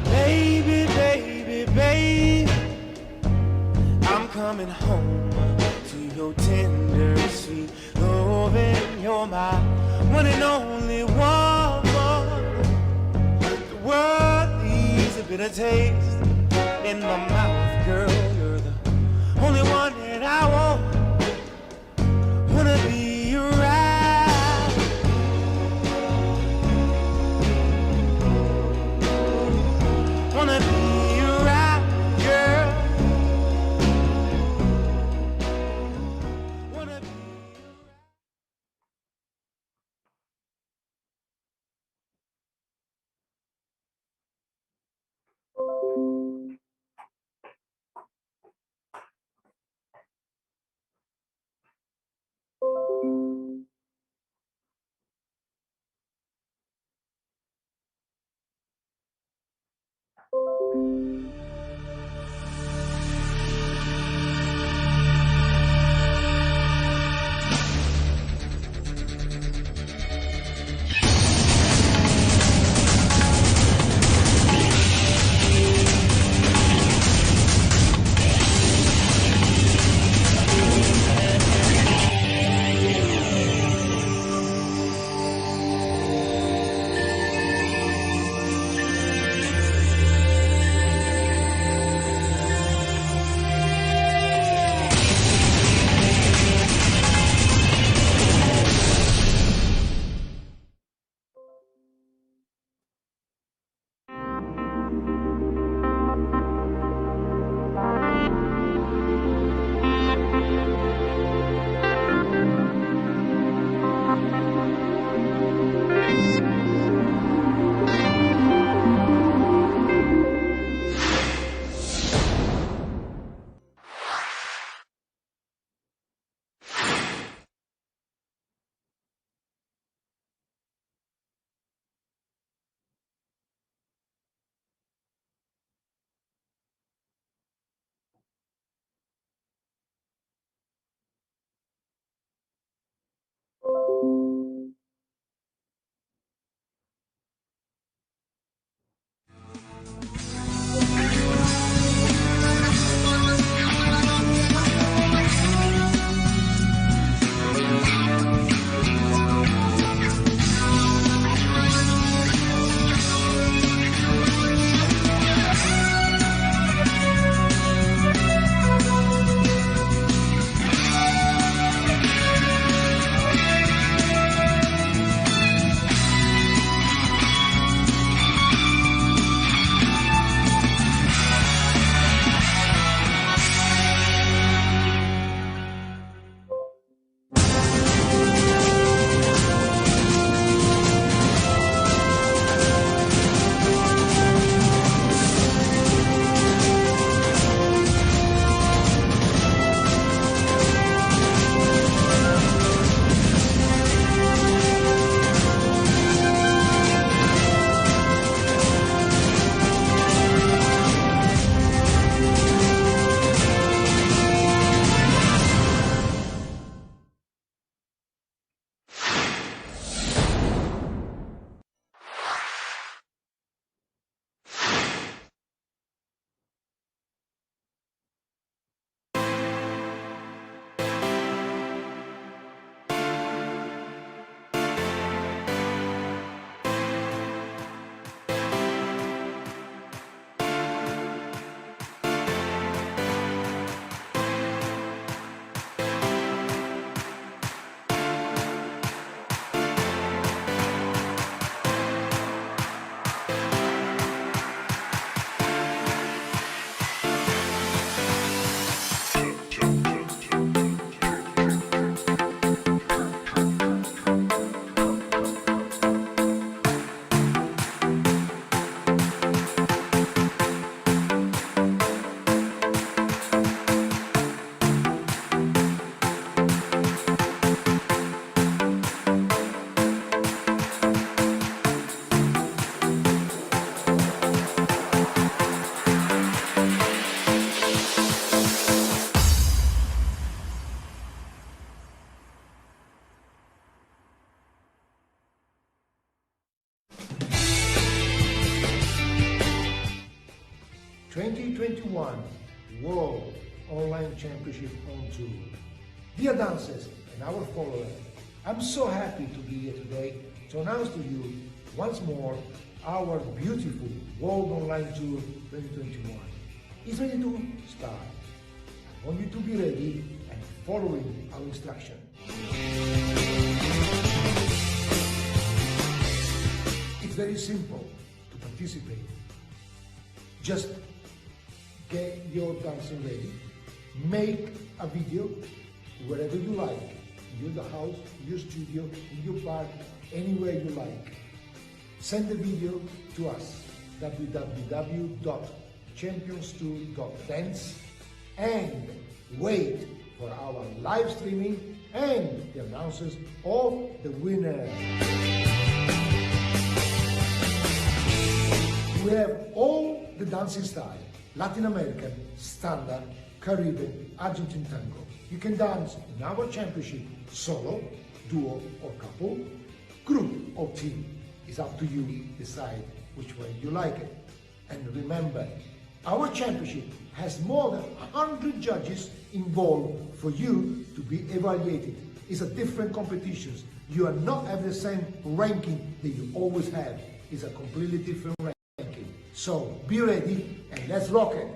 Baby, baby, baby, I'm coming home to your tender, sweet loving. You're my one and only woman. The world needs a bitter taste in my mouth, girl. You're the only one that I want. Wanna be around. Wanna be around, girl. Wanna be around. 2021 World Online Championship on Tour. Dear dancers and our followers, I'm so happy to be here today to announce to you once more our beautiful World Online Tour 2021 is ready to start. I want you to be ready and following our instruction. It's very simple to participate. Just get your dancing ready, make a video wherever you like, in your house, in your studio, in your park, anywhere you like. Send the video to us, www.champions2.dance, and wait for our live streaming and the announcements of the winner. We have all the dancing style: Latin American, standard, Caribbean, Argentine tango. You can dance in our championship solo, duo or couple, group or team. It's up to you decide which way you like it. And remember, our championship has more than 100 judges involved for you to be evaluated. It's a different competitions. You are not having the same ranking that you always have. It's a completely different ranking. So be ready and let's rock it.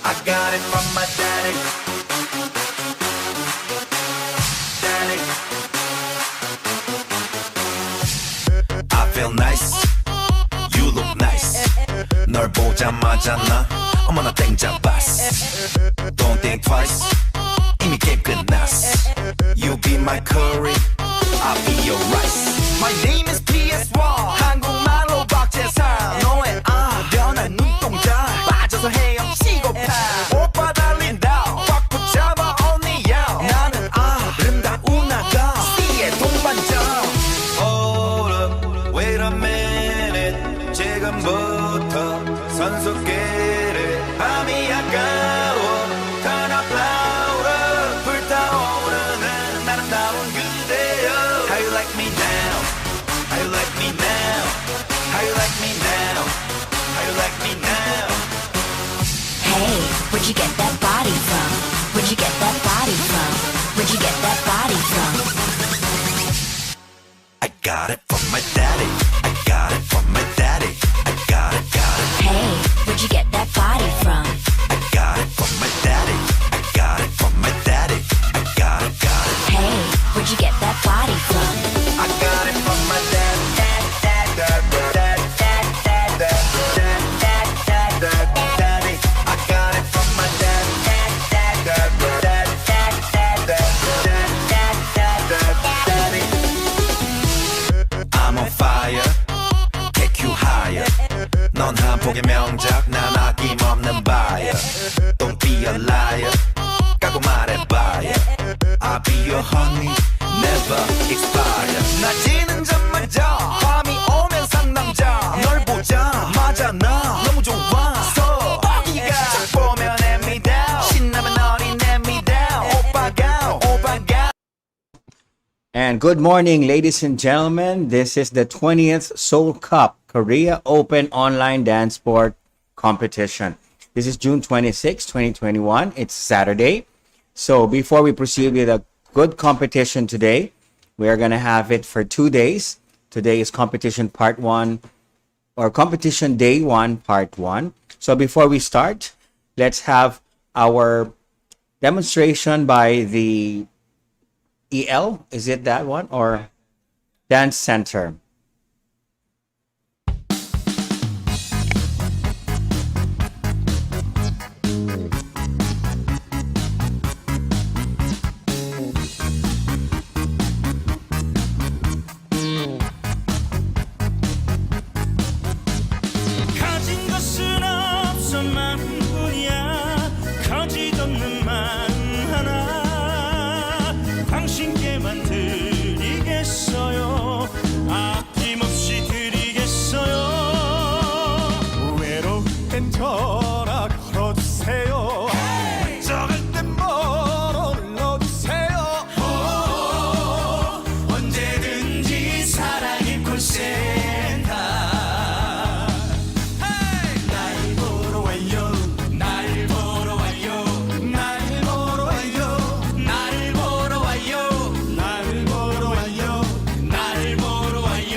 I got it from my daddy. Daddy. I feel nice. You look nice. 널 보자마자 나 어머나 땡 잡았어. Don't think twice. 이미 게임 끝났어. You be my curry. I'll be your rice. My name is PS1. 한국말로 박재상. 너의 변한 눈동자 빠져서 헤엄치고파. 오빠 달린다 꽉 붙잡아 언니 야. 나는 아름다운 아가 C의 동반자. Hold up, wait a minute. 지금부터 선수끼리 밤이 아까워. Turn up louder. 불타오르는 아름다운 그대여. How you like me now? How you like me now? How you like me now? How you like me now? Hey, where'd you get that body from? Where'd you get that body from? Where'd you get that body from? I got it from my daddy. I got it from my daddy. I got it, got it. Hey, where'd you get that body from? I got it from my daddy. I got it from my daddy. I got it, got it. Hey, where'd you get that body from? I got it from my daddy. Daddy. I got it from my daddy. I'm on fire. Take you higher. 넌 한 폭의 명작, 난 아낌없는 buyer. Don't be a liar. 까고 말해봐요. I'll be your honey, never expire. 낮이는 잠마자 밤이 오면 상남자. 널 보자마자 나 너무 좋아서 뻑이가 쫙 보면 hand me down. 신나면 너리 hand me down. 오빠가 오빠가. And good morning, ladies and gentlemen. This is the 20th Seoul Cup Korea Open Online Dance Sport Competition. This is June 26, 2021. It's Saturday. So before we proceed with a good competition today, we are going to have it for 2 days. Today is competition part 1, or competition day 1, part 1. So before we start, let's have our demonstration by the EL. Is it that one? Or Dance Center? 드리겠어요. 아낌없이 드리겠어요. 외로울 땐 전화 걸어주세요. 적을 땐 멀어 눌러주세요. 언제든지 사랑의 콜센터. 날 보러 와요. 날 보러 와요. 날 보러 와요. 날 보러 와요. 날 보러 와요. 날 보러 와요.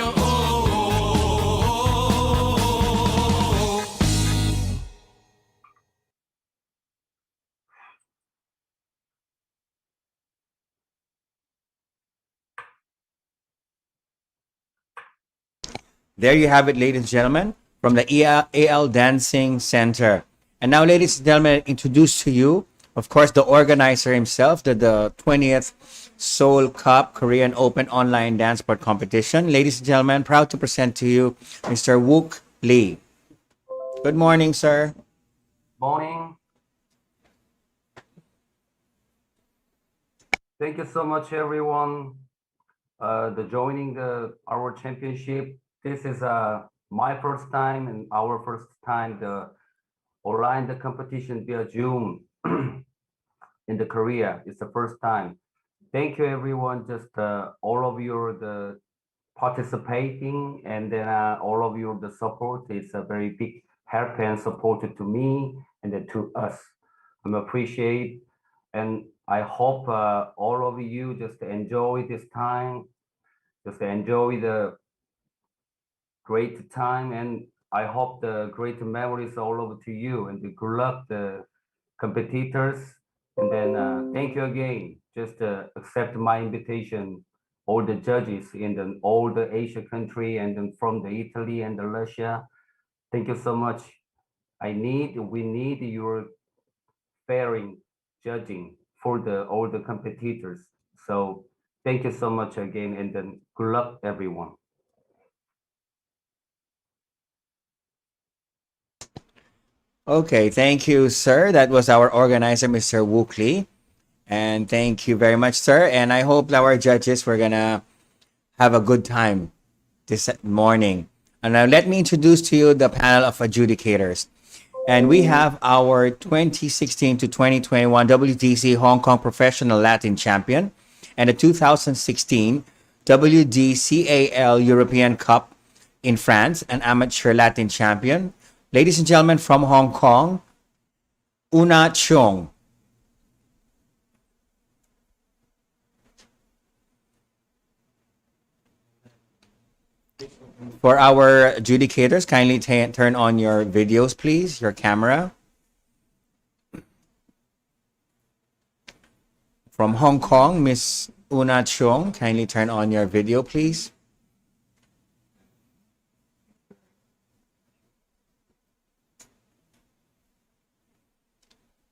There you have it, ladies and gentlemen, from the AL Dancing Center. And now, ladies and gentlemen, introduce to you, of course, the organizer himself, the 20th Seoul Cup Korean Open Online Dance Sport Competition. Ladies and gentlemen, proud to present to you Mr. Wook Lee. Good morning, sir. Morning. Thank you so much, everyone, the joining our championship. This is my first time and our first time the online the competition via Zoom in the Korea. It's the first time. Thank you, everyone. Just all of you the participating, and then all of you the support. It's a very big help and support to me and then to us. I'm appreciate, and I hope all of you just enjoy this time, just enjoy the great time, and I hope the great memories all over to you, and the good luck the competitors, and then thank you again. Just accept my invitation, all the judges in all the Asia country, and then from the Italy and the Russia. Thank you so much. We need your fairing judging for all the competitors. So thank you so much again, and then good luck, everyone. Okay, thank you, sir. That was our organizer, Mr. Wook Lee. And thank you very much, sir. And I hope our judges were gonna have a good time this morning. And now let me introduce to you the panel of adjudicators. And we have our 2016 to 2021 WDC Hong Kong Professional Latin Champion and the 2016 WDCAL European Cup in France, an amateur Latin champion. Ladies and gentlemen, from Hong Kong, Una Cheong. For our adjudicators, kindly turn on your videos, please, your camera. From Hong Kong, Miss Una Cheong, kindly turn on your video, please.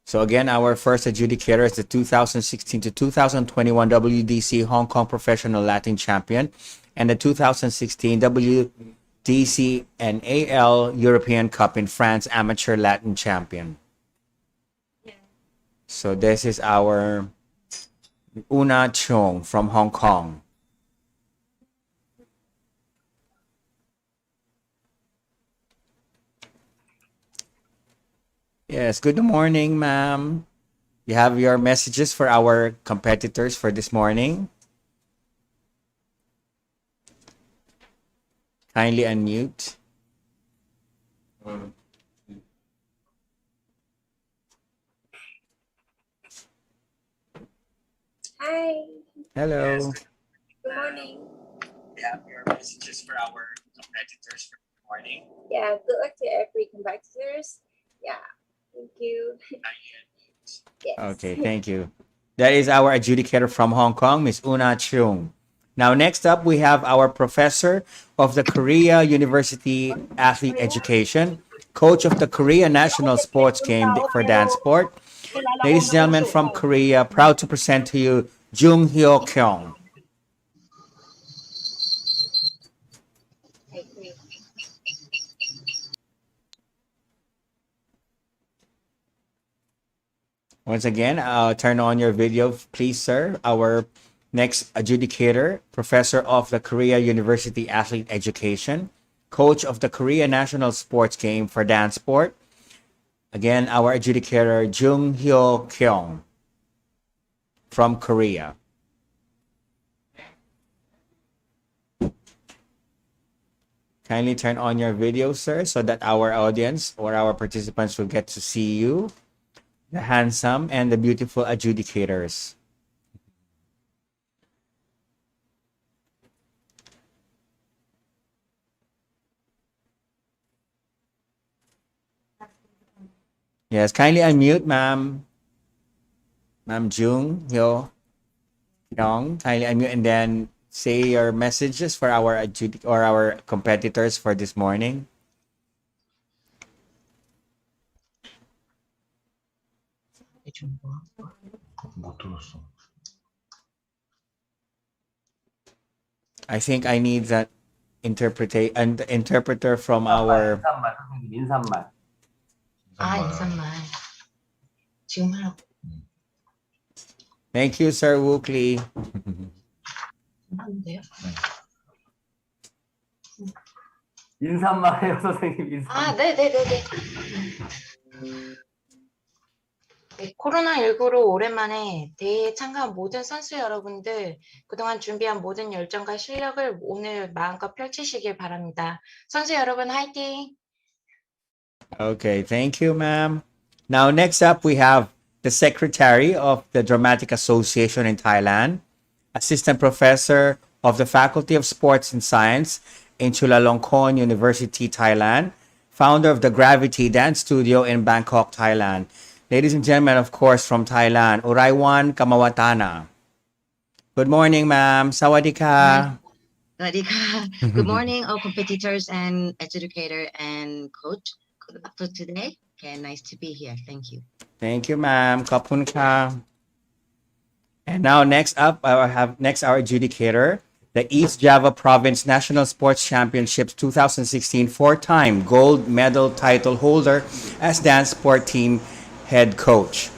So again, our first adjudicator is the 2016 to 2021 WDC Hong Kong Professional Latin Champion and the 2016 WDC and AL European Cup in France Amateur Latin Champion. So this is our Una Cheong from Hong Kong. Yes, good morning, ma'am. You have your messages for our competitors for this morning. Kindly unmute. Hi, Hello. good morning. We have your messages for our competitors for the morning. Yeah, good luck to every competitors. Yeah, thank you. Yes. Okay, thank you. That is our adjudicator from Hong Kong, Miss Una Cheung. Now, next up, we have our professor of the Korea University Athlete Education, coach of the Korea National Sports Game for Dance Sport. Ladies and gentlemen from Korea, proud to present to you Jung Hyo Kyung. Once again, turn on your video, please, sir. Our Next adjudicator, professor of the Korea University Athlete Education, coach of the Korea National Sports Game for DanceSport. Again, our adjudicator, Jung Hyo Kyung from Korea. Kindly turn on your video, sir, so that our audience or our participants will get to see you, the handsome and the beautiful adjudicators. Yes, kindly unmute, ma'am. Ma'am Jung Hyo Kyung. Kindly unmute and then say your messages for our or our competitors for this morning. I think I need that interpreter from our. 인사말, 선생님, 인사말. 인사말. 지금 하라고. Thank you, Sir Wooklee. 하는데요? 인사말 해요, 선생님. 인사말. 네네네네. 네, 코로나19로 오랜만에 대회에 참가한 모든 선수 여러분들, 그동안 준비한 모든 열정과 실력을 오늘 마음껏 펼치시길 바랍니다. 선수 여러분 화이팅! Okay, thank you, ma'am. Now, next up, we have the Secretary of the Dramatic Association in Thailand, Assistant Professor of the Faculty of Sports and Science in Chulalongkorn University, Thailand, founder of the Gravity Dance Studio in Bangkok, Thailand. Ladies and gentlemen, of course, from Thailand, Uraiwan Kamawatana. Good morning, ma'am. Sawadika. Good morning, all competitors and educator and coach. Good luck for today. Okay, nice to be here. Thank you. Thank you, ma'am. Kapun ka. And now next up, I have our adjudicator, the East Java Province National Sports Championships 2016 four-time gold medal title holder as dance sport team head coach.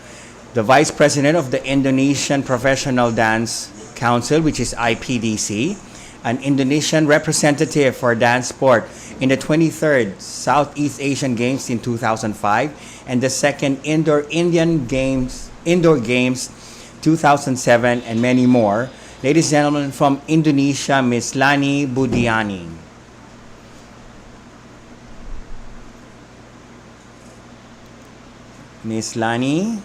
The Vice President of the Indonesian Professional Dance Council, which is IPDC, an Indonesian representative for dance sport in the 23rd Southeast Asian Games in 2005 and the second Indoor Games 2007 and many more. Ladies and gentlemen, from Indonesia, Miss Lani Budiani. Miss Lani,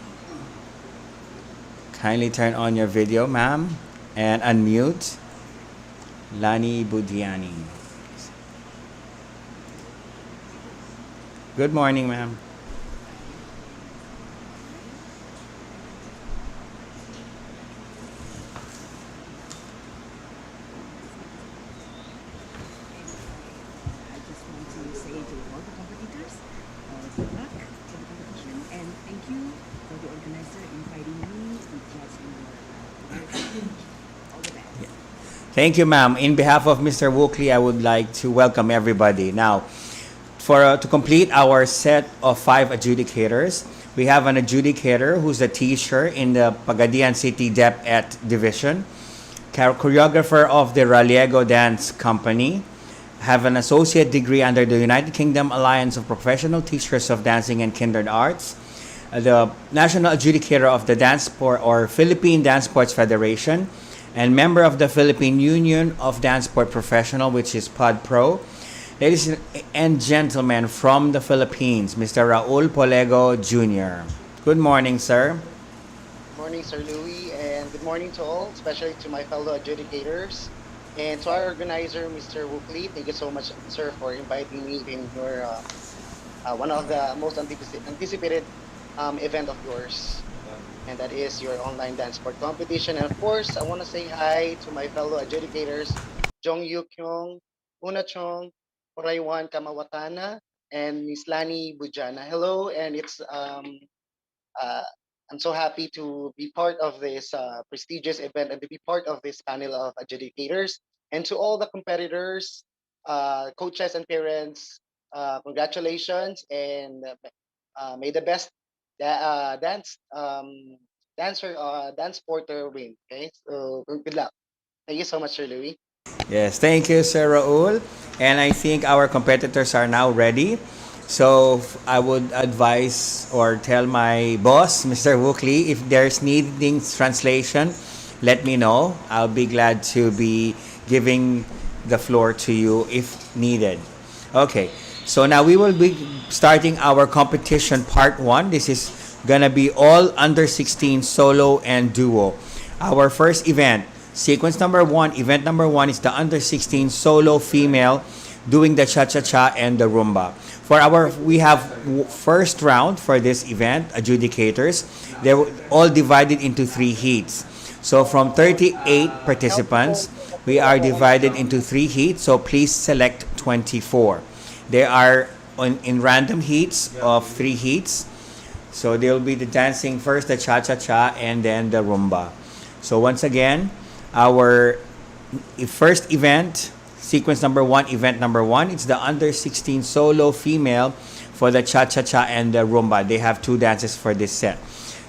kindly turn on your video, ma'am, and unmute. Lani Budiani. Good morning, ma'am. I just want to say to all the competitors, good luck for the competition and thank you for the organizer inviting me to judge in your all the best. Thank you, ma'am. In behalf of Mr. Wooklee, I would like to welcome everybody. Now, to complete our set of 5 adjudicators, we have an adjudicator who's a teacher in the Pagadian City DepEd Division, choreographer of the Raliego Dance Company, have an associate degree under the United Kingdom Alliance of Professional Teachers of Dancing and Kindred Arts, the national adjudicator of the Dance Sport or Philippine Dance Sports Federation, and member of the Philippine Union of Dance Sport Professional, which is POD Pro. Ladies and gentlemen from the Philippines, Mr. Raul Polego Jr. Good morning, sir. Good morning, Sir Louis, and good morning to all, especially to my fellow adjudicators. And to our organizer, Mr. Wooklee, thank you so much, sir, for inviting me in your one of the most anticipated event of yours. And that is your online dance sport competition. And of course, I want to say hi to my fellow adjudicators, Jong Yu Kyung, Una Chong, Oraiwan Kamawatana, and Miss Lani Bujana. Hello, and I'm so happy to be part of this prestigious event and to be part of this panel of adjudicators. And to all the competitors, coaches, and parents, congratulations and may the best dance dance porter win. Okay, so good luck. Thank you so much, Sir Louis. Yes, thank you, Sir Raul. And I think our competitors are now ready. So I would advise or tell my boss, Mr. Wookley, if there's needing translation, let me know. I'll be glad to be giving the floor to you if needed. Okay, so now we will be starting our competition part one. This is gonna be all under 16 solo and duo. Our first event, sequence number one, event number one is the under 16 solo female doing the cha-cha-cha and the rumba. We have first round for this event, adjudicators. They're all divided into 3 heats. So from 38 participants, we are divided into 3 heats. So please select 24. They are in random heats of 3 heats. So they'll be the dancing first, the cha-cha-cha, and then the rumba. So once again, our first event, sequence number one, event number one, it's the under 16 solo female for the cha-cha-cha and the rumba. They have 2 dances for this set.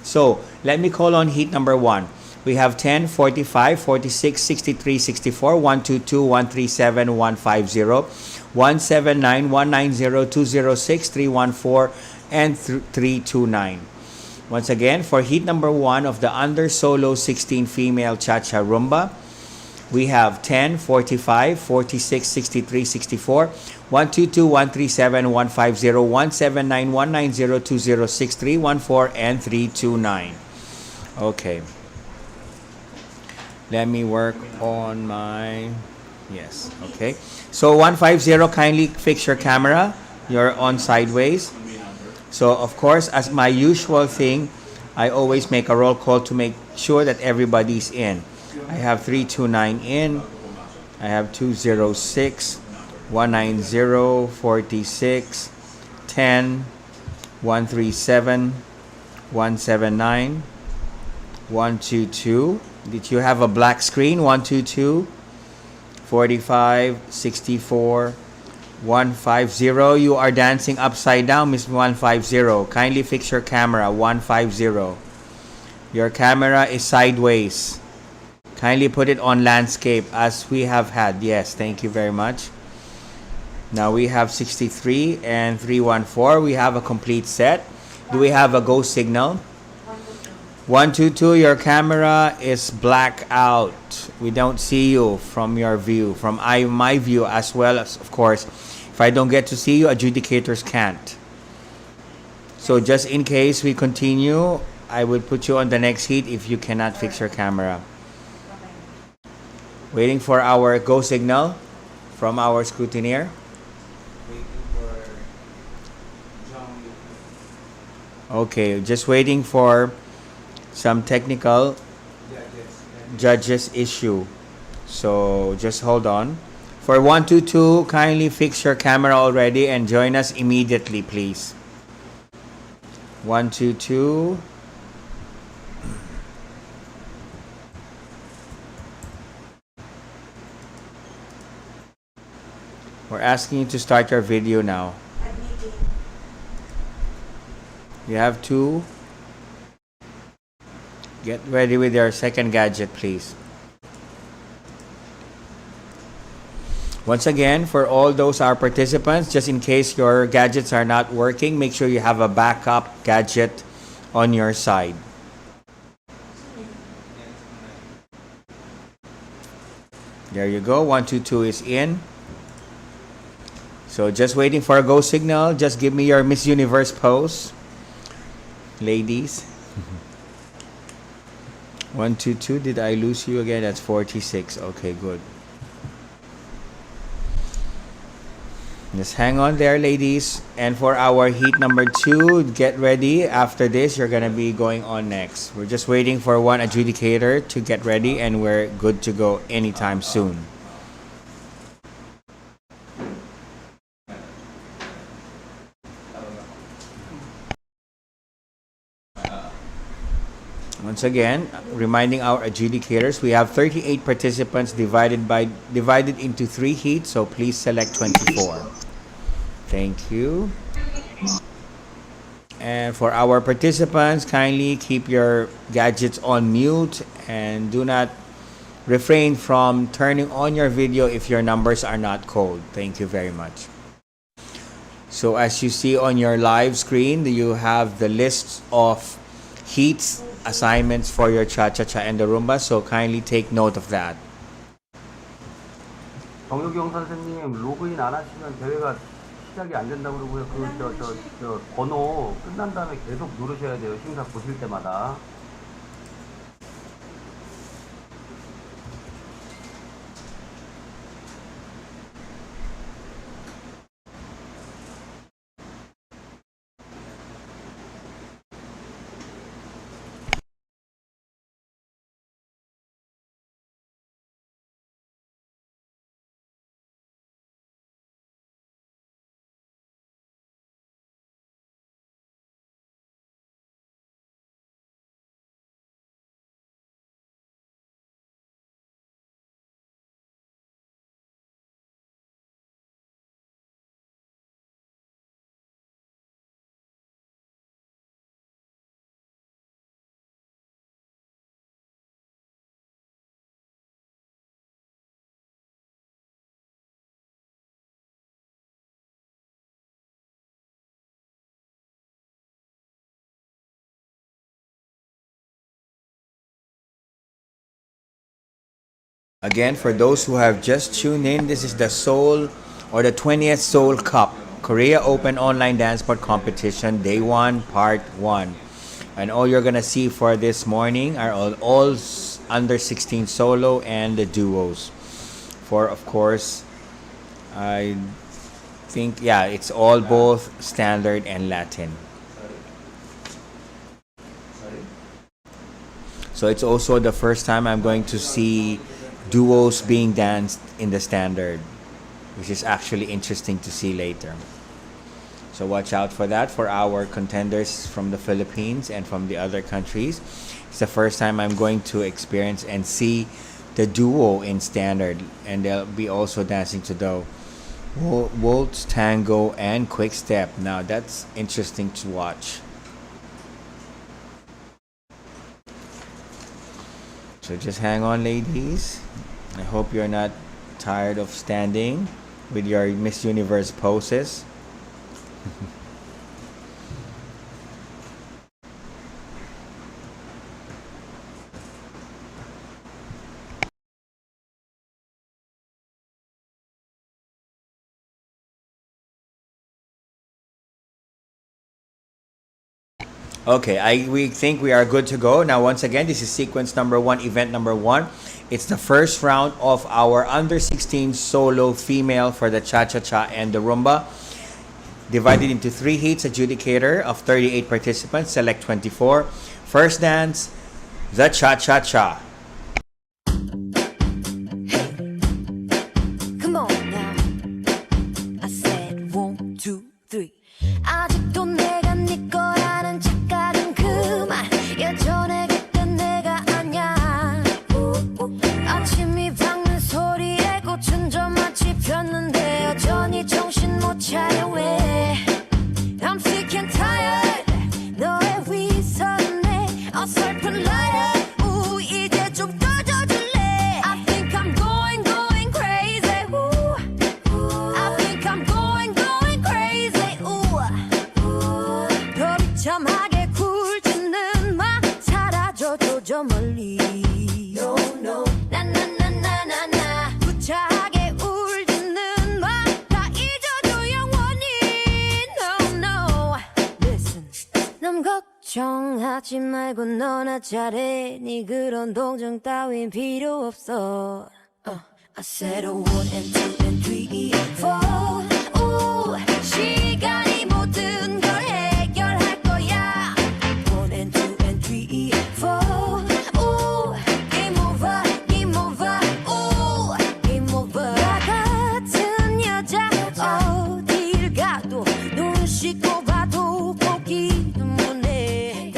So let me call on heat number one. We have 10, 45, 46, 63, 64, 122, 137, 150, 179, 190, 206, 314, and 329. Once again, for heat number one of the under solo 16 female cha-cha rumba, we have 10, 45, 46, 63, 64, 122, 137, 150, 179, 190, 206, 314, and 329. Okay. Let me work on my... Yes, okay. So 150, kindly fix your camera. You're on sideways. So of course, as my usual thing, I always make a roll call to make sure that everybody's in. I have 329 in. I have 206, 190, 46, 10, 137, 179, 122. Did you have a black screen? 122, 45, 64, 150. You are dancing upside down, Miss 150. Kindly fix your camera. 150. Your camera is sideways. Kindly put it on landscape as we have had. Yes, thank you very much. Now we have 63 and 314. We have a complete set. Do we have a go signal? 122, your camera is black out. We don't see you from your view, from my view as well as, of course, if I don't get to see you, adjudicators can't. So just in case we continue, I will put you on the next heat if you cannot fix your camera. Waiting for our go signal from our scrutineer. Okay, just waiting for some technical judges issue. So just hold on. For 122, kindly fix your camera already and join us immediately, please. 122. We're asking you to start your video now. You have to get ready with your second gadget, please. Once again, for all those our participants, just in case your gadgets are not working, make sure you have a backup gadget on your side. There you go. 122 is in. So just waiting for a go signal. Just give me your Miss Universe pose, ladies. 122. Did I lose you again? That's 46. Okay, good. Just hang on there, ladies. And for our heat number 2, get ready. After this, you're gonna be going on next. We're just waiting for one adjudicator to get ready, and we're good to go anytime soon. Once again, reminding our adjudicators, we have 38 participants divided into 3 heats, so please select 24. Thank you. And for our participants, kindly keep your gadgets on mute and do not refrain from turning on your video if your numbers are not called. Thank you very much. So as you see on your live screen, you have the list of heats assignments for your cha-cha-cha and the rumba. So kindly take note of that. 정유경 선생님 로그인 안 하시면 대회가 시작이 안 된다고 그러고요. 저 번호 끝난 다음에 계속 누르셔야 돼요. 심사 보실 때마다. Again, for those who have just tuned in, this is the Seoul or the 20th Seoul Cup Korea Open Online Dance Sport Competition Day 1 Part 1. And all you're gonna see for this morning are all under 16 solo and the duos. For of course, I think it's all both standard and Latin. So it's also the first time I'm going to see duos being danced in the standard, which is actually interesting to see later. So watch out for that for our contenders from the Philippines and from the other countries. It's the first time I'm going to experience and see the duo in standard, and they'll be also dancing to the waltz, tango, and quick step. Now that's interesting to watch. So just hang on, ladies. I hope you're not tired of standing with your Miss Universe poses. Okay, we think we are good to go. Now, once again, this is sequence number 1, event number 1. It's the first round of our under 16 solo female for the cha-cha-cha and the rumba. Divided into 3 heats, adjudicator of 38 participants, select 24. First dance, the cha-cha-cha. Come on now. I said 1, 2, 3. 아직도 내가 네 거라는 착각은 그만. 예전에 그땐 내가 아냐. 아침이 밝는 소리에 꽃은 좀 마치 폈는데 여전히 정신 못 차려 왜. I'm sick and tired. 너의 위선에 어설픈 liar. 이제 좀 꺼져줄래. I think I'm going crazy. I think I'm going crazy. 더 비참하게 굴지는 마. 사라져줘 저 멀리. No no. 나나나나나나. 구차하게 울지는 마. 다 잊어줘 영원히. No no. Listen. 남 걱정하지 말고 너나 잘해. 네 그런 동정 따윈 필요 없어. I said a 1 and 2 and 3, 4. 시간이 모든 걸 해결할 거야. 1 and 2 and 3, 4. Game over, game over. Game over. 나 같은 여자 어딜 가도 눈 씻고 봐도 보기 눈물내.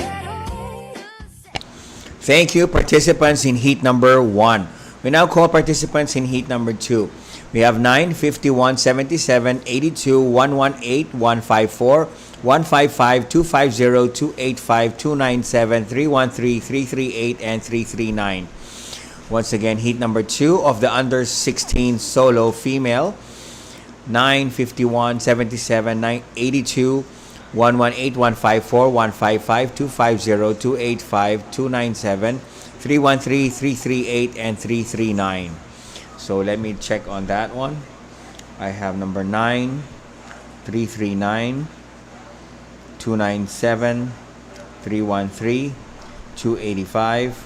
Thank you, participants in heat number 1. We now call participants in heat number 2. We have 9, 51, 77, 82, 118, 154, 155, 250, 285, 297, 313, 338, and 339. Once again, heat number 2 of the under 16 solo female. 9, 51, 77, 82, 118, 154, 155, 250, 285, 297, 313, 338, and 339. So let me check on that one. I have number 9, 339, 297, 313, 285,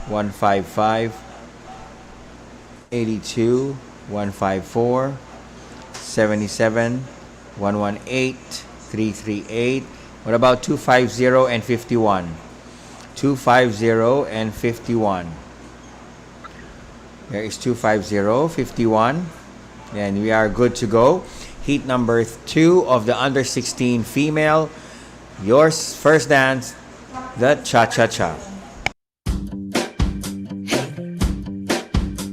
155, 82, 154, 77, 118, 338. What about 250 and 51? 250 and 51. There is 250, 51. And we are good to go. Heat number 2 of the under 16 female. Your first dance, the cha-cha-cha.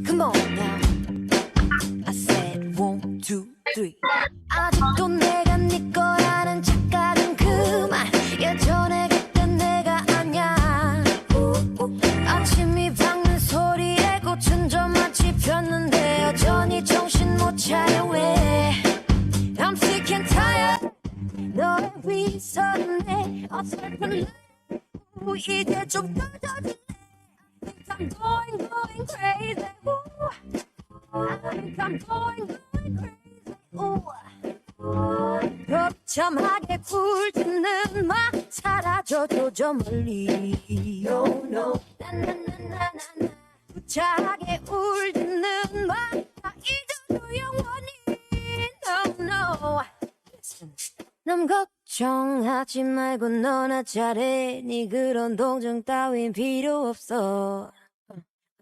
Come on now. I said 1, 2, 3. 아직도 내가 네 거라는 착각은 그만. 예전에 그땐 내가 아냐. 아침이 밝는 소리에 꽃은 좀 마치 폈는데 여전히 정신 못 차려 왜. I'm sick and tired. 너의 위선에 어설픈 이제 좀 꺼져줄래. I think I'm going crazy. I think I'm going crazy. 거참하게 굴드는 마 사라져도 저 멀리. No no 나나나나나 구차하게 울드는 마 다 잊어도 영원히. No no Listen. 남 걱정하지 말고 너나 잘해. 네 그런 동정 따윈 필요 없어.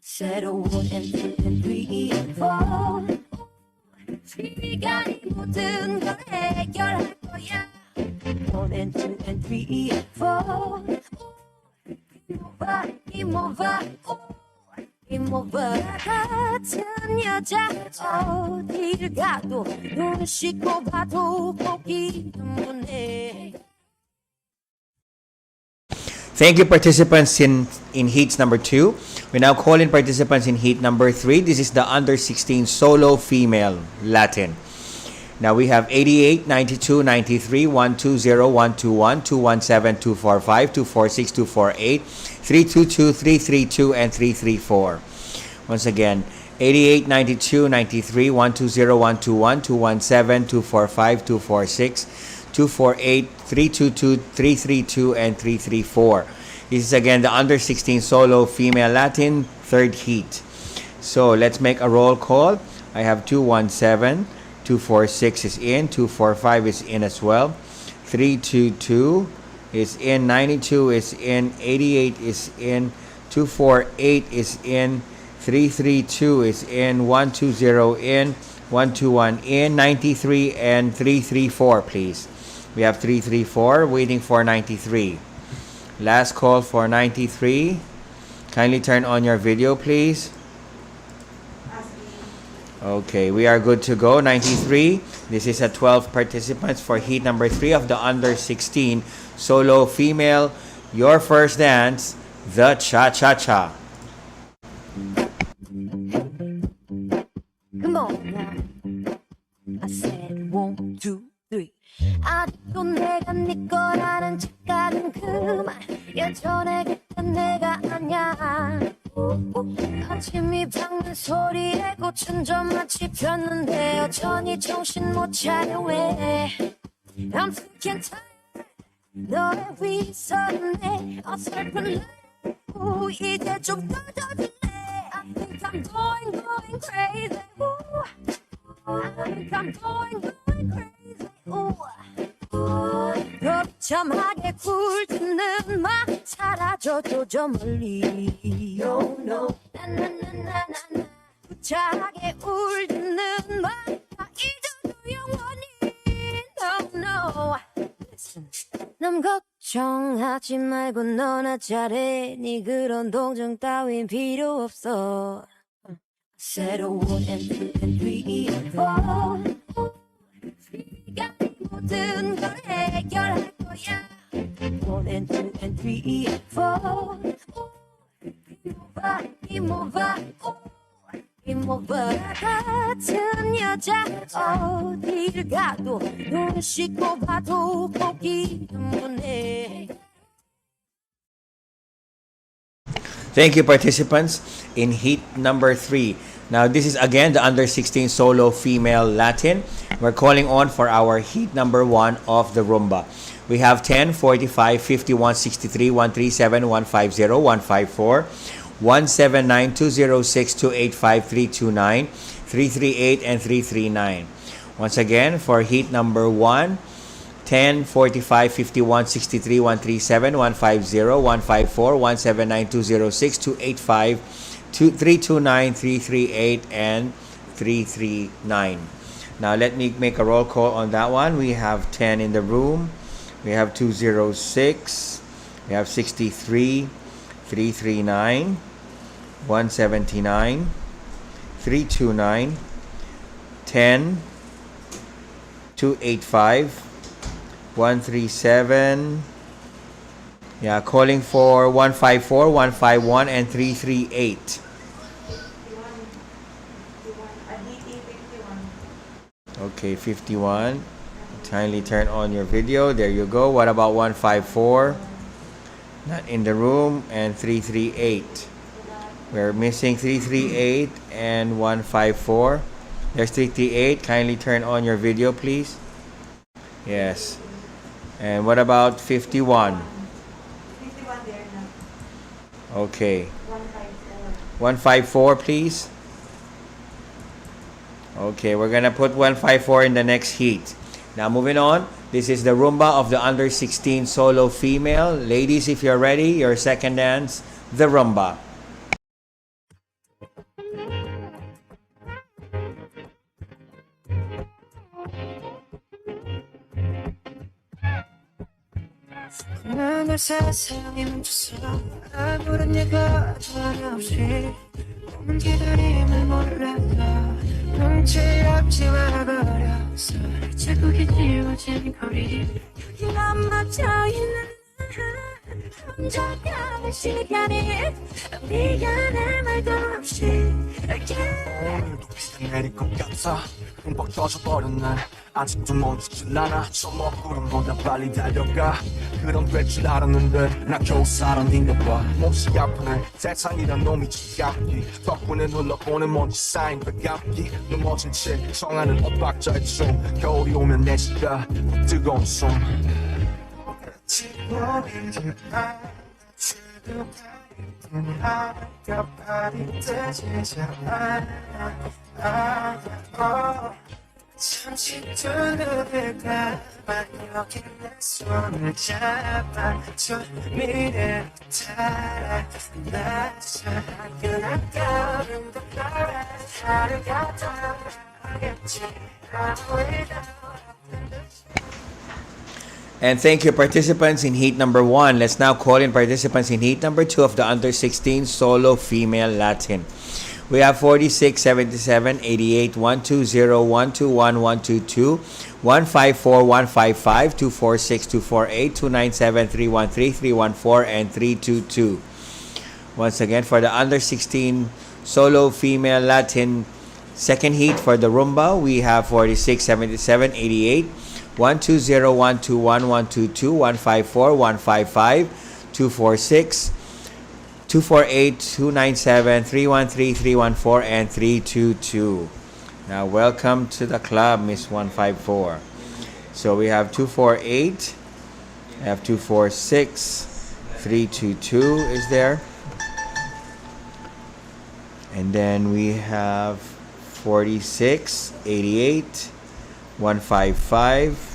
새로운 and 2 and 4 시간이 모든 걸 해결할 거야. 1 and 2 and 3 and 4 이모바 이모바 같은 여자 어딜 가도 눈 씻고 봐도 보기 때문에. Thank you, participants in heats number 2. We now call in participants in heat number 3. This is the under 16 solo female Latin. Now we have 88, 92, 93, 120, 121, 217, 245, 246, 248, 322, 332, and 334. Once again, 88, 92, 93, 120, 121, 217, 245, 246, 248, 322, 332, and 334. This is again the under 16 solo female Latin third heat. So let's make a roll call. I have 217, 246 is in, 245 is in as well, 322 is in, 92 is in, 88 is in, 248 is in, 332 is in, 120 in, 121 in, 93 and 334 please. We have 334 waiting for 93. Last call for 93. Kindly turn on your video please. Okay, we are good to go. 93. This is a 12 participants for heat number 3 of the under 16 solo female. Your first dance, the cha-cha-cha. Come on now. I said 1, 2, 3. 아직도 내가 네 거라는 착각은 그만. 예전에 그땐 내가 아냐. 아침이 밝는 소리에 꽃은 좀 마치 폈는데 여전히 정신 못 차려 왜. I'm sick and tired. 너의 위선에 어설픈 이제 좀 꺼져줄래. I think I'm going crazy. I think I'm going crazy. 거참하게 굴드는 마 사라져도 저 멀리. No no 나나나나나 구차하게 울드는 마 다 잊어도 영원히. No no Listen. 남 걱정하지 말고 너나 잘해. 네 그런 동정 따윈 필요 없어. said a 1 and 2 and 3 and 4. 네가 모든 걸 해결할 거야. 1 and 2 and 3 and 4. 이모바 이모바 같은 여자 어딜 가도 눈 씻고 봐도 보기는 못해. Thank you, participants, in heat number 3. Now, this is again the under 16 solo female Latin. We're calling on for our heat number 1 of the rumba. We have 10, 45, 51, 63, 137, 150, 154, 179, 206, 285, 329, 338, and 339. Once again, for heat number 1, 10, 45, 51, 63, 137, 150, 154, 179, 206, 285, 329, 338, and 339. Now, let me make a roll call on that one. We have 10 in the room. We have 206. We have 63, 339, 179, 329, 10, 285, 137. Yeah, calling for 154, 151, and 338. Okay, 51. Kindly turn on your video. There you go. What about 154? Not in the room. And 338. We're missing 338 and 154. There's 338. Kindly turn on your video, please. Yes. And what about 51? 51 there now. Okay. 154, please. Okay, we're gonna put 154 in the next heat. Now moving on, this is the rumba of the under 16 solo female. Ladies, if you're ready, your second dance, the rumba. 나날 세상에 멈춰서 아무런 예가 없이 몸은 기다림을 몰라도 눈치 없지 말아버렸어 자꾸 길지워진 거리 여기 남아져있는 혼자 가는 시간이 네가 내 말도 없이 오늘도 비가 내릴 것 같아 흠뻑 터져버린 날 아직도 멈추질 않아 저 먹구름보다 빨리 달려가 그럼 될 줄 알았는데 나 겨우 살아있는 봐 몹시 아프네 세상이란 놈이 지갑기 덕분에 눌러보는 먼지 쌓인 배갑기 넘어진 채 정하는 엇박자의 춤 겨울이 오면 내지가 뜨거운 숨 지워지지 마 지금 한겹발이 되지 않아 잠시 두 눈을 감아 여기 내 손을 잡아줘 미래로 따라 나서 그날까지도 너의 하루가 돌아가겠지 And thank you, participants in heat number 1. Let's now call in participants in heat number 2 of the under 16 solo female Latin. We have 46, 77, 88, 120, 121, 122, 154, 155, 246, 248, 297, 313, 314, and 322. Once again, for the under 16 solo female Latin second heat for the rumba, we have 46, 77, 88, 120, 121, 122, 154, 155, 246, 248, 297, 313, 314, and 322. Now, welcome to the club, Miss 154. So we have 248, we have 246, 322 is there. And then we have 46, 88, 155,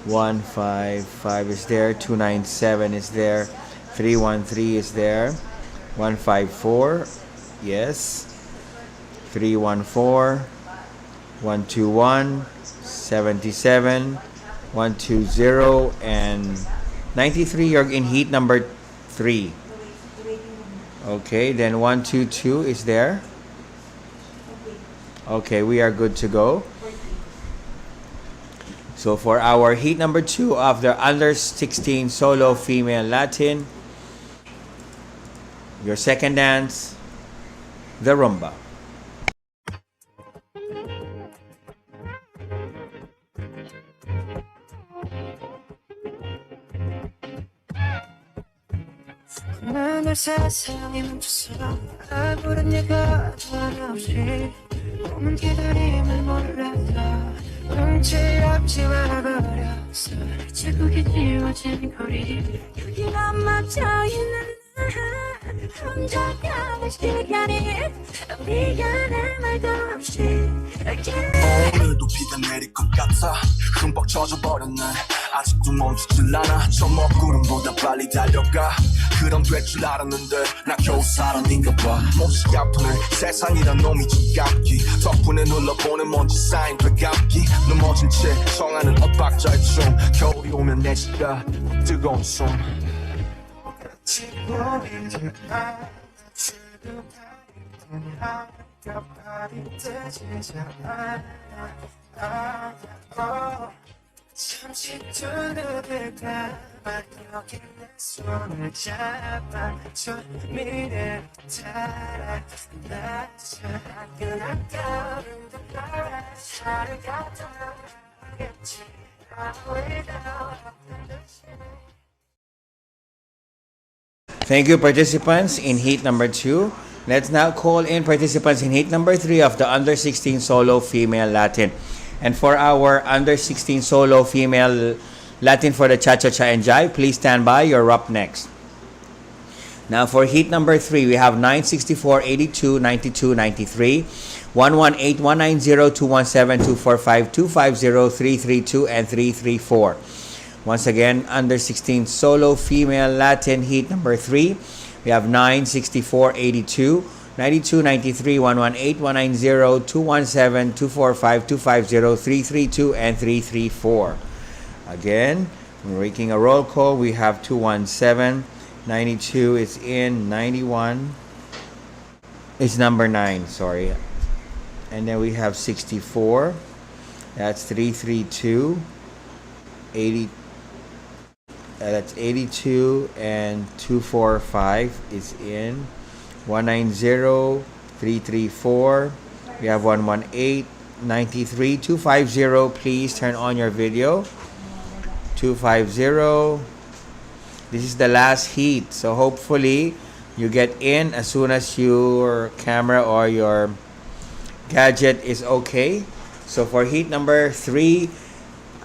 155 is there, 297 is there, 313 is there, 154, yes, 314, 121, 77, 120, and 93. You're in heat number 3. Okay, then 122 is there. Okay, we are good to go. So for our heat number 2 of the under 16 solo female Latin, your second dance, the rumba. 나늘 세상이 멈춰서 아무런 예가 없이 몸은 기다림을 몰라서 눈치 없지 말아버렸어 자국이 지워진 거리 여기가 멈춰있는 나 혼자 가는 시간이 우리가 내 말도 없이 오늘도 비가 내릴 것 같아 흠뻑 젖어버린 날 아직도 멈추질 않아 저 먹구름보다 빨리 달려가 그럼 될 줄 알았는데 나 겨우 사람인가 봐 몹시 아프네 세상이란 놈이 지갑기 덕분에 눌러보는 먼지 쌓인 되갑기 넘어진 채 청하는 엇박자의 춤 겨울이 오면 내쉬다 뜨거운 숨 같이 보이지 않아도 한겹팔이 뜨지 않아 잠시 두 눈을 감아 여기 내 손을 잡아줘 미래로 따라 나 차근한 걸음도 따라 살을 갖다 놓겠지 Thank you, participants in heat number 2. Let's now call in participants in heat number 3 of the under 16 solo female Latin. And for our under 16 solo female Latin for the Cha-Cha-Cha and Jive, please stand by. You're up next. Now for heat number 3, we have 964, 82, 92, 93, 118, 190, 217, 245, 250, 332, and 334. Once again, under 16 solo female Latin heat number 3, we have 964, 82, 92, 93, 118, 190, 217, 245, 250, 332, and 334. Again, we're making a roll call. We have 217, 92 is in, 91 is number 9, sorry. And then we have 64, that's 332, 80, that's 82, and 245 is in. 190, 334, we have 118, 93, 250, please turn on your video. 250, this is the last heat, so hopefully you get in as soon as your camera or your gadget is okay. So for heat number 3,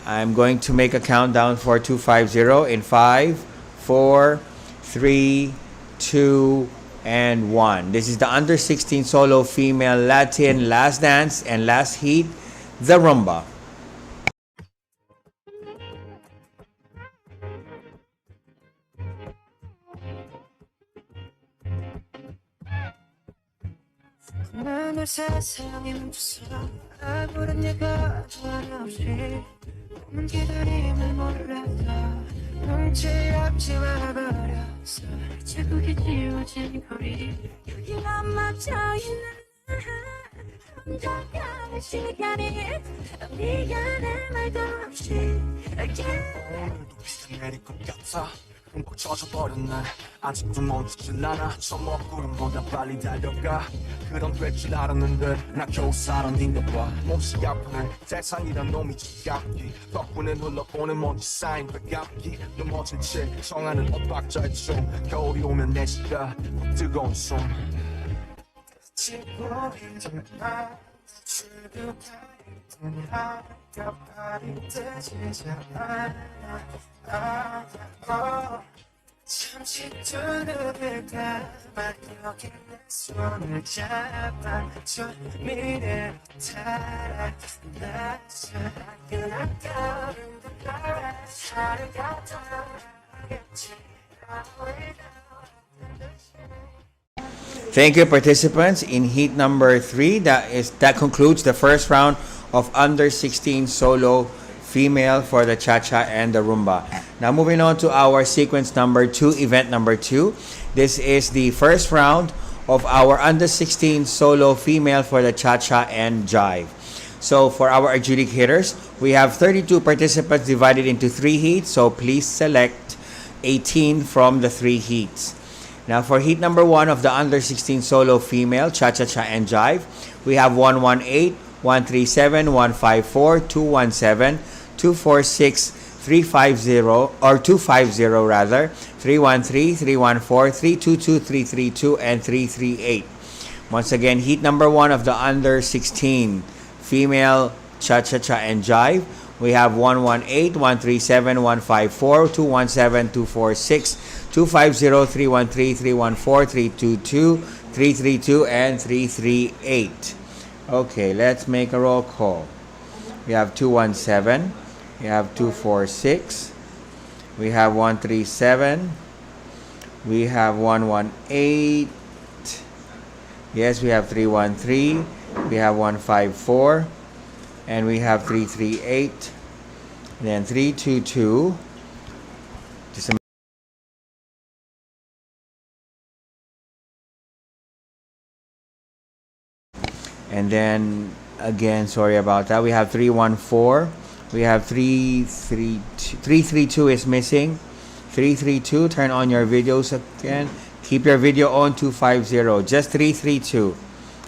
I'm going to make a countdown for 250 in 5, 4, 3, 2, and 1. This is the under 16 solo female Latin last dance and last heat, the rumba. 나늘 세상이 멈춰서 아무런 예가 없이 몸은 기다림을 몰라서 눈치 없지 말아버렸어 자국이 지워진 거리 여기가 멈춰있는 나 혼자 가는 시간이 우리가 내 말도 없이 오늘도 비가 내릴 것 같아 흠뻑 젖어버린 날 아직도 멈추질 않아 저 먹구름보다 빨리 달려가 그럼 될 줄 알았는데 나 겨우 사람인가 봐 몹시 아프네 세상이란 놈이 지갑기 덕분에 눌러보는 먼지 쌓인 되갑기 넘어진 채 청하는 엇박자의 춤 겨울이 오면 내쉬다 뜨거운 숨 같이 보이지 않아도 한겹팔이 뜨지 않아 잠시 두 눈을 감아 여기 내 손을 잡아줘 미래로 따라 나 차근한 걸음도 따라 살을 갖다 놓겠지 Thank you, participants in heat number 3. That concludes the first round of under 16 solo female for the cha-cha and the rumba. Now moving on to our sequence number 2, event number 2. This is the first round of our under 16 solo female for the cha-cha and jive. So for our adjudicators, we have 32 participants divided into 3 heats. So please select 18 from the 3 heats. Now for heat number 1 of the under 16 solo female cha-cha-cha and jive, we have 118, 137, 154, 217, 246, 350 or 250 rather, 313, 314, 322, 332 and 338. Once again, heat number 1 of the under 16 female cha-cha-cha and jive, we have 118, 137, 154, 217, 246, 250, 313, 314, 322, 332 and 338. Okay, let's make a roll call. We have 217, we have 246, we have 137, we have 118, yes, we have 313, we have 154, and we have 338, then 322. Just a and then again, sorry about that, we have 314, we have 332 is missing. 332, turn on your videos again, keep your video on. 250, just 332.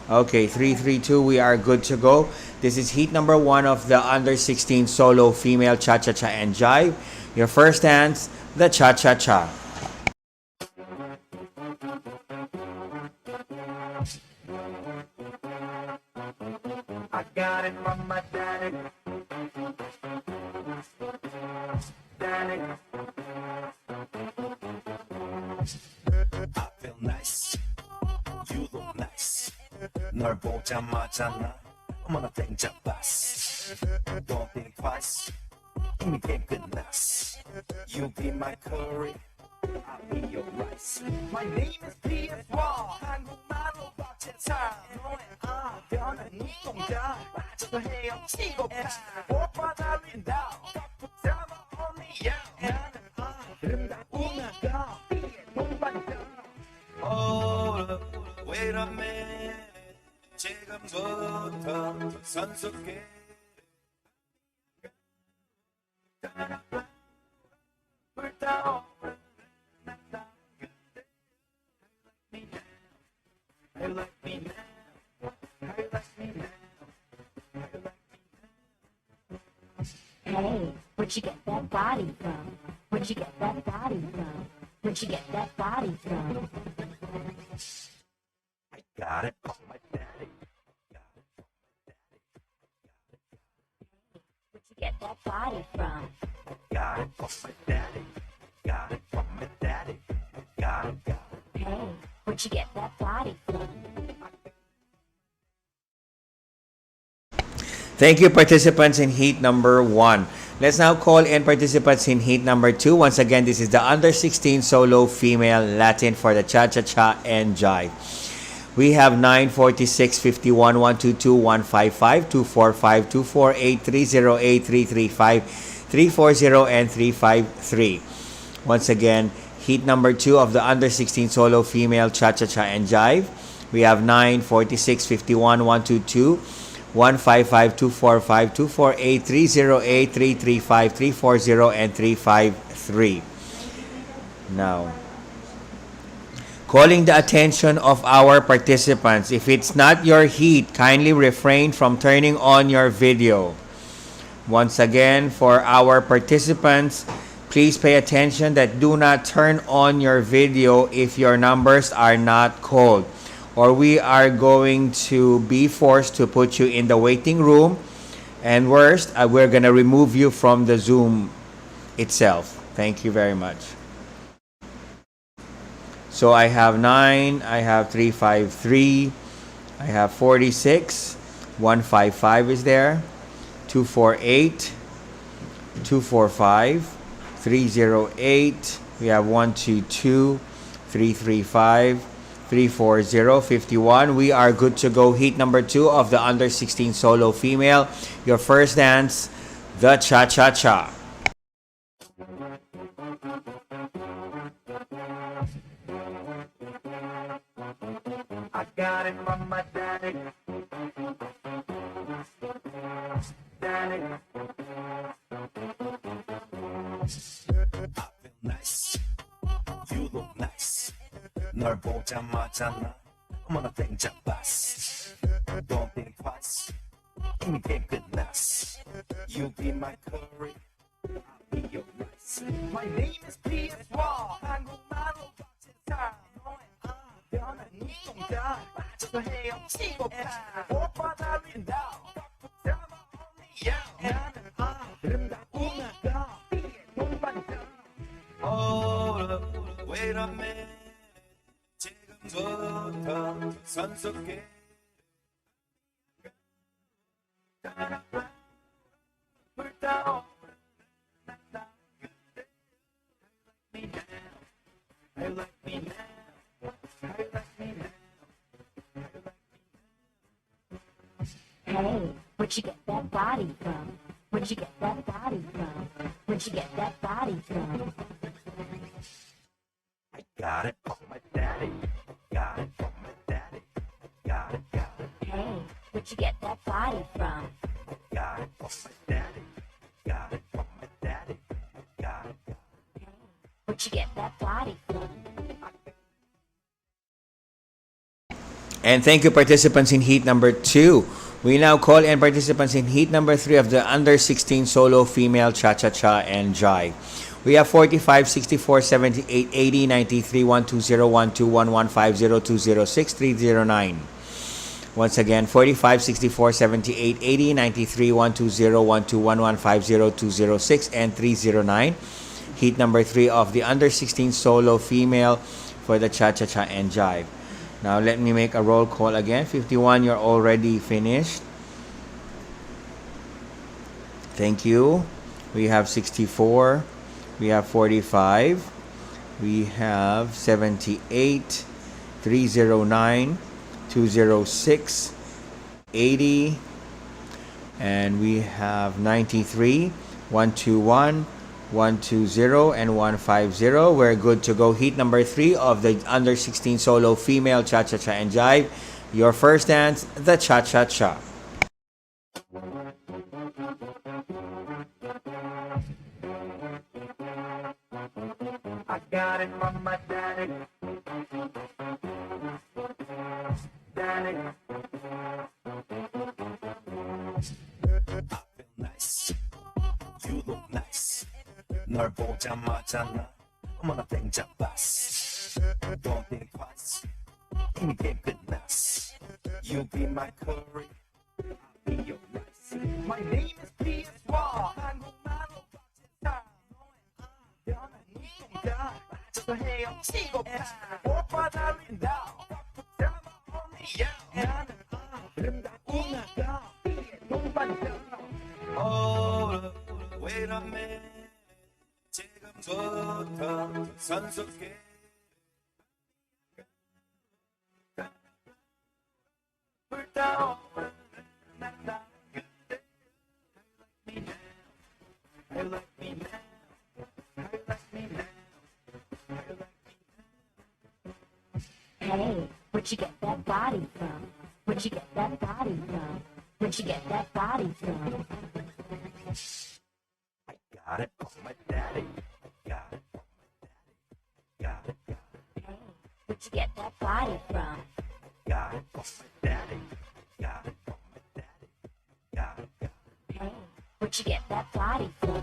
Okay, 332, we are good to go. This is heat number 1 of the under 16 solo female cha-cha-cha and jive. Your first dance, the cha-cha-cha. I got it from my daddy. Daddy. I feel nice. You look nice. 널 보자마자 나 어머나 땡 잡았어. Don't think twice. 이미 게임 끝났어. You be my curry. I'll be your rice. My name is PS1. 한국말로 박재차. 너의 변한 눈동자. 빠져도 헤엄치고 가. 오빠 달린다. 붙잡아 언니야. 나는 아름다운 나가. 비에 동반자. Oh, wait a minute. 지금부터 선수께. 불타오. I like me now. I like me now. Hey, where'd you get that body from? Where'd you get that body from? Where'd you get that body from? I got it from my daddy. Where'd you get that body from? Got it from my daddy. Got it from my daddy. Got it, got it. Hey, where'd you get that body from? Thank you, participants in heat number 1. Let's now call in participants in heat number 2. Once again, this is the under 16 solo female Latin for the cha-cha-cha and jive. We have 9, 46, 51, 122, 155, 245, 248, 308, 335, 340, and 353. Once again, heat number 2 of the under 16 solo female cha-cha-cha and jive. We have 9, 46, 51, 122, 155, 245, 248, 308, 335, 340, and 353. Now, calling the attention of our participants. If it's not your heat, kindly refrain from turning on your video. Once again, for our participants, please pay attention that do not turn on your video if your numbers are not called, or we are going to be forced to put you in the waiting room, and worst, we're going to remove you from the Zoom itself. Thank you very much. So I have 9, I have 353, I have 46, 155 is there, 248, 245, 308, we have 122, 335, 340, 51. We are good to go. Heat number 2 of the under 16 solo female. Your first dance, the cha-cha-cha. got it from my daddy. Daddy. I feel nice. You look nice. 널 보자마자 나 어머나 땡잡았어. Don't think twice. 이미 게임 끝났어. You be my curry. I'll be your rice. My name is PS1. 한국말로 거친 사람. 너의 변한 눈동자. 빠져서 헤엄치고 가. 오빠 나 린다. Drama only you. 나는 아름다운 나가. 비의 동반자. Hold up, wait a minute. 지금부터 선수께 불타오. I like me now. I like me now. Hey, where'd you get that body from? Where'd you get that body from? Where'd you get that body from? I got it from my daddy. Got it from my daddy. Got it, got it. Hey, where'd you get that body from? Got it from my daddy. Got it from my daddy. Got it, got it. Where'd you get that body from? And thank you, participants in heat number 2. We now call in participants in heat number 3 of the under 16 solo female cha-cha-cha and jive. We have 45, 64, 78, 80, 93, 120, 12, 11, 50, 206, 309. Once again, 45, 64, 78, 80, 93, 120, 12, 11, 50, 206, and 309. Heat number 3 of the under 16 solo female for the cha-cha-cha and jive. Now let me make a roll call again. 51, you're already finished. Thank you. We have 64. We have 45. We have 78, 309, 206, 80, and we have 93, 121, 120, and 150. We're good to go. Heat number 3 of the under 16 solo female cha-cha-cha and jive. Your first dance, the cha-cha-cha. I got it from my daddy. Daddy. I feel nice. You look nice. 널 보자마자 나 어머나 땡잡았어. Don't think twice. 이미 게임 끝났어. You be my curry. I'll be your rice. My name is PS1. 한국말로 거친 사람. 너의 변한 눈동자. 빠져서 헤엄치고 가. 오빠 나 린다. Drama only you. 나는 아름다운 나가. 비의 동반자. Hold up, wait a minute. 지금부터 선수께 불타오. 나 그대. I like me now. I like me now. I like me now. Hey, where'd you get that body from? Where'd you get that body from? Where'd you get that body from? I got it from my daddy. Got it from my daddy. Got it, got it. Hey, where'd you get that body from? Got it from my daddy. Got it from my daddy. Got it, got it. Hey, where'd you get that body from?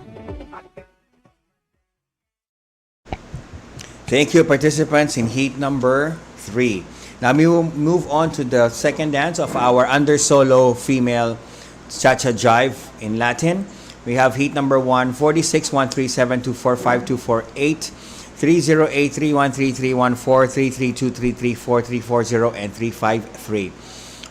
Thank you, participants in heat number 3. Now we will move on to the second dance of our under solo female cha-cha jive in Latin. We have heat number 1, 46, 137, 245, 248, 308, 3133, 14, 332, 334, 340, and 353.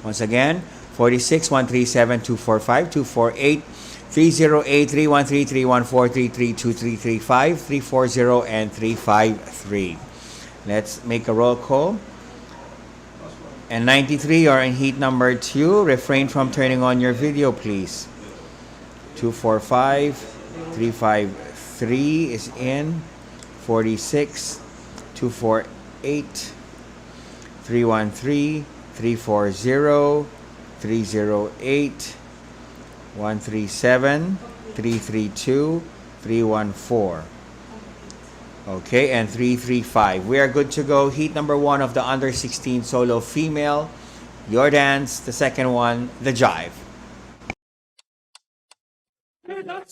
Once again, 46, 137, 245, 248, 308, 3133, 14, 332, 335, 340, and 353. Let's make a roll call. And 93, you're in heat number 2. Refrain from turning on your video, please. 245, 353 is in. 46, 248, 313, 340, 308, 137, 332, 314. Okay, and 335. We are good to go. Heat number 1 of the under 16 solo female. Your dance. The second one, the jive.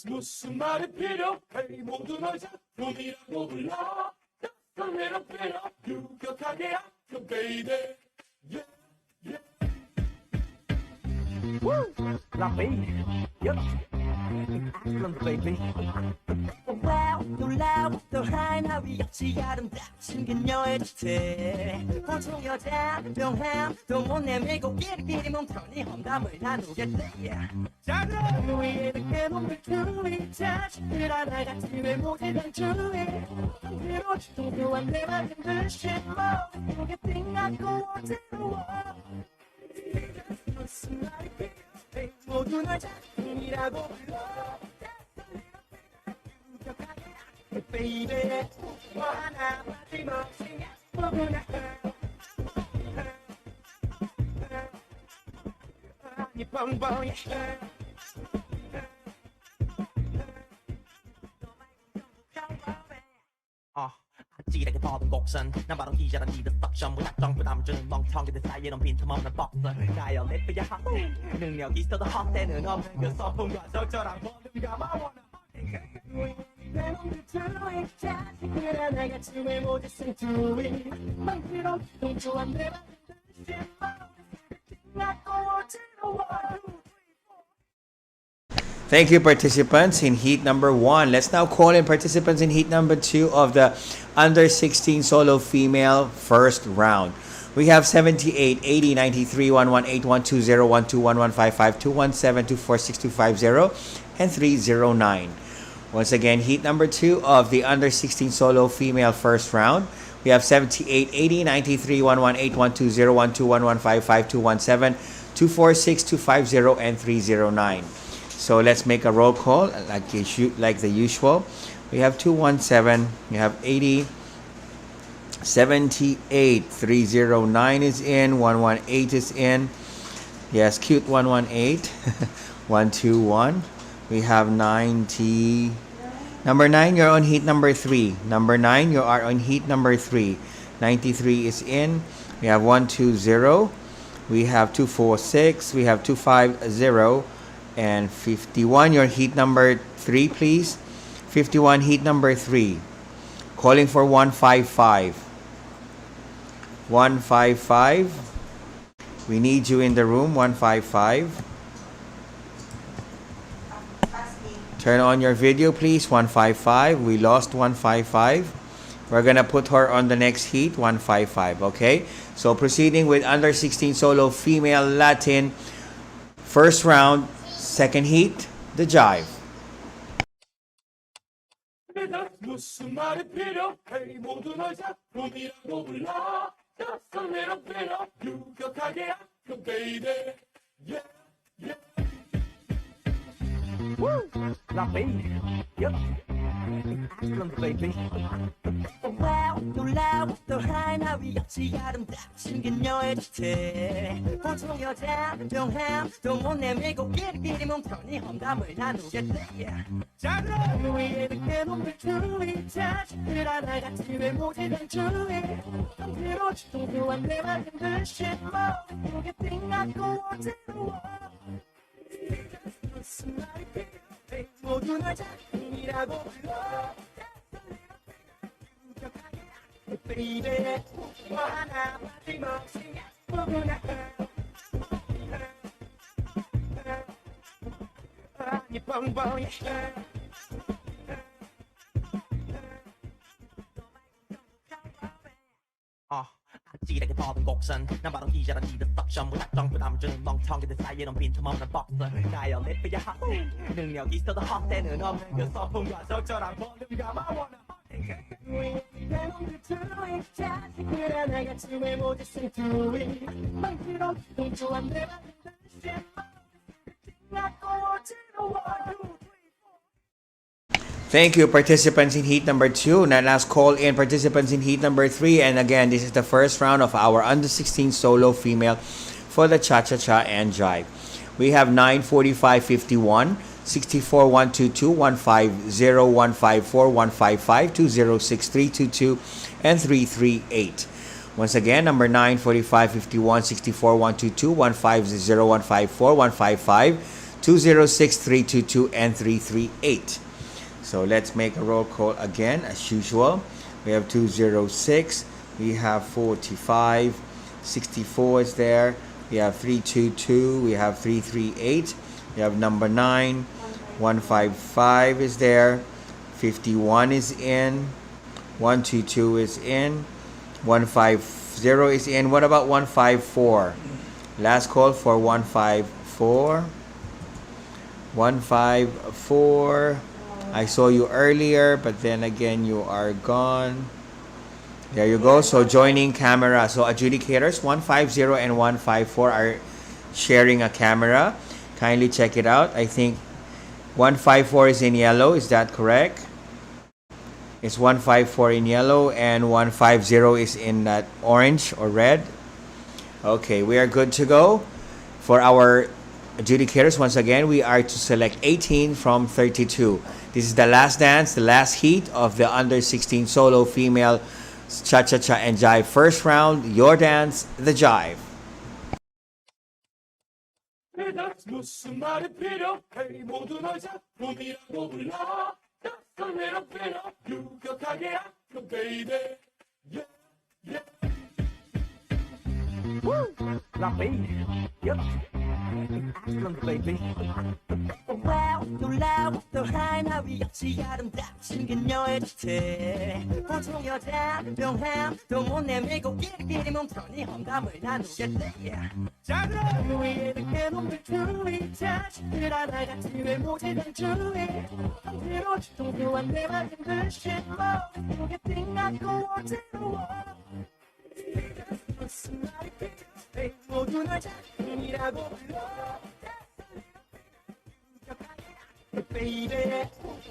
무슨 말이 필요해 모두 널 작품이라고 불러 Just a little bit of 유격하게 아껴 baby Yeah, yeah Woo! Rapping, yep Excellent baby Wow, 놀라워 또 하나 위없이 아름답신 그녀의 듯해 보통 여자 명함 또 못 내밀고 끼리끼리 몸편히 험담을 나누겠대 자들 위에 늦게 몸을 주위 자식들 하나같이 외모지던 주위 그로 동교한 내 맘인 듯이 모든 게 띵하고 어지러워 무슨 말이 필요해 모두 널 작품이라고 불러 Baby, wanna party motion, wanna 이 뻥뻥이 찌르게 뻗은 곡선 난 바로 기자란 니들 석션 무작정 부담 주는 멍청이들 사이에는 빈틈없는 복선 가요 랩이야 핫해 능력 있어도 헛되는 없는 그 서풍과 적절한 볼륨감 I wanna 내 몸을 주위 자식들 하나같이 외모지 승주위 망치로 동조한 내 맘은 듯이 띵하고 어지러워 Thank you, participants in heat number 1. Let's now call in participants in heat number 2 of the under 16 solo female first round. We have 78, 80, 93, 118, 120, 121, 155, 217, 246, 250, and 309. Once again, heat number 2 of the under 16 solo female first round. We have 78, 80, 93, 118, 120, 121, 155, 217, 246, 250, and 309. So let's make a roll call like the usual. We have 217, we have 80, 78, 309 is in, 118 is in. Yes, cute 118, 121. We have 90. Number 9, you're on heat number 3. Number 9, you are on heat number 3. 93 is in. We have 120. We have 246. We have 250. And 51, your heat number 3, please. 51, heat number 3. Calling for 155. 155. We need you in the room, 155. Turn on your video, please, 155. We lost 155. We're going to put her on the next heat, 155, okay? So proceeding with under 16 solo female Latin. First round, second heat, the jive. 무슨 말이 필요해 모두 널 작품이라고 불러 Just a little bit of 유격하게 아껴 baby Yeah, yeah Woo! Rapping, yep Excellent baby Wow, 놀라워 또 하나 위없이 아름답신 그녀의 듯해 보통 여자 명함 또 못 내밀고 끼리끼리 몸편히 험담을 나누겠대 자들 위에 늦게 몸을 주위 자식들 하나같이 외모지던 주위 그로 동교한 내 맘인 듯이 모든 게 띵하고 어지러워 무슨 말이 필요해 모두 널 작품이라고 불러 Baby, wanna party motion, wanna 이 뻥뻥이 찌르게 뻗은 곡선 난 바로 기자란 니들 석션 무작정 부담 주는 멍청이들 사이에는 빈틈없는 복선 가요 랩이야 핫해 능력 있어도 헛되는 없는 그 서풍과 적절한 볼륨감 I wanna 내 몸을 주위 자식들 하나같이 외모지 승주위 망치로 동조한 내 맘인 듯이 띵하고 어지러워 Thank you, participants in heat number 2. Now let's call in participants in heat number 3. And again, this is the first round of our under 16 solo female for the cha-cha-cha and jive. We have 94551, 64122, 150, 154, 155, 206322, and 338. Once again, number 94551, 64122, 150, 154, 155, 206322, and 338. So let's make a roll call again as usual. We have 206, we have 45, 64 is there, we have 322, we have 338, we have number 9, 155 is there, 51 is in, 122 is in, 150 is in. What about 154? Last call for 154. 154. I saw you earlier, but then again you are gone. There you go. So joining camera. So adjudicators 150 and 154 are sharing a camera. Kindly check it out. I think 154 is in yellow. Is that correct? It's 154 in yellow and 150 is in that orange or red. Okay, we are good to go. For our adjudicators, once again, we are to select 18 from 32. This is the last dance, the last heat of the under 16 solo female cha-cha-cha and jive first round. Your dance, the jive. 무슨 말이 필요해 모두 널 작품이라고 불러 낯설매로 빌어 유격하게 아껴 baby yeah yeah Woo! Rapping, yep, excellent baby. Wow, 놀라워 또 하나 위없이 아름답신 그녀의 듯해 보통 여자 명함 또 못 내밀고 끼리끼리 몸편히 험담을 나누겠대 자 그럼 위에 늦게 놈들 주위 자식들 하나같이 외모지던 주위 한태로 동교한 내 맘인 듯이 머릿속에 띵하고 어지러워 무슨 말이 필요해 모두 널 작품이라고 불러 Baby,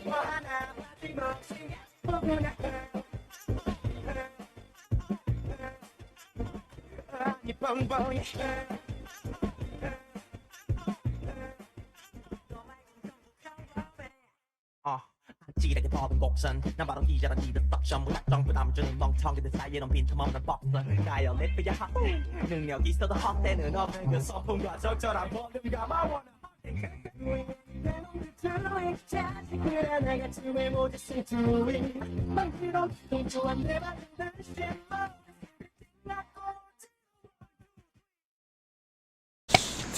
하나 빠짐없이 보구나 이 뻥뻥이 찌르게 더은 곡선 난 바로 기자란 니들 떡션 무작정 부담 주는 멍청이들 사이에는 빈틈없는 법선 가요 랩이야 능력 있어도 헛되는 없는 그 소품과 적절한 볼륨감아 원하 자식들 하나같이 외모지 승주위 만들어 동조한 내 맘인 듯이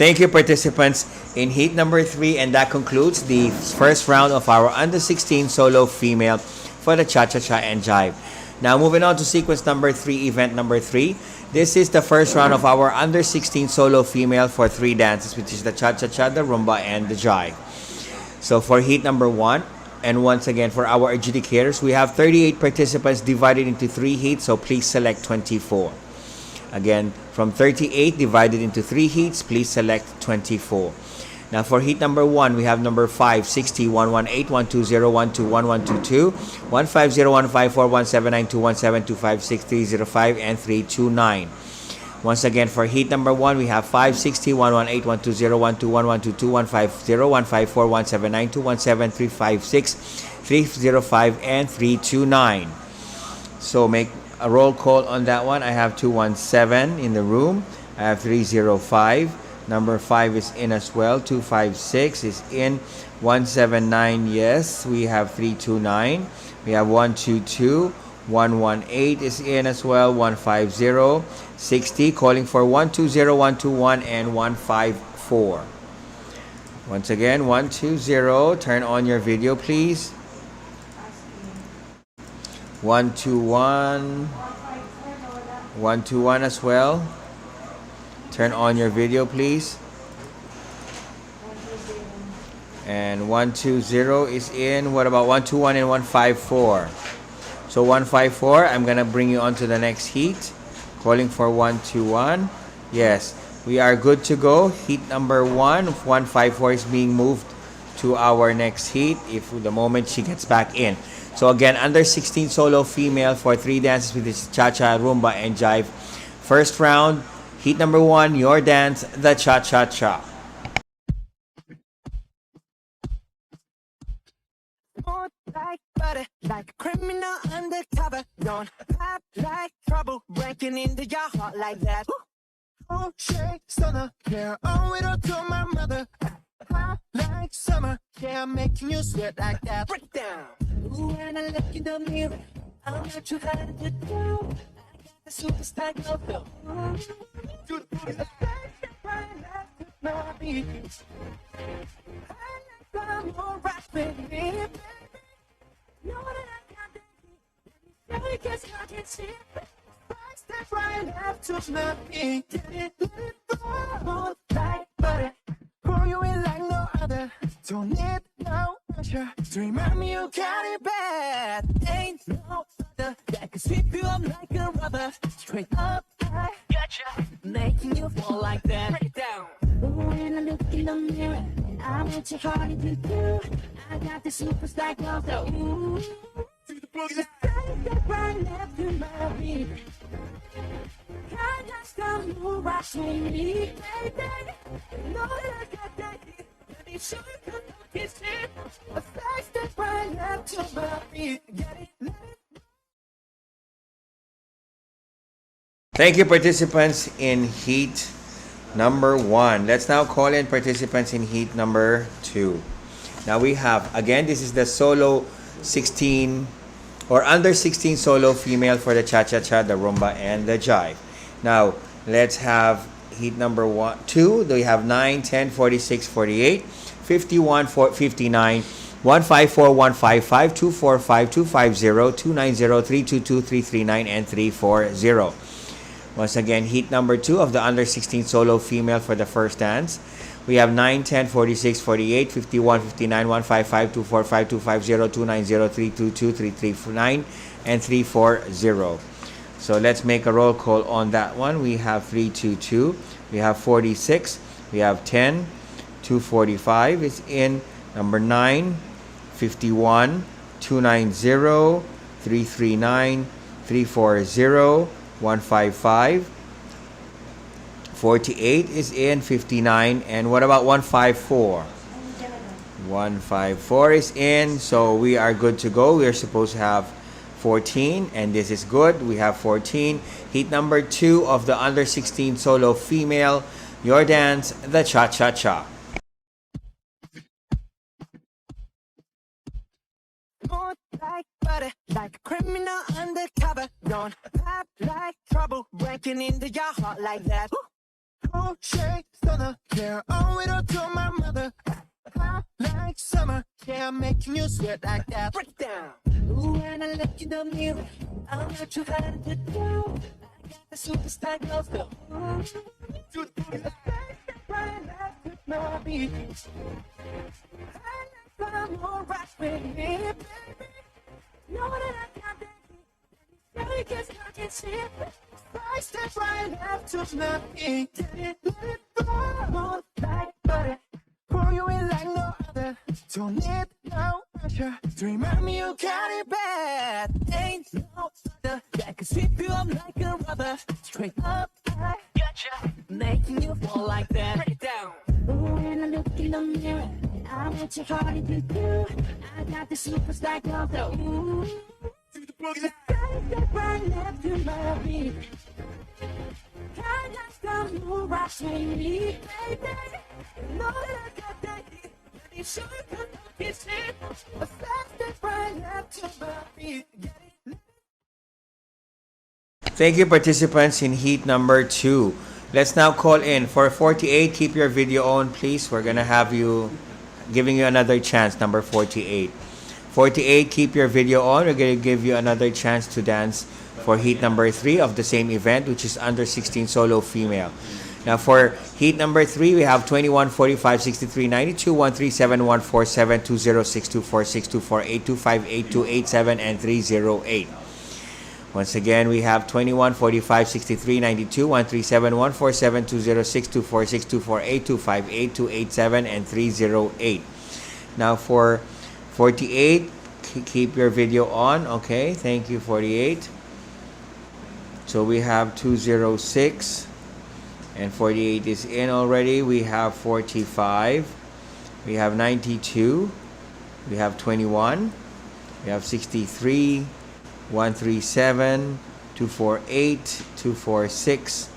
Thank you, participants in heat number 3, and that concludes the first round of our under 16 solo female for the cha-cha-cha and jive. Now moving on to sequence number 3, event number 3. This is the first round of our under 16 solo female for 3 dances, which is the cha-cha-cha, the rumba, and the jive. So for heat number 1, and once again for our adjudicators, we have 38 participants divided into 3 heats, so please select 24. Again, from 38 divided into 3 heats, please select 24. Now for heat number 1, we have number 5, 60, 118, 120, 12, 1122, 150, 154, 179, 217, 256, 305, and 329. Once again, for heat number 1, we have 560, 118, 120, 12, 1122, 150, 154, 179, 217, 356, 305, and 329. So make a roll call on that one. I have 217 in the room. I have 305. Number 5 is in as well. 256 is in. 179, yes. We have 329. We have 122. 118 is in as well. 150. 60. Calling for 120, 121, and 154. Once again, 120. Turn on your video, please. 121. 121 as well. Turn on your video, please. And 120 is in. What about 121 and 154? So 154, I'm gonna bring you on to the next heat. Calling for 121. Yes, we are good to go. Heat number 1, 154 is being moved to our next heat if the moment she gets back in. So again, under 16 solo female for 3 dances with this cha-cha, rumba, and jive. First round, heat number 1, your dance, the cha-cha-cha. Like butter, like a criminal undercover. Don't pop like trouble, breaking into your heart like that. Oh, shake, stunner, yeah, owe it all to my mother. Hot like summer, yeah, I'm making you sweat like that. Break it down. Ooh, when I look in the mirror, I'm not too hard to do. I got the superstar glow, though. Do the booty, the face, right up to my beat. I like I'm all right, baby. Know that I got that heat. Let me show you 'cause I can see it. Right step right up to my feet. Get it, let it go. Like butter. Pour you in like no other. Don't need no pressure to remind me you got it bad. Ain't no other that can sweep you up like a rubber. Straight up, I gotcha. Making you fall like that. Break it down. When I look in the mirror, I want your heart to do. I got the superstar glow, though. Ooh, to the boogie. The face that right left to my beat. I just don't move right to me, baby. Know that I got that heat. Let me show you 'cause I can see it. The face that right left to my beat. Get it, let it. Thank you, participants in heat number 1. Let's now call in participants in heat number 2. Now we have, again, this is the solo 16 or under 16 solo female for the cha-cha-cha, the rumba, and the jive. Now, let's have heat number 2. We have 9, 10, 46, 48, 51, 59, 154, 155, 245, 250, 290, 322, 339, and 340. Once again, heat number 2 of the under 16 solo female for the first dance. We have 9, 10, 46, 48, 51, 59, 155, 245, 250, 290, 322, 339, and 340. So let's make a roll call on that one. We have 322, we have 46, we have 10, 245 is in. Number 9, 51, 290, 339, 340, 155. 48 is in, 59, and what about 154? 154 is in, so we are good to go. We are supposed to have 14, and this is good. We have 14. Heat number 2 of the under 16 solo female, your dance, the cha-cha-cha. Like butter, like a criminal undercover. Don't pop like trouble, breaking into your heart like that. Oh, shake, stunner, yeah, owe it all to my mother. Hot like summer, yeah, I'm making you sweat like that. Break it down. Ooh, when I look in the mirror, I'm not too hard to do. I got the superstar glow, though. Do the booty, the face, right up to my beat. I like I'm all right with me, baby. Know that I got that heat. Let me show you 'cause I can see it. Right step right up to my feet. Let it go. Like butter. Pour you in like no other. Don't need no pressure to remind me you got it bad. Ain't no other that can sweep you up like a rubber. Straight up, I gotcha. Making you fall like that. Break it down. When I look in the mirror, I want your heart to do. I got the superstar glow, though. Ooh, to the boogie. The face that right left to my beat. I just don't move right to me, baby. Know that I got that heat. Let me show you 'cause I can see it. The face that right left to my beat. Get it. Thank you, participants in heat number 2. Let's now call in for 48. Keep your video on, please. We're gonna have you giving you another chance. Number 48. 48, keep your video on. We're gonna give you another chance to dance for heat number 3 of the same event, which is under 16 solo female. Now for heat number 3, we have 21, 45, 63, 92, 137, 147, 206, 246, 248, 258, 287, and 308. Once again, we have 21, 45, 63, 92, 137, 147, 206, 246, 248, 258, 287, and 308. Now for 48, keep your video on. Okay, thank you, 48. So we have 206 and 48 is in already. We have 45. We have 92. We have 21. We have 63, 137, 248, 246,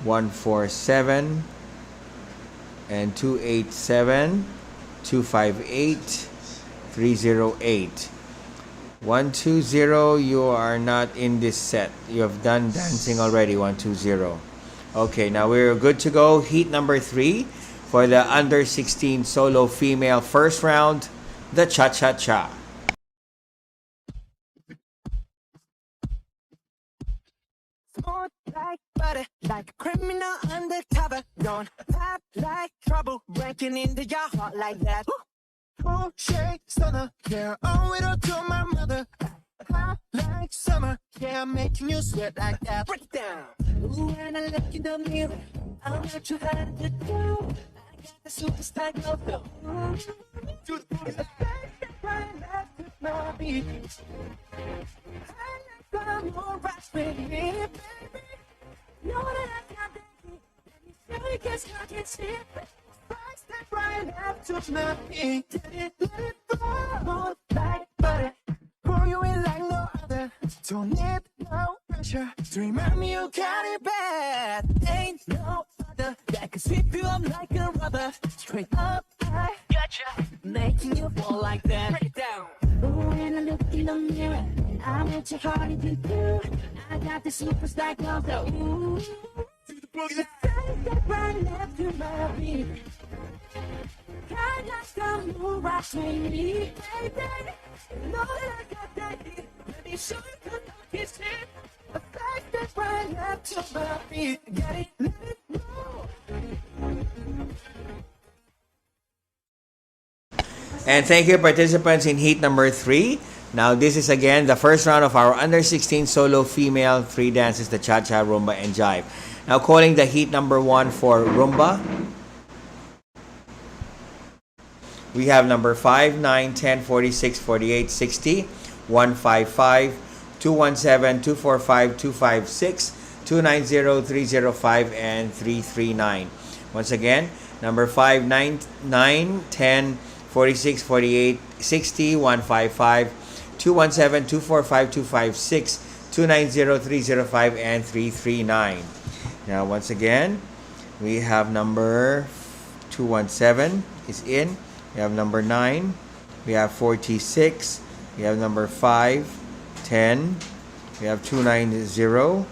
147, and 287, 258, 308. 120, you are not in this set. You have done dancing already, 120. Okay, now we're good to go. Heat number 3 for the under 16 solo female first round, the cha-cha-cha. Smooth like butter, like a criminal undercover. Don't pop like trouble, breaking into your heart like that. Oh, shake, stunner, yeah, owe it all to my mother. Hot like summer, yeah, I'm making you sweat like that. Break it down. Ooh, when I look in the mirror, I'm not too hard to do. I got the superstar glow, though. To the booty, the fact that right now to my beat. I like the more rush with me, baby. Know that I got that heat. Let me feel it, guess I can see it. Step right up to my feet. Let it flow like butter. Pour you in like no other. Don't need no pressure to remind me you got it bad. Ain't no other that can sweep you up like a rubber. Straight up, I gotcha. Making you fall like that. Break it down. Ooh, when I look in the mirror, I'm at your heart if you do. I got the superstar glow, though. Ooh. To the boogie. Step right up to my beat. Kind of some who rocks with me, baby. Know that I got that heat. Let me show you the kiss it. A fact that's right up to my feet. Get it, let it know. And thank you, participants in heat number 3. Now, this is again the first round of our under 16 solo female 3 dances, the cha-cha, rumba, and jive. Now, calling the heat number 1 for rumba. We have number 5, 9, 10, 46, 48, 60, 155, 217, 245, 256, 290, 305, and 339. Once again, number 5, 9, 10, 46, 48, 60, 155, 217, 245, 256, 290, 305, and 339. Now, once again, we have number 217 is in. We have number 9. We have 46. We have number 5, 10. We have 290.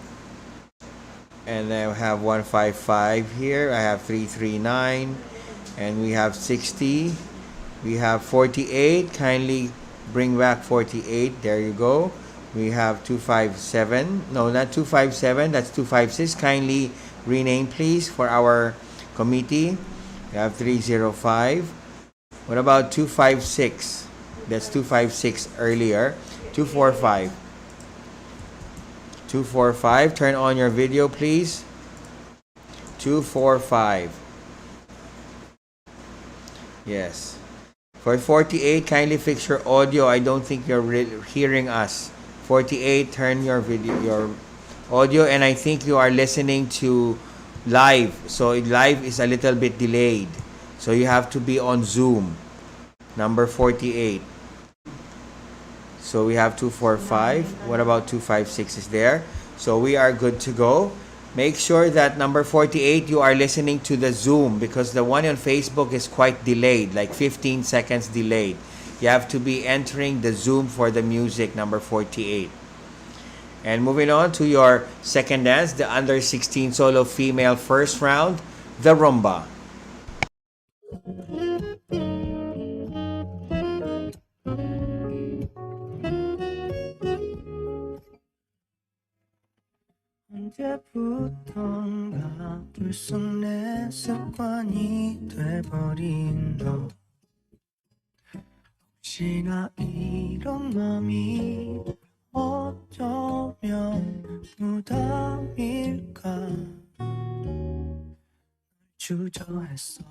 And then we have 155 here. I have 339. And we have 60. We have 48. Kindly bring back 48. There you go. We have 257. No, not 257. That's 256. Kindly rename, please, for our committee. We have 305. What about 256? That's 256 earlier. 245. 245. Turn on your video, please. 245. Yes. For 48, kindly fix your audio. I don't think you're hearing us. 48, turn your video, your audio, and I think you are listening to live. So live is a little bit delayed. So you have to be on Zoom. Number 48. So we have 245. What about 256 is there? So we are good to go. Make sure that number 48, you are listening to the Zoom because the one on Facebook is quite delayed, like 15 seconds delayed. You have to be entering the Zoom for the music, number 48. And moving on to your second dance, the under 16 solo female first round, the rumba. 언제부턴가 불쑥 내 습관이 돼버린 너 혹시나 이런 맘이 어쩌면 부담일까 주저했어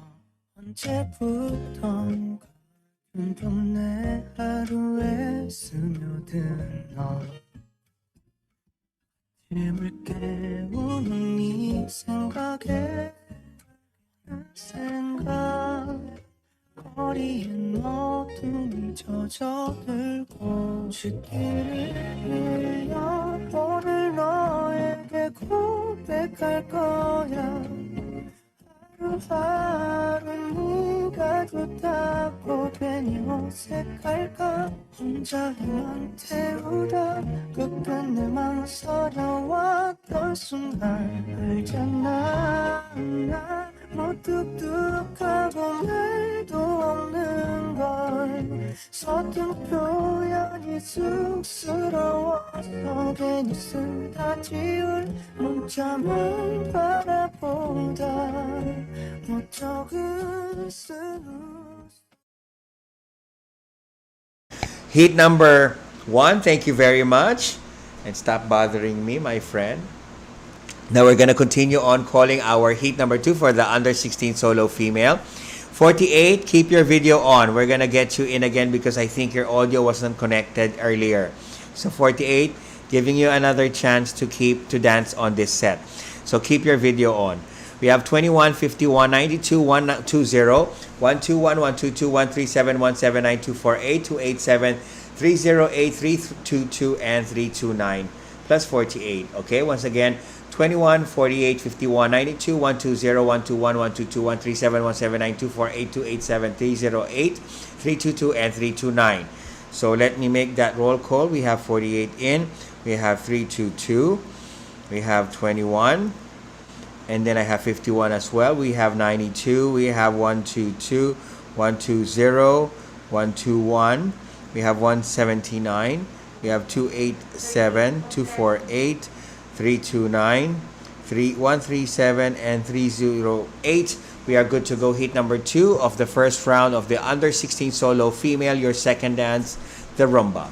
언제부턴가 점점 내 하루에 스며든 너 짐을 깨우는 이 생각에 생각 거리엔 어둠이 젖어들고 짙기를 흘려 오늘 너에게 고백할 거야 하루하루 네가 좋다고 괜히 어색할까 혼자만 태우다 끝끝내 망설여왔던 순간 알잖아 나 무뚝뚝하고 말도 없는 걸 서툰 표현이 쑥스러워서 괜히 쓰다 지울 문자만 바라보다 못 적을 수는 Heat number 1, thank you very much. And stop bothering me, my friend. Now we're gonna continue on calling our heat number 2 for the under 16 solo female. 48, keep your video on. We're gonna get you in again because I think your audio wasn't connected earlier. So 48, giving you another chance to dance on this set. So keep your video on. We have 21, 51, 92, 120, 121, 122, 137, 179, 248, 287, 308, 322, and 329 plus 48. Okay, once again, 21, 48, 51, 92, 120, 121, 122, 137, 179, 248, 287, 308, 322, and 329. So let me make that roll call. We have 48 in, we have 322, we have 21, and then I have 51 as well. We have 92, we have 122, 120, 121, we have 179, we have 287, 248, 329, 137, and 308. We are good to go. Heat number 2 of the first round of the under 16 solo female. Your second dance, the rumba.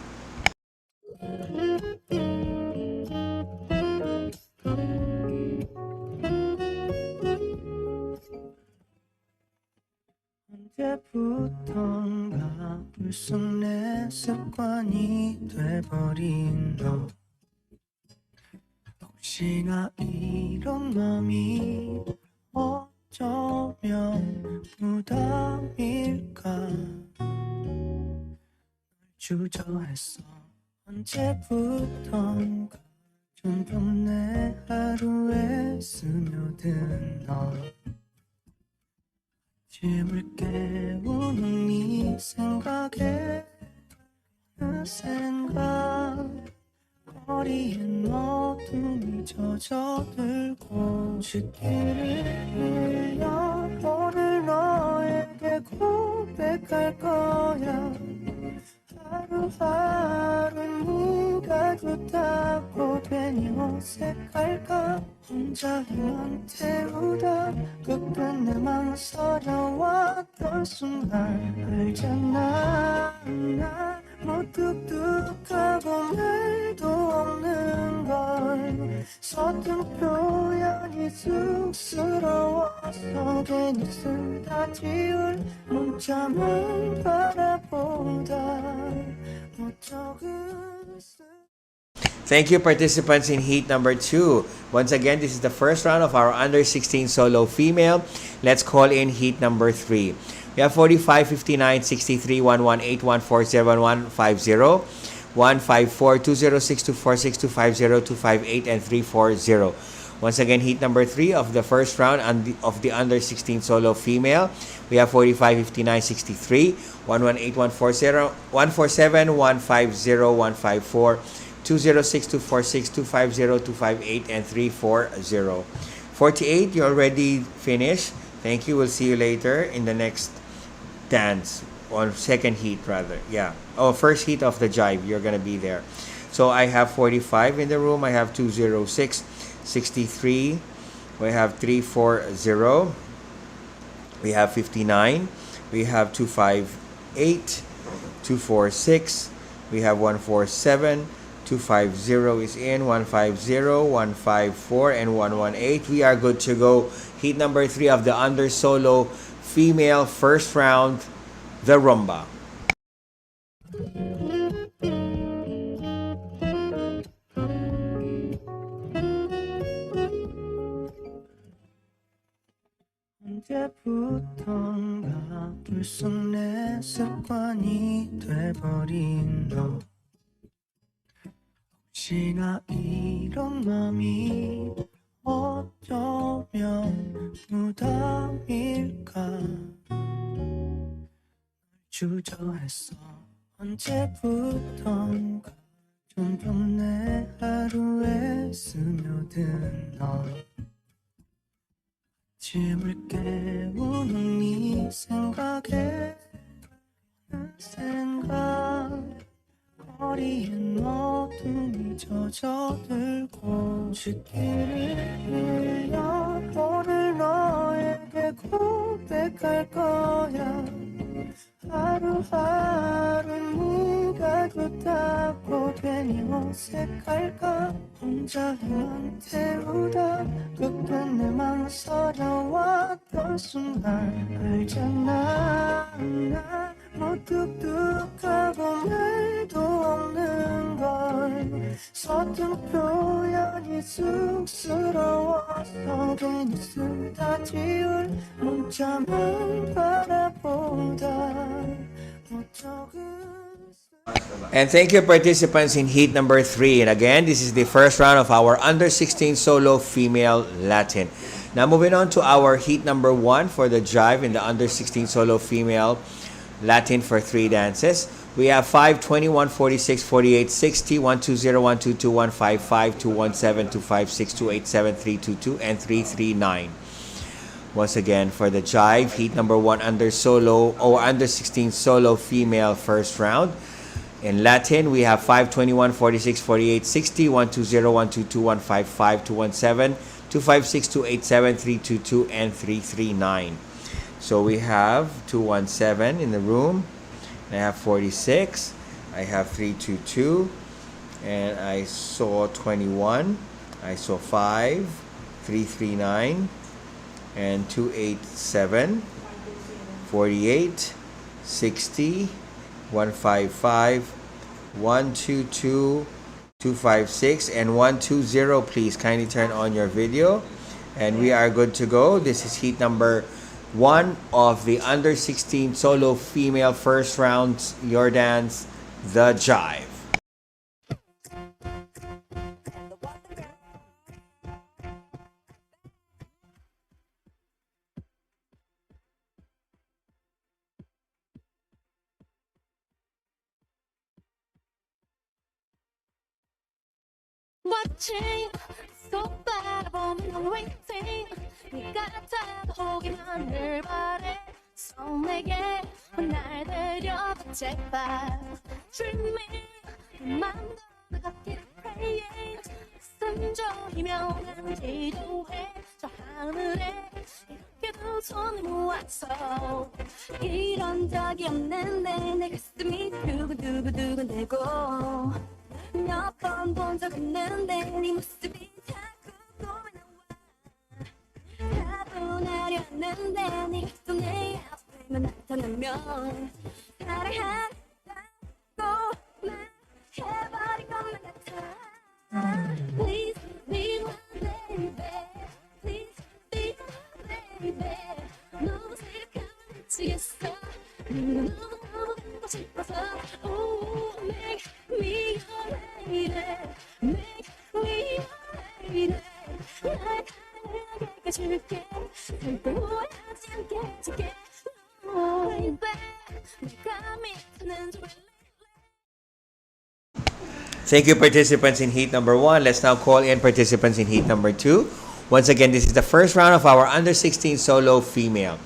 언제부턴가 불쑥 내 습관이 돼버린 너 혹시나 이런 맘이 어쩌면 부담일까 주저했어 언제부턴가 점점 내 하루에 스며든 너 짐을 깨우는 이 생각에 생각 거리엔 어둠이 젖어들고 짙기를 흘려 오늘 너에게 고백할 거야 하루하루 네가 좋다고 괜히 어색할까 혼자만 태우다 끝끝내 망설여왔던 순간 알잖아 나 무뚝뚝하고 말도 없는 걸 서툰 표현이 쑥스러워서 괜히 쓰다 지울 문자만 바라보다 못 적을 수 Thank you, participants in heat number 2. Once again, this is the first round of our under 16 solo female. Let's call in heat number 3. We have 45, 59, 63, 118, 147, 150, 154, 206, 246, 250, 258, and 340. Once again, heat number 3 of the first round of the under 16 solo female. We have 45, 59, 63, 118, 140, 147, 150, 154, 206, 246, 250, 258, and 340. 48, you already finished. Thank you. We'll see you later in the next dance, or second heat rather. Yeah. Oh, first heat of the jive. You're going to be there. So I have 45 in the room. I have 206, 63. We have 340. We have 59. We have 258, 246. We have 147. 250 is in, 150, 154, and 118. We are good to go. Heat number 3 of the under solo female first round, the rumba. 언제부턴가 불쑥 내 습관이 돼버린 너 혹시나 이런 맘이 어쩌면 부담일까 주저했어 언제부턴가 점점 내 하루에 스며든 너 아침을 깨우는 네 생각에 생각 거리엔 어둠이 젖어들고 짙기를 흘려 오늘 너에게 고백할 거야 하루하루 네가 그렇다고 괜히 어색할까 혼자만 태우다 끝끝내 망설여왔던 순간 알잖아 나 무뚝뚝하고 말도 없는 걸 서툰 표현이 쑥스러워서 괜히 쓰다 지울 문자만 바라보다 And thank you, participants in heat number 3. And again, this is the first round of our under 16 solo female Latin. Now moving on to our heat number 1 for the jive in the under 16 solo female Latin for 3 dances. We have 5, 21, 46, 48, 60, 120, 122, 155, 217, 256, 287, 322, and 339. Once again, for the jive, heat number 1 under solo or under 16 solo female first round. In Latin, we have 5, 21, 46, 48, 60, 120, 122, 155, 217, 256, 287, 322, and 339. So we have 217 in the room. I have 46. I have 322. And I saw 21. I saw 5, 339, and 287, 48, 60, 155, 122, 256, and 120. Please kindly turn on your video. And we are good to go. This is heat number 1 of the under 16 solo female first round Your Dance, the Jive. Watching, so 바라보면 waiting 네가 다가오기만을 바래 So 내게 날 데려가 제발 Dreaming 맘도 같게 praying 숨조이며 난 기도해 저 하늘에 이렇게도 손을 모아서 이런 적이 없는데 내 가슴이 두근두근두근대고 몇 번 본 적 있는데 네 모습이 자꾸 꿈에 나와 다분하려 했는데 네가 또 내 앞에만 나타나면 사랑한다고 말해버릴 것만 같아 Please be my baby Please be my baby 너무 생각하면 미치겠어 너무 보고 싶어서 Oh make me your lady Make me your lady 날 가능하게 해줄게 절대 후회하지 않게 해줄게 Oh baby 내가 미치는 줄 Thank you, participants in heat number 1. Let's now call in participants in heat number 2. Once again, this is the first round of our under 16 solo female.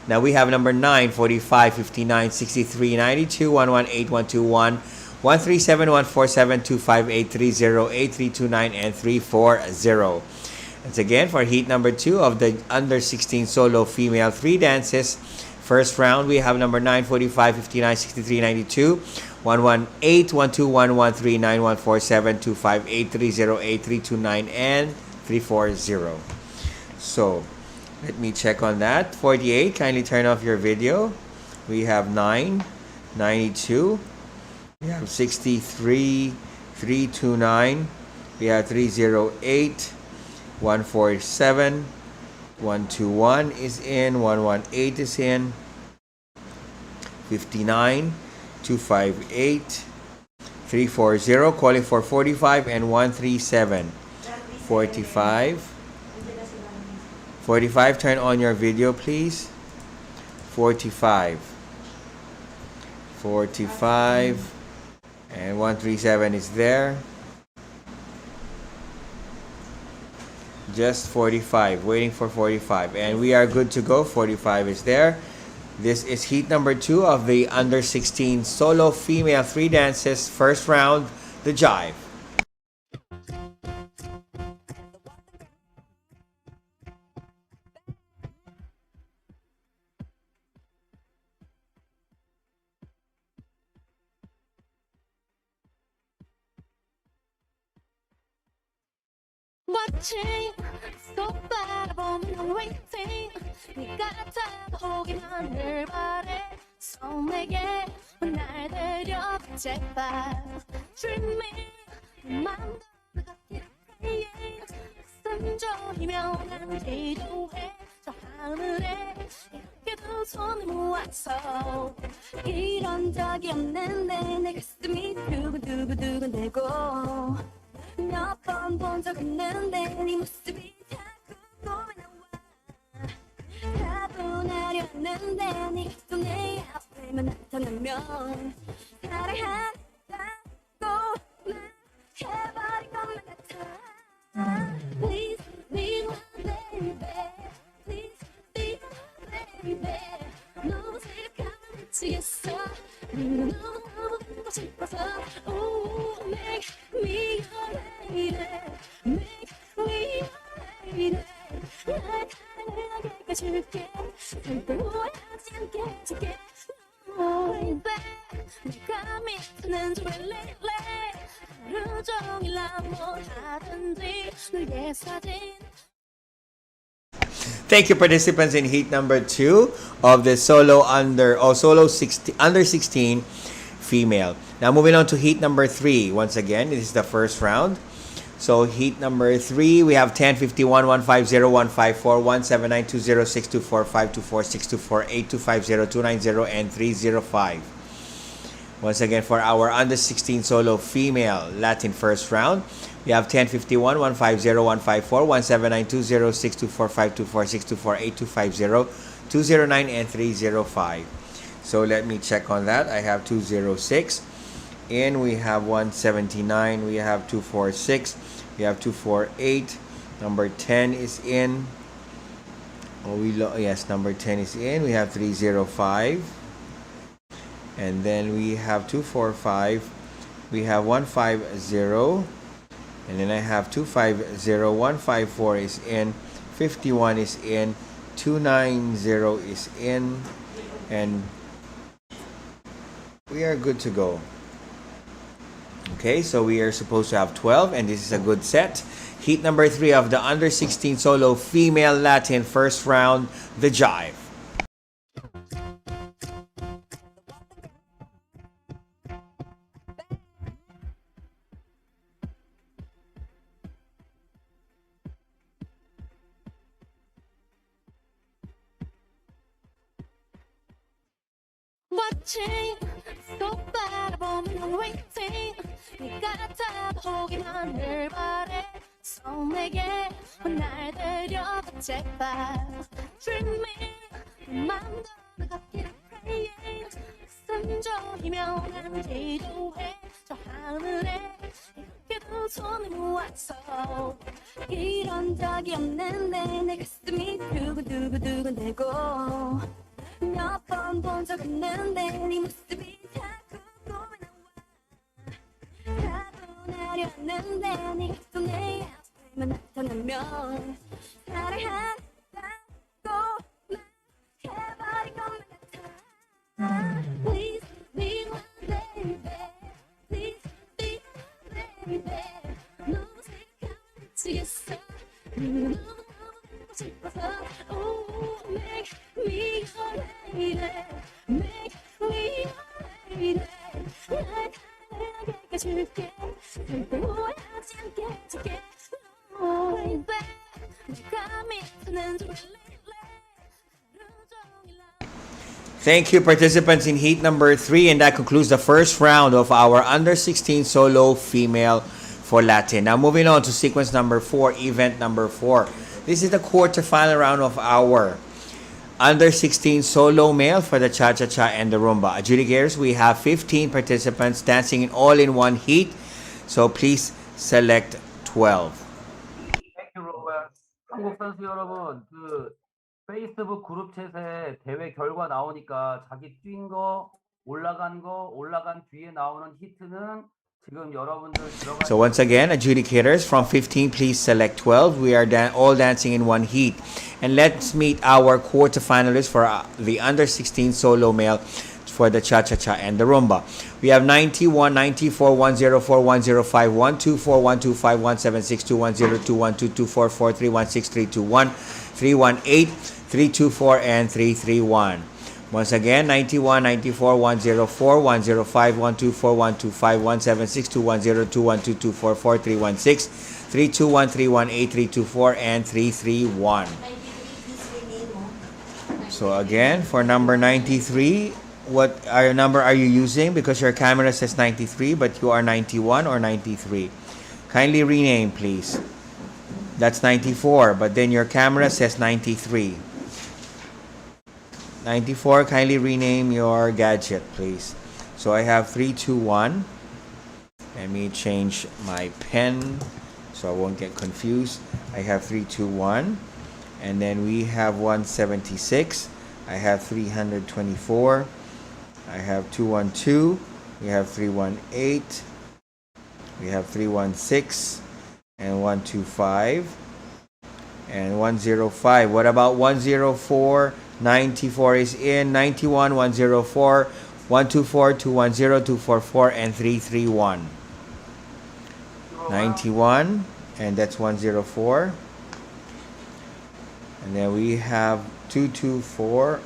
Now we have number 9, 45, 59, 63, 92, 118, 121, 137, 147, 258, 308, 329, and 340. Once again, for heat number 2 of the under 16 solo female 3 dances. First round, we have number 9, 45, 59, 63, 92, 118, 121, 139, 147, 258, 308, 329, and 340. So, let me check on that. 48, kindly turn off your video. We have 9, 92, we have 63, 329, we have 308, 147, 121 is in. 118 is in. 59, 258, 340, calling for 45 and 137. 45. 45, turn on your video, please. 45. 45. And 137 is there. Just 45. Waiting for 45. And we are good to go. 45 is there. This is heat number 2 of the under 16 solo female 3 dances. First round, the jive. Watching, so 바라보면 waiting. 네가 다가오기만을 바래. 손에게 날 데려 제발. Dreaming, 맘도 같게 산조이며 난 기도해. 저 하늘에 이렇게 두 손을 모아서 이런 적이 없는데 내 가슴이 두근두근두근대고 몇 번 본 적 없는데 네 모습이 자꾸 꿈에 나와 가분하려 했는데 네가 또 내 앞에만 나타나면 사랑한다고 말 해버린 것만 같아. Please be my baby. Please be my baby. 너무 생각하면 미치겠어. 너무 보고 싶어서. Oh, make me your lady. Make me your lady. 날 사랑하게 해줄게. 절대 오해하지 않게 해줄게. Oh, baby. 내가 미치는 줄 릴레이. 하루 종일 나 뭘 하든지 너의 사진. Thank you, participants in heat number 2 of the solo 16 under 16 female. Now moving on to heat number 3. Once again, this is the first round. So heat number 3, we have 10, 51, 150, 154, 179, 206, 245, 246, 248, 250, 290, and 305. Once again, for our under 16 solo female Latin first round, we have 10, 51, 150, 154, 179, 206, 245, 246, 248, 250, 209, and 305. So let me check on that. I have 206 in, we have 179, we have 246, we have 248, number 10 is in. Yes, number 10 is in. We have 305. And then we have 245, we have 150, and then I have 250, 154 is in, 51 is in, 290 is in, and we are good to go. Okay, so we are supposed to have 12, and this is a good set. Heat number 3 of the under 16 solo female Latin first round, the jive. Watching, so 바라보면 waiting. 네가 다가오기만을 바래. 손에게 날 데려가 제발. Dreaming, 맘도 같게 산조이며 난 기도해. 저 하늘에 이렇게 두 손을 모아서 이런 적이 없는데 내 가슴이 두근두근두근대고 몇 번 본 적 없는데 네 모습이 자꾸 꿈에 나와 가분하려 했는데 네가 또 내 앞에만 나타나면 사랑한다고 말해버린 것만 같아. Please be my baby. Please be my baby. 너무 생각하면 미치겠어. 너무 보고 싶어서. Oh, make me your lady. Make me your lady. 날 사랑하게 해줄게. 절대 오해하지 않게 해줄게. Oh, baby. 내가 미치는 줄 Thank you, participants in heat number 3, and that concludes the first round of our under 16 solo female for Latin. Now moving on to sequence number 4, event number 4. This is the quarterfinal round of our under 16 solo male for the cha-cha-cha and the rumba. Adjudicators, we have 15 participants dancing in all-in-one heat, so please select 12. Thank you, Robert. 한국 선수 여러분, 페이스북 그룹 챗에 대회 결과 나오니까 자기 뛴 거, 올라간 뒤에 나오는 히트는 지금 여러분들 들어가. So once again, adjudicators, from 15, please select 12. We are all dancing in one heat. And let's meet our quarterfinalists for the under 16 solo male for the cha-cha-cha and the rumba. We have 91, 94, 104, 105, 124, 125, 176, 210, 212, 244, 316, 321, 318, 324, and 331. Once again, 91, 94, 104, 105, 124, 125, 176, 210, 212, 244, 316, 321, 318, 324, and 331. So again, for number 93, what number are you using? Because your camera says 93, but you are 91 or 93. Kindly rename, please. That's 94, but then your camera says 93. 94, kindly rename your gadget, please. So I have 321. Let me change my pen so I won't get confused. I have 321. And then we have 176. I have 324. I have 212. We have 318. We have 316. And 125. And 105. What about 104? 94 is in. 91, 104, 124, 210, 244, and 331. 91, and that's 104. And then we have 224,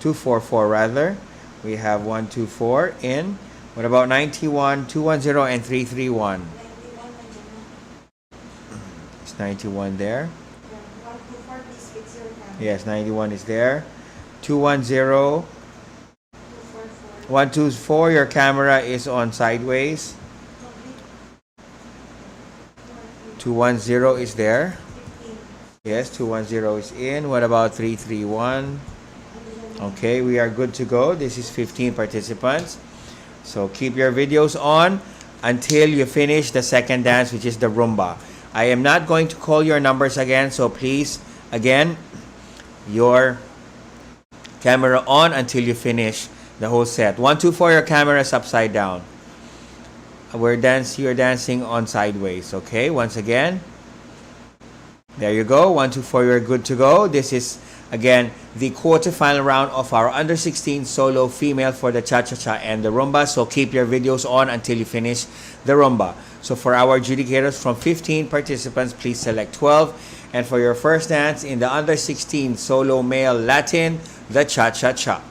244 rather. We have 124 in. What about 91, 210, and 331? It's 91 there. Yes, 91 is there. 210, 124, your camera is on sideways. 210 is there. Yes, 210 is in. What about 331? Okay, we are good to go. This is 15 participants. So keep your videos on until you finish the second dance, which is the rumba. I am not going to call your numbers again, so please, again, your camera on until you finish the whole set. 1, 2, 4, your camera is upside down. You're dancing on sideways. Okay, once again. There you go. 1, 2, 4, you're good to go. This is again the quarterfinal round of our under 16 solo female for the cha-cha-cha and the rumba. So keep your videos on until you finish the rumba. So for our adjudicators, from 15 participants, please select 12. And for your first dance in the under 16 solo male Latin, the cha-cha-cha.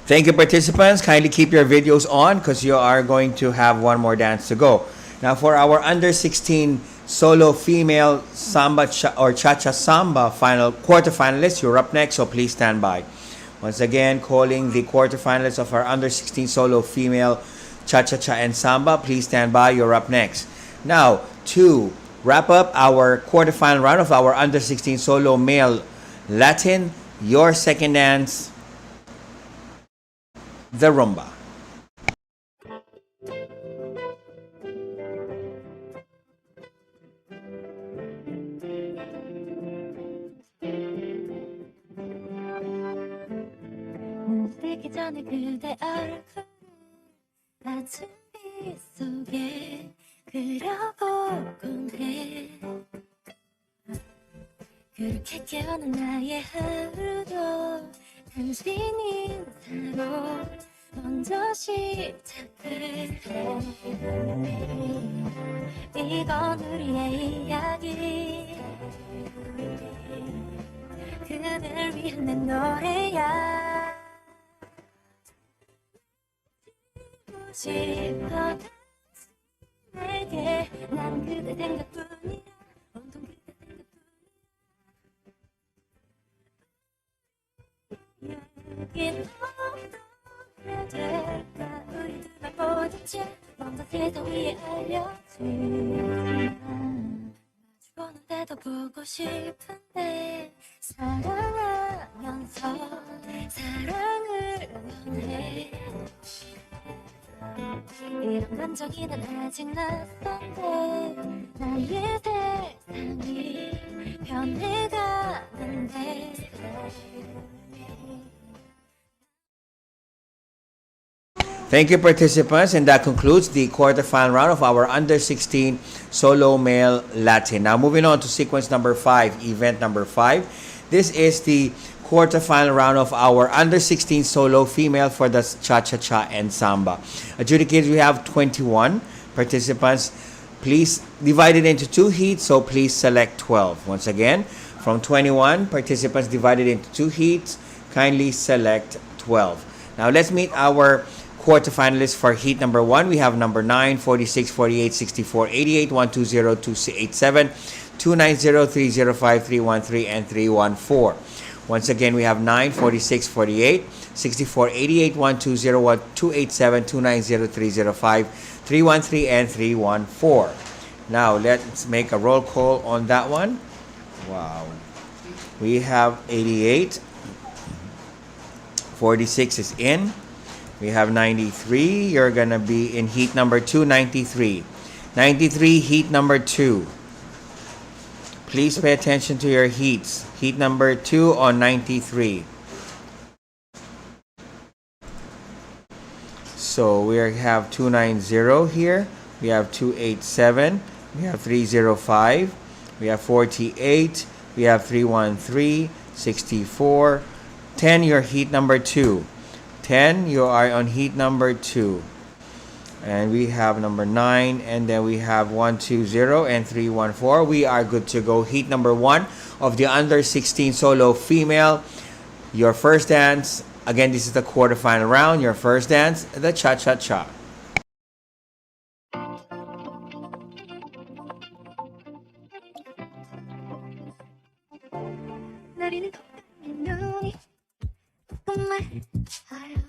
Thank you, participants. Kindly keep your videos on because you are going to have one more dance to go. Now, for our under 16 solo female samba or cha-cha samba quarterfinalists, you're up next, so please stand by. Once again, calling the quarterfinalists of our under 16 solo female cha-cha-cha and samba. Please stand by. You're up next. Now, to wrap up our quarterfinal round of our under 16 solo male Latin, your second dance, the rumba. 뜨기 전에 그대 얼굴 낮은 빛 속에 그려보곤 해 그렇게 깨어난 나의 하루도 당신 인사로 먼저 시작해 이건 우리의 이야기 그댈 위한 내 노래야 싶어 내게 난 그대 생각뿐이야 온통 그대 생각뿐이야 여긴 어떻게 될까 우리 둘만 보듯이 먼저 세상 위에 알려주지 마주보는데도 보고 싶은데 사랑하면서 사랑을 원해 이런 감정이 난 아직 낯선데 나의 세상이 변해가는데 Thank you, participants, and that concludes the quarterfinal round of our under 16 solo male Latin. Now, moving on to sequence number 5, event number 5. This is the quarterfinal round of our under 16 solo female for the cha-cha-cha and samba. Adjudicators, we have 21 participants. Please divide it into 2 heats, so please select 12. Once again, from 21 participants divided into 2 heats, kindly select 12. Now, let's meet our quarterfinalists for heat number 1. We have number 9, 46, 48, 64, 88, 120, 287, 290, 305, 313, and 314. Once again, we have 9, 46, 48, 64, 88, 120, 287, 290, 305, 313, and 314. Now, let's make a roll call on that one. Wow. We have 88. 46 is in. We have 93. You're going to be in heat number 2, 93. 93, heat number 2. Please pay attention to your heats. Heat number 2 on 93. So we have 290 here. We have 287. We have 305. We have 48. We have 313. 64. 10, your heat number 2. 10, you are on heat number 2. And we have number 9, and then we have 120 and 314. We are good to go. Heat number 1 of the under 16 solo female. Your first dance. Again, this is the quarterfinal round. Your first dance, the cha-cha-cha.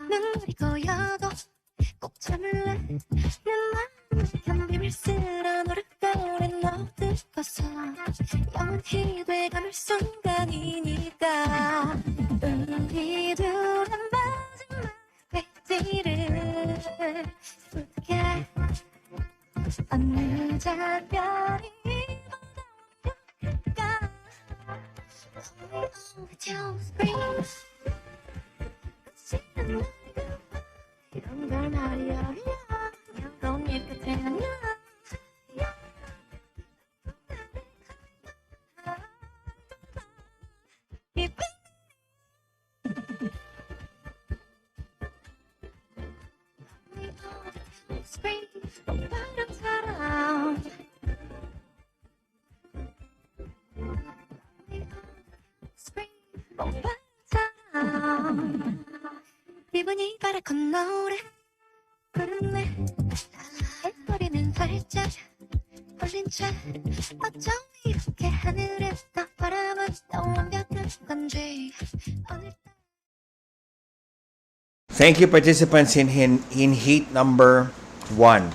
눈물이 고여도 꼭 참을래 내 맘을 견디밀 쓰라 노랫거리 너 듣고서 영원히 돼가는 순간이니까 우리 둘의 마지막 회지를 부탁해 어느 작별이 보다 이런 걸 말이야 이런 일 끝에 아니야 바람처럼 기분 기분이 바랄건 노래 부르네 해버리는 살짝 올린 채 어쩜 이렇게 하늘에 딱 바라만 또 완벽한 건지 오늘 Thank you, participants in heat number 1.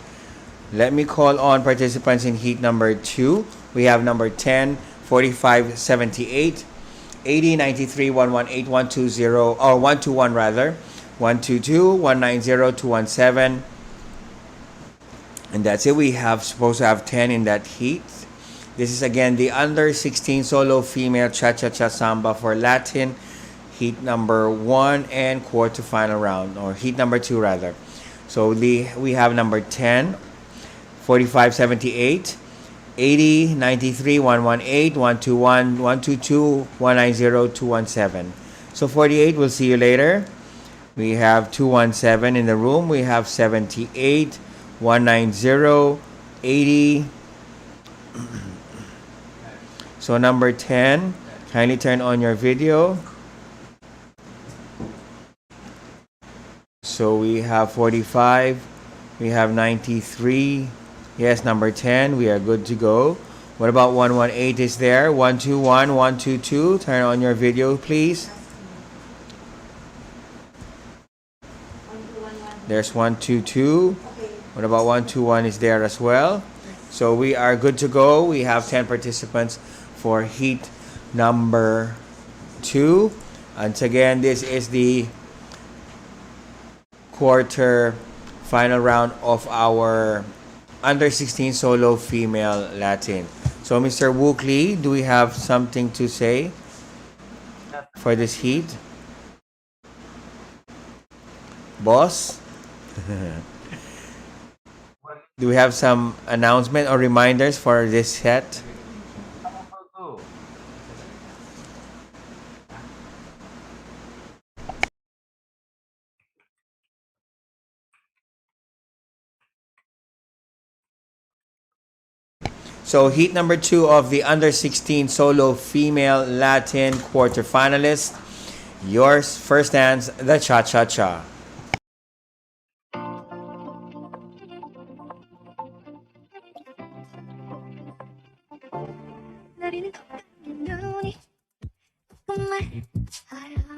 Let me call on participants in heat number 2. We have number 10, 45, 78, 80, 93, 118, 120, or 121 rather, 122, 190, 217. And that's it. We have supposed to have 10 in that heat. This is again the under 16 solo female cha-cha-cha samba for Latin. Heat number 1 and quarterfinal round, or heat number 2 rather. So we have number 10, 45, 78, 80, 93, 118, 121, 122, 190, 217. So 48, we'll see you later. We have 217 in the room. We have 78, 190, 80. So number 10, kindly turn on your video. So we have 45, we have 93, yes, number 10, we are good to go. What about 118 is there? 121, 122, turn on your video, please. There's 122. What about 121 is there as well? So we are good to go. We have 10 participants for heat number 2. Once again, this is the quarter final round of our under 16 solo female Latin. So Mr. Wook Lee, do we have something to say for this heat? Boss? Do we have some announcement or reminders for this set? So heat number 2 of the under 16 solo female Latin quarterfinalist. Yours first dance, the cha-cha-cha. 내리는 눈이 정말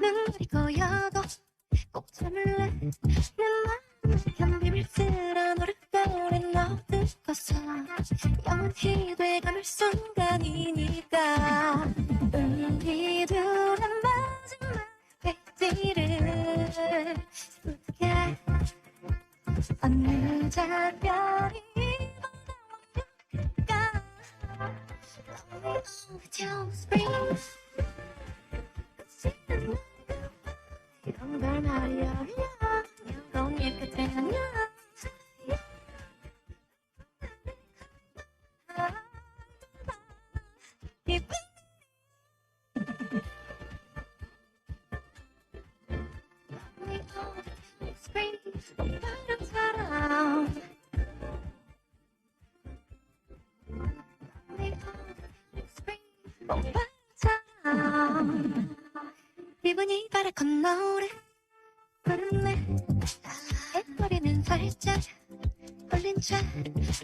눈물이 고여도 꼭 참을래 내 마음을 견디밀 쓰라 노랫가에 넣어두고서 영원히 돼가는 순간이니까 우리 둘의 마지막 회지를 부탁해 어느 작별이 이런 걸 말이야 넌 이 끝에 아니야 기분이 바랄건 노래 부르네 해버리는 살짝 올린 채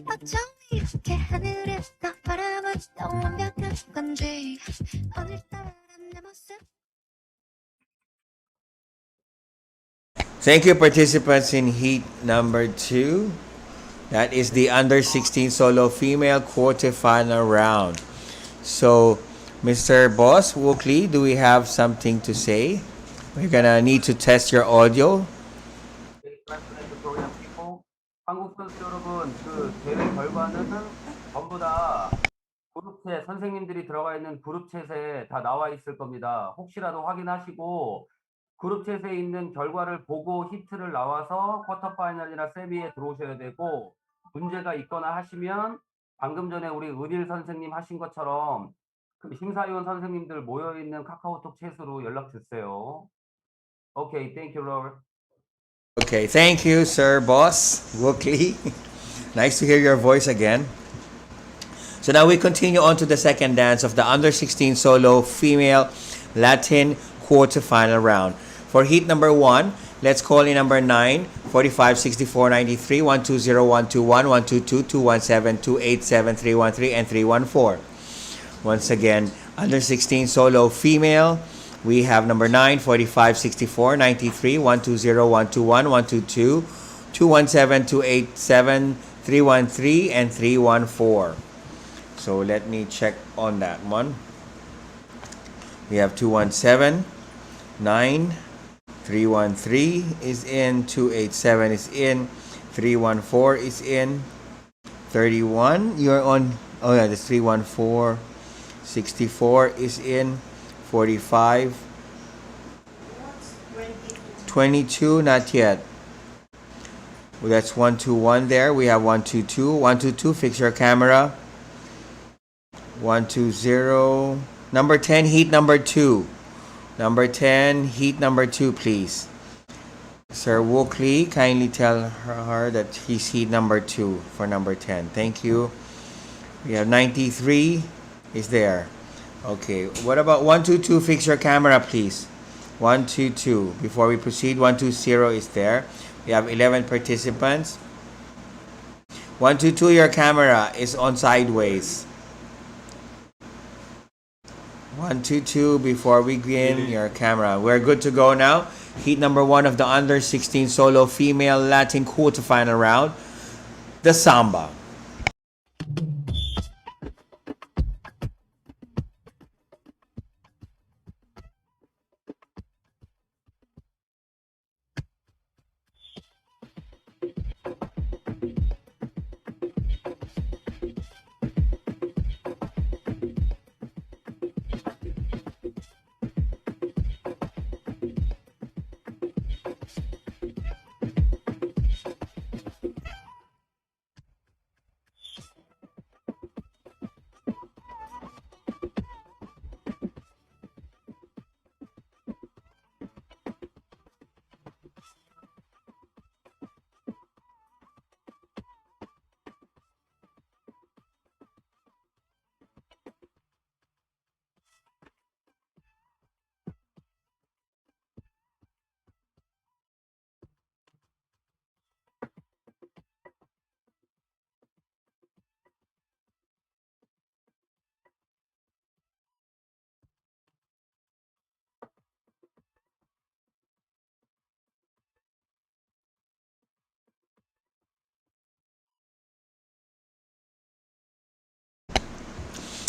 어쩜 이렇게 하늘에 딱 바라만 또 완벽한 건지 오늘따라 내 모습. Thank you, participants in heat number 2. That is the under 16 solo female quarterfinal round. So, Mr. Boss Wook Lee, do we have something to say? We're gonna need to test your audio. 한국 선수 여러분, 그 대회 결과는 전부 다 그룹챗 선생님들이 들어가 있는 그룹챗에 다 나와 있을 겁니다. 혹시라도 확인하시고 그룹챗에 있는 결과를 보고 히트를 나와서 쿼터 파이널이나 세미에 들어오셔야 되고, 문제가 있거나 하시면 방금 전에 우리 은일 선생님 하신 것처럼 그 심사위원 선생님들 모여 있는 카카오톡 챗으로 연락 주세요. Okay, thank you, Robert. Okay, thank you, Sir Boss Wook Lee. Nice to hear your voice again. So now we continue on to the second dance of the under 16 solo female Latin quarterfinal round. For heat number 1, Let's call in number 9, 45 64 93, 120 121, 122 217 287 313, and 314. Once again, under 16 solo female, we have number 9, 45 64 93, 120 121, 122 217 287 313, and 314. So let me check on that one. We have 217, 9, 313 is in, 287 is in, 314 is in, 31, you're on, oh yeah, that's 314, 64 is in, 45, 22, not yet. Well, that's 121 there. We have 122, 122, fix your camera. 120, number 10, heat number 2. Number 10, heat number 2, please. Sir Wookley, kindly tell her that he's heat number 2 for number 10. Thank you. We have 93 is there. Okay, what about 122? Fix your camera, please. 122. Before we proceed, 120 is there. We have 11 participants. 122, your camera is on sideways. 122, before we begin, your camera. We're good to go now. Heat number 1 of the under 16 solo female Latin quarterfinal round, the samba.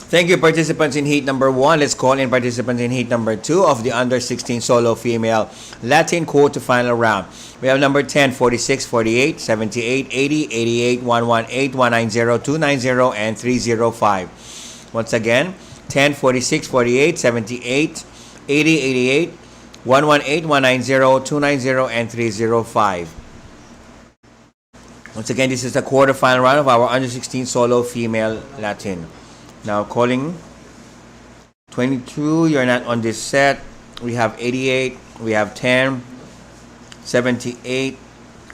Thank you, participants in heat number 1. Let's call in participants in heat number 2 of the under 16 solo female Latin quarterfinal round. We have number 10, 46, 48, 78, 80, 88, 118, 190, 290, and 305. Once again, 10, 46, 48, 78, 80, 88, 118, 190, 290, and 305. Once again, this is the quarterfinal round of our under 16 solo female Latin. Now calling 22, you're not on this set. We have 88, we have 10, 78,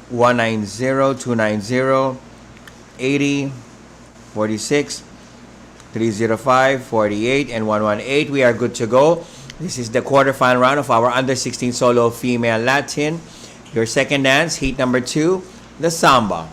190, 290, 80, 46, 305, 48, and 118. We are good to go. This is the quarterfinal round of our under 16 solo female Latin. Your second dance, heat number 2, the samba.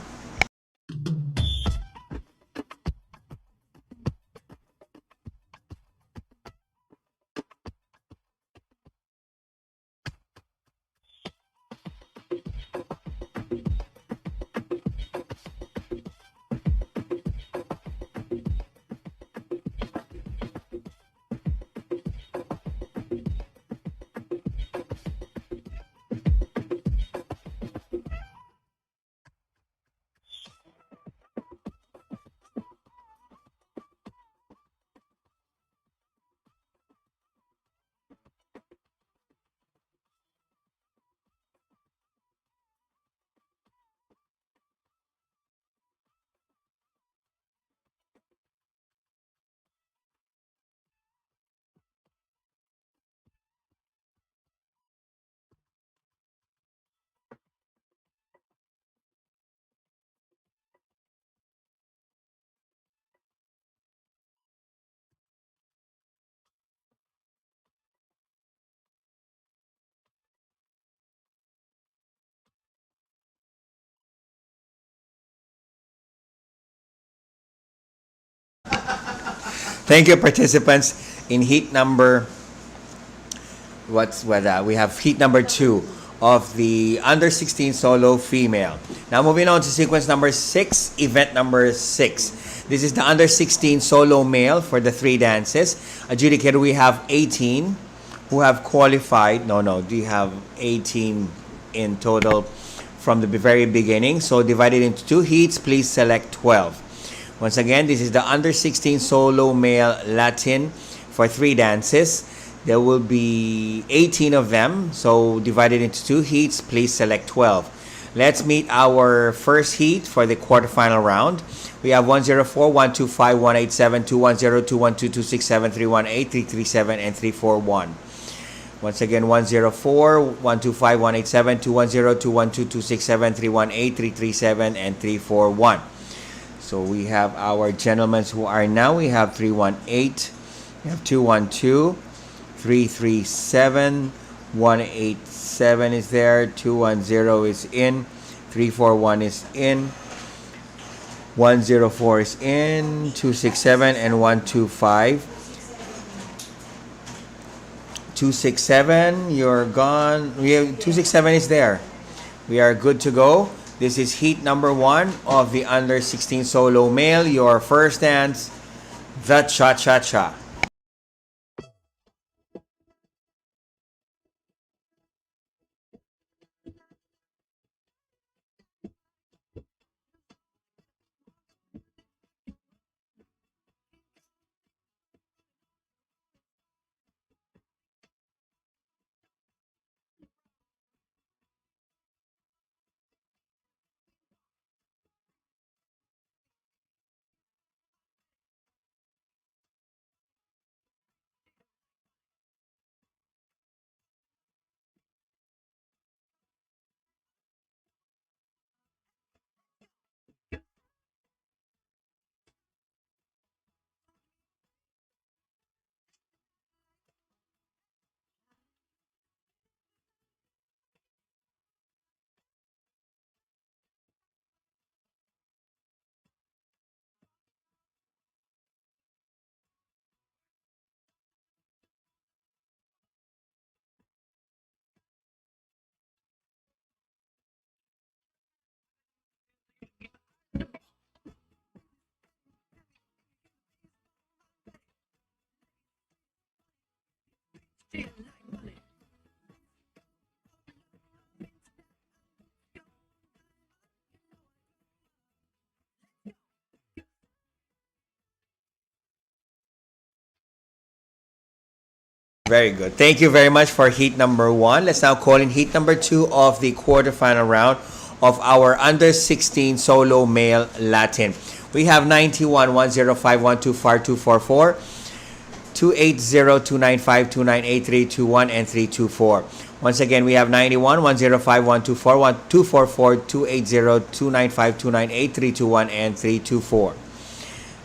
Thank you, participants. In heat number, we have heat number 2 of the under 16 solo female. Now moving on to sequence number 6, event number 6. This is the under 16 solo male for the 3 dances. Adjudicator, we have 18 who have qualified. We have 18 in total from the very beginning. So divided into 2 heats, please select 12. Once again, this is the under 16 solo male Latin for 3 dances. There will be 18 of them, so divided into 2 heats, please select 12. Let's meet our first heat for the quarterfinal round. We have 104, 125, 187, 210, 212, 267, 318, 337, and 341. Once again, 104, 125, 187, 210, 212, 267, 318, 337, and 341. So we have our gentlemen who are now. We have 318, we have 212, 337, 187 is there, 210 is in, 341 is in, 104 is in, 267 and 125. 267, you're gone. We have 267 is there. We are good to go. This is heat number 1 of the under 16 solo male. Your first dance, the cha-cha-cha. Very good. Thank you very much for heat number 1. Let's now call in heat number 2 of the quarterfinal round of our under 16 solo male Latin. We have 91, 105, 125, 244, 280, 295, 298, 321, and 324. Once again, we have 91, 105, 124, 244, 280, 295, 298, 321, and 324.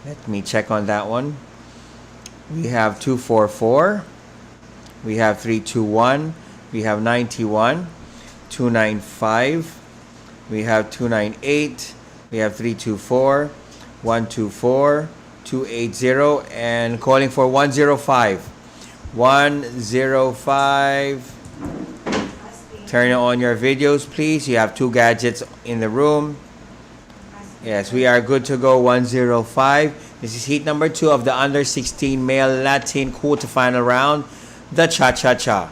Let me check on that one. We have 244. We have 321, we have 91, 295, we have 298, we have 324, 124, 280, and calling for 105. 105. Turn on your videos, please. You have 2 gadgets in the room. Yes, we are good to go. 105. This is heat number 2 of the under 16 male Latin quarterfinal round. The cha-cha-cha.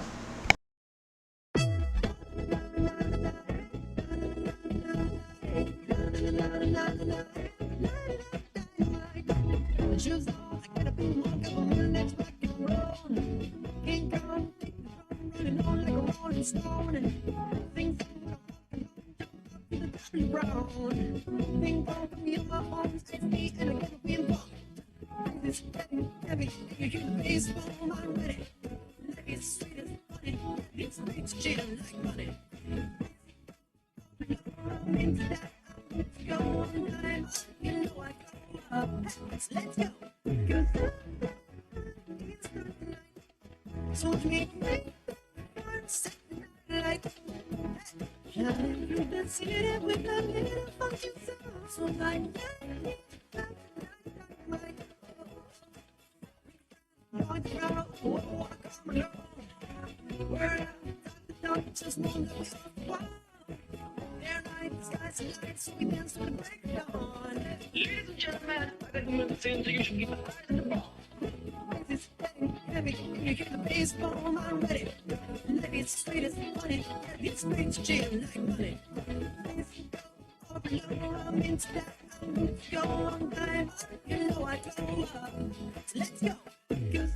Where the doctors won't know why. They're night skies and lights, we dance to the break of dawn. Ladies and gentlemen, I got you in the center, you should keep your eyes on the ball. It's getting heavy, when you hear the bass boom, I'm ready. Maybe it's sweet as honey, maybe it's sweet as gin like money. All below, I'm into that, I'm with your one time. You know I don't love, so let's go. 'Cause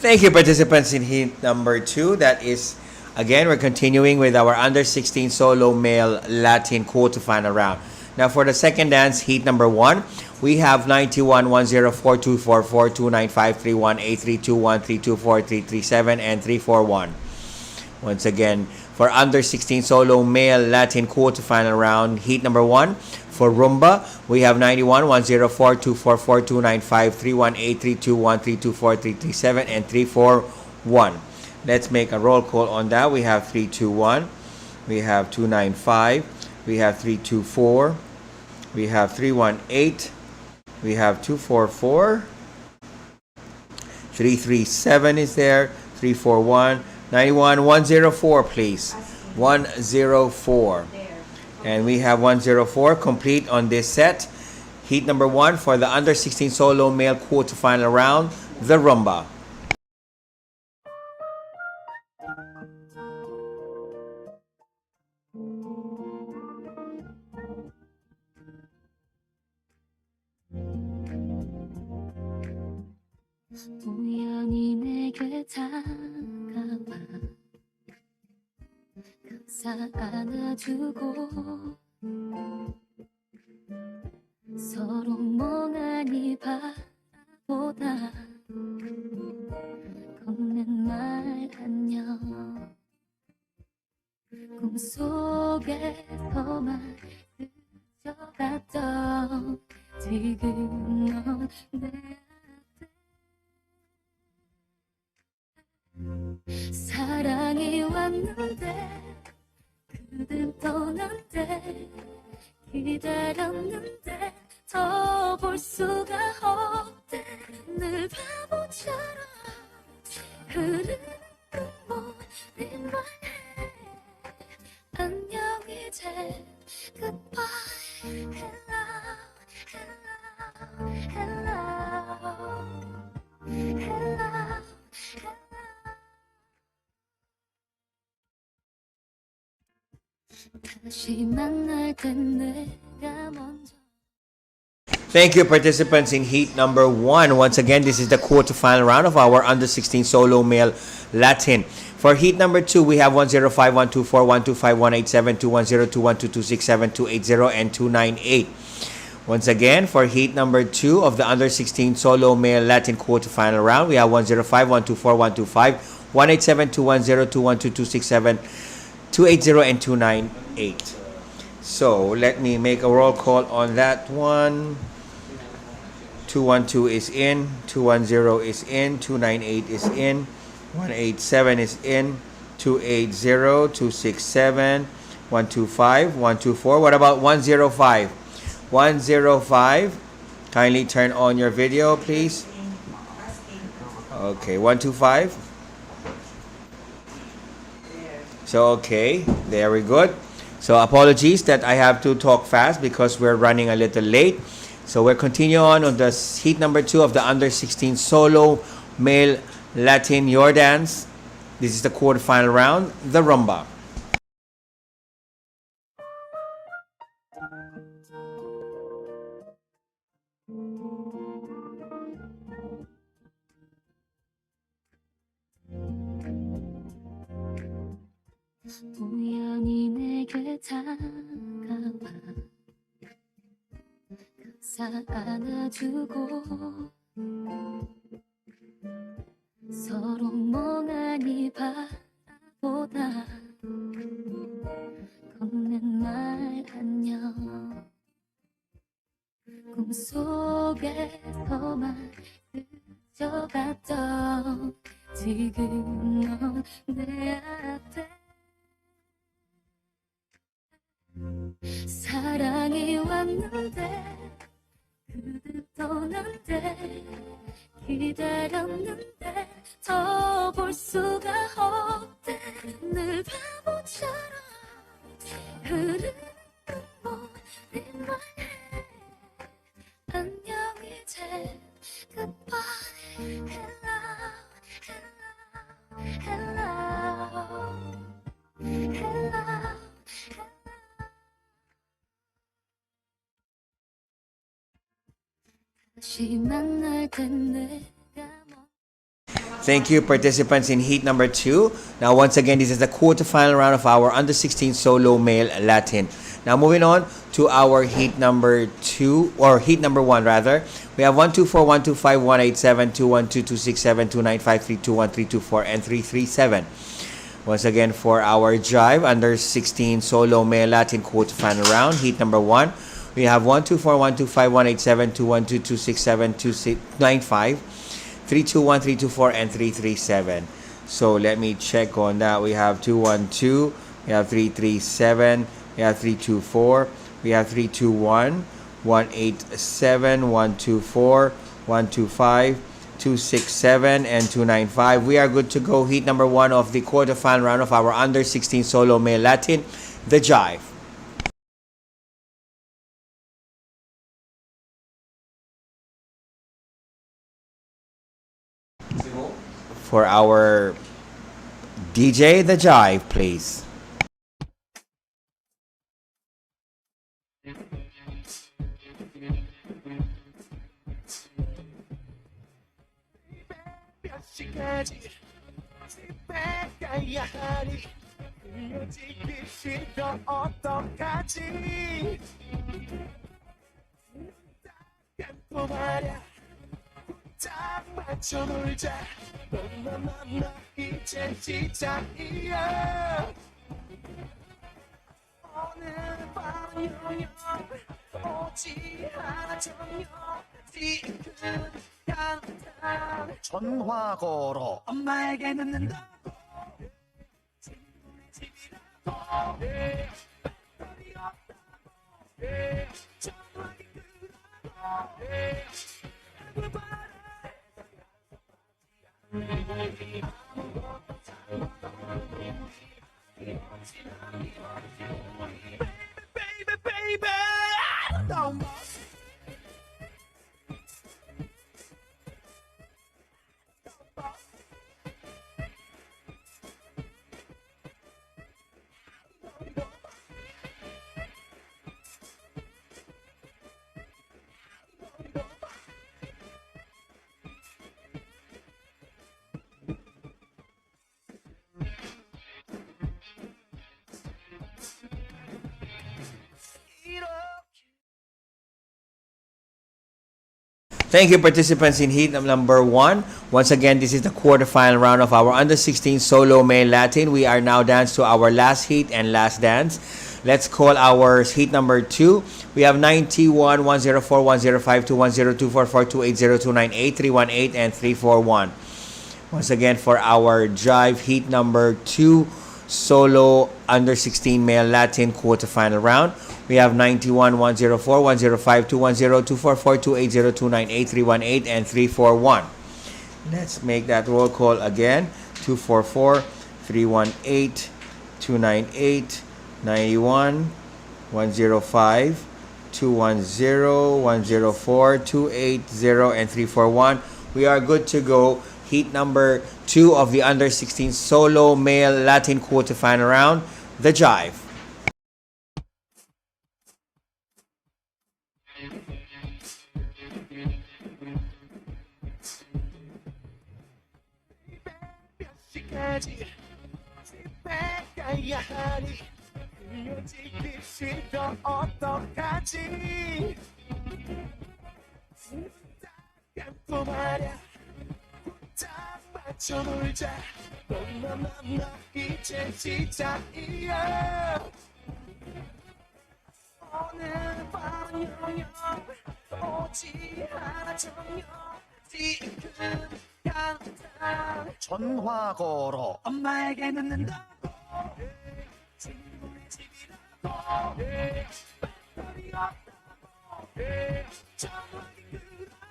Thank you, participants in heat number 2. That is, again, we're continuing with our under 16 solo male Latin quarterfinal round. Now, for the second dance, heat number 1, we have 911042442953183213243337 and 341. Once again, for under 16 solo male Latin quarterfinal round, heat number 1. For rumba, we have 911042442953183213243337 and 341. Let's make a roll call on that. We have 321, we have 295, we have 324, we have 318, we have 244, 337 is there, 341, 91, 104, please. 104. And we have 104 complete on this set. Heat number 1 for the under 16 solo male quarterfinal round, the rumba. 우연히 내게 다가와 감싸 안아주고 서로 멍하니 바라보다 건넨 말 안녕 꿈속에서만 스쳐갔던 지금 넌 내 사랑이 왔는데 그댄 떠난대 기다렸는데 더 볼 수가 없대 늘 바보처럼 흐르는 눈물이 말해 안녕 이제 goodbye hello hello hello hello 다시 만날 땐 내가 먼저 Thank you, participants in heat number 1. Once again, this is the quarterfinal round of our under 16 solo male Latin. For heat number 2, we have 105, 124, 125, 187, 210, 212, 267, 280, and 298. Once again, for heat number 2 of the under 16 solo male Latin quarterfinal round, we have 105, 124, 125, 187, 210, 212, 267, 280, and 298. So let me make a roll call on that one. 212 is in, 210 is in, 298 is in, 187 is in, 280, 267, 125, 124. What about 105? 105. Kindly turn on your video, please. Okay, 125. So, okay, there we go. So, apologies that I have to talk fast because we're running a little late. So, we're continuing on the heat number 2 of the under 16 solo male Latin Your Dance. This is the quarterfinal round, the rumba. 우연히 내게 다가와 감싸 안아주고 서로 멍하니 바라보다 건넨 말 안녕 꿈속에서만 스쳐갔던 지금 넌 내 앞에 사랑이 왔는데 그대 오는데 기다렸는데 더 볼 수가 없대 늘 바보처럼 흐르는 머리만 해 안녕 이제 goodbye hello hello hello hello 다시 만날 땐 내가 Thank you, participants in heat number 2. Now, once again, this is the quarterfinal round of our under 16 solo male Latin. Now, moving on to our heat number 2, or heat number 1 rather. We have 124, 125, 187, 212, 267, 295, 321, 324, and 337. Once again, for our jive under 16 solo male Latin quarterfinal round, heat number 1. We have 124, 125, 187, 212, 267, 295. 321, 324, and 337. So let me check on that. We have 212, we have 337, we have 324, we have 321, 187, 124, 125, 267, and 295. We are good to go. Heat number 1 of the quarterfinal round of our under 16 solo male Latin, the jive. For our DJ, the jive, please. 몇 시까지 집에 가야 하니 헤어지기 싫어 어떡하지 감고 말야 딱 맞춰 놀자 나 이제 시작이야 오늘 밤 영영 오지 않아 정녕 지금 당장 전화 걸어 엄마에게 늦는다고 친구네 집이라고 배터리 없다고 전화기 끄라고 Baby, baby, I don't know. Thank you, participants in heat number 1. Once again, this is the quarterfinal round of our under 16 solo male Latin. We are now danced to our last heat and last dance. Let's call our heat number 2. We have 91, 104, 105, 210, 244, 280, 298, 318, and 341. Once again, for our jive heat number 2 solo under 16 male Latin quarterfinal round. We have 91, 104, 105, 210, 244, 280, 298, 318, and 341. Let's make that roll call again. 244, 318, 298, 91, 105, 210, 104, 280, and 341. We are good to go. Heat number 2 of the under 16 solo male Latin quarterfinal round, the jive. 집에 가야 하니 헤어지기 싫어 어떡하지 감고 말야 딱 맞춰 놀자 나 이제 시작이야 오늘 밤 영영 오지 않아 정녕 지금 당장 전화 걸어 엄마에게 늦는다고 친구네 집이라고 배터리 없다고 전화기 끄라고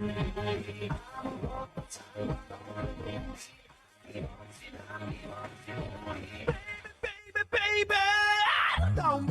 Baby, don't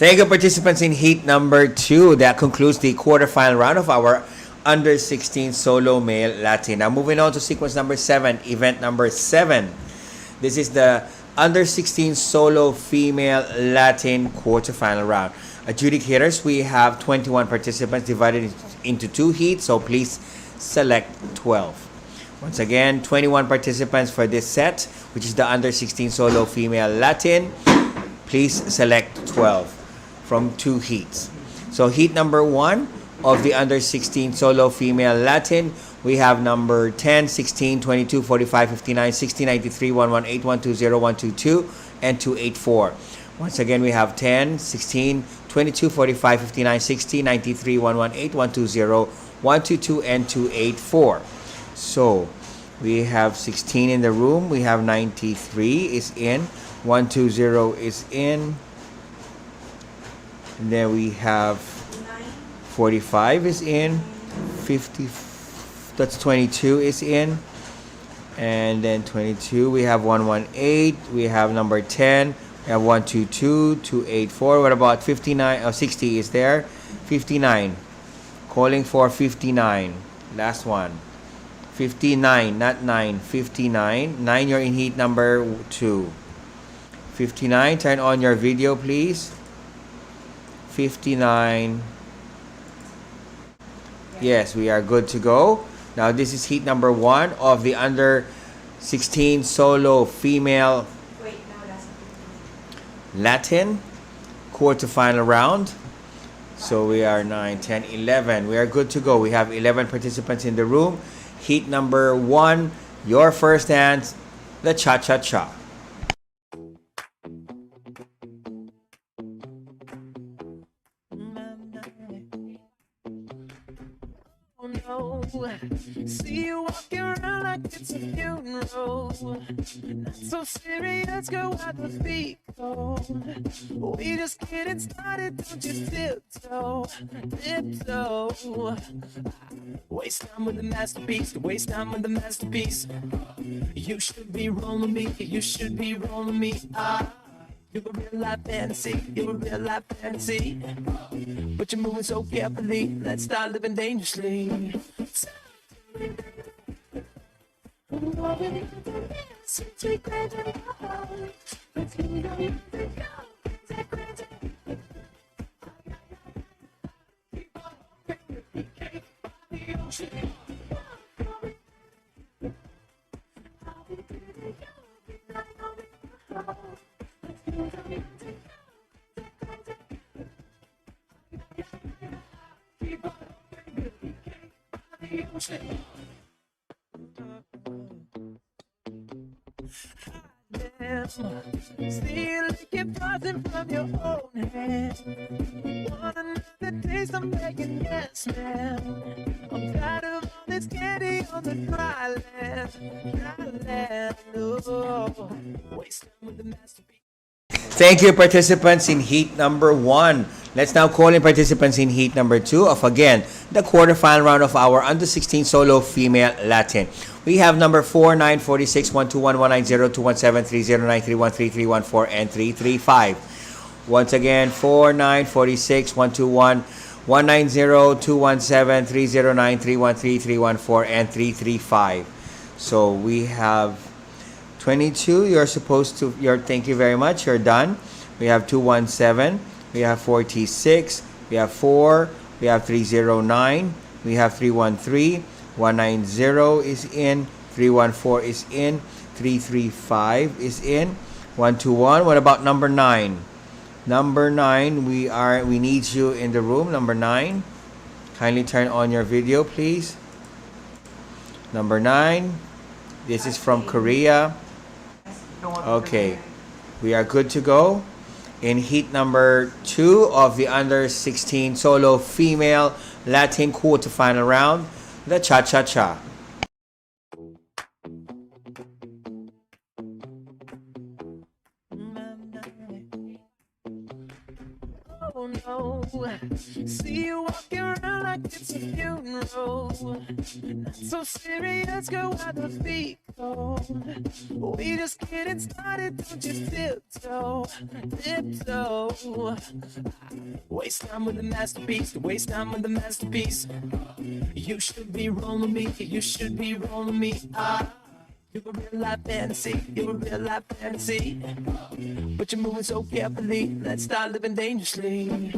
Thank you, participants in heat number 2. That concludes the quarterfinal round of our under 16 solo male Latin. Now moving on to sequence number 7, event number 7. This is the under 16 solo female Latin quarterfinal round. Adjudicators, we have 21 participants divided into 2 heats, so please select 12. Once again, 21 participants for this set, which is the under 16 solo female Latin. Please select 12 from 2 heats. So heat number 1 of the under 16 solo female Latin, we have number 10, 16, 22, 45, 59, 60, 93, 118, 120, 122, and 284. Once again, we have 10, 16, 22, 45, 59, 60, 93, 118, 120, 122, and 284. So we have 16 in the room. We have 93 is in. 120 is in. And then we have 45 is in. 50, that's 22 is in. And then 22, we have 118. We have number 10. We have 122, 284. What about 59? Oh, 60 is there. 59. Calling for 59. Last one. 59, not 9. 59. 9, you're in heat number 2. 59, turn on your video, please. 59. Yes, we are good to go. Now, this is heat number 1 of the under 16 solo female Latin quarterfinal round. So we are 9, 10, 11. We are good to go. We have 11 participants in the room. Heat number 1, your first dance, the cha-cha-cha. See you walking around like it's a funeral. Not so serious, girl, why the beat go? We just getting started, don't you tiptoe, tiptoe. Waste time with the masterpiece, waste time with the masterpiece. You should be rolling me, you should be rolling me. You're a real life fantasy, you're a real life fantasy. But you're moving so carefully, let's start living dangerously. Still keep rising from your own hand. Want another taste? I'm begging, yes, ma'am. I'm tired of all this candy on the dry land. Oh, waste time with the masterpiece. Thank you, participants in heat number 1. Let's now call in participants in heat number 2 of, again, the quarterfinal round of our under 16 solo female Latin. We have number 4, 9, 46, 121, 190, 217, 30, 93, 13, 314, and 335. Once again, 4, 9, 46, 121, 190, 217, 309, 313, 314, and 335. So we have 22. You're supposed to, thank you very much. You're done. We have 217. We have 46. We have 4. We have 309. We have 313. 190 is in. 314 is in. 335 is in. 121. What about number 9? Number 9, we need you in the room. Number 9. Kindly turn on your video, please. Number 9. This is from Korea. Okay. We are good to go. In heat number 2 of the under 16 solo female Latin quarterfinal round, the cha-cha-cha. Oh no, see you walking around like it's a funeral. Not so serious, girl, why the beat go? We just getting started, don't you tiptoe, tiptoe. Waste time with the masterpiece, waste time with the masterpiece. You should be rolling me, you should be rolling me. You're a real life fantasy, you're a real life fantasy. But you're moving so carefully, let's start living dangerously.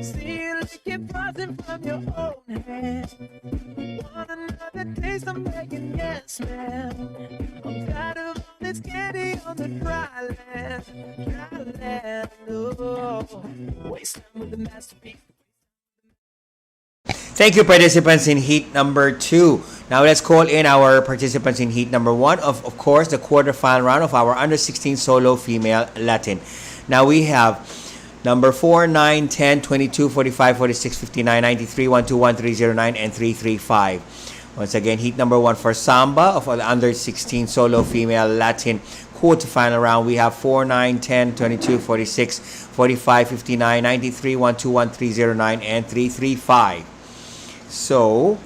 See you licking frozen from your own hand. Want another taste? I'm begging, yes, man. I'm tired of all this candy on the dry land, dry land. Oh, waste time with the masterpiece. Thank you, participants in heat number 2. Now let's call in our participants in heat number 1 of course, the quarterfinal round of our under 16 solo female Latin. Now we have number 4, 9, 10, 22, 45, 46, 59, 93, 121, 309, and 335. Once again, heat number 1 for Samba of the under 16 solo female Latin quarterfinal round. We have 4, 9, 10, 22, 46, 45, 59, 93, 121, 309, and 335. So,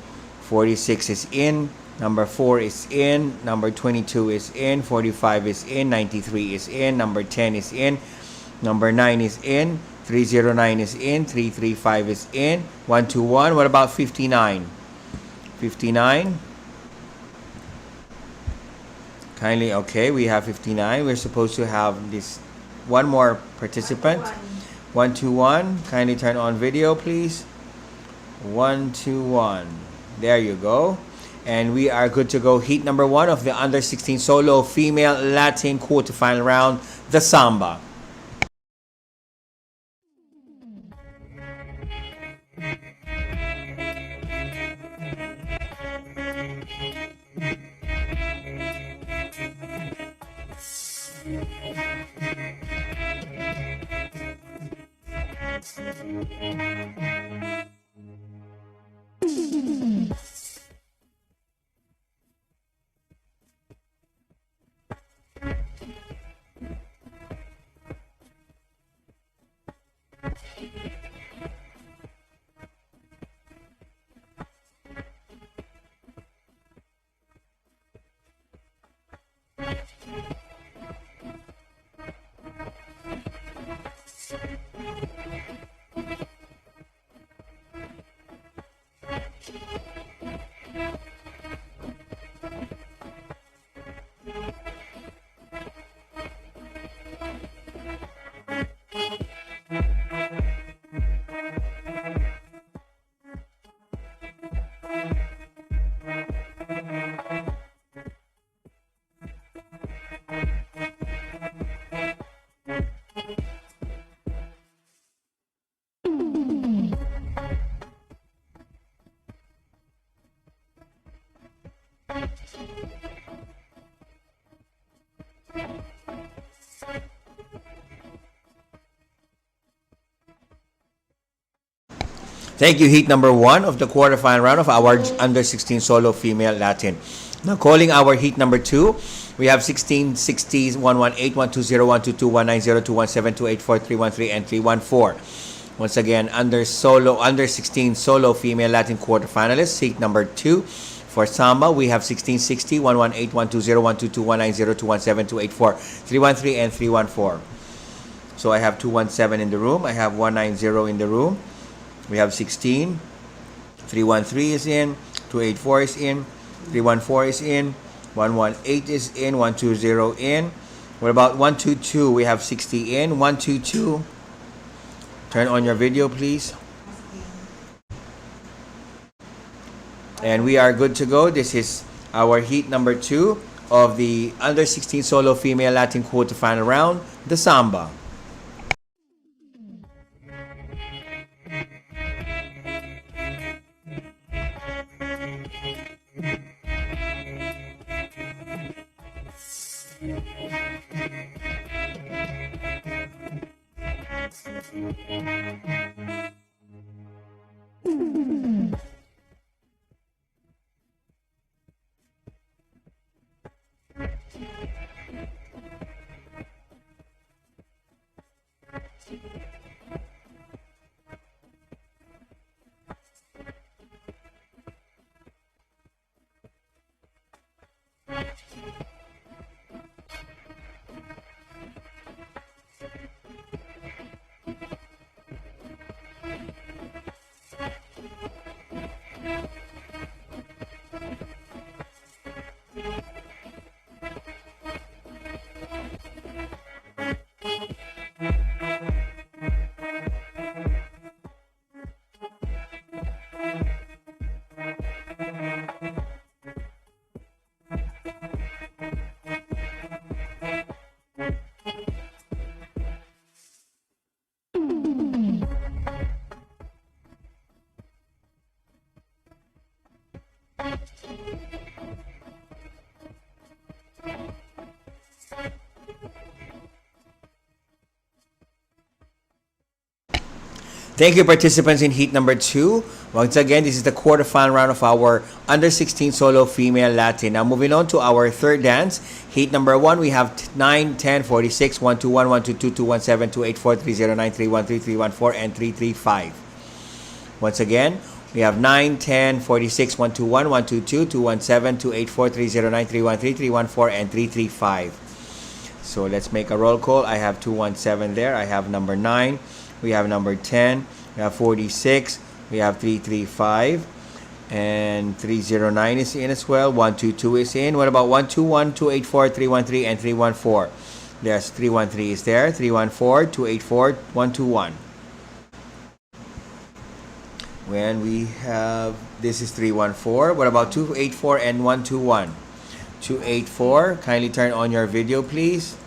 46 is in, number 4 is in, number 22 is in, 45 is in, 93 is in, number 10 is in, number 9 is in, 309 is in, 335 is in, 121. What about 59? 59. Kindly, okay, we have 59. We're supposed to have this one more participant. 121. Kindly turn on video, please. 121. There you go. And we are good to go. Heat number 1 of the under 16 solo female Latin quarterfinal round, the Samba. Thank you, heat number 1 of the quarterfinal round of our under 16 solo female Latin. Now calling our heat number 2, we have 16, 60, 118, 120, 122, 190, 217, 284, 313, and 314. Once again, under 16 solo female Latin quarterfinalists, heat number 2. For Samba, we have 1660, 118, 120, 122, 190, 217, 284, 313, and 314. So I have 217 in the room. I have 190 in the room. We have 16. 313 is in. 284 is in. 314 is in. 118 is in. 120 in. What about 122? We have 60 in. 122. Turn on your video, please. And we are good to go. This is our heat number 2 of the under 16 solo female Latin quarterfinal round, the Samba. Thank you, participants in heat number 2. Once again, this is the quarterfinal round of our under 16 solo female Latin. Now, moving on to our third dance. Heat number 1, we have 9, 10, 46, 121, 122, 217, 284, 309, 313, 314, and 335. Once again, we have 9, 10, 46, 121, 122, 217, 284, 309, 313, 314, and 335. So let's make a roll call. I have 217 there. I have number 9. We have number 10. We have 46. We have 335. And 309 is in as well. 122 is in. What about 121, 284, 313, and 314? There's 313 is there. 314, 284, 121. When we have, this is 314. What about 284 and 121? 284, kindly turn on your video, please.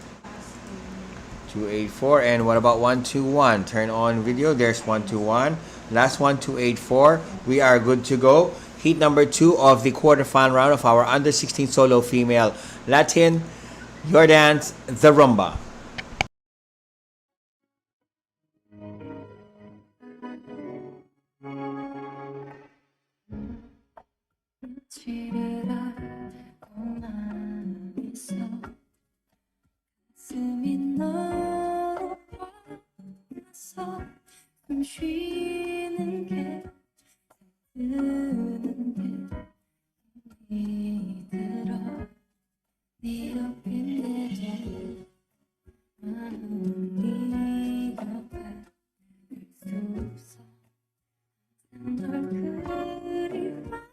284, and what about 121? Turn on video. There's 121. Last one, 284. We are good to go. Heat number 2 of the quarterfinal round of our under 16 solo female Latin. Your dance, the rumba. 쉬는 게 드는 게 힘들어 네 옆에 내려 나는 네 옆에 수 없어 널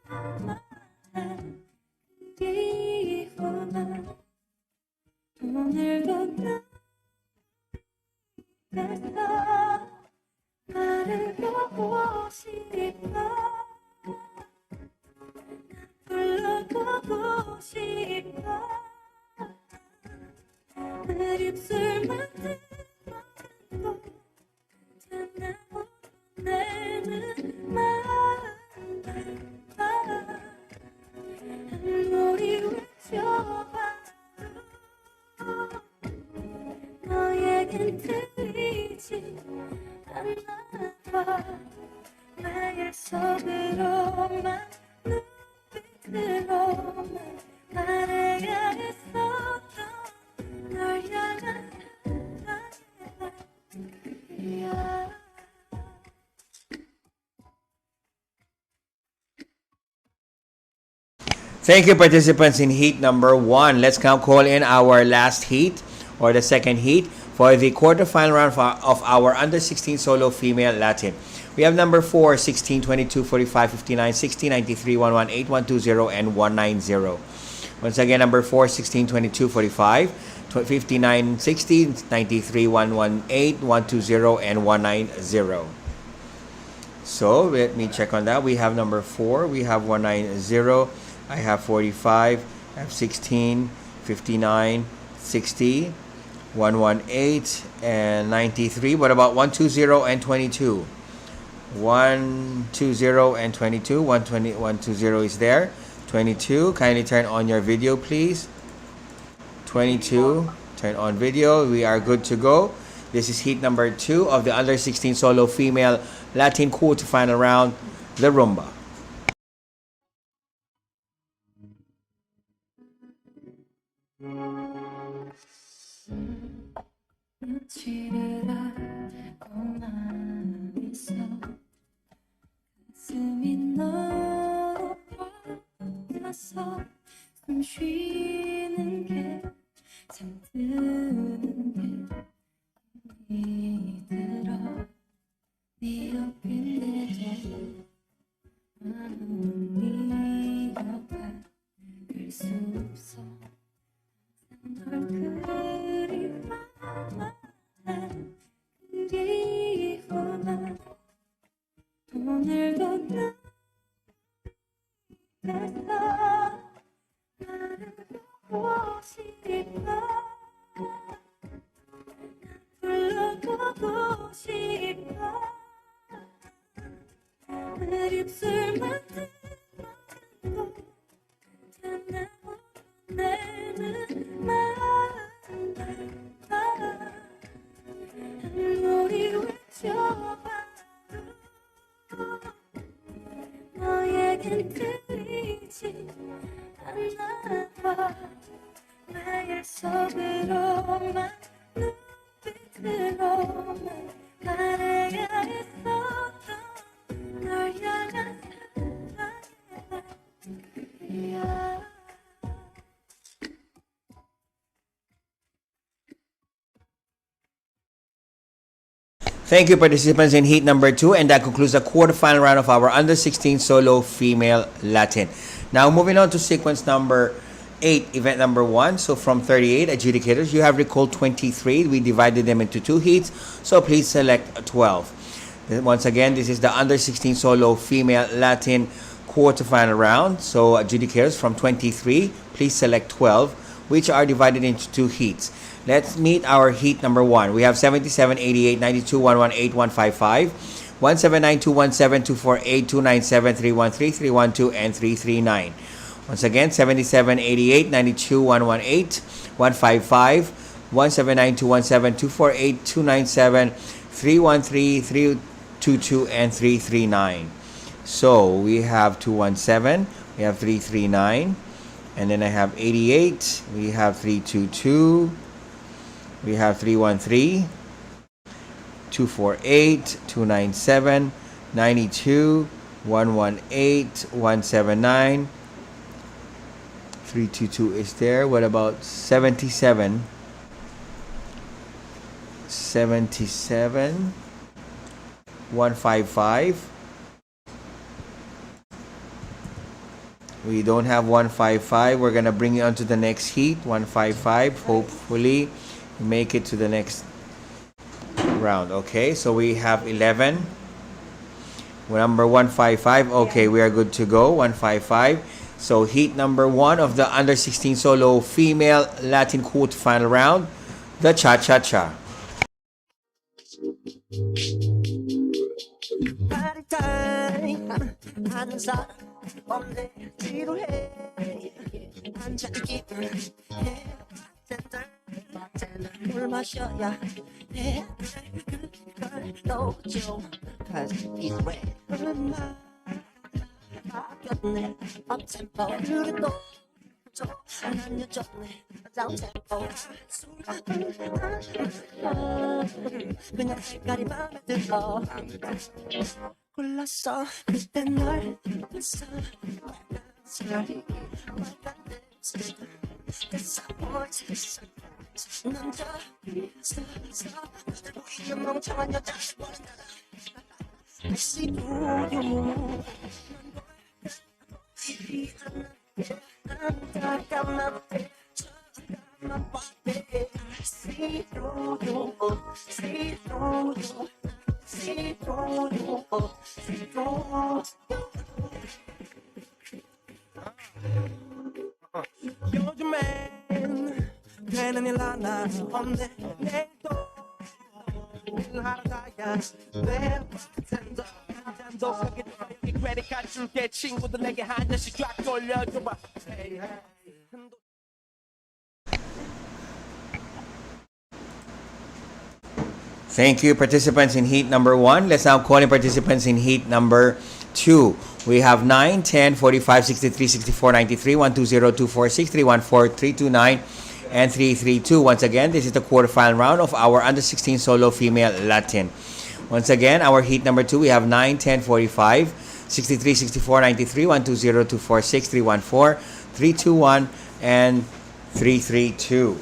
그리워만 그리워만 오늘도 그래서 나를 보고 싶어 불러보고 싶어 그 입술만 듣고 전하고 내는 마음 아무리 외쳐봐도 너에겐 들리지 않나봐 매일 속으로만 눈빛으로만 말해야 했었던 널 향한 나의 Thank you, participants in heat number 1. Let's now call in our last heat or the second heat. for the quarterfinal round of our under 16 solo female Latin. We have number 4, 16, 22, 45, 59, 60, 93, 118, 120, and 190. Once again, number 4, 16, 22, 45, 59, 60, 93, 118, 120, and 190. So let me check on that. We have number 4, we have 190, I have 45, I have 16, 59, 60, 118, and 93. What about 120 and 22? 120 and 22. 120 is there. 22, kindly turn on your video, please. 22, turn on video. We are good to go. This is heat number 2 of the under 16 solo female Latin quarterfinal round, the rumba. 숨 쉬는 게 잠드는 게 들어 네 옆인데도 나는 네 옆에 갈 수 없어 널 그리워만 오늘도 나 나를 보고 싶어 불러보고 싶어 내 입술만 뜯어도 괜찮아 내는 말한다 아무리 외쳐봐도 너에겐 들리지 않나 봐 매일 속으로만 눈빛으로만 가려야 했었던 널 향한 사랑이야. Thank you, participants in heat number 2, and that concludes the quarterfinal round of our under 16 solo female Latin. Now moving on to sequence number 8, event number 1. So from 38 adjudicators, you have recalled 23. We divided them into 2 heats, so please select 12. Once again, this is the under 16 solo female Latin quarterfinal round. So adjudicators from 23, please select 12, which are divided into 2 heats. Let's meet our heat number 1. We have 77, 88, 92, 118, 155, 1792, 17, 248, 297, 313, 312, and 339. Once again, 77, 88, 92, 118, 155, 1792, 17, 248, 297, 313, 322, and 339. So we have 217, we have 339, and then I have 88, we have 322, we have 313, 248, 297, 92, 118, 179, 322 is there. What about 77? 77, 155. We don't have 155. We're gonna bring it on to the next heat. 155. Hopefully make it to the next round. Okay, so we have 11. Number 155. Okay, we are good to go. 155. So heat number 1 of the under 16 solo female Latin quarterfinal round, the cha-cha-cha. 물 마셔야 해 그걸 넣어줘 Cause he's red 바뀌었네 업템포 그래도 난 여전해 다운템포 그냥 색깔이 맘에 들어 골랐어 그때 널 봤어 색깔이 빨간색 That's how I want 넌 저기 있어 나를 보이는 멍청한 여자 I see through you 안타까운 잠깐만 baby see through you see through you see through you see through 요즘엔 되는 일 하나 없네 내일도 일하러 가야 돼 바텐더 한잔도 가게 돼 여기 크레딧 카드 줄게 친구들 내게 한 잔씩 쫙 돌려줘봐 Hey, hey. Thank you, participants in heat number 1. Let's now call in participants in heat number 2. We have 9, 10, 45, 63, 64, 93, 120, 246, 314, 329, and 332. Once again, this is the quarterfinal round of our under 16 solo female Latin. Once again, our heat number 2, we have 9, 10, 45, 63, 64, 93, 120, 246, 314, 321, and 332.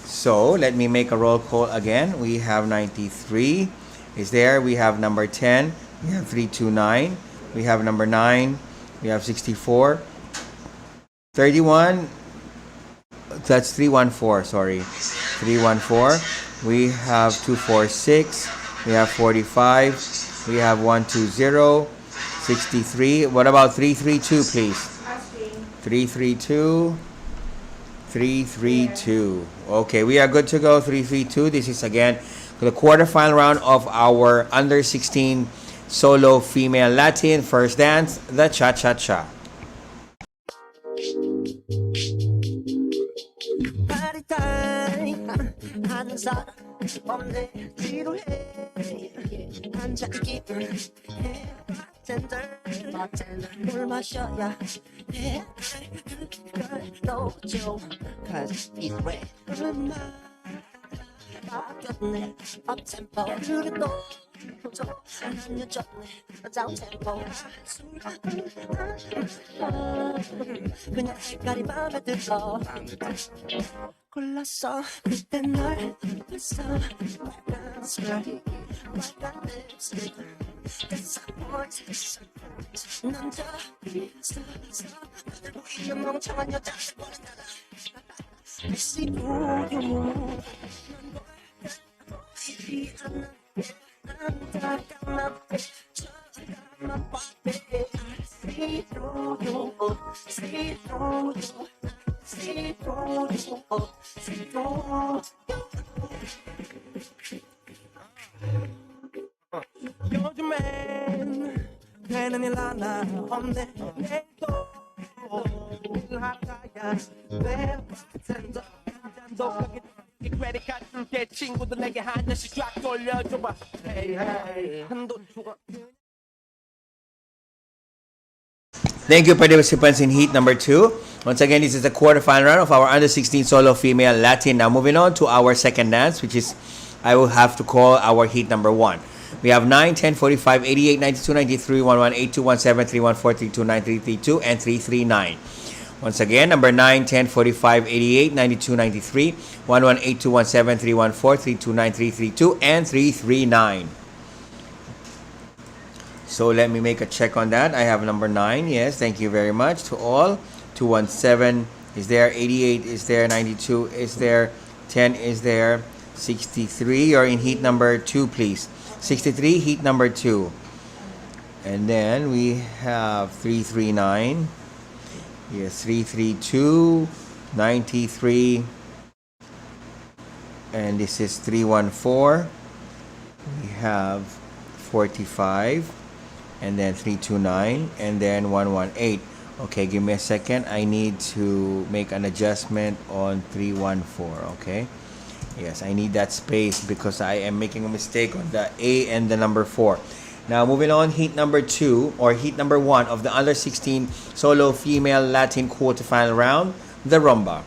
So let me make a roll call again. We have 93 is there. We have number 10. We have 329. We have number 9. We have 64. 31. That's 314. Sorry. 314. We have 246. We have 45. We have 120. 63. What about 332, please? 332. 332. Okay, we are good to go. 332. This is again the quarterfinal round of our under 16 solo female Latin first dance, the cha cha cha. Party time 하는 사람 없네 지루해 앉아있기만 해 bartender 물 마셔야 해 그걸 넣어줘 cause it's red 바뀌었네 uptempo 그래도 안 늦었네 downtempo 그냥 색깔이 맘에 들어 골랐어 그때 널 봤어 빨간 스카이 빨간 립스틱 disappoint 넌 저기 있어 나를 보이는 멍청한 여자 I see through you 보이지 않는 안타까운 잠깐만 baby see through you see through you see through you see through 요즘엔 되는 일 하나 없네 내일도 일하러 가야 돼 바텐더 한잔도 가게 돼 크레딧 카드 줄게 친구들 내게 한 잔씩 쫙 돌려줘봐 Hey, hey. 한도 주고 Thank you, participants in heat number 2. Once again, this is the quarterfinal round of our under 16 solo female Latin. Now moving on to our second dance, which is I will have to call our heat number 1. We have 9, 10, 45, 88, 92, 93, 11, 82, 17, 314, 329, 332, and 339. Once again, number 9, 10, 45, 88, 92, 93, 11, 82, 17, 314, 329, 332, and 339. So let me make a check on that. I have number 9. Yes, thank you very much to all. 217 is there. 88 is there. 92 is there. 10 is there. 63. You're in heat number 2, please. 63, heat number 2. And then we have 339. Yes, 332. 93. And this is 314. We have 45. And then 329, and then 118. Okay, give me a second. I need to make an adjustment on 314. Okay, yes, I need that space because I am making a mistake on the A and the number 4. Now moving on, heat number 2 or heat number 1 of the under 16 solo female Latin quarterfinal round, the rumba.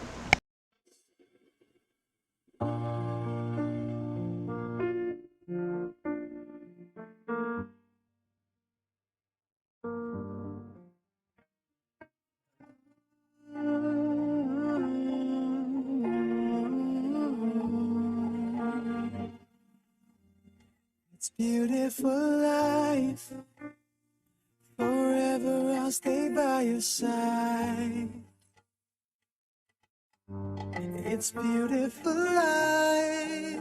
beautiful life. Forever I'll stay by your side. It's beautiful life.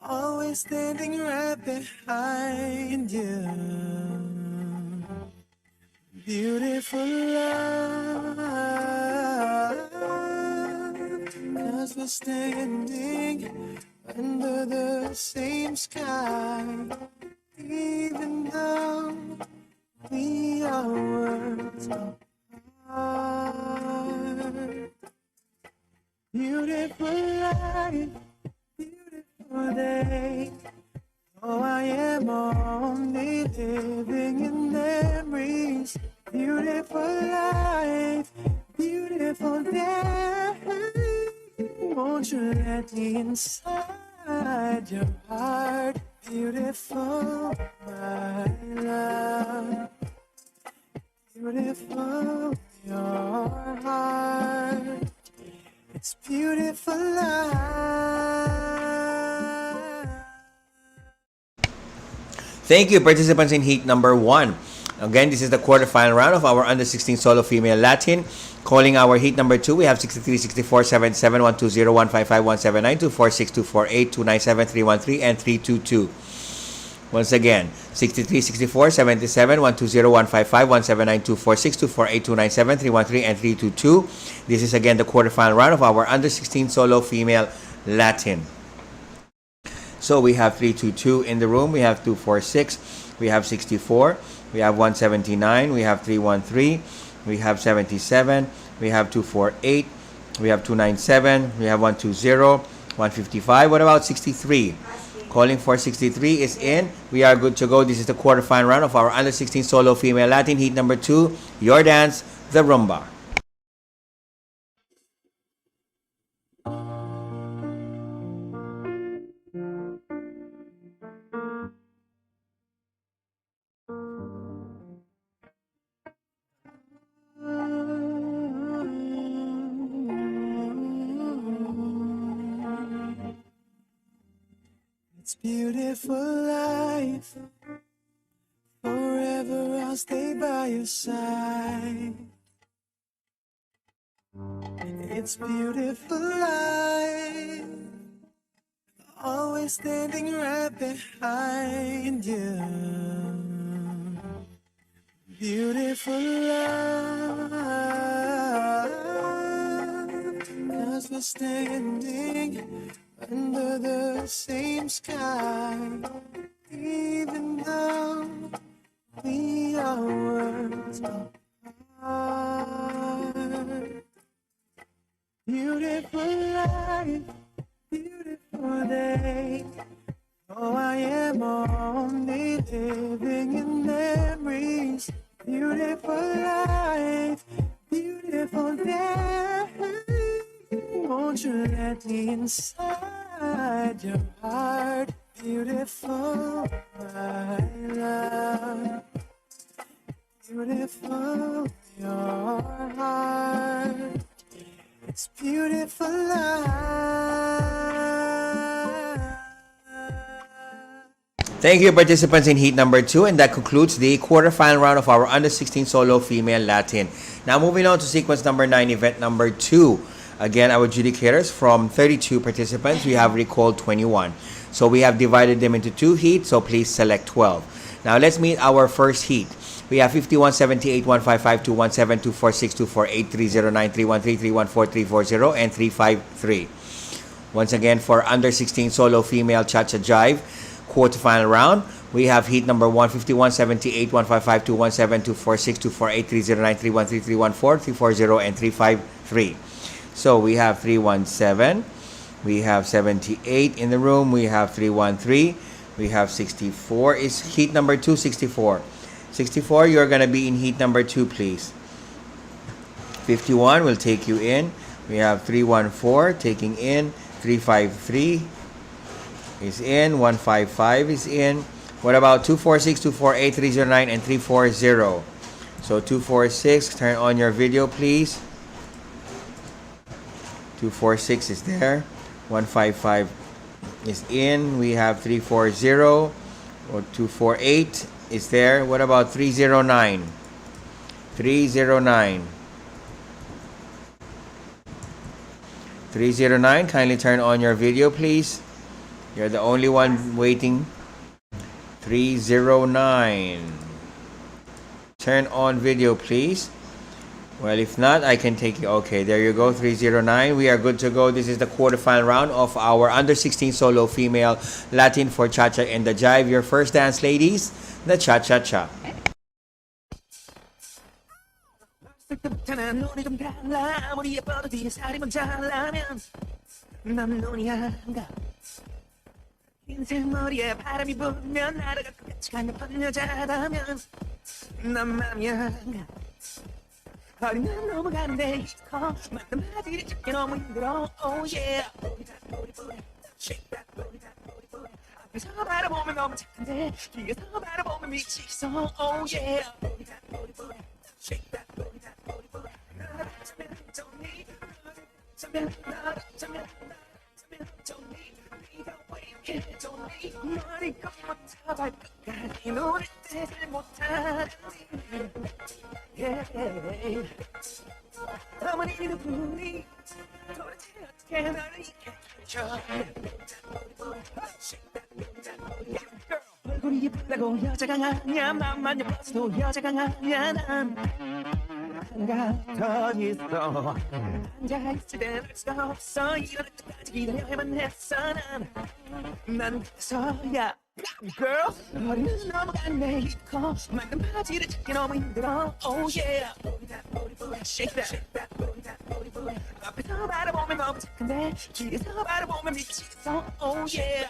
Always standing right behind you. Beautiful life. 'Cause we're standing under the same sky. Even though we are worlds apart. Beautiful life, beautiful day. Oh, I am only living in memories. Beautiful life, beautiful day. Won't you let me inside your heart? Beautiful, my love. Beautiful, your heart. It's beautiful life. Thank you, participants in heat number 1. Again, this is the quarterfinal round of our under 16 solo female Latin. Calling our heat number 2, we have 63, 64, 77, 120, 155, 179, 246, 248, 297, 313, and 322. Once again, 63, 64, 77, 120, 155, 179, 246, 248, 297, 313, and 322. This is again the quarterfinal round of our under 16 solo female Latin. So we have 322 in the room, we have 246, we have 64, we have 179, we have 313, we have 77, we have 248, we have 297, we have 120, 155. What about 63? Calling for 63 is in. We are good to go. This is the quarterfinal round of our under 16 solo female Latin heat number 2. Your dance, the rumba. It's beautiful life. Forever I'll stay by your side. It's beautiful life. Always standing right behind you. Beautiful life. 'Cause we're standing under the same sky. Even though we are worlds apart. Beautiful life, beautiful day. Oh, I am only living in memories. Beautiful life, beautiful day. Won't you let me inside your heart? Beautiful, my love. Beautiful, your heart. It's beautiful life. Thank you, participants in heat number 2, and that concludes the quarterfinal round of our under 16 solo female Latin. Now moving on to sequence number 9, event number 2. Again, our adjudicators, from 32 participants, we have recalled 21. So we have divided them into 2 heats, so please select 12. Now let's meet our first heat. We have 51, 78, 155, 217, 246, 248, 309, 313, 314, 340, and 353. Once again, for under 16 solo female Cha-Cha Jive quarterfinal round, we have heat number 151, 78, 155, 217, 246, 248, 309, 313, 314, 340, and 353. So we have 317, we have 78 in the room, we have 313, we have 64 is heat number 2, 64. 64, you're going to be in heat number 2, please. 51 will take you in. We have 314 taking in. 353 is in. 155 is in. What about 246, 248, 309, and 340? So 246, turn on your video, please. 246 is there. 155 is in. We have 340 or 248 is there. What about 309? 309. 309, kindly turn on your video, please. You're the only one waiting. 309. Turn on video, please. Well, if not, I can take you. Okay, there you go, 309. We are good to go. This is the quarterfinal round of our under 16 solo female Latin for Cha-Cha and the Jive. Your first dance, ladies, the Cha-Cha-Cha. 난 눈이 좀 달라 아무리 예뻐도 뒤에 살이 모자라면 난 눈이 안 가 인생 머리에 바람이 불면 날아갈 것 같이 강력한 여자라면 난 맘이 안 가 어린 난 넘어가는데 이거 만든 바지를 찾기 너무 힘들어 Oh yeah Shake that booty that booty booty 앞에서 바라보면 너무 착한데 뒤에서 바라보면 미치겠어 Oh yeah Shake that booty that booty booty 머리가 못하 발끝까지 눈을 떼지 못하니 어머니 누구니 도대체 어떻게 나를 이겨줘 얼굴이 예쁘다고 여자가 아니야 맘만 예뻐서도 여자가 아니야 난 한가 더 있어 앉아있을 땐 알 수가 없어 일어날 때까지 기다려야만 했어 난 그래서야 Girl 머리는 넘어갔네 이거 만든 바지를 찾기 너무 힘들어 Oh yeah Shake that 앞에서 바라보면 너무 착한데 뒤에서 바라보면 미치겠어 Oh yeah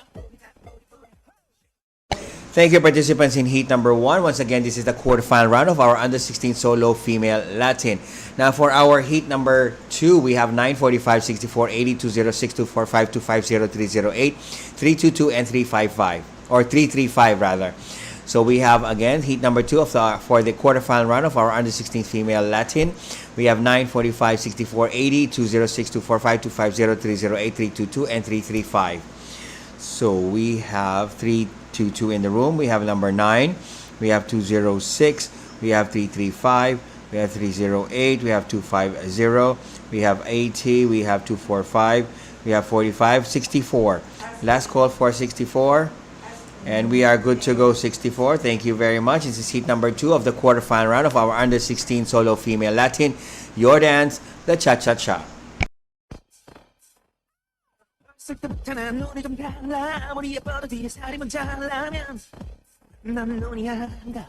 Thank you, participants in heat number 1. Once again, this is the quarterfinal round of our under 16 solo female Latin. Now, for our heat number 2, we have 945, 64, 80, 206, 245, 250, 308, 322, and 355. Or 335, rather. So we have, again, heat number 2 for the quarterfinal round of our under 16 female Latin. We have 945, 64, 80, 206, 245, 250, 308, 322, and 335. So we have 322 in the room. We have number 9. We have 206. We have 335. We have 308. We have 250. We have 80. We have 245. We have 45. 64. Last call for 64. And we are good to go 64. Thank you very much. This is heat number 2 of the quarterfinal round of our under 16 solo female Latin. Your dance, the Cha-Cha-Cha. 때부터 난 눈이 좀 달라 아무리 예뻐도 뒤에 살이 모자라면 난 눈이 안 가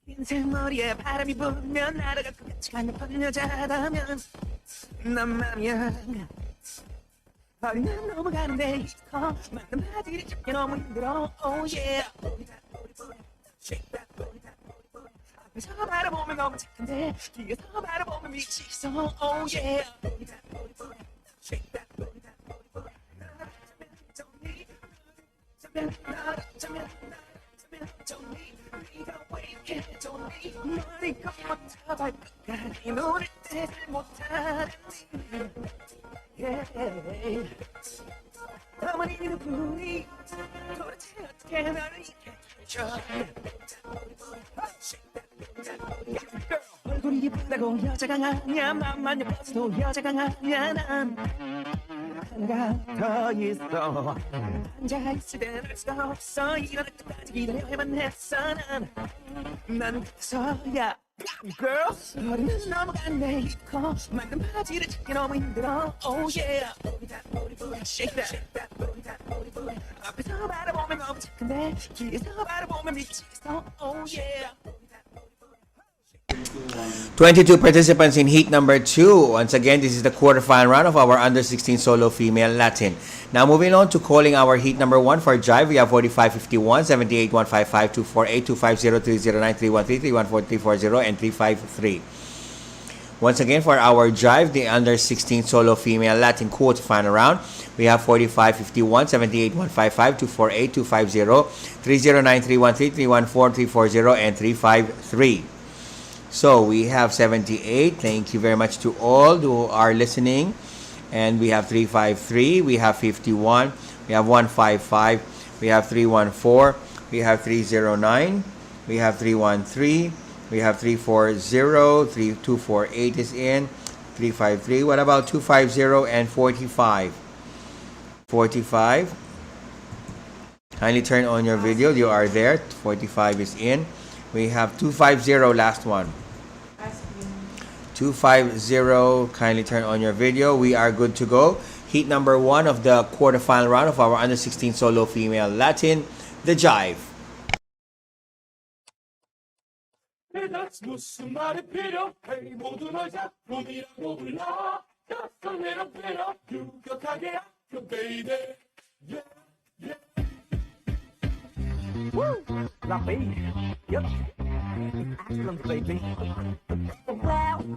인생 머리에 바람이 불면 날아갈 것 같이 강력한 여자라면 난 맘이 안 가 어린 난 넘어가는데 이거 만든 바지를 찾기 너무 힘들어 Oh yeah Shake that booty that booty booty 앞에서 바라보면 너무 착한데 뒤에서 바라보면 미치겠어 Oh yeah Shake that booty that 머리가 못하 발끝까지 눈을 떼지 못하니 어머니 누구니 도대체 어떻게 나를 이겨줘 얼굴이 예쁘다고 여자가 아니야 맘만 예뻐서도 여자가 아니야 난 한가 더 있어 앉아있을 땐 알 수가 없어 일어날 때까지 기다려야만 했어 난 그래서야 Girl 머리는 넘어갔네 이거 만든 바지를 찾기 너무 힘들어 Oh yeah Shake that 앞에서 바라보면 너무 착한데 뒤에서 바라보면 미치겠어 Oh yeah 22 participants in heat number 2. Once again, this is the quarterfinal round of our under 16 solo female Latin. Now moving on to calling our heat number 1 for Jive. We have 4551, 78, 155, 248, 250, 309, 313, 314, 340, and 353. Once again, for our Jive, the under 16 solo female Latin quarterfinal round, we have 4551, 78, 155, 248, 250, 309, 313, 314, 340, and 353. So we have 78. Thank you very much to all who are listening. And we have 353. We have 51. we have 155, we have 314, we have 309, we have 313, we have 340, 3248 is in, 353. What about 250 and 45? 45. Kindly turn on your video. You are there. 45 is in. We have 250, last one. 250. Kindly turn on your video. We are good to go. Heat number 1 of the quarterfinal round of our under 16 solo female Latin, the Jive. 무슨 말이 필요해 모두 널 작품이라고 불러 Just a little bit of 유격하게 아껴 baby Yeah, yeah Woo! Rapping, yep Excellent baby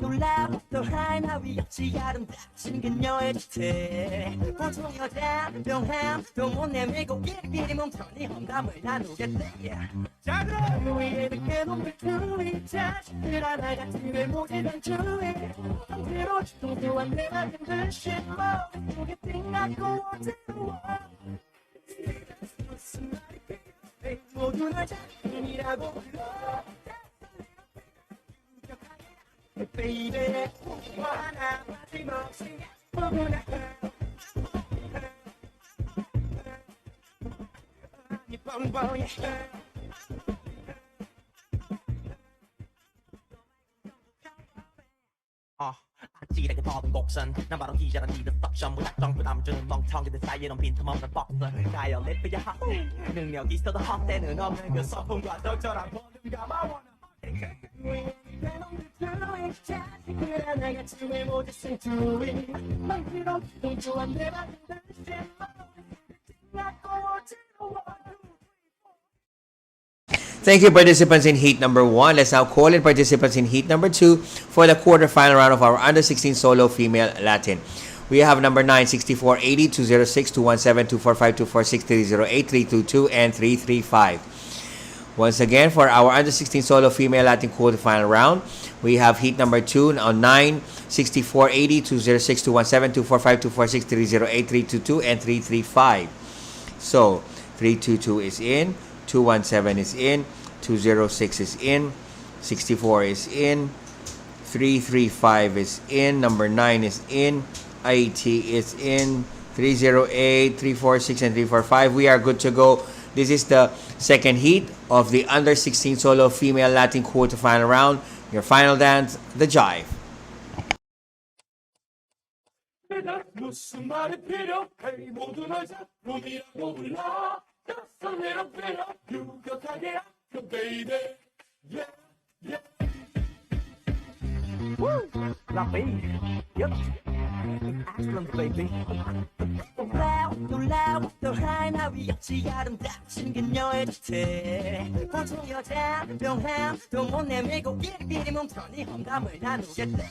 놀라웠던 하나 위없이 아름답진 그녀의 듯해 보통 여자 병함 못 내밀고 끼리끼리 뭉쳐니 험담을 나누겠대 자 그럼 위에 늦게 놈들 주위 자식들 하나같이 외모지던 주위 상태로 동소한 내 같은 듯이 머릿속에 띵하고 어지러워 무슨 말이 필요해 모두 널 작품이라고 불러 Baby, 하나 빠짐없이 포근한 이 뻥뻥이 아찔하게 더든 곡선 난 바로 기자란 니들 석션 무작정 부담 주는 멍청이들 사이에는 빈틈없는 복선 가요 랩이야 하우 능력 있어도 헛되는 없는 그 서풍과 적절한 보듬감 I wanna 자식들 하나같이 외모지 생투이 망치로 동조한 내 받은 듯이 띵하고 어지러워 Thank you, participants in heat number 1. Let's now call in participants in heat number 2 for the quarterfinal round of our under 16 solo female Latin. We have number 9, 64, 80, 206, 217, 245, 246, 308, 322, and 335. Once again, for our under 16 solo female Latin quarterfinal round, we have heat number 2 on 9, 64, 80, 206, 217, 245, 246, 308, 322, and 335. So, 322 is in, 217 is in, 206 is in, 64 is in, 335 is in, number 9 is in, 80 is in, 308, 346, and 345. We are good to go. This is the second heat of the under 16 solo female Latin quarterfinal round. Your final dance, the Jive. 무슨 말이 필요해 모두 널 작품이라고 불러 Just a little bit of 유격하게 아껴 baby Yeah, yeah Woo! Rapping, yep Excellent baby 놀라웠던 하나 위없이 아름답진 그녀의 듯해 보통 여자 병함 못 내밀고 끼리끼리 뭉쳐니 험담을 나누겠대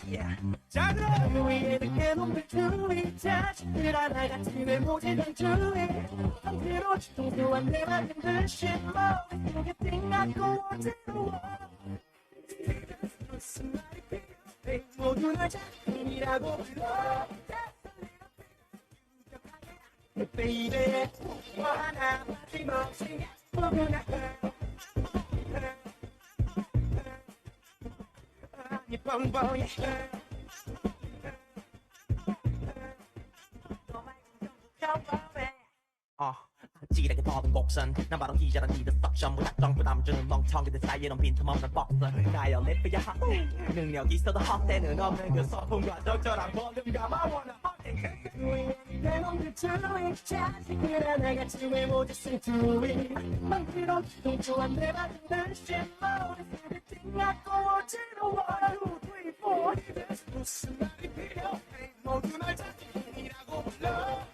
자 그럼 위에 늦게 놈들 주위 자식들 하나같이 외모지던 주위 상태로 동소한 내 받은 듯이 머릿속에 띵하고 어지러워 무슨 말이 필요해 모두 널 작품이라고 불러 Baby, 하나 빠짐없이 포근한 이 뻥뻥이 아찔하게 더든 곡선 난 바로 기자란 니들 석션 무작정 부담 주는 멍청이들 사이에는 빈틈없는 복선 가요 랩이야 하우 능력 있어도 헛되는 없는 그 서풍과 적절한 보듬감 I wanna 내 놈들 주위 자식들 하나같이 외모지 생투이 망치로 동조한 내 받은 듯이 머릿속에 띵하고 어지러워 2, 3, 4 무슨 말이 필요해 모두 날 작품이라고 불러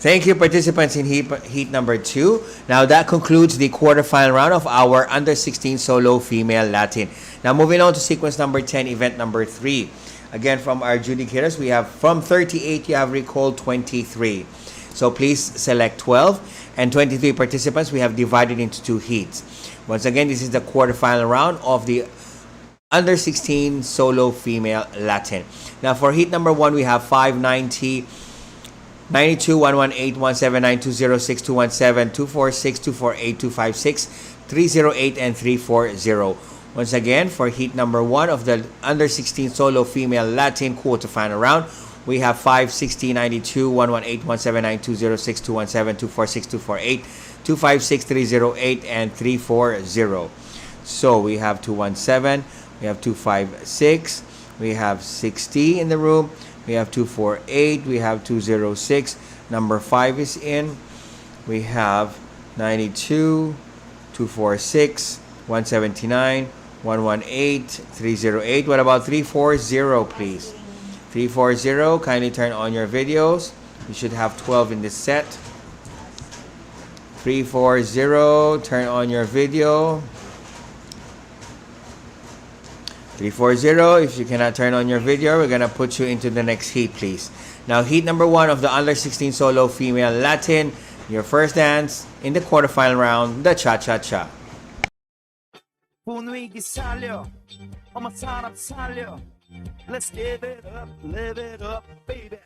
Thank you, participants in heat number 2. Now that concludes the quarterfinal round of our under 16 solo female Latin. Now moving on to sequence number 10, event number 3. Again, from our adjudicators, we have from 38, you have recalled 23. So please select 12 and 23 participants. We have divided into 2 heats. Once again, this is the quarterfinal round of the under 16 solo female Latin. Now for heat number 1, we have 590, 92-118-179-206-217, 246-248-256, 308, and 340. Once again, for heat number 1 of the under 16 solo female Latin quarterfinal round, we have 560, 92, 118, 179, 206, 217, 246, 248, 256, 308, and 340. So we have 217, we have 256, we have 60 in the room, we have 248, we have 206, number 5 is in, we have 92, 246, 179, 118, 308. What about 340, please? 340, kindly turn on your videos. You should have 12 in this set. 340, turn on your video. 340, if you cannot turn on your video, we're going to put you into the next heat, please. Now, heat number 1 of the under 16 solo female Latin, your first dance in the quarterfinal round, the cha-cha-cha. 분위기 살려 어머 사람 살려 Let's give it up, live it up, baby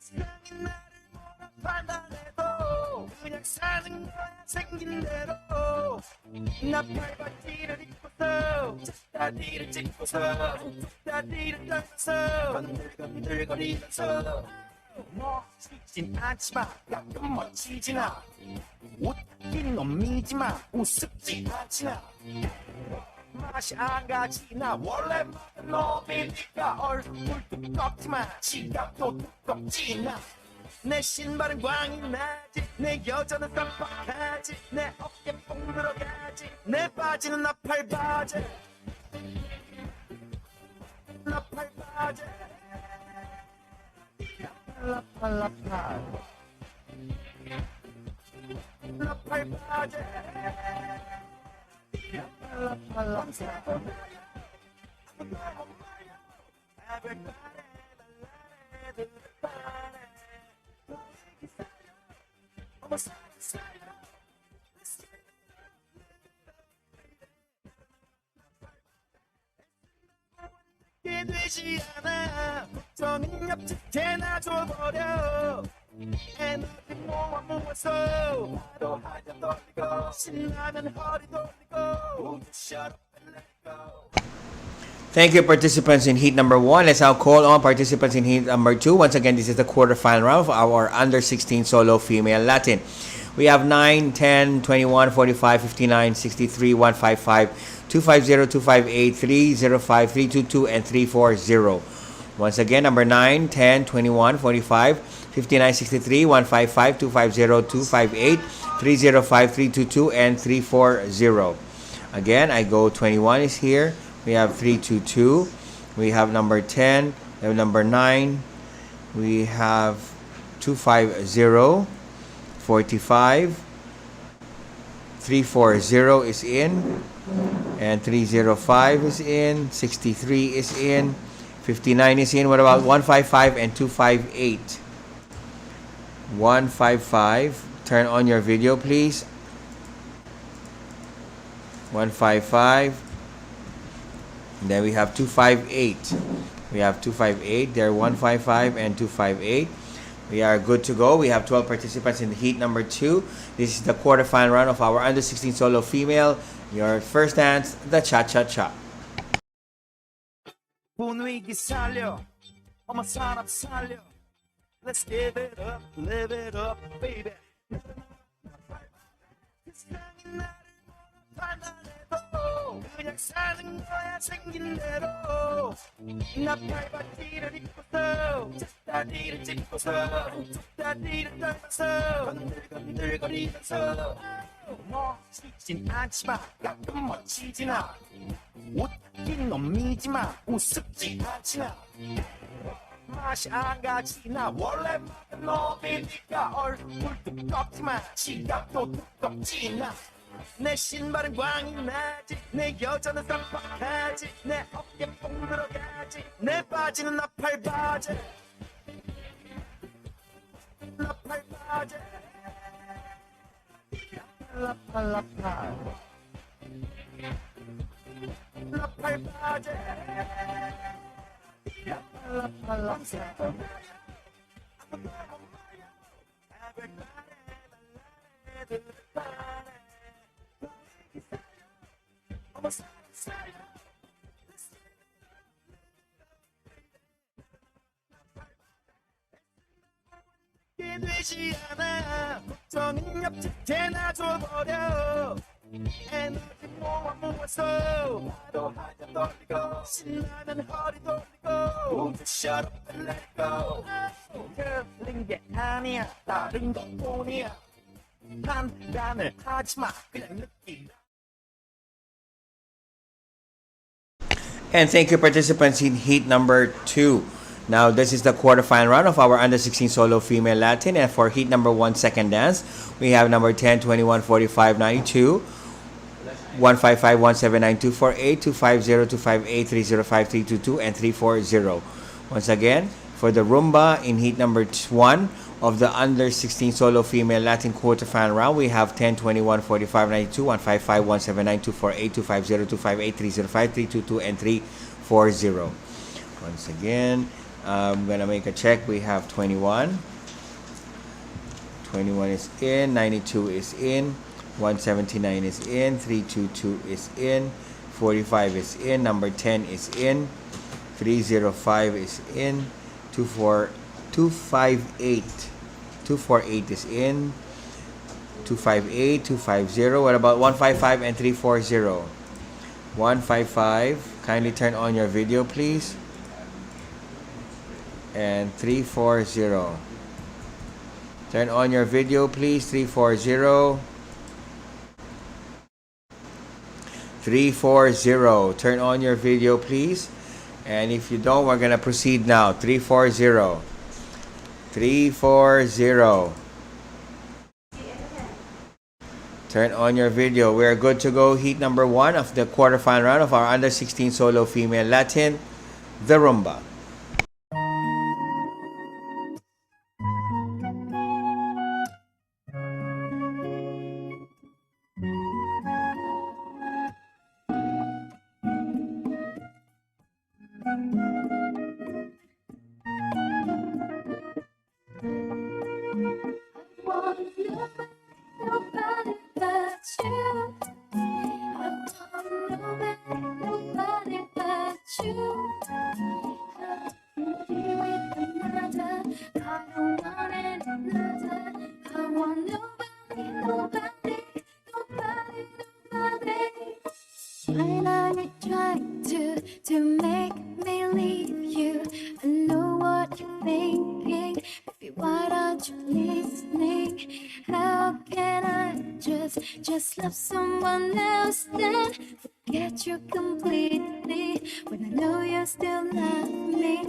세상이 나를 뭐라 판단해도 그냥 사는 거야 생긴 대로 나 팔바지를 입고서 짝다리를 짚고서 짝다리를 떨면서 건들건들거리면서 멋지진 않지만 가끔 멋지진 않아 웃긴 놈이지만 우습지 않지나 맛이 안 가지나 원래 먹은 놈이니까 얼굴 두껍지만 지갑도 두껍지 나 내 신발은 광이 나지 내 여자는 깜빡하지 내 어깨 뽕 들어가지 내 바지는 나팔바지 나팔바지 라팔라팔 나팔바지 라팔라팔 되지 않아 걱정은 옆집에 놔줘버려 에너지 모아서 바로 하자 돌리고 신나면 허리 돌리고 Shut up and let go. Thank you, participants in heat number 1. Let's now call on participants in heat number 2. Once again, this is the quarterfinal round of our under 16 solo female Latin. We have 9, 10, 21, 45, 59, 63, 155, 250, 258, 305, 322, and 340. Once again, number 9, 10, 21, 45, 59, 63, 155, 250, 258, 305, 322, and 340. Again, I go 21 is here. We have 322. We have number 10. We have number 9. We have 250, 45. 340 is in. And 305 is in. 63 is in. 59 is in. What about 155 and 258? 155. Turn on your video, please. 155. And then we have 258. We have 258. There 155 and 258. We are good to go. We have 12 participants in the heat number 2. This is the quarterfinal round of our under 16 solo female. Your first dance, the cha-cha-cha. 분위기 살려 어머 사람 살려 Let's give it up, live it up, baby 세상이 나를 판단해도 그냥 사는 거야 생긴 대로 나 팔바지를 입고서 짝다리를 짚고서 짝다리를 떨면서 건들건들거리면서 멋지진 않지만 가끔 멋지진 않아 웃긴 놈이지만 우습지 않지나 맛이 안 가지나 원래 먹은 놈이니까 얼굴 두껍지만 지갑도 두껍지 나 내 신발은 광이 나지 내 여자는 깜빡하지 내 어깨 뽕 들어가지 내 바지는 나팔바지 나팔바지 라팔라팔 나팔바지 라팔라팔 되지 않아 걱정은 옆집에 놔줘버려 에너지 모아서 나도 한잔 돌리고 신나는 허리 돌리고 Shut up and let it go 틀린 게 아니야 다른 것뿐이야 판단을 하지마 그냥 느끼라. And thank you, participants in heat number 2. Now, this is the quarterfinal round of our under 16 solo female Latin. And for heat number 1, second dance, we have number 10, 21, 45, 92, 155, 1792, 48, 250, 258, 305, 322, and 340. Once again, for the rumba in heat number 1 of the under 16 solo female Latin quarterfinal round, we have 10, 21, 45, 92, 155, 1792, 48, 250, 258, 305, 322, and 340. Once again, I'm gonna make a check. We have 21. 21 is in, 92 is in, 179 is in, 322 is in, 45 is in, number 10 is in, 305 is in, 258 is in, 258, 250. What about 155 and 340? 155, kindly turn on your video, please. And 340. Turn on your video, please. 340. 340. Turn on your video, please. And if you don't, we're gonna proceed now. 340. 340. Turn on your video. We're good to go. Heat number 1 of the quarterfinal round of our under 16 solo female Latin, the rumba. Nobody but you. I want nobody but you. I can't be with another. I don't want another. I want nobody, nobody, nobody, nobody. When I try to make me leave you, I know what you're thinking. Baby, why aren't you listening? How can I just love someone else then forget you completely when I know you still love me?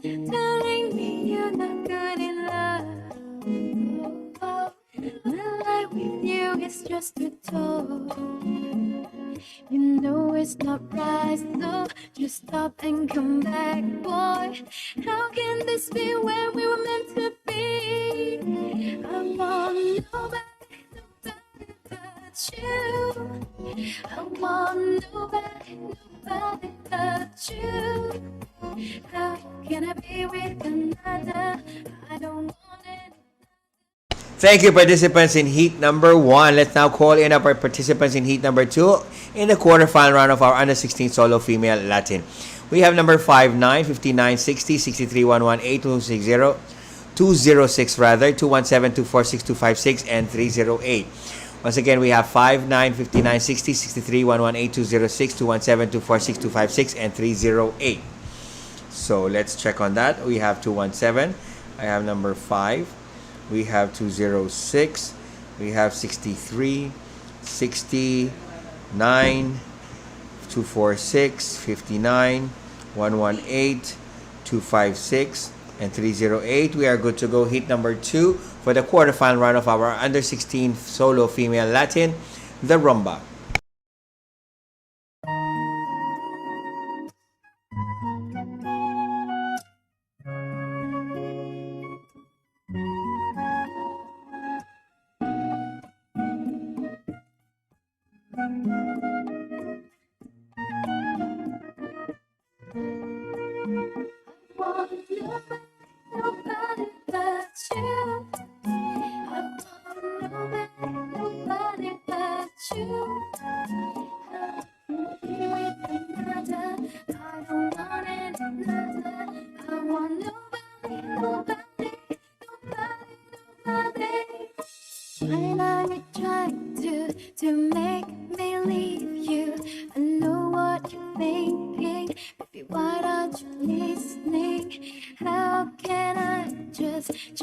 Telling me you're not good enough. Oh, my life with you is just a talk. You know it's not right, so just stop and come back, boy. How can this be where we were meant to be? I want nobody, nobody but you. I want nobody, nobody but you. How can I be with another? I don't want it. Thank you, participants in heat number 1. Let's now call in our participants in heat number 2 in the quarterfinal round of our under 16 solo female Latin. We have number 59, 59, 60, 63, 118, 260, 206 rather, 217, 246, 256, and 308. Once again, we have 59, 59, 60, 63, 118, 206, 217, 246, 256, and 308. So let's check on that. We have 217. I have number 5. We have 206. We have 63, 60, 9, 246, 59, 118, 256, and 308. We are good to go. Heat number 2 for the quarterfinal round of our under 16 solo female Latin, the rumba. Want nobody but you. I want nobody but you.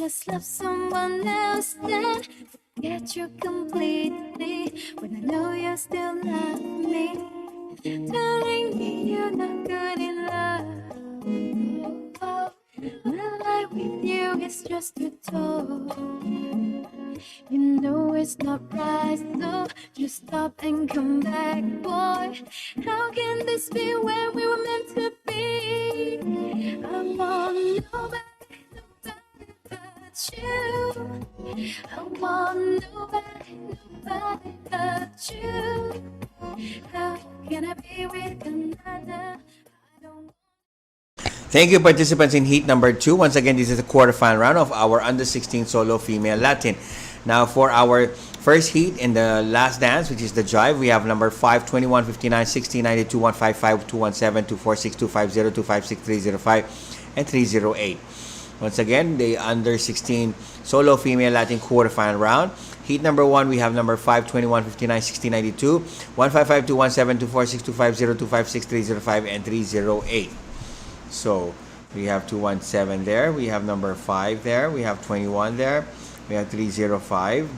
just love someone else, then forget you completely. When I know you still love me, telling me you're not good enough. Oh, when I lie with you, it's just to talk. You know it's not right, so just stop and come back, boy. How can this be when we were meant to be? I want nobody, nobody but you. I want nobody but you. How can I be with another? I don't. Thank you, participants in heat number 2. Once again, this is the quarterfinal round of our under 16 solo female Latin. Now, for our first heat in the last dance, which is the jive, we have number 5, 21, 59, 60, 92, 155, 217, 246, 250, 256, 305, and 308. Once again, the under 16 solo female Latin quarterfinal round. Heat number 1, we have number 5, 21, 59, 60, 92, 155, 217, 246, 250, 256, 305, and 308. So we have 217 there, we have number 5 there, we have 21 there, we have 305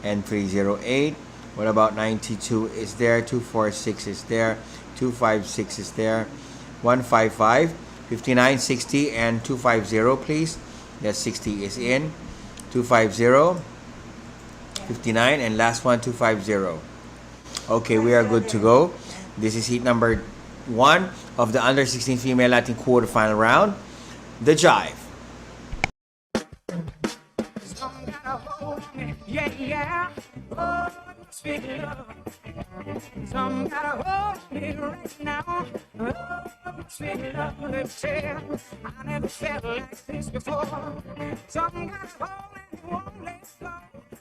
and 308. What about 92 is there, 246 is there, 256 is there, 155, 59, 60, and 250, please. That 60 is in. 250, 59, and last one, 250. Okay, we are good to go. This is heat number 1 of the under 16 female Latin quarterfinal round, the jive. Yeah, yeah. Oh, sweet love. Some gotta hold me right now. Oh, sweet love, let me tell. I never felt like this before. Some gotta hold me, won't let go.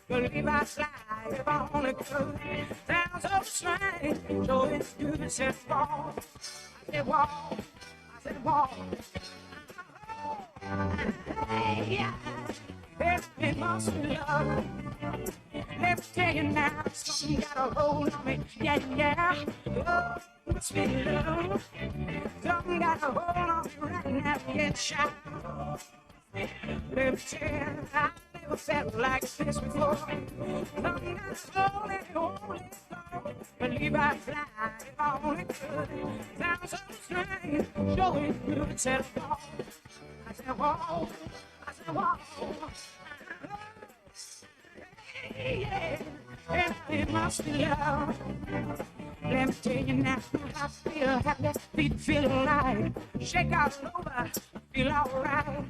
Believe I slide if I only could. Sounds so strange, so it's good to set fall. I said walk, I said walk. Hey, yeah. It must be love. Let me tell you now, something got a hold on me. Yeah, yeah. Oh, it must be love. Something got a hold on me right now. Get shot. Let me tell you, I never felt like this before. Something got a hold and it won't let go. Believe I fly if I only could. Sounds so strange, sure it's good to set it off. I said, whoa. I said, whoa. Yeah, and it must be love. Let me tell you now, I feel happy, feel alive. Shake all over, feel alright.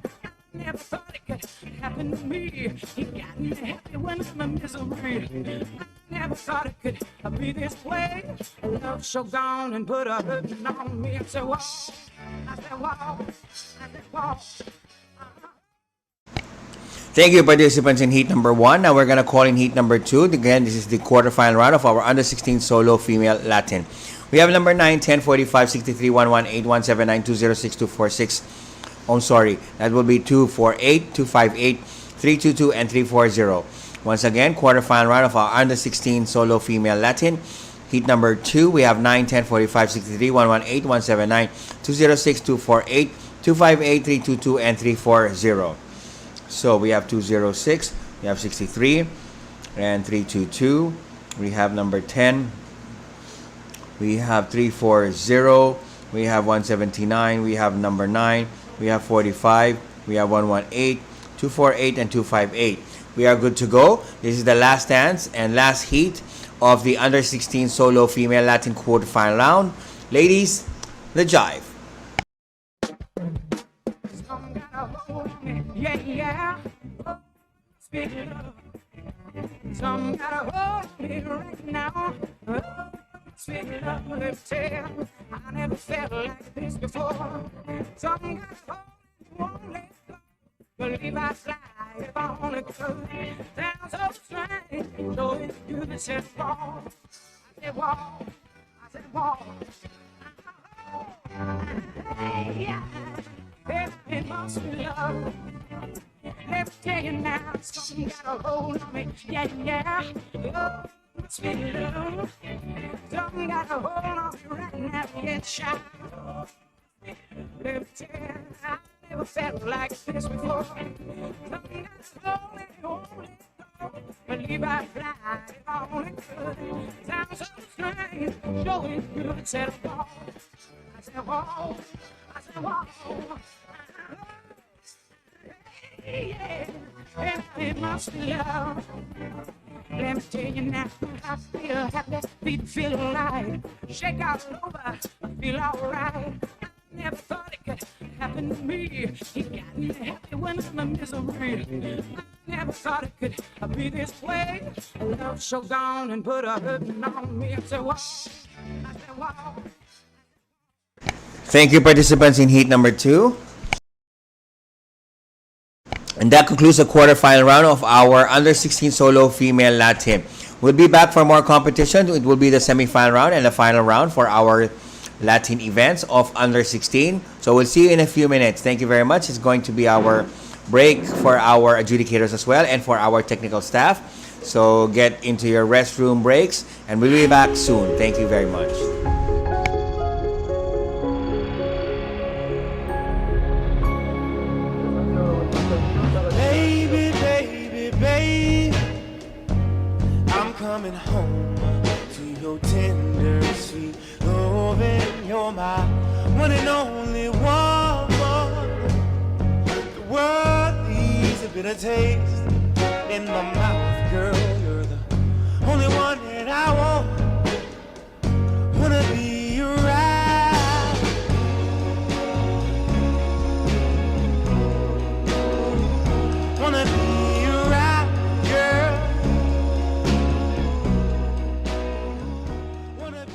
I never thought it could happen to me. You got me happy when I'm in misery. I never thought it could be this way. Love so gone and put a hurting on me. I said, whoa. I said, whoa. I said, whoa. Thank you, participants in heat number 1. Now we're going to call in heat number 2. Again, this is the quarterfinal round of our under 16 solo female Latin. We have number 9, 10, 45, 63, 118, 179, 206, 246. Oh, sorry. That will be 248, 258, 322, and 340. Once again, quarterfinal round of our under 16 solo female Latin. Heat number 2, we have 9, 10, 45, 63, 118, 179, 206, 248, 258, 322, and 340. So we have 206, we have 63, and 322. We have number 10. We have 340. We have 179. We have number 9. We have 45. We have 118, 248, and 258. We are good to go. This is the last dance and last heat of the under 16 solo female Latin quarterfinal round. Ladies, the jive. Yeah, yeah. Oh, sweet love. Some gotta hold me right now. Oh, sweet love, let me tell. I never felt like this before. Some gotta hold me, won't let go. Believe I fly if I only could. Sounds so strange, so it's good to set fall. I said walk, I said walk. Hey, yeah. It must be love. Let me tell you now, something got a hold on me. Yeah, yeah. Oh, it must be love. Something got a hold on me right now. Get shot. Let me tell you, I never felt like this before. Something Slowly, only go, believe I fly, if I only could. Sounds so strange, showing good, said whoa. I said whoa, I said whoa. Yeah, and it must be love. Let me tell you now, I feel happy, feet feel alive. Shake all over, I feel alright. I never thought it could happen to me. He got me happy when I'm in misery. I never thought it could be this way. Love so gone and put a hurting on me. I said, wow. I said, wow. Thank you, participants in heat number 2. And that concludes the quarterfinal round of our under 16 solo female lat team. We'll be back for more competition. It will be the semifinal round and the final round for our Latin events of under 16. So we'll see you in a few minutes. Thank you very much. It's going to be our break for our adjudicators as well and for our technical staff. So get into your restroom breaks and we'll be back soon. Thank you very much. Baby, baby, baby, I'm coming home to your tender, sweet loving. You're my one and only one. The world leaves a bitter taste in my mouth, girl. You're the only one that I want. Wanna be around. Wanna be around, girl. Wanna be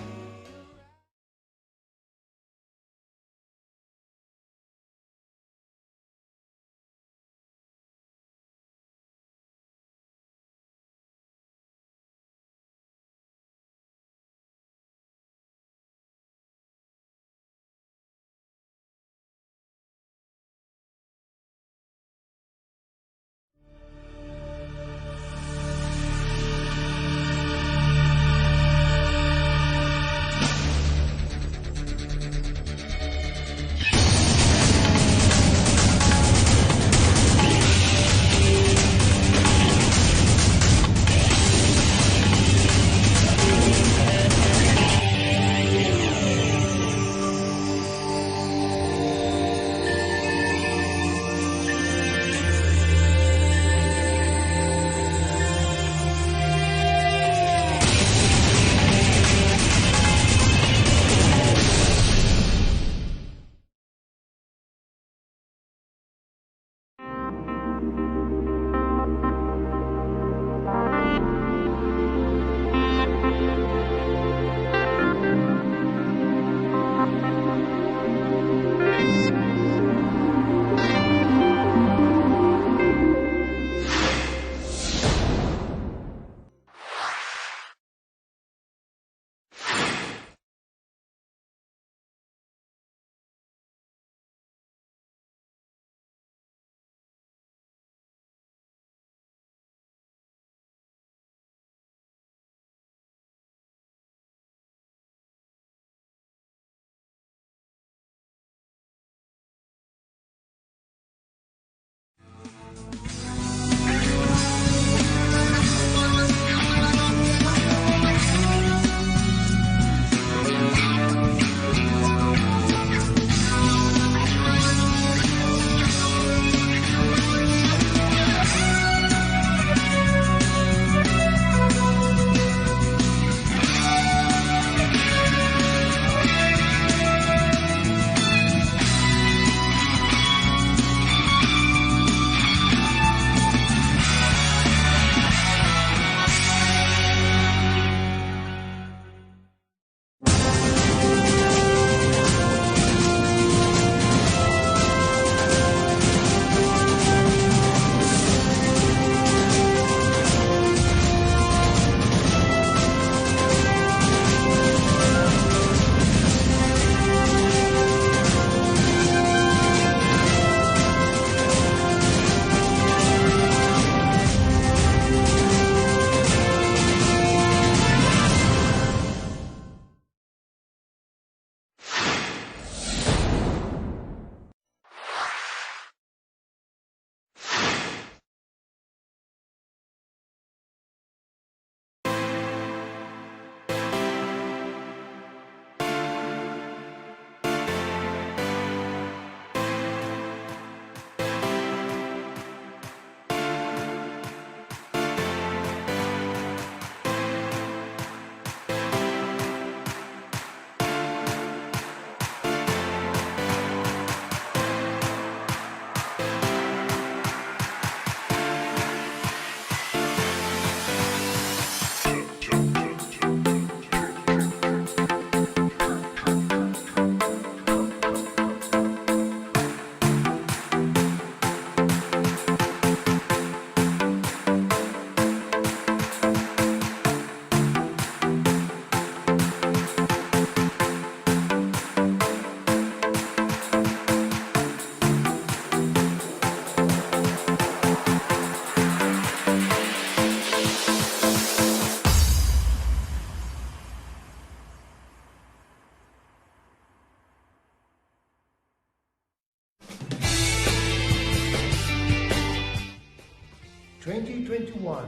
2021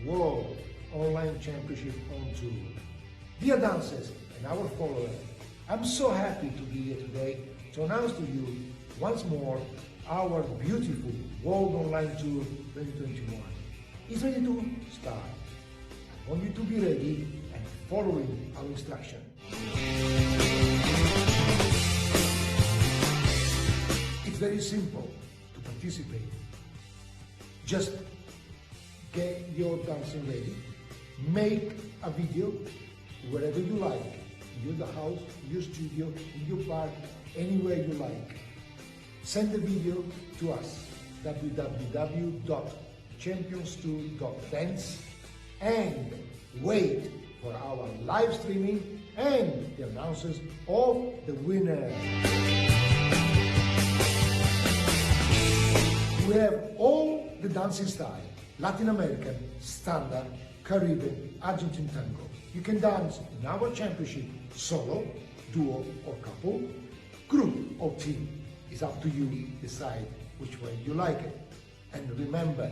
World Online Championship on Tour. Dear dancers and our followers, I'm so happy to be here today to announce to you once more our beautiful World Online Tour 2021 is ready to start. I want you to be ready and following our instruction. It's very simple to participate. Just get your dancing ready, make a video wherever you like, in your house, in your studio, in your park, anywhere you like. Send the video to us, www.champions2.dance, and wait for our live streaming and the announcers of the winner. We have all the dancing style, Latin American, standard, Caribbean, Argentine tango. You can dance in our championship solo, duo or couple, group or team. It's up to you decide which way you like it. And remember,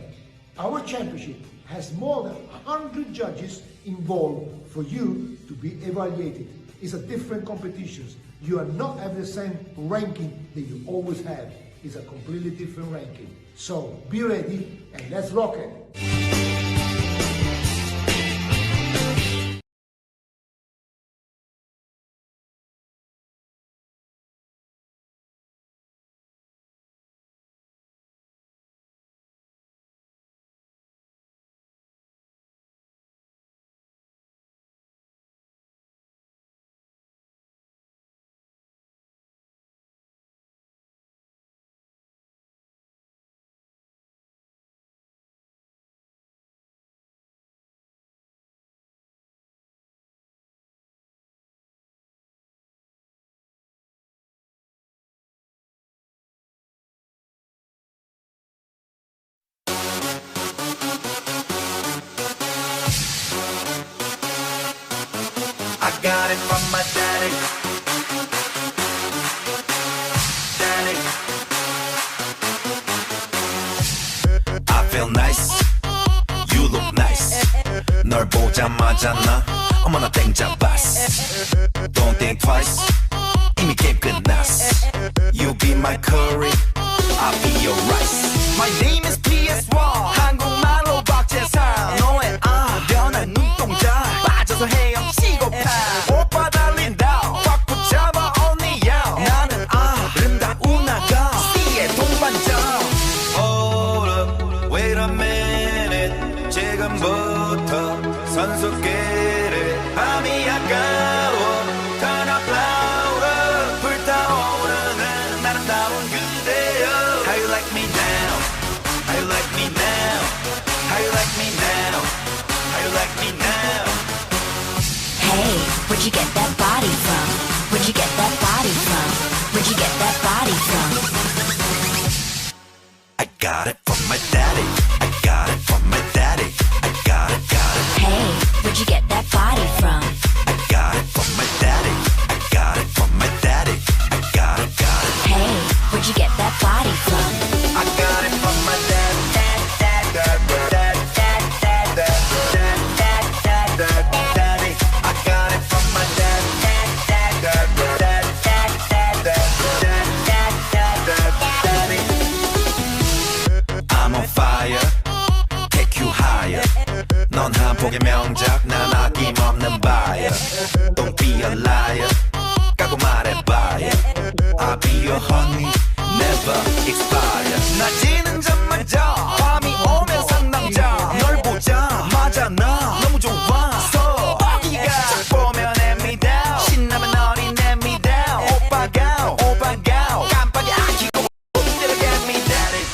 our championship has more than 100 judges involved for you to be evaluated. It's a different competitions. You are not having the same ranking that you always have. It's a completely different ranking. So be ready and let's rock it. I got it from my daddy. Daddy. I feel nice. You look nice. 널 보자마자 나 어머나 땡 잡았어. Don't think twice. 이미 게임 끝났어. You be my curry. I'll be your rice. My name is PS1. 한국말로 박재상. 너의 변한 눈동자. 빠져서 헤엄치고파. 오빠 달린다. 꽉 붙잡아 언니야. 나는 아름다운 아가. C의 동반자. Hold up, wait a minute. 지금부터 선수끼리 밤이 아까워. Turn up louder. 불타오르는 아름다운 그대여. How you like me now? How you like me now? How you like me now? How you like me now? Hey, where'd you get that body from? Where'd you get that body from? Where'd you get that body from? I got it from my daddy. I got it from my daddy. I got it, got it. Hey, where'd you get that body from? I got it from my daddy. I got it from my daddy. I got it, got it. Hey, where'd you get that body from? I got it from my dad. Daddy. I got it from my dad. Daddy. I'm on fire. Take you higher. 넌 한폭의 명작. 난 아낌없는 buyer. Don't be a liar. 까고 말해봐요. I'll be your honey. Never expire. 낮이는 잠마자. 밤이 오면 상남자. 널 보자마자 나 너무 좋았어. 어디가 딱 보면 hand me down. 신나면 어린 hand me down. 오빠가 깜빡이 안 켜고 Still get me daddy.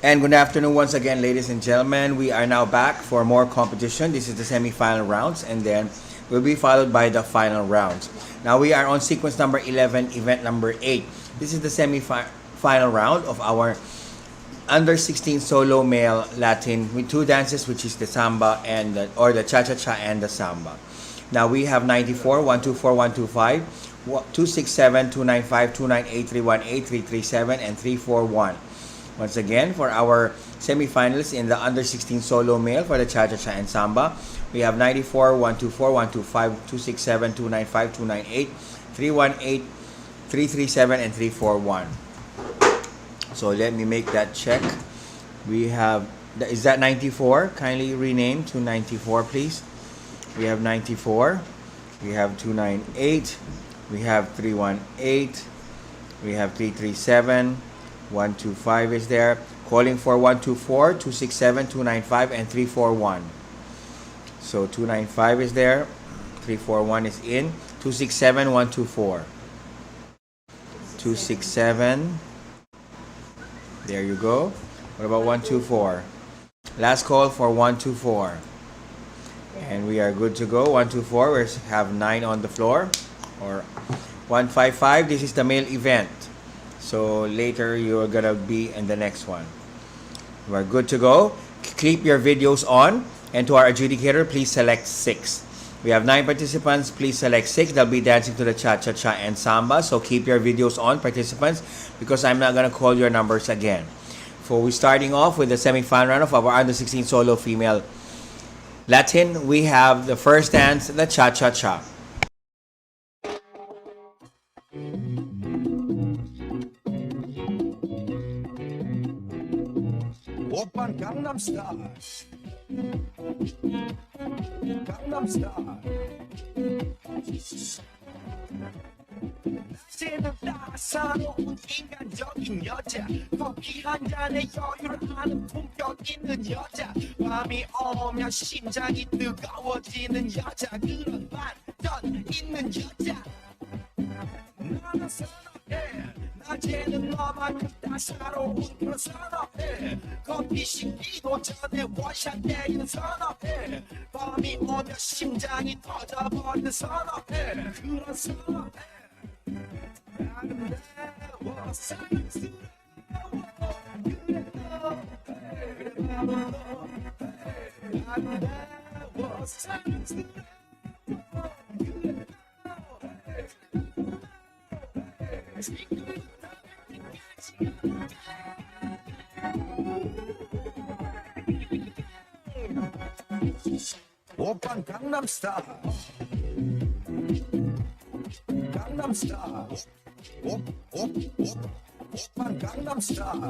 And good afternoon once again, ladies and gentlemen. We are now back for more competition. This is the semi-final rounds, and then will be followed by the final rounds. Now we are on sequence number 11, event number 8. This is the semi-final round of our under 16 solo male Latin with two dances, which is the samba and the cha-cha-cha and the samba. Now we have 94, 124, 125, 267, 295, 298, 318, 337, and 341. Once again, for our semifinalists in the under 16 solo male for the cha-cha-cha and samba, we have 94, 124, 125, 267, 295, 298, 318, 337, and 341. So let me make that check. We have, is that 94? Kindly rename to 94, please. We have 94. We have 298. We have 318. We have 337. 125 is there. Calling for 124, 267, 295, and 341. So 295 is there. 341 is in. 267, 124. 267. There you go. What about 124? Last call for 124. And we are good to go. 124. We have 9 on the floor. Or 155. This is the male event. So later you are gonna be in the next one. We are good to go. Keep your videos on. And to our adjudicator, please select 6. We have 9 participants. Please select 6. They'll be dancing to the cha-cha-cha and samba. So keep your videos on, participants, because I'm not gonna call your numbers again. For we starting off with the semi-final round of our under 16 solo female Latin, we have the first dance, the cha-cha-cha. 오빤 강남스타일 강남스타일 낮에는 따사로운 인간적인 여자 커피 한 잔에 여유를 아는 품격 있는 여자 밤이 오면 심장이 뜨거워지는 여자 그런 반전 있는 여자 나는 선호해 낮에는 너만큼 따사로운 그런 선호해 커피 식기도 전에 원샷 때리는 선호해 밤이 오면 심장이 터져버리는 선호해 그런 선호해 아름다워 사랑스러워 그래 너 아름다워 사랑스러워 그래 오빤 강남스타일 강남스타일 오빤 강남스타일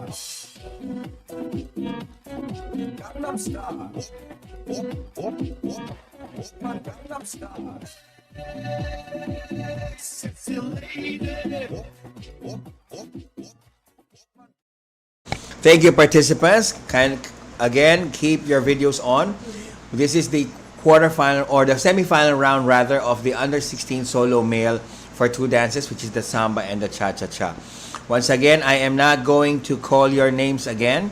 강남스타일 오빤 강남스타일 sexy lady. Thank you, participants. Again, keep your videos on. This is the quarterfinal or the semi-final round rather of the under 16 solo male for 2 dances, which is the samba and the cha-cha-cha. Once again, I am not going to call your names again.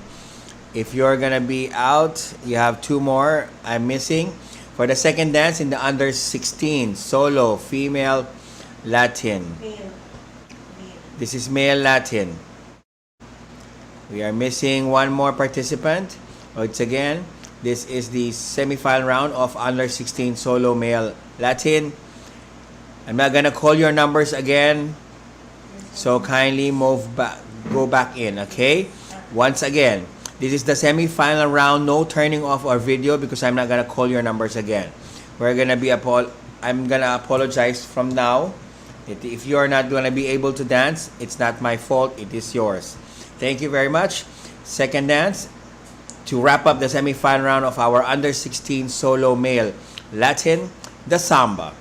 If you're gonna be out, you have 2 more I'm missing. For the second dance in the under 16 solo female Latin. This is male Latin. We are missing 1 more participant. Once again, this is the semi-final round of under 16 solo male Latin. I'm not gonna call your numbers again, so kindly go back in, okay? Once again, this is the semi-final round. No turning off our video because I'm not gonna call your numbers again. I'm gonna apologize from now. If you are not gonna be able to dance, it's not my fault. It is yours. Thank you very much. Second dance to wrap up the semi-final round of our under 16 solo male Latin, the samba.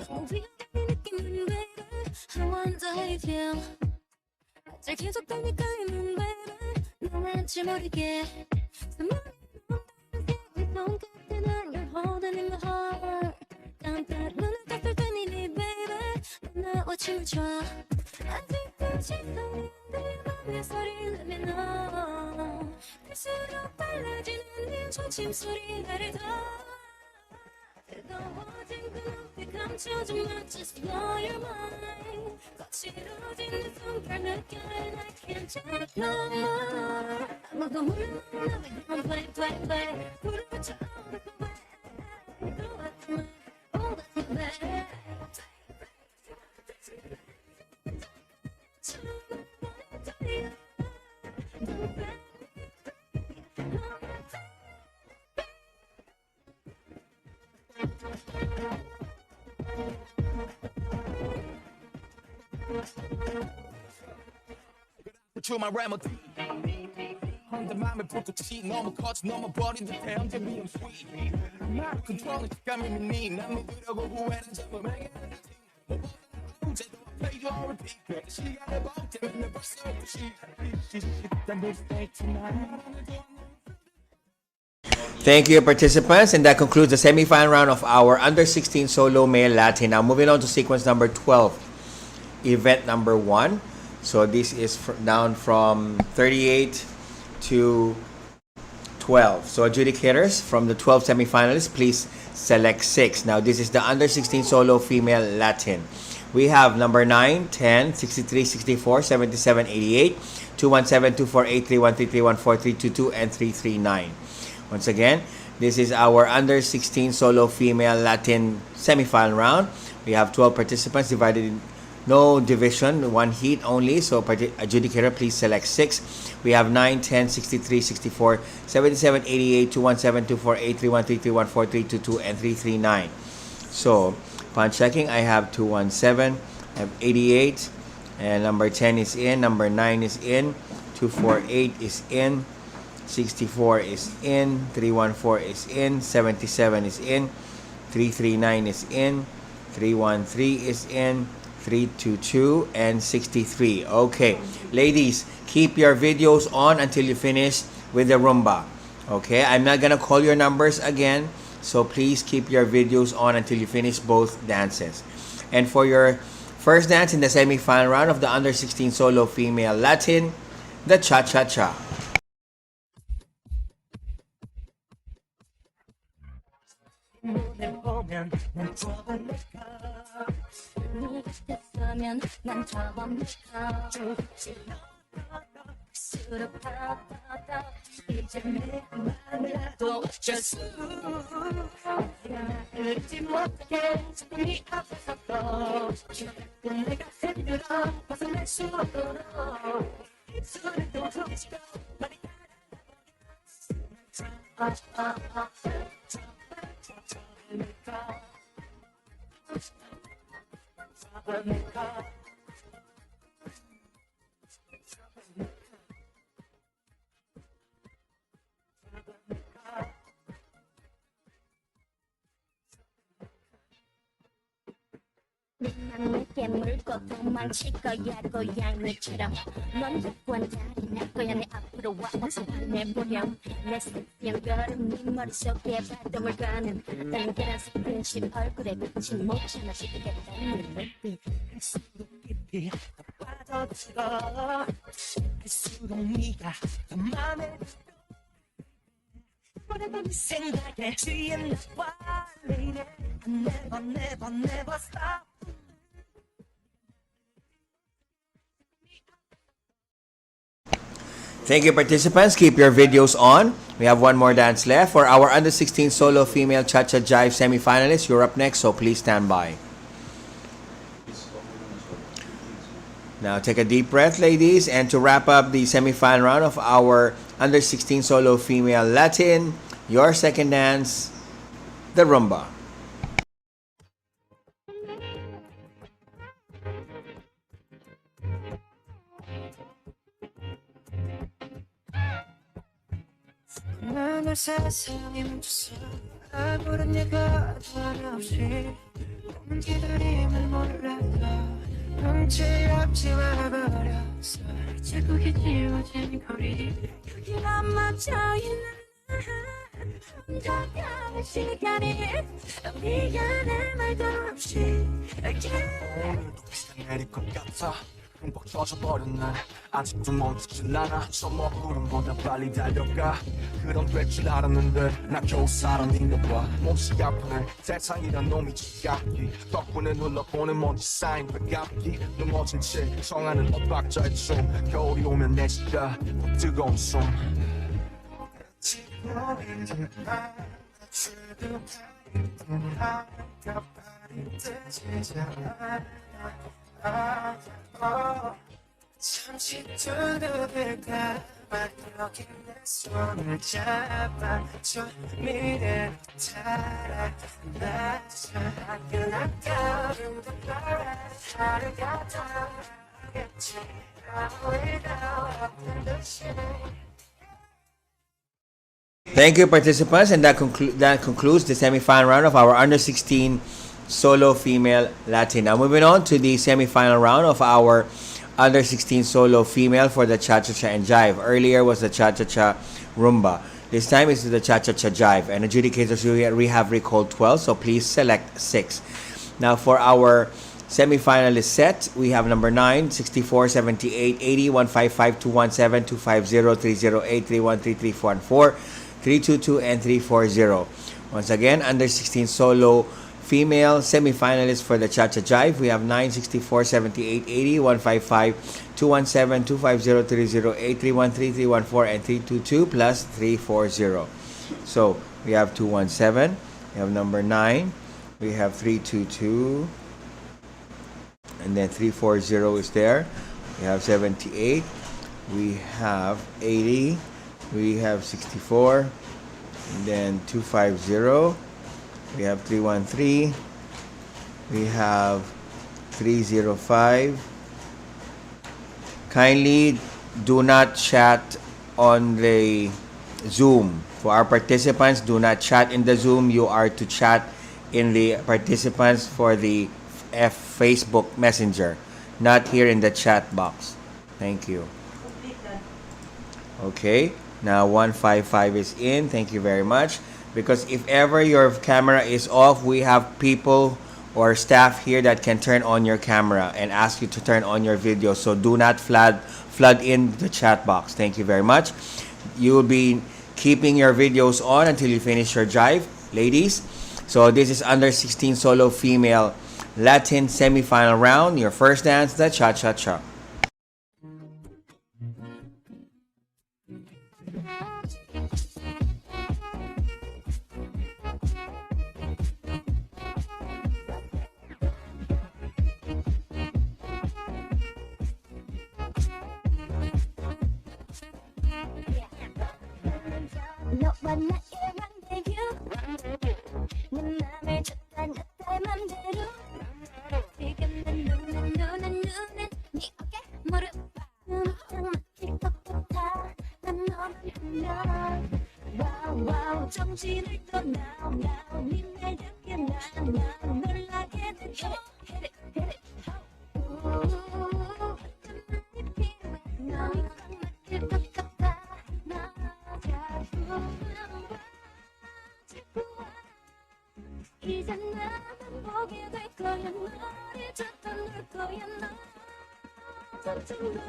너무 위험한 느낌은 baby I wonder how you feel 잘 계속 떠니까는 baby 너만지 모르게 수많은 놈들은 손끝에 난 You're holding in my heart 깜빡 눈을 떴을 땐 이리 baby 넌 나와 춤을 춰 아직도 시선이 내 맘에 소리를 내며 갈수록 빨라지는 네 초침 소리 나를 더 뜨거워진 그 눈빛 감춰준 맘 Just blow your mind 거칠어진 내 손발 느껴내 I can't take no more 아무도 모르는 너의 넌 play play play 불을 붙여 all the way 주말 레모디 혼자 맘에 불꽃이 너무 커져 넘어버린 듯해 언제 미움 sweet 나를 컨트롤은 직감이 미니 난 믿으려고 후회는 잡음에게 문제도 play your repeat 시간을 볼 때면 벌써 2시 난 this day tonight Thank you, participants, and that concludes the semifinal round of our under-16 solo male Latin. Now, moving on to sequence number 12, event number 1. So this is down from 38 to 12. So adjudicators from the 12 semifinalists, please select 6. Now, this is the under-16 solo female Latin. We have number 9, 10, 63, 64, 77, 88, 217, 248, 313, 314, 322, and 339. Once again, this is our under-16 solo female Latin semifinal round. We have 12 participants divided in no division, one heat only. So adjudicator, please select 6. We have 9, 10, 63, 64, 77, 88, 217, 248, 313, 314, 322, and 339. So upon checking, I have 217, I have 88, and number 10 is in, number 9 is in, 248 is in, 64 is in, 314 is in, 77 is in, 339 is in, 313 is in, 322, and 63. Okay, ladies, keep your videos on until you finish with the rumba. Okay, I'm not gonna call your numbers again, so please keep your videos on until you finish both dances. And for your first dance in the semi-final round of the under-16 solo female Latin, the cha-cha-cha. 보면 난 저번일까 네 곁에 난 저번일까 수록하다 이제 내 맘이라도 어쩔 수 흐르지 못해 네 앞에서 또 내가 흔들어 벗어날 수 없도록 입술을 또 훔치고 말이 난 내게 물고 도망칠 거야 고양이처럼 넌 자꾸 한자리 날 거야 내 앞으로 와 어서 화내보렴 내 섹시한 걸음 네 머릿속에 발동을 가는 다른 계란 스킨십 얼굴에 비친 모처럼 시키겠다는 눈빛 갈수록 깊이 더 빠져들어 갈수록 네가 더 맘에 오래된 생각에 취해 나와 lady I never stop Thank you, participants. Keep your videos on. We have one more dance left. For our under-16 solo female cha-cha jive semi-finalists, you're up next, so please stand by. Now take a deep breath, ladies, and to wrap up the semi-final round of our under-16 solo female Latin, your second dance, the rumba. 나는 세상에 멈춰서 아무런 예가 없이 오는 기다림을 몰라도 눈치 없이 말아버렸어 자꾸 지워진 거리 여기가 멈춰있는 혼자 가는 시간이 미안해 말도 없이 오늘도 비가 내릴 것 같아 흠뻑 젖어버린 날 아직도 멈추질 않아 저 먹구름보다 빨리 달려가 그럼 될 줄 알았는데 나 겨우 살아있는 봐 몹시 아프네 세상이란 놈이 지갑기 덕분에 눌러보는 먼지 쌓인 배갑기 넘어진 채 성하는 엇박자의 춤 겨울이 오면 내 집가 뜨거운 숨 잠시 두드릴까 만 여기 내 손을 잡아줘 미래로 타라 나저 화끈한 여름도 바라 하루가 더 Thank you, participants, and that concludes the semifinal round of our under 16 solo female Latin. Now, moving on to the semifinal round of our under 16 solo female for the Cha Cha Cha and Jive. Earlier was the Cha Cha Cha Rumba. This time is the Cha Cha Cha Jive, and adjudicators we have recalled 12, so please select 6. Now, for our semifinalist set, we have number 9, 64, 78, 80, 155, 217, 250, 308, 313, 314, 322, and 340. Once again, under 16 solo female semifinalists for the Cha Cha Jive, we have 9, 64, 78, 80, 155, 217, 250, 308, 313, 314, and 322 plus 340. So we have 217, we have number 9, we have 322, and then 340 is there. We have 78, we have 80, we have 64, and then 250, we have 313, we have 305. Kindly do not chat on the Zoom. For our participants, do not chat in the Zoom. You are to chat in the participants for the Facebook Messenger, not here in the chat box. Thank you. Okay, now 155 is in. Thank you very much. Because if ever your camera is off, we have people or staff here that can turn on your camera and ask you to turn on your video. So do not flood in the chat box. Thank you very much. You will be keeping your videos on until you finish your jive, ladies. So this is under 16 solo female Latin semifinal round. Your first dance, the Cha Cha Cha. 너와 나의 rendezvous 내 맘을 쳤다 놨다 맘대로 지금 내 눈에 네 어깨 무릎 눈이 딱 막힐 것 같아 난 너만 보면 와우 정신을 떠나 네말 듣게 난 놀라게 돼 Hit it 어쩌면 네 필요해 너무 딱 막힐 것 같아 이제 나만 보게 될 거야 너를 잡아 놓을 거야 너 점점 더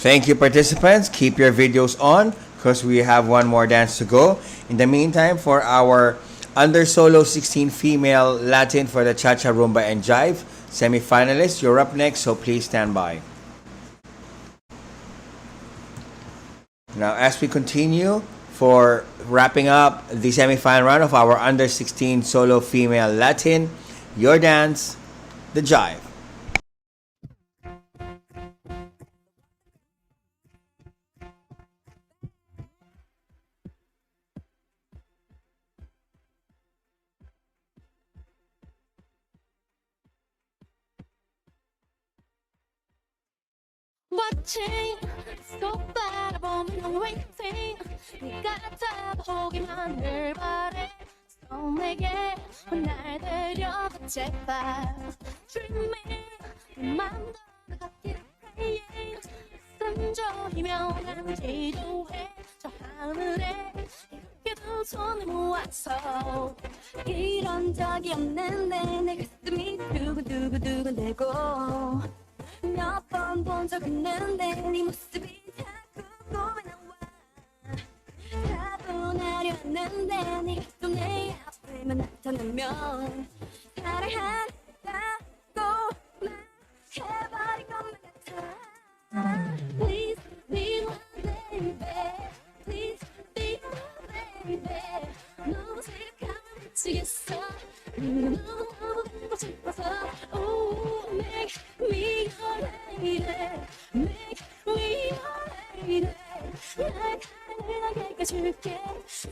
Thank you, participants. Keep your videos on because we have one more dance to go. In the meantime, for our under solo 16 female Latin for the Cha Cha Rumba and Jive semifinalists, you're up next, so please stand by. Now, as we continue for wrapping up the semifinal round of our under 16 solo female Latin, your dance, the Jive. Watching, 속 바라보면 waiting 네가 나타보기만 늘 바래 So 내게 날 데려가 제발 Dreaming 내 맘도 같기를 praying 순조이며 난 기도해 저 하늘에 이렇게 두 손을 모아서 이런 적이 없는데 내 가슴이 두근두근두근대고 몇 번 본 적 있는데 네 모습이 자꾸 꿈에 나와 차분하려 했는데 네가 또 내 앞에만 나타나면 사랑한다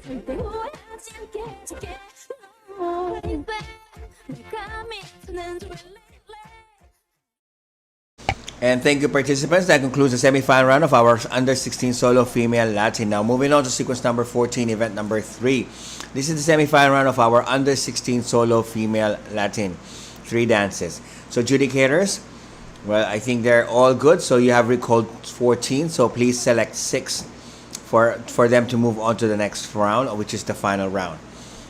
절대 후회하지 않게 줄게 baby 내가 미치는 줄 And thank you, participants. That concludes the semi-final round of our under-16 solo female Latin. Now, moving on to sequence number 14, event number 3. This is the semi-final round of our under-16 solo female Latin. 3 dances. So, adjudicators, well, I think they're all good. So, you have recalled 14. So, please select 6 for them to move on to the next round, which is the final round.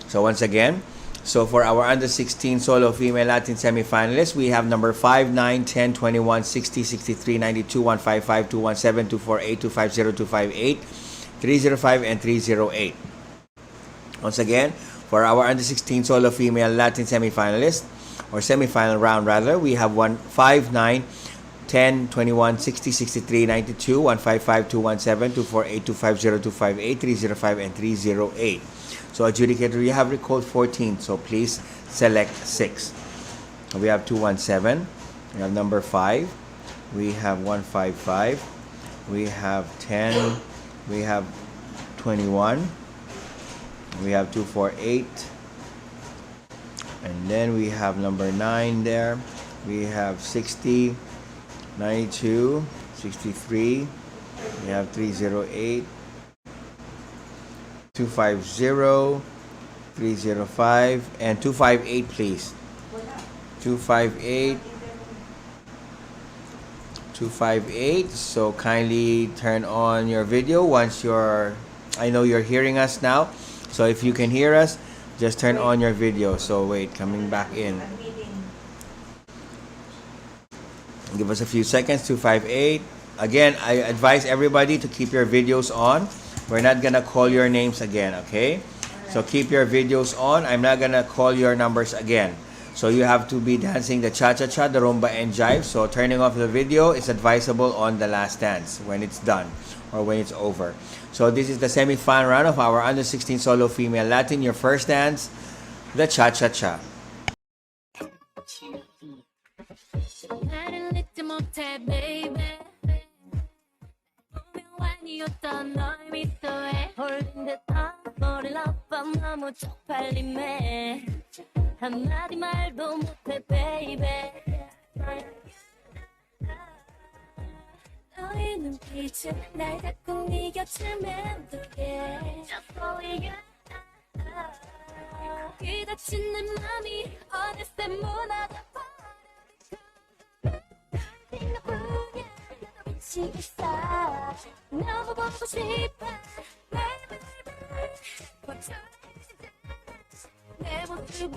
So, once again, so for our under-16 solo female Latin semi-finalists, we have number 5, 9, 10, 21, 60, 63, 92, 155, 217, 248, 250, 258, 305, and 308. Once again, for our under-16 solo female Latin semi-finalists, or semi-final round rather, we have 5, 9, 10, 21, 60, 63, 92, 155, 217, 248, 250, 258, 305, and 308. So, adjudicator, you have recalled 14, so please select 6. We have 217, we have number 5, we have 155, we have 10, we have 21, we have 248, and then we have number 9 there, we have 60, 92, 63, we have 308, 250, 305, and 258, please. 258. 258. So kindly turn on your video once I know you're hearing us now. So if you can hear us, just turn on your video. So wait, coming back in. Give us a few seconds. 258. Again, I advise everybody to keep your videos on. We're not gonna call your names again, okay? So keep your videos on. I'm not gonna call your numbers again. So you have to be dancing the cha-cha-cha, the rumba, and jive. So turning off the video is advisable on the last dance when it's done or when it's over. So this is the semi-final round of our under-16 solo female Latin. Your first dance, the cha-cha-cha. 아니었던 널 미소에 홀린 듯한 머리를 아파 너무 쪽팔림에 한마디 말도 못해 baby 너의 눈빛은 날 자꾸 네 곁을 맴돌게 Just for you 이 다친 내 맘이 어느새 무너져 버려 미치겠어 너무 보고 싶어 내 모습이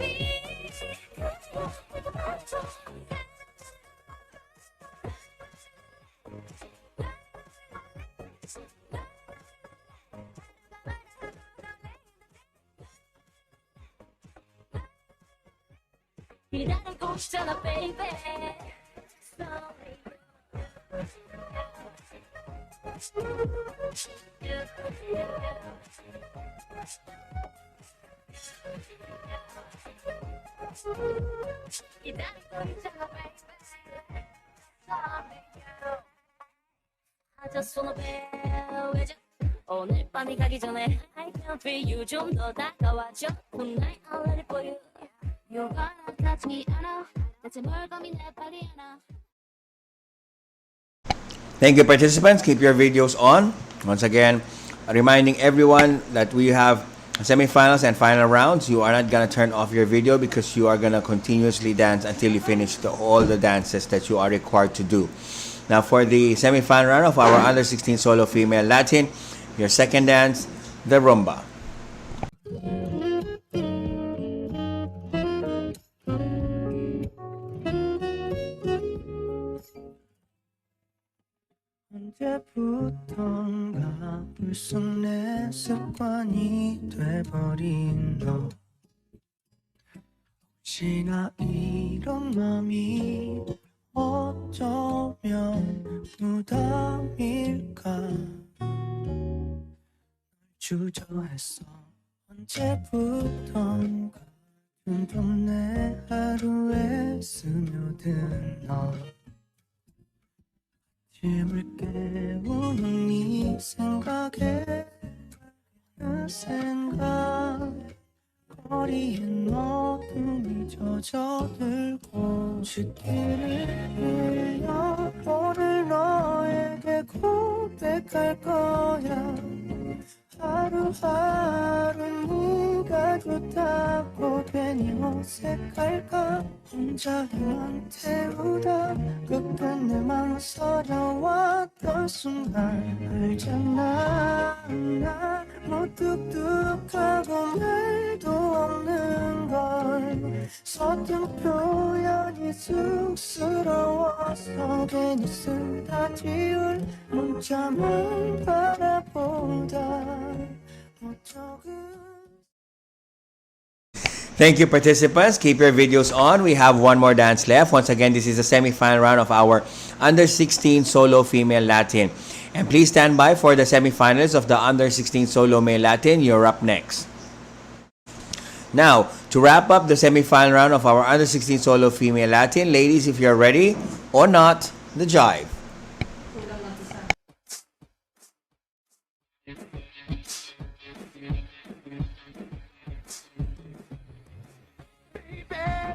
기다리고 있잖아 baby 오늘 밤이 가기 전에 I can feel you 좀 더 다가와줘 Tonight I'll let it for you You're gonna touch me I know 대체 뭘 고민해 빨리 하나 Thank you, participants. Keep your videos on. Once again, reminding everyone that we have semifinals and final rounds. You are not going to turn off your video because you are going to continuously dance until you finish all the dances that you are required to do. Now, for the semifinal round of our under-16 solo female Latin, your second dance, the rumba. 언제부턴가 불쑥 내 습관이 돼버린 너 혹시나 이런 맘이 어쩌면 부담일까 주저했어 언제부턴가 둥둥 내 하루에 스며든 너 힘을 깨우는 네 생각에 그 생각 거리엔 어둠이 젖어들고 짙기를 흘려 오늘 너에게 고백할 거야 하루하루 네가 좋다고 괜히 어색할까 혼자만 태우다 끝끝내 망설여왔던 순간 알잖아 나 무뚝뚝하고 말도 없는 걸 서툰 표현이 쑥스러워서 괜히 쓰다 지울 문자만 바라보다 Thank you, participants. Keep your videos on. We have one more dance left. Once again, this is the semi-final round of our Under-16 Solo Female Latin. And please stand by for the semifinals of the Under-16 Solo Male Latin. You're up next. Now, to wrap up the semifinal round of our Under-16 Solo Female Latin, ladies, if you're ready or not, the jive.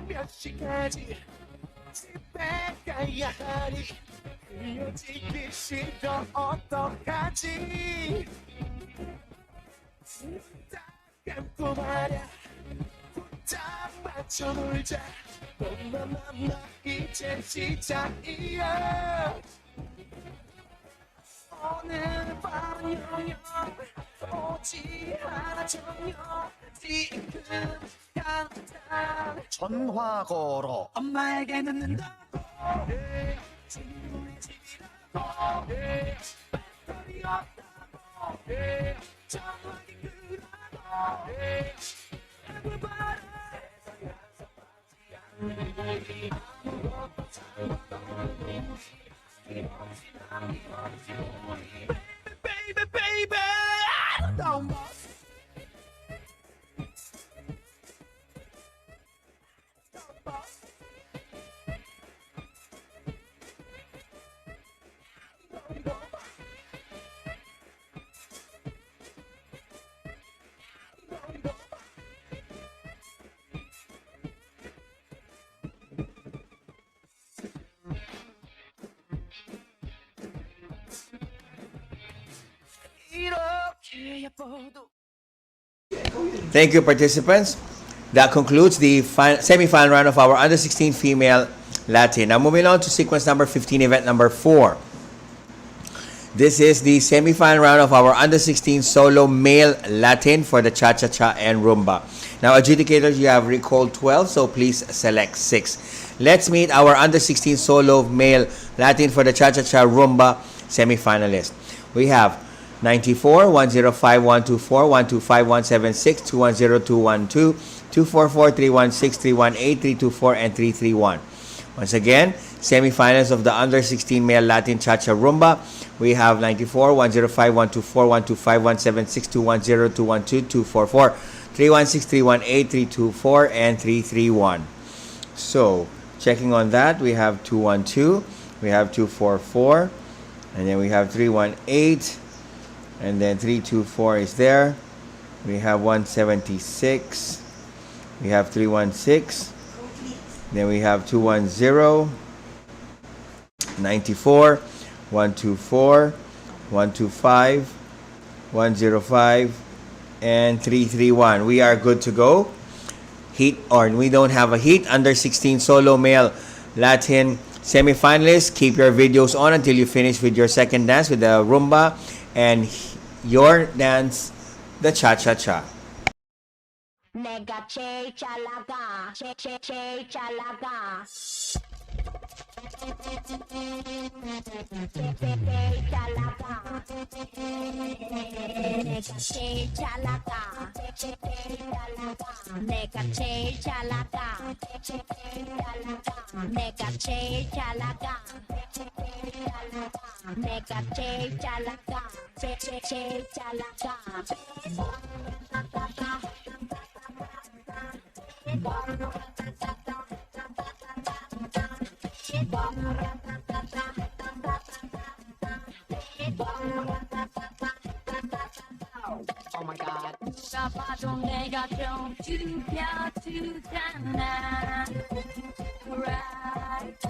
몇 시까지 집에 가야 하니 헤어지기 싫어 어떡하지 딱 감고 말야 딱 맞춰 놀자 너만 만나 이제 시작이야 오늘 밤 영영 오지 않아 전혀 지금 당장 전화 걸어 엄마에게 늦는다고 친구의 집이라고 배터리 없다고 전화기 끄라고 얼굴 봐라 아무것도 상관없는 Baby, baby, I don't know. Thank you, participants. That concludes the semi-final round of our Under-16 Female Latin. Now, moving on to sequence number 15, event number 4. This is the semi-final round of our Under-16 Solo Male Latin for the Cha-Cha-Cha and Rumba. Now, adjudicators, you have recalled 12, so please select 6. Let's meet our Under-16 Solo Male Latin for the Cha-Cha-Cha Rumba semi-finalists. We have 94, 105, 124, 125, 176, 210, 212, 244, 316, 318, 324, and 331. Once again, semifinals of the Under-16 Male Latin Cha-Cha Rumba. We have 94, 105, 124, 125, 176, 210, 212, 244, 316, 318, 324, and 331. So, checking on that, we have 212, we have 244, and then we have 318, and then 324 is there. We have 176, we have 316, then we have 210, 94, 124, 125, 105, and 331. We are good to go. Heat, or we don't have a heat. Under-16 Solo Male Latin semifinalists, keep your videos on until you finish with your second dance with the Rumba and your dance, the Cha-Cha-Cha. 내가 제일 잘 나가 제일 잘 나가 내가 제일 잘 나가 내가 제일 잘 나가 내가 제일 잘 나가 내가 제일 잘 나가 제일 잘 나가 Oh my God. 봐도 내가 좀 죽여주잖아 Right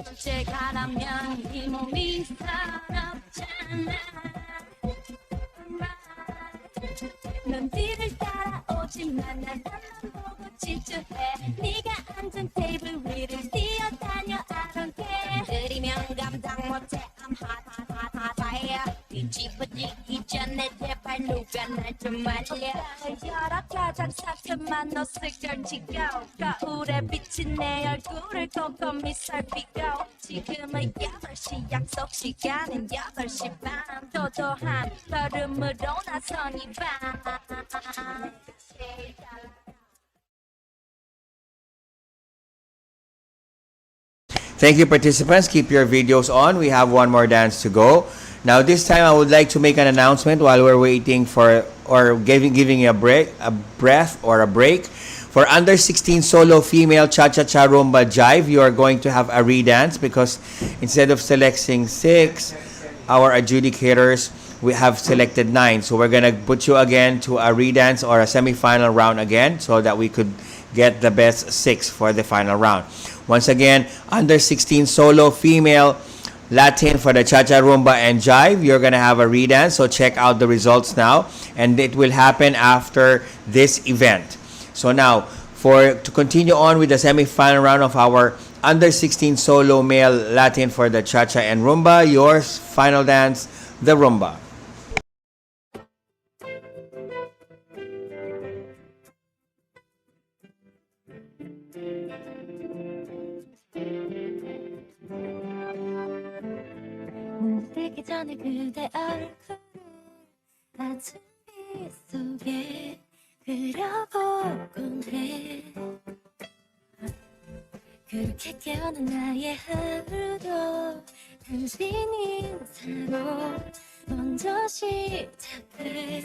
둘째가라면 이 몸이 서럽잖아 넌 뒤를 따라오지만 난 앞만 보고 질주해 네가 앉은 테이블 위를 뛰어다녀 I don't care 들이면 감당 못해 I'm hot hot hot hot fire 뒤집어지기 전에 제발 누가 날 좀 말려 열어 가장 사슴만 옷을 걸치고 거울에 비친 내 얼굴을 꼼꼼히 살피고 지금은 8시 약속 시간은 8시 반 도도한 걸음으로 나선 이 밤 Thank you, participants. Keep your videos on. We have one more dance to go. Now, this time I would like to make an announcement while we're waiting for or giving a break, a breath or a break. For under 16 solo female cha-cha-cha rumba jive, you are going to have a redance because instead of selecting 6, our adjudicators we have selected 9. So we're gonna put you again to a redance or a semi-final round again so that we could get the best 6 for the final round. Once again, under 16 solo female Latin for the cha-cha rumba and jive, you're gonna have a redance. So check out the results now, and it will happen after this event. So now, to continue on with the semi-final round of our under 16 solo male Latin for the cha-cha and rumba, your final dance, the rumba. 뜨기 전에 그대 얼굴을 가슴 속에 그려보곤 해 그렇게 깨어난 나의 하루도 당신 인사로 먼저 시작해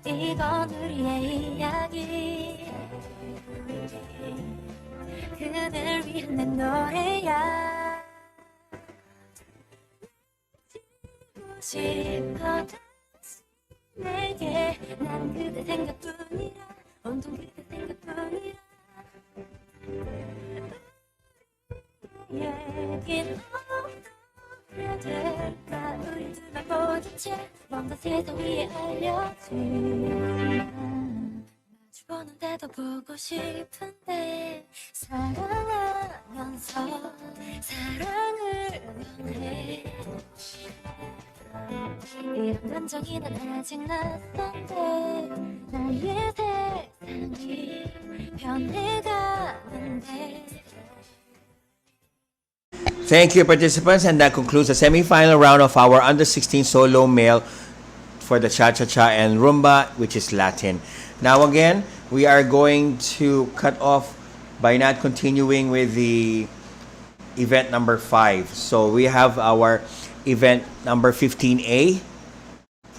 이건 우리의 이야기 그댈 위한 내 노래야 싶어 내게 난 그대 생각뿐이야 온통 그대 생각뿐이야 얘긴 어떻게 될까 우리 둘만 보도록 뭔가 세상 위에 알려주지만 마주보는데도 보고 싶은데 사랑하면서 사랑을 원해 이런 감정이 난 아직 낯선데 나의 세상이 변해가는데 Thank you, participants, and that concludes the semi-final round of our under 16 solo male for the cha-cha-cha and rumba, which is Latin. Now again, we are going to cut off by not continuing with the event number 5. So we have our event number 15A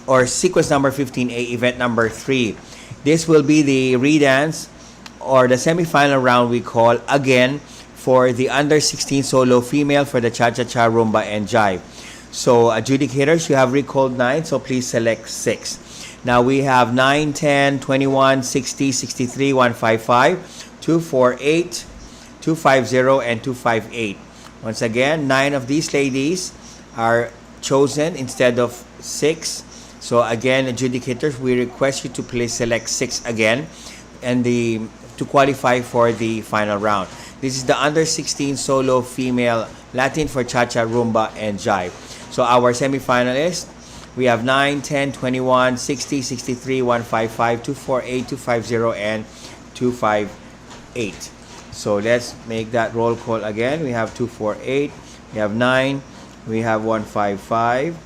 or sequence number 15A, event number 3. This will be the redance or the semi-final round we call again for the under 16 solo female for the cha-cha-cha, rumba, and jive. So adjudicators, you have recalled 9, so please select 6. Now we have 9, 10, 21, 60, 63, 155, 248, 250, and 258. Once again, 9 of these ladies are chosen instead of 6. So again, adjudicators, we request you to please select 6 again and to qualify for the final round. This is the under 16 solo female Latin for cha-cha, rumba, and jive. So our semifinalists, we have 9, 10, 21, 60, 63, 155, 248, 250, and 258. So let's make that roll call again. We have 248, we have 9, we have 155,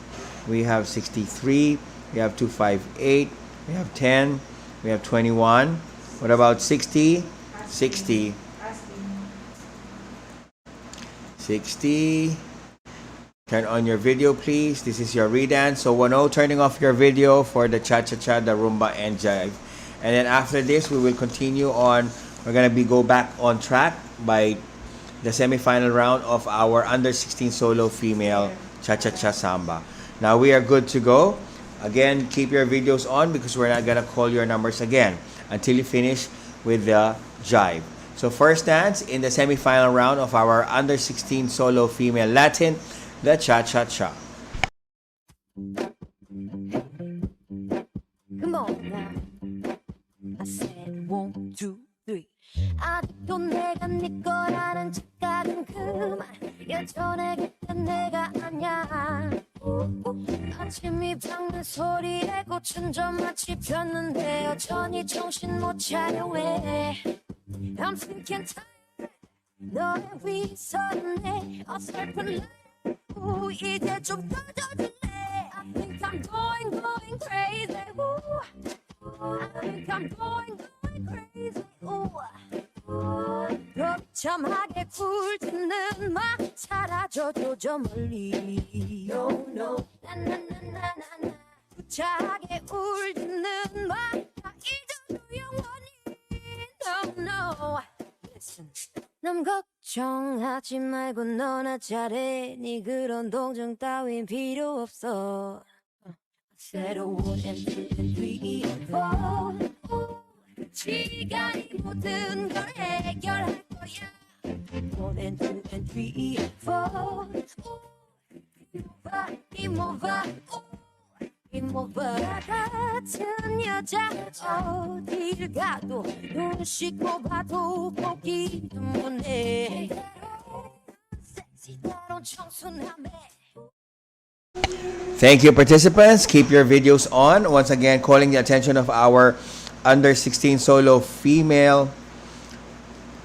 we have 63, we have 258, we have 10, we have 21. What about 60? 60. 60. Turn on your video, please. This is your redance. So 10, turning off your video for the cha-cha-cha, the rumba, and jive. And then after this, we will continue on. We're going to go back on track by the semi-final round of our under 16 solo female cha-cha-cha samba. Now we are good to go. Again, keep your videos on because we're not gonna call your numbers again until you finish with the jive. So first dance in the semi-final round of our under 16 solo female Latin, the cha-cha-cha. Come on now. I said 1, 2, 3. 아직도 내가 네 거라는 착각은 그만. 예전에 그땐 내가 아냐. 아침이 밝는 소리에 고친 점 마치 폈는데 여전히 정신 못 차려 왜. I'm sick and tired. 너의 위선에 어설픈 라이프 이제 좀 꺼져줄래. I think I'm going crazy. Ooh. I think I'm going crazy. Ooh. 비참하게 굴듣는 마 사라져줘 저 멀리. No no 나나나나나나 부차하게 울듣는 마 다 잊어도 영원히. No no listen. 남 걱정하지 말고 너나 잘해. 네 그런 동정 따윈 필요 없어. 새로운 and 2 and 3 and 4. 시간이 모든 걸 해결할 거야. 1 and 2 and 3 and 4. 이모바 이모바 같은 여자 어딜 가도 눈 씻고 봐도 보기 때문에 섹시다운 청순함에. Thank you, participants. Keep your videos on. Once again, calling the attention of our under 16 solo female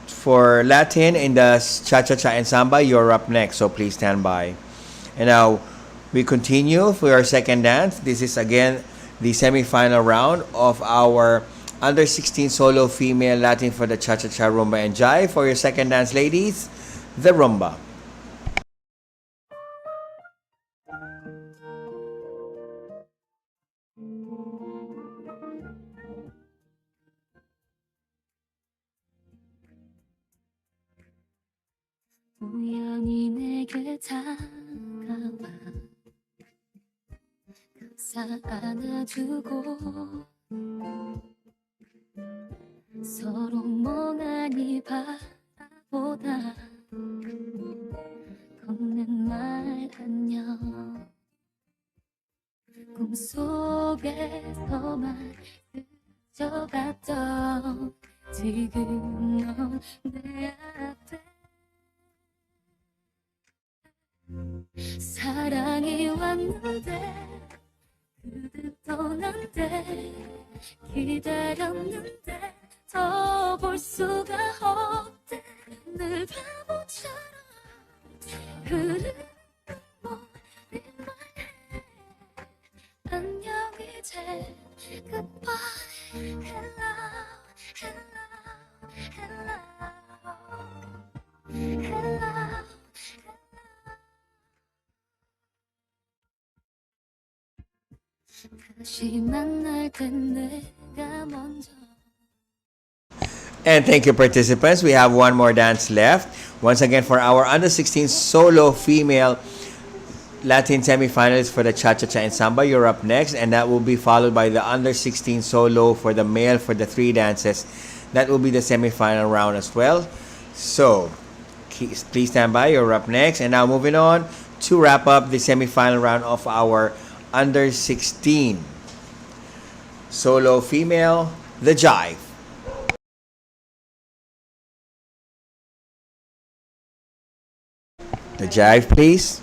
for Latin in the cha-cha-cha and samba. You're up next, so please stand by. And now we continue for our second dance. This is again the semi-final round of our under 16 solo female Latin for the cha-cha-cha, rumba, and jive. For your second dance, ladies, the rumba. 우연히 내게 다가와 감싸 안아주고 서로 멍하니 바라보다 건넨 말 안녕. 꿈속에서만 스쳐갔던 지금 넌 내 앞에. 사랑이 왔는데 그득 떠난데 기다렸는데 더 볼 수가 없대. 늘 바보처럼 흐르는 머리만 해. 안녕 이제 goodbye hello hello hello hello. 다시 만날 땐 내가 먼저. And thank you, participants. We have one more dance left. Once again, for our under 16 solo female Latin semifinalists for the cha-cha-cha and samba, you're up next, and that will be followed by the under 16 solo for the male for the 3 dances. That will be the semifinal round as well. So please stand by. You're up next, and now moving on to wrap up the semifinal round of our under 16 solo female, the jive. The jive, please.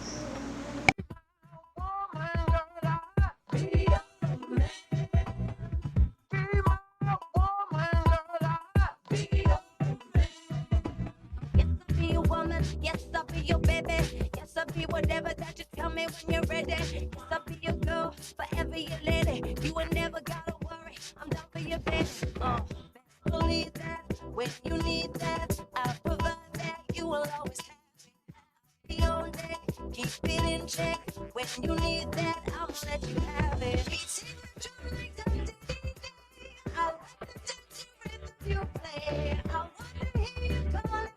Yes, I'll be your baby. Yes, I'll be whatever that you tell me when you're ready. Yes, I'll be your girl, forever your lady. You ain't never gotta worry, I'm down for your baby. Believe that when you need that, I'll provide that. You will always have it. Be on deck, keep it in check. When you need that, I'll let you have it. I like the dirty rhythm you play. I wanna hear you calling.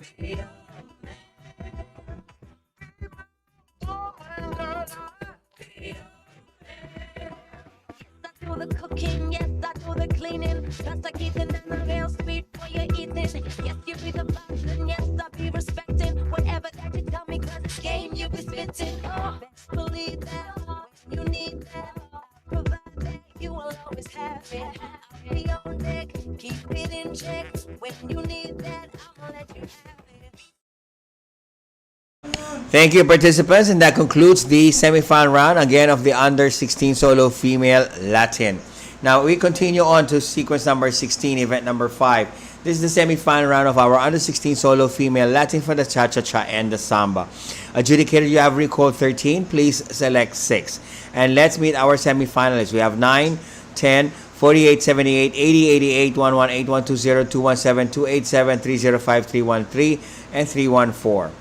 I do the cooking, yes, I do the cleaning. Plus I keep it in the real sweet for your eating. Yes, you be the fashion, yes, I be respecting whatever that you tell me, cause it's game you be spitting. Oh, best believe that when you need that, I'll provide that, you will always have it. I'll be on deck, keep it in check. When you need that, I'll let you have it. Thank you, participants, and that concludes the semifinal round again of the under 16 solo female Latin. Now we continue on to sequence number 16, event number 5. This is the semifinal round of our under 16 solo female Latin for the cha-cha-cha and the samba. Adjudicator, you have recall 13. Please select 6. And let's meet our semifinalists. We have 9, 10, 48, 78, 80, 88, 11, 8120, 217, 287, 305, 313, and 314.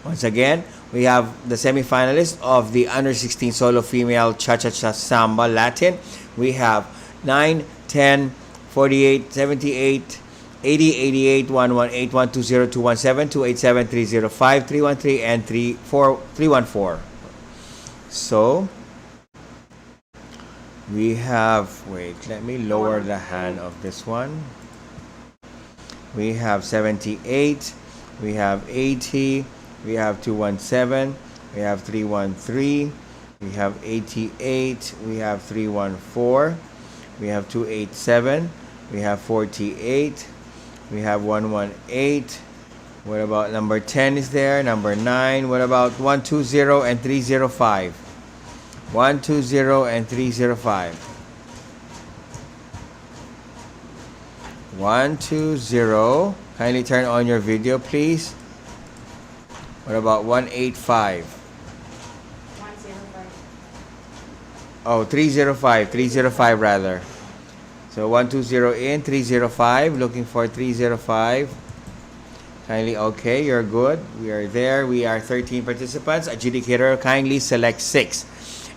Once again, we have the semifinalists of the under 16 solo female cha-cha-cha samba Latin. We have 9, 10, 48, 78, 80, 88, 11, 8120, 217, 287, 305, 313, and 314. So, we have, wait, let me lower the hand of this one. We have 78, we have 80, we have 217, we have 313, we have 88, we have 314, we have 287, we have 48, we have 118. What about number 10 is there? Number 9. What about 120 and 305? 120 and 305. 120. Kindly turn on your video, please. What about 185? 105. Oh, 305. 305 rather. So 120 in, 305. Looking for 305. Kindly, okay, you're good. We are there. We are 13 participants. Adjudicator, kindly select 6.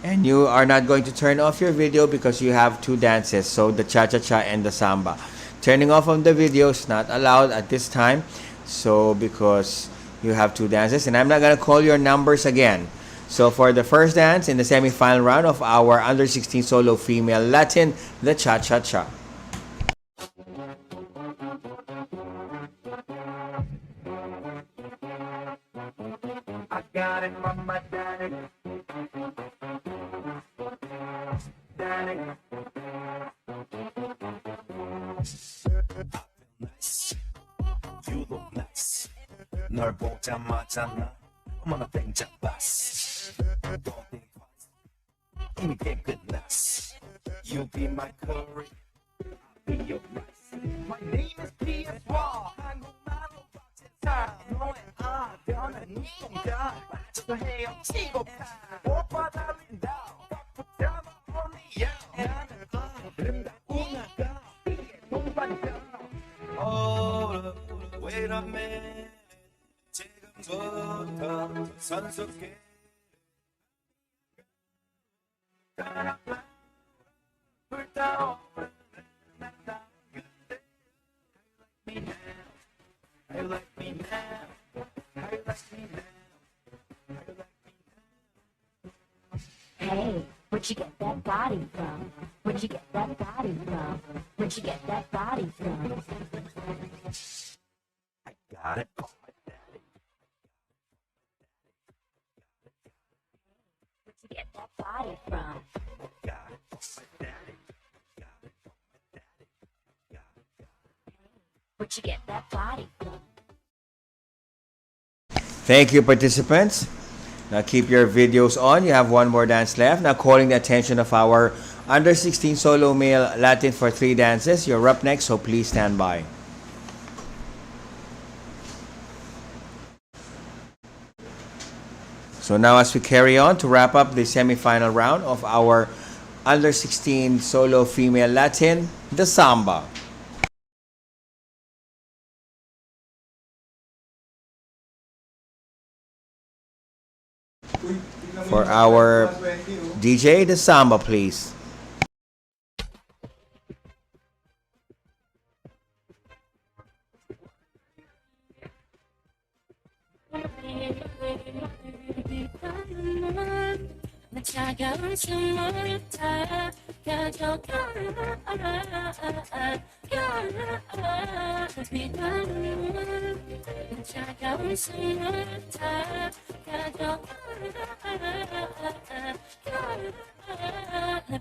And you are not going to turn off your video because you have 2 dances. So the cha-cha-cha and the samba. Turning off of the video is not allowed at this time. So because you have 2 dances. And I'm not going to call your numbers again. So for the first dance in the semi-final round of our under 16 solo female Latin, the cha-cha-cha. I got it from my daddy. Daddy. nice. You look nice. 널 보자마자 나 어머나 땡잡았어. Don't think twice. 이미 게임 끝났어. You be my curry, I'll be your rice. My name is PS1. 한국말로 박제타. 너의 아련한 눈동자. 빠져서 헤엄치고 가. 오빠 달린다. 붙잡아 언니야. 나는 아름다운 아가. 이게 동반자. Oh, wait a minute. 지금부터 선수께 불타오르는 나 그대. You like me now. You like me now. You like me now. Hey, where'd you get that body from? Where'd you get that body from? Where'd you get that body from? I got it from my daddy. Where'd you get that body from? Got it from my daddy. Got it from my daddy. Got it. Where'd you get that body from? Thank you, participants. Now keep your videos on. You have one more dance left. Now calling the attention of our under 16 solo male Latin for 3 dances. You're up next, so please stand by. So now as we carry on to wrap up the semi-final round of our under 16 solo female Latin, the samba. For our DJ, the samba, please. 차가운 숨을 다 가져가 비단물 차가운 숨을 다 가져가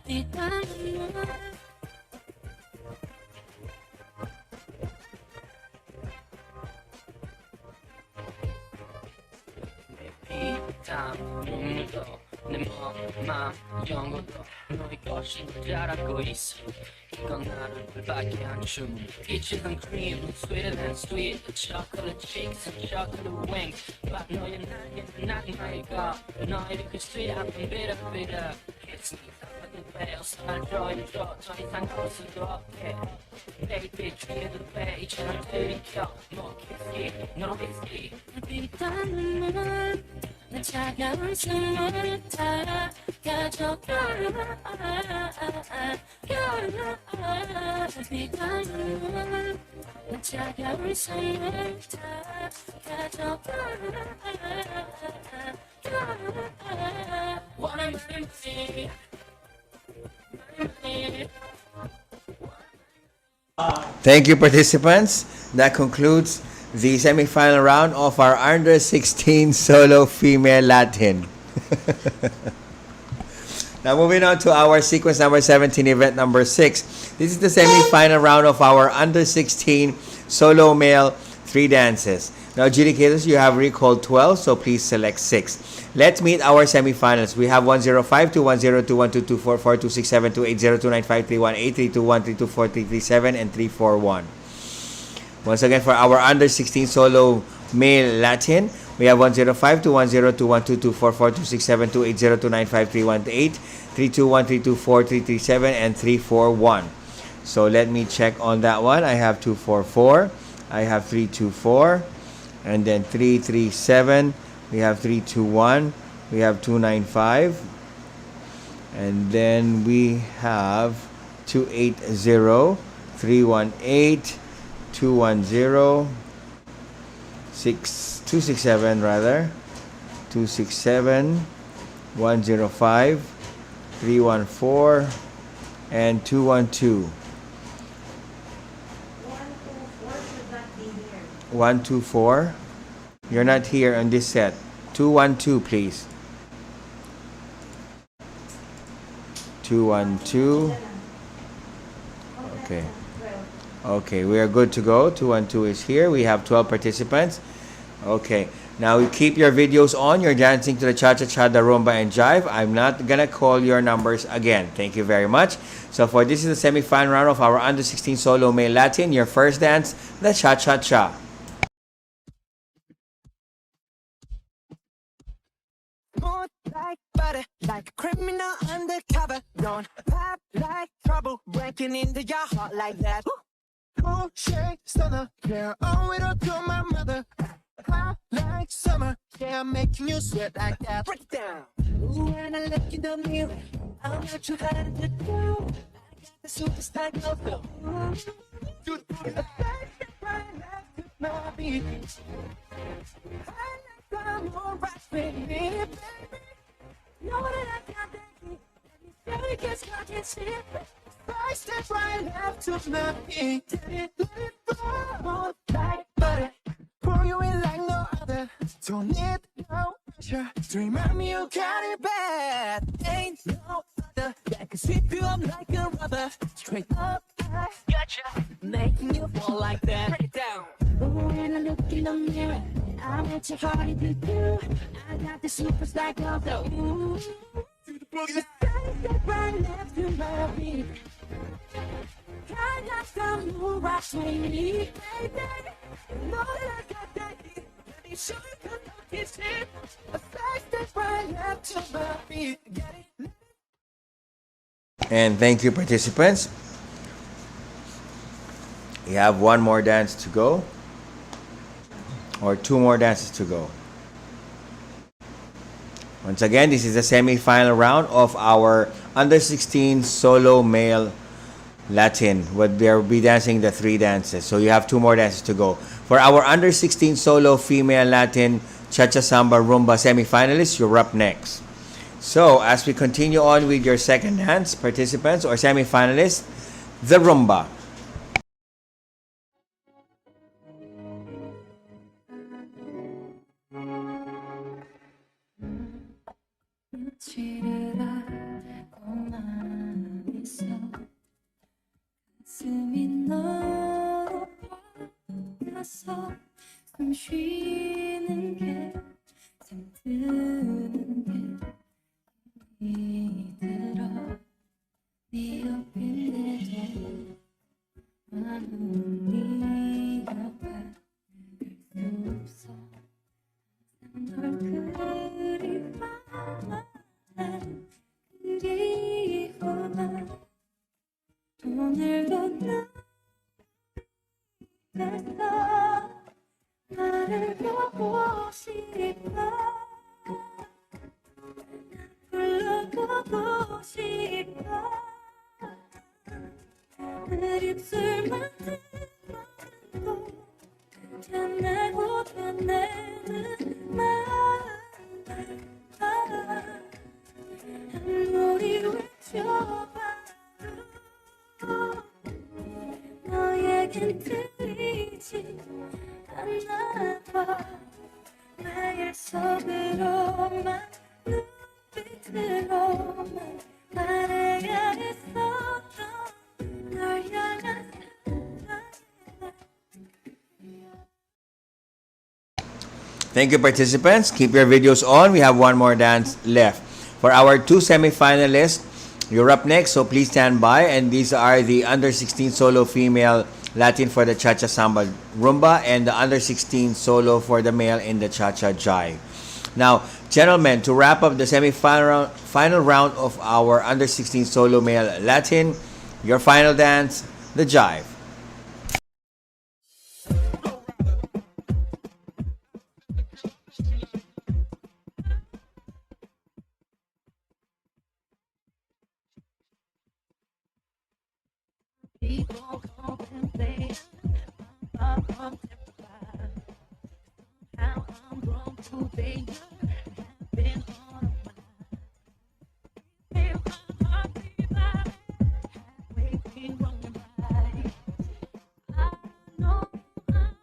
비단물 다 눈물도 내 몸만 영어도 너의 것인 줄 알고 있어 이건 나를 불밖에 안 줘 Peaches and cream, sweeter than sweet Chocolate cheeks and chocolate wings 막 너의 날개는 낙마이가 너의 그 sweet I'm bitter bitter Kiss me 배워서 날 조여줘 더 이상 걸 수도 없게 Baby 죽여도 돼 이처럼 들이켜 너 키스기 너로 비스기 비단 눈물 내 차가운 숨을 다 가져가 비단 눈물 내 차가운 숨을 다 가져가 원한 말인지 Thank you, participants. That concludes the semi-final round of our under 16 solo female Latin. Now moving on to our sequence number 17, event number 6. This is the semi-final round of our under 16 solo male 3 dances. Now, adjudicators, you have recalled 12, so please select 6. Let's meet our semi-finals. We have 105, 210, 212, 244, 267, 280, 295, 318, 321, 324, 337, and 341. Once again, for our under 16 solo male Latin, we have 105, 210, 212, 244, 267, 280, 295, 318, 321, 324, 337, and 341. So let me check on that one. I have 244, I have 324, and then 337, we have 321, we have 295, and then we have 280, 318, 210, 267 rather, 267, 105, 314, and 212. 124. You're not here on this set. 212, please. 212. Okay. Okay, we are good to go. 212 is here. We have 12 participants. Okay. Now you keep your videos on. You're dancing to the cha-cha-cha, the rumba, and jive. I'm not gonna call your numbers again. Thank you very much. So for this is the semi-final round of our under 16 solo male Latin. Your first dance, the cha-cha-cha. Like butter, like a criminal undercover. Don't pop like trouble, breaking into your heart like that. Cool shade stunner, yeah, owe it all to my mother. Hot like summer, yeah, I'm making you sweat like that. Break it down. Ooh, when I look in the mirror, I'm not too hard to do. I got the superstar glow. Do the booty, the face right next to my beat. I like the moon right with me, baby. Know that I got that heat. Let me feel it, cause I can see it. I step right up to my feet. Let it roll like butter. Pour you in like no other. Don't need no pressure to remind me you got it bad. Ain't no other that can sweep you up like a rubber. Straight up, I gotcha. Making you fall like that. Break it down. When I look in the mirror, I'm at your heart if you do. I got the superstar glow though. Ooh. Do the boogie. The face that right next to my beat. I got the moon rocks with me, baby. You know that I got that heat. Let me show you cause I can see it. The face that right next to my beat. Get it? And thank you, participants. We have one more dance to go, or 2 more dances to go. Once again, this is the semi-final round of our under 16 solo male Latin. They'll be dancing the 3 dances. So you have 2 more dances to go. For our under 16 solo female Latin cha-cha samba rumba semi-finalists, you're up next. So, as we continue on with your second dance, participants or semi-finalists, the rumba. 며칠을 알고만 있어 가슴이 너로 바뀌었어 숨 쉬는 게 잠드는 게 힘이 들어 네 옆인데도 나는 네 옆에 갈 수 없어 널 그리워만 오늘도 나 나를 보고 싶어 불러보고 싶어 늘 입술만 듣고 되뇌고 되뇌는 말 아무리 외쳐봐도 너에겐 들리지 않나봐 매일 속으로만 눈빛으로만 말해야 했었던 널 향한 Thank you, participants. Keep your videos on. We have one more dance left. For our two semi-finalists, you're up next, so please stand by. And these are the under-16 solo female Latin for the Cha-Cha Samba Rumba and the under-16 solo for the male in the Cha-Cha Jive. Now, gentlemen, to wrap up the final round of our under-16 solo male Latin, your final dance, the Jive. People contemplate my thoughts terrified. How I'm grown to danger have been on my mind. Feel my heart divide, halfway been running by. I know I'm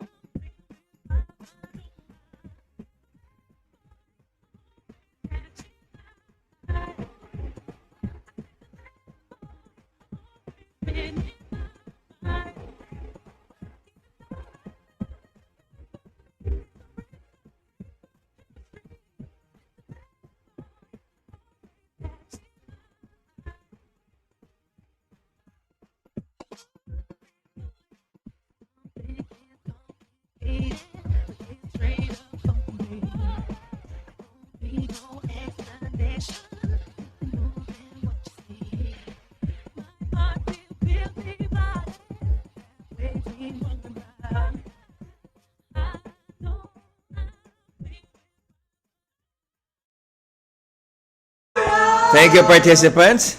Thank you, participants.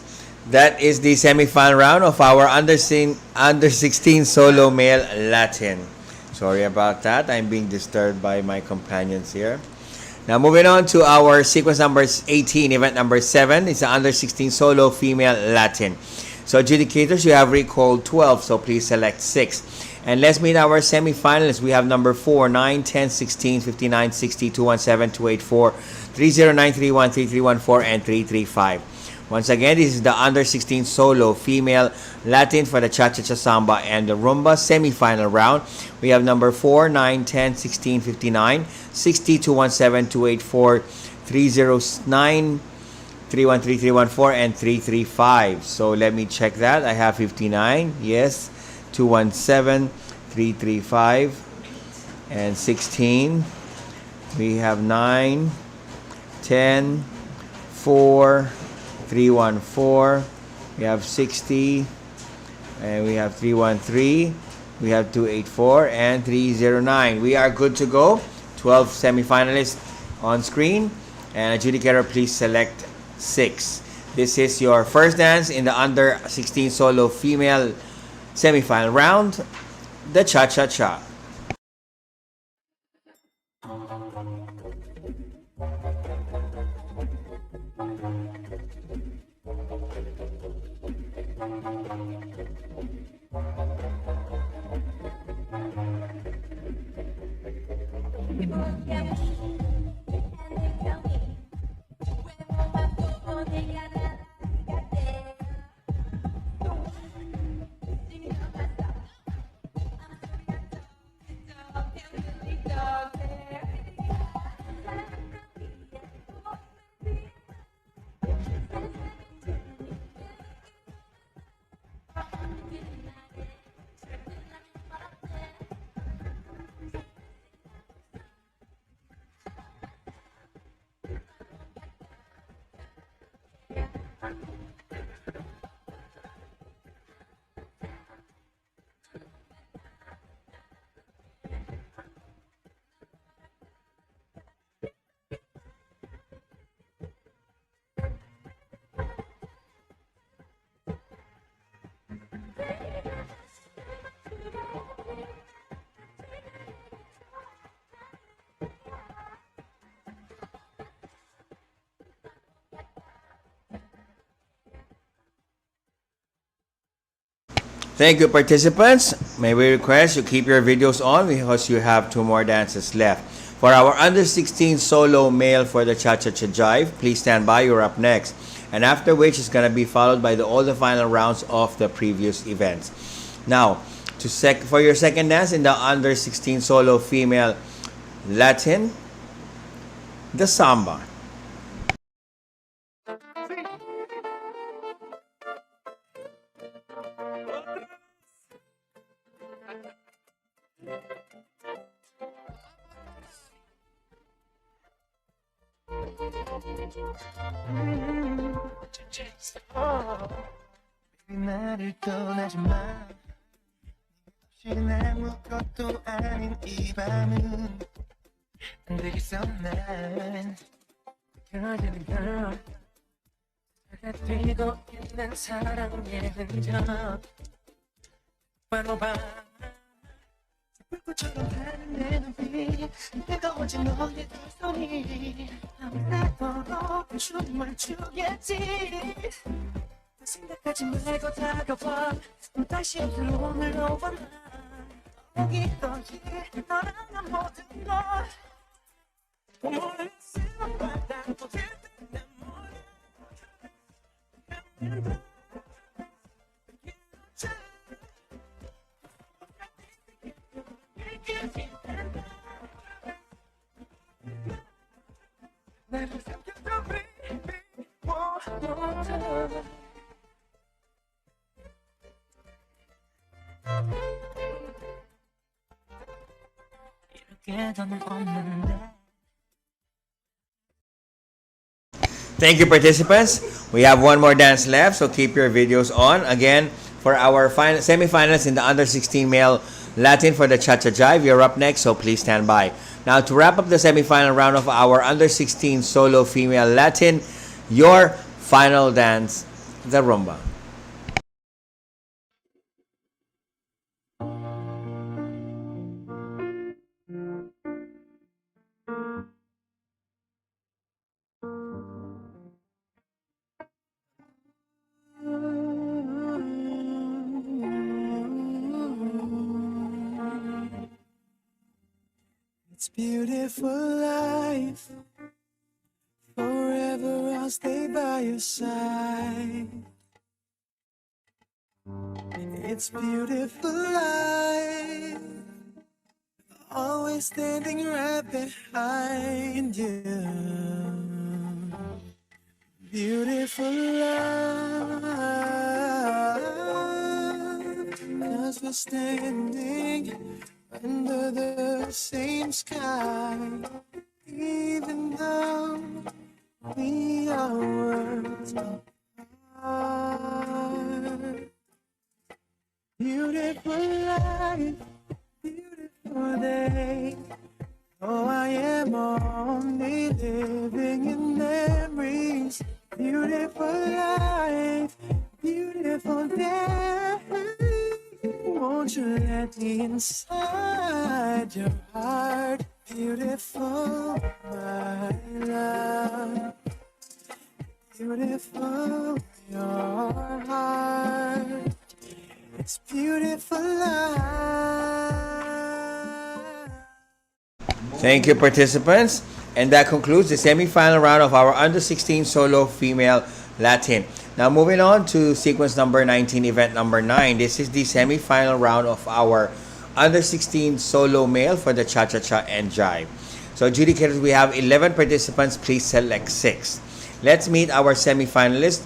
That is the semi-final round of our under-16 solo male Latin. Sorry about that. I'm being disturbed by my companions here. Now, moving on to our sequence number 18, event number 7. It's the under-16 solo female Latin. So, adjudicators, you have recalled 12, so please select 6. And let's meet our semi-finalists. We have number 4, 9, 10, 16, 59, 60, 217, 284, 309, 31, 3314, and 335. Once again, this is the under-16 solo female Latin for the Cha-Cha Samba and the Rumba semi-final round. We have number 4, 9, 10, 16, 59, 60, 217, 284, 309, 313, 314, and 335. So let me check that. I have 59, yes, 217, 335, and 16. We have 9, 10, 4, 314, we have 60, and we have 313, we have 284, and 309. We are good to go. 12 semifinalists on screen, and adjudicator, please select 6. This is your first dance in the under 16 solo female semifinal round, the Cha-Cha-Cha. Thank you, participants. May we request you keep your videos on because you have 2 more dances left. For our under 16 solo male for the Cha-Cha-Cha Jive, please stand by. You're up next. And after which is going to be followed by all the final rounds of the previous events. Now, for your second dance in the under 16 solo female Latin, the samba. 나를 떠나지 마. 없이는 아무것도 아닌 이 밤은 안 되겠어 난. 그러려는 걸 내가 뛰고 있는 사랑의 흔적 바로 봐. 불꽃처럼 타는 내 눈빛 뜨거워진 너의 두 손이 아무래도 춤을 추겠지. 생각하지 말고 다가와 다시 오늘로 와 여기 너희 너랑 난 모든 걸 모르겠어 바닥도 들뜬 몰라 나를 삼켜줘 baby one more time. Thank you, participants. We have 1 more dance left, so keep your videos on. Again, for our semifinals in the under 16 male Latin for the Cha-Cha Jive, you're up next, so please stand by. Now, to wrap up the semifinal round of our under 16 solo female Latin, your final dance, the rumba. It's beautiful life. Forever I'll stay by your side. It's beautiful life. Always standing right behind you. Beautiful life. 'Cause we're standing under the same sky, even though we are worlds apart. Beautiful life, beautiful day. Oh, I am only living in memories. Beautiful life, beautiful day. Won't you let me inside your heart? Beautiful, my love. Beautiful, your heart. It's beautiful life. Thank you, participants. And that concludes the semi-final round of our under 16 solo female Latin. Now moving on to sequence number 19, event number 9. This is the semi-final round of our under 16 solo male for the cha-cha-cha and jive. So adjudicators, we have 11 participants. Please select 6. Let's meet our semi-finalists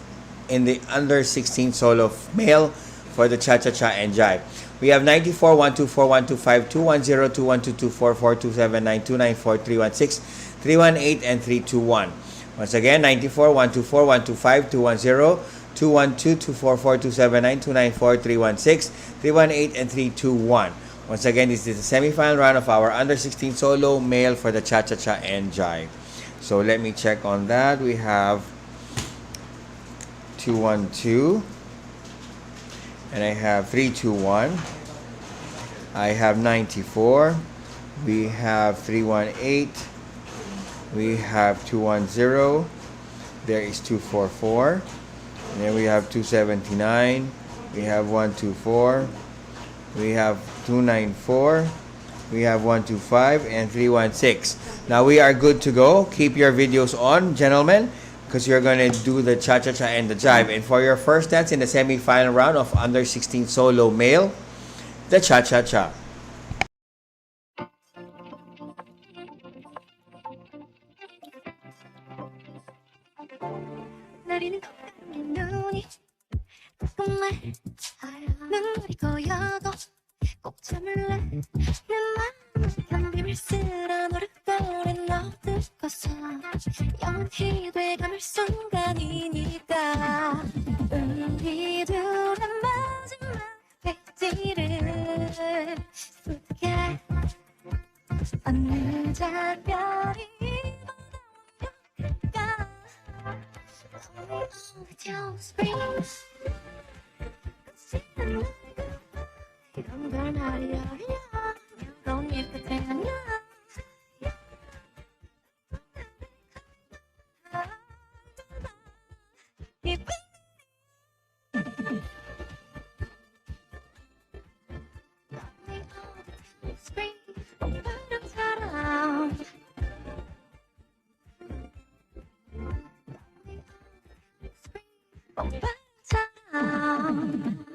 in the under 16 solo male for the cha-cha-cha and jive. We have 94, 124, 125, 210, 212, 244, 279, 294, 316, 318, and 321. Once again, 94, 124, 125, 210, 212, 244, 279, 294, 316, 318, and 321. Once again, this is the semi-final round of our under 16 solo male for the cha-cha-cha and jive. So let me check on that. We have 212. And I have 321. I have 94. We have 318. We have 210. There is 244. And then we have 279. We have 124. We have 294. We have 125 and 316. Now we are good to go. Keep your videos on, gentlemen, because you're going to do the cha-cha-cha and the jive. And for your first dance in the semi-final round of under 16 solo male, the cha-cha-cha. 내리는 눈이 조금만 눈물이 고여도 꼭 참을래 내 마음은 비밀 쓰라 노랫거린 너 듣고서 영원히 돼감을 순간이니까 우리 둘의 마지막 백지를 부탁해 어느 작별이 보다 완벽할까 Spring 이런 걸 말이야 넌 이 끝에 아니야 Spring 바람처럼 바람처럼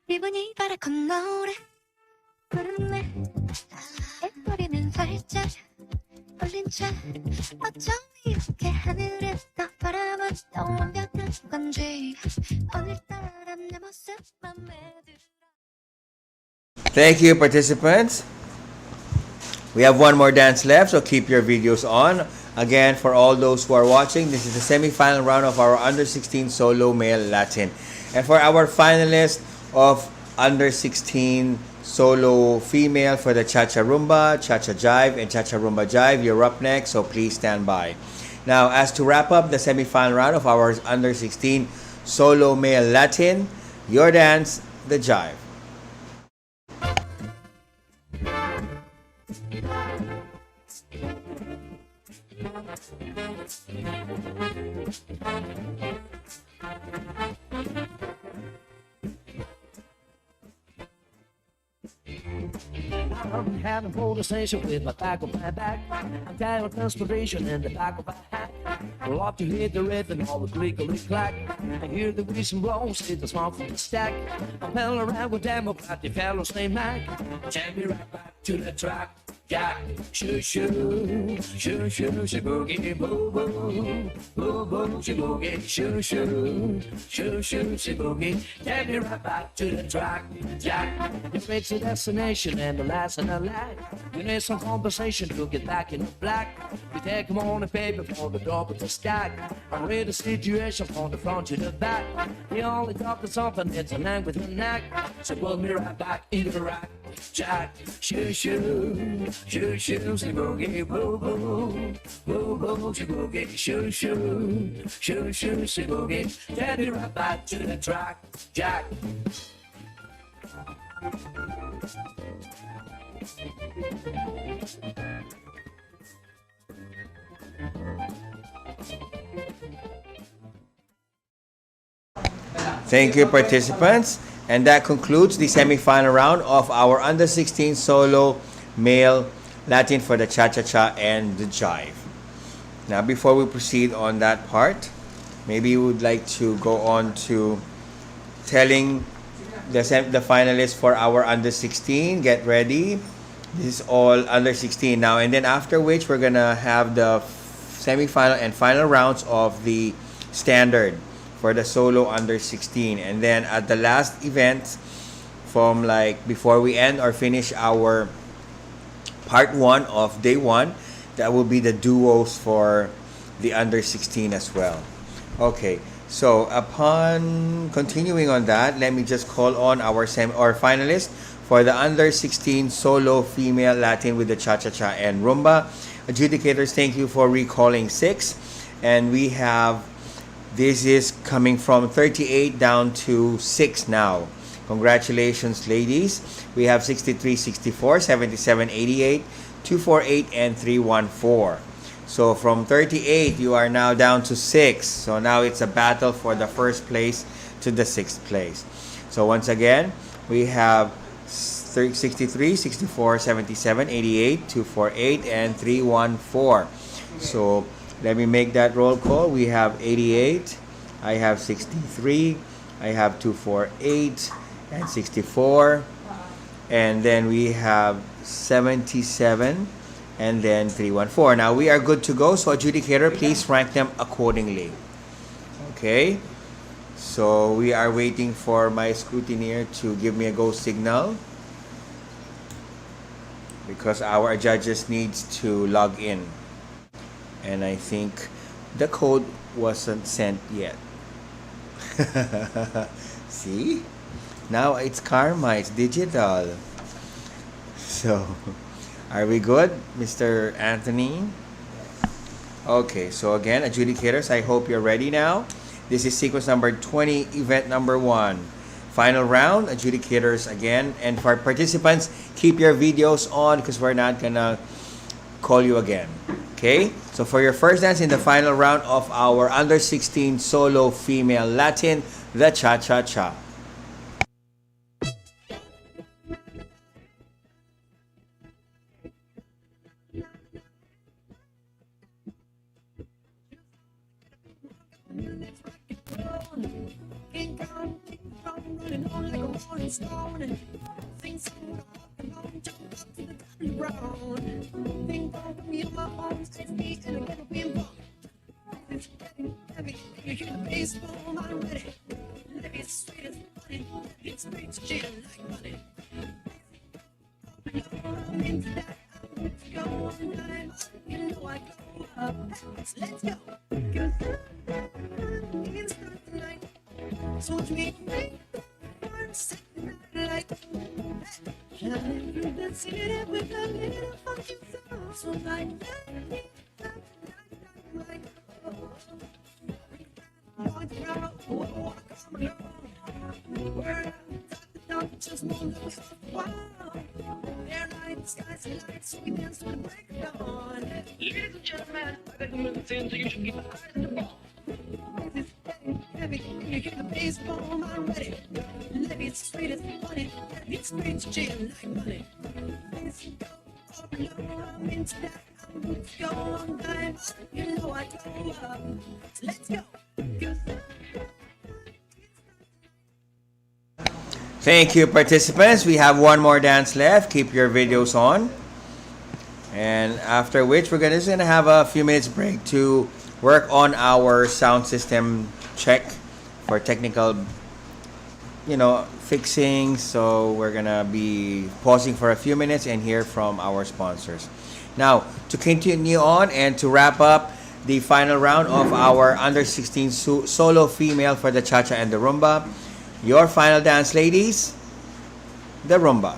기분이 바라건 노래 부르네 애버리는 살짝 올린 채 어쩜 이렇게 하늘에 떠 바람은 또 완벽한 건지 오늘따라 내 모습 맘에 들어. Thank you, participants. We have one more dance left, so keep your videos on. Again, for all those who are watching, this is the semi-final round of our under 16 solo male Latin. And for our finalists of under 16 solo female for the Cha-Cha Rumba, Cha-Cha Jive, and Cha-Cha Rumba Jive, you're up next, so please stand by. Now, as to wrap up the semi-final round of our under 16 solo male Latin, your dance, the Jive. I'm having a conversation with my back of my back. I'm tired of transpiration in the back of my hat. I love to hear the rhythm, all the clickety clack. I hear the whistle blows, it's the smoke from the stack. I'm pelling around with Democratic fellows named Mac. Take me right back to the track. Jack, shoo shoo, shoo shoo, she boogie, boo boo, boo boo, she boogie, shoo shoo, shoo shoo, she boogie. Take me right back to the track, Jack. You reach the destination and the last and the light. You need some compensation to get back in the black. We take them on the paper for the door with the stack. I read the situation from the front to the back. The only talk is something, it's a man with a knack. So put me right back in the rack, Jack, shoo shoo. Shoo shoo, she boogie, boo boo, boo boo, she boogie, shoo shoo, shoo shoo, she boogie. Take me right back to the track, Jack. Thank you, participants. And that concludes the semi-final round of our under 16 solo male Latin for the cha-cha-cha and the jive. Now, before we proceed on that part, maybe you would like to go on to telling the finalists for our under 16. Get ready. This is all under 16 now. And then after which, we're going to have the semifinal and final rounds of the standard for the solo under 16. And then at the last event, from like before we end or finish our part 1 of day 1, that will be the duos for the under 16 as well. Okay, so upon continuing on that, let me just call on our finalists for the under 16 solo female Latin with the cha-cha-cha and rumba. Adjudicators, thank you for recalling 6. And we have, this is coming from 38 down to 6 now. Congratulations, ladies. We have 63, 64, 77, 88, 248, and 314. So from 38, you are now down to 6. So now it's a battle for the first place to the 6th place. So once again, we have 63, 64, 77, 88, 248, and 314. So let me make that roll call. We have 88, I have 63, I have 248, and 64. And then we have 77, and then 314. Now we are good to go. So adjudicator, please rank them accordingly. Okay. So we are waiting for my scrutineer to give me a go signal, because our judges needs to log in. And I think the code wasn't sent yet. See? Now it's karma, it's digital. So, are we good, Mr. Anthony? Okay, so again, adjudicators, I hope you're ready now. This is sequence number 20, event number 1. Final round, adjudicators again. And for participants, keep your videos on because we're not gonna call you again. Okay? So for your first dance in the final round of our under 16 solo female Latin, the cha-cha-cha. Running on like a rolling stone, and things are walking on, jump up to the top of the ground. Think of me on my arms, it's me and I get being bumped. It's getting heavy, you hear the bass boom, I'm ready. Let me sweet as honey, it's straight to jail like money. I'm into that, I'm good to go one time, you know I go up. Let's go, 'cause I need to start tonight. So watch me make one second like shining through the city with a little funky sound. So like just know that was wow. There night skies and lights, so we dance to the break of dawn. Ladies and gentlemen, I got the things so you should keep your eyes on the ball. It's getting heavy, you hear the bass boom, I'm ready. Let me straight as money, let me straight to jail like money. Let's go up low, I'm into that, I'm good to go on time. You know I go up, so let's go. Thank you, participants. We have one more dance left. Keep your videos on. And after which, we're just gonna have a few minutes break to work on our sound system check for technical, fixing. So we're gonna be pausing for a few minutes and hear from our sponsors. Now, to continue on and to wrap up the final round of our under 16 solo female for the cha-cha and the rumba. Your final dance, ladies, the rumba.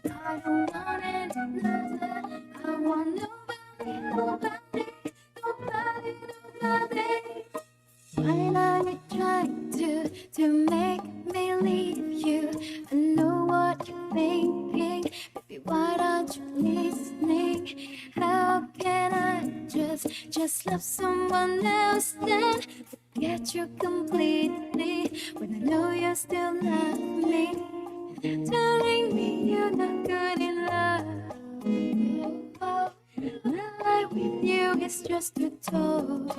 I don't want another. I want nobody, nobody, nobody, nobody. Why are you trying to make me leave you? I know what you're thinking, baby. Why aren't you listening? How can I just love someone else then forget you completely when I know you still love me? Telling me you're not good enough. Oh, my life with you is just too tall.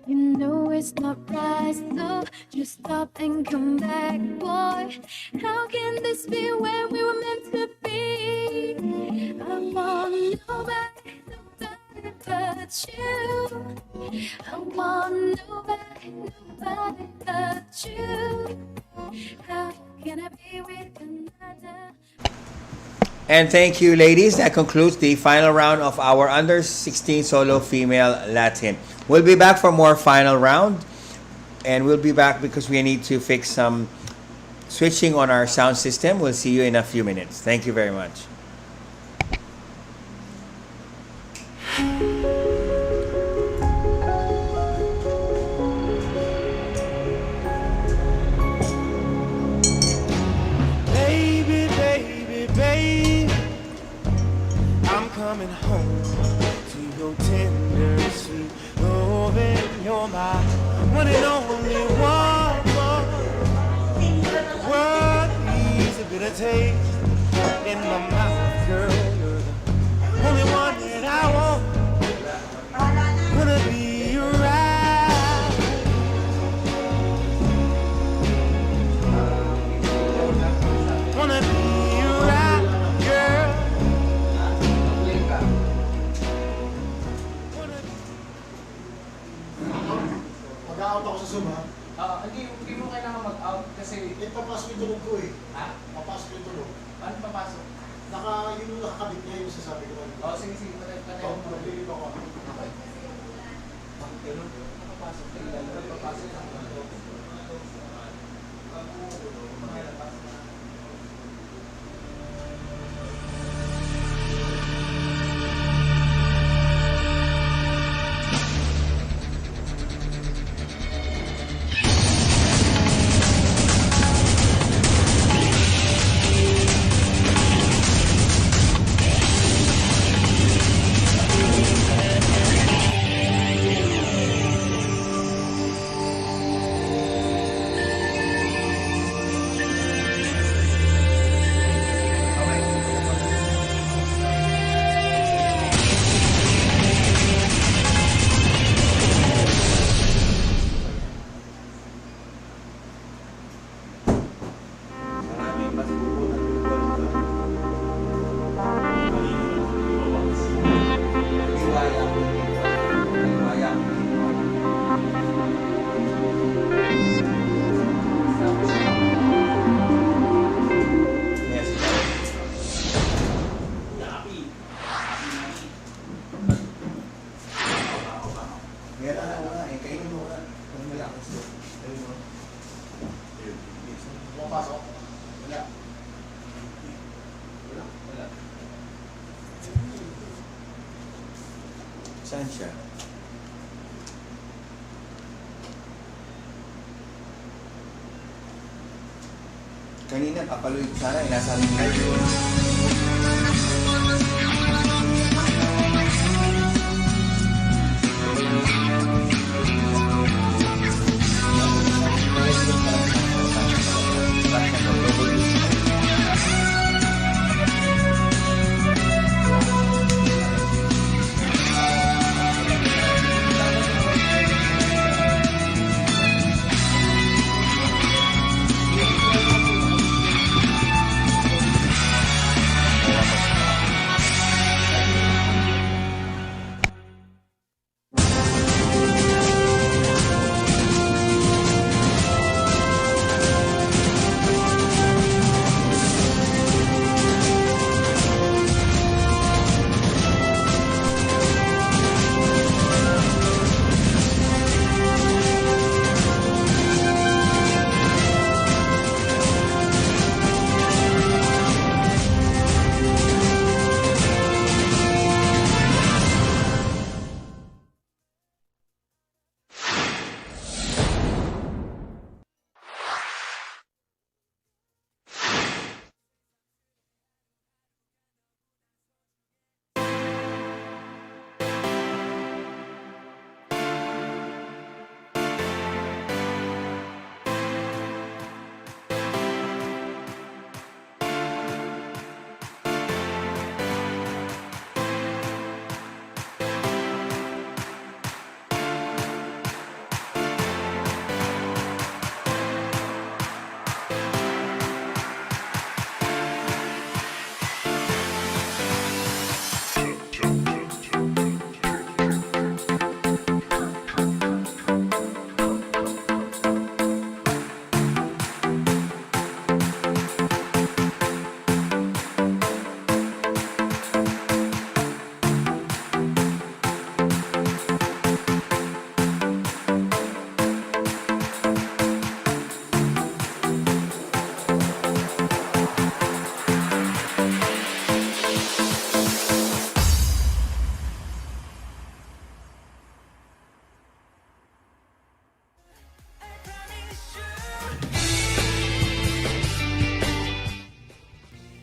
You know it's not right, so just stop and come back, boy. How can this be where we were meant to be? I want nobody, nobody but you. I want nobody, nobody but you. How can I be with another? And thank you, ladies. That concludes the final round of our under 16 solo female Latin. We'll be back for more final round. And we'll be back because we need to fix some switching on our sound system. We'll see you in a few minutes. Thank you very much. Baby, baby, baby, I'm coming home to your tender, sweet loving. You're my one and only one. World needs a bit of taste in my mouth, girl. You're the only one that I want. Wanna be right. Wanna be right, girl. Mag-out ako sa Zoom, ha? Hindi mo kailangan mag-out kasi... Papasok yung tulog ko, eh. Ha? Papasok yung tulog. Paano papasok? Yun yung nakakabit niya yung sasabi ko. Sige, patay Oo, maglilip ako. Ganun, papasok ka ilan. Papasok ka Saan siya? Kanina, papaloy ko sana. Inasabi ko.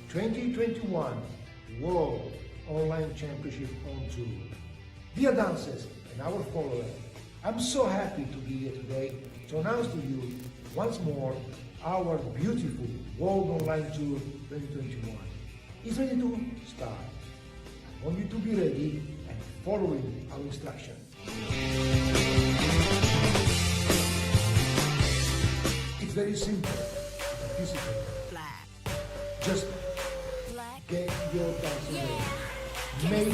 2021 World Online Championship on Tour. Dear dancers and our followers, I'm so happy to be here today to announce to you once more our beautiful World Online Tour 2021 is ready to start. I want you to be ready and following our instruction. It's very simple to participate. Just get your dancing ready. Make a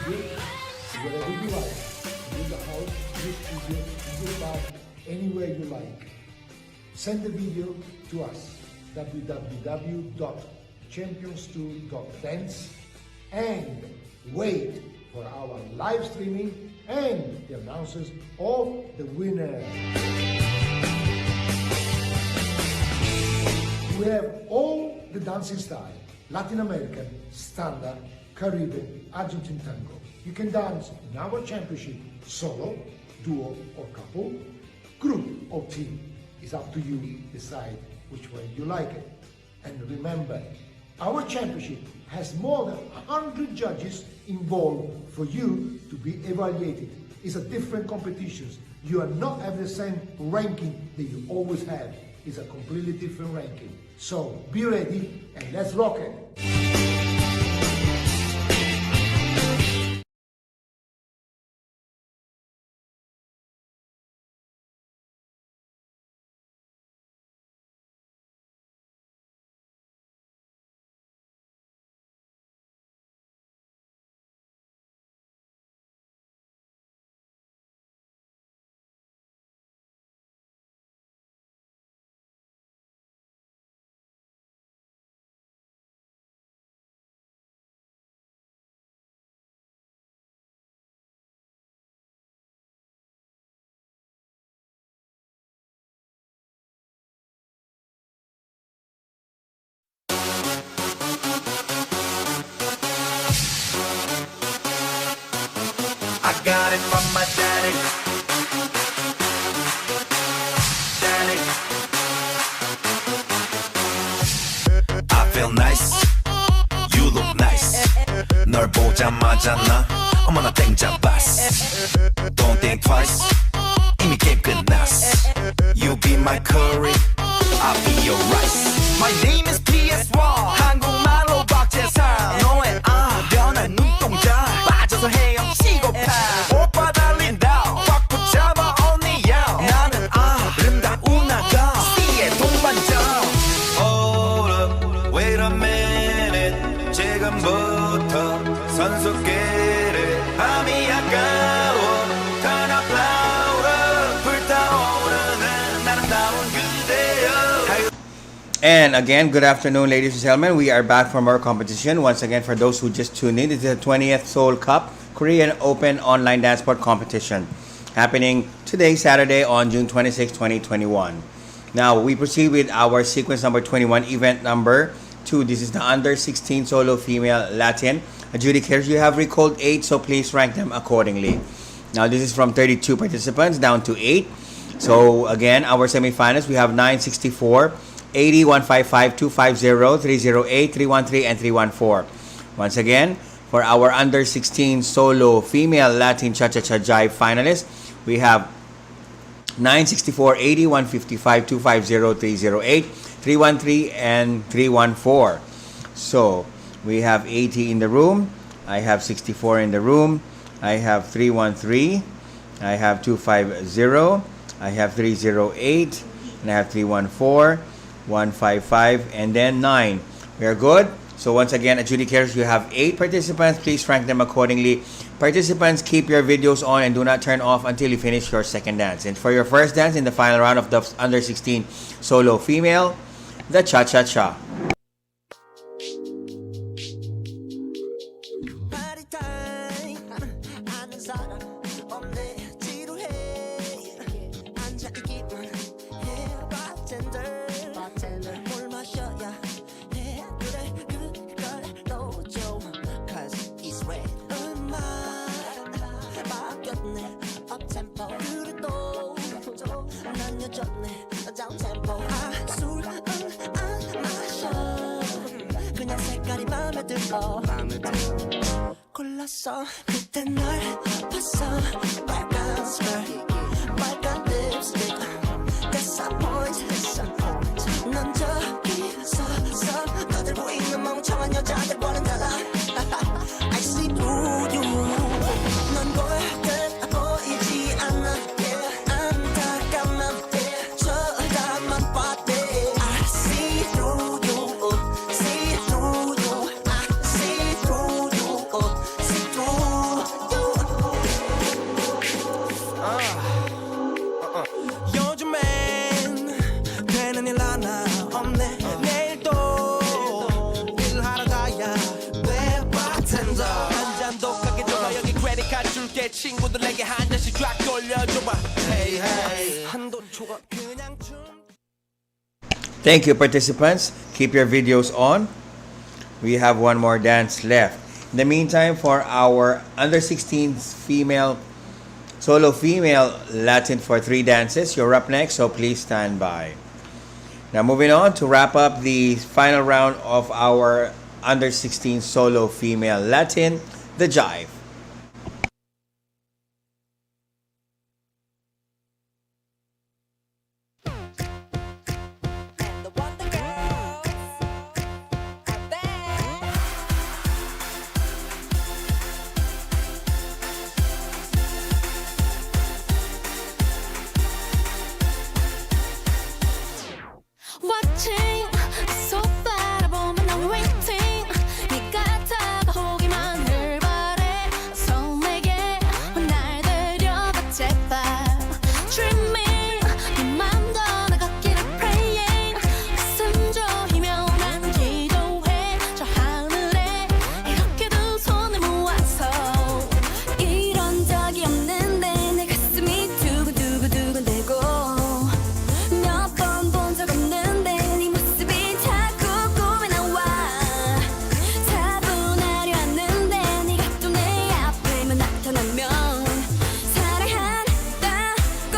video wherever you like. In the house, this video, in your bar, anywhere you like. Send the video to us, www.champions2.dance, and wait for our live streaming and the announcers of the winner. We have all the dancing style, Latin American, standard, Caribbean, Argentine tango. You can dance in our championship solo, duo or couple, group or team. It's up to you decide which way you like it. And remember, our championship has more than 100 judges involved for you to be evaluated. It's a different competitions. You are not having the same ranking that you always have. It's a completely different ranking. So be ready and let's rock it. I got it from my daddy. Daddy. I feel nice. You look nice. 널 보자마자 나 어머나 땡 잡았어. Don't think twice. 이미 게임 끝났어. You be my curry. I'll be your rice. My name is PS1. 한국말로 박재상. 너의 변한 눈동자. 빠져서 헤엄치고파. 오빠 달린다. 꽉 붙잡아 언니야. 나는 아름다운 아가. C의 동반자. Hold up, wait a minute. 지금부터 선수끼리 밤이 아까워. Turn up louder. 불타오르는 아름다운 그대여. And again, good afternoon, ladies and gentlemen. We are back from our competition. Once again, for those who just tuned in, this is the 20th Seoul Cup Korean Open Online Dance Sport Competition, happening today, Saturday, on June 26, 2021. Now, we proceed with our sequence number 21, event number 2. This is the under 16 solo female Latin. Adjudicators, you have recalled 8, so please rank them accordingly. Now, this is from 32 participants down to 8. So, again, our semifinalists, we have 964. 80, 155, 250, 308, 313, and 314. Once again, for our under 16 solo female Latin Cha-Cha-Cha Jive finalists, we have 964, 80, 155, 250, 308, 313, and 314. So, we have 80 in the room. I have 64 in the room. I have 313. I have 250. I have 308. And I have 314. 155, and then 9. We are good. So once again, adjudicators, you have 8 participants. Please rank them accordingly. Participants, keep your videos on and do not turn off until you finish your second dance. And for your first dance in the final round of the under 16 solo female, the Cha-Cha-Cha. down tempo. 술은 안 마셔. 그냥 색깔이 맘에 들어 골랐어 그때 널 봤어 빨간 스컬 빨간 립스틱 disappoint 넌 저기 서서 너들 보이는 멍청한 여자들과는 달라 I see through you 넌 볼듯 보이지 않아 안타까운 때 쳐다만 봐대 I see through you see through you I see through you see through you 요즘엔 되는 일 하나 없네 내일도 일하러 가야 돼 bartender 한 잔도 가게 줘봐 여기 크레딧 카드 줄게 친구들에게 한 잔씩 쫙 돌려줘봐 hey hey 한돈 초과 그냥 좀 Thank you, participants. Keep your videos on. We have one more dance left. In the meantime, for our under 16 female, solo female Latin for 3 dances, you're up next, so please stand by. Now moving on to wrap up the final round of our under 16 solo female Latin, the jive. Watching so 바라보면 난 waiting 네가 다가오기만 늘 바래 설레게 날 데려가 제발 Dreaming 네 맘도 나같기를 praying 웃음 조이며 난 기도해 저 하늘에 이렇게 두 손을 모아서 이런 적이 없는데 내 가슴이 두근두근두근대고 몇 번 본 적 없는데 네 모습이 자꾸 꿈에 나와 차분하려 하는데 네가 또 내 앞에만 나타나면 사랑한다고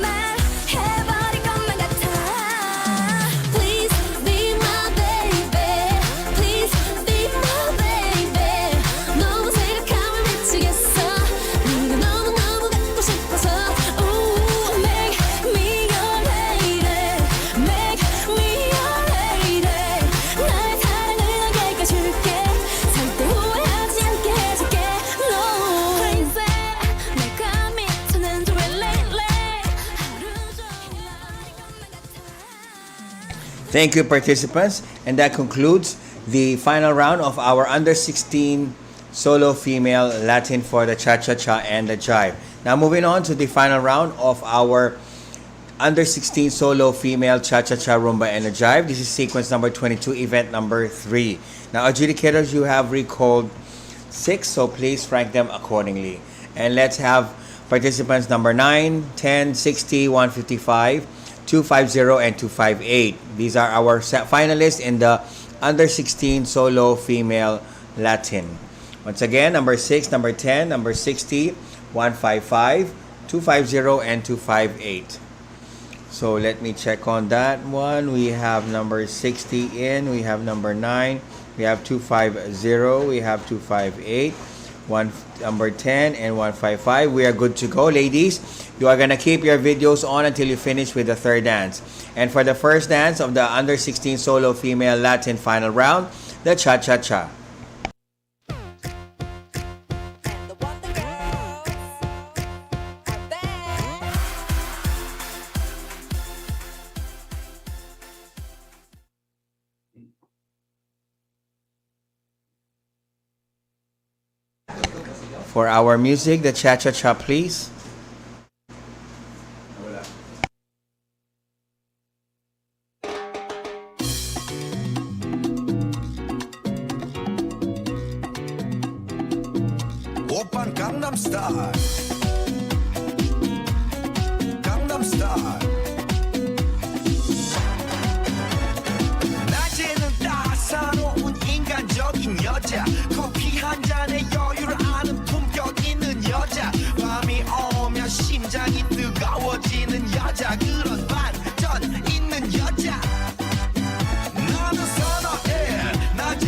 말해버릴 것만 같아 Please be my baby Please be my baby 너무 생각하면 미치겠어 네가 너무너무 갖고 싶어서 Ooh, make me your lady Make me your lady 나의 사랑을 너에게 줄게 절대 후회하지 않게 해줄게 No Crazy 내가 미쳐난 줄 왜 lately 하루 종일 너의 것만 같아 Thank you, participants. And that concludes the final round of our under 16 solo female Latin for the cha-cha-cha and the jive. Now moving on to the final round of our under 16 solo female cha-cha-cha, rumba, and the jive. This is sequence number 22, event number 3. Now adjudicators, you have recalled 6, so please rank them accordingly. And let's have participants number 9, 10, 60, 155, 250, and 258. These are our finalists in the under 16 solo female Latin. Once again, number 6, number 10, number 60, 155, 250, and 258. So let me check on that one. We have number 60 in, we have number 9, we have 250, we have 258, number 10, and 155. We are good to go, ladies. You are gonna keep your videos on until you finish with the third dance. And for the first dance of the under 16 solo female Latin final round, the cha-cha-cha. For our music, the cha-cha-cha, please. 오빤 강남스타일 강남스타일 낮에는 따사로운 인간적인 여자 커피 한 잔에 여유를 아는 품격 있는 여자 밤이 오면 심장이 뜨거워지는 여자 그런 반전 있는 여자 나는 선어해 낮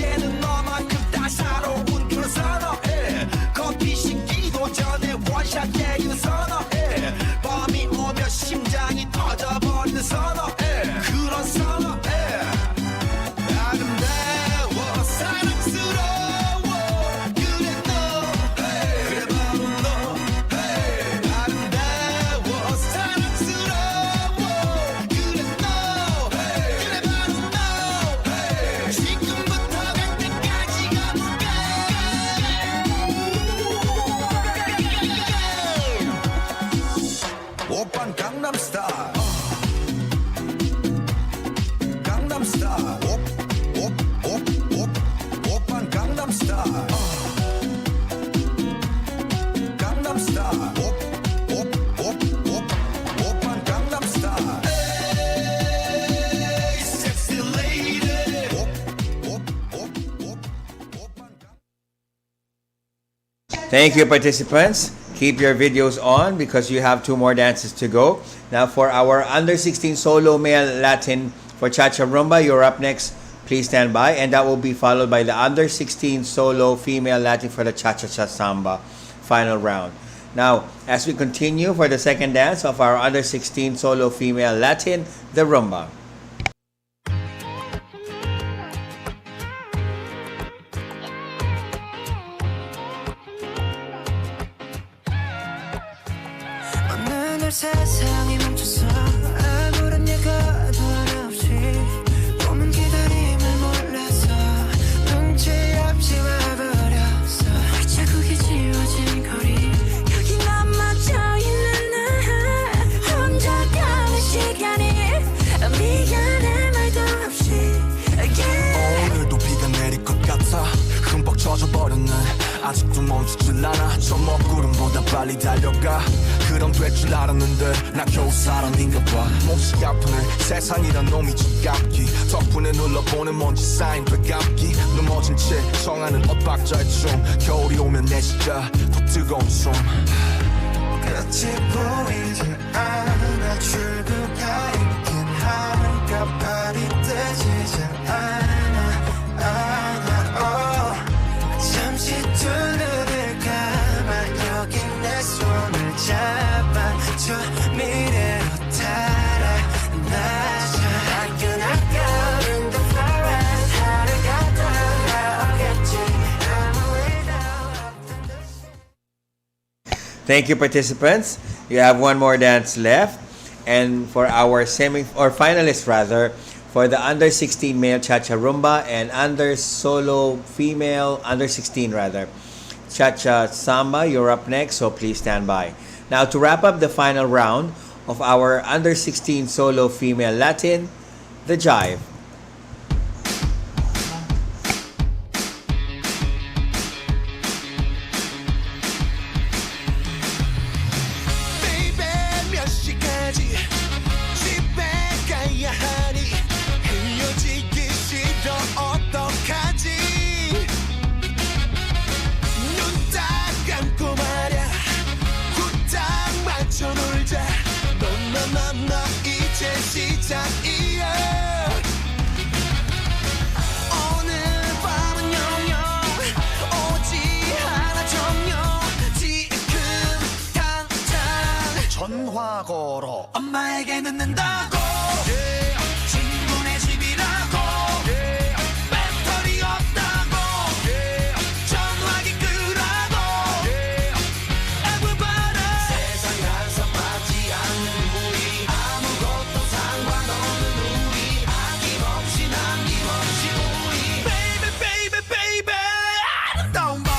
Thank you, participants. Keep your videos on because you have 2 more dances to go. Now, for our under 16 solo male Latin for Cha-Cha Rumba, you're up next. Please stand by. And that will be followed by the under 16 solo female Latin for the Cha-Cha-Cha Samba final round. Now, as we continue for the second dance of our under 16 solo female Latin, the Rumba. 오늘 세상이 멈춰서 아무런 예고도 없이 몸은 기다림을 몰라서 눈치 없이 와버렸어 자국이 지워진 거리 여기 남아져 있는 나 혼자 가는 시간이 미안해 말도 없이 오늘도 비가 내릴 것 같아 흠뻑 젖어버렸네 아직도 멈추질 않아 저 먹구름보다 빨리 달려가 그럼 될 줄 알았는데 나 겨우 사람인가 봐 몹시 아프네 세상이란 놈이 지갑기 덕분에 눌러보는 먼지 쌓인 되갑기 넘어진 채 정하는 엇박자의 춤 겨울이 오면 내 시자 더 뜨거운 숨 끝이 보이지 않아 출구가 있긴 할까 발이 뜨지 않아 잠시 두 눈을 감아 여기 내 손을 잡아줘 미래로 달아나자 I cannot go in the forest 하루가 돌아오겠지 I'm without Thank you, participants. You have 1 more dance left. And for our finalists rather, for the under 16 male Cha-Cha Rumba and under solo female under 16 rather, Cha-Cha Samba, you're up next, so please stand by. Now to wrap up the final round of our under 16 solo female Latin, the Jive. 전화 걸어 엄마에게 늦는다고 친구네 집이라고 배터리 없다고 전화기 끄라고 everybody 세상이 한산받지 않는 우리 아무것도 상관없는 우리 아낌없이 남김없이 우리 baby baby baby 아름다운 것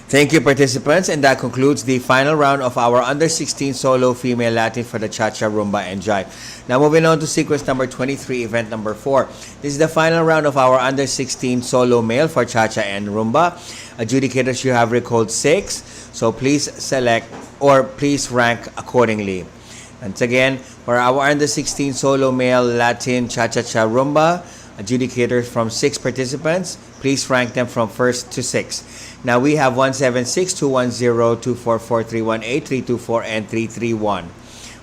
Thank you, participants, and that concludes the final round of our under 16 solo female Latin for the Cha-Cha Rumba and Jive. Now moving on to sequence number 23, event number 4. This is the final round of our under 16 solo male for Cha-Cha and Rumba. Adjudicators, you have recalled 6, so please select or please rank accordingly. Once again, for our under 16 solo male Latin Cha-Cha Rumba, adjudicators from 6 participants, please rank them from 1st to 6th. Now we have 176, 210, 244, 318, 324, and 331.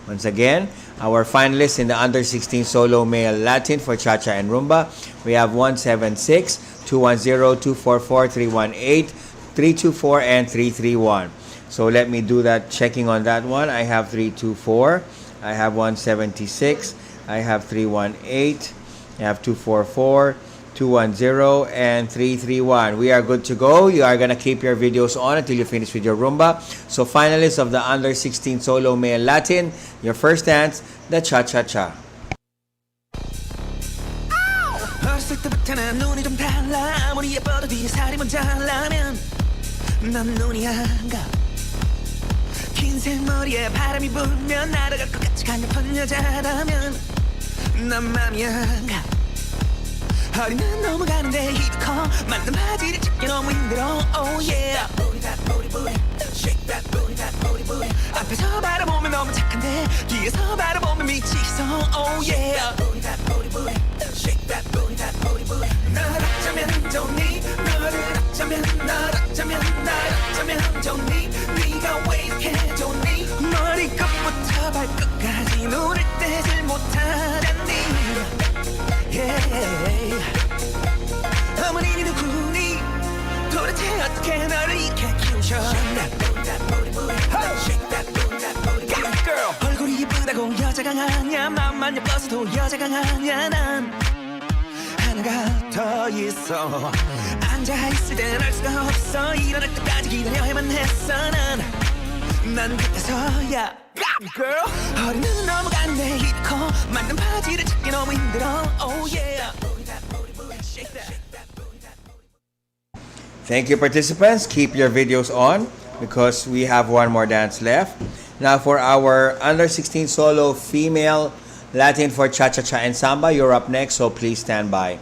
Once again, our finalists in the under 16 solo male Latin for Cha-Cha and Rumba, we have 176, 210, 244, 318, 324, and 331. So let me do that checking on that one. I have 324, I have 176, I have 318, I have 244, 210, and 331. We are good to go. You are going to keep your videos on until you finish with your Rumba. So finalists of the under 16 solo male Latin, your first dance, the Cha-Cha-Cha. 어렸을 때부터 난 눈이 좀 달라 아무리 예뻐도 뒤에 살이 모자라면 난 눈이 안 가 긴 생머리에 바람이 불면 날아갈 것 같이 강력한 여자라면 난 맘이 안 가 허리는 넘어가는데 힙이 커 만든 바지를 찾기 너무 힘들어 oh yeah Shake that booty, that booty, booty. 앞에서 바라보면 너무 착한데 뒤에서 바라보면 미치겠어 oh yeah That booty, booty. Shake that booty, that booty, booty. 날 어쩌면 좋니 너를 어쩌면 날 어쩌면 날 어쩌면 좋니 네가 왜 이렇게 좋니 머리끝부터 발끝까지 눈을 떼질 못하잖니 yeah. 어머니 누구니 도대체 어떻게 너를 이렇게 키우셔 얼굴이 예쁘다고 여자가 아냐 맘만 예뻐서도 여자가 아냐 난 하나가 더 있어 앉아있을 땐 알 수가 없어 일어날 때까지 기다려야만 했어 난 그때서야 girl 허리는 넘어가는데 힙이 커 만든 바지를 찾기 너무 힘들어 oh yeah Shake that. Thank you, participants. Keep your videos on because we have one more dance left. Now for our under 16 solo female Latin for cha-cha-cha and samba, you're up next, so please stand by.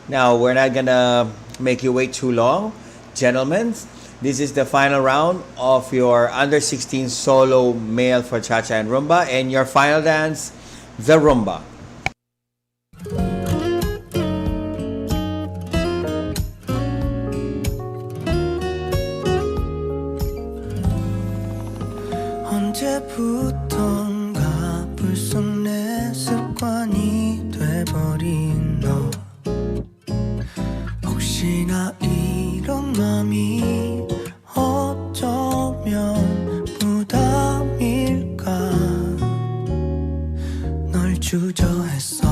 Now we're not gonna make you wait too long, gentlemen. This is the final round of your under 16 solo male for cha-cha and rumba, and your final dance, the rumba. 언제부턴가 불쑥 내 습관이 돼버린 너 혹시나 이런 맘이 어쩌면 부담일까 널 주저했어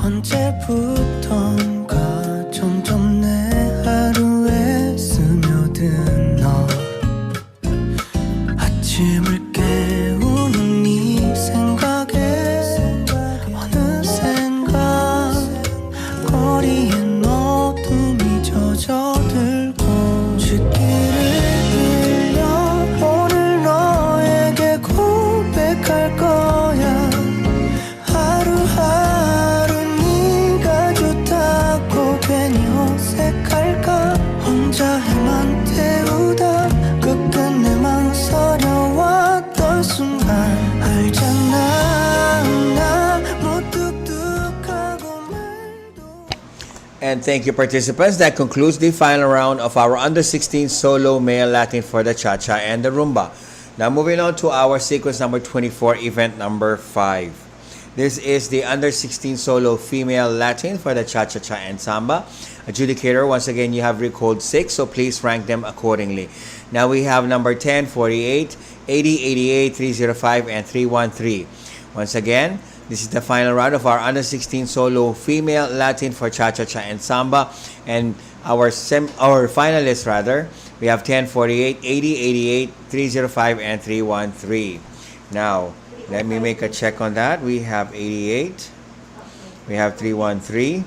언제부턴가 점점 내 하루에 스며든 너 아침을 깨우는 네 생각에 어느샌가 거리엔 어둠이 젖어들고 쥐기를 빌려 오늘 너에게 고백할 거야 하루하루 네가 좋다고 괜히 어색할까 혼자 해만 태우다 끝끝내 망설여왔던 순간 알잖아 나 무뚝뚝하고 말도 And thank you, participants. That concludes the final round of our under 16 solo male Latin for the cha-cha and the rumba. Now moving on to our sequence number 24, event number 5. This is the under 16 solo female Latin for the cha-cha-cha and samba. Adjudicator, once again, you have recalled 6, so please rank them accordingly. Now we have number 10, 48, 80, 88, 305, and 313. Once again, this is the final round of our under 16 solo female Latin for cha-cha-cha and samba. And our finalists, rather, we have 10, 48, 80, 88, 305, and 313. Now, let me make a check on that. We have 88, we have 313,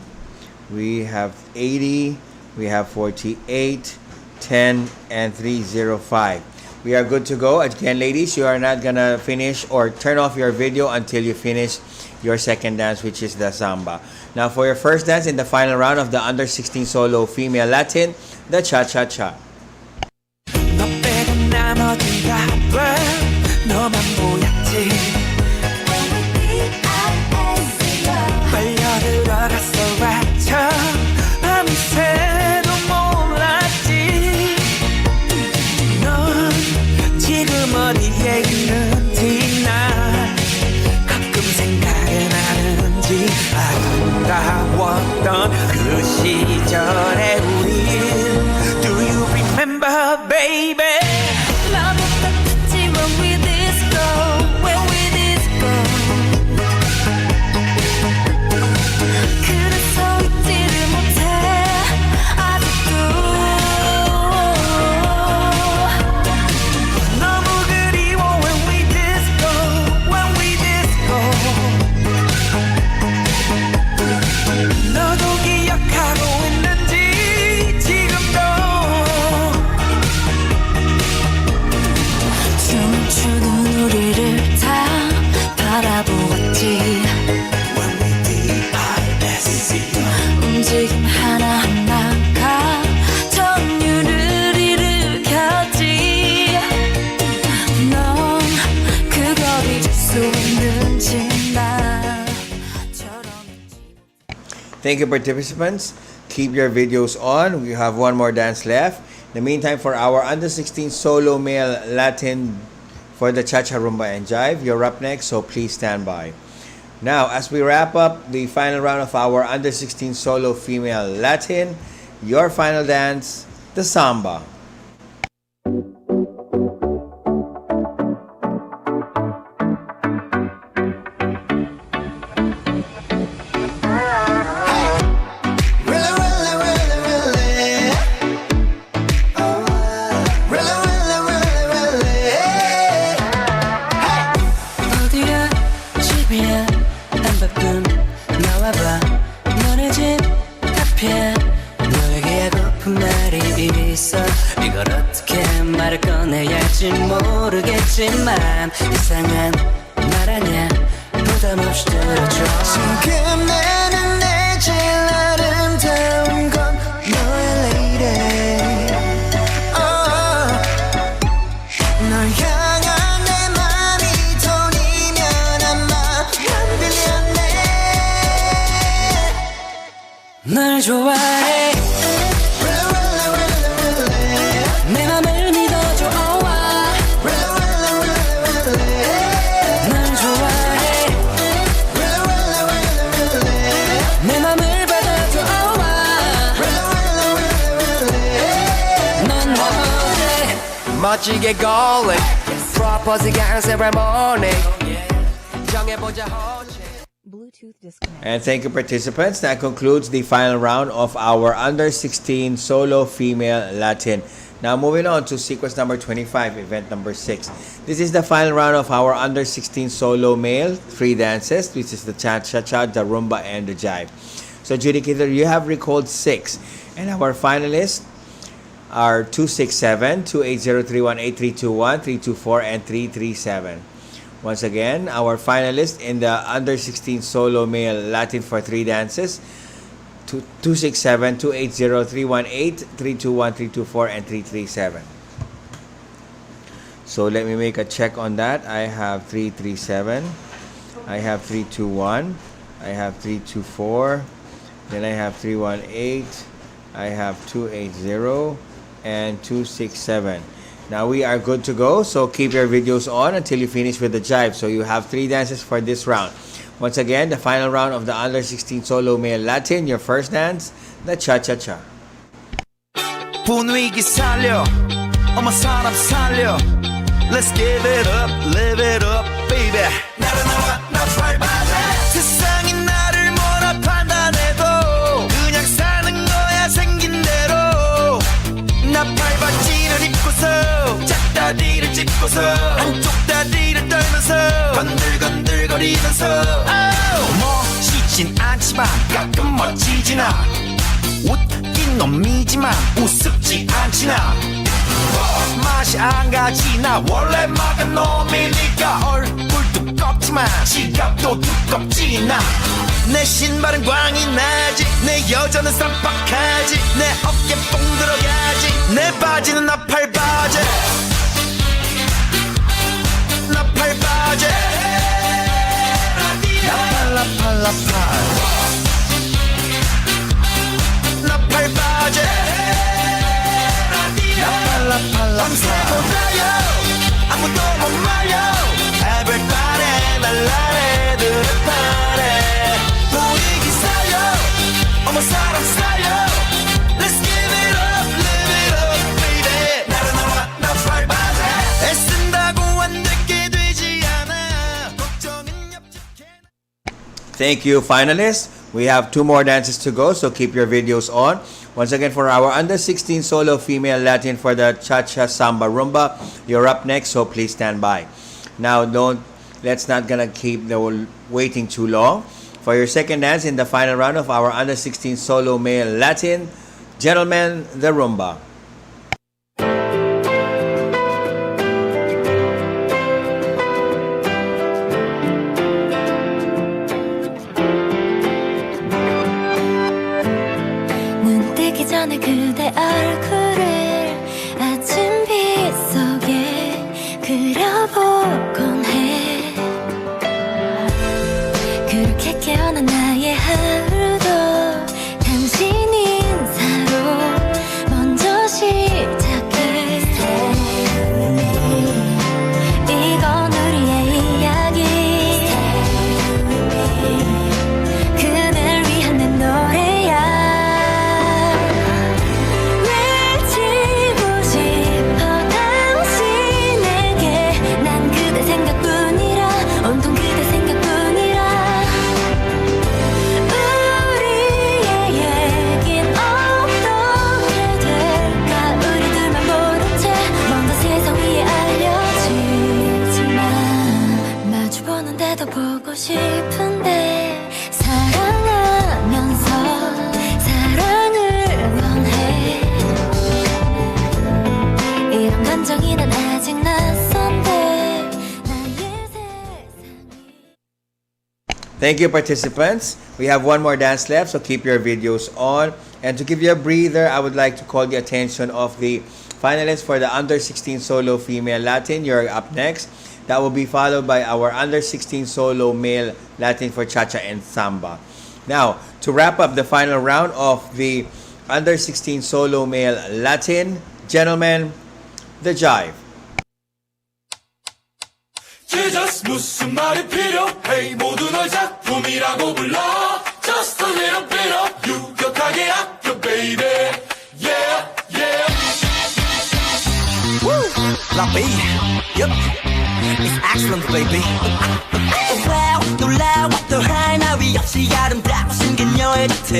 we have 80, we have 48, 10, and 305. We are good to go. Again, ladies, you are not gonna finish or turn off your video until you finish your second dance, which is the samba. Now for your first dance in the final round of the under 16 solo female Latin, the cha-cha-cha. 너 빼고 나머지 다 봐. 너만 보였지 빨려 들어갔어 맞춰 밤새도 몰랐지 넌 지금 어디에 있는지 난 가끔 생각이 나는지 아름다웠던 그 시절의 우리 Do you remember baby 나도 똑같지 when we disco 그래서 잊지를 못해 아직도 너무 그리워 when we disco 너도 기억하고 있는지 Thank you, participants. Keep your videos on. We have one more dance left. In the meantime, for our under 16 solo male Latin for the Cha-Cha, Rumba, and Jive, you're up next, so please stand by. Now, as we wrap up the final round of our under 16 solo female Latin, your final dance, the Samba. 모르겠지만 이상한 말 아냐 부담 없이 들어줘 지금 나는 내 제일 아름다운 건 너의 lady 널 향한 내 맘이 돈이면 아마 안 빌렸네 널 좋아해 내 맘을 믿어줘 멋지게 calling 프로포즈가 세레모니 정해보자 And thank you, participants. That concludes the final round of our under 16 solo female Latin. Now moving on to sequence number 25, event number 6. This is the final round of our under 16 solo male 3 dances, which is the Cha-Cha, the Rumba, and the Jive. So adjudicator, you have recalled 6, and our finalists are 267, 280, 318, 321, 324, and 337. Once again, our finalists in the under 16 solo male Latin for 3 dances, 267, 280, 318, 321, 324, and 337. So let me make a check on that. I have 337, I have 321, I have 324, then I have 318, I have 280, and 267. Now we are good to go, so keep your videos on until you finish with the jive. So you have 3 dances for this round. Once again, the final round of the under 16 solo male Latin. Your first dance, the Cha-Cha-Cha. 분위기 살려 어머 사람 살려 Let's give it up, live it up, baby 나라 나 밟아내 세상이 나를 뭐라 판단해도 그냥 사는 거야 생긴 대로 나 밟아지를 입고서 짝다리를 짚고서 한쪽 다리를 떨면서 건들건들거리면서 멋지진 않지만 가끔 멋지진 않아 웃긴 놈이지만 우습지 않지나 맛이 안 가지 나 원래 막은 놈이니까 얼굴 두껍지만 지갑도 두껍지 나 내 신발은 광이 나지 내 여자는 쌈박하지 내 어깨 뽕 들어가지 내 바지는 나팔 바지 나팔 바지 나팔 나팔 나팔 나팔 바지 나팔 나팔 밤새 몰라요 아무도 못 말려 Everybody 날라래들을 파래 분위기 살려 어머 사람 살려 Let's give it up, live it up, baby 나를 나와 나팔 바지 애쓴다고 안 되게 되지 않아 걱정은 옆집게 Thank you, finalists. We have 2 more dances to go, so keep your videos on. Once again, for our under 16 solo female Latin for the Cha-Cha, Samba, Rumba, you're up next, so please stand by. Now, let's not gonna keep the waiting too long. For your second dance in the final round of our under 16 solo male Latin, gentlemen, the Rumba. 눈 뜨기 전에 그대 얼굴을 아침빛 속에 그려보곤 해 그렇게 깨어난 나의 하루도 Thank you, participants. We have one more dance left, so keep your videos on. And to give you a breather, I would like to call the attention of the finalists for the Under 16 Solo Female Latin. You're up next. That will be followed by our Under 16 Solo Male Latin for Cha-Cha and Samba. Now, to wrap up the final round of the Under 16 Solo Male Latin, gentlemen, the jive. Jesus 무슨 말이 필요해 모두 널 작품이라고 불러 Just a little bit of 유격하게 아껴 baby Yeah yeah Woo! Lucky. Yep. It's excellent, baby. Wow, 놀라워 또 할 나위 없이 아름다워 생긴 여인 같아.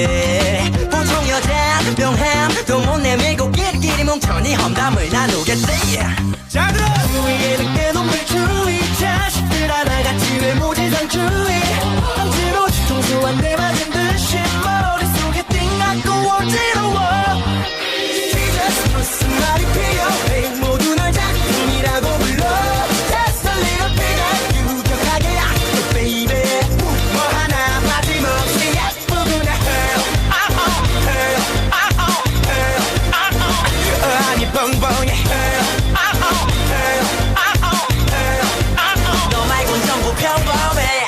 보통 여자 명함 또 못 내밀고 끼리끼리 뭉쳐니 험담을 나누겠지. 자 들어! 주위에는 깨놈들 주의 자식들 하나같이 외모지상 주의 억지로 뒤통수 한 대 맞은 듯이 머릿속에 띵하고 어지러워 Jesus 무슨 말이 필요해 모두 널 작품이라고 불러 Just a little bit of 유격하게 아껴 baby 뭐 하나 빠짐없이 예쁘구나 아니 뻥뻥해 너 말곤 전부 평범해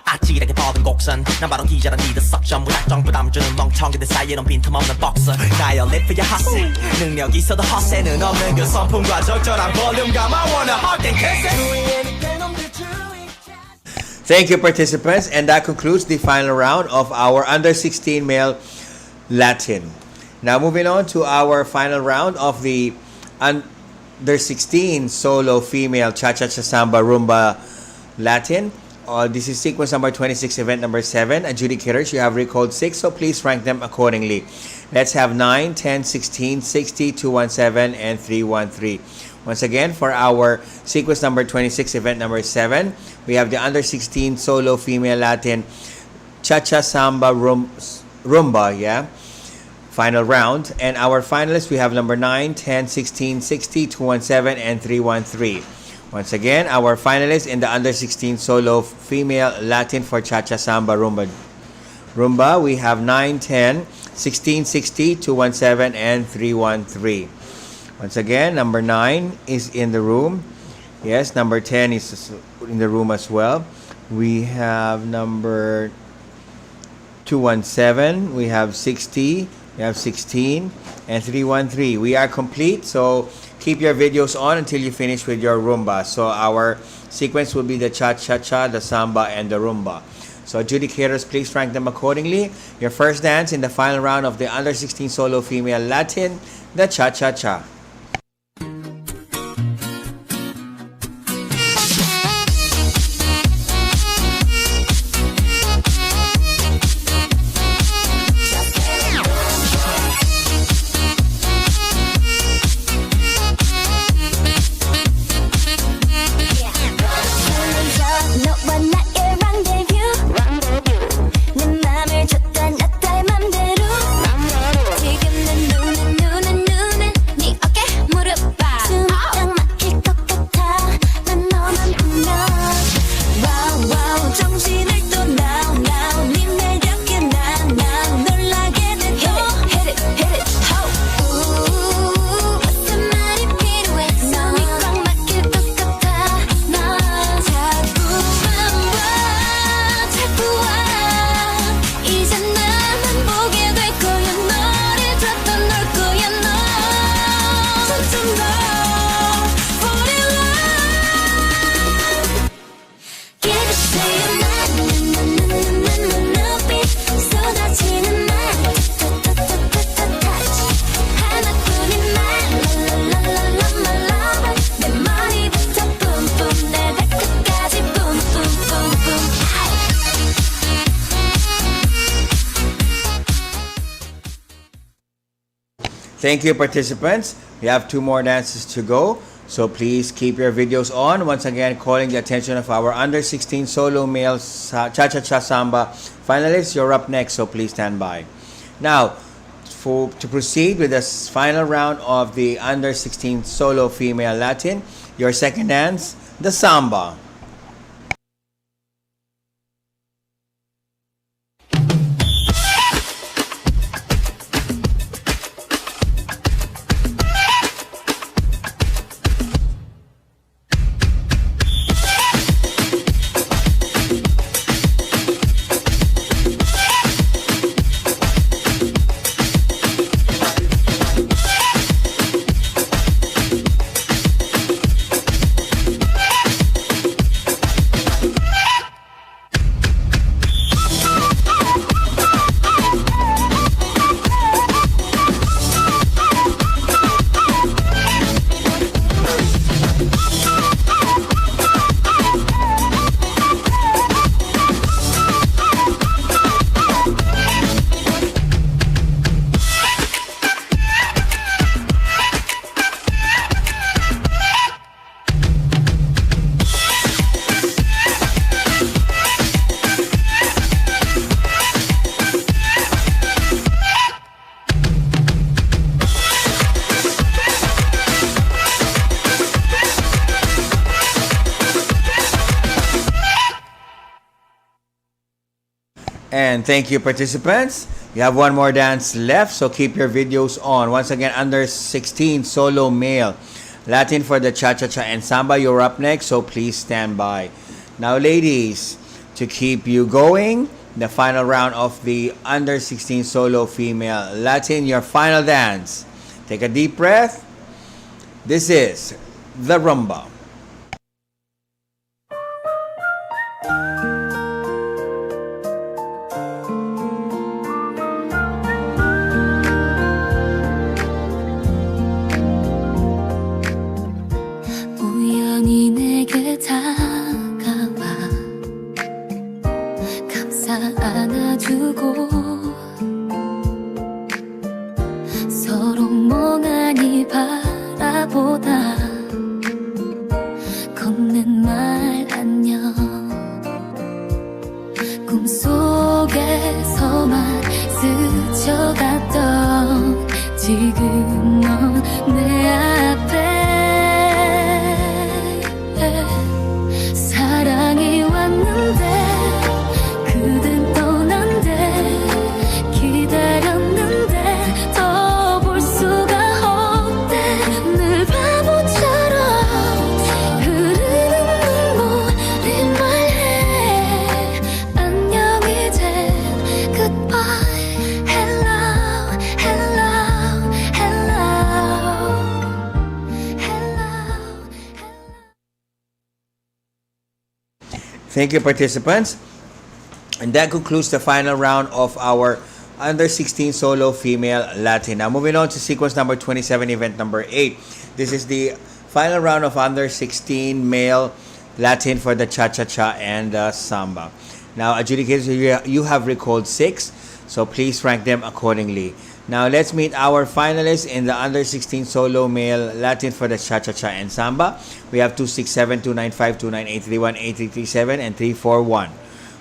아찔하게 뻗은 곡선 난 바로 기자란 니들 썩 전부 작정 부담 주는 멍청이들 사이에 빈틈없는 복선 나의 리프야 핫세 능력 있어도 헛세는 없는 그 선풍과 적절한 볼륨감 I wanna hold them Thank you, participants, and that concludes the final round of our Under 16 Male Latin. Now moving on to our final round of the Under 16 Solo Female Cha-Cha-Cha Samba Rumba Latin. This is sequence number 26, event number 7. Adjudicators, you have recalled 6, so please rank them accordingly. Let's have 9, 10, 16, 60, 217, and 313. Once again, for our sequence number 26, event number 7, we have the Under 16 Solo Female Latin Cha-Cha Samba Rumba, yeah? Final round. And our finalists, we have number 9, 10, 16, 60, 217, and 313. Once again, our finalists in the Under 16 Solo Female Latin for Cha-Cha Samba Rumba, we have 9, 10, 16, 60, 217, and 313. Once again, number 9 is in the room. Yes, number 10 is in the room as well. We have number 217, we have 60, we have 16, and 313. We are complete, so keep your videos on until you finish with your rumba. So our sequence will be the cha-cha-cha, the samba, and the rumba. So adjudicators, please rank them accordingly. Your first dance in the final round of the Under 16 Solo Female Latin, the cha-cha-cha. Thank you, participants. We have 2 more dances to go, so please keep your videos on. Once again, calling the attention of our Under 16 Solo Male Cha-Cha-Cha Samba finalists. You're up next, so please stand by. Now, to proceed with the final round of the Under 16 Solo Female Latin, your second dance, the Samba. And thank you, participants. You have one more dance left, so keep your videos on. Once again, under 16 solo male. Latin for the cha-cha-cha and samba. You're up next, so please stand by. Now, ladies, to keep you going, the final round of the under 16 solo female Latin, your final dance. Take a deep breath. This is the rumba. 우연히 내게 다가와 감싸 안아주고 서로 멍하니 바라보다 건넨 말 안녕 꿈속에서만 스쳐갔던 지금 넌 내 앞에 사랑이 왔는데 그댄 떠난대 기다렸는데 더 볼 수가 없대 늘 바보처럼 흐르는 눈물이 말해 안녕 이젠 goodbye hello hello hello Thank you, participants. And that concludes the final round of our under 16 solo female Latin. Now, moving on to sequence number 27, event number 8. This is the final round of under 16 male Latin for the cha-cha-cha and the samba. Now, adjudicators, you have recalled 6, so please rank them accordingly. Now, let's meet our finalists in the under 16 solo male Latin for the cha-cha-cha and samba. We have 267, 295, 298, 31, 8337, and 341.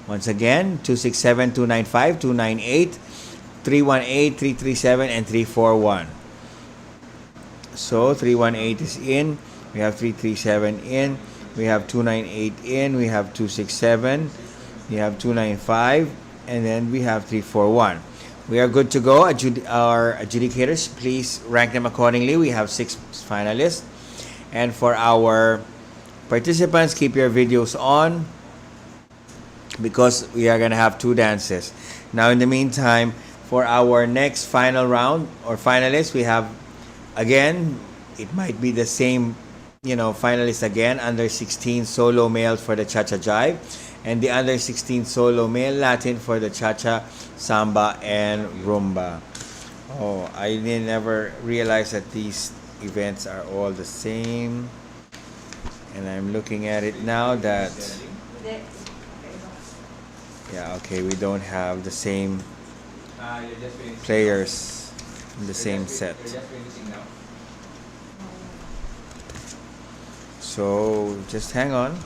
Once again, 267, 295, 298, 318, 337, and 341. So, 318 is in. We have 337 in. We have 298 in. We have 267. We have 295. And then we have 341. We are good to go. Our adjudicators, please rank them accordingly. We have 6 finalists. And for our participants, keep your videos on because we are going to have 2 dances. Now, in the meantime, for our next final round or finalists, we have, again, it might be the same, finalists again, under 16 solo males for the cha-cha jive and the under 16 solo male Latin for the cha-cha, samba, and rumba. Oh, I never realized that these events are all the same. And I'm looking at it now that, yeah, okay, we don't have the same players in the same set. So, just hang on.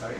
Sorry?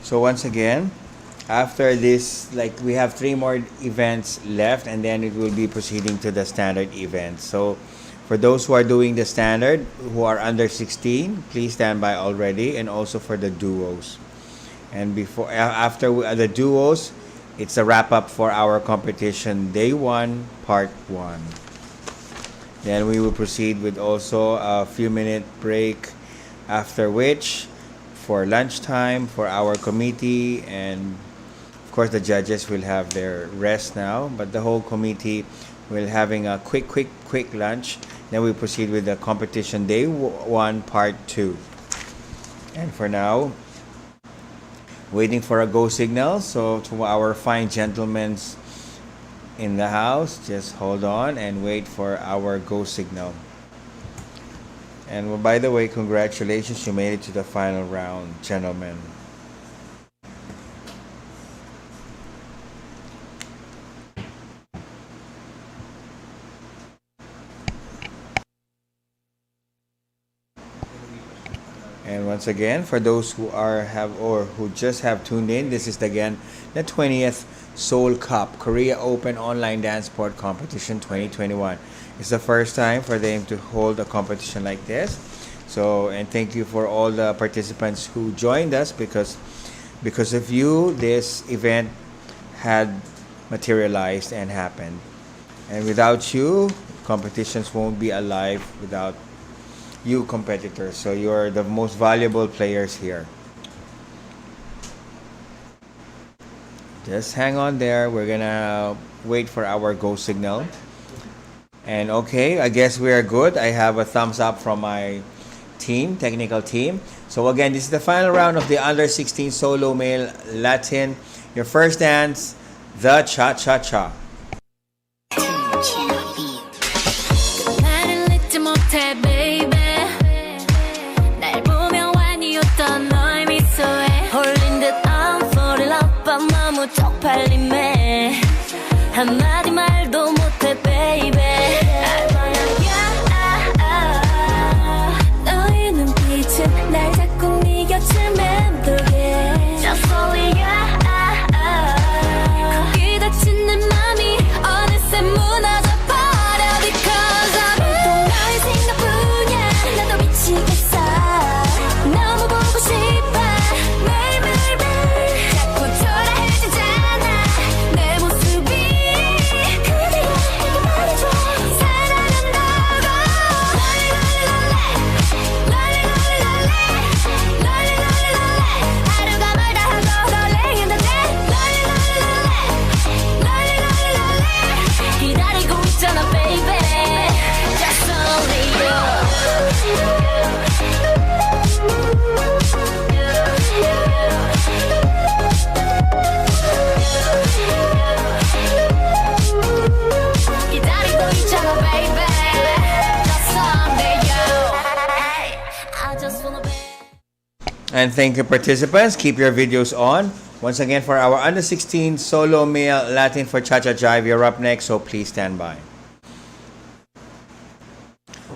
So once again, after this, we have 3 more events left, and then it will be proceeding to the standard event. So for those who are doing the standard, who are under 16, please stand by already, and also for the duos. And after the duos, it's a wrap up for our competition day 1, part 1. Then we will proceed with also a few minute break, after which for lunchtime for our committee, and of course the judges will have their rest now, but the whole committee will having a quick lunch. Then we proceed with the competition day 1 part 2. And for now, waiting for a go signal. So to our fine gentlemen in the house, just hold on and wait for our go signal. And well, by the way, congratulations, you made it to the final round, gentlemen. And once again, for those who who just have tuned in, this is again the 20th Seoul Cup Korea Open Online Dance Sport Competition 2021. It's the first time for them to hold a competition like this. So, and thank you for all the participants who joined us, because of you, this event had materialized and happened. And without you, competitions won't be alive without you competitors. So you're the most valuable players here. Just hang on there. We're gonna wait for our go signal. And okay, I guess we are good. I have a thumbs up from my technical team. So again, this is the final round of the under 16 solo male Latin. Your first dance, the cha-cha-cha. 나를 잊지 못해 baby 날 보며 완이 웃던 너의 미소에 홀린 듯 I'm falling up 밤 너무 쪽팔림에 한마디 말도 못해 baby 너의 눈빛은 날 자꾸 네 곁을 맴돌게 Just only you 거기 닫힌 내 맘이 어느새 무너져 버려 Because I'm 온통 너의 생각뿐이야 나도 미치겠어 너무 보고 싶어 매일매일매일 자꾸 초라해지잖아 내 모습이 그대가 내게 말해줘 사랑한다고 하루가 멀다 하고 설레인다 기다리고 있잖아 baby Just only you 기다리고 있잖아 baby Just only you I just wanna be And thank you, participants. Keep your videos on. Once again, for our under 16 solo male Latin for Cha-Cha Jive, you're up next, so please stand by.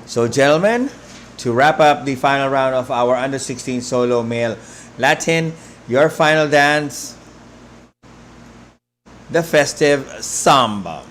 So, gentlemen, to wrap up the final round of our under 16 solo male Latin, your final dance, the festive samba.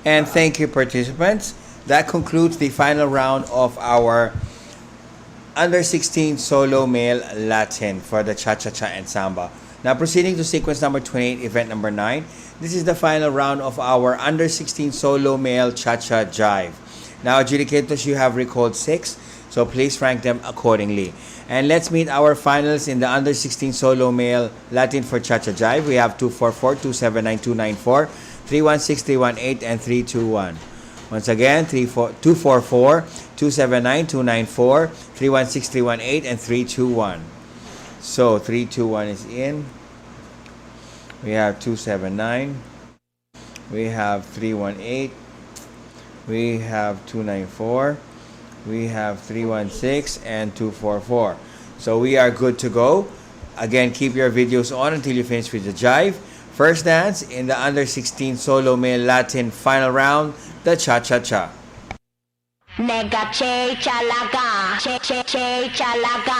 And thank you, participants. That concludes the final round of our under 16 solo male Latin for the Cha-Cha-Cha and Samba. Now proceeding to sequence number 28, event number 9. This is the final round of our under 16 solo male Cha-Cha Jive. Now adjudicators, you have recalled 6, so please rank them accordingly. And let's meet our finals in the under 16 solo male Latin for Cha-Cha Jive. We have 244, 279, 294, 316, 318, and 321. Once again, 244-279-294, 316-318, and 321. So 321 is in. We have 279. We have 318. We have 294. We have 316 and 244. So we are good to go. Again, keep your videos on until you finish with the jive. First dance in the under 16 solo male Latin final round, the cha-cha-cha. 내가 제일 잘 나가 제일 잘 나가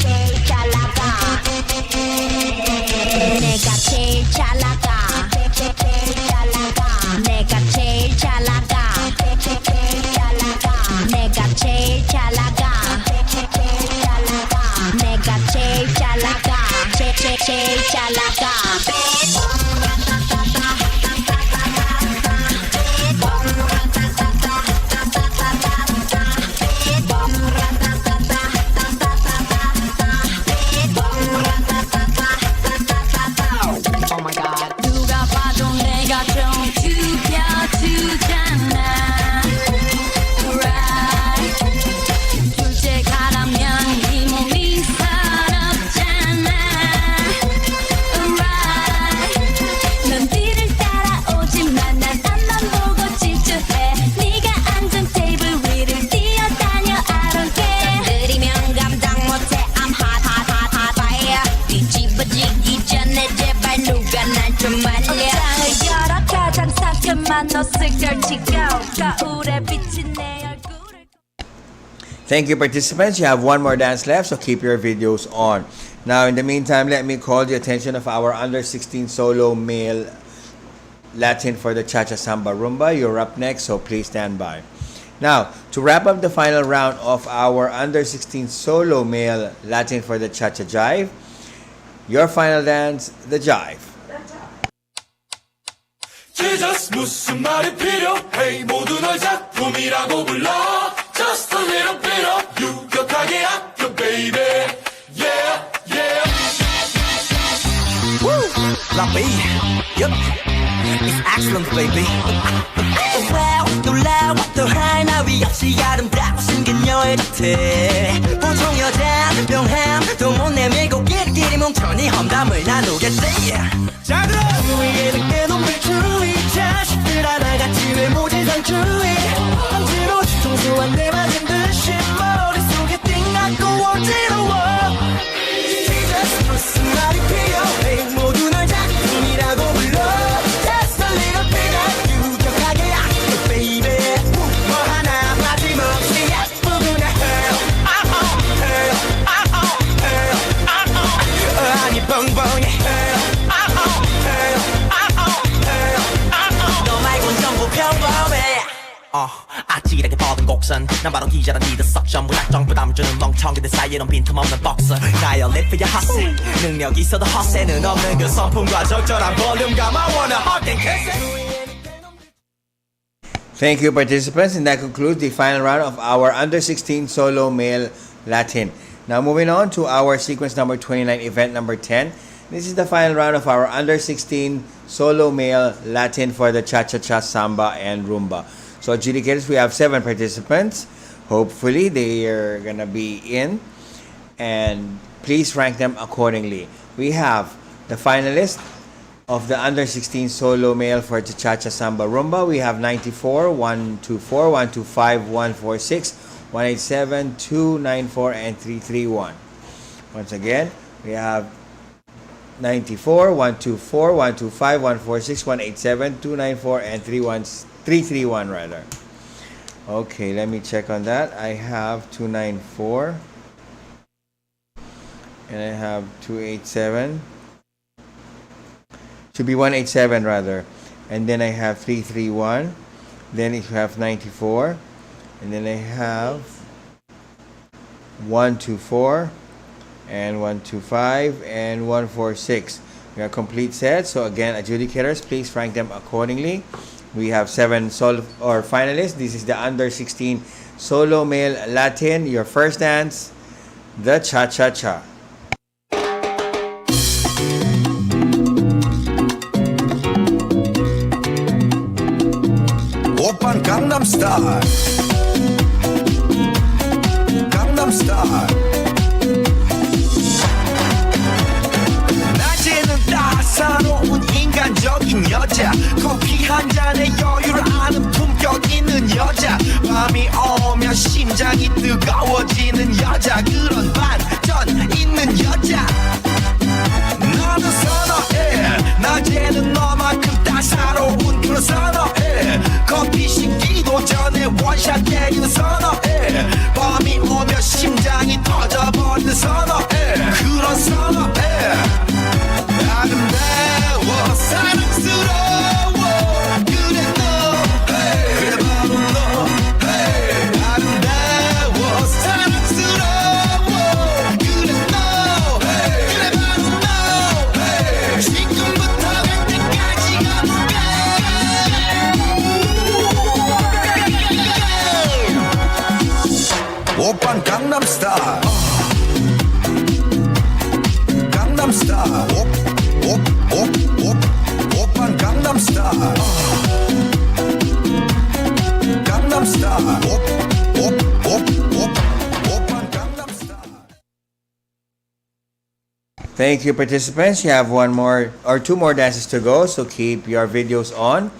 제일 잘 나가 내가 제일 잘 나가 제일 잘 나가 내가 제일 잘 나가 제일 잘 나가 내가 제일 잘 나가 제일 잘 나가 내가 제일 잘 나가 제일 잘 나가 Oh my god 누가 봐도 내가 좀 죽여주잖아 Right 둘째 가라면 이 몸이 서럽잖아 Right 넌 뒤를 따라오지만 난 앞만 보고 질주해 네가 앉은 테이블 위를 뛰어다녀 I don't care 느리면 감당 못해 I'm hot hot hot hot fire 뒤집어지기 전에 제발 누가 날 좀 말려 옷장을 열어 가장 상큼한 옷을 걸치고 거울에 비친 내 얼굴을 Thank you, participants. You have one more dance left, so keep your videos on. Now, in the meantime, let me call the attention of our under 16 solo male Latin for the Cha-Cha Samba Rumba. You're up next, so please stand by. Now, to wrap up the final round of our under 16 solo male Latin for the Cha-Cha Jive, your final dance, the Jive. Jesus 무슨 말이 필요해 모두 널 작품이라고 불러 Just a little bit of 유격하게 아껴 baby Yeah yeah Woo! Lumpy. Yup. It's excellent, baby. Wow, 놀라워 또 하나 위 없이 아름다워 생긴 여인 같아 보통 여자는 병함 또 못 내밀고 끼리끼리 뭉쳐니 험담을 나누겠지 자 그럼 위에 늦게 놈들 주의 자식들 하나같이 외모지상주의 억지로 뒤통수 대 맞은 듯이 머릿속에 띵하고 어지러워 Jesus 무슨 말이 필요해 모두 널 작품이라고 불러 Just a little bit of 유격하게 아껴 baby 뭐 하나 빠짐없이 예쁘구나 아니 뻥뻥해 너 말곤 전부 평범해 아찔하게 뻗은 곡선 난 바로 기자란 니들 석션 문학적 부담을 주는 멍청이들 사이에는 빈틈없는 복서 가요 live for your hustle 능력 있어도 허세는 없는 그 성품과 적절한 볼륨감 I wanna hug and kiss it Thank you, participants, and that concludes the final round of our under 16 solo male Latin. Now, moving on to our sequence number 29, event number 10. This is the final round of our under 16 solo male Latin for the Cha-Cha-Cha, Samba, and Rumba. So, adjudicators, we have 7 participants. Hopefully, they are gonna be in, and please rank them accordingly. We have the finalists of the under 16 solo male for the Cha-Cha Samba Rumba. We have 94, 124, 125, 146, 187, 294, and 331. Once again, we have 94, 124, 125, 146, 187, 294, and 331 rather. Okay, let me check on that. I have 294 and I have 287. Should be 187 rather. And then I have 331. Then you have 94. And then I have 124 and 125 and 146. We are complete set. So again, adjudicators, please rank them accordingly. We have 7 finalists. This is the under 16 solo male Latin. Your first dance, the Cha-Cha-Cha. Style. Gangnam Style. 낮에는 따사로운 인간적인 여자 커피 한 잔에 여유를 아는 품격 있는 여자 밤이 오면 심장이 뜨거워지는 여자 그런 반전 있는 여자 너는 선어해 낮에는 너만큼 따사로운 그런 선어해 커피 식기도 전에 원샷 때리는 선어해 밤이 오면 심장이 터져버리는 선어해 그런 선어해 아름다워 사랑스러워 그래 너 그래 바로 너 아름다워 사랑스러워 그래 너 그래 바로 너 지금부터 갈 때까지 가볼까 오빤 강남스타일 강남스타일 오빤 강남스타일 강남스타일 오빤 강남스타일. Thank you, participants. You have one more or two more dances to go, so keep your videos on.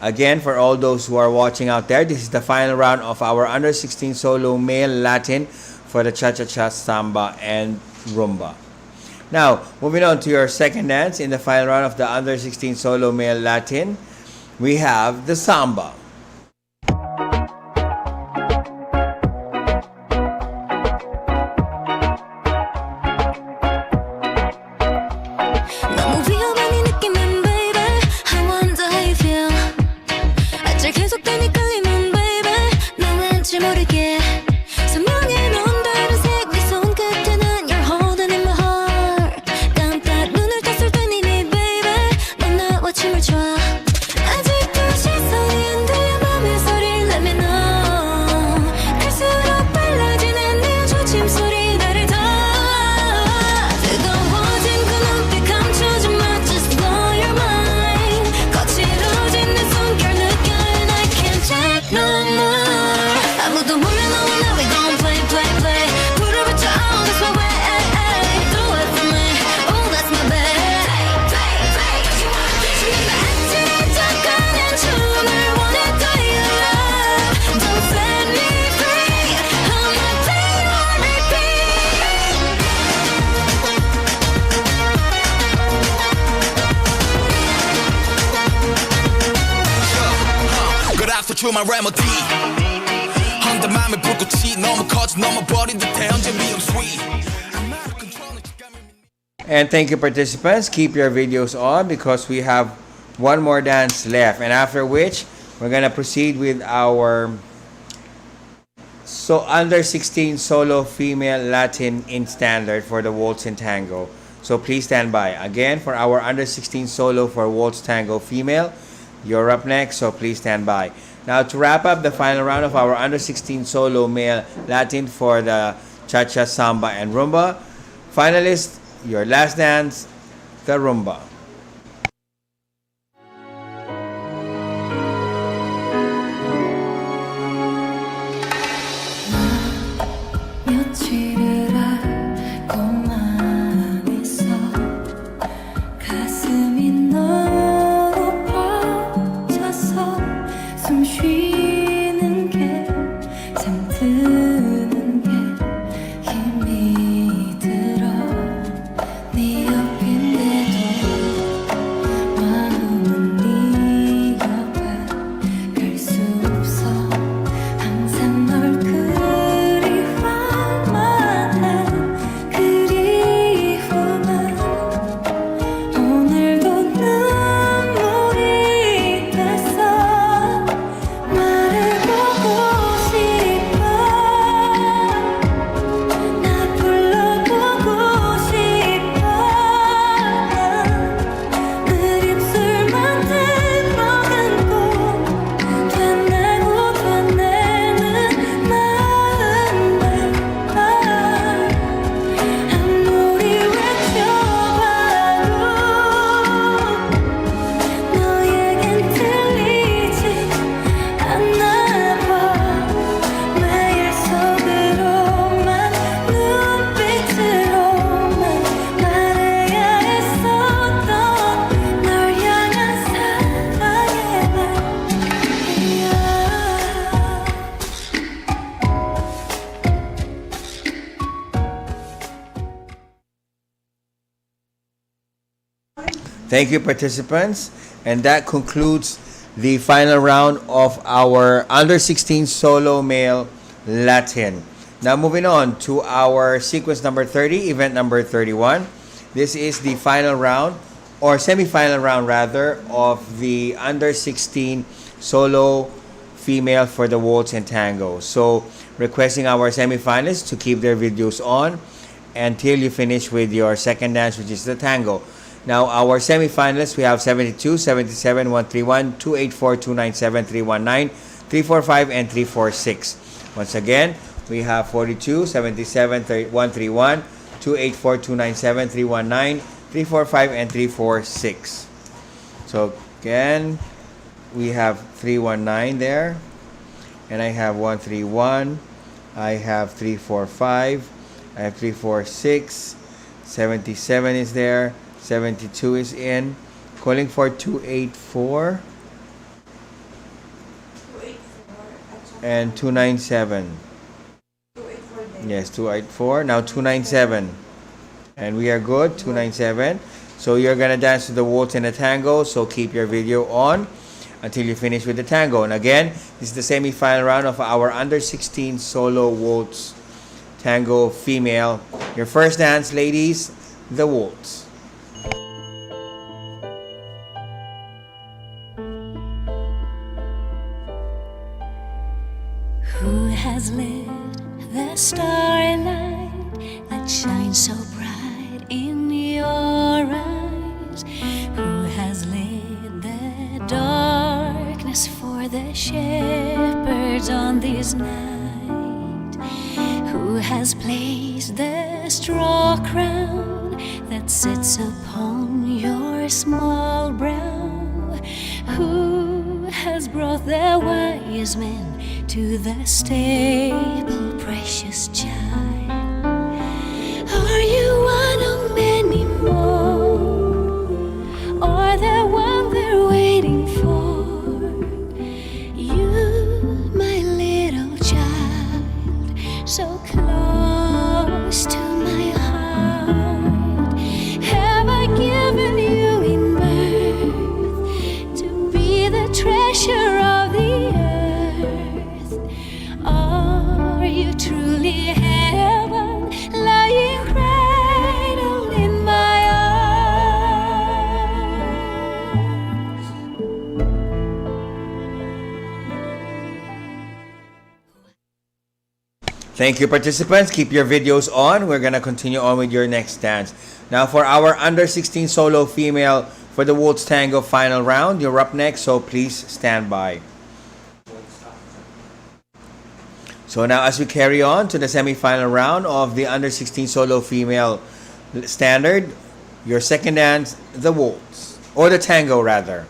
Again, for all those who are watching out there, this is the final round of our under 16 solo male Latin for the cha-cha-cha, samba, and rumba. Now, moving on to your second dance in the final round of the under 16 solo male Latin, we have the samba. 너무 위험한 이 느낌은 baby I wonder how you feel 아찔 계속되니 끌리는 baby 나 왠지 모르게 선명해 넌 다른 색의 손끝에는 You're holding in my heart 깜빡 눈을 떴을 땐 이미 baby 넌 나와 춤을 춰 아직도 시선이 안 들려 맘의 소리를 let me know 갈수록 빨라지는 네 조짐 소리 나를 더 뜨거워진 그 눈빛 감추지 마 just blow your mind 거칠어진 내 숨결 느껴 and I can't take no more 아무도 몰라 너와 나 we gon' play play play 불을 붙여 oh that's my way do it for me oh that's my bad 숨이 아찔해져가는 춤을 원해 do you love don't set me free I'ma play on repeat 그래서 춤의 레모디 한데 맘의 불꽃이 너무 커져 넘어버린 듯해 언제 위험 sweet And thank you, participants. Keep your videos on because we have one more dance left. And after which, we're going to proceed with our under 16 solo female Latin in standard for the waltz and tango. So please stand by. Again, for our under 16 solo for waltz tango female, you're up next, so please stand by. Now, to wrap up the final round of our under 16 solo male Latin for the cha-cha, samba, and rumba, finalists, your last dance, the rumba. 며칠을 알고만 있어 가슴이 너무 벅차서 숨 쉬는 게 잠드는 게 힘이 들어 네 옆인데도 마음은 네 옆에 갈 수 없어 항상 널 그리워만 해 그리움은 오늘도 눈물이 됐어 말해보고 싶어 Thank you, participants. And that concludes the final round of our under 16 solo male Latin. Now moving on to our sequence number 30, event number 31. This is the final round, or semi-final round rather, of the under 16 solo female for the waltz and tango. So requesting our semi-finalists to keep their videos on until you finish with your second dance, which is the tango. Now, our semi-finalists, we have 72, 77, 131, 284, 297, 319, 345, and 346. Once again, we have 42, 77, 131, 284, 297, 319, 345, and 346. So, again, we have 319 there. And I have 131. I have 345. I have 346. 77 is there. 72 is in. Calling for 284 and 297. Yes, 284. Now 297. And we are good. 297. So you're going to dance to the waltz and the tango. So keep your video on until you finish with the tango. And again, this is the semi-final round of our under 16 solo waltz tango female. Your first dance, ladies, the waltz. Who has lit the starry light that shines so bright in your eyes? Who has lit the darkness for the shepherds on this night? Who has placed the straw crown that sits upon your small brow? Who has brought the wise men to the stable, precious child? Are you one of many more, or the one they're waiting for? You, my little child, so close to my heart. Have I given you in birth to be the treasure of the earth? Are you truly heaven lying cradled in my arms? Thank you, participants. Keep your videos on. We're going to continue on with your next dance. Now, for our under 16 solo female for the waltz tango final round, you're up next, so please stand by. So now, as we carry on to the semi-final round of the under 16 solo female standard, your second dance, the waltz, or the tango rather.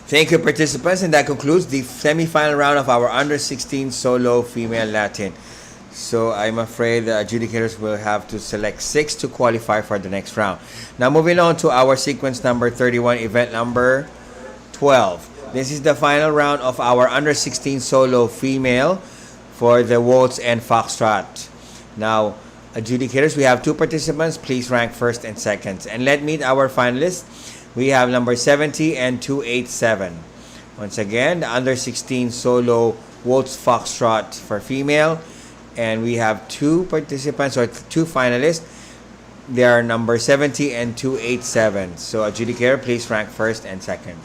Thank you, participants, and that concludes the semi-final round of our under 16 solo female Latin. So I'm afraid the adjudicators will have to select 6 to qualify for the next round. Now moving on to our sequence number 31, event number 12. This is the final round of our under 16 solo female for the waltz and foxtrot. Now, adjudicators, we have 2 participants. Please rank first and second. And let meet our finalists. We have number 70 and 287. Once again, the under 16 solo waltz foxtrot for female. And we have 2 participants or 2 finalists. They are number 70 and 287. So adjudicator, please rank first and second.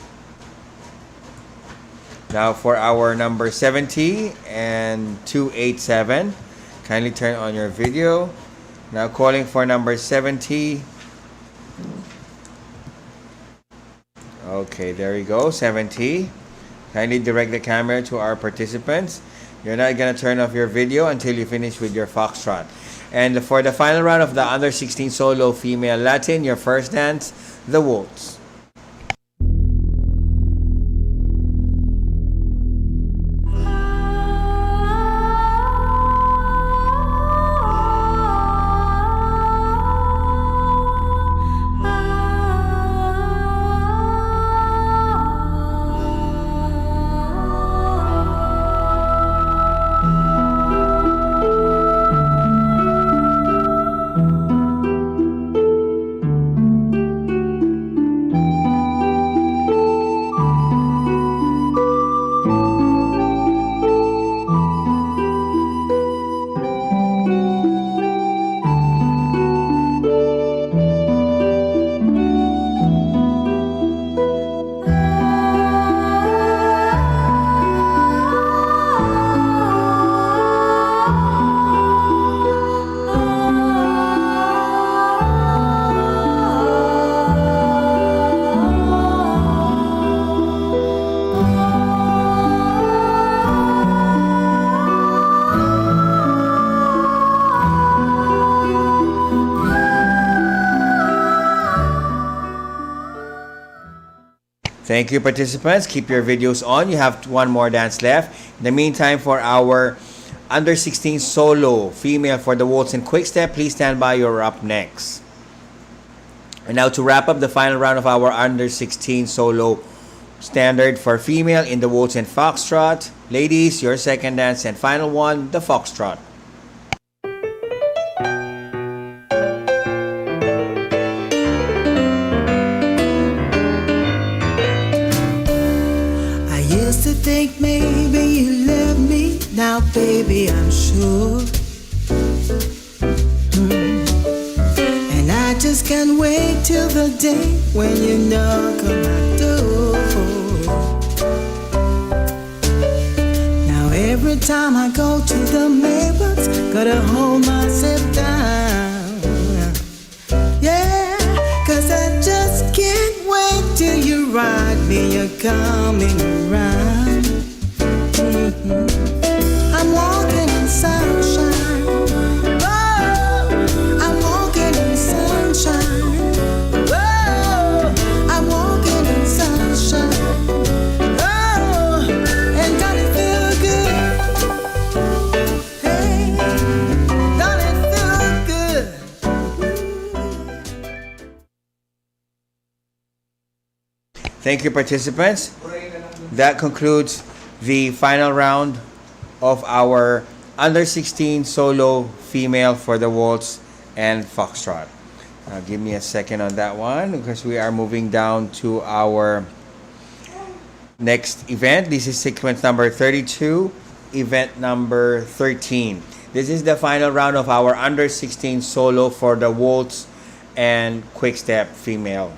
Now for our number 70 and 287, kindly turn on your video. Now calling for number 70. Okay, there we go, 70. Kindly direct the camera to our participants. You're not going to turn off your video until you finish with your foxtrot. And for the final round of the under 16 solo female Latin, your first dance, the waltz. Thank you, participants. Keep your videos on. You have 1 more dance left. In the meantime, for our under 16 solo female for the waltz and quick step, please stand by. You're up next. And now to wrap up the final round of our under 16 solo standard for female in the waltz and foxtrot. Ladies, your second dance and final one, the foxtrot. Think maybe you love me now, baby, I'm sure. And I just can't wait till the day when you knock on my door. Now every time I go to the mailbox, gotta hold myself down. Yeah, 'cause I just can't wait till you write me, you're coming around. I'm walking in sunshine. Oh, I'm walking in sunshine. Oh, I'm walking in sunshine. Oh, and don't it feel good? Hey, don't it feel good? Thank you, participants. That concludes the final round of our under 16 solo female for the waltz and foxtrot. Give me a second on that one because we are moving down to our next event. This is sequence number 32, event number 13. This is the final round of our under 16 solo for the waltz and quick step female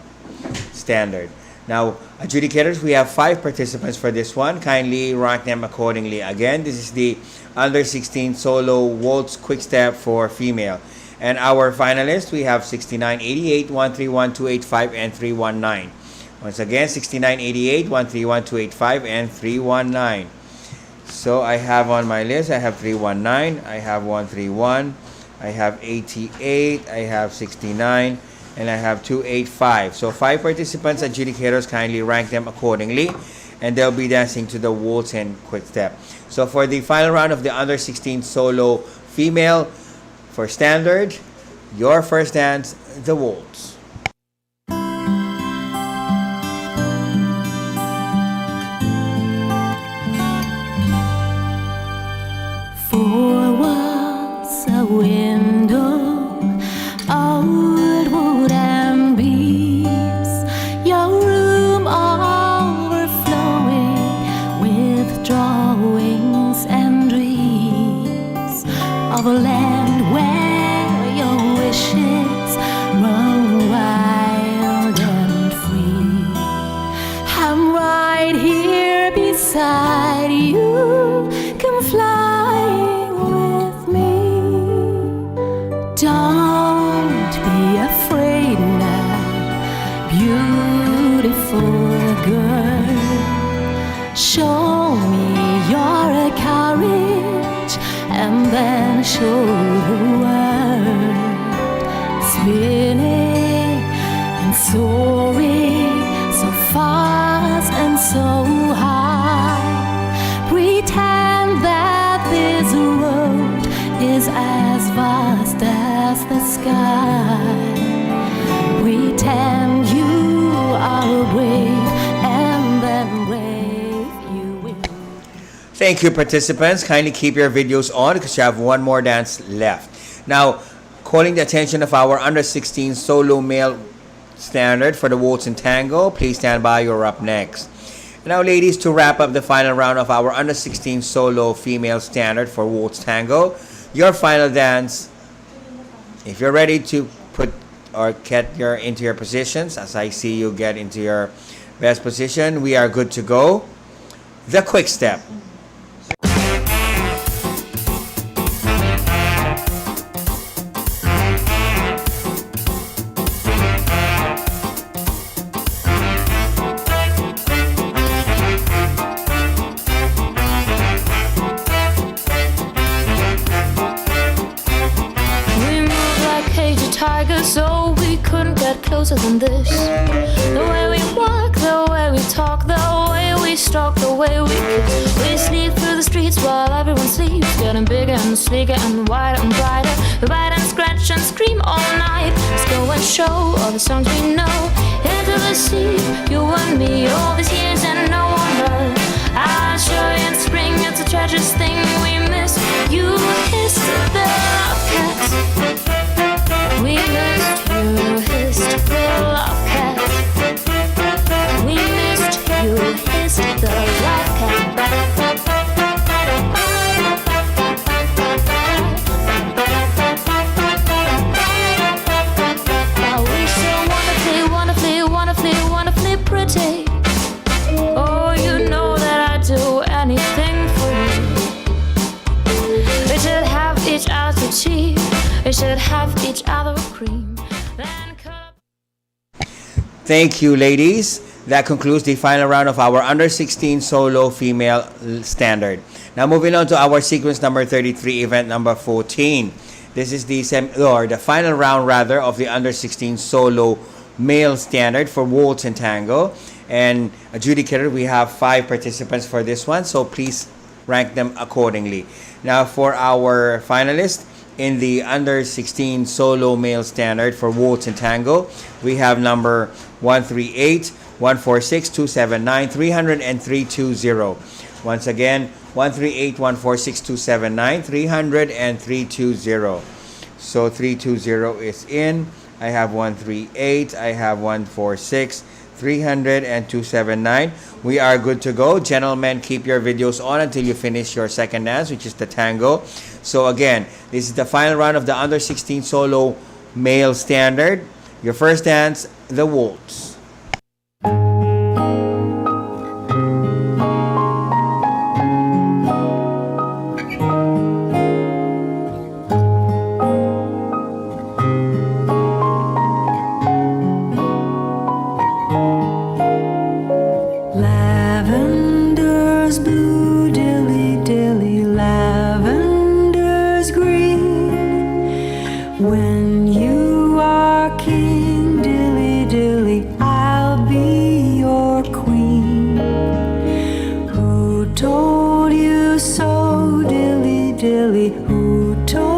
standard. Now, adjudicators, we have 5 participants for this one. Kindly rank them accordingly. Again, this is the under 16 solo waltz quick step for female. And our finalists, we have 6988, 131, 285, and 319. Once again, 6988, 131, 285, and 319. So I have on my list, I have 319, I have 131, I have 88, I have 69, and I have 285. So 5 participants, adjudicators, kindly rank them accordingly, and they'll be dancing to the waltz and quick step. So for the final round of the under 16 solo female. For standard, your first dance, the waltz. Four walls, a window, old wood and beams, your room overflowing with drawings and dreams of a land where your wishes run wild and free. I'm right here beside you, come flying with me. Don't be afraid now, beautiful girl. Show me your courage and then show the world. Spinning and soaring so fast and so high. Pretend that this road is as vast as the sky. Pretend you are brave and then brave you will. Thank you, participants. Kindly keep your videos on because you have one more dance left. Now, calling the attention of our under 16 solo male standard for the waltz and tango. Please stand by. You're up next. Now, ladies, to wrap up the final round of our under 16 solo female standard for waltz tango, your final dance, if you're ready to put or get into your positions, as I see you get into your best position, we are good to go. The quick step. So we couldn't get closer than this. The way we walk, the way we talk, the way we stalk, the way we kiss. We sleep through the streets while everyone sleeps, getting bigger and sleeker and wider and brighter. We bite and scratch and scream all night. Let's go and show all the songs we know. Into the sea, you and me, all these years and no one heard. I'll show you in spring, it's the treasures thing we miss. You hissed the love cats. We missed you, hissed the love cat. We missed you, hissed the love cat. Are we so wonderfully, wonderfully, wonderfully, wonderfully pretty? Oh, you know that I'd do anything for you. We should have each other tea. We should have each other with cream. Thank you, ladies. That concludes the final round of our under 16 solo female standard. Now moving on to our sequence number 33, event number 14. This is the final round rather of the under 16 solo male standard for waltz and tango. And adjudicator, we have 5 participants for this one, so please rank them accordingly. Now for our finalists, in the under 16 solo male standard for waltz and tango, we have number 138, 146, 279, 300, and 320. Once again, 138, 146, 279, 300, and 320. So 320 is in. I have 138, I have 146, 300, and 279. We are good to go. Gentlemen, keep your videos on until you finish your second dance, which is the tango. So again, this is the final round of the under 16 solo male standard. Your first dance, the waltz. Lavender's blue, dilly dilly, lavender's green. When you are king, dilly dilly, I'll be your queen. Who told you so, dilly dilly? Who told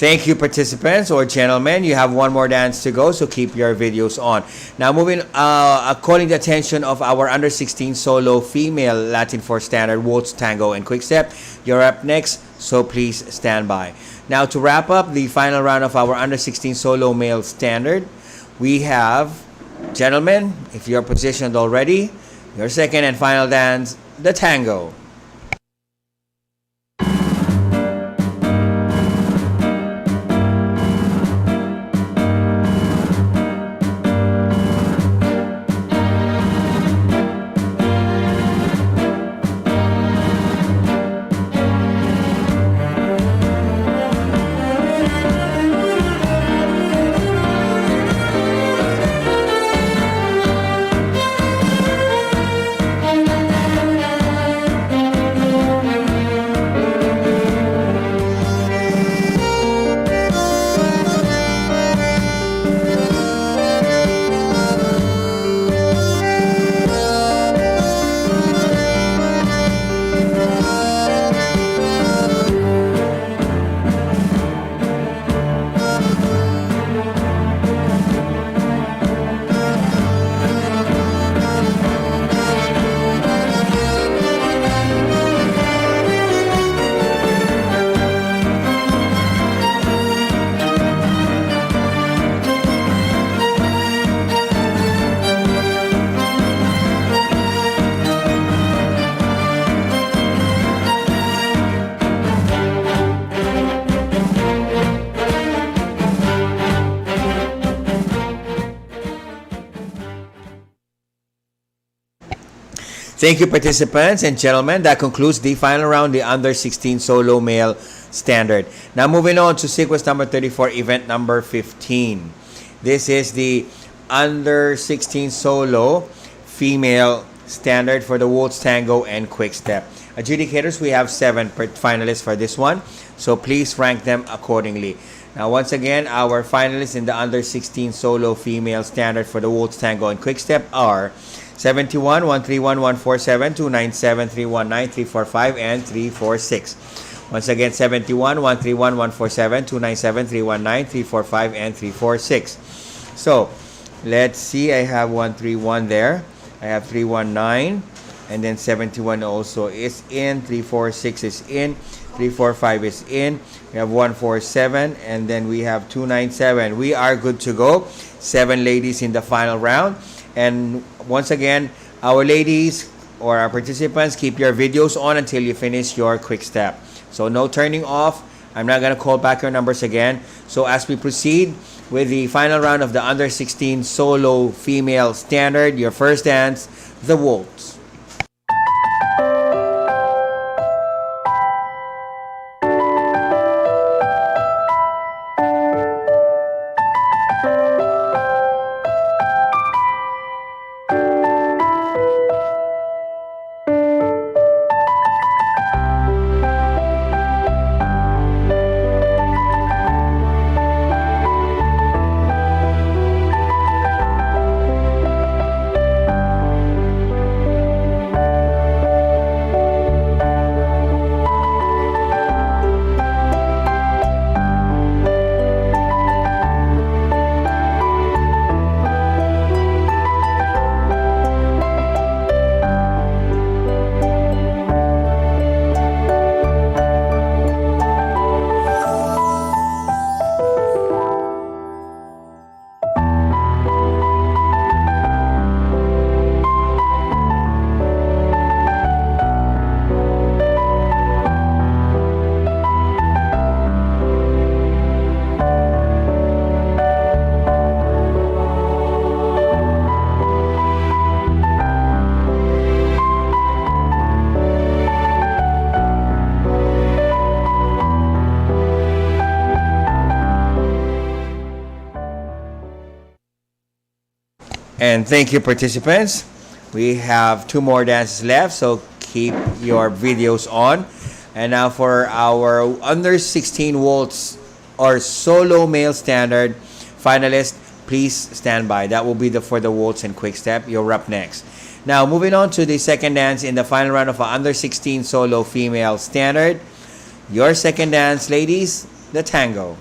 Thank you, participants or gentlemen. You have one more dance to go, so keep your videos on. Now, calling the attention of our under 16 solo female Latin 4 standard waltz, tango, and quick step. You're up next, so please stand by. Now, to wrap up the final round of our under 16 solo male standard, we have, gentlemen, if you're positioned already, your second and final dance, the tango. Thank you, participants and gentlemen. That concludes the final round, the under 16 solo male standard. Now moving on to sequence number 34, event number 15. This is the under 16 solo female standard for the waltz, tango, and quick step. Adjudicators, we have 7 finalists for this one, so please rank them accordingly. Now, once again, our finalists in the under 16 solo female standard for the waltz, tango, and quick step are 71, 131, 147, 297, 319, 345, and 346. Once again, 71, 131, 147, 297, 319, 345, and 346. So, let's see. I have 131 there. I have 319. And then 71 also is in. 346 is in. 345 is in. We have 147. And then we have 297. We are good to go. 7 ladies in the final round. And once again, our ladies or our participants, keep your videos on until you finish your quick step. So no turning off. I'm not going to call back your numbers again. So as we proceed with the final round of the under 16 solo female standard, your first dance, the waltz. And thank you, participants. We have 2 more dances left, so keep your videos on. And now for our under 16 waltz or solo male standard finalist, please stand by. That will be for the waltz and quick step. You're up next. Now moving on to the second dance in the final round of our under 16 solo female standard. Your second dance, ladies, the tango.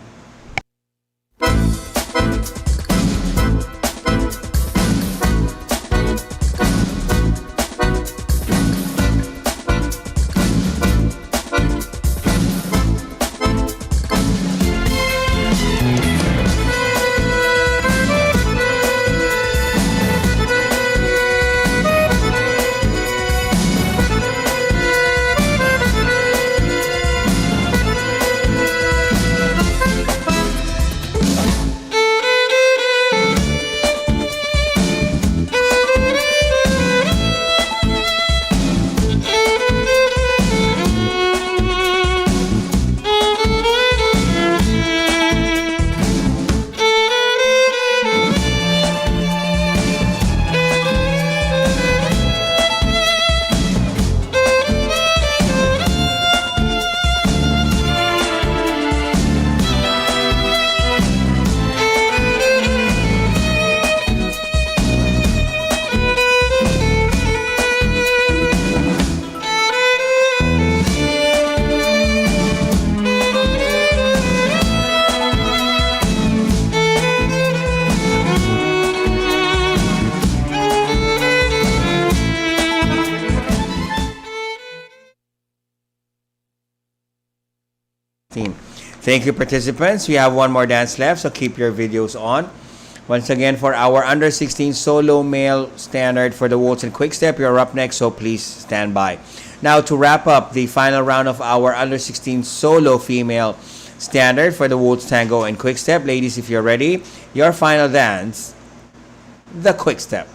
Thank you, participants. We have one more dance left, so keep your videos on. Once again, for our under 16 solo male standard for the waltz and quick step, you're up next, so please stand by. Now, to wrap up the final round of our under 16 solo female standard for the waltz, tango, and quick step, ladies, if you're ready, your final dance, the quick step.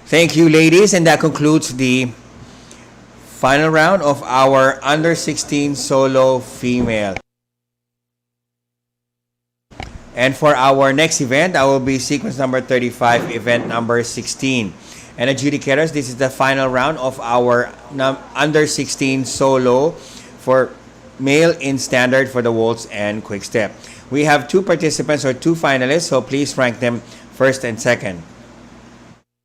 Thank you, ladies, and that concludes the final round of our under 16 solo female. And for our next event, I will be sequence number 35, event number 16. And adjudicators, this is the final round of our under 16 solo for male in standard for the waltz and quick step. We have two participants or two finalists, so please rank them first and second.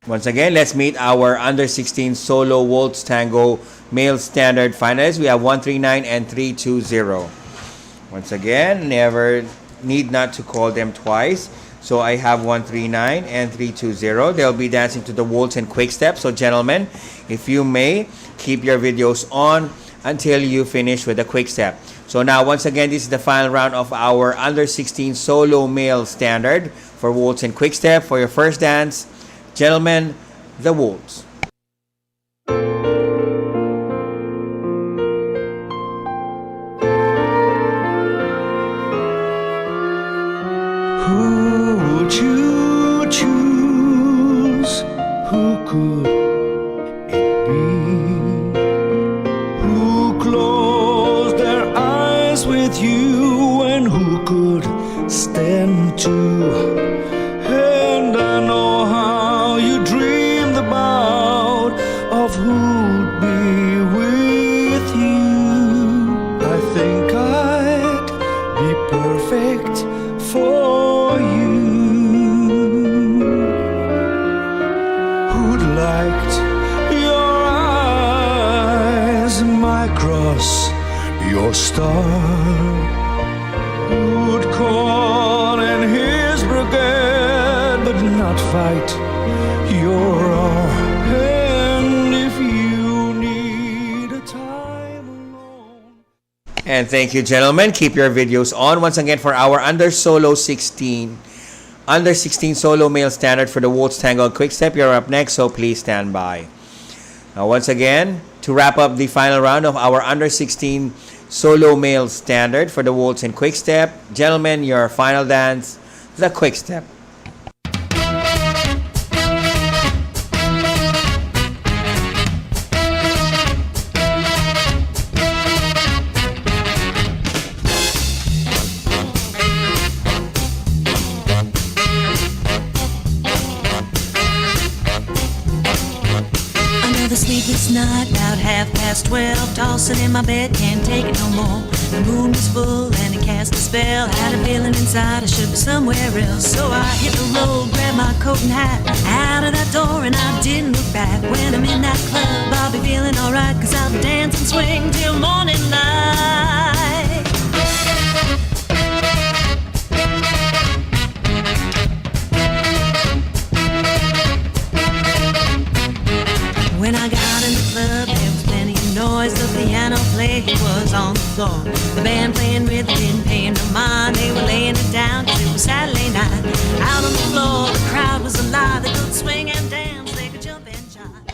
Once again, let's meet our under 16 solo waltz tango male standard finalists. We have 139 and 320. Once again, never need not to call them twice. So I have 139 and 320. They'll be dancing to the waltz and quick step. So gentlemen, if you may, keep your videos on until you finish with the quick step. So now, once again, this is the final round of our under 16 solo male standard for waltz and quick step. For your first dance, gentlemen, the waltz. Who would you choose? Who could it be? Who closed their eyes with you and who could stand to? And I know how you dreamed about of who'd be with you. I think I'd be perfect for you. Who'd liked your eyes, my cross, your star? Who'd call in his brigade but not fight your hour? And if you need a time alone. And thank you, gentlemen. Keep your videos on. Once again, for our under 16 solo male standard for the waltz, tango, and quick step, you're up next, so please stand by. Now, once again, to wrap up the final round of our under 16 solo male standard for the waltz and quick step, gentlemen, your final dance, the quick step. Another sleepless night, about 12:30, tossing in my bed, can't take it no more. The moon was full and it cast a spell. Had a feeling inside I should be somewhere else. So I hit the road, grabbed my coat and hat, out of that door and I didn't look back. When I'm in that club, I'll be feeling alright, 'cause I'll dance and swing till morning light. floor. The band playing rhythm didn't pay no mind. They were laying it down 'cause it was Saturday night. Out on the floor, the crowd was alive. They could swing and dance, they could jump and jive.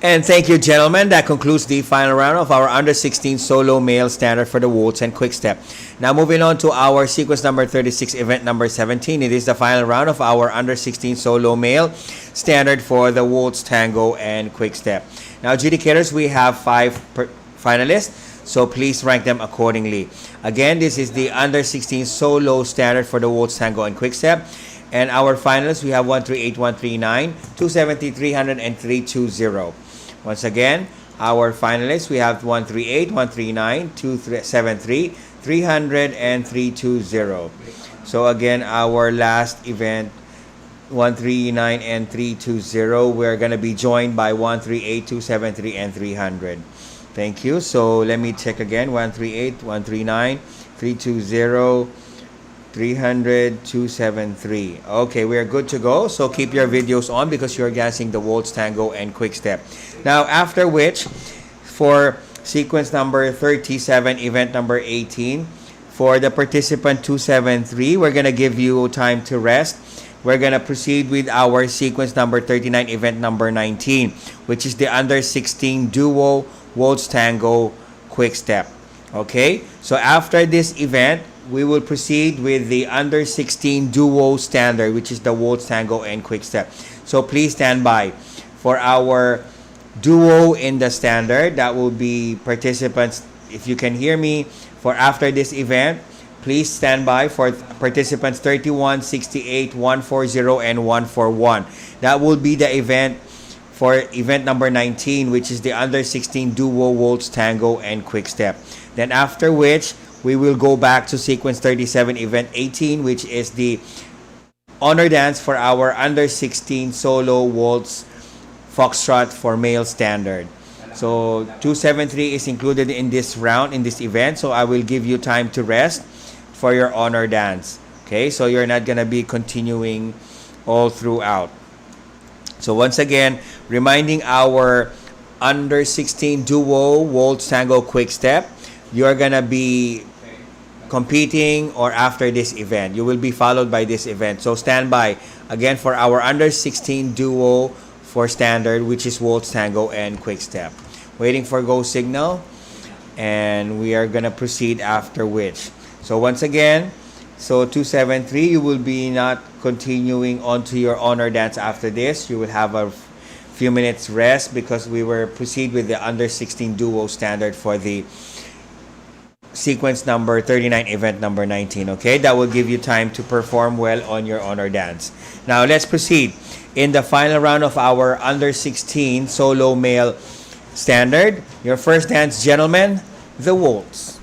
And thank you, gentlemen. That concludes the final round of our under 16 solo male standard for the waltz and quick step. Now moving on to our sequence number 36, event number 17. It is the final round of our under 16 solo male standard for the waltz, tango, and quick step. Now, adjudicators, we have 5 finalists, so please rank them accordingly. Again, this is the under 16 solo standard for the waltz, tango, and quick step. And our finalists, we have 138, 139, 270, 300, and 320. Once again, our finalists, we have 138, 139, 273, 300, and 320. So again, our last event, 139 and 320, we're going to be joined by 138, 273, and 300. Thank you. So let me check again. 138, 139, 320, 300, 273. Okay, we're good to go. So keep your videos on because you're dancing the waltz, tango, and quick step. Now, after which, for sequence number 37, event number 18, for the participant 273, we're going to give you time to rest. We're going to proceed with our sequence number 39, event number 19, which is the under 16 duo waltz, tango, quick step. Okay, so after this event, we will proceed with the under 16 duo standard, which is the waltz, tango, and quick step. So please stand by for our duo in the standard. That will be participants, if you can hear me, for after this event, please stand by for participants 31, 68, 140, and 141. That will be the event for event number 19, which is the under 16 duo waltz, tango, and quick step. Then after which, we will go back to sequence 37, event 18, which is the honor dance for our under 16 solo waltz foxtrot for male standard. So 273 is included in this round, in this event. So I will give you time to rest for your honor dance. Okay, so you're not gonna be continuing all throughout. So once again, reminding our under 16 duo waltz, tango, quick step, you're gonna be competing or after this event. You will be followed by this event. So stand by again for our under 16 duo for standard, which is waltz, tango, and quick step. Waiting for go signal, and we are gonna proceed after which. So once again, so 273, you will be not continuing on to your honor dance after this. You will have a few minutes rest because we will proceed with the under 16 duo standard for the sequence number 39, event number 19. Okay, that will give you time to perform well on your honor dance. Now let's proceed in the final round of our under 16 solo male standard. Your first dance, gentlemen, the waltz.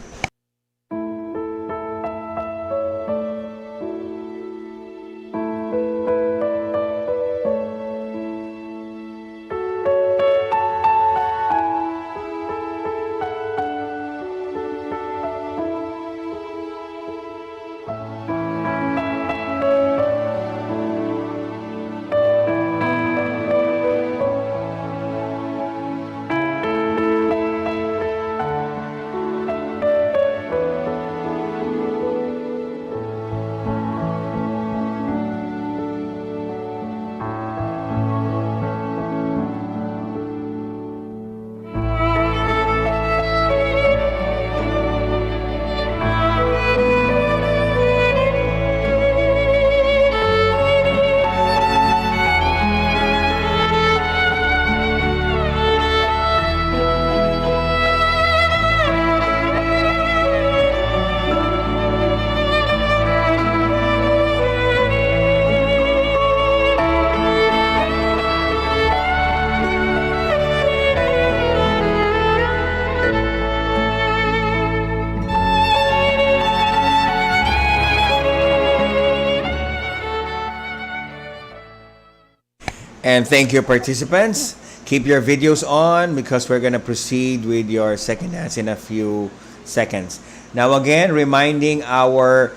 And thank you, participants. Keep your videos on because we're going to proceed with your second dance in a few seconds. Now again, reminding our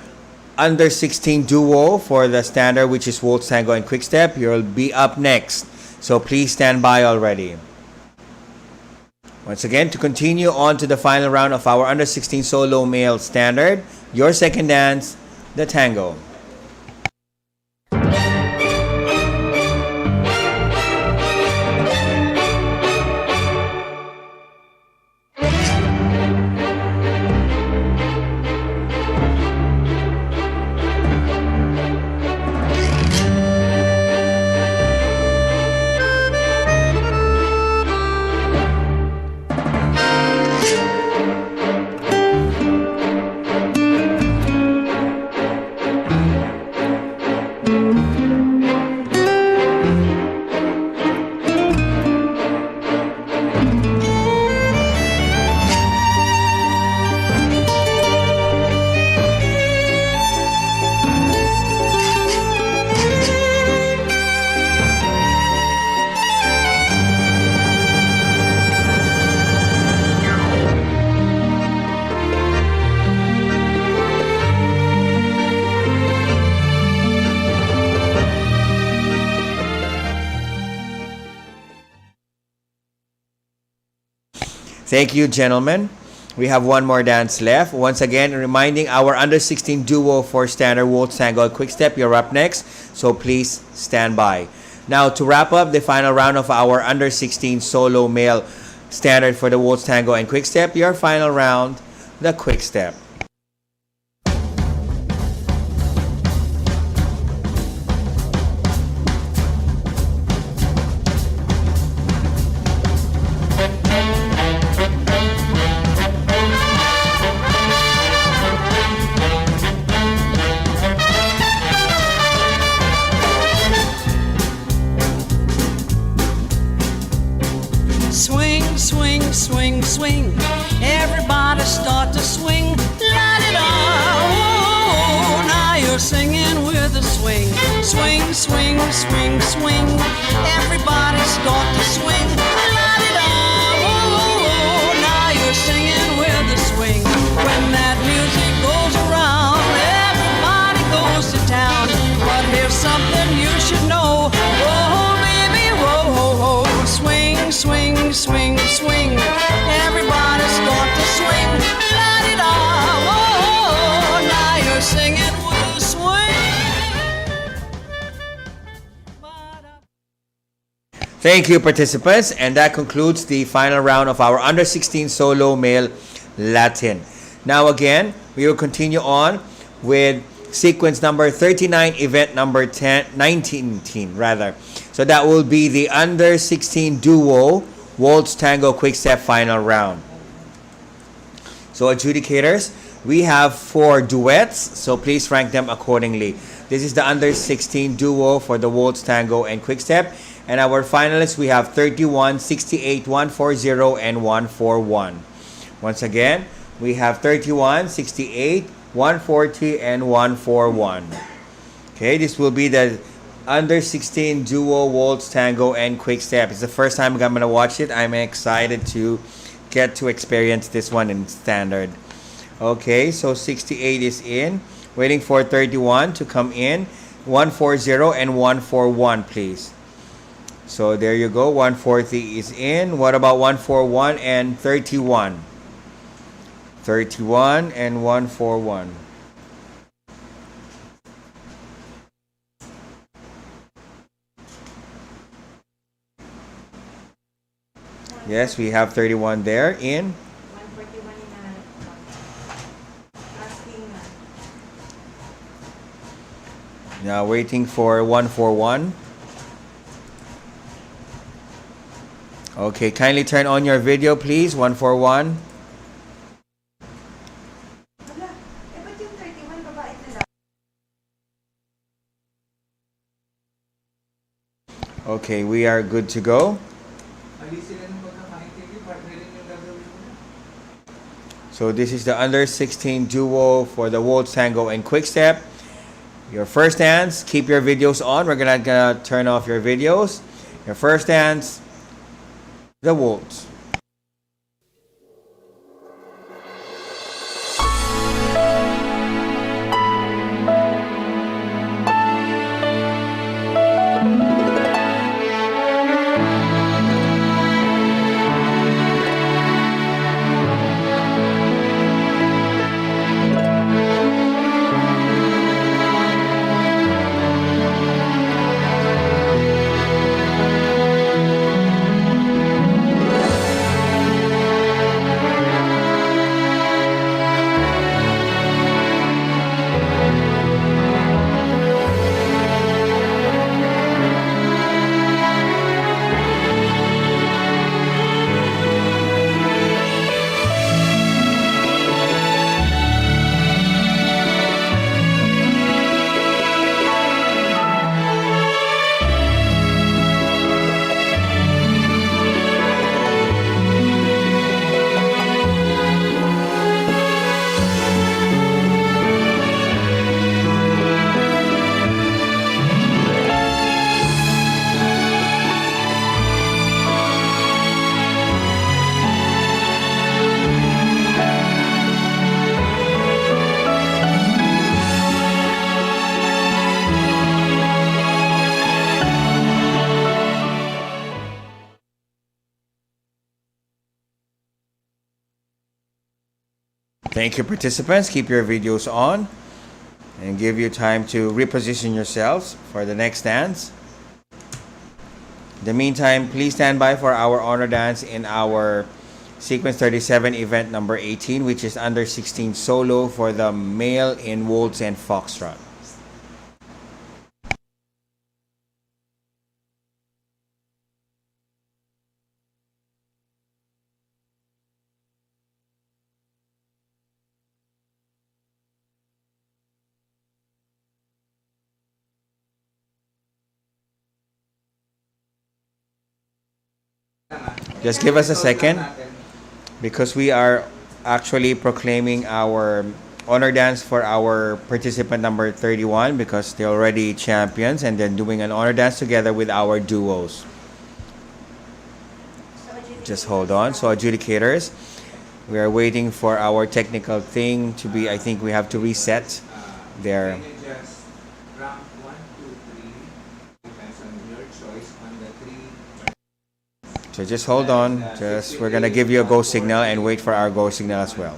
under 16 duo for the standard, which is waltz, tango, and quick step. You'll be up next. So please stand by already. Once again, to continue on to the final round of our under 16 solo male standard, your second dance, the tango. Thank you, gentlemen. We have one more dance left. Once again, reminding our under 16 duo for standard waltz, tango, quick step. You're up next, so please stand by. Now, to wrap up the final round of our under 16 solo male standard for the waltz, tango, and quick step, your final round, the quick step. Swing, swing, swing, swing. Everybody start to swing. La-di-da. Oh, now you're singing with a swing. Swing, swing, swing, swing. Everybody start to swing. La-di-da. Oh, now you're singing with a swing. When that music goes around, everybody goes to town. But here's something you should know. Oh, baby, whoa, whoa, whoa. Swing, swing, swing, swing. Everybody start to swing. La-di-da. Oh, now you're singing with a swing. Thank you, participants. And that concludes the final round of our under 16 solo male Latin. Now again, we will continue on with sequence number 39, event number 19 rather. So that will be the under 16 duo waltz, tango, quick step final round. So adjudicators, we have 4 duets, so please rank them accordingly. This is the under 16 duo for the waltz, tango, and quick step. And our finalists, we have 31, 68, 140, and 141. Once again, we have 31, 68, 140, and 141. Okay, this will be the under 16 duo waltz, tango, and quick step. It's the first time I'm gonna watch it. I'm excited to get to experience this one in standard. Okay, so 68 is in. Waiting for 31 to come in. 140 and 141, please. So there you go. 140 is in. What about 141 and 31? 31 and 141. Yes, we have 31 there in. Now waiting for 141. Okay, kindly turn on your video, please. 141. Okay, we are good to go. So this is the under 16 duo for the waltz, tango, and quick step. Your first dance, keep your videos on. We're gonna turn off your videos. Your first dance, the waltz. Thank you, participants. Keep your videos on and give you time to reposition yourselves for the next dance. In the meantime, please stand by for our honor dance in our Sequence 37 event number 18, which is under 16 solo for the male in waltz and foxtrot. Just give us a second because we are actually proclaiming our honor dance for our participant number 31 because they're already champions and then doing an honor dance together with our duos. Just hold on. So adjudicators, we are waiting for our technical thing to be, I think we have to reset their. So just hold on. We're gonna give you a go signal and wait for our go signal as well.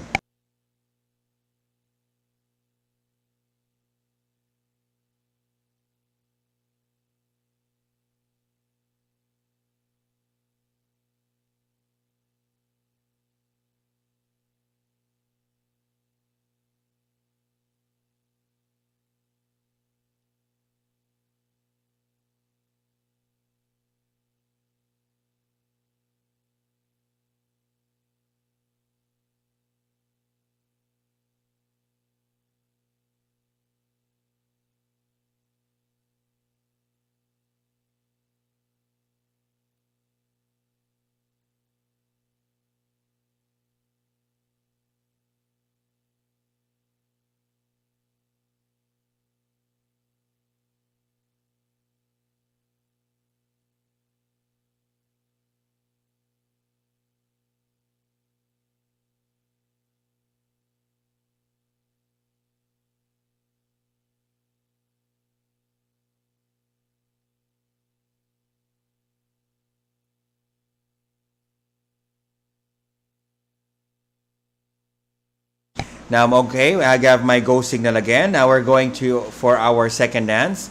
Now I'm okay. I have my go signal again. Now we're going for our second dance.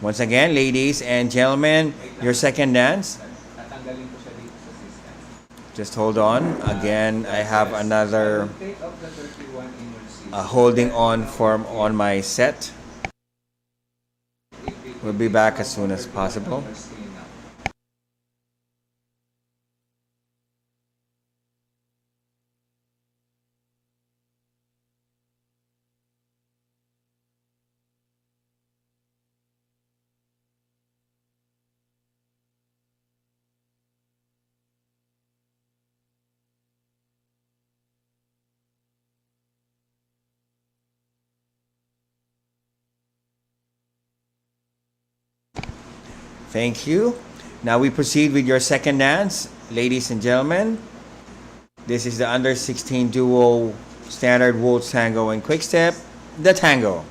Once again, ladies and gentlemen, your second dance. Just hold on. Again, I have another holding on form on my set. We'll be back as soon as possible. Thank you. Now we proceed with your second dance, ladies and gentlemen. This is the under 16 duo standard waltz tango and quick step, the tango.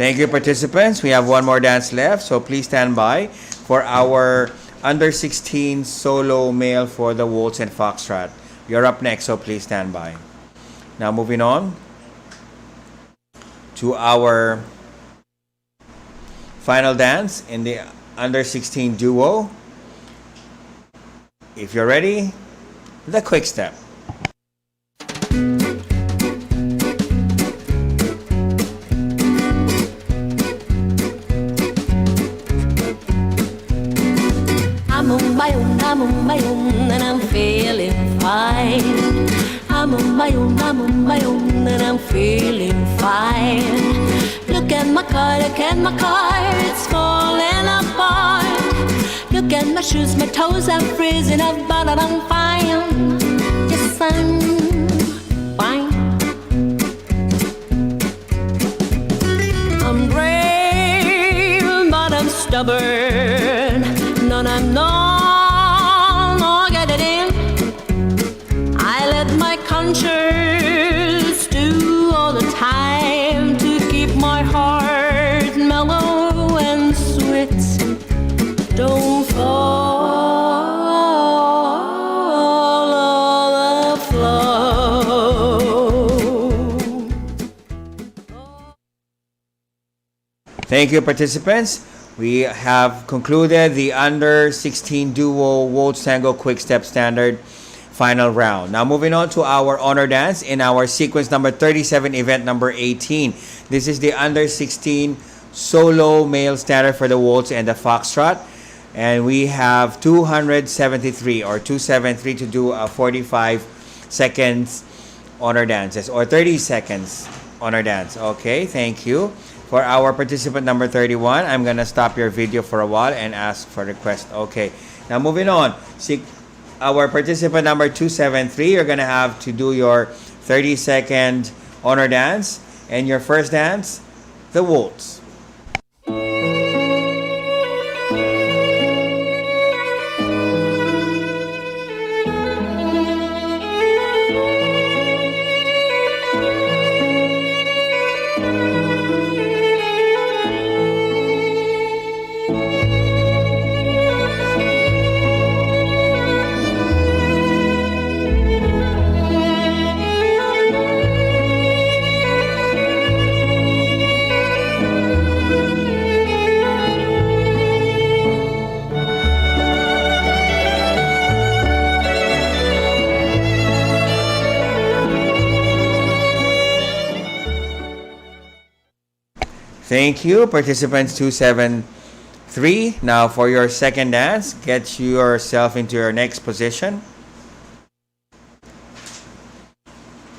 Thank you, participants. We have one more dance left, so please stand by for our under 16 solo male for the waltz and foxtrot. You're up next, so please stand by. Now moving on to our final dance in the under 16 duo. If you're ready, the quick step. I'm on my own, and I'm feeling fine. I'm on my own, and I'm feeling fine. Look at my car, it's falling apart. Look at my shoes, my toes are freezing up, but I'm fine. Yes, I'm fine. I'm brave, but I'm stubborn. No, I'm not get it in. I let my conscience do all the time to keep my heart mellow and sweet. Don't fall on the floor. Thank you, participants. We have concluded the under 16 duo waltz tango quick step standard final round. Now moving on to our honor dance in our sequence number 37, event number 18. This is the under 16 solo male standard for the waltz and the foxtrot. And we have 273 or 273 to do a 45 seconds honor dances or 30 seconds honor dance. Okay, thank you. For our participant number 31, I'm going to stop your video for a while and ask for request. Okay, now moving on. See, our participant number 273, you're going to have to do your 30-second honor dance. And your first dance, the waltz. Thank you, participants 273. Now for your second dance, get yourself into your next position.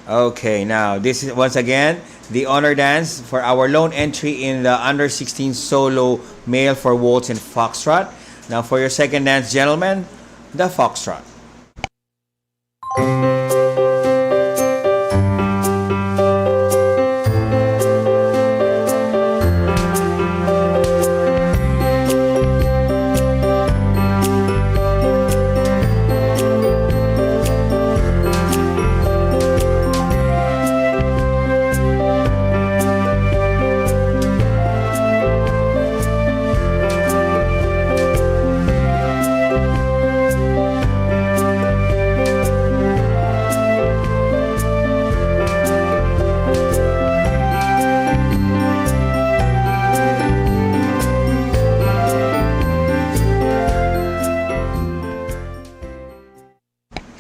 Okay, now this is once again the honor dance for our lone entry in the under 16 solo male for waltz and foxtrot. Now for your second dance, gentlemen, the foxtrot.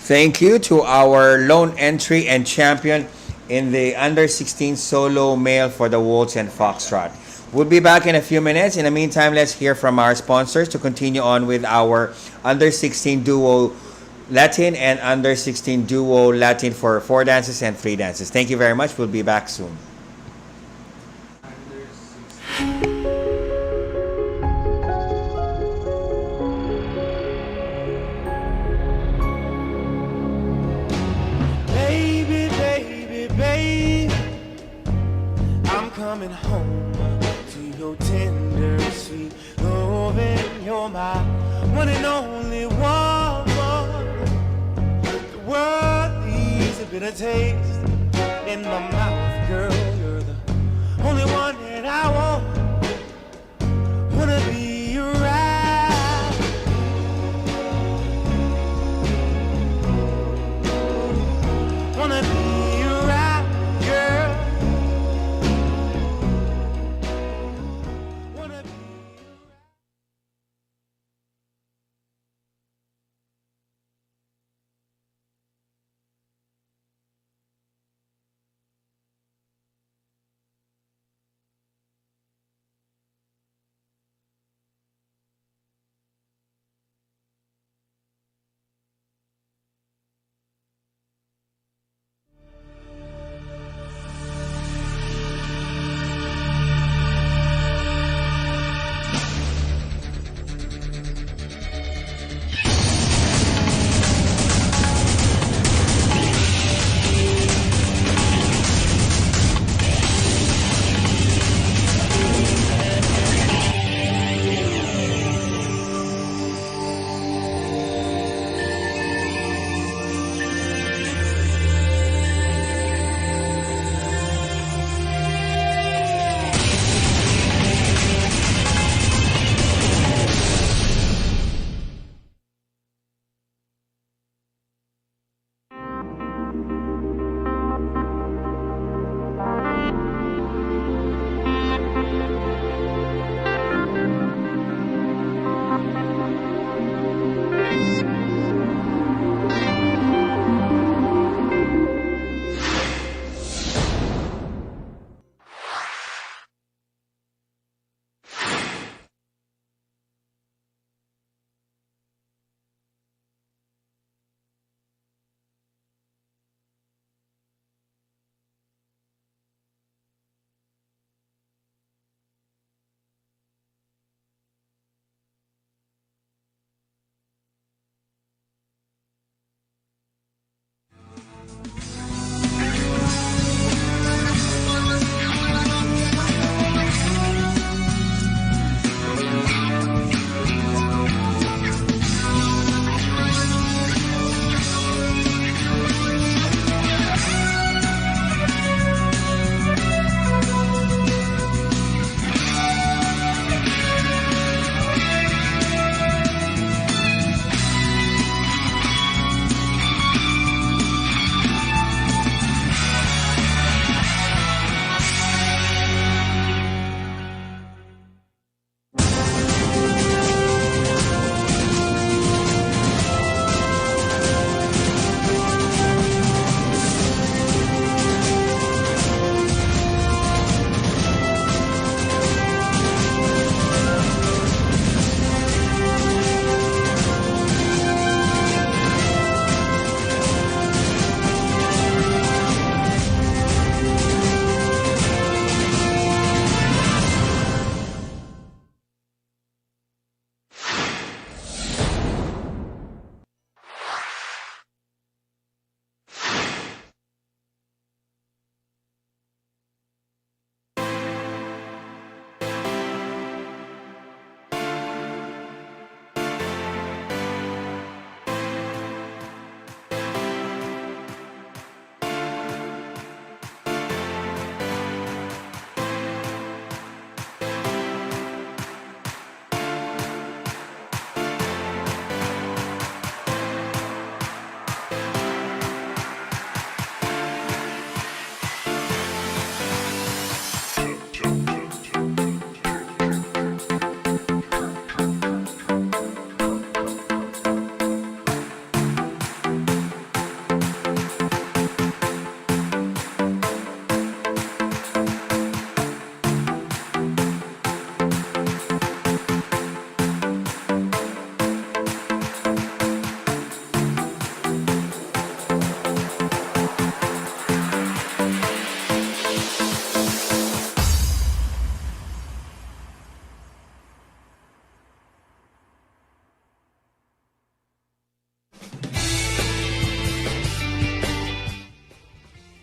Thank you to our lone entry and champion in the under 16 solo male for the waltz and foxtrot. We'll be back in a few minutes. In the meantime, let's hear from our sponsors to continue on with our under 16 duo Latin and under 16 duo Latin for 4 dances and 3 dances. Thank you very much. We'll be back soon. Coming home to your tender, sweet loving. You're my one and only one. The world leaves a bitter taste in my mouth, girl. You're the only one that I want. Wanna be around. Wanna be around, girl.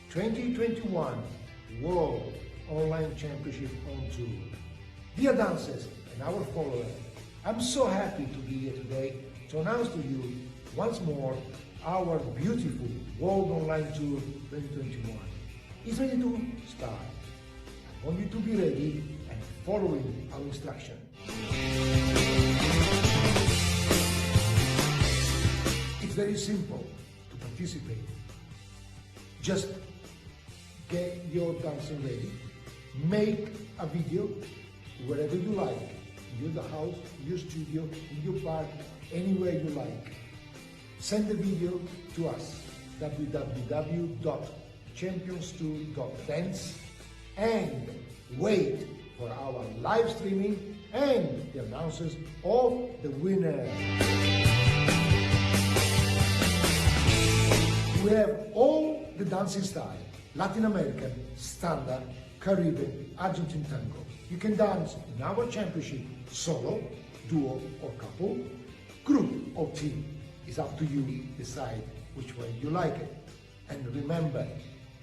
2021 World Online Championship on Tour. Dear dancers and our followers, I'm so happy to be here today to announce to you once more our beautiful World Online Tour 2021 is ready to start. I want you to be ready and following our instruction. It's very simple to participate. Just get your dancing ready, make a video wherever you like, in your house, in your studio, in your park, anywhere you like. Send the video to us, www.champions2.dance, and wait for our live streaming and the announcers of the winner. We have all the dancing style, Latin American, standard, Caribbean, Argentine tango. You can dance in our championship solo, duo or couple, group or team. It's up to you decide which way you like it. And remember,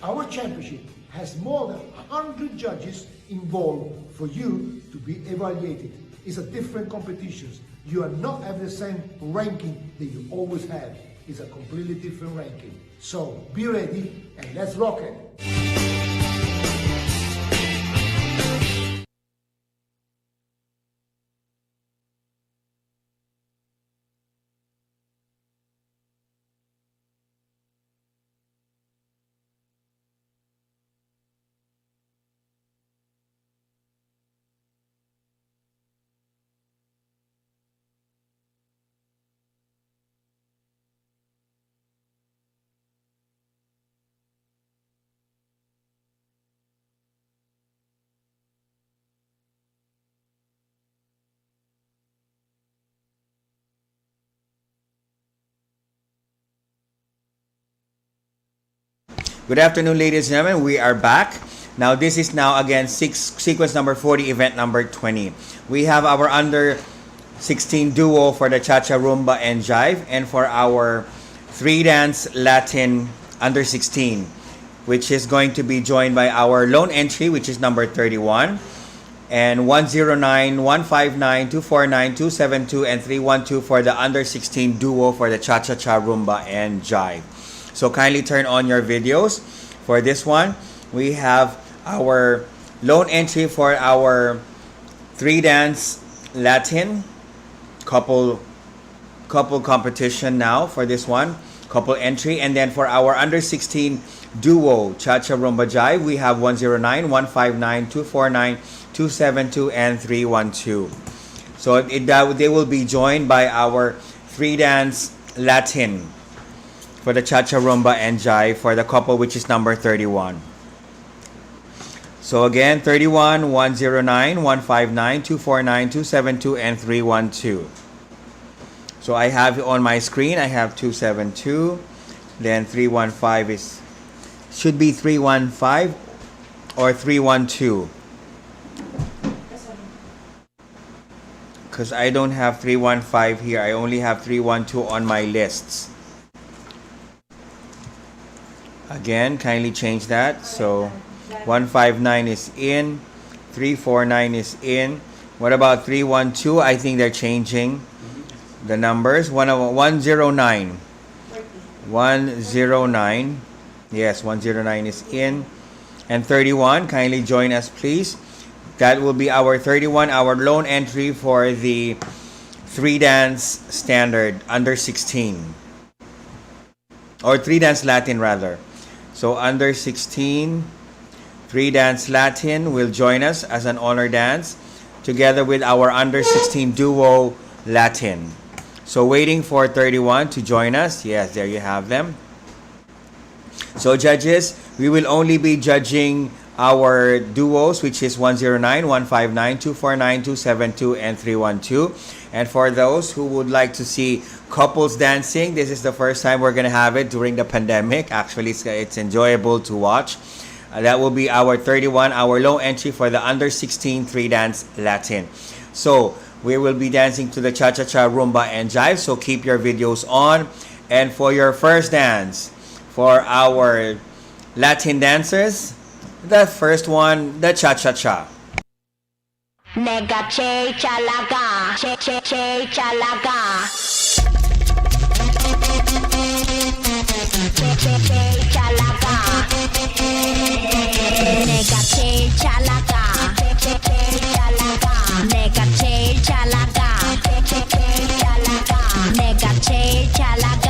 our championship has more than 100 judges involved for you to be evaluated. It's a different competitions. You are not having the same ranking that you always have. It's a completely different ranking. So be ready and let's rock it. Good afternoon, ladies and gentlemen. We are back. Now, this is now again sequence number 40, event number 20. We have our under 16 duo for the Cha-Cha, Rumba, and Jive, and for our 3-dance Latin under 16, which is going to be joined by our lone entry, which is number 31, and 109, 159, 249, 272, and 312 for the under 16 duo for the Cha-Cha, Rumba, and Jive. So kindly turn on your videos. For this one, we have our lone entry for our 3-dance Latin couple competition now for this one, couple entry. And then for our under 16 duo Cha-Cha, Rumba, Jive, we have 109, 159, 249, 272, and 312. So they will be joined by our 3-dance Latin for the Cha-Cha, Rumba, and Jive for the couple, which is number 31. So again, 31, 109, 159, 249, 272, and 312. So I have on my screen, I have 272, then 315 should be 315 or 312. Because I don't have 315 here, I only have 312 on my lists. Again, kindly change that. So 159 is in, 349 is in. What about 312? I think they're changing the numbers. 109. 109. Yes, 109 is in. And 31, kindly join us, please. That will be our 31, our lone entry for the 3-dance standard under 16. Or 3-dance Latin rather. So under 16, 3-dance Latin will join us as an honor dance together with our under 16 duo Latin. So waiting for 31 to join us. Yes, there you have them. So judges, we will only be judging our duos, which is 109, 159, 249, 272, and 312. And for those who would like to see couples dancing, this is the first time we're going to have it during the pandemic. Actually, it's enjoyable to watch. That will be our 31, our low entry for the under 16 3-dance Latin. So we will be dancing to the Cha-Cha, Rumba, and Jive. So keep your videos on. And for your first dance, for our Latin dancers. The first one, the cha-cha-cha. 내가 제일 잘 나가 제일 잘 나가 제일 잘 나가 내가 제일 잘 나가 제일 잘 나가 내가 제일 잘 나가 제일 잘 나가 내가 제일 잘 나가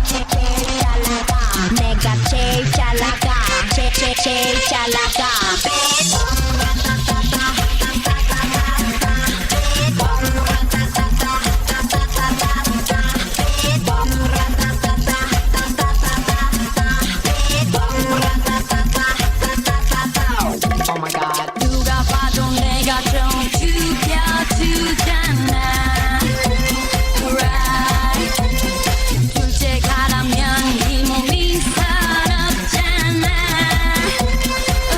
제일 잘 나가 내가 제일 잘 나가 제일 잘 나가 Oh my god 누가 봐도 내가 좀 죽여주잖아 Right 둘째 가라면 이 몸이 서럽잖아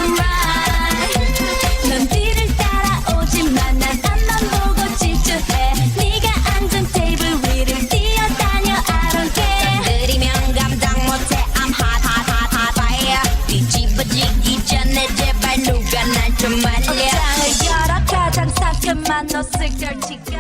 Right 넌 뒤를 따라오지만 난 앞만 보고 질주해 네가 앉은 테이블 위를 뛰어다녀 I don't care 느리면 감당 못해 I'm hot hot hot hot fire 뒤집어지기 전에 제발 누가 날 좀 말려 옷장을 열어 가장 상큼한 옷을 걸치고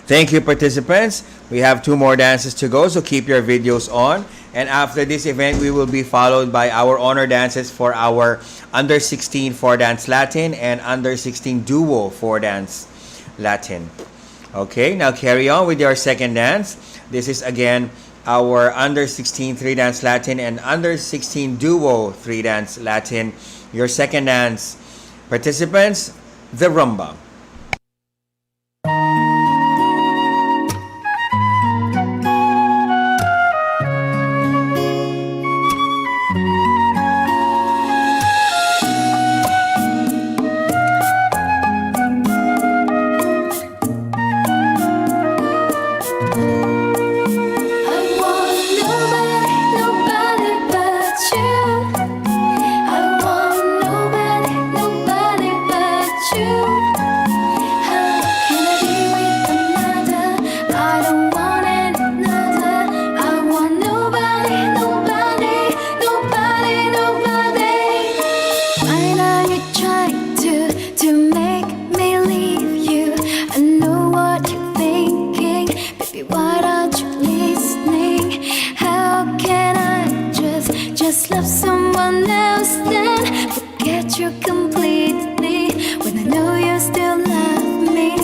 Thank you, participants. We have 2 more dances to go, so keep your videos on. And after this event, we will be followed by our honor dances for our under 16 4 dance Latin and under 16 duo 4 dance Latin. Okay, now carry on with your second dance. This is again our under 16 3 dance Latin and under 16 duo 3 dance Latin. Your second dance, participants, the rumba. Just love someone else, then forget you completely. When I know you still love me,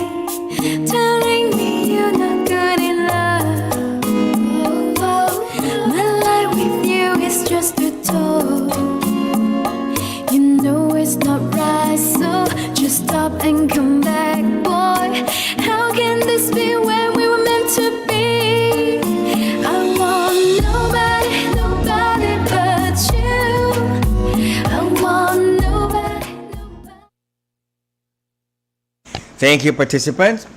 telling me you're not good enough. My life with you is just a toy. You know it's not right, so just stop and come back, boy. How can this be when we were meant to be? I want nobody, nobody but you. I want nobody. Thank you, participants.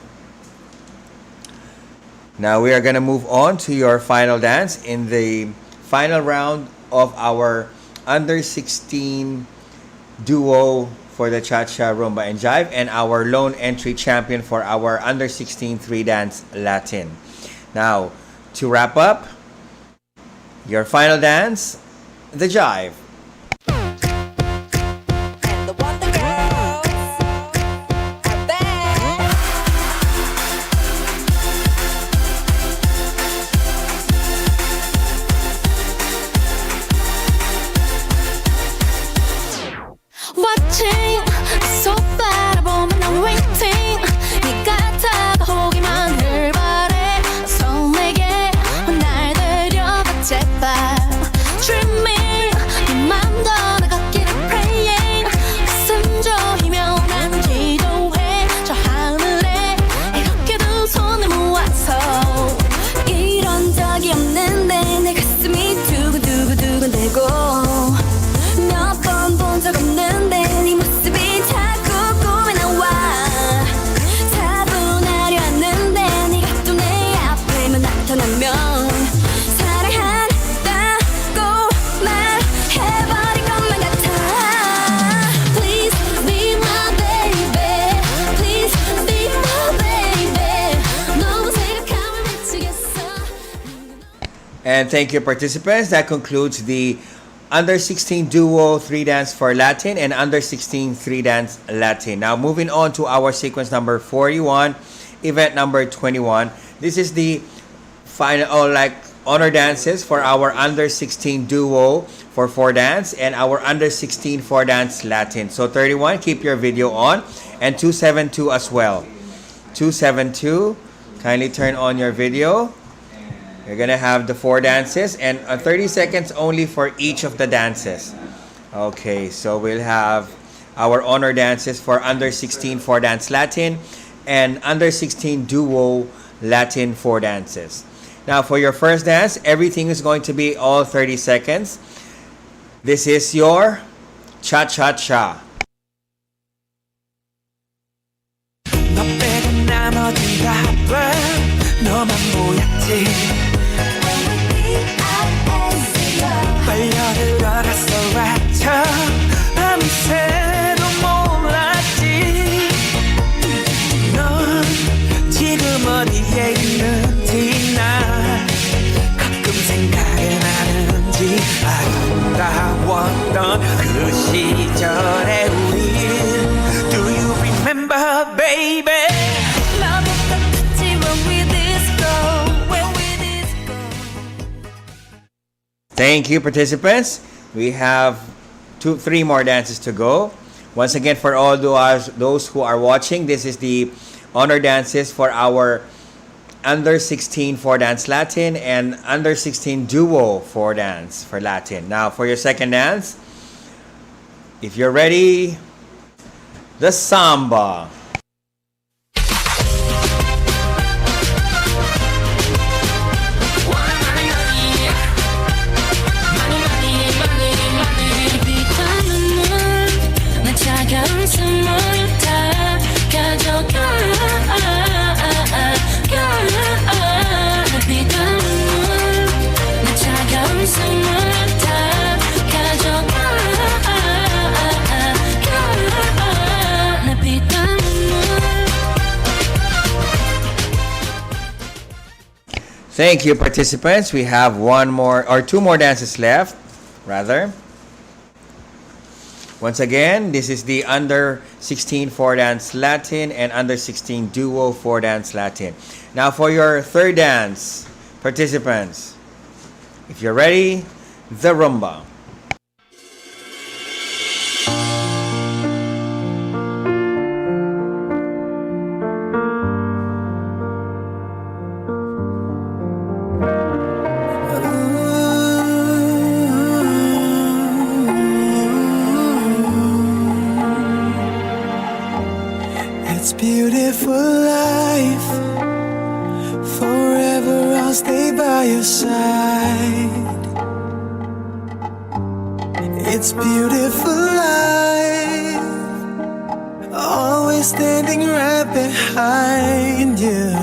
Now we are going to move on to your final dance in the final round of our under 16 duo for the Cha-Cha, Rumba, and Jive, and our lone entry champion for our under 16 3 dance Latin. Now, to wrap up, your final dance, the Jive. Watching so 바라보면 난 waiting 네가 다가오기만 늘 바래 설레게 날 데려가 제발 Dreaming 네 맘도 나가기를 praying 가슴 저리며 난 기도해 저 하늘에 이렇게 두 손을 모아서 이런 적이 없는데 내 가슴이 두근두근두근대고 몇 번 본 적 없는데 네 모습이 자꾸 꿈에 나와 차분하려 하는데 네가 또 내 앞에만 나타나면 사랑한다고 말해버릴 것만 같아 Please be my baby Please be my baby 너무 생각하면 미치겠어. And thank you, participants. That concludes the under 16 duo 3 dance for Latin, and under 16 3 dance Latin. Now moving on to our sequence number 41, event number 21. This is the final honor dances for our under 16 duo for 4 dance and our under 16 4 dance Latin. So 31, keep your video on, and 272 as well. 272, kindly turn on your video. You're gonna have the 4 dances and 30 seconds only for each of the dances. Okay, so we'll have our honor dances for under 16 4 dance Latin and under 16 duo Latin 4 dances. Now for your first dance, everything is going to be all 30 seconds. This is your cha-cha-cha. 너 빼고 나머진 다 봐. 너만 보였지. 빨려들어갔어 왔죠. 밤새도 몰랐지. 넌 지금 어디에 있는지 나 가끔 생각이 나는지. 아름다웠던 그 시절의 우리. Do you remember, baby? Thank you, participants. We have 3 more dances to go. Once again, for all those who are watching, this is the honor dances for our under 16 4 dance Latin and under 16 duo 4 dance for Latin. Now for your second dance, if you're ready, the samba. Thank you, participants. We have 2 more dances left, rather. Once again, this is the under 16 4 dance Latin and under 16 duo 4 dance Latin. Now for your third dance, participants, if you're ready, the rumba. It's beautiful life. Forever I'll stay by your side. It's beautiful life. Always standing right behind you.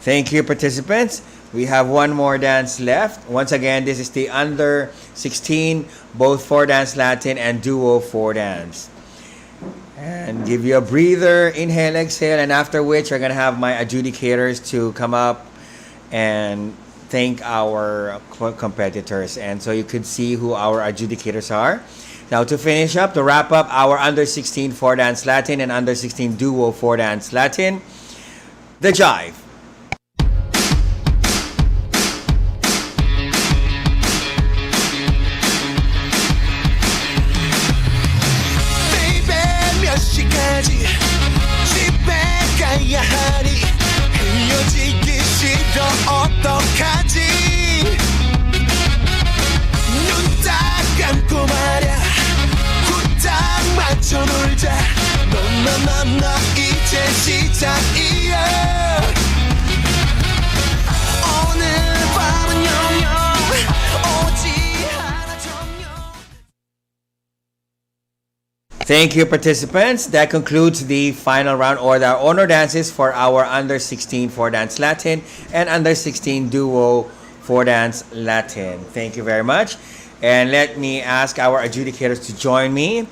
Thank you, participants. We have 1 more dance left. Once again, this is the under 16, both 4 dance Latin and duo 4 dance. And give you a breather, inhale, exhale, and after which we're gonna have my adjudicators to come up and thank our competitors. And so you could see who our adjudicators are. Now to finish up, to wrap up our under 16 4 dance Latin and under 16 duo 4 dance Latin, the jive. 집에 가야 하니 헤어지기 싫어 어떡하지 눈 딱 감고 말야 후딱 맞춰 놀자 너 이제 시작이야 오늘 밤은 영영 오지 않아 정녕. Thank you, participants. That concludes the final round or the honor dances for our under 16 4 dance Latin and under 16 duo 4 dance Latin. Thank you very much. And let me ask our adjudicators to join me.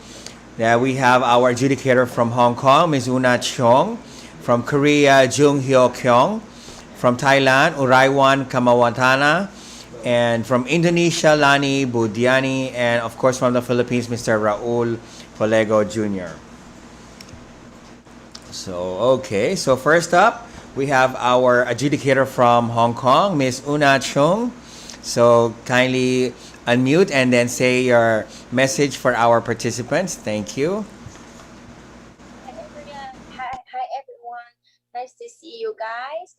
We have our adjudicator from Hong Kong, Ms. Una Chong. From Korea, Jung Hyo Kyung. From Thailand, Uraiwan Kamawatana. And from Indonesia, Lani Budiani. And of course, from the Philippines, Mr. Raul Polego Jr. So, okay. So, first up, we have our adjudicator from Hong Kong, Miss Una Chung. So, kindly unmute and then say your message for our participants. Thank you. Hi everyone. Nice to see you guys.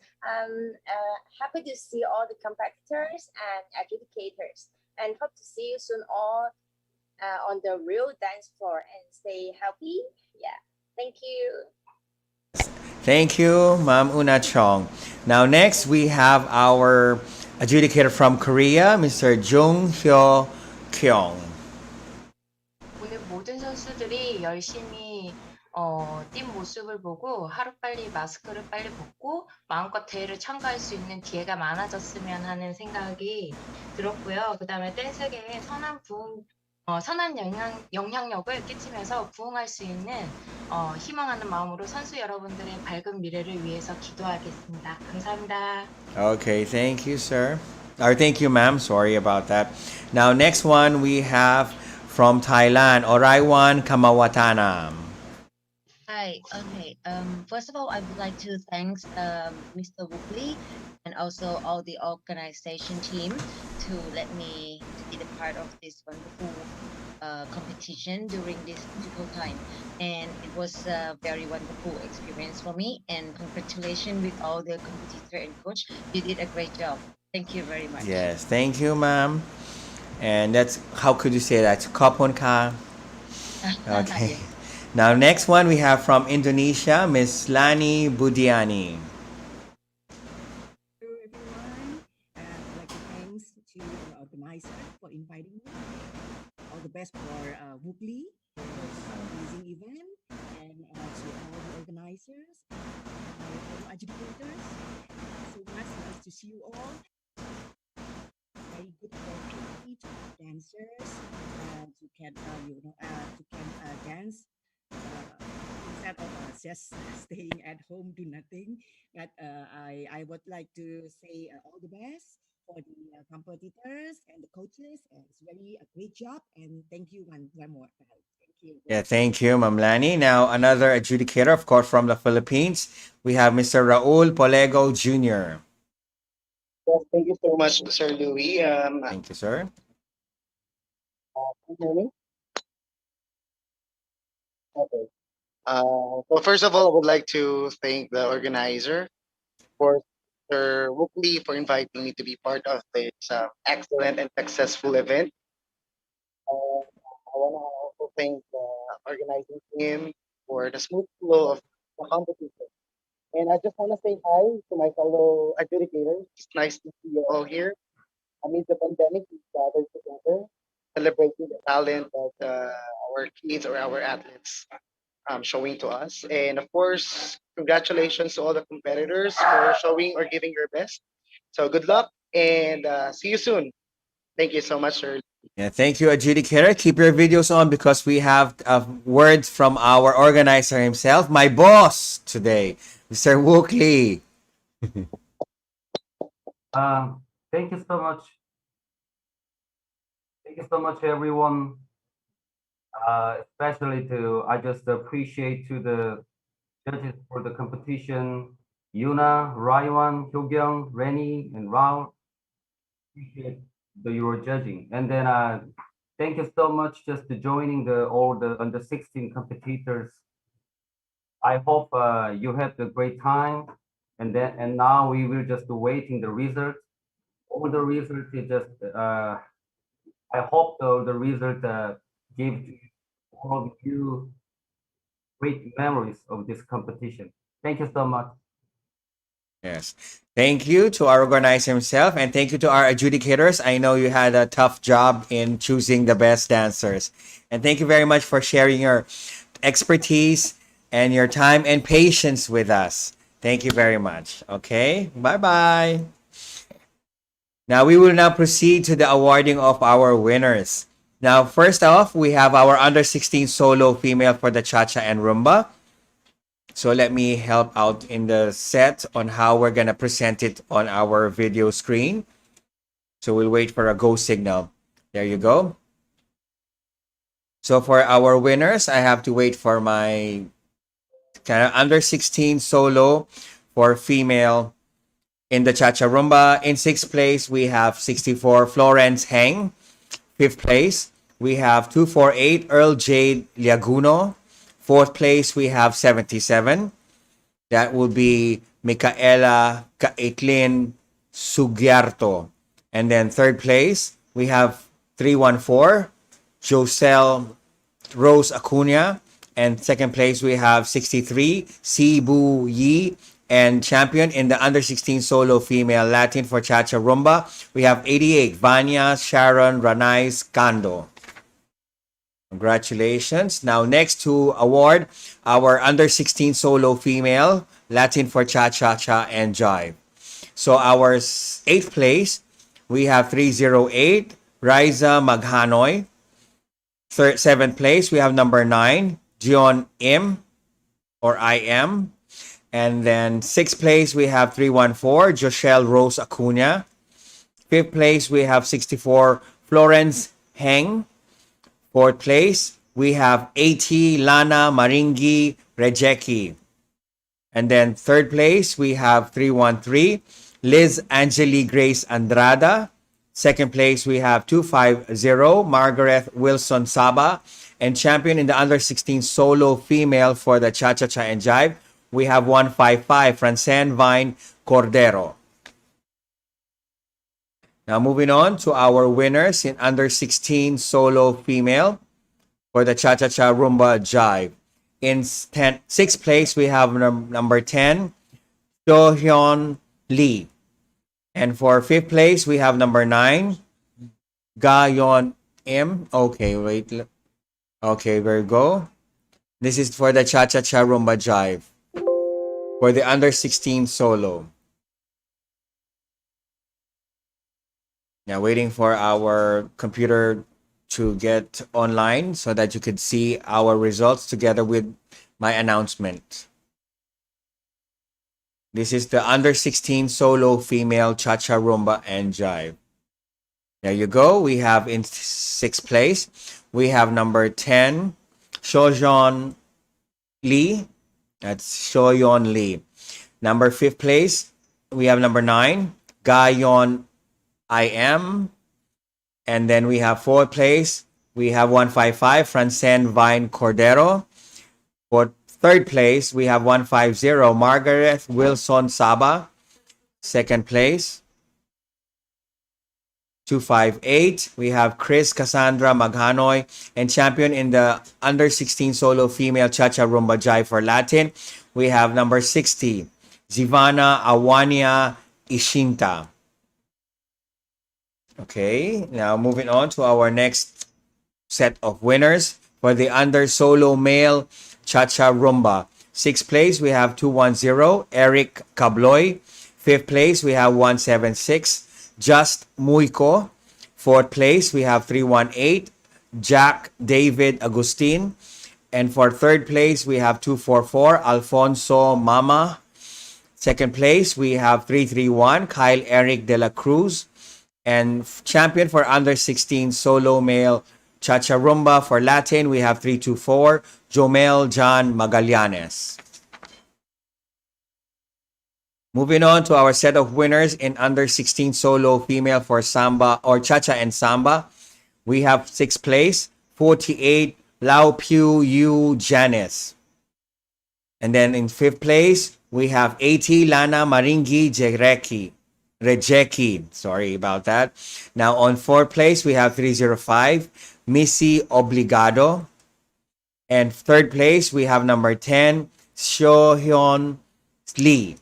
Happy to see all the competitors and adjudicators, and hope to see you soon all on the real dance floor. And stay healthy. Yeah. Thank you. Thank you, Ma'am Una Chong. Now, next, we have our adjudicator from Korea, Mr. Jung Hyo Kyung. 오늘 모든 선수들이 열심히 뛴 모습을 보고 하루빨리 마스크를 빨리 벗고 마음껏 대회를 참가할 수 있는 기회가 많아졌으면 하는 생각이 들었고요. 그다음에 댄스계에 선한 영향력을 끼치면서 부응할 수 있는 희망하는 마음으로 선수 여러분들의 밝은 미래를 위해서 기도하겠습니다. 감사합니다. Okay, thank you, sir. Or thank you, ma'am. Sorry about that. Now, next one we have from Thailand, Oraiwan Kamawatana. Hi. Okay. First of all, I would like to thank Mr. Wooklee and also all the organization team to let me to be the part of this wonderful competition during this difficult time. And it was a very wonderful experience for me. And congratulations with all the competitor and coach. You did a great job. Thank you very much. Yes, thank you, ma'am. And that's, how could you say that? Kopon ka. Okay. Now, next one we have from Indonesia, Miss Lani Budiani. Hello everyone. I'd like to thanks to our organizer for inviting me. All the best for Wooklee for this amazing event, and to all the organizers, fellow adjudicators. So much nice to see you all. Very good opportunity to dancers to can dance instead of just staying at home do nothing. But I would like to say all the best for the competitors and the coaches. It's very a great job, and thank you one more time. Thank you. Yeah, thank you, Ma'am Lani. Now, another adjudicator, of course, from the Philippines, we have Mr. Raul Polego Jr. Yes, thank you so much, Sir Louis. Thank you, sir. Can you hear me? Okay. So first of all, I would like to thank the organizer for Sir Wooklee for inviting me to be part of this excellent and successful event. I want to also thank the organizing team for the smooth flow of the competition. And I just want to say hi to my fellow adjudicators. It's nice to see you all here. Amid the pandemic, we gathered together, celebrating the talent that our kids or our athletes showing to us. And of course, congratulations to all the competitors for showing or giving your best. So good luck and see you soon. Thank you so much, sir. Yeah, thank you, adjudicator. Keep your videos on because we have words from our organizer himself, my boss today, Mr. Wooklee. Thank you so much. Thank you so much, everyone. Especially I just appreciate to the judges for the competition, Yuna, Raiwan, Hyogyung, Rennie, and Rao. Appreciate your judging. And then thank you so much just to joining all the under 16 competitors. I hope you had a great time. And now we will just waiting the results. All the results is just I hope the result give all of you great memories of this competition. Thank you so much. Yes. Thank you to our organizer himself, and thank you to our adjudicators. I know you had a tough job in choosing the best dancers. And thank you very much for sharing your expertise and your time and patience with us. Thank you very much. Okay, bye-bye. Now, we will now proceed to the awarding of our winners. Now, first off, we have our under 16 solo female for the Cha-Cha and Rumba. So let me help out in the set on how we're going to present it on our video screen. So we'll wait for a go signal. There you go. So for our winners, I have to wait for my kind of under 16 solo for female in the Cha-Cha Rumba. In 6th place, we have 64 Florence Heng. 5th place, we have 248 Earl Jade Liaguno. 4th place, we have 77. That will be Micaela Caitlin Sugiarto. And then 3rd place, we have 314 Joselle Rose Acuna. And 2nd place, we have 63 Sibu Yi. And champion in the under 16 solo female Latin for Cha-Cha Rumba, we have 88 Vanya Sharon Ranais Cando. Congratulations. Now next to award our under 16 solo female Latin for Cha-Cha-Cha and Jive. So our 8th place, we have 308 Riza Maghanoy. 7th place, we have number 9 Jion Im or I am. And then 6th place, we have 314 Joshelle Rose Acuna. 5th place, we have 64 Florence Heng. 4th place, we have 80 Lana Maringi Rejeki. And then 3rd place, we have 313 Liz Angeli Grace Andrada. 2nd place, we have 250 Margaret Wilson Saba. And champion in the under 16 solo female for the Cha-Cha-Cha and Jive, we have 155 Francine Vine Cordero. Now moving on to our winners in under 16 solo female for the Cha-Cha-Cha Rumba Jive. In 6th place, we have number 10, Do Hyun Lee. And for 5th place, we have number 9, Ga Yeon Im. Okay, wait. Okay, there you go. This is for the Cha-Cha-Cha Rumba Jive. For the under 16 solo. Now waiting for our computer to get online so that you could see our results together with my announcement. This is the under 16 solo female Cha-Cha Rumba and Jive. There you go. We have in 6th place, we have number 10, Shojeon Lee. That's Shoyeon Lee. Number 5th place, we have number 9, Gayon I am. And then we have 4th place, we have 155, Francine Vine Cordero. For 3rd place, we have 150, Margaret Wilson Saba. 2nd place, 258, we have Chris Cassandra Maghanoy. And champion in the under 16 solo female Cha-Cha Rumba Jive for Latin, we have number 60, Zivana Awania Ishinta. Okay, now moving on to our next set of winners for the under solo male Cha-Cha Rumba. 6th place, we have 210, Eric Cabloy. 5th place, we have 176, Just Muiko. 4th place, we have 318, Jack David Agustin. And for 3rd place, we have 244, Alfonso Mama. 2nd place, we have 331, Kyle Eric De La Cruz. And champion for under 16 solo male Cha-Cha Rumba for Latin, we have 324, Jomel John Magallanes. Moving on to our set of winners in under 16 solo female for Samba or Cha-Cha and Samba. We have 6th place, 48, Lau Piu Yu Janice. And then in 5th place, we have 80, Lana Maringi Rejeki. Sorry about that. Now on 4th place, we have 305, Missy Obligado. And 3rd place, we have number 10, Shohyun Lee.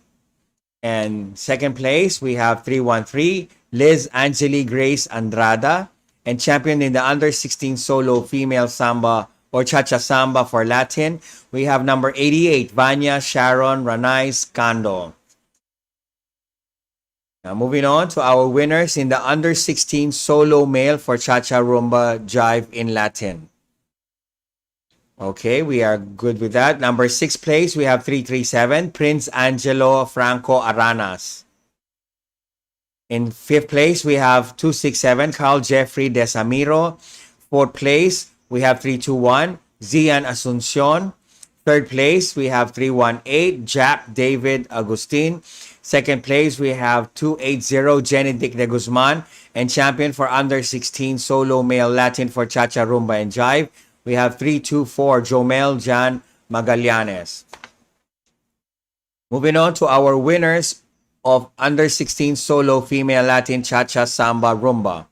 And 2nd place, we have 313, Liz Angeli Grace Andrada. And champion in the under 16 solo female samba or Cha-Cha Samba for Latin, we have number 88, Vanya Sharon Ranais Cando. Now moving on to our winners in the under 16 solo male for Cha-Cha Rumba Jive in Latin. Okay, we are good with that. Number 6 place, we have 337, Prince Angelo Franco Aranas. In 5th place, we have 267, Carl Jeffrey Desamiro. 4th place, we have 321, Zian Asuncion. 3rd place, we have 318, Jack David Agustin. 2nd place, we have 280, Jenedic de Guzman. And champion for under 16 solo male Latin for Cha-Cha, Rumba, and Jive, we have 324, Jomel Jan Magallanes. Moving on to our winners of under 16 solo female Latin Cha-Cha, Samba, Rumba.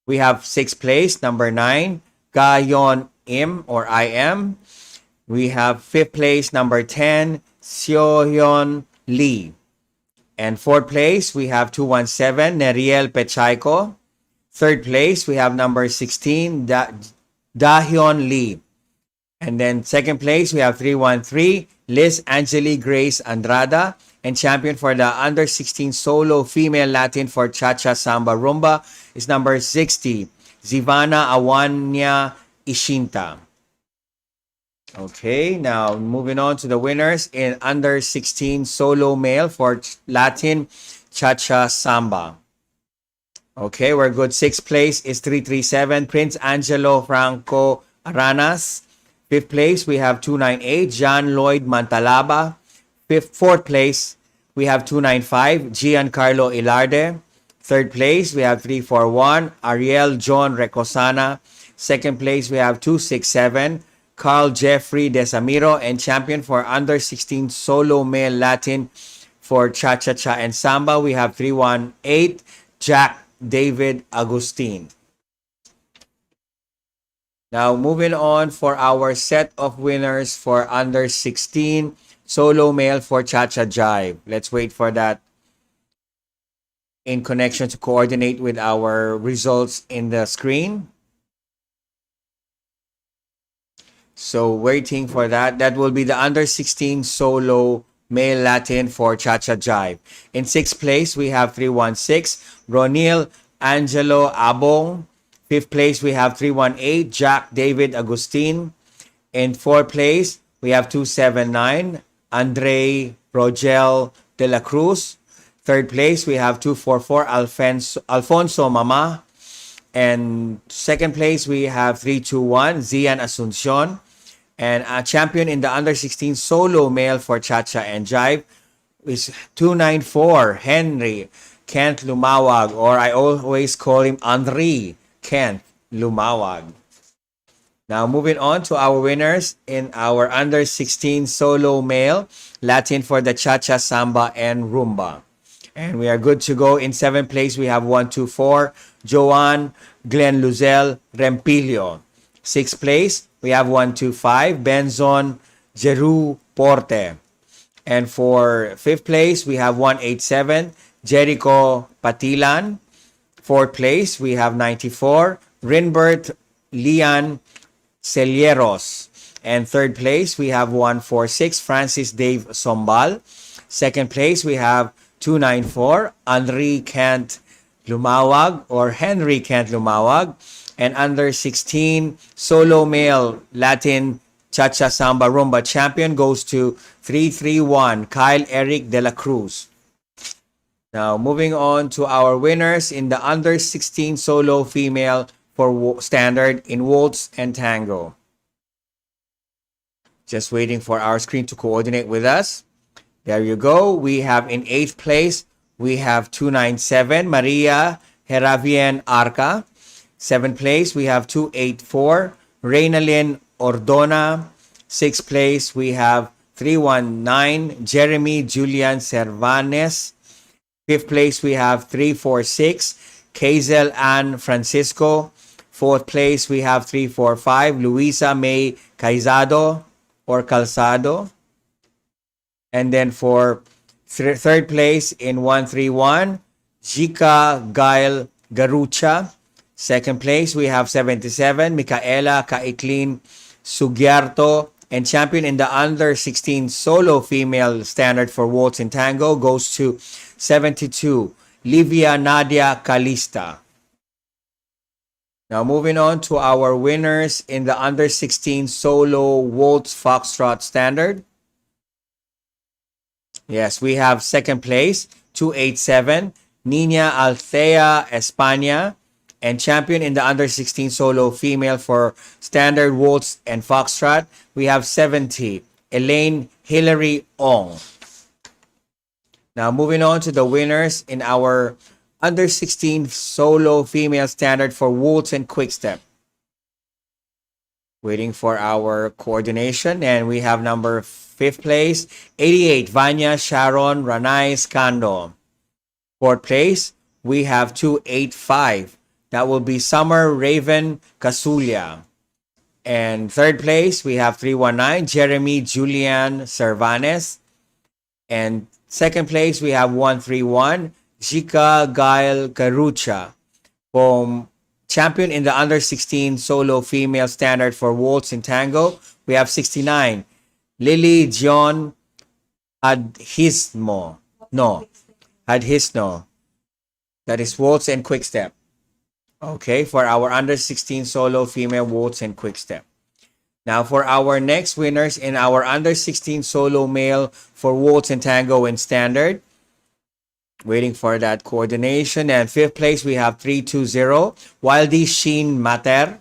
We have 6th place, number 9, Gayon Im or IM. We have 5th place, number 10, Seohyun Lee. And 4th place, we have 217, Neriel Pechayko. 3rd place, we have number 16, Dahyun Lee. And then 2nd place, we have 313, Liz Angeli Grace Andrada. And champion for the under 16 solo female Latin for Cha-Cha, Samba, Rumba is number 60, Zivana Awanya Ishinta. Okay, now moving on to the winners in under 16 solo male for Latin Cha-Cha, Samba. Okay, we're good. 6th place is 337, Prince Angelo Franco Aranas. 5th place, we have 298, John Lloyd Mantalaba. 4th place, we have 295, Giancarlo Ilarde. 3rd place, we have 341, Ariel John Recosana. 2nd place, we have 267, Carl Jeffrey Desamiro. And champion for under 16 solo male Latin for Cha-Cha-Cha and Samba, we have 318, Jack David Agustin. Now, moving on for our set of winners for under 16 solo male for Cha-Cha Jive. Let's wait for that in connection to coordinate with our results in the screen. So waiting for that. That will be the under 16 solo male Latin for Cha-Cha Jive. In 6th place, we have 316, Ronil Angelo Abong. 5th place, we have 318, Jack David Agustin. In 4th place, we have 279, Andre Rogel de la Cruz. 3rd place, we have 244, Alfonso Mama. And 2nd place, we have 321, Zian Asuncion. And a champion in the under 16 solo male for Cha-Cha and Jive is 294, Henry Kent Lumawag, or I always call him Henri Kent Lumawag. Now, moving on to our winners in our under 16 solo male Latin for the Cha-Cha, Samba, and Rumba. And we are good to go. In 7th place, we have 124, Joan Glenn Luzel Rempilio. 6th place, we have 125, Benzon Jeru Porte. And for 5th place, we have 187, Jericho Patilan. 4th place, we have 94, Rinbert Lian Celieros. And 3rd place, we have 146, Francis Dave Sombal. 2nd place, we have 294, Henri Kent Lumawag or Henry Kent Lumawag. And under 16 solo male Latin Cha-Cha, Samba, Rumba champion goes to 331, Kyle Eric de la Cruz. Now, moving on to our winners in the under 16 solo female for standard in waltz and tango. Just waiting for our screen to coordinate with us. There you go. We have in 8th place, we have 297, Maria Heravien Arca. 7th place, we have 284, Reynalyn Ordona. 6th place, we have 319, Jeremy Julian Cervanes. 5th place, we have 346, Kazel Ann Francisco. 4th place, we have 345, Luisa May Caizado or Calzado. And then for 3rd place in 131, Jika Gail Garucha. 2nd place, we have 77, Micaela Kaitlin Sugiarto. And champion in the under 16 solo female standard for waltz and tango goes to 72, Livia Nadia Calista. Now moving on to our winners in the under 16 solo waltz foxtrot standard. Yes, we have second place, 287, Nina Althea España, and champion in the under 16 solo female for standard waltz and foxtrot, we have 70, Elaine Hilary Ong. Now moving on to the winners in our under 16 solo female standard for waltz and quick step. Waiting for our coordination, and we have number 5th place, 88, Vanya Sharon Ranay Scando. 4th place, we have 285. That will be Summer Raven Casulia. And 3rd place, we have 319, Jeremy Julian Cervanes. And 2nd place, we have 131, Jika Gail Carucha. From champion in the under 16 solo female standard for waltz and tango, we have 69, Lily John Adhisno. That is waltz and quick step. Okay, for our under 16 solo female waltz and quick step. Now for our next winners in our under 16 solo male for waltz and tango and standard. Waiting for that coordination. And 5th place, we have 320, Waldy Sheen Mater.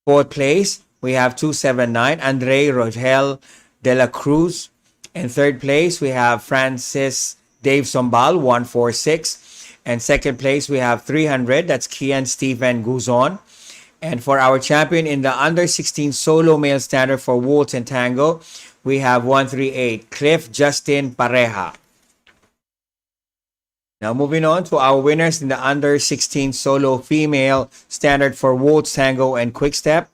4th place, we have 279, Andre Rogel de la Cruz. And 3rd place, we have Francis Dave Sombal, 146. And 2nd place, we have 300, that's Kian Stephen Guzon. And for our champion in the under 16 solo male standard for waltz and tango, we have 138, Cliff Justin Pareja. Now moving on to our winners in the under 16 solo female standard for waltz, tango, and quick step.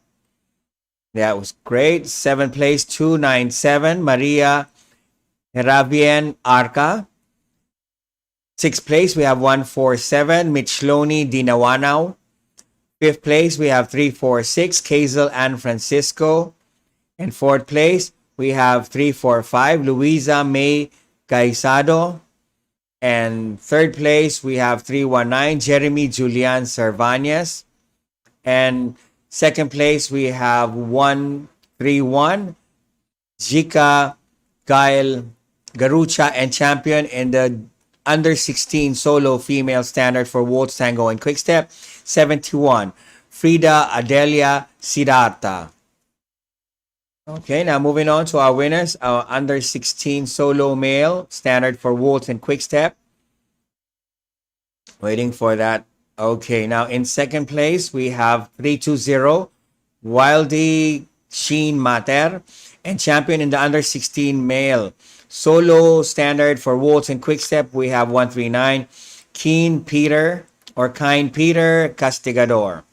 That was great. 7th place, 297, Maria Heravien Arca. 6th place, we have 147, Michloni Dinawanao. 5th place, we have 346, Kazel Ann Francisco. And 4th place, we have 345, Luisa May Gaisado. And 3rd place, we have 319, Jeremy Julian Cervantes. And 2nd place, we have 131, Jika Gail Garucha, and champion in the under 16 solo female standard for waltz, tango, and quick step, 71, Frida Adelia Siddhartha. Okay, now moving on to our winners, our under 16 solo male standard for waltz and quick step. Waiting for that. Okay, now in 2nd place, we have 320, Wildy Sheen Mater, and champion in the under 16 male solo standard for waltz and quick step, we have 139, Kind Peter Castigador.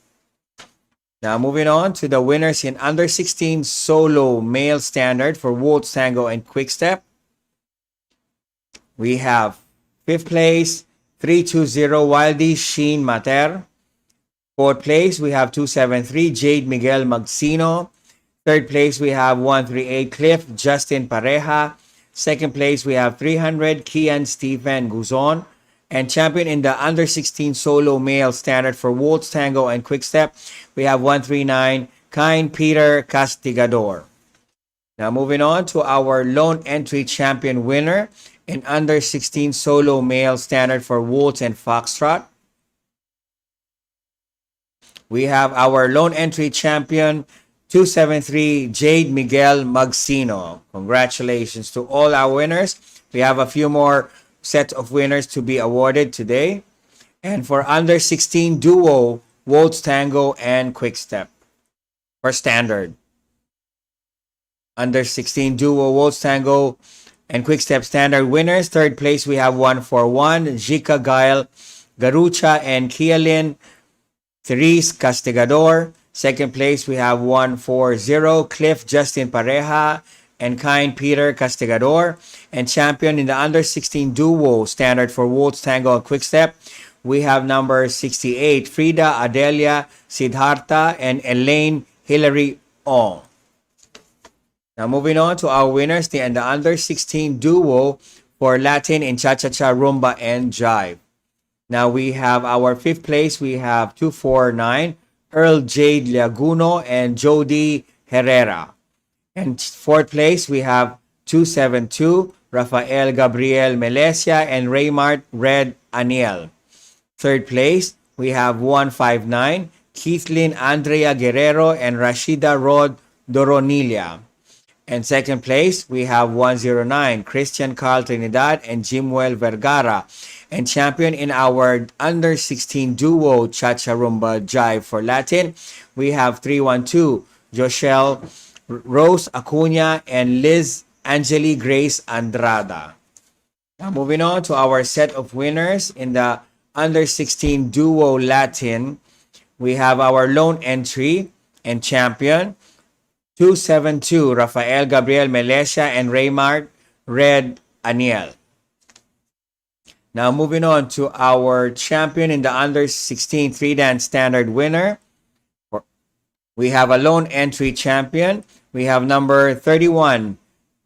Now moving on to the winners in under 16 solo male standard for waltz, tango, and quick step. We have 5th place, 320, Wildy Sheen Mater. 4th place, we have 273, Jade Miguel Magsino. 3rd place, we have 138, Cliff Justin Pareja. 2nd place, we have 300, Kian Stephen Guzon. And champion in the under 16 solo male standard for waltz, tango, and quick step, we have 139, Kind Peter Castigador. Now moving on to our lone entry champion winner in under 16 solo male standard for waltz and foxtrot. We have our lone entry champion, 273, Jade Miguel Magsino. Congratulations to all our winners. We have a few more set of winners to be awarded today. And for under 16 duo, waltz, tango, and quick step for standard. Under 16 duo, waltz, tango, and quick step standard winners. 3rd place, we have 141, Jika Gail Garucha and Kialin Therese Castigador. 2nd place, we have 140, Cliff Justin Pareja and Kind Peter Castigador. And champion in the under 16 duo standard for waltz, tango, and quick step, we have number 68, Frida Adelia Siddhartha and Elaine Hilary Ong. Now moving on to our winners in the under 16 duo for Latin in Cha-Cha-Cha, Rumba, and Jive. Now we have our 5th place, we have 249, Earl Jade Laguno and Jody Herrera. And fourth place, we have 272, Rafael Gabriel Melesia and Raymart Red Aniel. Third place, we have 159, Keithlyn Andrea Guerrero and Rashida Rod Doronilla. And second place, we have 109, Christian Carl Trinidad and Jimuel Vergara. And champion in our under 16 duo Cha-Cha Rumba Jive for Latin, we have 312, Joshelle Rose Acuna and Liz Angeli Grace Andrada. Now moving on to our set of winners in the under 16 duo Latin, we have our lone entry and champion 272 Rafael Gabriel Melesia and Raymart Red Aniel. Now moving on to our champion in the under 16 three dance standard winner, we have a lone entry champion. We have number 31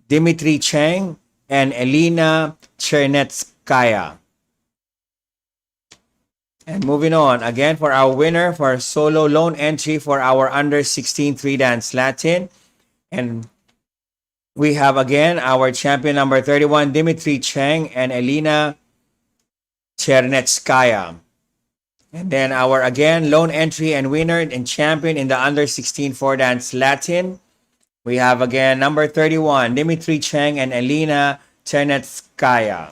Dimitri Cheng and Elena Chernetskaya. And moving on, again for our winner for solo lone entry for our under 16 three dance Latin. And we have again our champion number 31, Dimitri Cheng and Elena Chernetskaya. And then our again lone entry and winner and champion in the under 16 four dance Latin. We have again number 31, Dimitri Cheng and Elena Chernetskaya.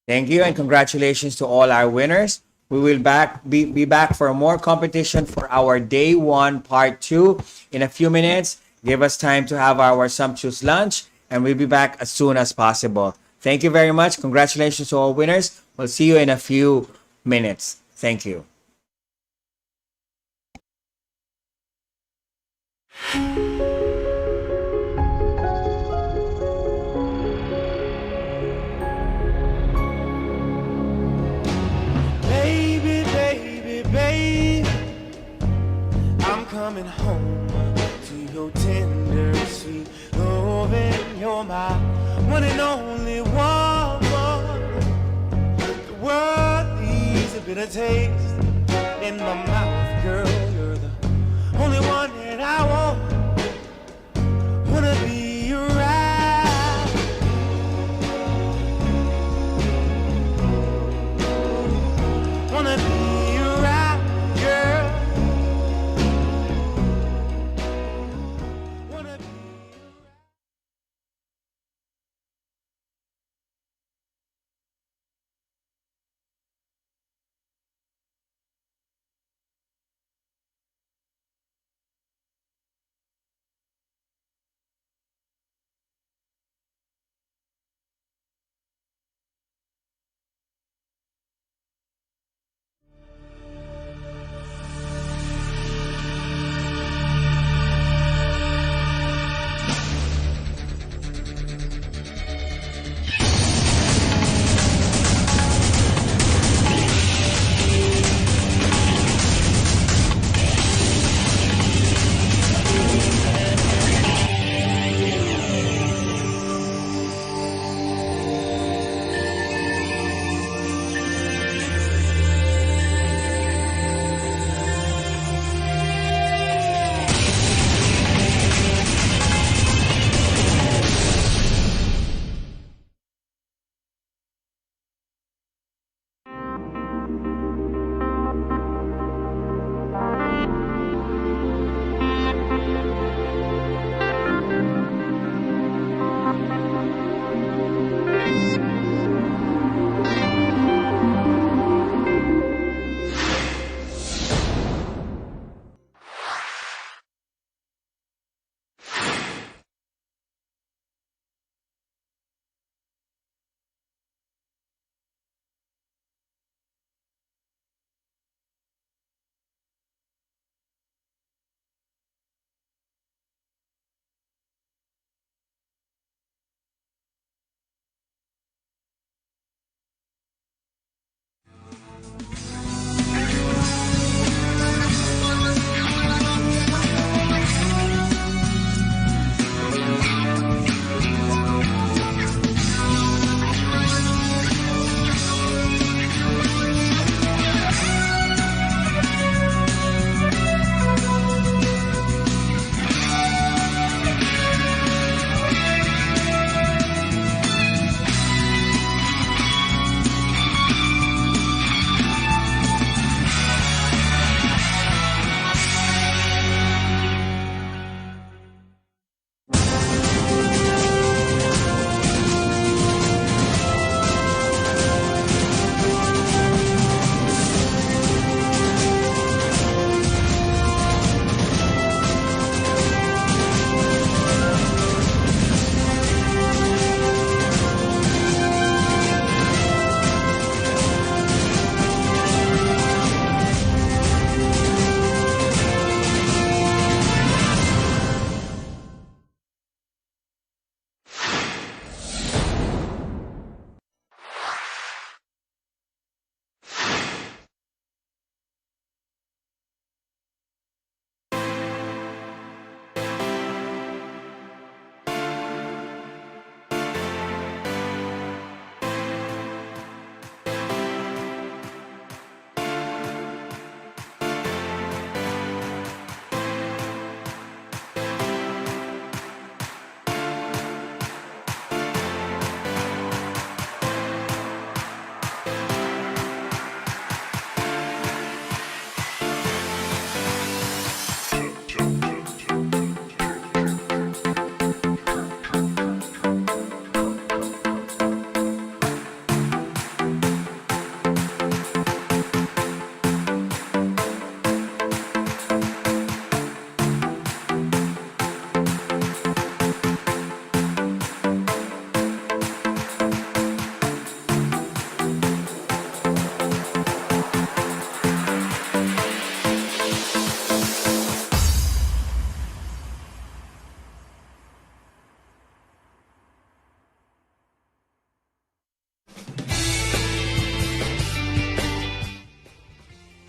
Thank you and congratulations to all our winners. We will be back for more competition for our day 1 part 2 in a few minutes. Give us time to have our sumptuous lunch and we'll be back as soon as possible. Thank you very much. Congratulations to all winners. We'll see you in a few minutes. Thank you. Baby, baby, baby, I'm coming home to your tender, sweet loving. You're my one and only woman. The world needs a bitter taste in my mouth, girl. You're the only one that I want. Wanna be around. Wanna be around, girl. Wanna be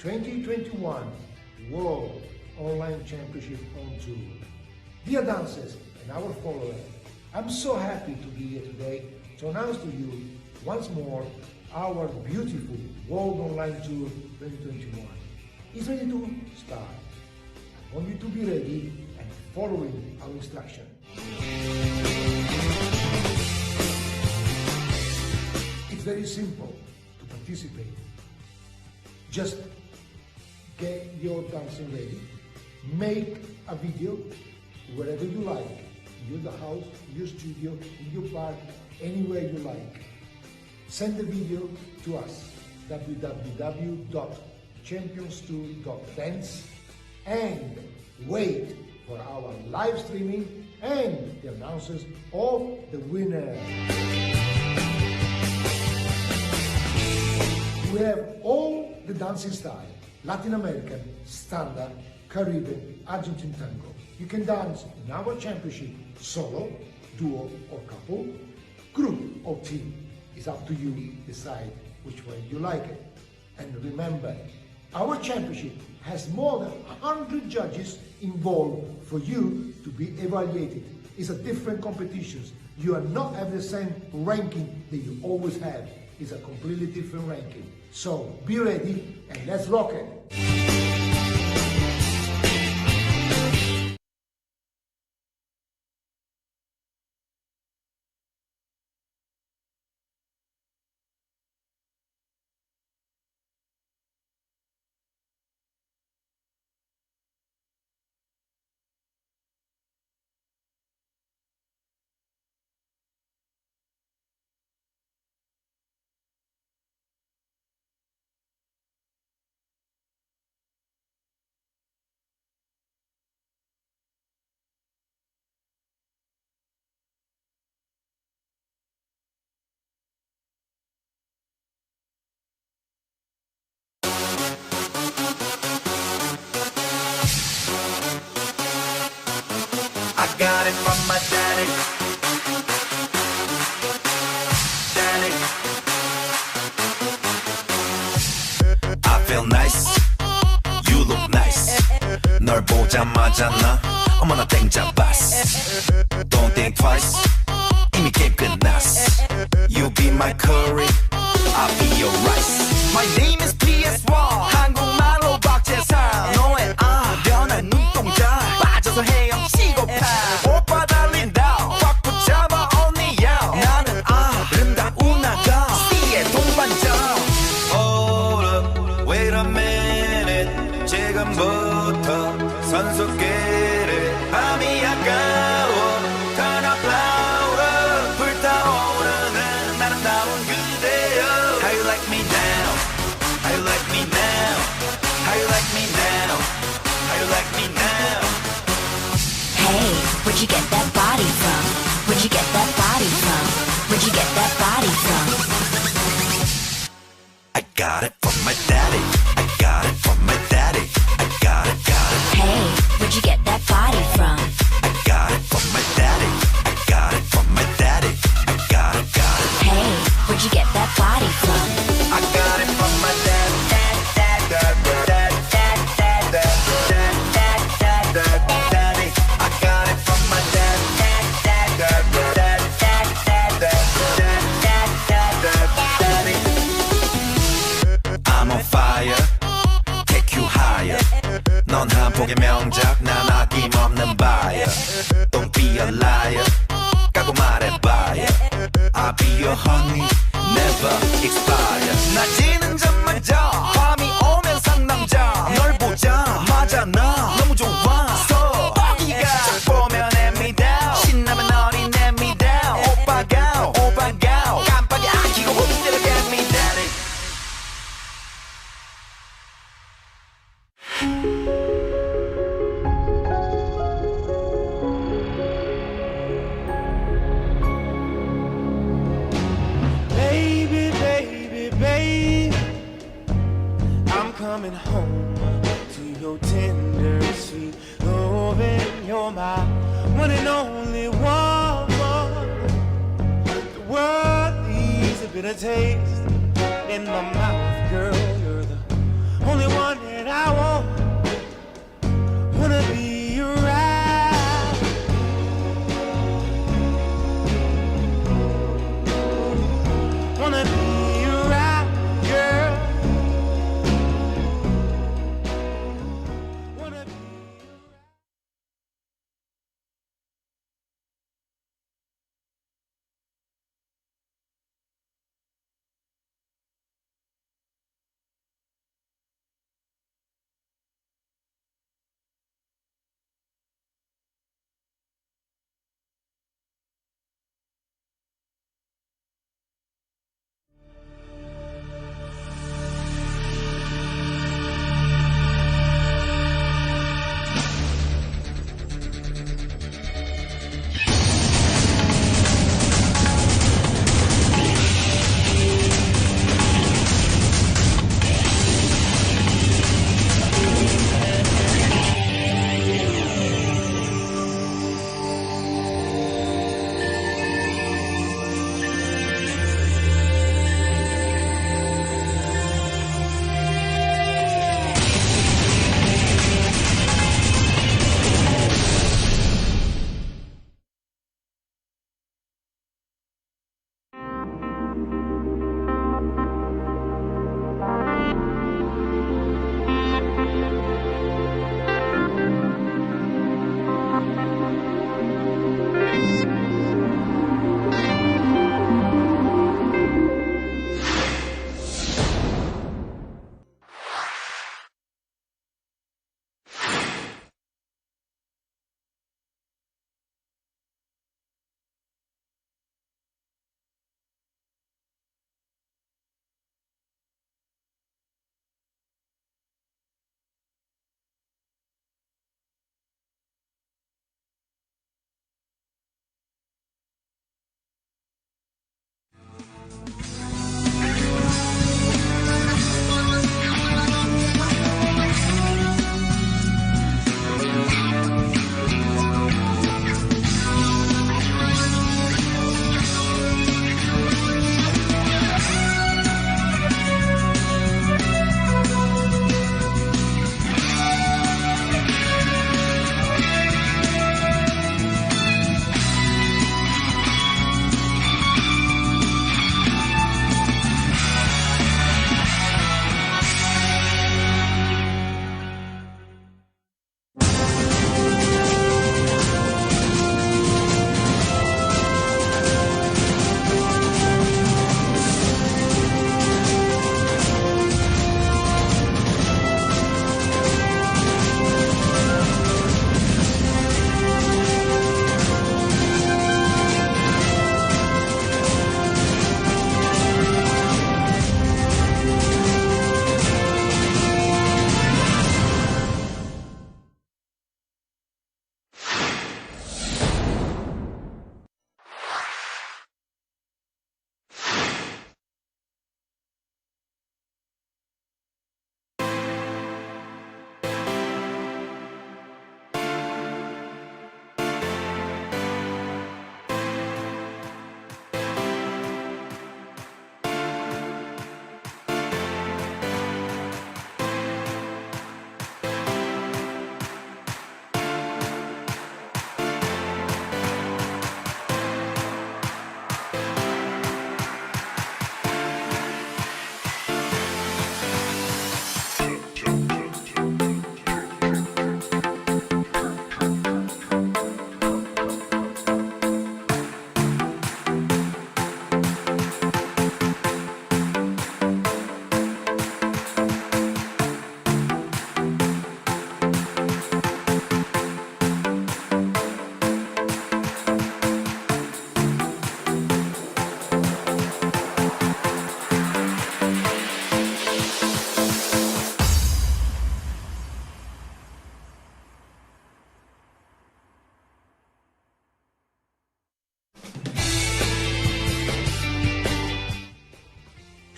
2021 World Online Championship on Tour. Dear dancers and our followers, I'm so happy to be here today to announce to you once more our beautiful World Online Tour 2021 is ready to start. I want you to be ready and following our instruction. It's very simple to participate. Just get your dancing ready, make a video wherever you like, in your house, in your studio, in your park, anywhere you like. Send the video to us, www.champions2.dance, and wait for our live streaming and the announcers of the winner. We have all the dancing style, Latin American, standard, Caribbean, Argentine tango. You can dance in our championship solo, duo or couple, group or team. It's up to you decide which way you like it. And remember, our championship has more than 100 judges involved for you to be evaluated. It's a different competitions. You are not having the same ranking that you always have. It's a completely different ranking. So be ready and let's rock it. I got it from my daddy. Daddy. I feel nice. You look nice. 널 보자마자 나 어머나 땡 잡았어. Don't think twice. 이미 게임 끝났어. You be my curry. I'll be your rice. My name is PS1. 한국말로 박재상. 너의 변한 눈동자 빠져서 헤엄치고파. 오빠 달린다. 꽉 붙잡아 언니야. 나는 아름다운 아가. C의 동반자. Hold up, wait a minute. 지금부터 선수끼리 밤이 아까워. Turn up louder. 불타오르는 아름다운 그대여. How you like me now? How you like me now? How you like me now? How you like me now? Hey, where'd you get that body from? Where'd you get that body from? Where'd you get that body from? I got it from my daddy. I got it from my daddy. I got it, got it. Hey, where'd you get that body from? I got it from my daddy. I got it from my daddy. I got it, got it. Hey, where'd you get that body from? I got it from my daddy. I'm on fire, take you higher. 넌 한 폭의 명작, 난 아낌없는 buyer. Don't be a liar, 까고 말해봐요. I'll be your honey, never expire. 낮이는 잠마저 밤이 오면 상남자. 널 보자마자 나 너무 좋았어. 뻐기가 쫙 보면 hand me down. 신나면 어린 hand me down. 오빠가 깜빡이 안 켜고 흔들어 get me daddy. Baby, baby, baby, I'm coming home to your tender, sweet loving. You're my one and only one. The world leaves a bitter taste in my mouth, girl. You're the only one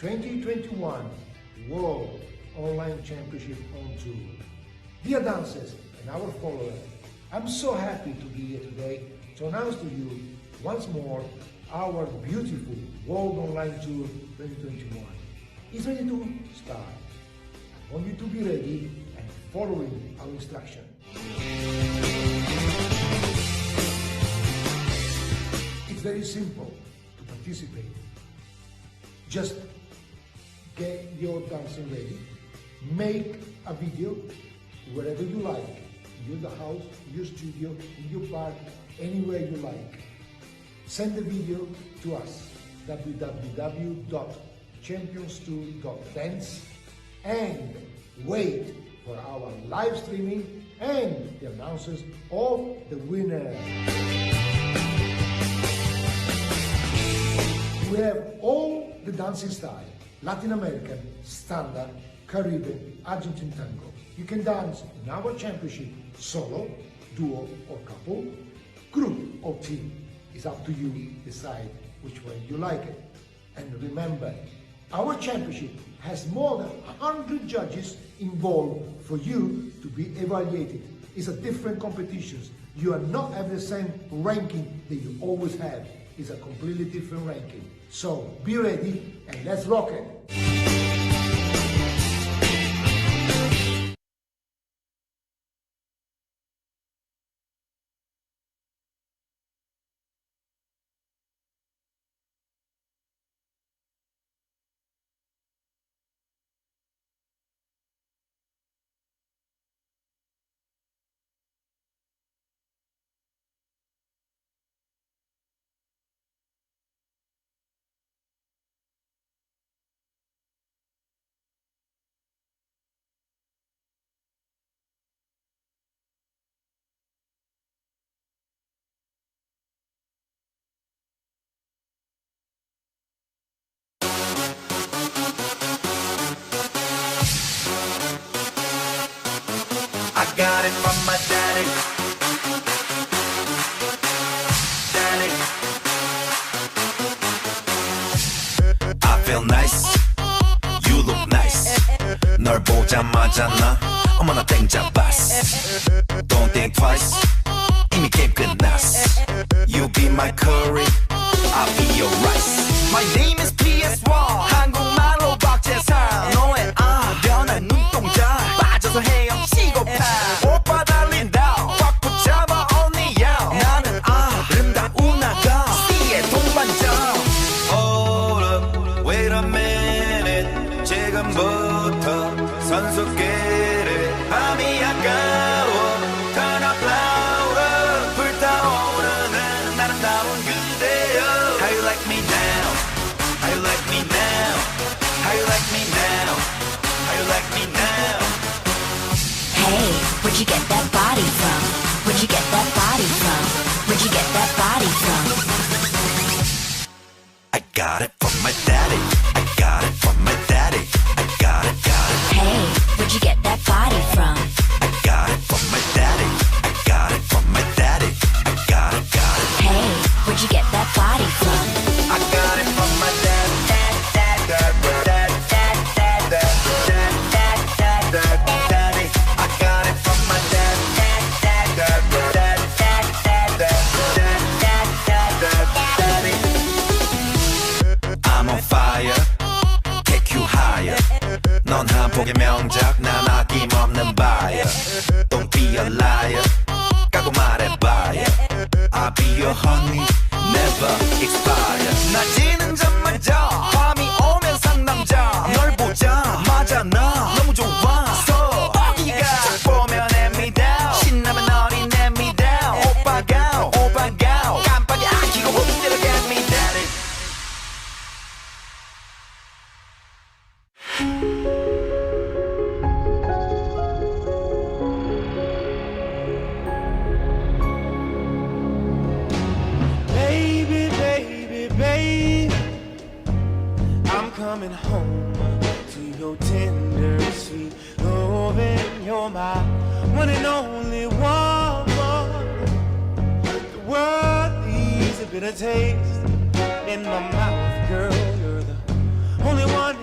2021 World Online Championship on Tour. Dear dancers and our followers, I'm so happy to be here today to announce to you once more our beautiful World Online Tour 2021 is ready to start. I want you to be ready and following our instruction. It's very simple to participate. Just get your dancing ready, make a video wherever you like, in your house, in your studio, in your park, anywhere you like. Send the video to us, www.champions2.dance, and wait for our live streaming and the announcers of the winner. We have all the dancing style, Latin American, standard, Caribbean, Argentine tango. You can dance in our championship solo, duo or couple, group or team. It's up to you decide which way you like it. And remember, our championship has more than 100 judges involved for you to be evaluated. It's a different competitions. You are not having the same ranking that you always have. It's a completely different ranking. So be ready and let's rock it. I got it from my daddy. Daddy. I feel nice. You look nice. 널 보자마자 나 어머나 땡 잡았어. Don't think twice. 이미 게임 끝났어. You be my curry. I'll be your rice. My name is PS1. 한국말로 박재상. 너의 변한 눈동자. 빠져서 헤엄치고 파. 오빠 달린다. 꽉 붙잡아 only you. 나는 아름다운 아가. C의 동반자. Hold up, wait a minute. 지금부터 선수끼리 밤이 아까워. Turn up louder. 불타오르는 아름다운 그대여. How you like me now? How you like me now? How you like me now? How you like me now? Hey, where'd you get that body from? Where'd you get that body from? Where'd you get that body from? I got it from my daddy. I got it from my daddy. I got it, got it. Hey, where'd you get that body from? I got it from my daddy. I got it from my daddy. I got it, got it. Hey, where'd you get that body from? I got it from my daddy. Daddy. I got it from my daddy. I'm on fire. Take you higher. 넌 한 폭의 명작. 난 아낌없는 buyer. Don't be a liar. 까고 말해봐요. I'll be your honey. Never expire. 낮이는 잠만자. 밤이 오면 상남자. 널 보자마자 나 너무 좋아서 어디가 딱 보면 hand me down. 신나면 너리 let me down. 오빠가 깜빡이 안 켜고 훅 get me daddy. Baby, baby, baby, I'm coming home to your tender, sweet loving. You're my one and only one. The world leaves a bitter taste in my mouth, girl. You're the only one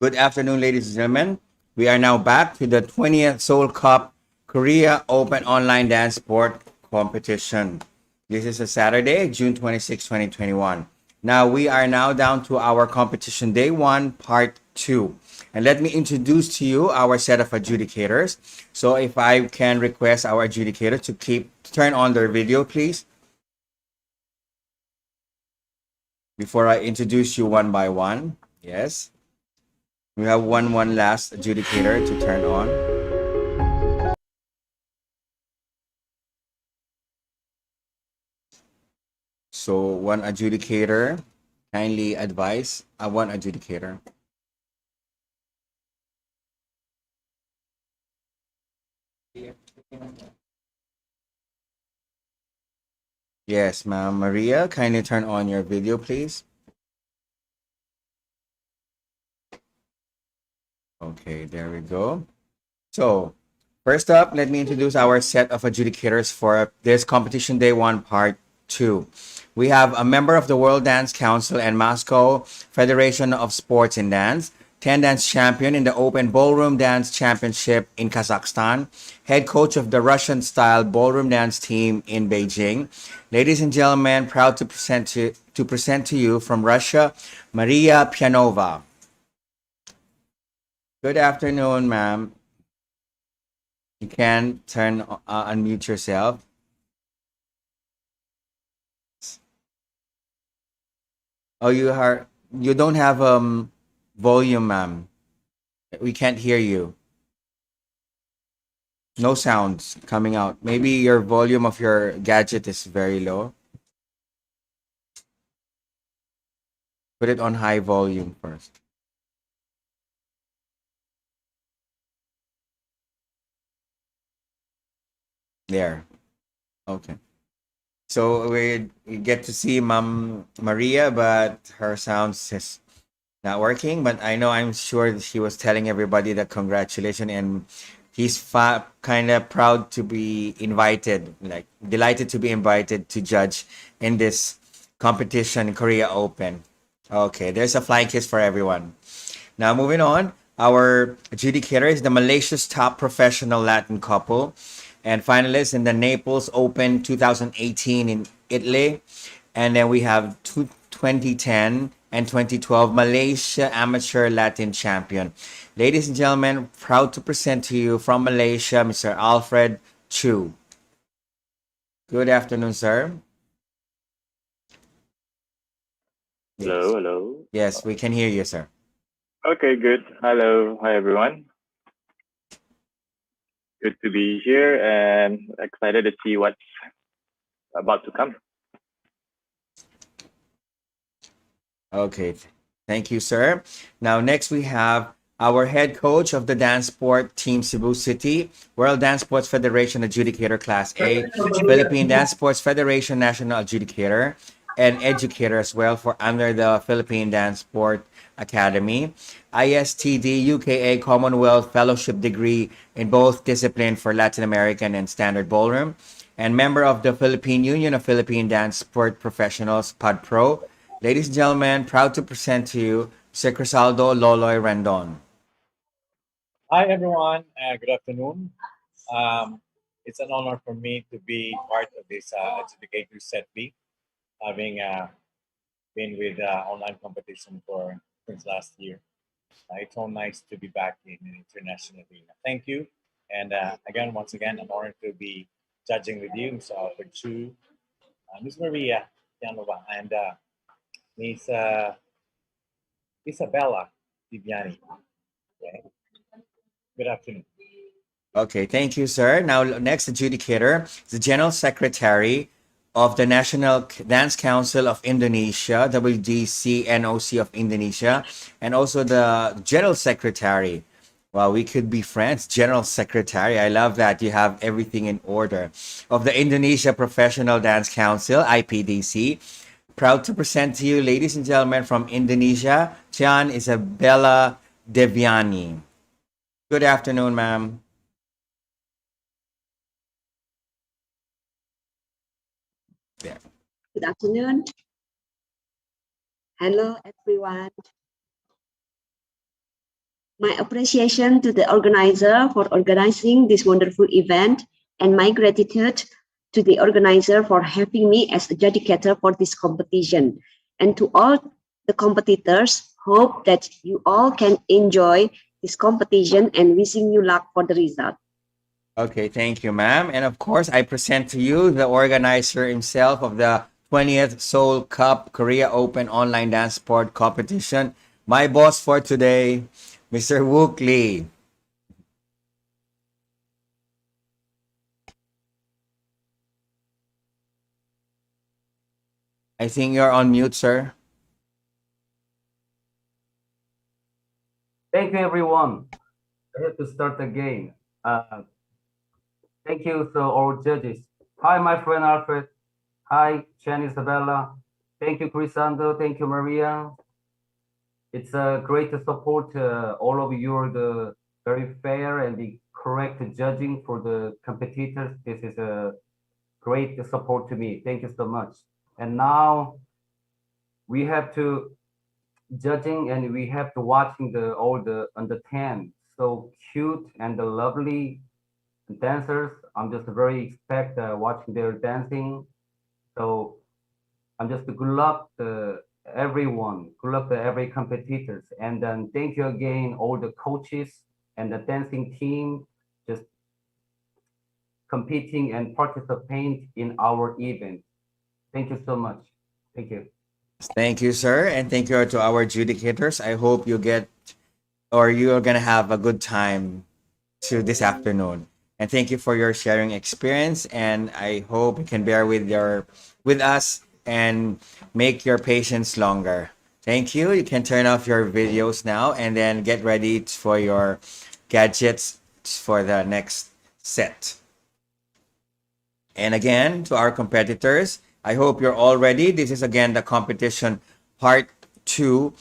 Good afternoon, ladies and gentlemen. We are now back to the 20th Seoul Cup Korea Open Online Dance Sport Competition. This is a Saturday, June 26, 2021. Now, we are now down to our competition day one, part two. And let me introduce to you our set of adjudicators. So if I can request our adjudicator to turn on their video, please. Before I introduce you one by one. Yes. We have one last adjudicator to turn on. So one adjudicator, kindly advise. One adjudicator. Yes, ma'am. Maria, kindly turn on your video, please. Okay, there we go. So, first up, let me introduce our set of adjudicators for this competition day one, part two. We have a member of the World Dance Council and Moscow Federation of Sports in Dance, 10 dance champion in the Open Ballroom Dance Championship in Kazakhstan, head coach of the Russian style ballroom dance team in Beijing. Ladies and gentlemen, proud to present to you from Russia, Maria Pianova. Good afternoon, ma'am. You can unmute yourself. Oh, you don't have volume, ma'am. We can't hear you. No sounds coming out. Maybe your volume of your gadget is very low. Put it on high volume first. There. Okay. So we get to see Mom Maria, but her sound is not working. But I'm sure that she was telling everybody that congratulations, and he's kind of proud to be invited, like delighted to be invited to judge in this competition, Korea Open. Okay, there's a flying kiss for everyone. Now moving on, our adjudicator is the Malaysia's top professional Latin couple and finalists in the Naples Open 2018 in Italy. And then we have 2010 and 2012 Malaysia Amateur Latin Champion. Ladies and gentlemen, proud to present to you from Malaysia, Mr. Alfred Chu. Good afternoon, sir. Hello, hello. Yes, we can hear you, sir. Okay, good. Hello, hi everyone. Good to be here and excited to see what's about to come. Okay, thank you, sir. Now, next we have our head coach of the Dance Sport Team Cebu City, World Dance Sports Federation Adjudicator Class A, Philippine Dance Sports Federation National Adjudicator, and educator as well for under the Philippine Dance Sport Academy, ISTD UKA Commonwealth Fellowship degree in both discipline for Latin American and Standard Ballroom, and member of the Philippine Union of Philippine Dance Sport Professionals, PADPRO. Ladies and gentlemen, proud to present to you Sir Crisaldo Loloy Rendon. Hi, everyone. Good afternoon. It's an honor for me to be part of this adjudicator set B, having been with online competition since last year. It's so nice to be back in an international arena. Thank you. And once again, I'm honored to be judging with you, Mr. Alfred Chu, Ms. Maria Pianova, and Ms. Isabella Viviani. Okay. Good afternoon. Okay, thank you, sir. Now, next adjudicator is the General Secretary of the National Dance Council of Indonesia, WDCNOC of Indonesia, and also the General Secretary. Well, we could be friends. General Secretary. I love that you have everything in order. Of the Indonesia Professional Dance Council, IPDC. Proud to present to you, ladies and gentlemen, from Indonesia, Tian Isabella Deviani. Good afternoon, ma'am. Yeah. Good afternoon. Hello, everyone. My appreciation to the organizer for organizing this wonderful event, and my gratitude to the organizer for having me as a educator for this competition. And to all the competitors, hope that you all can enjoy this competition and wishing you luck for the result. Okay, thank you, ma'am. And of course, I present to you the organizer himself of the 20th Seoul Cup Korea Open Online Dance Sport Competition. My boss for today, Mr. Wook Lee. I think you're on mute, sir. Thank you, everyone. I have to start again. Thank you to all judges. Hi, my friend Alfred. Hi, Chen Isabella. Thank you, Crisando. Thank you, Maria. It's great to support all of you are the very fair and the correct judging for the competitors. This is a great support to me. Thank you so much. And now we have to judging and we have to watching the all the under 10 so cute and the lovely dancers. I'm just very expect watching their dancing. So I'm just good luck to everyone, good luck to every competitors, and then thank you again all the coaches and the dancing team just competing and participating in our event. Thank you so much. Thank you. Thank you, sir. And thank you to our adjudicators. I hope you get or you're going to have a good time to this afternoon. And thank you for your sharing experience. And I hope you can bear with us and make your patience longer. Thank you. You can turn off your videos now and then get ready for your gadgets for the next set. And again, to our competitors, I hope you're all ready. This is again the competition part 2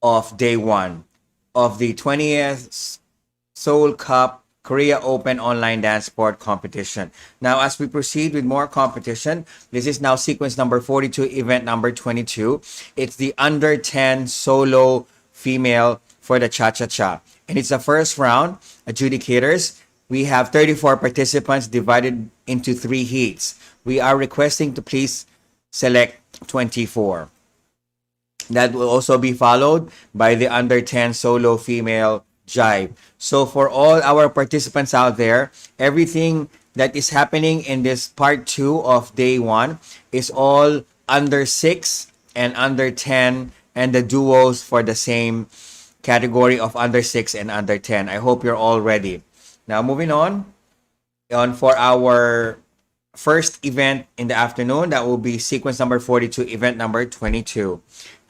of day 1 of the 20th Seoul Cup Korea Open Online Dance Sport Competition. Now, as we proceed with more competition, this is now sequence number 42, event number 22. It's the under 10 solo female for the cha-cha-cha. And it's the first round. Adjudicators, we have 34 participants divided into 3 heats. We are requesting to please select 24. That will also be followed by the under 10 solo female jive. So for all our participants out there, everything that is happening in this part 2 of day 1 is all under 6 and under 10 and the duos for the same category of under 6 and under 10. I hope you're all ready. Now moving on for our first event in the afternoon, that will be sequence number 42, event number 22.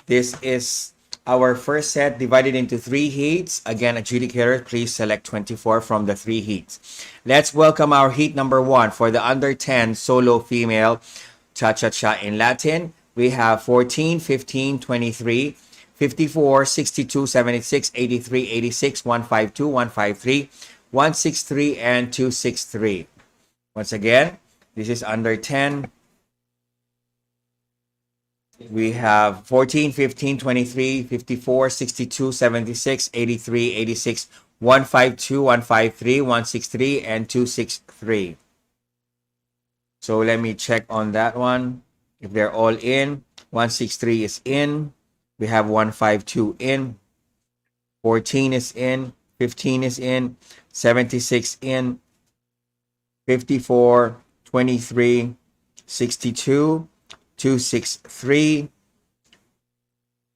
This is our first set divided into 3 heats. Again, adjudicators, please select 24 from the 3 heats. Let's welcome our heat number 1 for the under 10 solo female cha-cha-cha in Latin. We have 14, 15, 23, 54, 62, 76, 83, 86, 152, 153, 163, and 263. Once again, this is under 10. We have 14, 15, 23, 54, 62, 76, 83, 86, 152, 153, 163, and 263. So let me check on that one. If they're all in, 163 is in. We have 152 in. 14 is in. 15 is in. 76 in. 54, 23, 62, 263.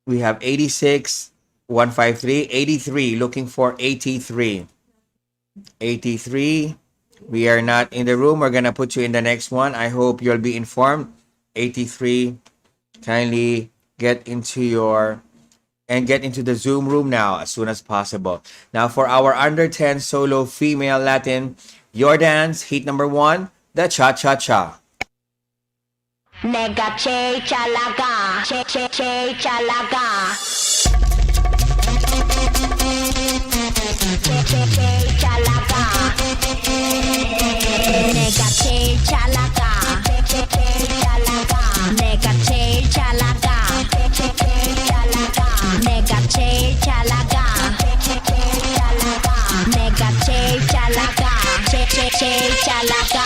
We have 86, 153, 83, looking for 83. 83. We are not in the room. We're going to put you in the next one. I hope you'll be informed. 83. Kindly get into the Zoom room now as soon as possible. Now for our under 10 solo female Latin, your dance, heat number 1, the cha-cha-cha. 내가 제일 잘 나가 제일 잘 나가 제일 잘 나가 내가 제일 잘 나가 제일 잘 나가 내가 제일 잘 나가 제일 잘 나가 내가 제일 잘 나가 제일 제일 잘 나가.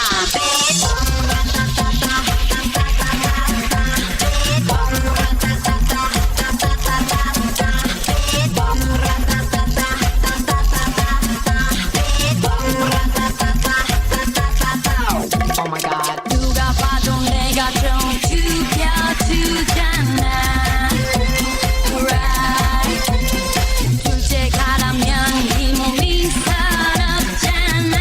Oh my god. 누가 봐도 내가 좀 죽여주잖아. Right. 둘째 가라면 이 몸이 서럽잖아.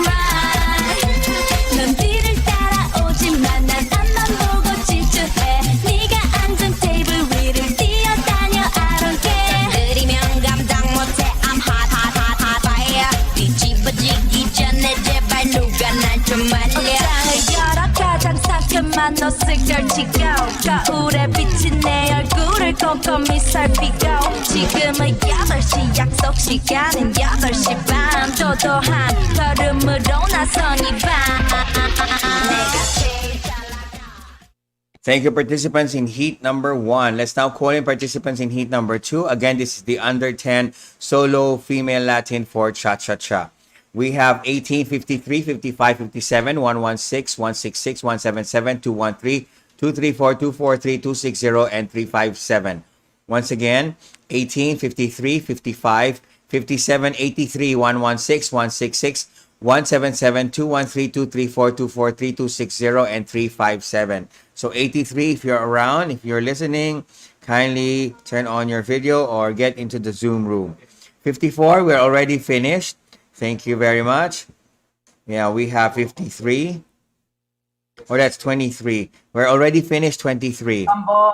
Right. 넌 뒤를 따라오지만 난 앞만 보고 질주해. 네가 앉은 테이블 위를 뛰어다녀. I don't care. 느리면 감당 못해. I'm hot, hot, hot, hot fire. 뒤집어지기 전에 제발 누가 날 좀 말려. 옷장을 열어 가장 상큼한 옷을 걸치고 거울에 비친 내 얼굴을 꼼꼼히 살피고 지금은 8시 약속 시간은 8시 반 도도한 걸음으로 나선 이 밤. 내가 제일 Thank you, participants in heat number 1. Let's now call in participants in heat number 2. Again, this is the under 10 solo female Latin for cha-cha-cha. We have 18, 53, 55, 57, 116, 166, 177, 213, 234, 243, 260, and 357. Once again, 18, 53, 55, 57, 83, 116, 166, 177, 213, 234, 243, 260, and 357. So 83, if you're around, if you're listening, kindly turn on your video or get into the Zoom room. 54, we're already finished. Thank you very much. Yeah, we have 53. Oh, that's 23. We're already finished 23.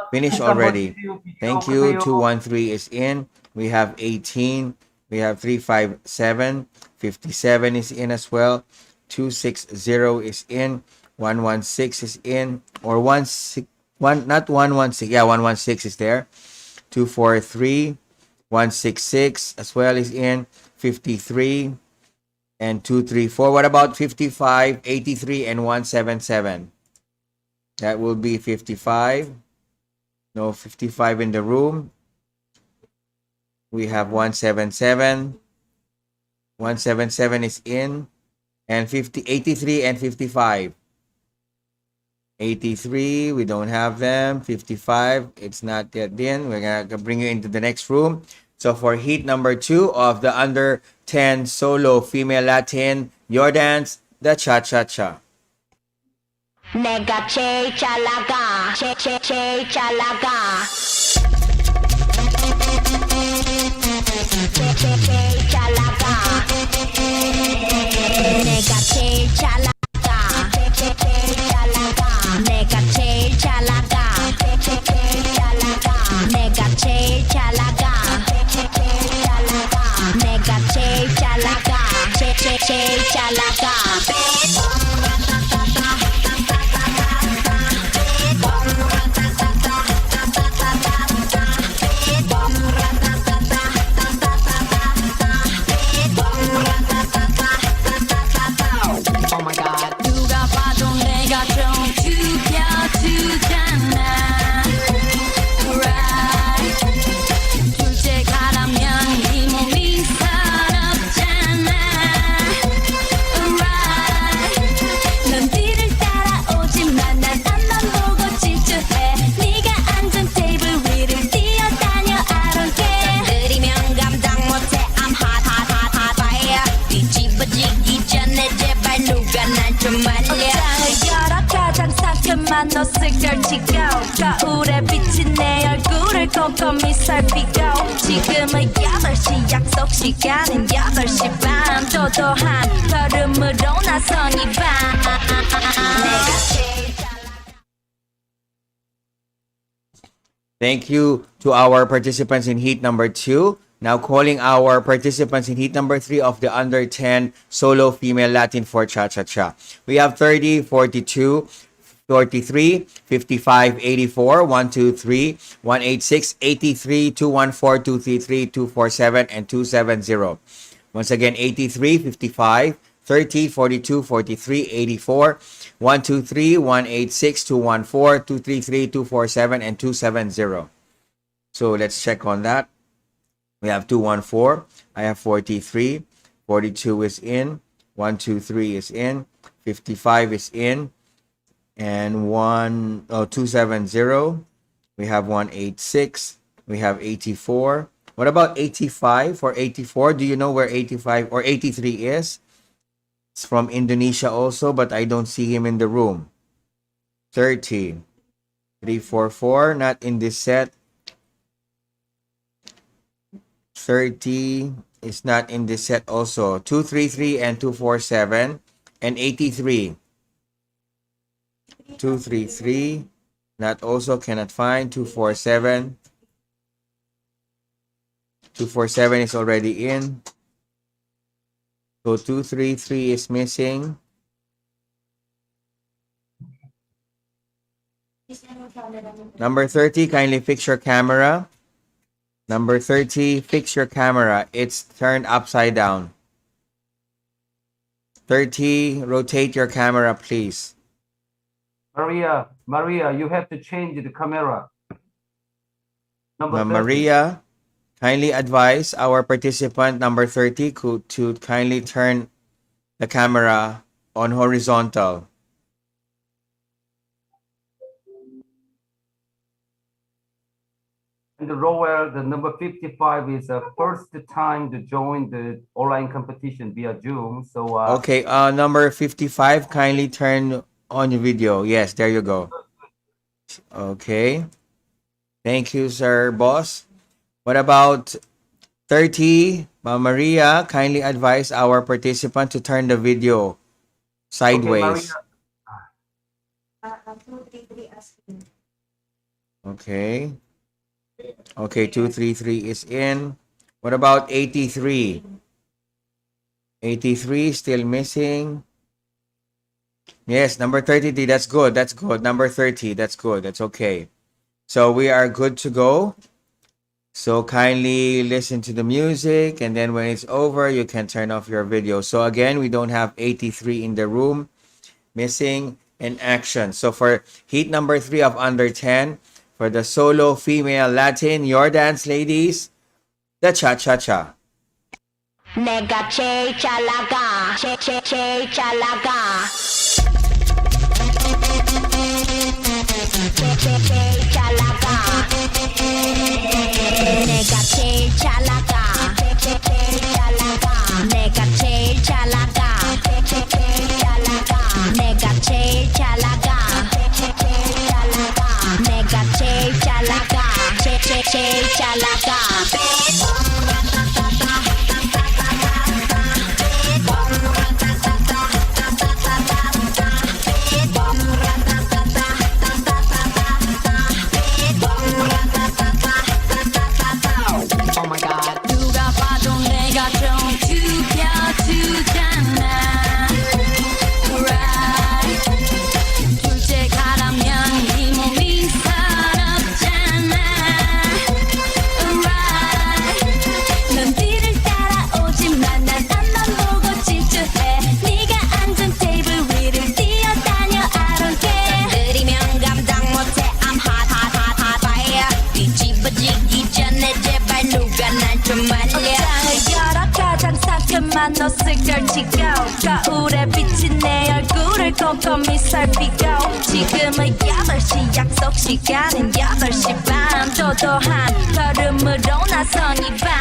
Finished already. Thank you. 213 is in. We have 18. We have 357. 57 is in as well. 260 is in. 116 is in. Or not 116. Yeah, 116 is there. 243. 166 as well is in. 53. And 234. What about 55, 83, and 177? That will be 55. No 55 in the room. We have 177. 177 is in. And 83 and 55. 83, we don't have them. 55, it's not yet in. We're going to bring you into the next room. So for heat number 2 of the under 10 solo female Latin, your dance, the cha-cha-cha. 내가 제일 잘 나가. 제일 잘 나가. 제일 잘 나가. 내가 제일 잘 나가. 제일 잘 나가. 내가 제일 잘 나가. 제일 잘 나가. 내가 제일 잘 나가. 내가 제일 잘 나가. 제일 잘 나가. Oh my god. 누가 봐도 내가 좀 죽여주잖아. Right. 둘째 가라면 이 몸이 서럽잖아. Right. 넌 뒤를 따라오지만 난 앞만 보고 질주해. 네가 앉은 테이블 위를 뛰어다녀. I don't care. 느리면 감당 못해. I'm hot, hot, hot, hot fire. 뒤집어지기 전에 제발 누가 날 좀 말려. 옷장을 열어 가장 상큼한 옷을 걸치고 거울에 비친 내 얼굴을 꼼꼼히 살피고 지금은 8시 약속 시간은 8시 반 도도한 걸음으로 나선 이 밤. 내가 제일 Thank you to our participants in heat number 2. Now calling our participants in heat number 3 of the under 10 solo female Latin for cha-cha-cha. We have 30, 42, 43, 55, 84, 123, 186, 83, 214, 233, 247, and 270. Once again, 83, 55, 30, 42, 43, 84, 123, 186, 214, 233, 247, and 270. So let's check on that. We have 214. I have 43. 42 is in. 123 is in. 55 is in. And 270. We have 186. We have 84. What about 85 or 84? Do you know where 85 or 83 is? It's from Indonesia also, but I don't see him in the room. 30. 344, not in this set. 30 is not in this set also. 233 and 247 and 83. 233, not also, cannot find. 247. 247 is already in. So 233 is missing. Number 30, kindly fix your camera. Number 30, fix your camera. It's turned upside down. 30, rotate your camera, please. Maria, you have to change the camera. Number 30. Maria, kindly advise our participant number 30 to kindly turn the camera on horizontal. And the rower, the number 55 is the first time to join the online competition via Zoom. So okay, number 55, kindly turn on your video. Yes, there you go. Okay. Thank you, sir, boss. What about 30? Maria, kindly advise our participant to turn the video sideways. Okay. Okay, 233 is in. What about 83? 83 still missing. Yes, number 33, that's good. That's good. Number 30, that's good. That's okay. So we are good to go. So kindly listen to the music, and then when it's over, you can turn off your video. So again, we don't have 83 in the room. Missing in action. So for heat number 3 of under 10, for the solo female Latin, your dance, ladies, the cha-cha-cha. 내가 제일 잘 나가 제일 잘 나가 제일 잘 나가 내가 제일 잘 나가 제일 잘 나가 내가 제일 잘 나가 제일 잘 나가 내가 제일 잘 나가 제일 잘 나가 내가 제일 잘 나가 제일 잘 나가 Oh my god 누가 봐도 내가 좀 죽여주잖아 Right 둘째 가라면 이 몸이 서럽잖아 Right 넌 뒤를 따라오지만 난 앞만 보고 질주해 네가 앉은 테이블 위를 뛰어다녀 I don't care 느리면 감당 못해 I'm hot hot hot hot fire 뒤집어지기 전에 제발 누가 날 좀 말려 옷장을 열어 가장 상큼한 옷을 걸치고 거울에 비친 내 얼굴을 꼼꼼히 살피고 지금은 8시 약속 시간은 8시 반 도도한 걸음으로 나선 이 밤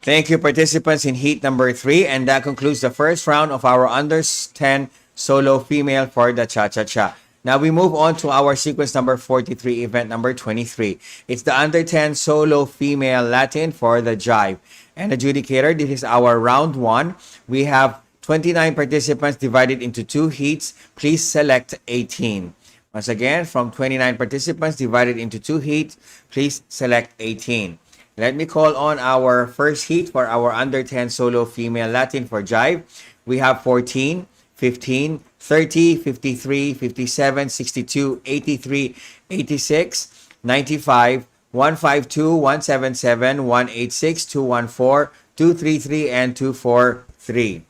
Thank you, participants in heat number 3. And that concludes the first round of our under 10 solo female for the cha-cha-cha. Now we move on to our sequence number 43, event number 23. It's the under 10 solo female Latin for the jive. And adjudicator, this is our round 1. We have 29 participants divided into 2 heats. Please select 18. Once again, from 29 participants divided into 2 heats, please select 18. Let me call on our first heat for our under 10 solo female Latin for jive. We have 14, 15, 30, 53, 57, 62, 83, 86, 95, 152, 177, 186, 214, 233, and 243.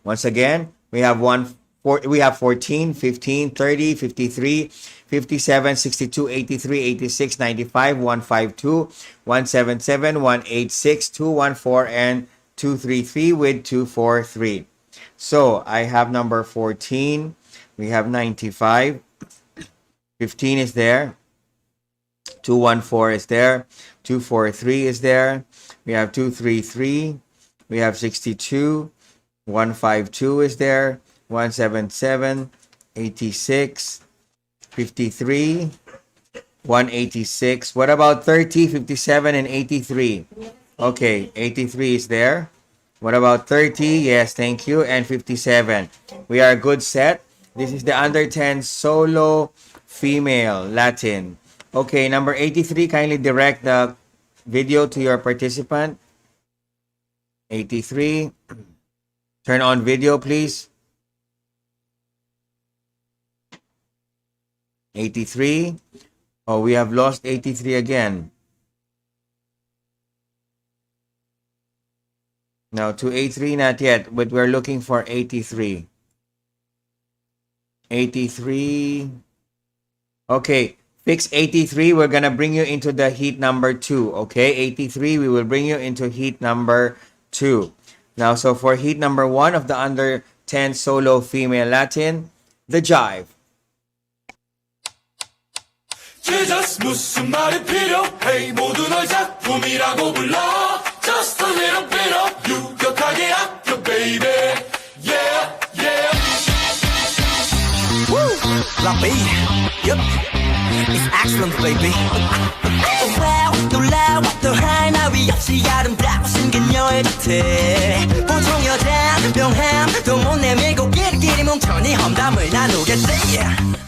Once again, we have 14, 15, 30, 53, 57, 62, 83, 86, 95, 152, 177, 186, 214, and 233 with 243. So I have number 14. We have 95. 15 is there. 214 is there. 243 is there. We have 233. We have 62. 152 is there. 177. 86. 53. 186. What about 30, 57, and 83? Okay, 83 is there. What about 30? Yes, thank you. And 57. We are a good set. This is the under 10 solo female Latin. Okay, number 83, kindly direct the video to your participant. 83. Turn on video, please. 83. Oh, we have lost 83 again. No, to 83, not yet, but we're looking for 83. 83. Okay, fix 83. We're going to bring you into the heat number 2. Okay, 83, we will bring you into heat number 2. Now, so for heat number 1 of the under 10 solo female Latin, the jive. Jesus 무슨 말이 필요해 모두 널 작품이라고 불러 Just a little bit of 유격하게 아껴 baby Yeah yeah Woo! Lucky Yup It's excellent baby Wow 놀라워 또 하나 위 없이 아름다워 생긴 여의 곁에 보통 여자 명함 또 못 내밀고 끼리끼리 뭉쳐니 험담을 나누겠지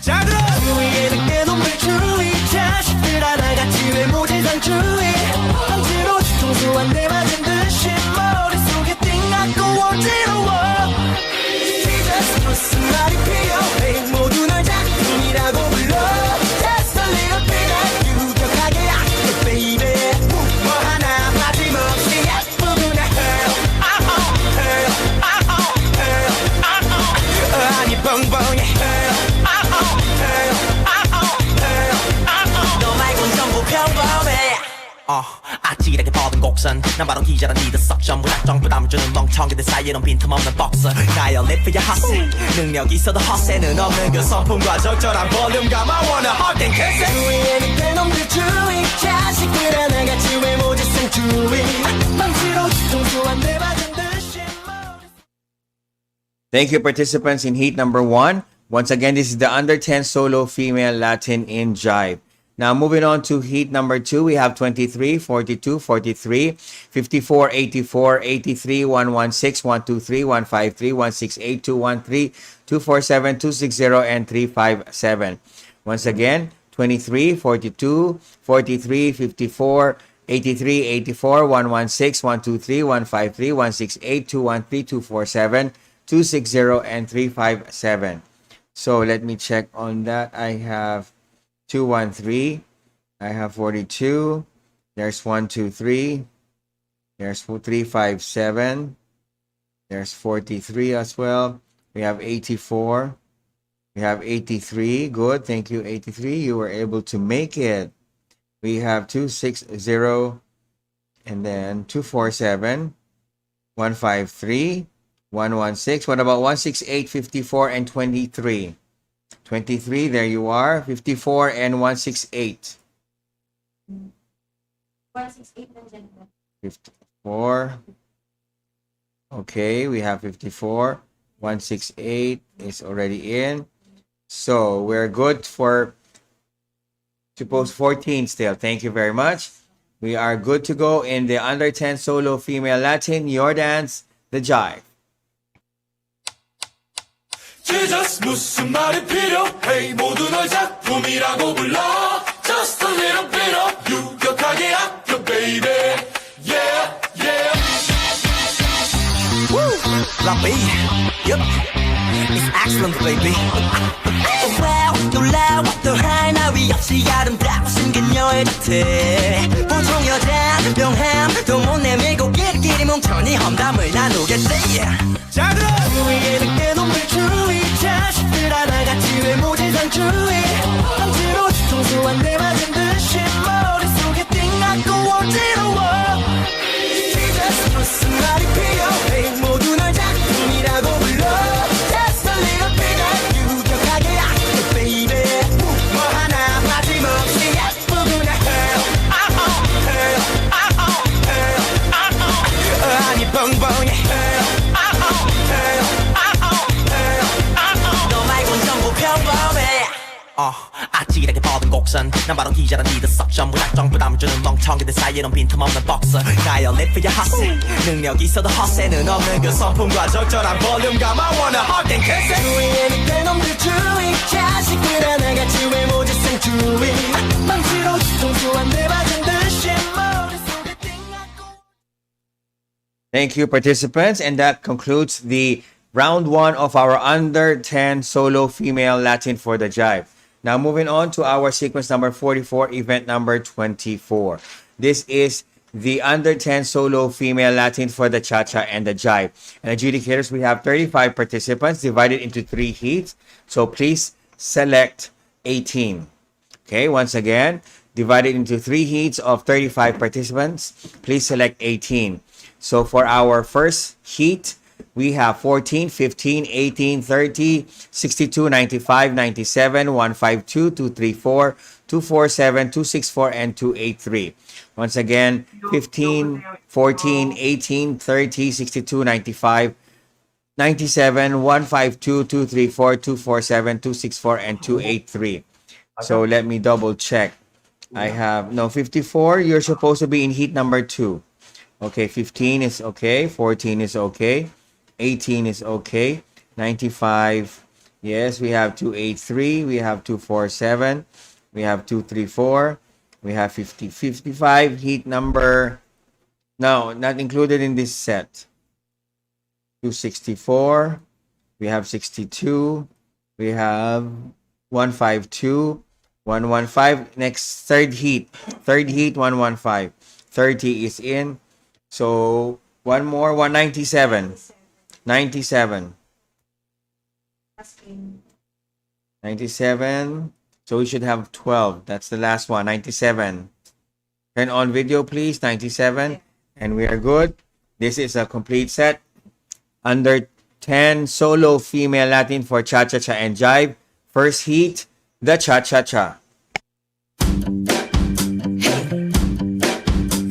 자 그럼 주위에 늦게 놈들 주의 자식들 하나같이 외모지상주의 억지로 뒤통수 한 대 맞은 듯이 머릿속에 띵하고 어지러워 Jesus 무슨 말이 필요해 모두 널 작품이라고 불러 Just a little bit of 유격하게 아껴 baby 뭐 하나 빠짐없이 예쁘구나 아니 뻥뻥해 너 말곤 전부 평범해 아찔하게 뻗은 곡선 난 바로 기자란 니들 썩 전부 낙정 부담을 주는 멍청이들 사이에는 빈틈없는 복서 나의 리프야 헛세 능력 있어도 헛세는 없는 그 성품과 적절한 볼륨감 I wanna hug and kiss it 주위에 밑에 놈들 주의 자식들 하나같이 외모지상 주의 망치로 뒤통수 한 대 맞은 듯이 Thank you, participants in heat number 1. Once again, this is the under 10 solo female Latin in jive. Now, moving on to heat number 2, we have 23, 42, 43, 54, 84, 83, 116, 123, 153, 168, 213, 247, 260, and 357. Once again, 23, 42, 43, 54, 83, 84, 116, 123, 153, 168, 213, 247, 260, and 357. So let me check on that. I have 213. I have 42. There's 123. There's 357. There's 43 as well. We have 84. We have 83. Good. Thank you, 83. You were able to make it. We have 260 and then 247, 153, 116. What about 168, 54, and 23? 23, there you are. 54 and 168. 54. Okay, we have 54. 168 is already in. So we're good for suppose 14 still. Thank you very much. We are good to go in the under 10 solo female Latin, your dance, the jive. Jesus 무슨 말이 필요해 모두 널 작품이라고 불러 Just a little bit of 유격하게 아껴 baby Yeah yeah Woo! Lucky Yup It's excellent baby Wow 놀라워 또 하나 위 없이 아름다워 생긴 여의 곁에 보통 여자 명함 또 못 내밀고 끼리끼리 뭉쳐니 험담을 나누겠지 자 그럼 주위에 늦게 놈들 주의 자식들 하나같이 외모지상 주위 억지로 뒤통수 한 대 맞은 듯이 머릿속에 띵하고 어지러워 이제 무슨 말이 필요해 모두 널 작품이라고 불러 Just a little bit of 유격하게 아껴 baby 뭐 하나 빠짐없이 예쁘구나 아니 뻥뻥해 너 말곤 전부 평범해 아찔하게 뻗은 곡선 난 바로 기자란 리더 석션 문학적 부담 주는 멍청이들 사이에는 빈틈없는 복서 가요 live for your hustle 능력 있어도 허세는 없는 그 성품과 적절한 볼륨감 I wanna hug and kiss it 주위에 밑에 놈들 주위 자식들 하나같이 외모지생 주위 망치로 뒤통수 한 대 맞은 듯이 머릿속에 띵하고 Thank you, participants. And that concludes the round 1 of our under 10 solo female Latin for the Jive. Now moving on to our sequence number 44, event number 24. This is the under 10 solo female Latin for the Cha-Cha and the Jive. And adjudicators, we have 35 participants divided into 3 heats. So please select 18. Okay, once again, divided into 3 heats of 35 participants. Please select 18. So for our first heat, we have 14, 15, 18, 30, 62, 95, 97, 152, 234, 247, 264, and 283. Once again, 15, 14, 18, 30, 62, 95, 97, 152, 234, 247, 264, and 283. So let me double check. I have, no, 54, you're supposed to be in heat number 2. Okay, 15 is okay, 14 is okay, 18 is okay, 95, yes, we have 283, we have 247, we have 234, we have 50, 55, heat number, no, not included in this set, 264, we have 62, we have 152, 115, next third heat, 115, 30 is in. So, one more, 197. 97. 97. So, we should have 12. That's the last one, 97. Turn on video, please, 97. And we are good. This is a complete set. Under 10 solo female Latin for Cha-Cha-Cha and Jive. First heat, the Cha-Cha-Cha.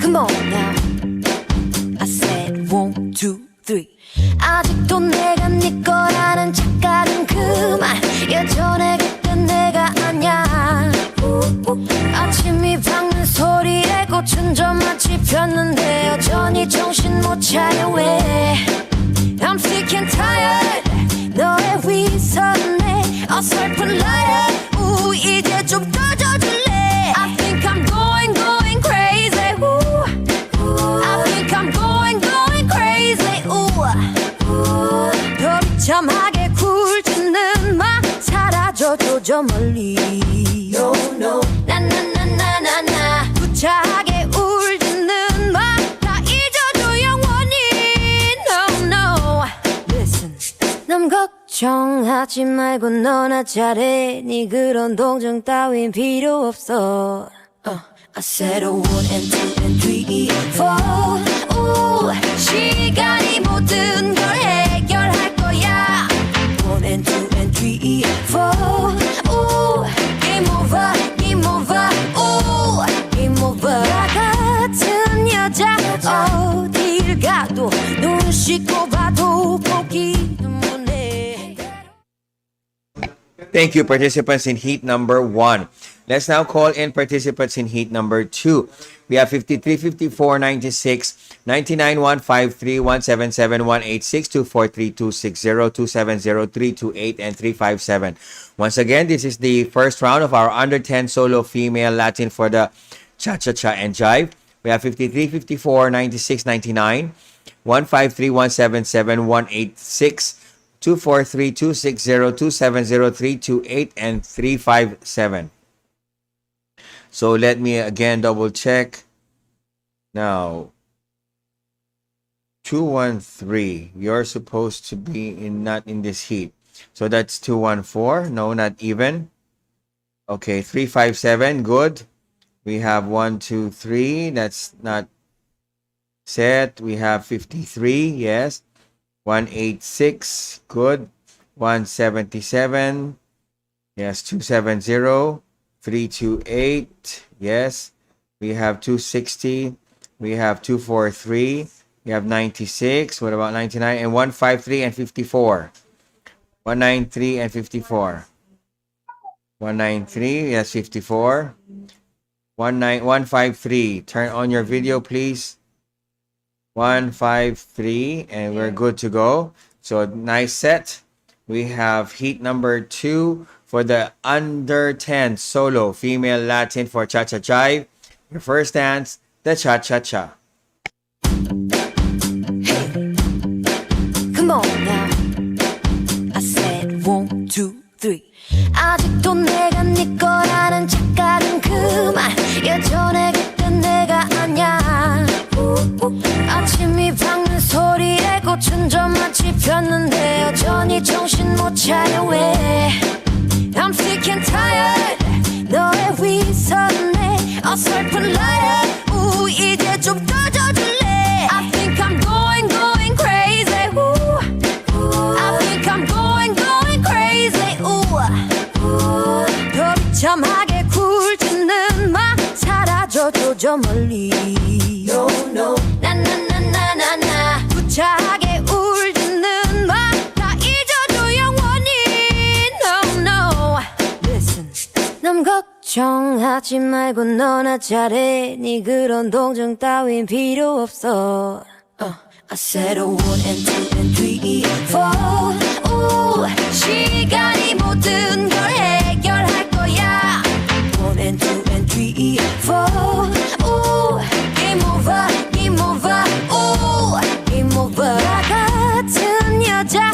Come on now. I said 1, 2, 3. 아직도 내가 네 거라는 착각은 그만. 예전에 그땐 내가 아냐. 아침이 밝는 소리에 꽃은 좀 마치 폈는데 여전히 정신 못 차려 왜. I'm sick and tired. 너의 위선에 어설픈 liar. 이제 좀 꺼져줄래. I think I'm going crazy. I think I'm going crazy. 더 비참하게 굴지는 마. 사라져줘 저 멀리. No no. 나나나나나나. 구차하게 울지는 마. 다 잊어줘 영원히. No no. Listen. 남 걱정하지 말고 너나 잘해. 네 그런 동정 따윈 필요 없어. I said 1 and 2 and 3 and 4. 오, 시간이 모든 걸 해결할 거야. 1 and 2 and 3 and 4. 오, game over, game over. 오, game over. 나 같은 여자 어딜 가도 눈 씻고 봐도 보기도 못해. Thank you, participants in heat number 1. Let's now call in participants in heat number 2. We have 53, 54, 96, 99, 153, 177, 186, 243, 260, 270, 328, and 357. Once again, this is the first round of our under 10 solo female Latin for the Cha-Cha-Cha and Jive. We have 53, 54, 96, 99, 153, 177, 186, 243, 260, 270, 328, and 357. So let me again double check. Now, 213. You're supposed to be not in this heat. So that's 214. No, not even. Okay, 357, good. We have 1, 2, 3. That's not set. We have 53, yes. 186, good. 177, yes. 270, 328, yes. We have 260. We have 243. We have 96. What about 99? And 153 and 54. 193 and 54. 193, yes, 54. 153. Turn on your video, please. 153, and we're good to go. So nice set. We have heat number 2 for the under 10 solo female Latin for cha-cha jive. Your first dance, the cha-cha-cha. Come on now. I said 1, 2, 3. 아직도 내가 네 거라는 착각은 그만. 예전에 그땐 내가 아냐. 아침이 밝는 소리에 꽃은 좀 마치 폈는데 여전히 정신 못 차려 왜. I'm sick and tired. 너의 위선에 어설픈 liar. 이제 좀 꺼져줄래. I think I'm going crazy. I think I'm going crazy. 더 비참하게 굴지는 마. 사라져줘 저 멀리. No no. 나나나나나나. 구차하게 울지는 마. 다 잊어줘 영원히. No no. Listen. 남 걱정하지 말고 너나 잘해. 네 그런 동정 따윈 필요 없어. I said 1 and 2 and 3, 4. 시간이 모든 걸 해결할 거야. 1 and 2 and 3, 4. Game over, game over, game over. 나 같은 여자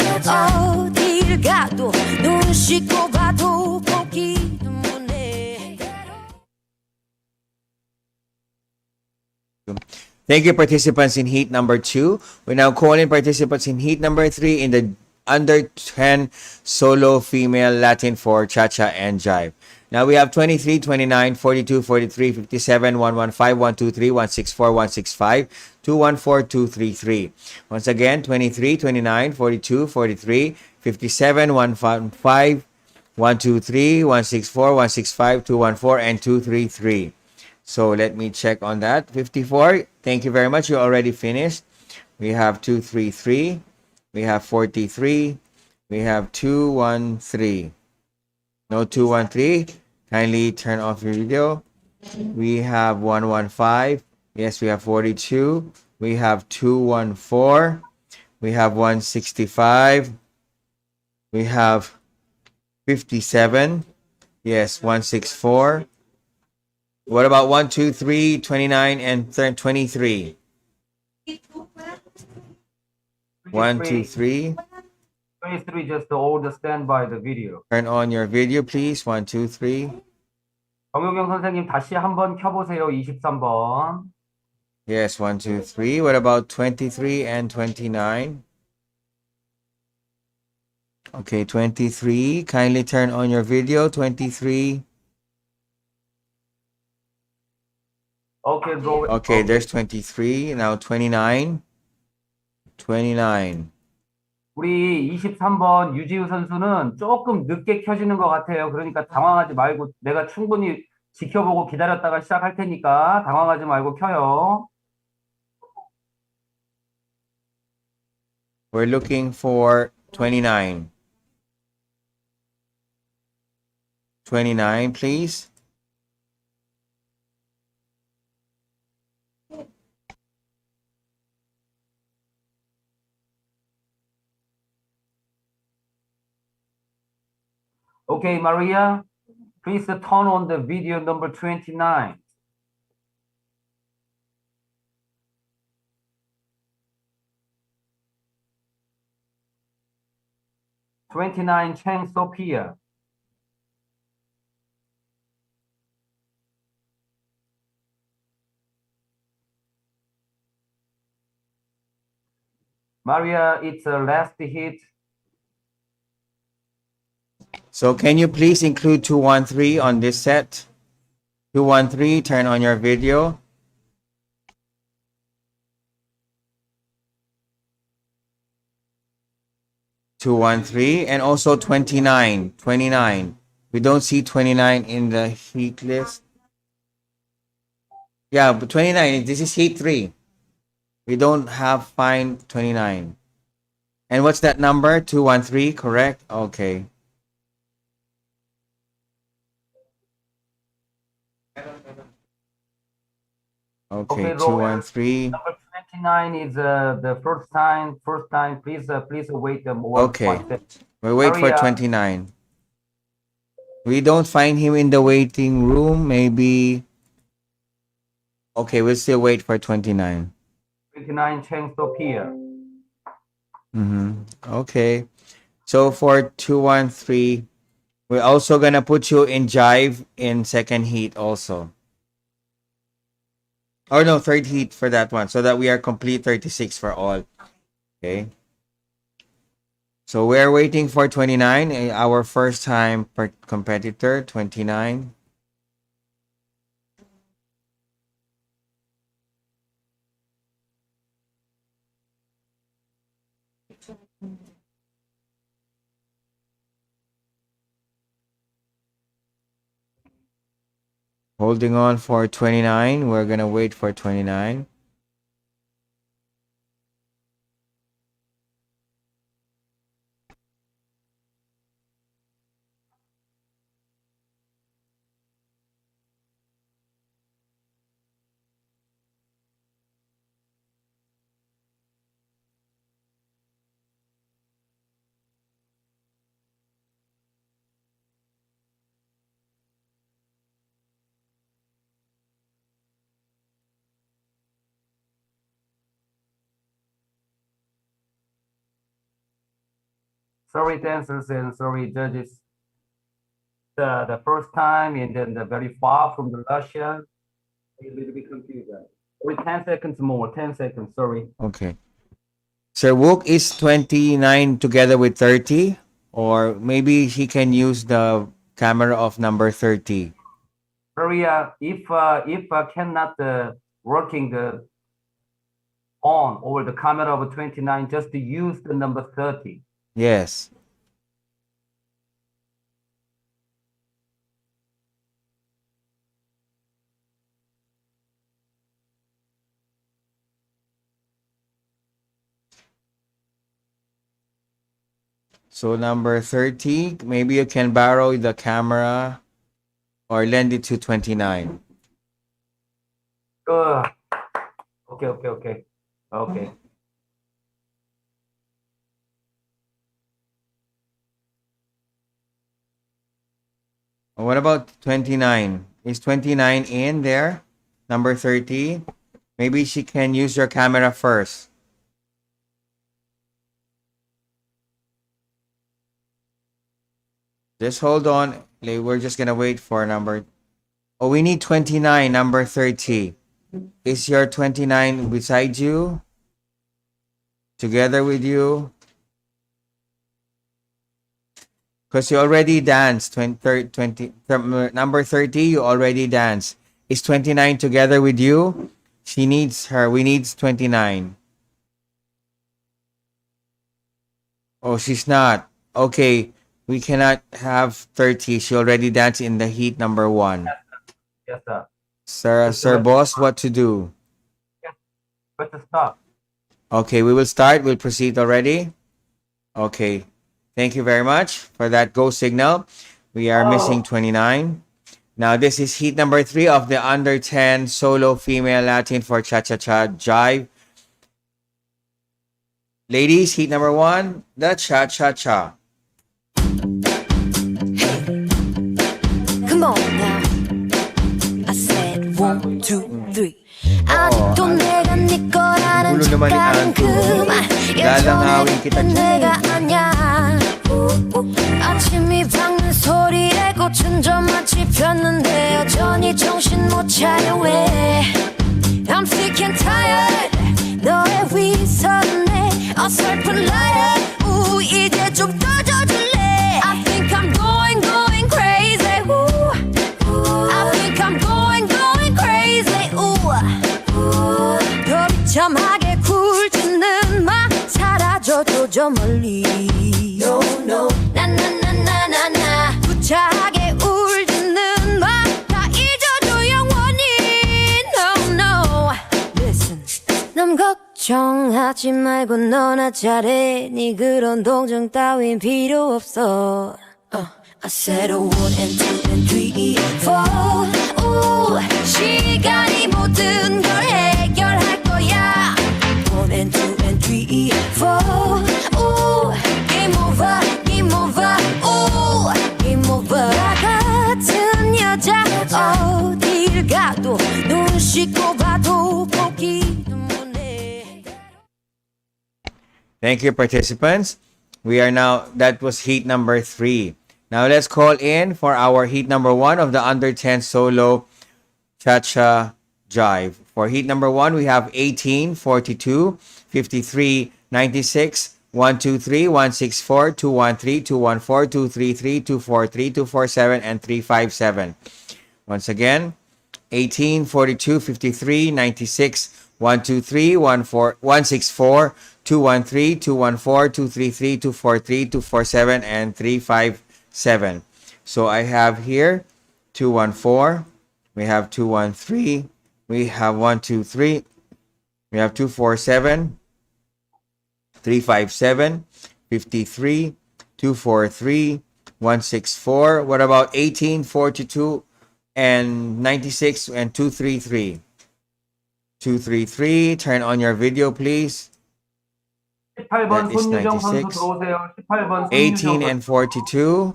어딜 가도 눈 씻고 봐도 보기도 못해. Thank you, participants in heat number 2. We now call in participants in heat number 3 in the under 10 solo female Latin for cha-cha and jive. Now we have 23, 29, 42, 43, 57, 115, 123, 164, 165, 214, 233. Once again, 23, 29, 42, 43, 57, 115, 123, 164, 165, 214, and 233. So let me check on that. 54. Thank you very much. You already finished. We have 233. We have 43. We have 213. No 213. Kindly turn off your video. We have 115. Yes, we have 42. We have 214. We have 165. We have 57. Yes, 164. What about 1, 2, 3, 29, and 23? 1, 2, 3. 23, just hold the standby the video. Turn on your video, please. 1, 2, 3. 정효경 선생님 다시 한번 켜보세요. 23번. Yes, 1, 2, 3. What about 23 and 29? Okay, 23. Kindly turn on your video. 23. Okay, there's 23. Now 29. 29. 우리 23번 유지우 선수는 조금 늦게 켜지는 것 같아요. 그러니까 당황하지 말고 내가 충분히 지켜보고 기다렸다가 시작할 테니까 당황하지 말고 켜요. We're looking for 29. 29, please. Okay, Maria, please turn on the video number 29. Chang Sophia. Maria, it's a last hit. So can you please include 213 on this set? 213, turn on your video. Two, 1, 3, and also 29. 29. We don't see 29 in the heat list. Yeah, but 29, this is heat 3. We don't have find 29. And what's that number? 213, correct? Okay. Okay, Robert, 213. number 29 is the first time. Please wait Okay. We wait for 29. We don't find him in the waiting room. Maybe. Okay, we'll still wait for 29. 29 chance to appear. Okay. So for 213, we're also gonna put you in jive in second heat also. Or no, third heat for that one, so that we are complete 36 for all. Okay. So we're waiting for 29, our first time competitor, 29. Holding on for 29. We're gonna wait for 29. Sorry, dancers, and sorry, judges. The first time and then the very far from the Russia. A little bit confused. Wait 10 seconds more. 10 seconds. Sorry. Okay. Sir Wook is 29 together with 30, or maybe he can use the camera of number 30. Sorry, if cannot working the on over the camera of 29, just to use the number 30. Yes. So number 30, maybe you can borrow the camera or lend it to 29. Okay. What about 29? Is 29 in there? Number 30? Maybe she can use your camera first. Just hold on. We're just gonna wait for number. Oh, we need 29, number 30. Is your 29 beside you? Together with you? Because you already danced. 20, number 30, you already danced. Is 29 together with you? She needs her. We need 29. Oh, she's not. Okay. We cannot have 30. She already danced in the heat number 1. Yes, sir. Sir boss, what to do? Let's stop. Okay, we will start. We'll proceed already. Okay. Thank you very much for that go signal. We are missing 29. Now, this is heat number 3 of the under 10 solo female Latin for cha-cha-cha jive. Ladies, heat number 1, the cha-cha-cha. Come on now. I said 1, 2, 3. 아직도 내가 네 거라는 착각은 그만 예전에 그땐 내가 아냐 아침이 밝는 소리에 꽃은 좀 마치 폈는데 여전히 정신 못 차려 왜 I'm sick and tired 너의 위선에 어설픈 liar 이제 좀 꺼져줄래 I think I'm going 비참하게 굴지는 마 사라져도 저 멀리 No no 나나나나나나 구차하게 울지는 마 다 잊어줘 영원히 No no Listen 남 걱정하지 말고 너나 잘해 네 그런 동정 따윈 필요 없어 I said a 1 and 2 and 3 4 오, 시간이 모든 걸 해결할 거야 1 and 2 and 3 4 오, game over game over 오, game over 나 같은 여자 어딜 가도 눈 씻고 봐도 보기도 못해 Thank you, participants. We are now, that was heat number 3. Now let's call in for our heat number 1 of the under 10 solo cha-cha jive. For heat number 1, we have 18, 42, 53, 96, 123, 164, 213, 214, 233, 243, 247, and 357. Once again, 18, 42, 53, 96, 123, 164, 213, 214, 233, 243, 247, and 357. So I have here 214, we have 213, we have 123, we have 247, 357, 53, 243, 164. What about 18, 42, and 96 and 233? 233, turn on your video, please. 18번 That is 손유정 선수 96. 들어오세요. 18번 18 손유정 and 42.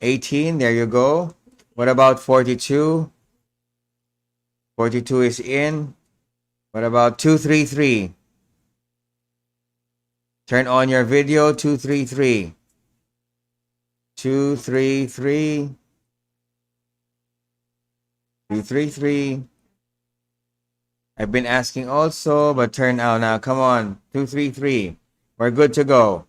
18, there you go. What about 42? 42 is in. What about 233? Turn on your video, 233. 233. 233. I've been asking also, but turn out now. Come on, 233. We're good to go.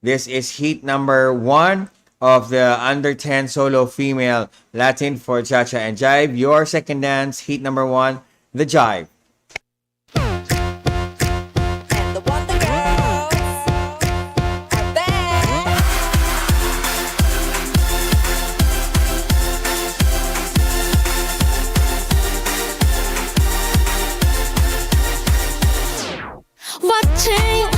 This is heat number 1 of the under 10 solo female Latin for Cha-Cha and Jive. Your second dance, heat number 1, the Jive. Watching,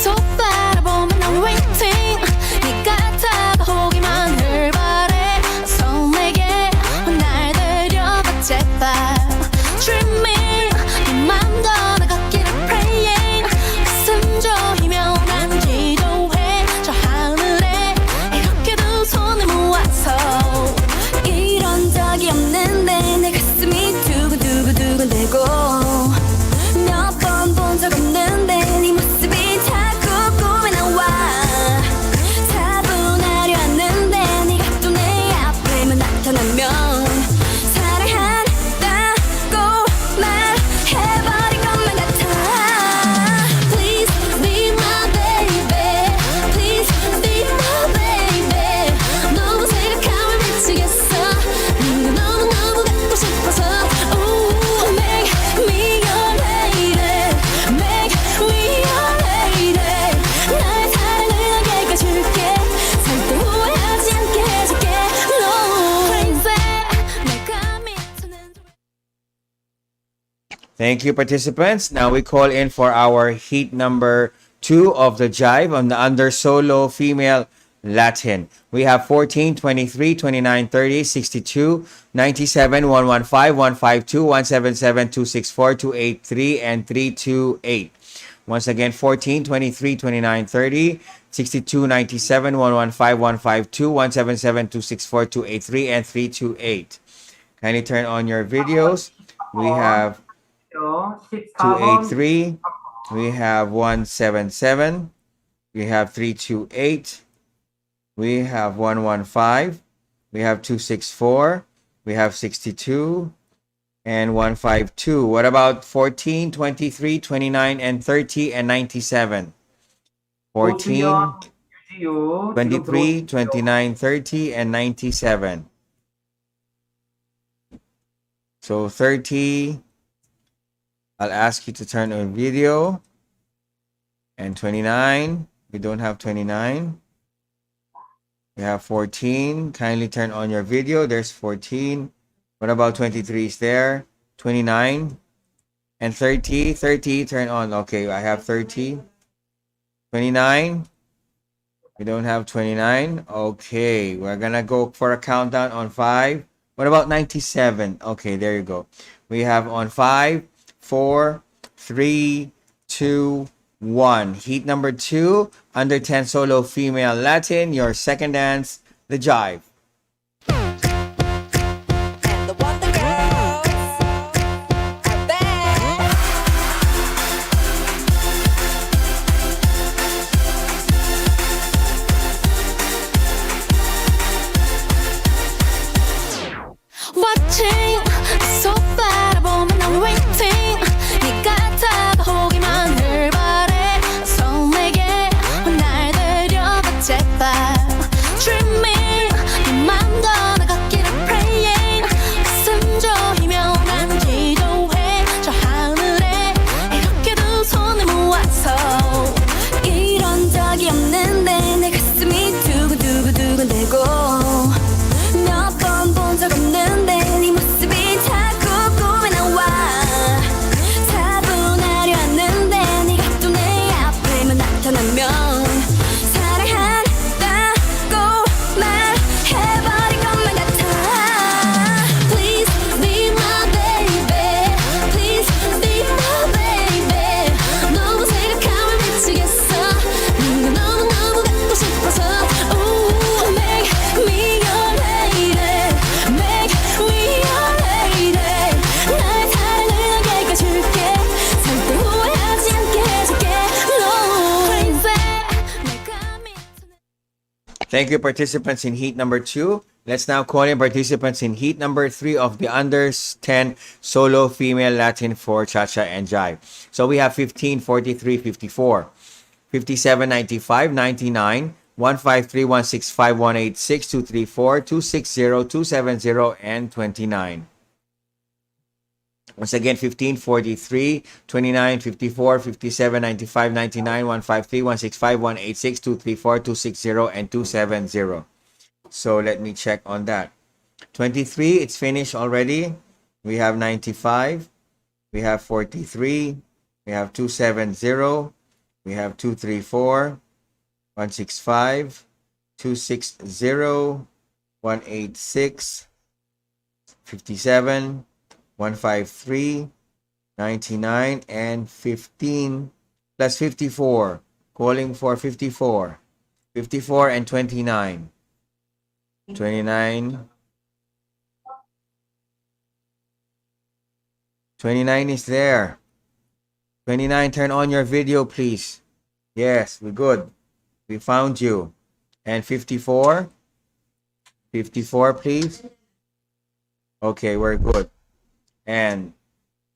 so 바라보면 난 waiting. 네가 다가오기만 늘 바래. 설레게 날 데려가 제발. Dreaming, 네 맘 떠나갔기를 praying. 가슴 저리며 나는 기도해. 저 하늘에 이렇게도 손을 모아서 이런 적이 없는데 내 가슴이 두근두근두근대고 몇 번 본 적 없는데 네 모습이 자꾸 꿈에 나와 차분하려 하는데 네가 또 내 앞에만 나타나면 사랑한다고 말해버릴 것만 같아 Please be my baby Please be my baby 너무 생각하면 미치겠어 네가 너무너무 갖고 싶어서 Ooh, make me your lady Make me your lady 나의 사랑을 너에게 줄게 절대 후회하지 않게 해줄게 No crazy 내가 미쳐는 Thank you, participants. Now we call in for our heat number 2 of the Jive on the under solo female Latin. We have 14, 23, 29, 30, 62, 97, 115, 152, 177, 264, 283, and 328. Once again, 14, 23, 29, 30, 62, 97, 115, 152, 177, 264, 283, and 328. Kindly turn on your videos. We have 283, we have 177, we have 328, we have 115, we have 264, we have 62, and 152. What about 14, 23, 29, and 30, and 97? 14, 23, 29, 30, and 97. So 30, I'll ask you to turn on video. And 29. We don't have 29. We have 14. Kindly turn on your video. There's 14. What about 23 is there? 29. And 30. 30, turn on. Okay, I have 30. 29. We don't have 29. Okay, we're gonna go for a countdown on 5. What about 97? Okay, there you go. We have on 5, 4, 3, 2, 1. Heat number 2, under 10 solo female Latin. Your second dance, the jive. Watching so 바라보면 I'm waiting 네가 다가오기만 늘 바래 손에게 날 데려가 제발 Dreaming 네 맘도 나같기를 praying 가슴 저리며 나는 기도해 저 하늘에 이렇게 두 손을 모아서 이런 적이 없는데 내 가슴이 두근두근두근대고 몇 번 본 적 없는데 네 모습이 자꾸 꿈에 나와 차분하려 하는데 네가 또 내 앞에만 나타나면 사랑한다고 말해버릴 것만 같아 Please be my baby Please be my baby 너무 생각하면 미치겠어 네가 너무너무 갖고 싶어서 Ooh, make me your lady Make me your lady 나의 사랑을 너에게 줄게 절대 후회하지 않게 해줄게 No crazy 내가 Thank you, participants in heat number 2. Let's now call in participants in heat number 3 of the under 10 solo female Latin for Cha-Cha and Jive. So we have 15, 43, 54, 57, 95, 99, 153, 165, 186, 234, 260, 270, and 29. Once again, 15, 43, 29, 54, 57, 95, 99, 153, 165, 186, 234, 260, and 270. So let me check on that. 23, it's finished already. We have 95. We have 43. We have 270. We have 234, 165, 260, 186, 57, 153, 99, and 15 plus 54. Calling for 54. 54 and 29. 29. 29 is there. 29, turn on your video, please. Yes, we're good. We found you. And 54. 54, please. Okay, we're good. And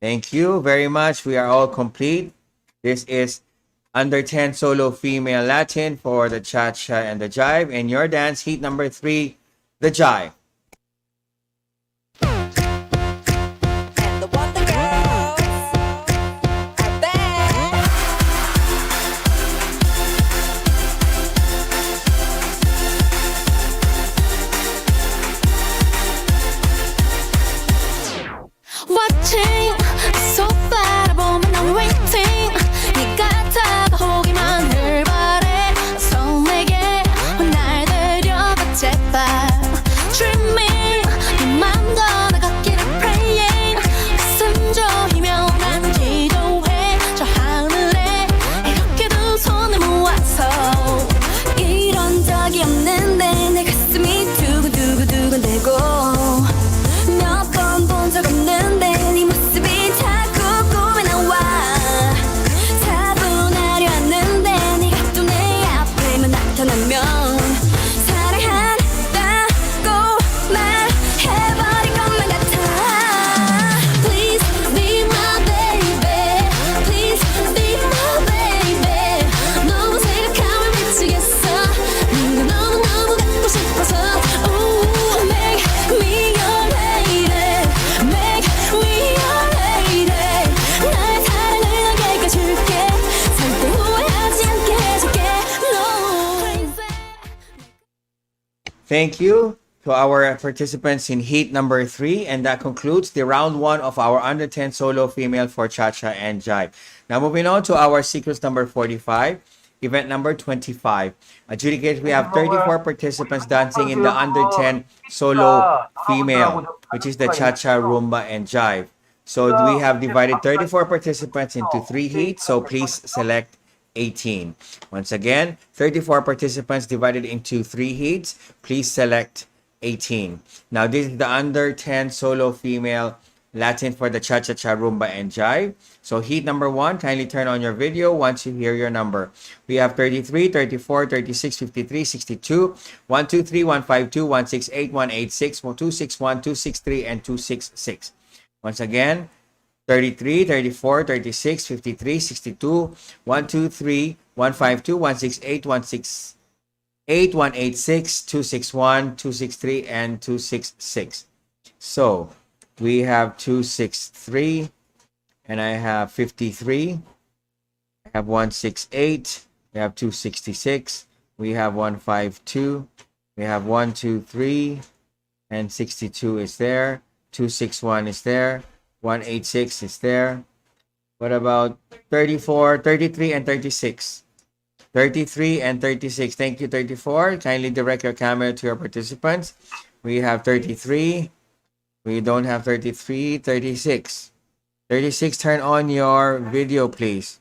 thank you very much. We are all complete. This is under 10 solo female Latin for the Cha-Cha and the Jive. And your dance, heat number 3, the Jive. Watching so 바라보면 I'm waiting 네가 다가오기만 늘 바래 손에게 날 데려가 제발 Dream Thank you to our participants in heat number 3, and that concludes the round 1 of our under 10 solo female for cha-cha and jive. Now moving on to our sequence number 45, event number 25. Adjudicators, we have 34 participants dancing in the under 10 solo female, which is the cha-cha, rumba, and jive. So we have divided 34 participants into 3 heats, so please select 18. Once again, 34 participants divided into 3 heats. Please select 18. Now, this is the under 10 solo female Latin for the cha-cha-cha, rumba, and jive. So heat number 1, kindly turn on your video once you hear your number. We have 33, 34, 36, 53, 62, 123, 152, 168, 186, 261, 263, and 266. Once again, 33, 34, 36, 53, 62, 123, 152, 168, 168, 186, 261, 263, and 266. So we have 263, and I have 53. I have 168. We have 266. We have 152. We have 123, and 62 is there. 261 is there. 186 is there. What about 34, 33, and 36? 33 and 36. Thank you, 34. Kindly direct your camera to your participants. We have 33. We don't have 33. 36. 36, turn on your video, please.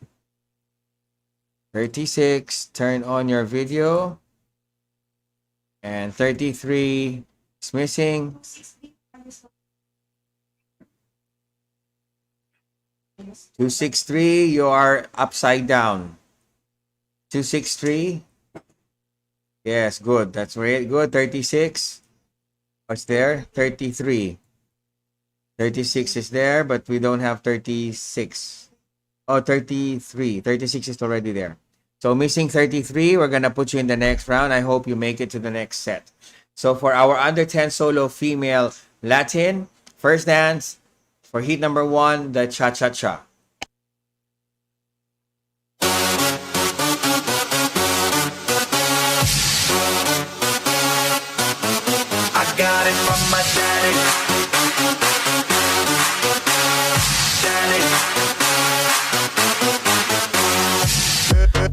36, turn on your video. And 33 is missing. 263, you are upside down. 263. Yes, good. That's right. Good. 36. What's there? 33. 36 is there, but we don't have 36. Oh, 33. 36 is already there. So missing 33, we're going to put you in the next round. I hope you make it to the next set. So for our under 10 solo female Latin, first dance, for heat number 1, the cha-cha-cha. I got it from my daddy.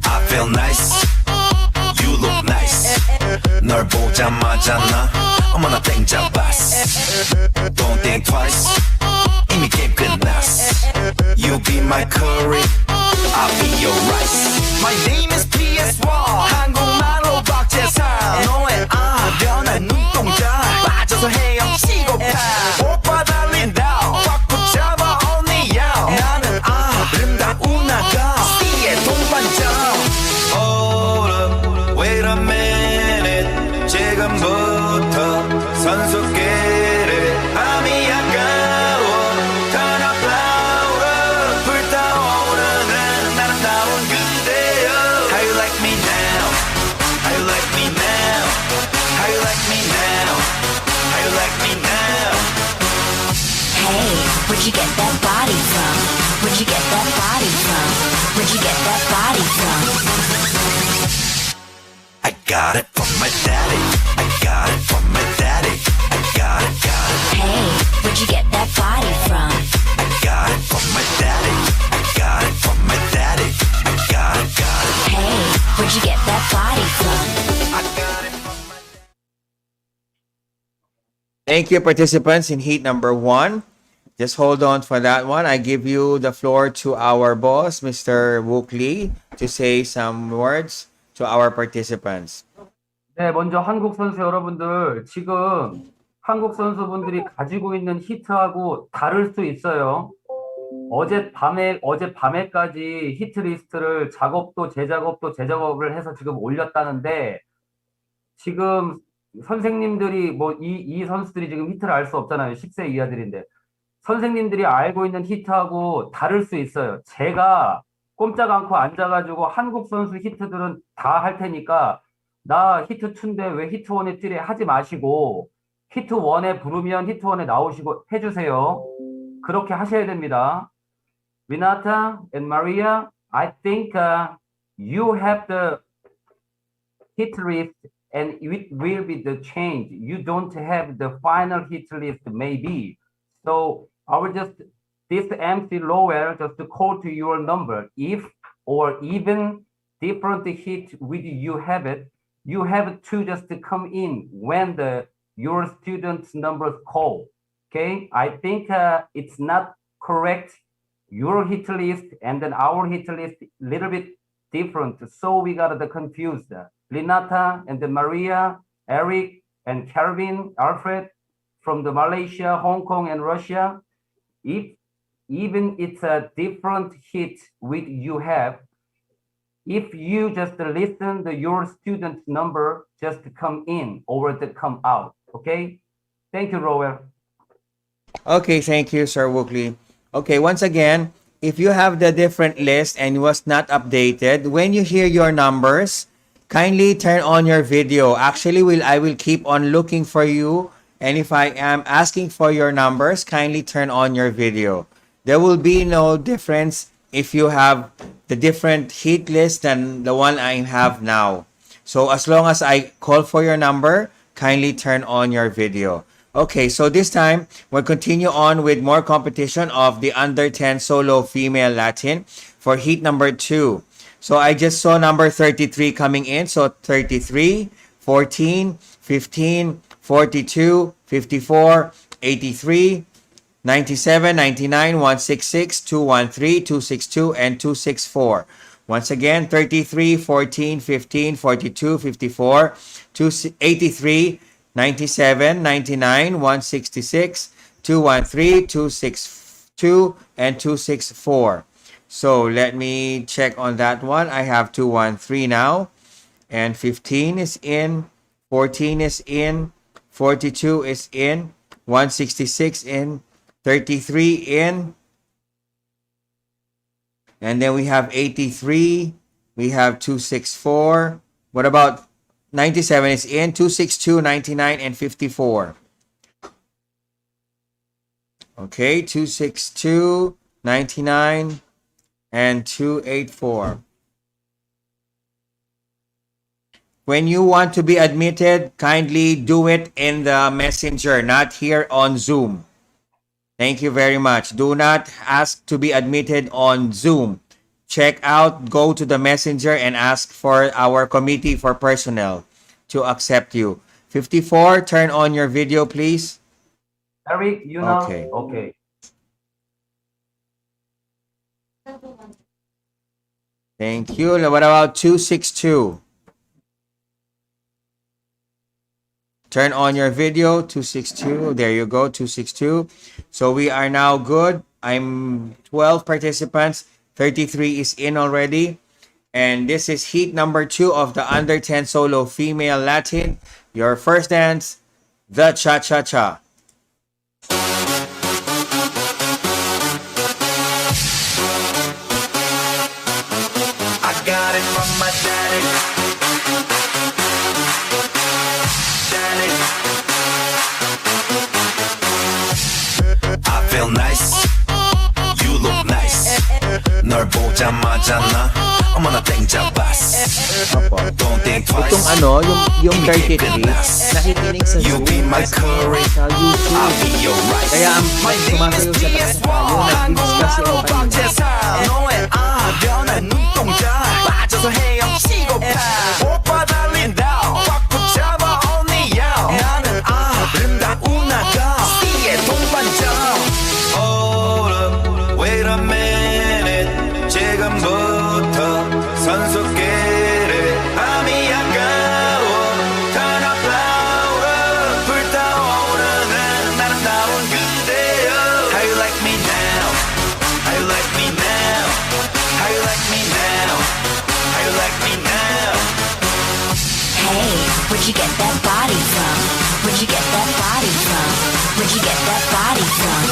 I feel nice. You look nice. 널 보자마자 나 어머나 땡 잡았어. Don't think twice. 이미 게임 끝났어. You be my curry, I'll be your rice. My name is PS1. 한국말로 박재상. 너의 아련한 눈동자 빠져서 헤엄치고파. 오빠 달린다. 꽉 붙잡아 언니야. 나는 아름다운 아가씨의 동반자. Hold up, wait a minute. 지금부터 선수끼리 밤이 아까워. Turn up louder. 불타오르는 아름다운 그대여. How you like me now? How you like me now? How you like me now? How you like me now? Hey, where'd you get that body from? Where'd you get that body from? Where'd you get that body from? I got it from my daddy. I got it from my daddy. I got it, got it. Hey, where'd you get that body from? I got it from my daddy. I got it from my daddy. I got it, got it. Hey, where'd you get that body from? I got it from my Thank you, participants in heat number 1. Just hold on for that one. I give you the floor to our boss, Mr. Wook Lee, to say some words to our participants. 네, 먼저 한국 선수 여러분들, 지금 한국 선수분들이 가지고 있는 히트하고 다를 수 있어요. 어젯밤에까지 히트 리스트를 재작업을 해서 지금 올렸다는데, 지금 선생님들이 이 선수들이 지금 히트를 알 수 없잖아요. 10세 이하들인데. 선생님들이 알고 있는 히트하고 다를 수 있어요. 제가 꼼짝 않고 앉아가지고 한국 선수 히트들은 다 할 테니까 나 히트 2인데 왜 히트 1에 뛰래 하지 마시고 히트 1에 부르면 히트 1에 나오시고 해주세요. 그렇게 하셔야 됩니다. Renata and Maria, I think you have the hit list and it will be the change. You don't have the final hit list maybe. So I will just, this MC Lowell just to call to your number. If or even different hit with you have it, you have to just come in when the your student's numbers call. Okay, I think it's not correct. Your hit list and then our hit list little bit different. So we got the confused. Renata and the Maria, Eric and Calvin, Alfred from the Malaysia, Hong Kong and Russia. If even it's a different hit with you have, if you just listen to your student number, just come in or to come out. Okay. Thank you, Rower. Okay, thank you, Sir Wookley. Okay, once again, if you have the different list and was not updated, when you hear your numbers, kindly turn on your video. Actually, I will keep on looking for you. And if I am asking for your numbers, kindly turn on your video. There will be no difference if you have the different hit list than the one I have now. So as long as I call for your number, kindly turn on your video. Okay, so this time we'll continue on with more competition of the under 10 solo female Latin for heat number 2. So I just saw number 33 coming in. So 33, 14, 15, 42, 54, 83, 97, 99, 166, 213, 262, and 264. Once again, 33, 14, 15, 42, 54, 83, 97, 99, 166, 213, 262, and 264. So let me check on that one. I have 213 now, and 15 is in, 14 is in, 42 is in, 166 in, 33 in, and then we have 83, we have 264. What about 97 is in, 262, 99, and 54. Okay, 262, 99, and 284. When you want to be admitted, kindly do it in the messenger, not here on Zoom. Thank you very much. Do not ask to be admitted on Zoom. Check out, go to the messenger and ask for our committee for personnel to accept you. 54, turn on your video, please. Eric, you know? Okay. Okay. Thank you. What about 262? Turn on your video, 262. There you go, 262. So we are now good. I'm 12 participants. 33 is in already. And this is heat number 2 of the under 10 solo female Latin. Your first dance, the cha-cha-cha. I got it from my daddy. I feel nice. You look nice. 널 보자마자 나 어머나 땡 잡았어. Don't think twice. Itong ano, yung dirty tricks, nakikinig sa You Zoom, be my curry. sa YouTube. I'll be your rice. Kaya ang sumasayaw sa taas tayo, nag-discuss yung 박재상 너의 변한 눈동자 빠져서 헤엄치고파 오빠 달린다 꽉 붙잡아 언니야 나는 아름다운 아가씨의 동반자 Hold up, wait a minute 지금부터 선수끼리 밤이 아까워 Turn up louder 불타오르는 아름다운 그대여 How you like me now? How you like me now? How you like me now? How you like me now? Hey, where'd you get that body from? Where'd you get that body from? Where'd you get that body from?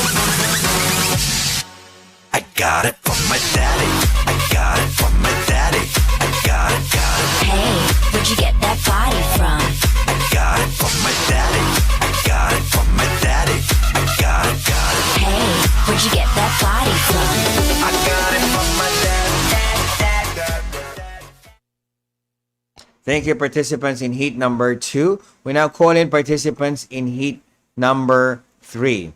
I got it from my daddy. I got it from my daddy. I got it, got it. Hey, where'd you get that body from? I got it from my daddy. I got it from my daddy. I got it, got it. Hey, where'd you get that body from? I got it from my daddy. Thank you, participants in heat number 2. We now call in participants in heat number 3.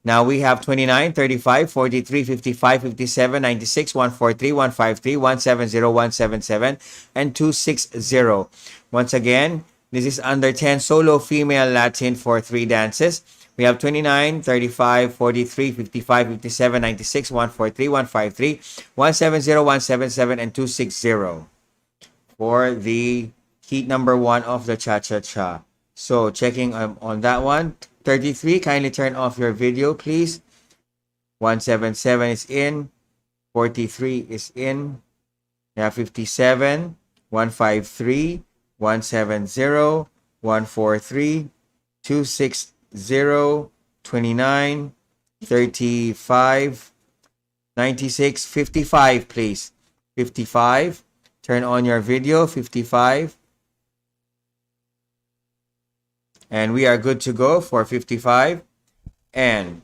Now we have 29, 35, 43, 55, 57, 96, 143, 153, 170, 177, and 260. Once again, this is under 10 solo female Latin for 3 dances. We have 29, 35, 43, 55, 57, 96, 143, 153, 170, 177, and 260 for the heat number 1 of the cha-cha-cha. So checking on that one. 33, kindly turn off your video, please. 177 is in. 43 is in. Now 57, 153, 170, 143, 260, 29, 35, 96, 55, please. 55. Turn on your video, 55. And we are good to go for 55. And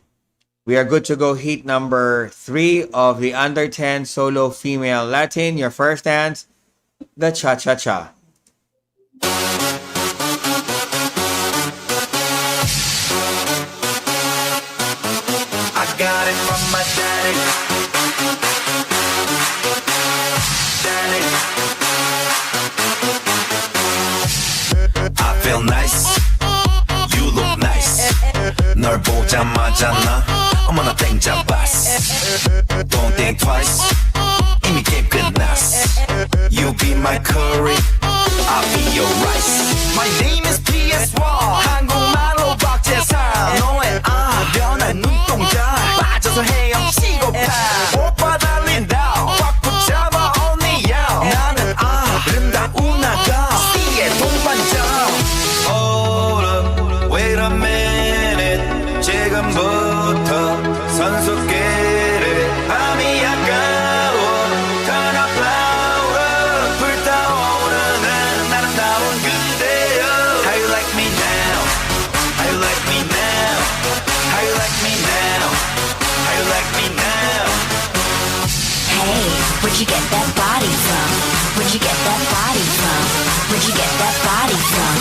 we are good to go heat number 3 of the under 10 solo female Latin. Your first dance, the cha-cha-cha. I got it from my daddy. I feel nice. You look nice. 널 보자마자 나 어머나 땡 잡았어. Don't think twice. 이미 게임 끝났어. You be my curry. I'll be your rice. My name is PS1. 한국말로 박재상. 너의 변한 눈동자 빠져서 헤엄치고파. 오빠 달린다. 꽉 붙잡아 only you. 나는 아름다운 아가씨의 동반자. Hold up, wait a minute. 지금부터 선수끼리 밤이 아까워. Turn up louder. 불타오르는 아름다운 그대여. How you like me now? How you like me now? How you like me now? How you like me now? Hey, where'd you get that body from? Where'd you get that body from? Where'd you get that body from?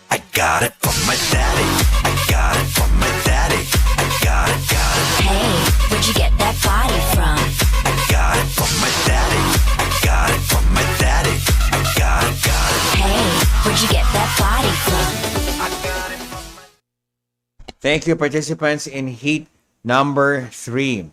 I got it from my daddy. I got it from my daddy. I got it, got it. Hey, where'd you get that body from? I got it from my daddy. I got it from my daddy. I got it, got it. Hey, where'd you get that body from? I got it from my... Thank you, participants in heat number 3.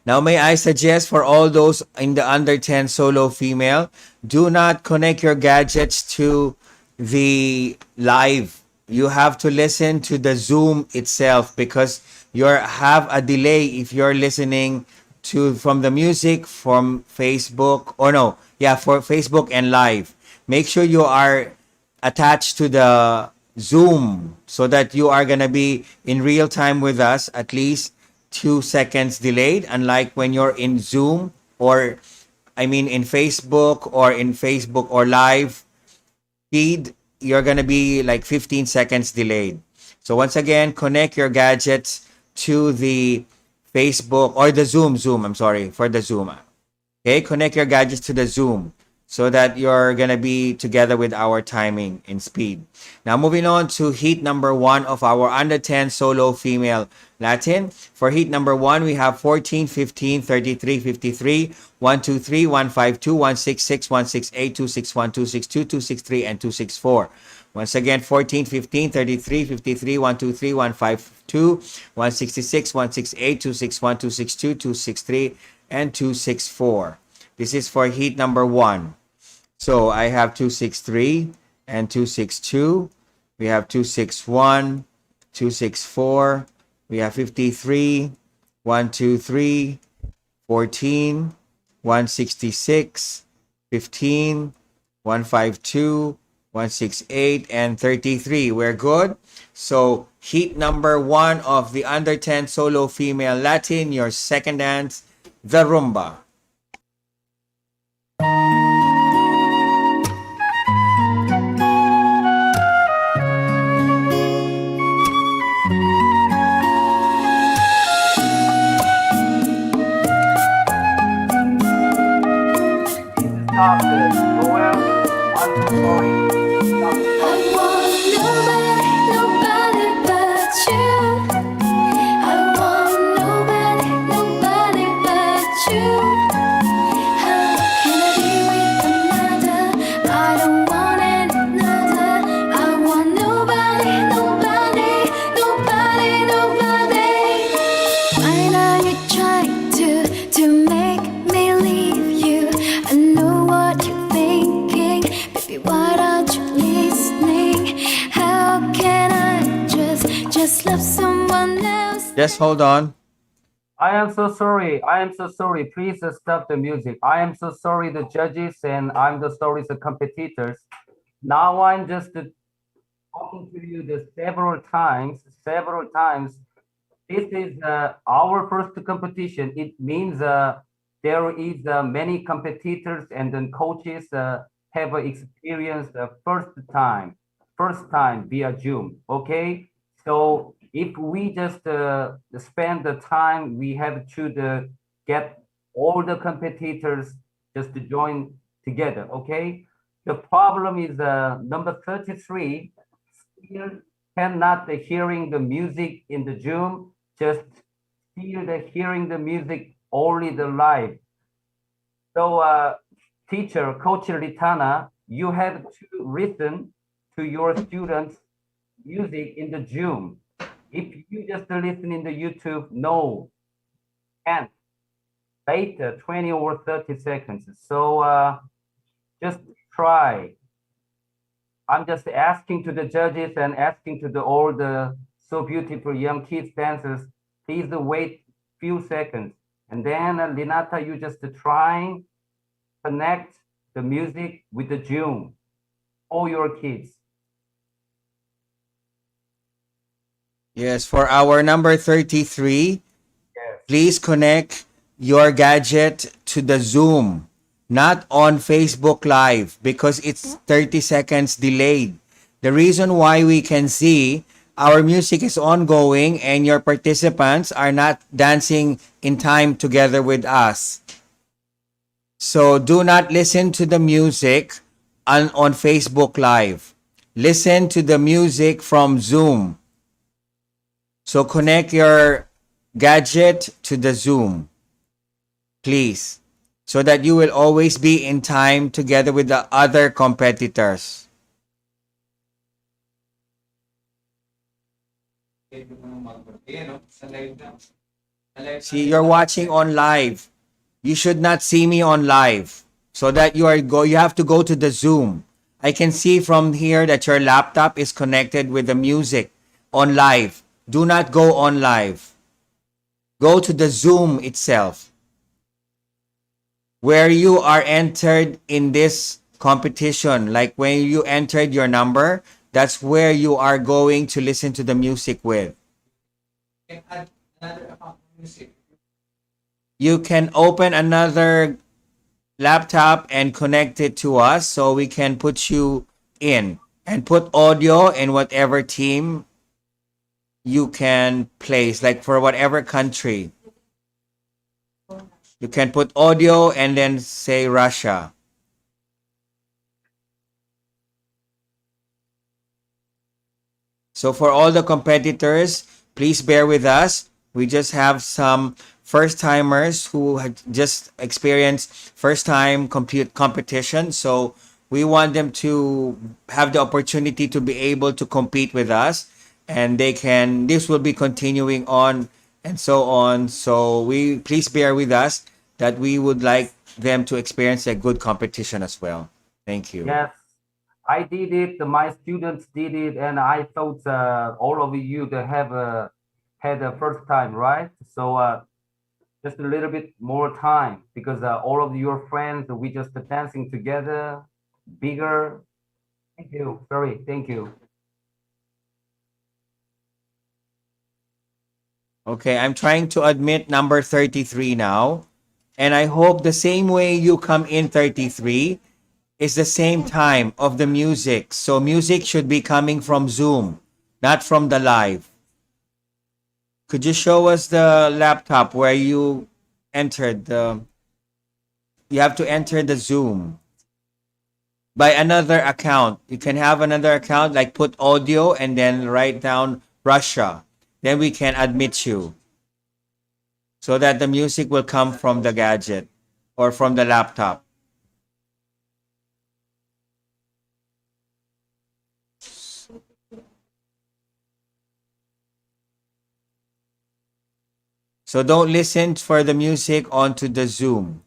Now, may I suggest for all those in the under 10 solo female, do not connect your gadgets to the live. You have to listen to the Zoom itself because you have a delay if you're listening to from the music from Facebook for Facebook and live. Make sure you are attached to the Zoom so that you are gonna be in real time with us, at least 2 seconds delayed, unlike when you're in Zoom in Facebook or live feed, you're going to be like 15 seconds delayed. So once again, connect your gadgets to the Facebook or the Zoom, for the Zoom. Okay, connect your gadgets to the Zoom so that you're going to be together with our timing and speed. Now, moving on to heat number 1 of our under 10 solo female Latin. For heat number 1, we have 14, 15, 33, 53, 123, 152, 166, 168, 261, 262, 263, and 264. Once again, 14, 15, 33, 53, 123, 152, 166, 168, 261, 262, 263, and 264. This is for heat number 1. So I have 263 and 262. We have 261, 264. We have 53, 123, 14, 166, 15, 152, 168, and 33. We're good. So heat number 1 of the under 10 solo female Latin, your second dance, the rumba. Just hold on. I am so sorry. I am so sorry. Please stop the music. I am so sorry, the judges, and I'm the sorry, the competitors. Now I'm just talking to you the several times, several times. This is our first competition. It means there is many competitors and then coaches have experienced the first time via Zoom. Okay, so if we just spend the time, we have to get all the competitors just to join together. Okay, the problem is number 33 still cannot hearing the music in the Zoom, just still hearing the music only the live. So teacher, Coach Ritana, you have to listen to your students' music in the Zoom. If you just listen in the YouTube, no, can't. Later, 20 or 30 seconds. So just try. I'm just asking to the judges and asking to all the so beautiful young kids dancers, please wait few seconds. And then Linata, you just trying connect the music with the Zoom, all your kids. Yes, for our number 33, please connect your gadget to the Zoom, not on Facebook Live, because it's 30 seconds delayed. The reason why we can see our music is ongoing and your participants are not dancing in time together with us. So do not listen to the music on Facebook Live. Listen to the music from Zoom. So connect your gadget to the Zoom, please, so that you will always be in time together with the other competitors. See, you're watching on live. You should not see me on live, so that you have to go to the Zoom. I can see from here that your laptop is connected with the music on live. Do not go on live. Go to the Zoom itself, where you are entered in this competition. Like when you entered your number, that's where you are going to listen to the music with. You can open another laptop and connect it to us so we can put you in and put audio in whatever team you can place, like for whatever country. You can put audio and then say Russia. So for all the competitors, please bear with us. We just have some first timers who had just experienced first time competition. So we want them to have the opportunity to be able to compete with us, and this will be continuing on and so on. So please bear with us that we would like them to experience a good competition as well. Thank you. Yes, I did it. My students did it, and I thought all of you that have had a first time, right? So just a little bit more time, because all of your friends, we just dancing together, bigger. Thank you. Sorry. Thank you. Okay, I'm trying to admit number 33 now. And I hope the same way you come in 33 is the same time of the music. So music should be coming from Zoom, not from the live. Could you show us the laptop where you entered you have to enter the Zoom by another account. You can have another account, like put audio and then write down Russia. Then we can admit you, so that the music will come from the gadget or from the laptop. So don't listen for the music onto the Zoom.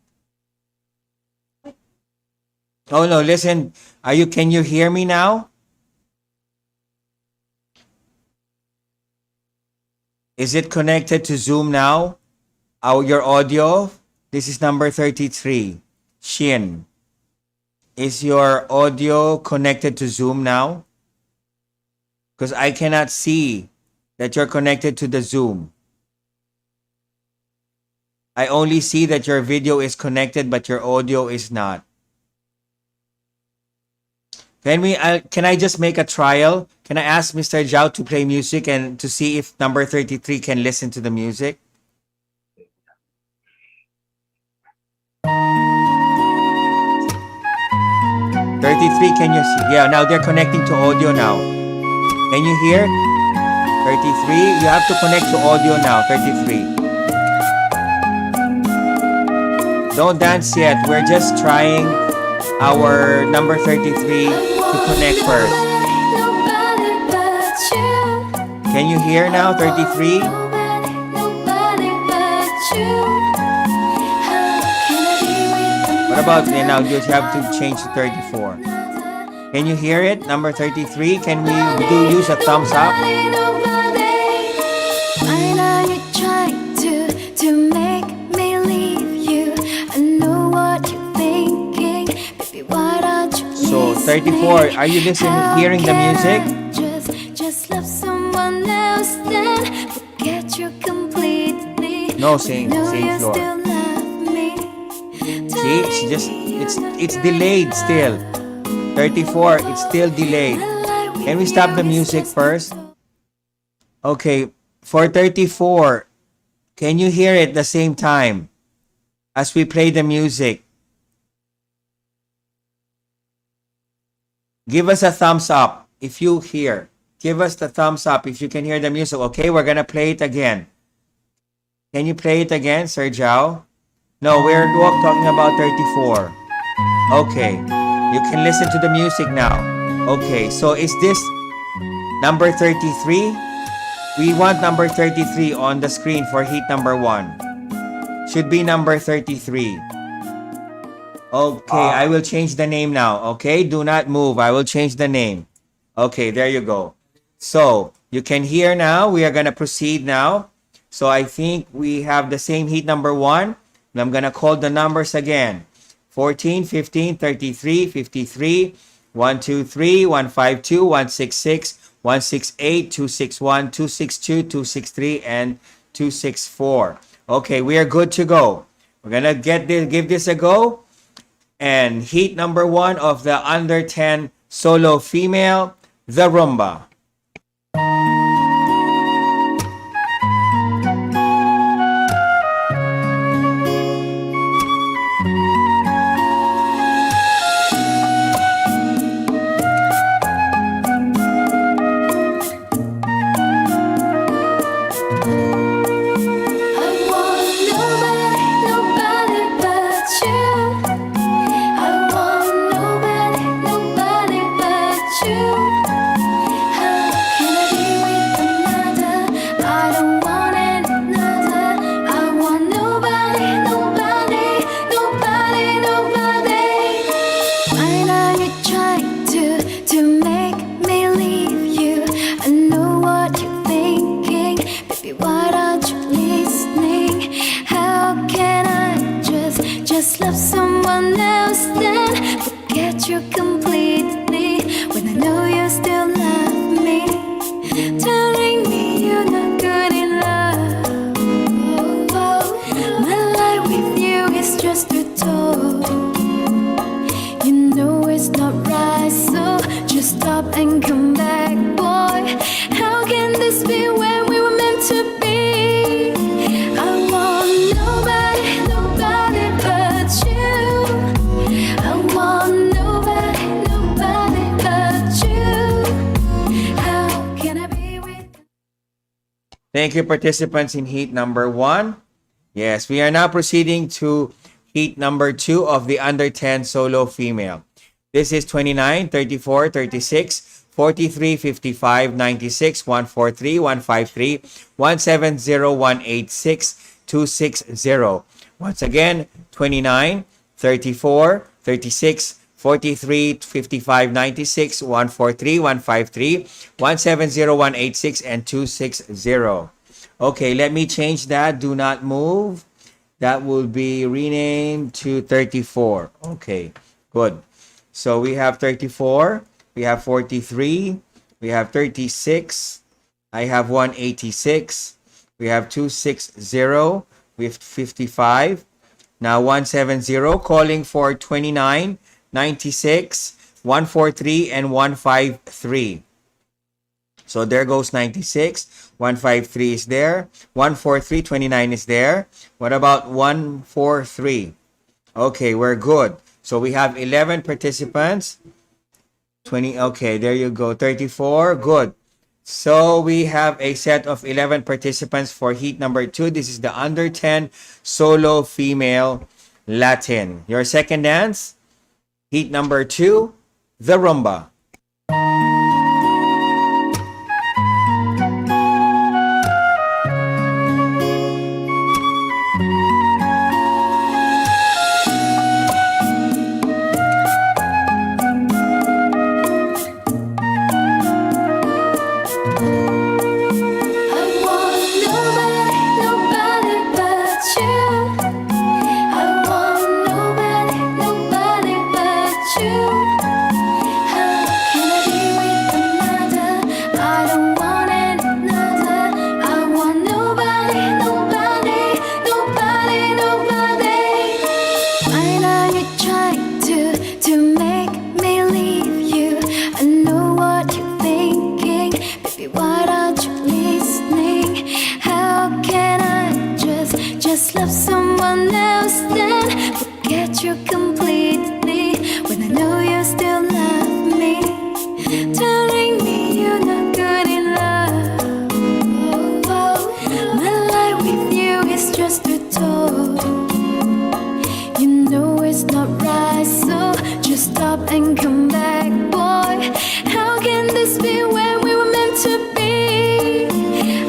Oh no, listen. Can you hear me now? Is it connected to Zoom now? Your audio? This is number 33. Shin. Is your audio connected to Zoom now? Because I cannot see that you're connected to the Zoom. I only see that your video is connected, but your audio is not. Can I just make a trial? Can I ask Mr. Zhao to play music and to see if number 33 can listen to the music? Can you see? Yeah, now they're connecting to audio now. Can you hear? 33, you have to connect to audio now. 33. Don't dance yet. We're just trying our number 33 to connect first. Can you hear now, 33? What about now? You have to change to 34. Can you hear it? Number 33. Can we use a thumbs up? So 34. Are you hearing the music? Just love someone else, then forget you completely. No, same floor. See, it's delayed still. 34, it's still delayed. Can we stop the music first? Okay, for 34, can you hear it at the same time as we play the music? Give us a thumbs up if you hear. Give us the thumbs up if you can hear the music. Okay, we're gonna play it again. Can you play it again, Sir Zhao? No, we're talking about 34. Okay, you can listen to the music now. Okay, so is this number 33? We want number 33 on the screen for heat number 1. Should be number 33. Okay, I will change the name now. Okay, do not move. I will change the name. Okay, there you go. So, you can hear now. We are going to proceed now. So, I think we have the same heat number 1. And I'm going to call the numbers again. 14, 15, 33, 53, 123, 152, 166, 168, 261, 262, 263, and 264. Okay, we are good to go. We're going to give this a go. And heat number 1 of the under 10 solo female, the rumba. Just love someone else, then forget you completely. When I know you still love me, telling me you're not good enough. My life with you is just a toy. You know it's not right, so just stop and come back, boy. How can this be where we were meant to be? I want nobody, nobody but you. I want nobody, nobody but you. How can I be with? Thank you, participants in heat number 1. Yes, we are now proceeding to heat number 2 of the under 10 solo female. This is 29, 34, 36, 43, 55, 96, 143, 153, 170, 186, 260. Once again, 29, 34, 36, 43, 55, 96, 143, 153, 170, 186, and 260. Okay, let me change that. Do not move. That will be renamed to 34. Okay, good. So we have 34. We have 43. We have 36. I have 186. We have 260. We have 55. Now 170, calling for 29, 96, 143, and 153. So there goes 96. 153 is there. 143, 29 is there. What about 143? Okay, we're good. So we have 11 participants. 20, okay, there you go. 34, good. So we have a set of 11 participants for heat number 2. This is the under 10 solo female Latin. Your second dance, heat number 2, the rumba. Just love someone else, then forget you completely. When I know you still love me, telling me you're not good enough. My life with you is just a toy. You know it's not right, so just stop and come back, boy. How can this be when we were meant to be?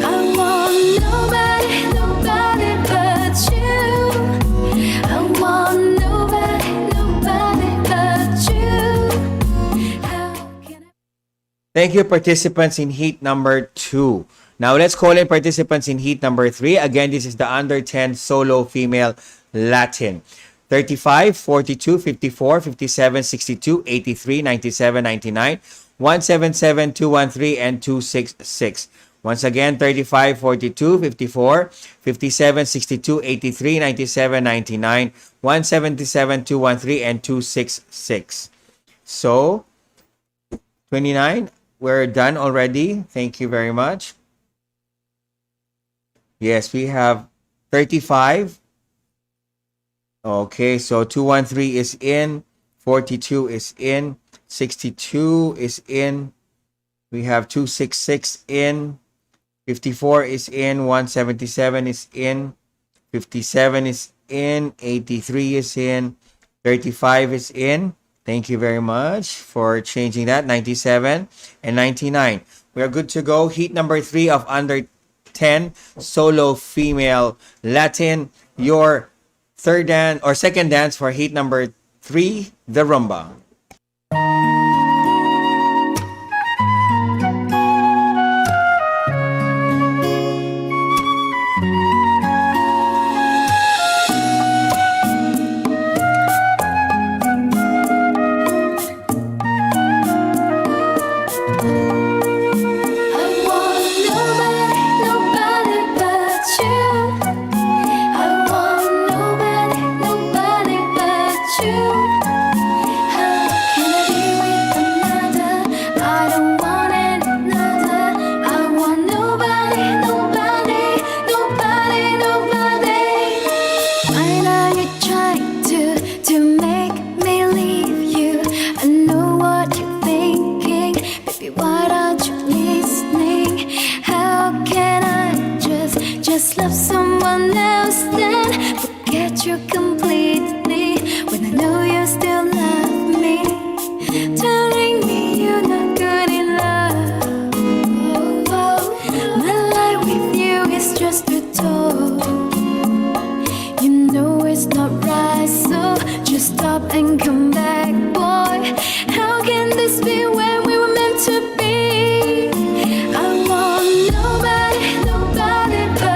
I want nobody, nobody but you. I want nobody, nobody but you. Thank you, participants in heat number 2. Now let's call in participants in heat number 3. Again, this is the under 10 solo female Latin. 35, 42, 54, 57, 62, 83, 97, 99, 177, 213, and 266. Once again, 35, 42, 54, 57, 62, 83, 97, 99, 177, 213, and 266. So, 29, we're done already. Thank you very much. Yes, we have 35. Okay, so 213 is in, 42 is in, 62 is in, we have 266 in, 54 is in, 177 is in, 57 is in, 83 is in, 35 is in. Thank you very much for changing that. 97 and 99. We are good to go. Heat number 3 of under 10 solo female Latin. Your third dance or second dance for heat number 3, the rumba. Just love someone else, then forget you completely. When I know you still love me, telling me you're not good enough. My life with you is just a toy. You know it's not right, so just stop and come back, boy. How can this be when we were meant to be? I want nobody, nobody but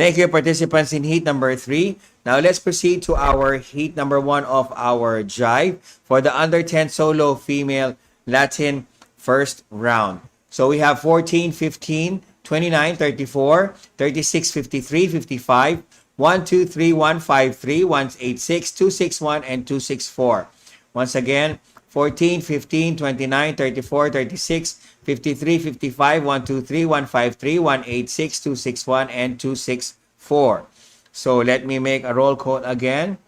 Thank you, participants in heat number 3. Now let's proceed to our heat number 1 of our jive for the under 10 solo female Latin first round. So we have 14, 15, 29, 34, 36, 53, 55, 1, 2, 3, 1, 5, 3, 1, 8, 6, 2, 6, 1, and 2, 6, 4. Once again, 14, 15, 29, 34, 36, 53, 55, 1, 2, 3, 1, 5, 3, 1, 8, 6, 2, 6, 1, and 2, 6, 4. So let me make a roll call again.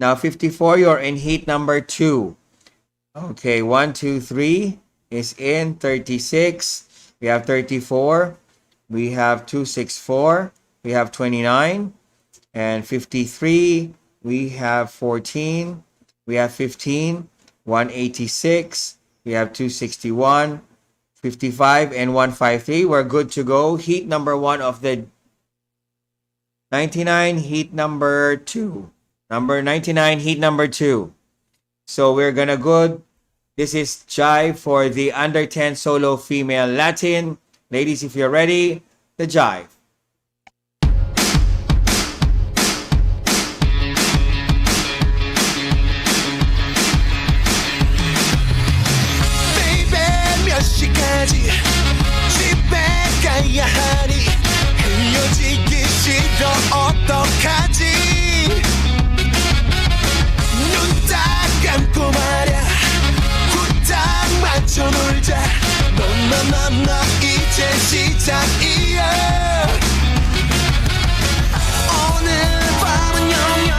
Now 54, you're in heat number 2. Okay, 1, 2, 3 is in. 36, we have 34, we have 2, 6, 4, we have 29, and 53, we have 14, we have 15, 186, we have 261, 55, and 153. We're good to go. Heat number 1 of the 99, heat number 2. Number 99, heat number 2. So we're gonna good. This is jive for the under 10 solo female Latin. Ladies, if you're ready, the jive. 시까지 집에 가야 하니 헤어지기 싫어 어떡하지 눈 딱 감고 말야 후딱 맞춰 놀자 너 이제 시작이야 오늘 밤은 영영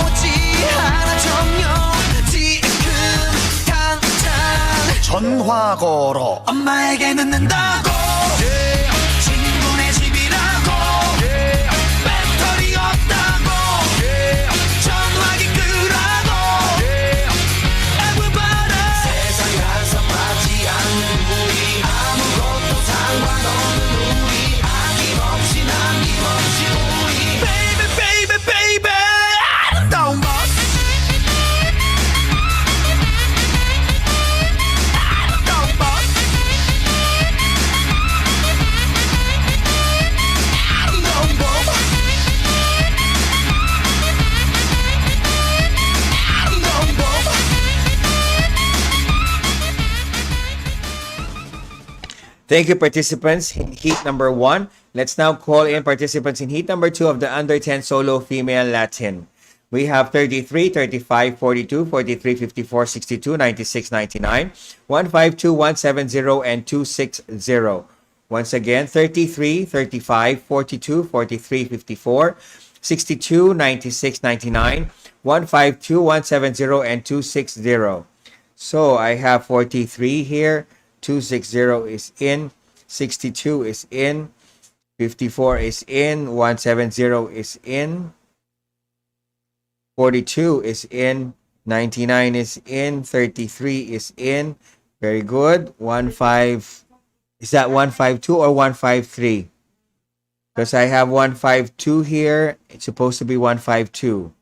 오지 않아 정녕 전화 걸어 엄마에게 늦는다고 친구네 집이라고 배터리 없다고 전화기 끄라고 Everybody 세상이 한산하지 않는 우리 아무것도 상관없는 우리 아낌없이 남김없이 우리 Baby baby baby 아름다운 것 Thank you, participants in heat number 1. Let's now call in participants in heat number 2 of the under 10 solo female Latin. We have 33, 35, 42, 43, 54, 62, 96, 99, 152, 170, and 260. Once again, 33, 35, 42, 43, 54, 62, 96, 99, 152, 170, and 260. So I have 43 here. 260 is in, 62 is in, 54 is in, 170 is in, 42 is in, 99 is in, 33 is in. Very good. 15, is that 152 or 153? Because I have 152 here. It's supposed to be 152.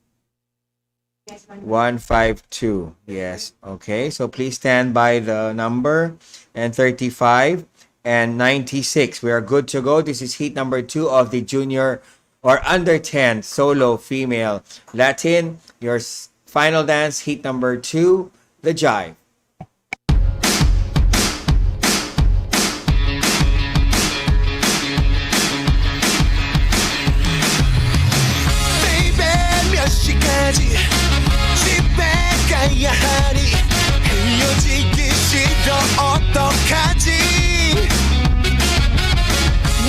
152. Yes. Okay. So please stand by the number. And 35 and 96. We are good to go. This is heat number 2 of the junior or under 10 solo female Latin. Your final dance, heat number 2, the jive. Baby 몇 시까지 집에 가야 하니 헤어지기 싫어 어떡하지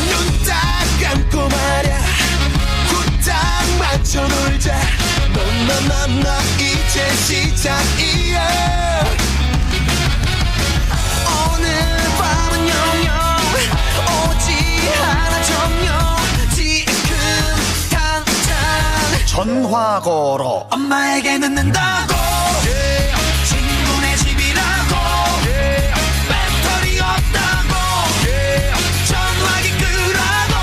눈 딱 감고 말야 후딱 맞춰 놀자 너 이제 시작이야 오늘 밤은 영영 오지 않아 정녕 지금 당장 전화 걸어 엄마에게 늦는다고 친구네 집이라고 배터리 없다고 전화기 끄라고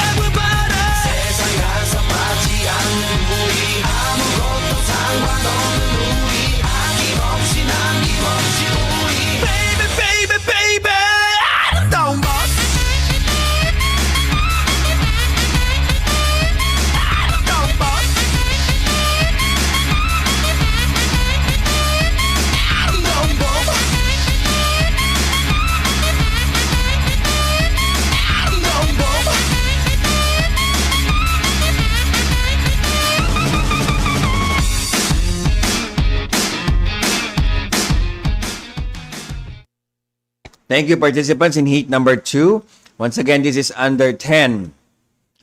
Everybody 세상이 한산하지 않는 우리 아무것도 상관없는 우리 아낌없이 남김없이 우리 Baby baby baby 아름다운 것 Thank you, participants in heat number 2. Once again, this is under 10.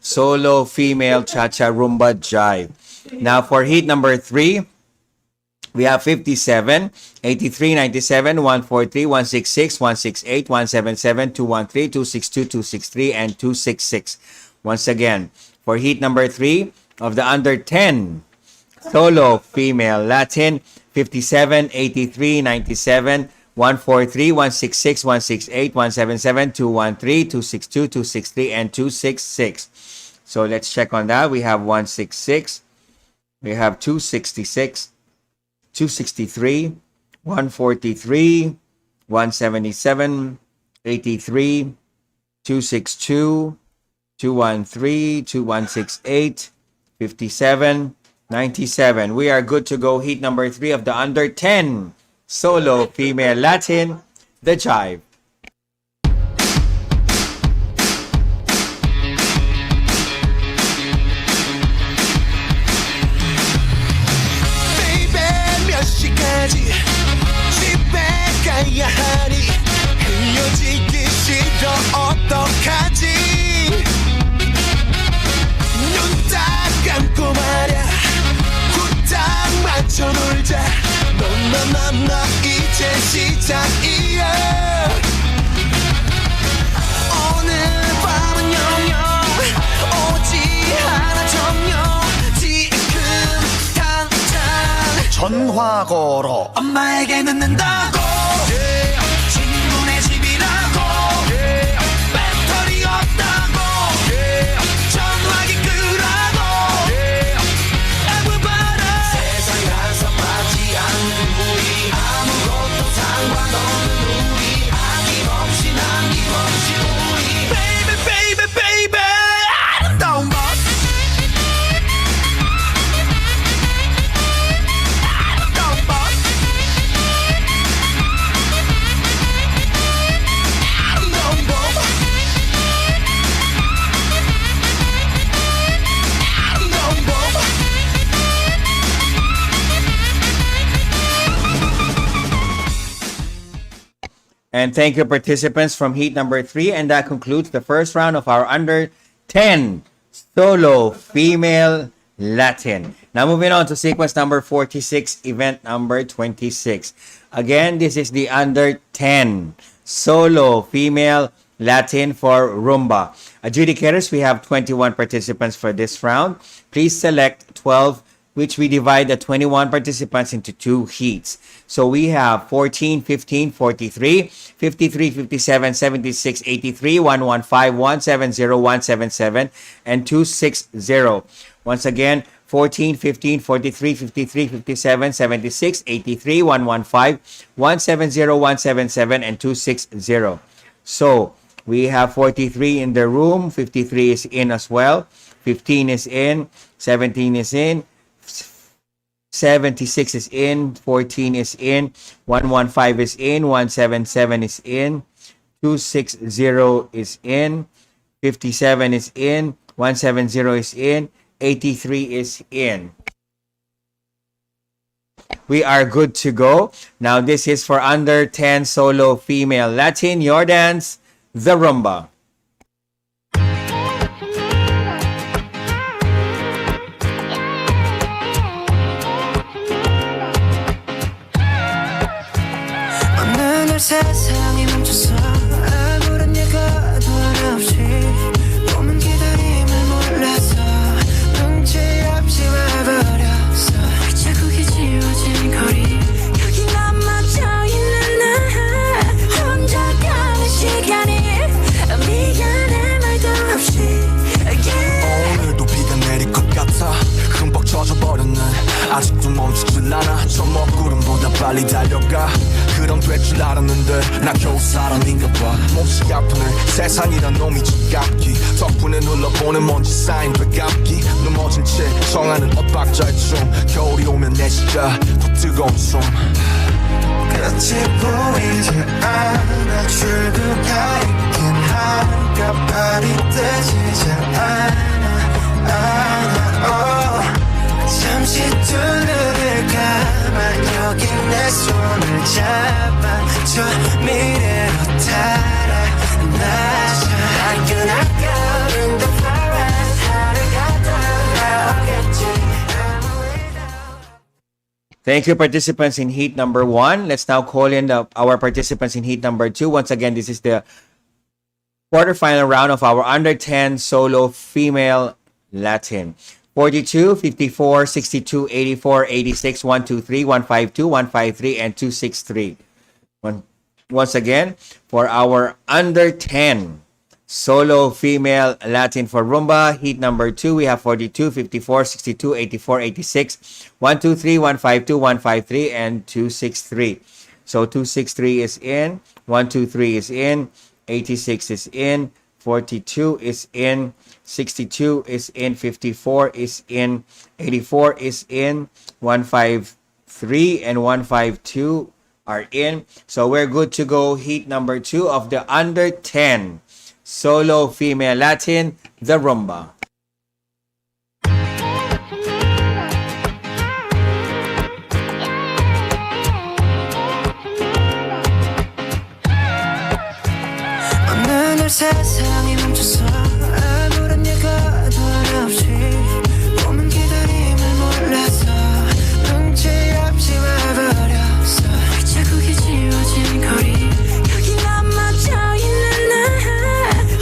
Solo, female, cha-cha, rumba, jive. Now, for heat number 3, we have 57, 83, 97, 143, 166, 168, 177, 213, 262, 263, and 266. Once again, for heat number 3 of the under 10, solo, female, Latin, 57, 83, 97, 143, 166, 168, 177, 213, 262, 263, and 266. So let's check on that. We have 166, we have 266, 263, 143, 177, 83, 262, 213, 2168, 57, 97. We are good to go. Heat number 3 of the under 10. Solo, female, Latin, the jive. 시까지 집에 가야 하니 헤어지기 싫어 어떡하지 눈 딱 감고 말야 후딱 맞춰 놀자 너 이제 시작이야 오늘 밤은 영영 오지 않아 정녕 전화 걸어 엄마에게 늦는다고 친구네 집이라고 배터리 없다고 전화기 끄라고 everybody 세상이 한산하지 않는 우리 아무것도 상관없는 우리 아낌없이 남김없이 우리 baby baby baby 아름다운 밤 And thank you, participants from heat number 3. And that concludes the first round of our under 10 solo female Latin. Now moving on to sequence number 46, event number 26. Again, this is the under 10 solo female Latin for rumba. Adjudicators, we have 21 participants for this round. Please select 12, which we divide the 21 participants into 2 heats. So we have 14, 15, 43, 53, 57, 76, 83, 115, 170, 177, and 260. Once again, 14, 15, 43, 53, 57, 76, 83, 115, 170, 177, and 260. So we have 43 in the room. 53 is in as well. 15 is in. 17 is in. 76 is in, 14 is in, 115 is in, 177 is in, 260 is in, 57 is in, 170 is in, 83 is in. We are good to go. Now this is for under 10 solo female Latin, your dance, the rumba. 세상이 멈춰서 아무런 예가도 하나 없이 몸은 기다림을 몰라서 눈치 없이 와버렸어 자국이 지워진 거리 여기 남아져 있는 나 혼자 가는 시간이 미안해 말도 없이 오늘도 비가 내릴 것 같아 흠뻑 젖어버렸네 아직도 멈추질 않아 저 먹구름보다 빨리 달려가 그럼 될 줄 알았는데 나 겨우 사람인가 봐 몹시 아프네 세상이란 놈이 지갑기 덕분에 눌러보는 먼지 쌓인 배갑기 넘어진 채 정하는 엇박자의 춤 겨울이 오면 내 시가 더 뜨거운 숨 끝이 보이지 않아 출구가 있긴 한가 발이 뜨지 않아 잠시 두 눈을 감아 여기 내 손을 잡아 저 미래로 달아나자 the forest 하루가 돌아오겠지. Thank you, participants in heat number 1. Let's now call in our participants in heat number 2. Once again, this is the quarterfinal round of our under 10 solo female Latin. 42, 54, 62, 84, 86, 123, 152, 153, and 263. Once again, for our under 10 solo female Latin for rumba, heat number 2, we have 42, 54, 62, 84, 86, 123, 152, 153, and 263. So 263 is in, 123 is in, 86 is in, 42 is in, 62 is in, 54 is in, 84 is in, 153 and 152 are in. So we're good to go. Heat number 2 of the under 10 solo female Latin, the rumba. 오늘 세상이 멈춰서 아무런 예고도 없이 몸은 기다림을 몰라서 눈치없이 와버렸어 자국이 지워진 거리 여기 남아져 있는 나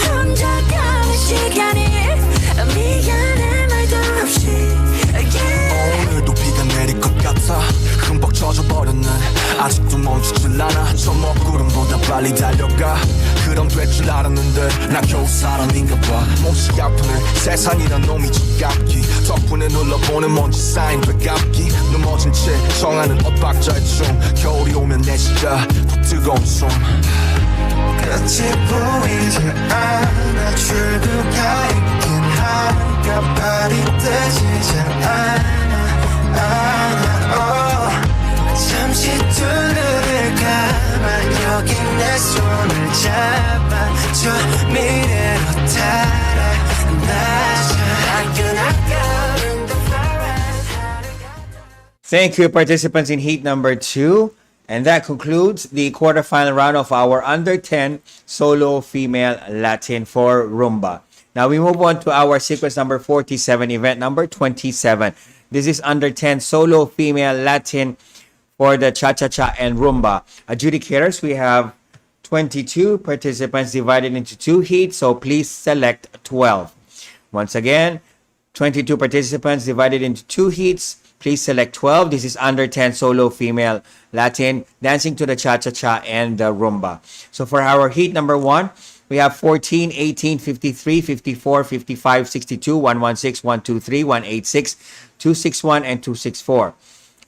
혼자 가는 시간이 미안해 말도 없이 오늘도 비가 내릴 것 같아 흠뻑 젖어버렸네 아직도 멈추질 않아 저 먹구름보다 빨리 달려가 그럼 될 줄 알았는데 나 겨우 사람인가 봐 몹시 아프네 세상이란 놈이 지갑기 덕분에 눌러보는 먼지 쌓인 배갑기 넘어진 채 정하는 엇박자의 춤 겨울이 오면 내쉬자 더 뜨거운 숨 끝이 보이지 않아 출구가 있긴 한가 발이 뜨지 않아 잠시 두 눈을 감아 여기 내 손을 잡아 저 미래로 달아나자 Thank you, participants in heat number 2. And that concludes the quarterfinal round of our under 10 solo female Latin for rumba. Now we move on to our sequence number 47, event number 27. This is under 10 solo female Latin for the cha-cha-cha and rumba. Adjudicators, we have 22 participants divided into 2 heats, so please select 12. Once again, 22 participants divided into 2 heats. Please select 12. This is under 10 solo female Latin dancing to the cha-cha-cha and the rumba. So for our heat number 1, we have 14, 18, 53, 54, 55, 62, 116, 123, 186, 261, and 264.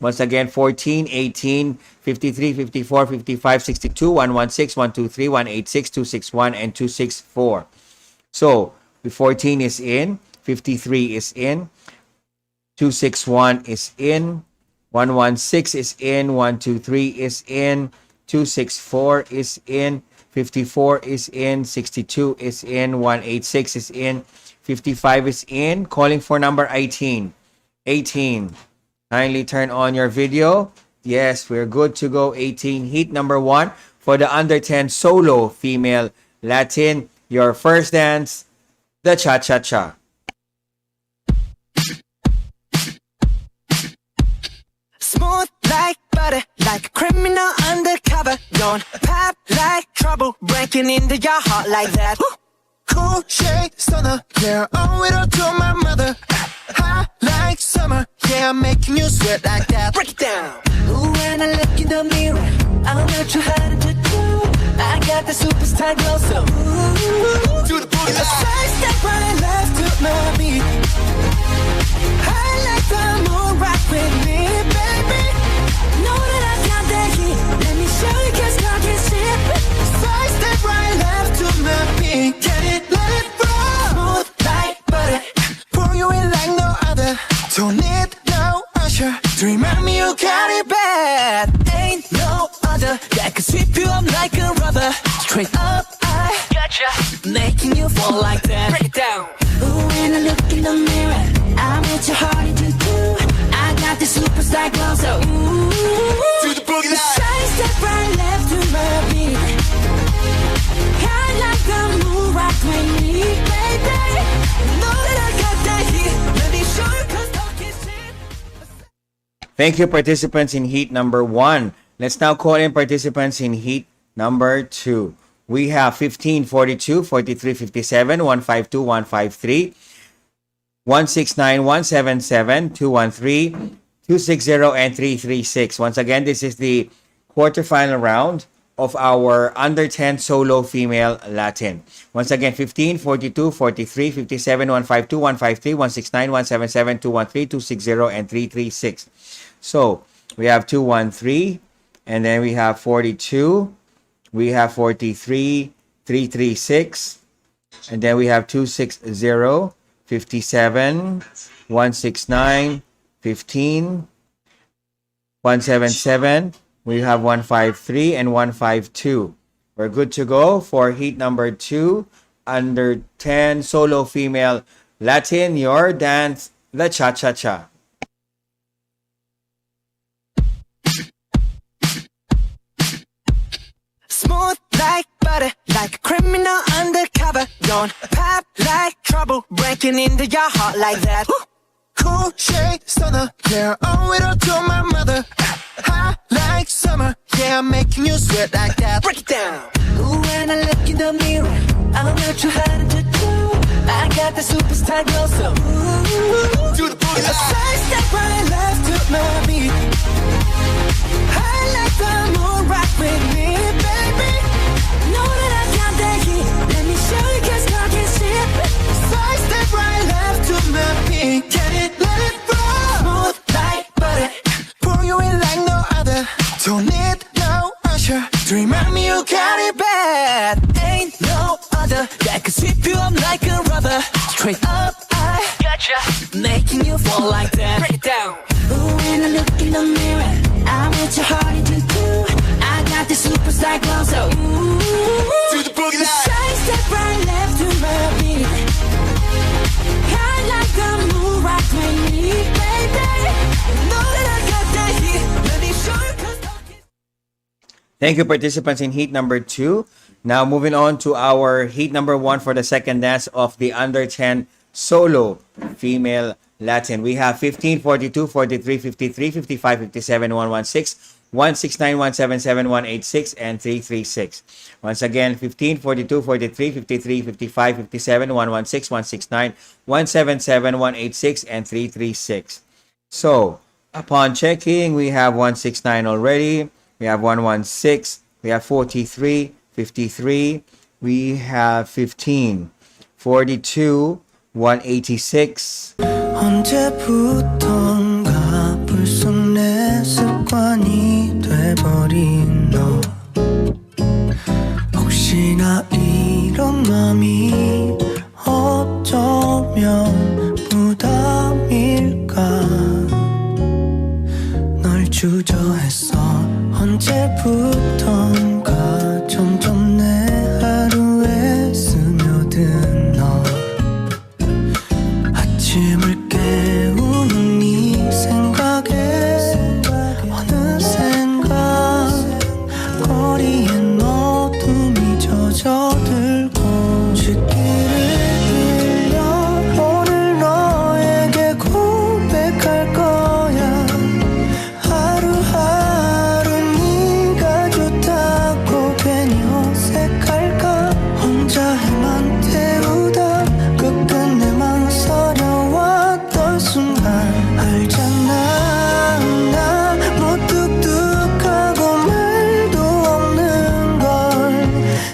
Once again, 14, 18, 53, 54, 55, 62, 116, 123, 186, 261, and 264. So, the 14 is in, 53 is in, 261 is in, 116 is in, 123 is in, 264 is in, 54 is in, 62 is in, 186 is in, 55 is in. Calling for number 18. 18. Kindly turn on your video. Yes, we're good to go. 18. Heat number 1 for the under 10 solo female Latin. Your first dance, the cha-cha-cha. Smooth like butter, like a criminal undercover. Don't pop like trouble, breaking into your heart like that. Cool shade stunner, yeah, owe it all to my mother. Hot like summer, yeah, I'm making you sweat like that. Break it down. Ooh, when I look in the mirror, I'm not too hard to do. I got the superstar glow, so ooh, do the booty. A side step right left to my beat. I like the moon rock with me, baby. Know that I got that heat. Let me show you, cause God can see it. Side step right left to my beat. Get it, let it roll. Smooth like butter. Pour you in like no other. Don't need no usher to remind me you got it bad. Ain't no other that can sweep you up like a rubber. Straight up, I gotcha, making you fall like that. Break it down. Ooh, when I look in the mirror, I'm at your heart to do. I got the superstar glow, so ooh, do the boogie line. Side step right left to my Thank you, participants in heat number 1. Let's now call in participants in heat number 2. We have 15, 42, 43, 57, 152, 153, 169, 177, 213, 260, and 336. Once again, this is the quarterfinal round of our under 10 solo female Latin. Once again, 15, 42, 43, 57, 152, 153, 169, 177, 213, 260, and 336. So we have 213, and then we have 42, we have 43, 336, and then we have 260, 57, 169, 15, 177, we have 153 and 152. We're good to go for heat number 2, under 10 solo female Latin, your dance, the cha-cha-cha. Smooth like butter, like a criminal undercover. Don't pop like trouble, breaking into your heart like that. Cool shade stunner, yeah, owe it all to my mother. Hot like summer, yeah, I'm making you sweat like that. Break it down. Ooh, when I look in the mirror, I'm not too hard to do. I got the superstar glow, so ooh, do the booty. A side step right left to my beat. I like the moon rock with me, baby. Know that I got that heat. Let me show you, cause God can see it. Side step right left to my beat. Get it, let it roll. Smooth like butter, pour you in like no other. Don't need no usher to remind me you got it bad. Ain't no other that can sweep you up like a rubber. Straight up, I gotcha, making you fall like that. Break it down. Ooh, when I look in the mirror, I'm what your heart to do. I got the superstar glow, so ooh, do the boogie line. Side step right left to my beat. I like the moon rock with me, baby. Know that I got that heat. Let me show you, cause Thank you, participants in heat number 2. Now moving on to our heat number 1 for the second dance of the under 10 solo female Latin. We have 15, 42, 43, 53, 55, 57, 116, 169, 177, 186, and 336. Once again, 15, 42, 43, 53, 55, 57, 116, 169, 177, 186, and 336. So, upon checking, we have 169 already. We have 116. We have 43, 53. We have 15, 42, 186. 언제부턴가 불쑥 내 습관이 돼버린 너. 혹시나 이런 맘이 어쩌면 부담일까. 널 주저했어. 언제부턴가 점점 내 하루에 스며든 너. 아침을 깨우는 네 생각에 어느샌가 거리엔 어둠이 젖어들고 쥐기를 빌려 오늘 너에게 고백할 거야. 하루하루 네가 좋다고 괜히 어색할까. 혼자 해만 태우다 끝끝내 망설여왔던 순간 알잖아. 나 무뚝뚝하고 말도 없는 걸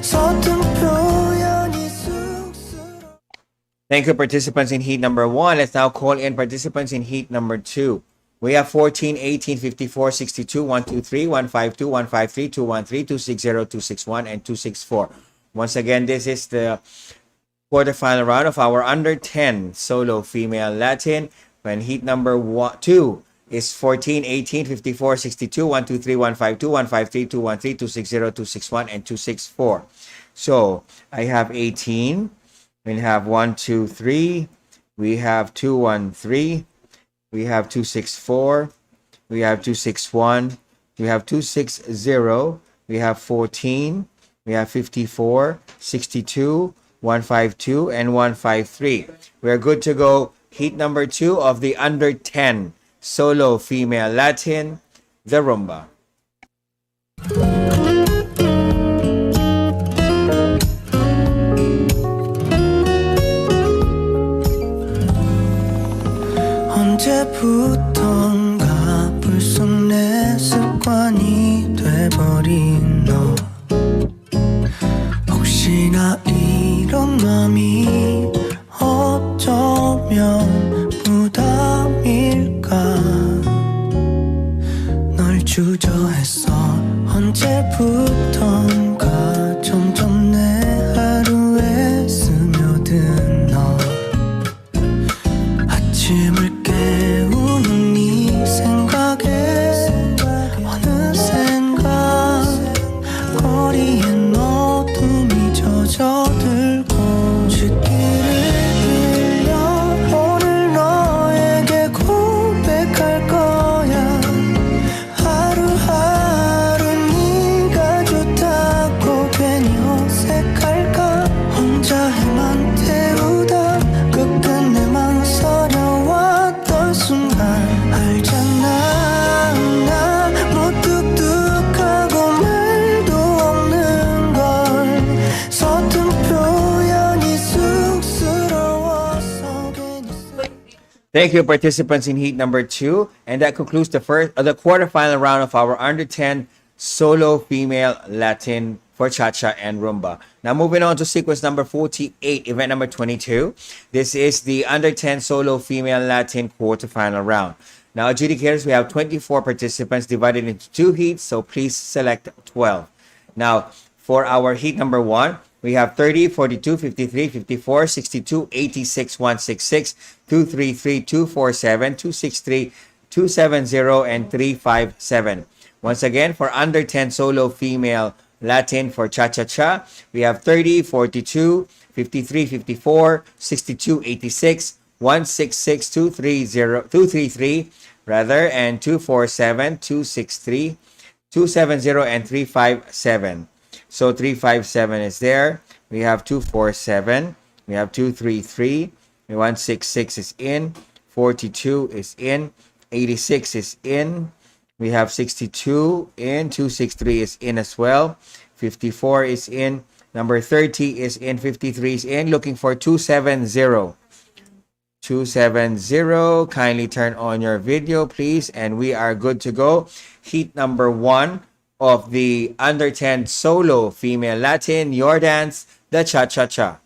서툰 표현이 쑥스러워. Thank you, participants in heat number 1. Let's now call in participants in heat number 2. We have 14, 18, 54, 62, 123, 152, 153, 213, 260, 261, and 264. Once again, this is the quarterfinal round of our under 10 solo female Latin. When heat number 2 is 14, 18, 54, 62, 123, 152, 153, 213, 260, 261, and 264. So I have 18. We have 123. We have 213. We have 264. We have 261. We have 260. We have 14. We have 54, 62, 152, and 153. We're good to go. Heat number 2 of the under 10 Solo Female Latin, the Rumba. 언제부턴가 불쑥 내 습관이 돼버린 너 혹시나 이런 맘이 어쩌면 부담일까 널 주저했어 언제부턴가 점점 내 하루에 스며든 너 아침을 깨우는 네 생각에 어느샌가 거리엔 어둠이 젖어들고 쥐기를 빌려 오늘 너에게 고백할 거야 하루하루 네가 좋다고 괜히 어색할까 혼자 해만 태우다 끝끝내 망설여왔던 순간 알잖아 나 무뚝뚝하고 말도 없는 걸 서툰 표현이 쑥스러워서 괜히 Thank you, participants in heat number 2. And that concludes the quarterfinal round of our under 10 solo female Latin for Cha-Cha and Rumba. Now moving on to sequence number 48, event number 22. This is the under 10 solo female Latin quarterfinal round. Now adjudicators, we have 24 participants divided into 2 heats, so please select 12. Now for our heat number 1, we have 30, 42, 53, 54, 62, 86, 166, 233, 247, 263, 270, and 357. Once again, for under 10 solo female Latin for Cha-Cha-Cha, we have 30, 42, 53, 54, 62, 86, 166, 233, and 247, 263, 270, and 357. So 357 is there. We have 247. We have 233. 166 is in. 42 is in. 86 is in. We have 62 in. 263 is in as well. 54 is in. Number 30 is in. 53 is in. Looking for 270. 270. Kindly turn on your video, please. And we are good to go. Heat number 1 of the under 10 solo female Latin, your dance, the Cha-Cha-Cha.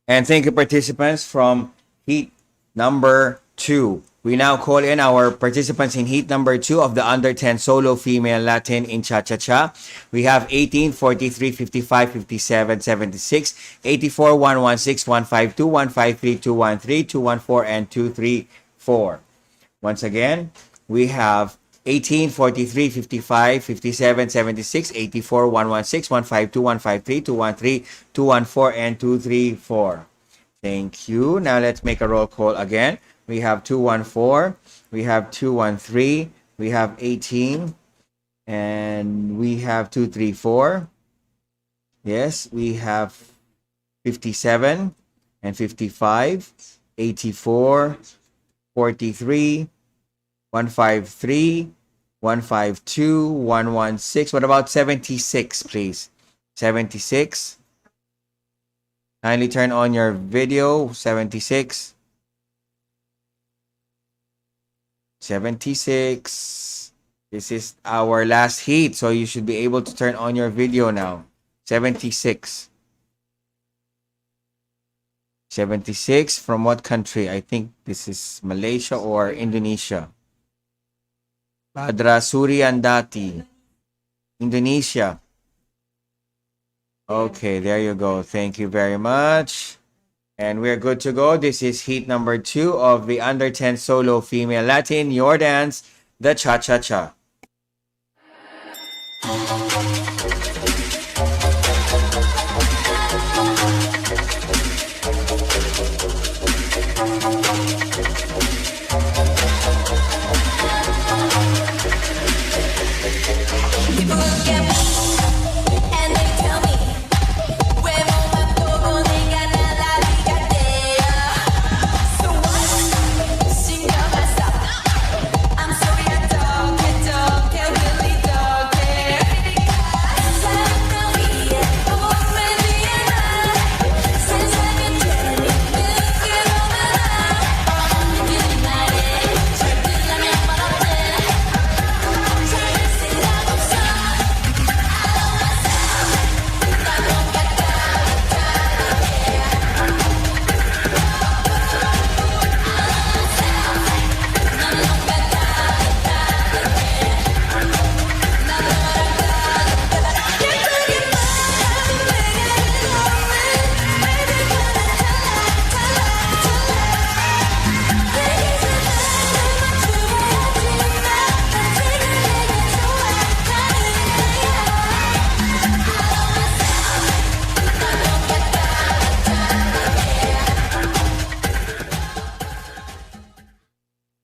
And thank you, participants from heat number 2. We now call in our participants in heat number 2 of the under 10 solo female Latin in Cha-Cha-Cha. We have 18, 43, 55, 57, 76, 84, 116, 152, 153, 213, 214, and 234. Once again, we have 18, 43, 55, 57, 76, 84, 116, 152, 153, 213, 214, and 234. Thank you. Now let's make a roll call again. We have 214, we have 213, we have 18, And we have 234. Yes, we have 57 and 55, 84, 43, 153, 152, 116. What about 76, please? 76. Kindly turn on your video. 76. 76. This is our last heat, so you should be able to turn on your video now. 76. 76 from what country? I think this is Malaysia or Indonesia. Badra Suryandati, Indonesia. Okay, there you go. Thank you very much. And we're good to go. This is heat number 2 of the under 10 solo female Latin, your dance, the cha-cha-cha.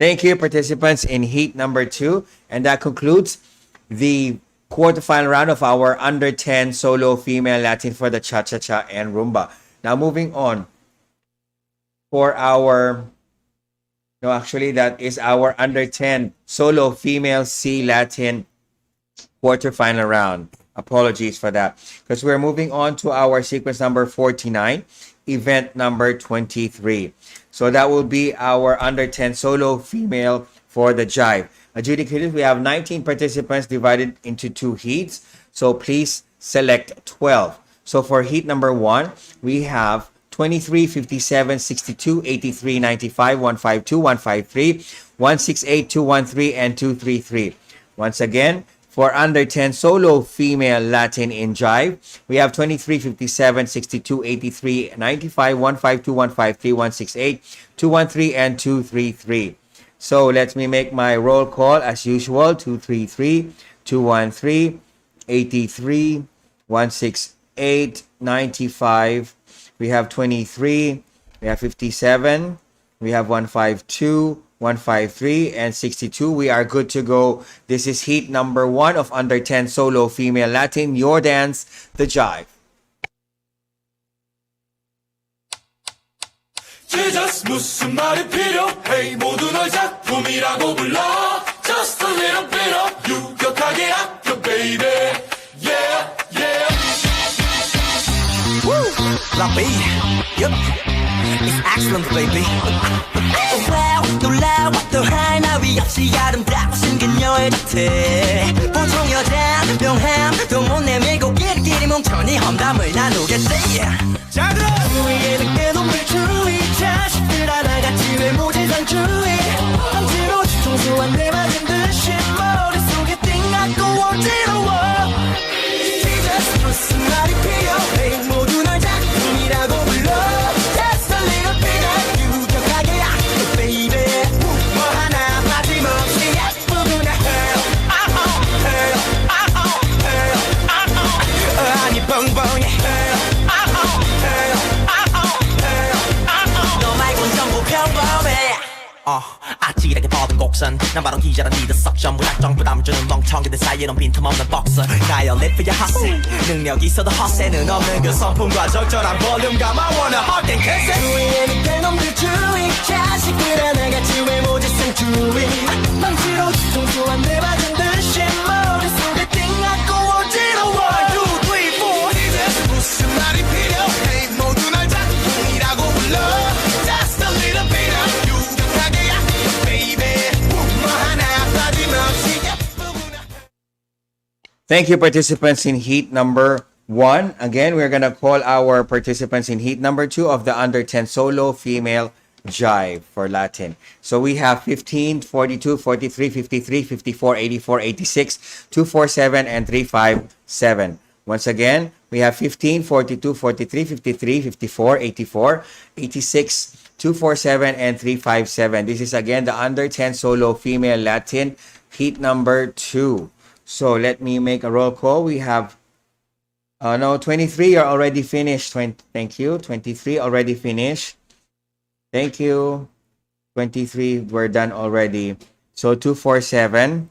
Thank you, participants in heat number 2. And that concludes the quarterfinal round of our under 10 solo female Latin for the cha-cha-cha and rumba. Now moving on for our, no, actually that is our under 10 solo female C Latin quarterfinal round. Apologies for that, because we're moving on to our sequence number 49, event number 23. So that will be our under 10 solo female for the jive. Adjudicators, we have 19 participants divided into 2 heats. So please select 12. So for heat number 1, we have 23, 57, 62, 83, 95, 152, 153, 168, 213, and 233. Once again, for under 10 solo female Latin in jive, we have 23, 57, 62, 83, 95, 152, 153, 168, 213, and 233. So let me make my roll call as usual. 233, 213, 83, 168, 95. We have 23, we have 57, we have 152, 153, and 62. We are good to go. This is heat number 1 of under 10 solo female Latin, your dance, the jive. Jesus 무슨 말이 필요해 모두 널 작품이라고 불러 Just a little bit of 유격하게 아껴 baby Yeah yeah Woo! Lumpy Yup It's excellent baby Wow 놀라워 또 하나 위 없이 아름답고 신기녀의 듯해 보통 여자 명함 또 못 내밀고 끼리끼리 뭉쳐니 험담을 나누겠지 잘 들어 주위에 늦게도 물주위 자식들 하나같이 외모지상주의 억지로 뒤통수한 내 맞은 듯이 머릿속에 띵하고 어지러워 Jesus 무슨 말이 필요해 모두 널 작품이라고 불러 Just a little bit of 유격하게 아껴 baby 뭐 하나 빠짐없이 예쁘구나 아니 뻥뻥해 너 말곤 전부 평범해 아찔하게 뻗은 곡선 곡선 난 바로 기자란 리더 석션 무작정 부담 주는 멍청이들 사이에 넌 빈틈없는 박서 나의 live for your hustle 능력 있어도 허세는 없는 그 성품과 적절한 볼륨감 I wanna hug and kiss it 주위에 밑에 놈들 주의 자식들 하나같이 외모지 생주의 망치로 뒤통수 내 맞은 듯이 머릿속에 띵하고 어지러워 1, 2, 3, 4 이제 무슨 말이 필요해 모두 날 작품이라고 불러 Just a little bit of 유격하게 약해 baby 뭐 하나 빠짐없이 예쁘구나. Thank you, participants in heat number 1. Again, we're going to call our participants in heat number 2 of the under 10 solo female jive for Latin. So we have 15, 42, 43, 53, 54, 84, 86, 247, and 357. Once again, we have 15, 42, 43, 53, 54, 84, 86, 247, and 357. This is again the under 10 solo female Latin heat number 2. So let me make a roll call. We have 23 are already finished. Thank you. 23 already finished. Thank you. 23 were done already. So 247,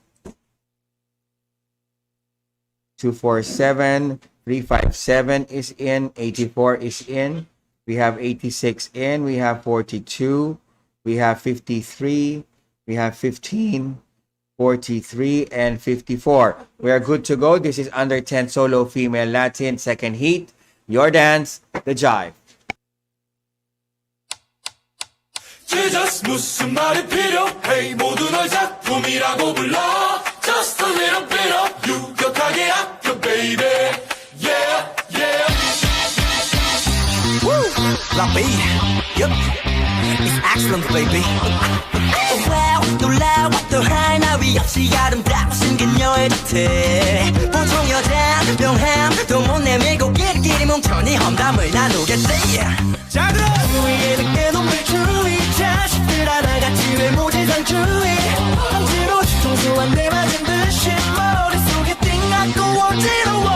357 is in, 84 is in. We have 86 in, we have 42, we have 53, we have 15, 43, and 54. We are good to go. This is under 10 solo female Latin second heat. Your dance, the jive. Jesus 무슨 말이 필요해 모두 널 작품이라고 불러 Just a little bit of 유격하게 아껴 baby Yeah yeah Woo! Lumpy Yup It's excellent baby Wow 놀라워 또 하나 위 없이 아름답고 생긴 여인한테 보통 여자 명함 또 못 내밀고 끼리끼리 뭉쳐니 험담을 나누겠지 자 그럼 주위에 늦게 놈들 주위 자식들 하나같이 외모지상 주의 한지로 뒤통수 한 대 맞은 듯이 머릿속에 띵하고 어지러워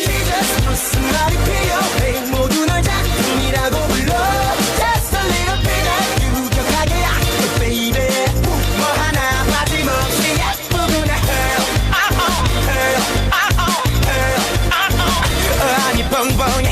Jesus 무슨 말이 필요해 모두 널 작품이라고 불러 Just a little bit of 유격하게 아껴 baby 뭐 하나 빠짐없이 예쁘구나 아니 뻥뻥해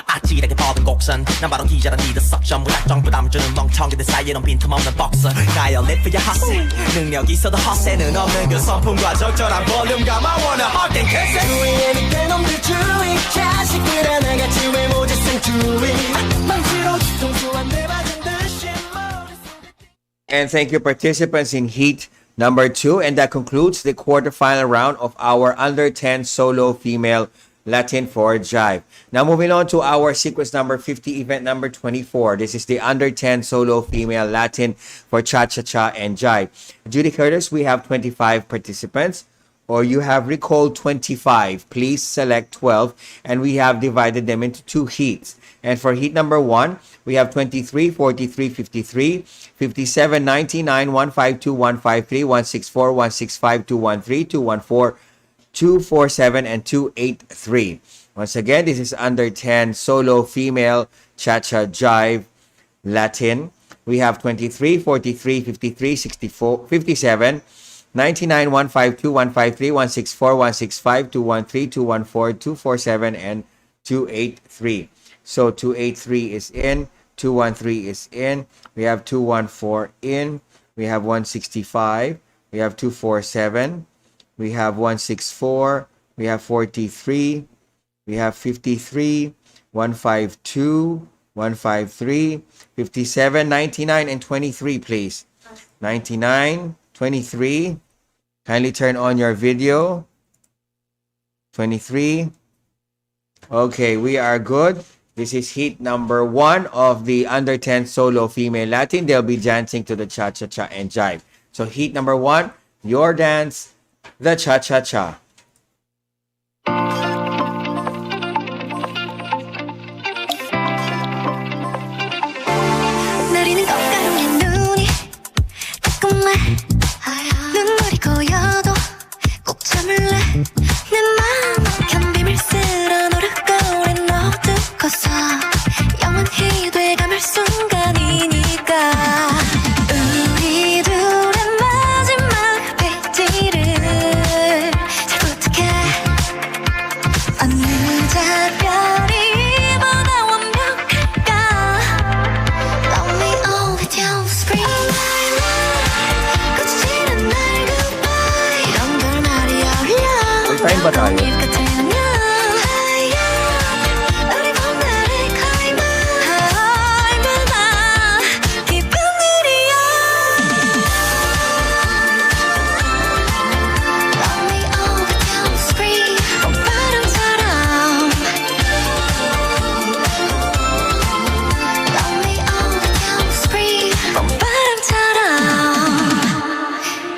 아찔하게 뻗은 곡선 난 바로 기자란 리더 석션 무작정 부담 주는 멍청이들 사이에 넌 빈틈없는 박서 나의 live for your hustle 능력 있어도 허세는 없는 그 성품과 적절한 볼륨감 I wanna hug and kiss it 주위에 밑에 놈들 주의 자식들 하나같이 외모지 생주의 망치로 뒤통수 한 대 맞은 듯이 And thank you, participants in heat number 2. And that concludes the quarterfinal round of our under 10 solo female Latin for jive. Now moving on to our sequence number 50, event number 24. This is the under 10 solo female Latin for cha-cha-cha and jive. Adjudicators, we have 25 participants, or you have recalled 25. Please select 12, and we have divided them into 2 heats. And for heat number 1, we have 23, 43, 53, 57, 99, 152, 153, 164, 165, 213, 214, 247, and 283. Once again, this is under 10 solo female cha-cha jive Latin. We have 23, 43, 53, 64, 57, 99, 152, 153, 164, 165, 213, 214, 247, and 283. So 283 is in, 213 is in, we have 214 in, we have 165, we have 247, we have 164, we have 43, we have 53, 152, 153, 57, 99, and 23, please. 99, 23. Kindly turn on your video. 23. Okay, we are good. This is heat number 1 of the under 10 solo female Latin. They'll be dancing to the cha-cha-cha and jive. So heat number 1, your dance, the cha-cha-cha. 내리는 꽃가루에 눈이 조금만 눈물이 고여도 꼭 참을래 내 맘 막힌 비밀 쓸어 노력거린 어두워서 ba tayo?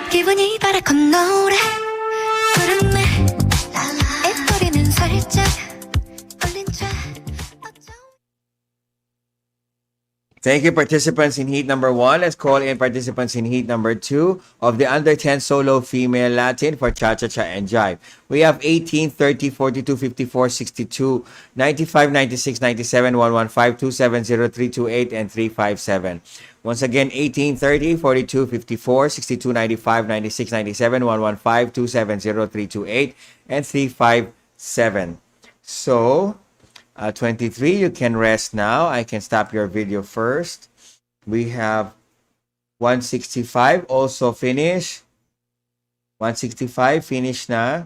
기분이 바라건 노래 부르네 애거리는 살짝 얼린 채 Thank you, participants in heat number 1. Let's call in participants in heat number 2 of the under 10 solo female Latin for Cha-Cha-Cha and Jive. We have 18, 30, 42, 54, 62, 95, 96, 97, 115, 270, 328, and 357. Once again, 18, 30, 42, 54, 62, 95, 96, 97, 115, 270, 328, and 357. So, 23, you can rest now. I can stop your video first. We have 165, also finish. 165, finish na.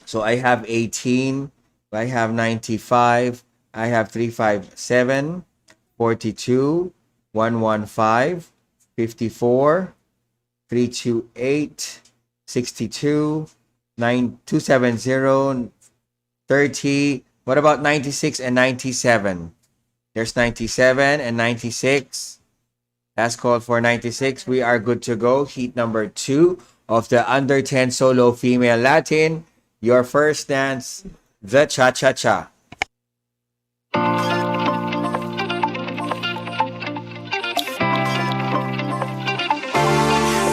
So I have 18, I have 95, I have 357, 42, 115, 54, 328, 62, 270, 30. What about 96 and 97? There's 97 and 96. That's called for 96. We are good to go. Heat number 2 of the under 10 solo female Latin. Your first dance, the Cha-Cha-Cha.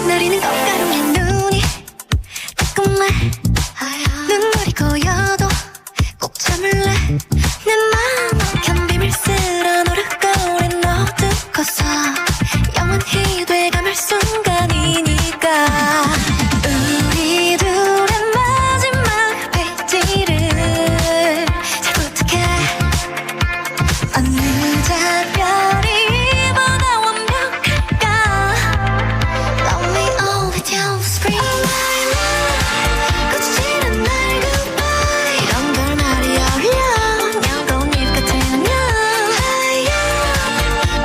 내리는 꽃가루에 눈이 따끔해 눈물이 고여도 꼭 참을래 내 맘 견비밀 쓸어 노릇거린 어두워서 영원히 돼가물 순간이니까 우리 둘의 마지막 페이지를 잘 부탁해 어느 작별이 이보다 완벽할까 Love me all with your spring 거칠은 날 goodbye 이런 걸 말이 어려 냐고 잎 같은 안녕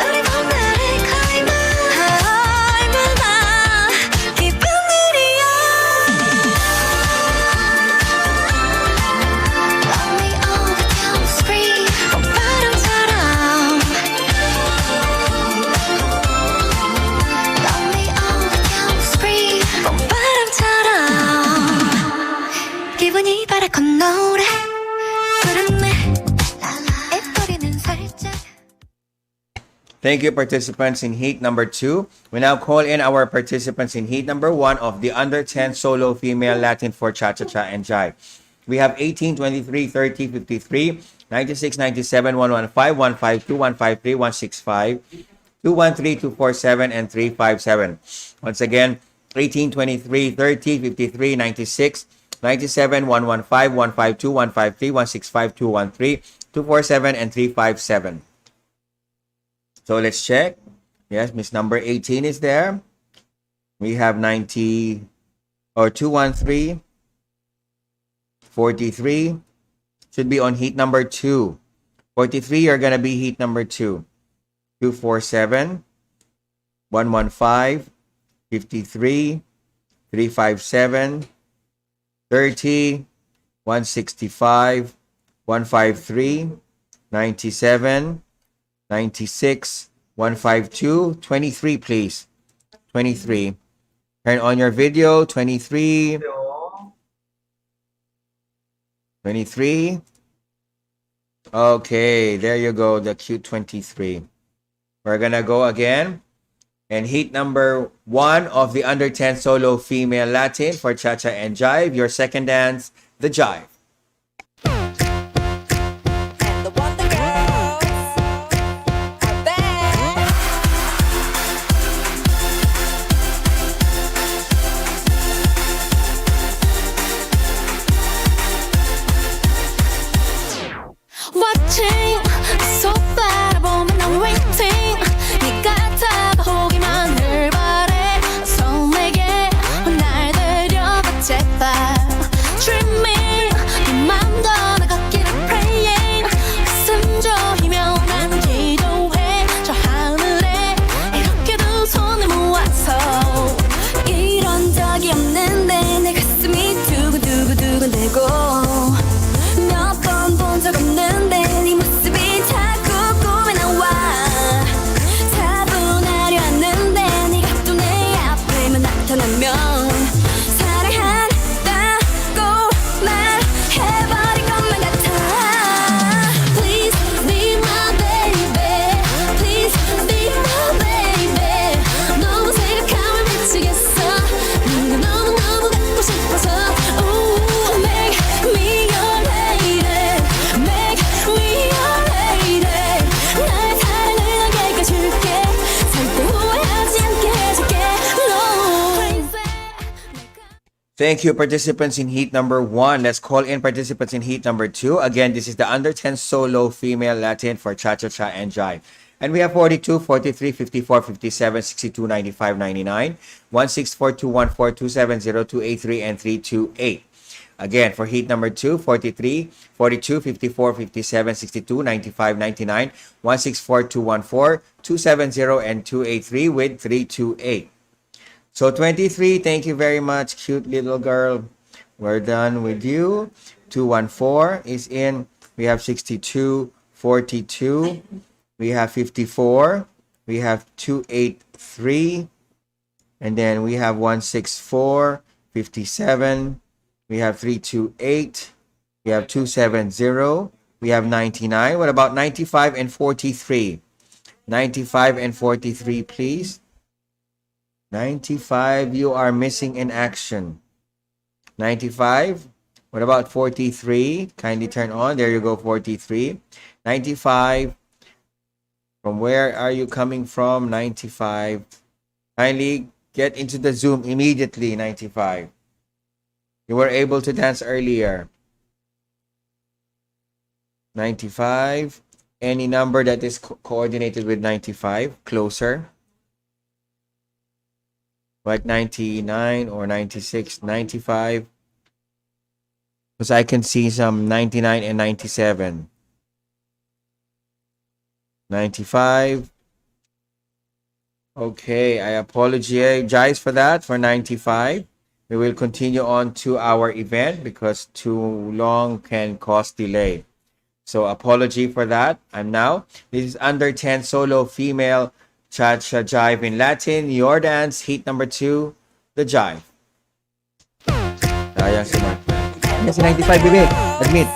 우리 봄날의 클라이마 얼마나 기쁜 일이야 Love me all with your spring 봄바람처럼 Love me all with your spring 봄바람처럼 기분이 바라건 노래 부르네 애거리는 살짝 Thank you, participants in heat number 2. We now call in our participants in heat number 1 of the under 10 solo female Latin for Cha-Cha-Cha and Jive. We have 18, 23, 30, 53, 96, 97, 115, 152, 153, 165, 213, 247, and 357. Once again, 18, 23, 30, 53, 96, 97, 115, 152, 153, 165, 213, 247, and 357. So let's check. Yes, Miss number 18 is there. We have 90 or 213, 43. Should be on heat number 2. 43, you're going to be heat number 2. 247, 115, 53, 357, 30, 165, 153, 97, 96, 152, 23, please. 23. Turn on your video. 23. 23. Okay, there you go. The cute 23. We're gonna go again. And heat number 1 of the under 10 solo female Latin for Cha-Cha and Jive. Your second dance, the Jive. Watching 속 바라보면 난 waiting 네가 다가오기만 늘 바래 설레게 날 데려가 제발 Thank you, participants in heat number 1. Let's call in participants in heat number 2. Again, this is the under 10 solo female Latin for cha-cha-cha and jive. And we have 42, 43, 54, 57, 62, 95, 99, 164, and 328. Again, for heat number 2, 43, 42, 54, 57, 62, 95, 99, 164, and 283 with 328. So 23, thank you very much, cute little girl. We're done with you. 214 is in. We have 62, 42. We have 54. We have 283. And then we have 164, 57. We have 328. We have 270. We have 99. What about 95 and 43? 95 and 43, please. 95, you are missing in action. 95. What about 43? Kindly turn on. There you go, 43. 95. From where are you coming from? 95. Kindly get into the Zoom immediately, 95. You were able to dance earlier. 95. Any number that is coordinated with 95, closer. Like 99 or 96, 95. Because I can see some 99 and 97. 95. Okay, I apologize for that, for 95. We will continue on to our event because too long can cause delay. So apology for that. And now, this is under 10 solo female cha-cha jive in Latin, your dance, heat number 2, the jive. Sayang si Mark. Yes, 95, baby. Admit.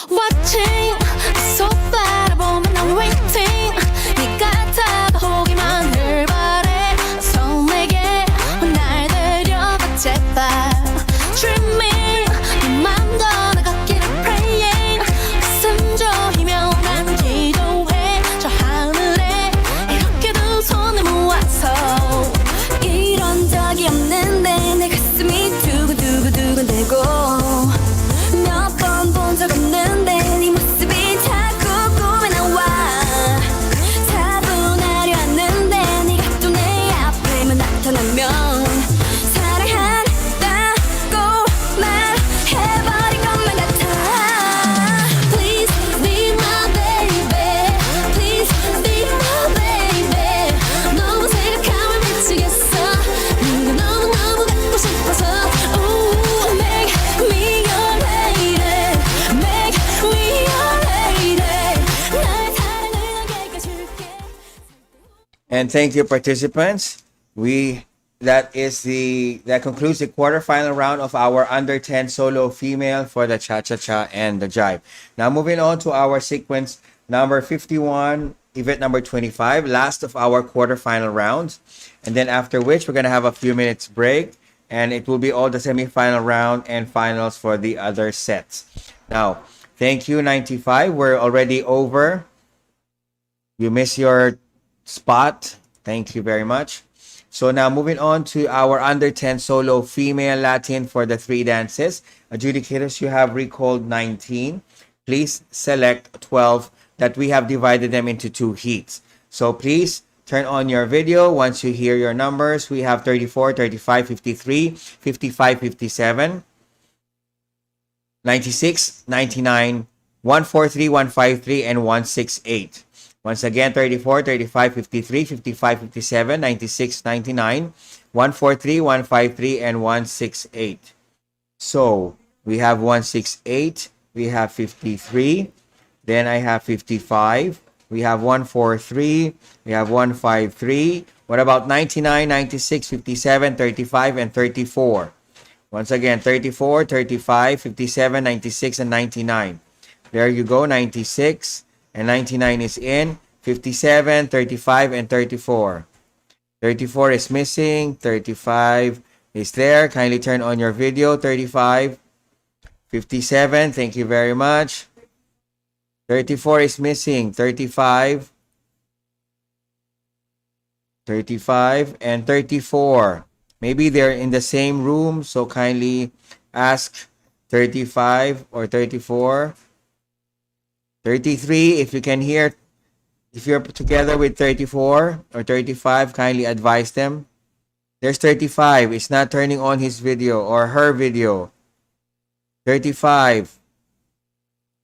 Watching, so 바라보면 I'm waiting. 네가 다가오기만 늘 바래. 어서 내게 날 데려가 제발. Dreaming, 네 맘도 나같기를 praying. 가슴 저리며 난 기도해. 저 하늘에 이렇게 두 손을 모아서. 이런 적이 없는데 내 가슴이 두근두근두근대고. 몇 번 본 적 없는데 네 모습이 자꾸 꿈에 나와. 차분하려 하는데 네가 또 내 앞에만 나타나면 사랑한다고 말해버린 것만 같아. Please be my baby. Please be my baby. 너무 생각하면 미치겠어. 네가 너무너무 갖고 싶어서. Ooh, make me your lady. Make me your lady. 나의 사랑을 너에게 줄게. And thank you, participants. That concludes the quarterfinal round of our under 10 solo female for the cha-cha-cha and the jive. Now moving on to our sequence number 51, event number 25, last of our quarterfinal rounds. And then after which we're going to have a few minutes break, and it will be all the semifinal round and finals for the other sets. Now, thank you, 95. We're already over. You missed your spot. Thank you very much. So now moving on to our under 10 solo female Latin for the 3 dances. Adjudicators, you have recalled 19. Please select 12 that we have divided them into 2 heats. So please turn on your video once you hear your numbers. We have 34, 35, 53, 55, 57, 96, 99, 143, 153, and 168. Once again, 34, 35, 53, 55, 57, 96, 99, 143, 153, and 168. So we have 168, we have 53, then I have 55, we have 143, we have 153. What about 99, 96, 57, 35, and 34? Once again, 34, 35, 57, 96, and 99. There you go, 96. And 99 is in. 57, 35, and 34. 34 is missing. 35 is there. Kindly turn on your video. 35. 57, thank you very much. 34 is missing. 35. 35 and 34. Maybe they're in the same room, so kindly ask 35 or 34. 33, if you can hear, if you're together with 34 or 35, kindly advise them. There's 35. It's not turning on his video or her video. 35.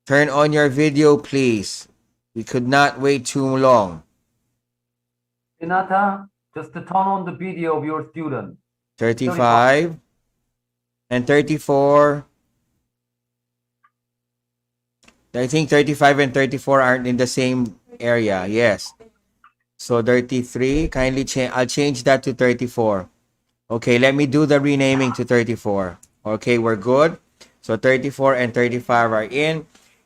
Turn on your video, please. We could not wait too long. Renata, just to turn on the video of your student. 35 and 34. I think 35 and 34 aren't in the same area. Yes. So 33, kindly change. I'll change that to 34. Okay, let me do the renaming to 34. Okay, we're good. So 34 and 35 are in.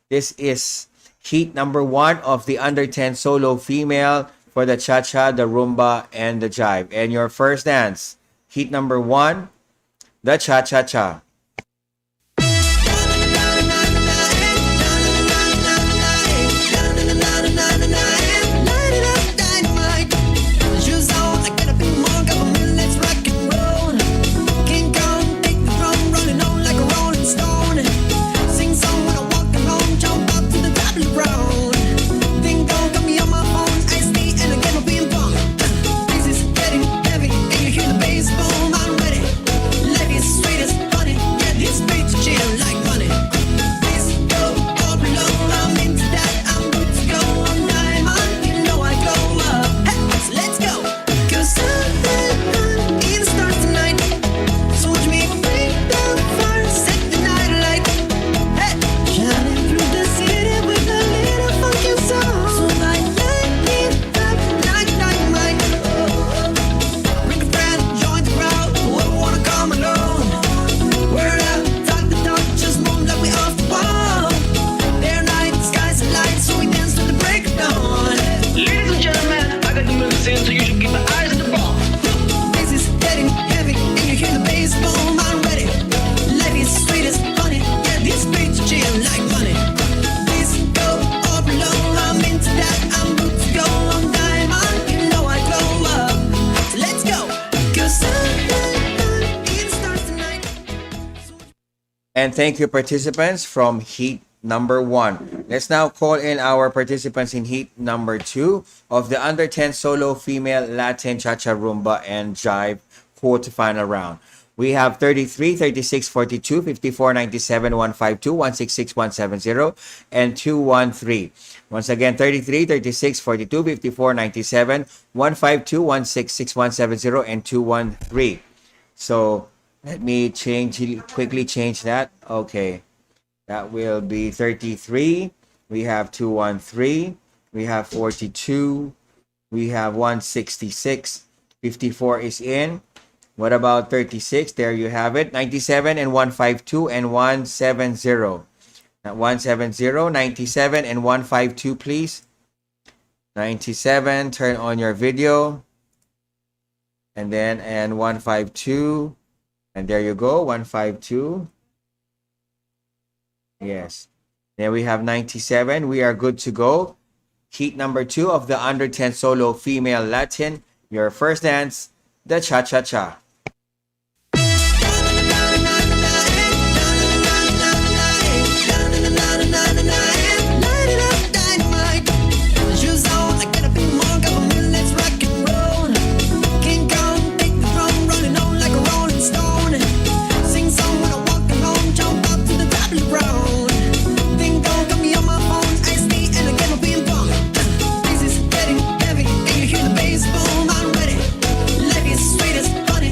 This is heat number 1 of the under 10 solo female for the cha-cha, the rumba, and the jive. And your first dance, heat number 1, the cha-cha-cha. And thank you, participants from heat number 1. Let's now call in our participants in heat number 2 of the under 10 solo female Latin cha-cha, rumba, and jive quarterfinal round. We have 33, 36, 42, 54, 97, 152, 166, 170, and 213. Once again, 33, 36, 42, 54, 97, 152, 166, 170, and 213. So let me quickly change that. Okay. That will be 33. We have 213. We have 42. We have 166. 54 is in. What about 36? There you have it. 97 and 152 and 170. 170, 97 and 152, please. 97, turn on your video. And then 152. And there you go, 152. Yes. Then we have 97. We are good to go. Heat number 2 of the under 10 solo female Latin. Your first dance, the cha-cha-cha. This is getting heavy, and you hear the bass boom. I'm ready. Life is sweet as honey.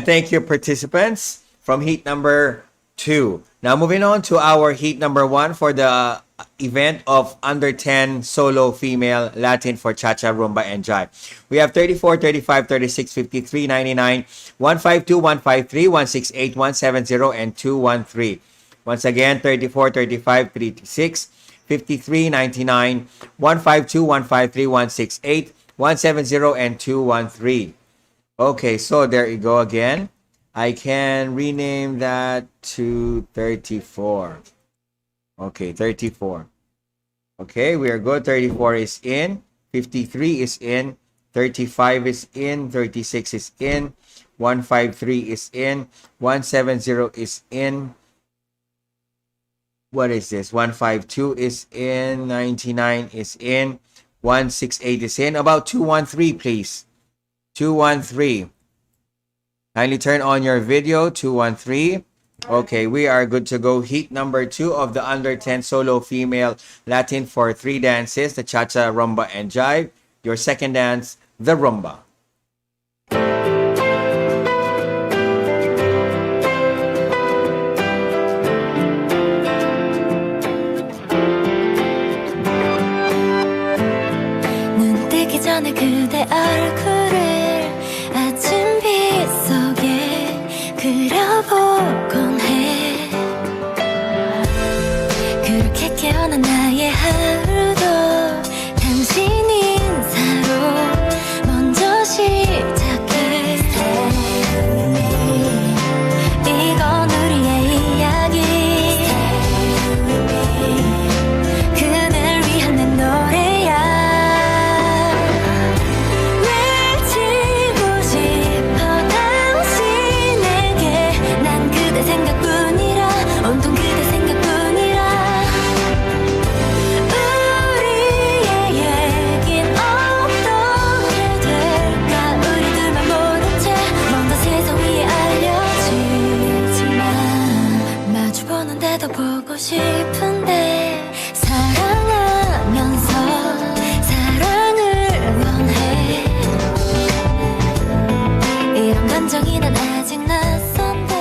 thank you, participants from heat number 2. Now, moving on to our heat number 1 for the event of under 10 solo female Latin for Cha-Cha, Rumba, and Jive. We have 34, 35, 36, 53, 99, 152, 153, 168, 170, and 213. Once again, 34, 35, 36, 53, 99, 152, 153, 168, 170, and 213. Okay, so there you go again. I can rename that to 34. Okay, 34. Okay, we are good. 34 is in. 53 is in. 35 is in. 36 is in. 153 is in. 170 is in. What is this? 152 is in. 99 is in. 168 is in. About 213, please. 213. Kindly turn on your video. 213. Okay, we are good to go. Heat number 2 of the under 10 solo female Latin for 3 dances, the Cha-Cha, Rumba, and Jive. Your second dance, the Rumba. 눈 뜨기 전에 그대 얼굴을 아침빛 속에 그려보곤 해. 그렇게 깨어난 나의 하루도 당신 인사로 먼저 시작해. 이건 우리의 이야기. 그댈 위한 내 노래야. 외치고 싶어 당신에게. 난 그대 생각뿐이라. 온통 그대 생각뿐이라. 우리의 얘긴 어떻게 될까. 우리 둘만 모른 채 먼저 세상 위에 알려지지만 마주보는데도 보고 싶은데 사랑하면서 사랑을 원해. 이런 감정이 난 아직 낯선데.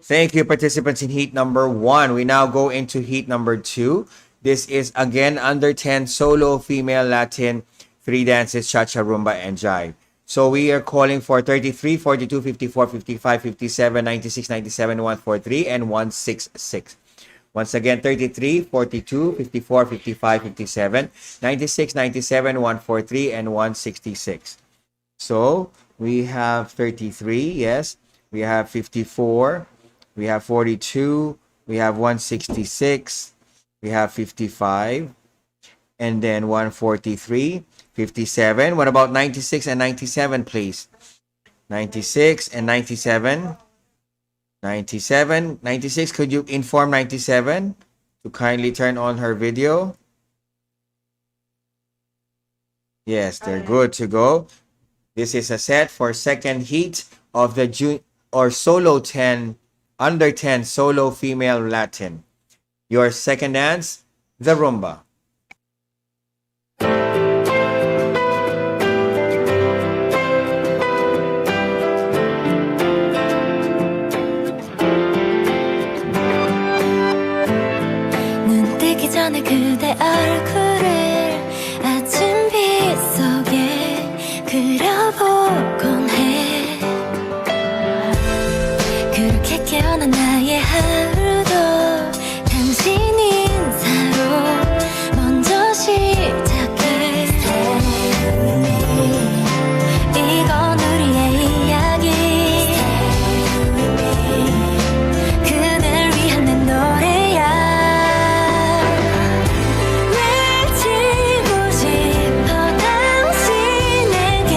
Thank you, participants in heat number 1. We now go into heat number 2. This is again under 10 solo female Latin 3 dances, Cha-Cha, Rumba, and Jive. So we are calling for 33, 42, 54, 55, 57, 96, 97, 143, and 166. Once again, 33, 42, 54, 55, 57, 96, 97, 143, and 166. So we have 33, yes. We have 54. We have 42. We have 166. We have 55. And then 143, 57. What about 96 and 97, please? 96 and 97. 97. 96, could you inform 97 to kindly turn on her video? Yes, they're good to go. This is a set for second heat of the solo 10, under 10 solo female Latin. Your second dance, the Rumba. 눈 뜨기 전에 그대 얼굴을 아침빛 속에 그려보곤 해. 그렇게 깨어난 나의 하루도 당신 인사로 먼저 시작해. 이건 우리의 이야기. 그댈 위한 내 노래야. 외치고 싶어 당신에게.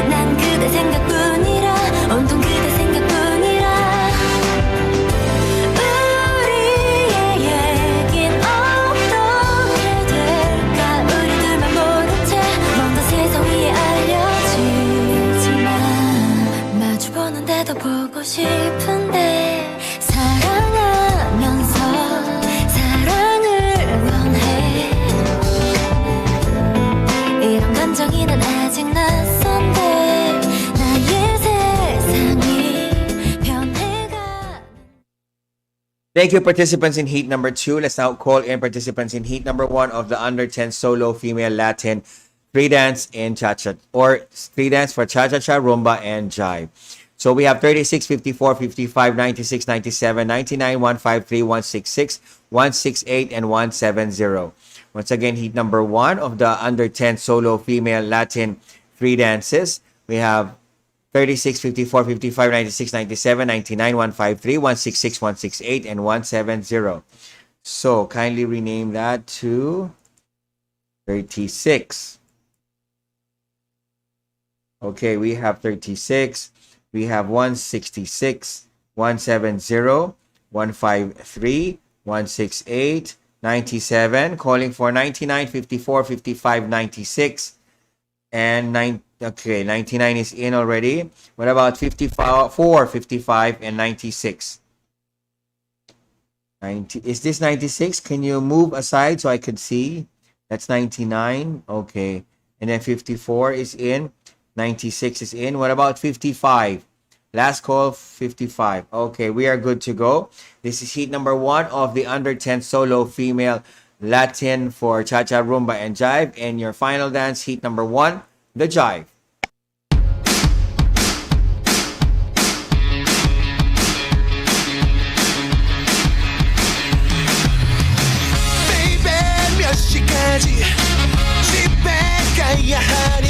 난 그대 생각뿐이라. 온통 그대 생각뿐이라. 우리의 얘긴 어떻게 될까. 우리 둘만 모른 채 먼저 세상 위에 알려지지만 마주보는데도 보고 싶은데 사랑하면서 사랑을 원해. 이런 감정이 난 아직 낯선데 나의 Thank you, participants in heat number 2. Let's now call in participants in heat number 1 of the under 10 solo female Latin free dance in cha-cha, or free dance for cha-cha-cha, rumba, and jive. So we have 36, 54, 55, 96, 97, 99, 153, 166, 168, and 170. Once again, heat number 1 of the under 10 solo female Latin free dances. We have 36, 54, 55, 96, 97, 99, 153, 166, 168, and 170. So kindly rename that to 36. Okay, we have 36. We have 166, 170, 153, 168, 97. Calling for 99, 54, 55, 96, and 9. Okay, 99 is in already. What about 54, 55, and 96? 90. Is this 96? Can you move aside so I could see? That's 99. Okay. And then 54 is in. 96 is in. What about 55? Last call, 55. Okay, we are good to go. This is heat number 1 of the under 10 solo female Latin for cha-cha, rumba, and jive. And your final dance, heat number 1, the jive. Baby, 몇 시까지 집에 가야 하니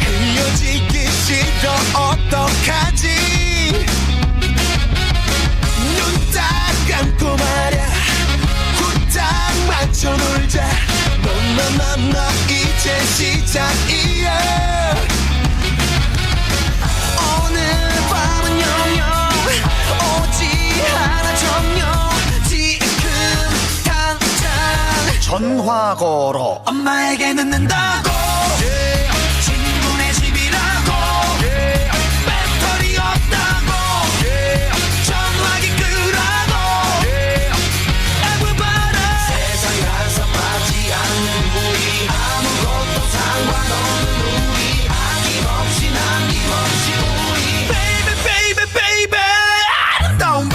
헤어지기 싫어 어떡하지 눈 딱 감고 말야 후딱 맞춰 놀자 너너너너 이제 시작이야 오늘 밤은 영영 오지 않아 정녕 지금 당장 전화 걸어 엄마에게 늦는다고 친구네 집이라고 배터리 없다고 전화기 끄라고 Everybody 세상이 한산하지 않는 우리 아무것도 상관없는 우리 아낌없이 남김없이 우리 Baby baby baby 아름다운 밤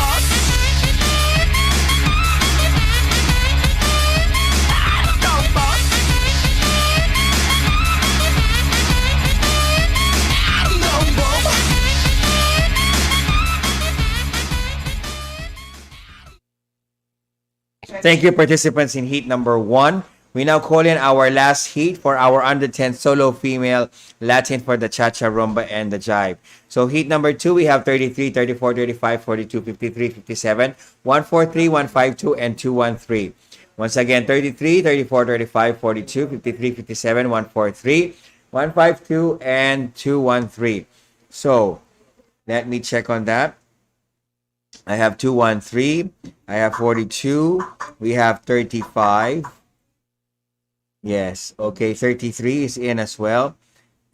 아름다운 밤 Thank you, participants in heat number 1. We now call in our last heat for our under 10 solo female Latin for the cha-cha, rumba, and the jive. So heat number 2, we have 33, 34, 35, 42, 53, 57, 143, 152, and 213. Once again, 33, 34, 35, 42, 53, 57, 143, 152, and 213. So let me check on that. I have 213, I have 42, we have 35. Yes, okay, 33 is in as well.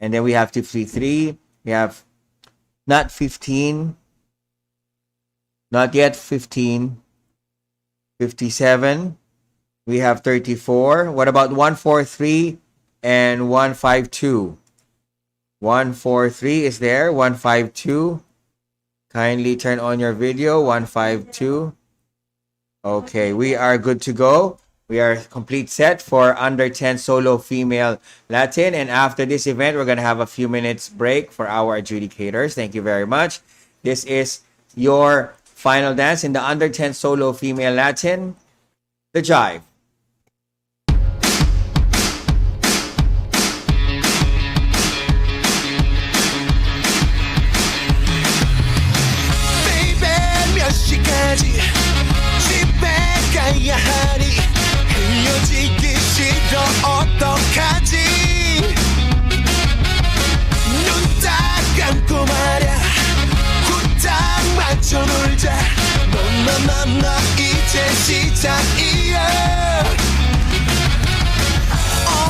And then we have 53, we have not 15, not yet 15, 57, we have 34. What about 143 and 152? 143 is there, 152. Kindly turn on your video, 152. Okay, we are good to go. We are complete set for under 10 solo female Latin. And after this event, we're going to have a few minutes break for our adjudicators. Thank you very much. This is your final dance in the under 10 solo female Latin, the jive. 시까지 집에 가야 하니 헤어지기 싫어 어떡하지 눈 딱 감고 말야 후딱 맞춰 놀자 너너너너 이제 시작이야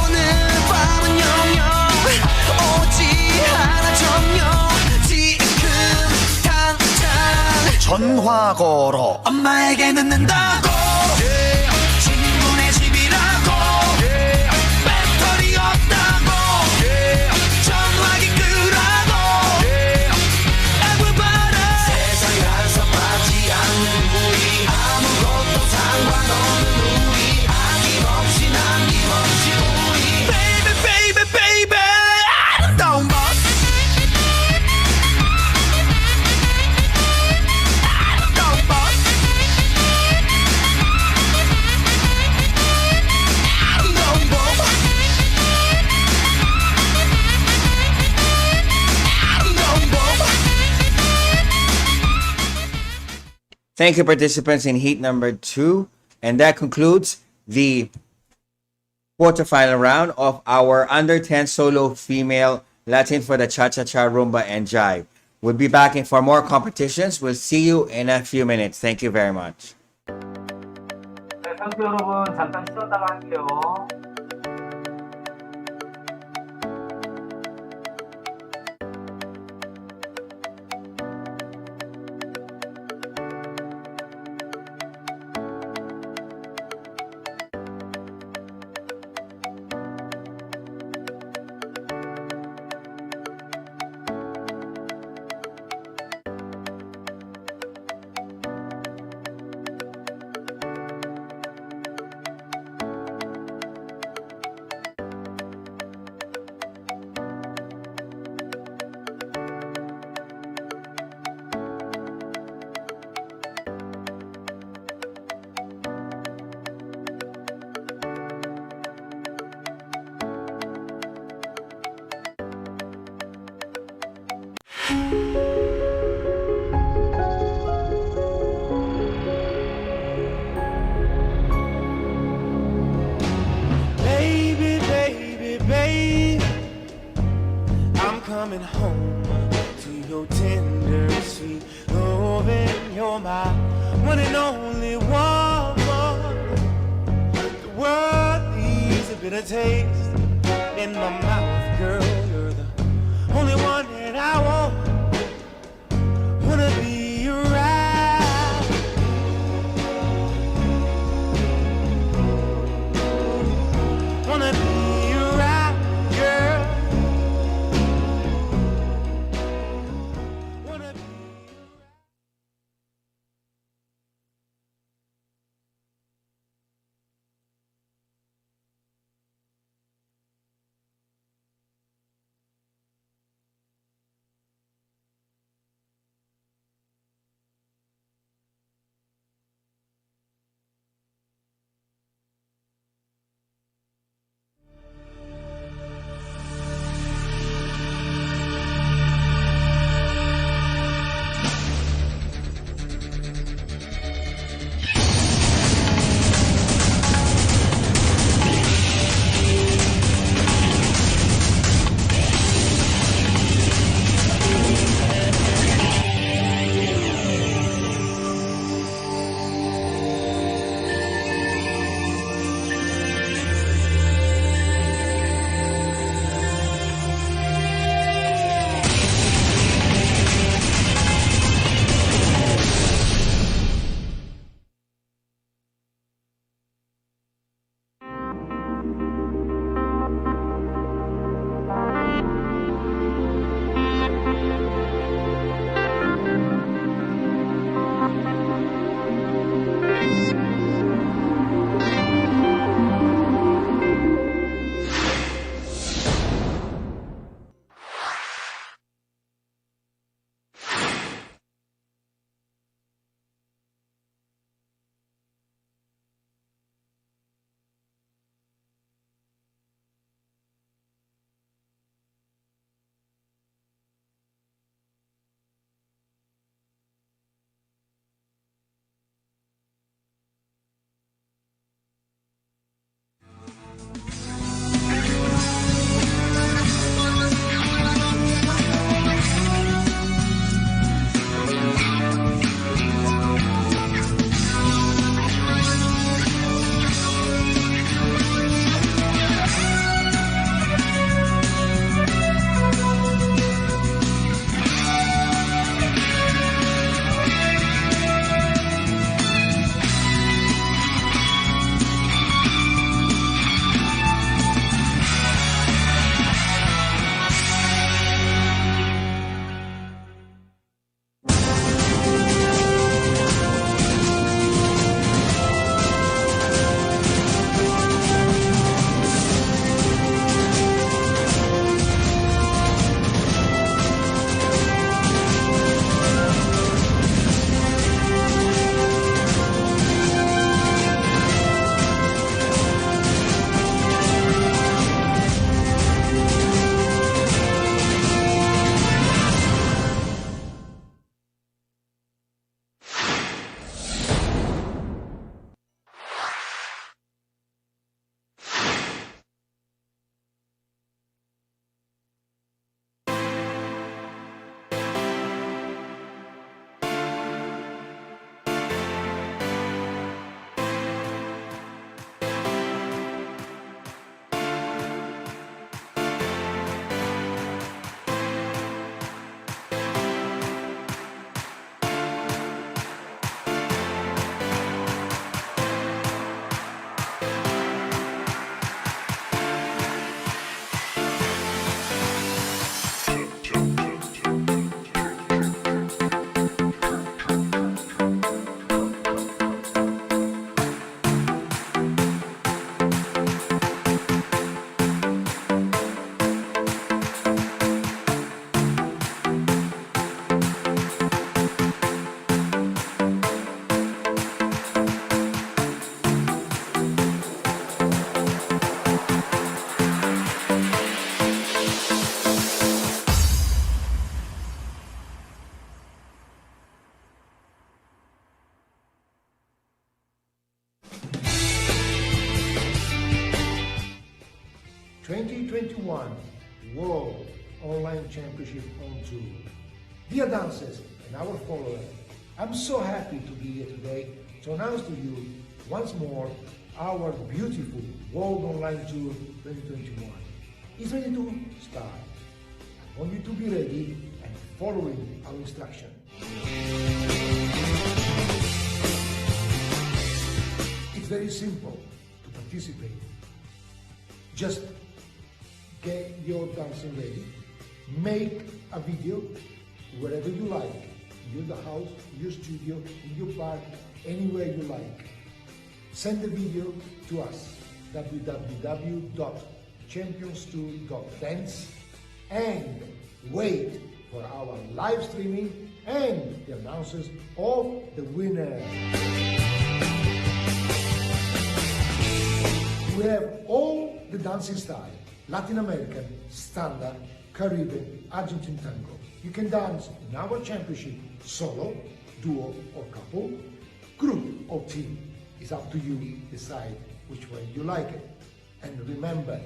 오늘 밤은 영영 오지 않아 정녕 지금 당장 전화 걸어 엄마에게 늦는다고 친구네 집이라고 배터리 없다고 전화기 끄라고 Everybody 세상이 한산하지 않는 우리 아무것도 Thank you, participants in heat number 2. And that concludes the quarterfinal round of our under 10 solo female Latin for the Cha-Cha-Cha, Rumba, and Jive. We'll be back in for more competitions. We'll see you in a few minutes. Thank you very much. 네, 선수 여러분 잠깐 쉬었다가 할게요. Baby, baby, baby, I'm coming home to your tender, sweet loving. You're my one and only woman. The world leaves a bitter taste in my mouth, girl. You're the only one that I want. Wanna be around. Wanna be around, girl. Wanna be 2021 World Online Championship on Tour. Dear dancers and our followers, I'm so happy to be here today to announce to you once more our beautiful World Online Tour 2021 is ready to start. I want you to be ready and following our instruction. It's very simple to participate. Just get your dancing ready, make a video wherever you like, in your house, in your studio, in your park, anywhere you like. Send the video to us, www.championstour.dance, and wait for our live streaming and the announcers of the winner. We have all the dancing style: Latin American, Standard, Caribbean, Argentine Tango. You can dance in our championship solo, duo or couple, group or team. It's up to you decide which way you like it. And remember,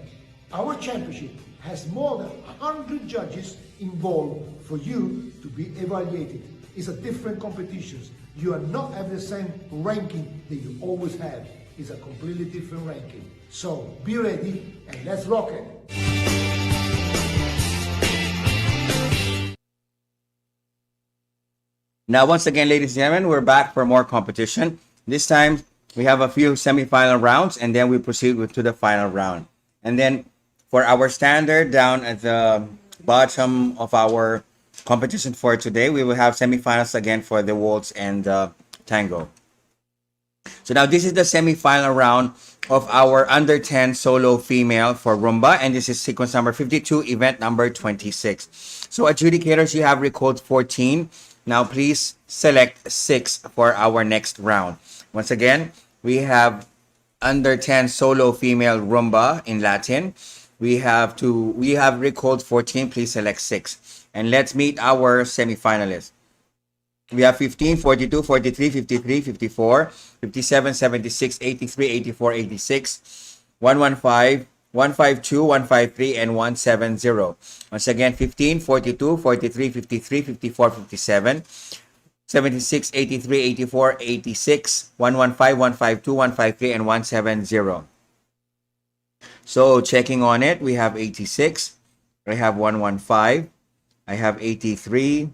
our championship has more than 100 judges involved for you to be evaluated. It's a different competitions. You are not having the same ranking that you always have. It's a completely different ranking. So be ready and let's rock it. Now, once again, ladies and gentlemen, we're back for more competition. This time, we have a few semi-final rounds, and then we proceed to the final round. And then, for our standard, down at the bottom of our competition for today, we will have semi-finals again for the waltz and the tango. So now, this is the semi-final round of our under 10 solo female for rumba, and this is sequence number 52, event number 26. So adjudicators, you have recalled 14. Now please select 6 for our next round. Once again, we have under 10 solo female rumba in Latin. We have recalled 14. Please select 6. And let's meet our semifinalists. We have 15, 42, 43, 53, 54, 57, 76, 83, 84, 86, 115, 152, 153, and 170. Once again, 15, 42, 43, 53, 54, 57, 76, 83, 84, 86, 115, 152, 153, and 170. So checking on it, we have 86. I have 115. I have 83.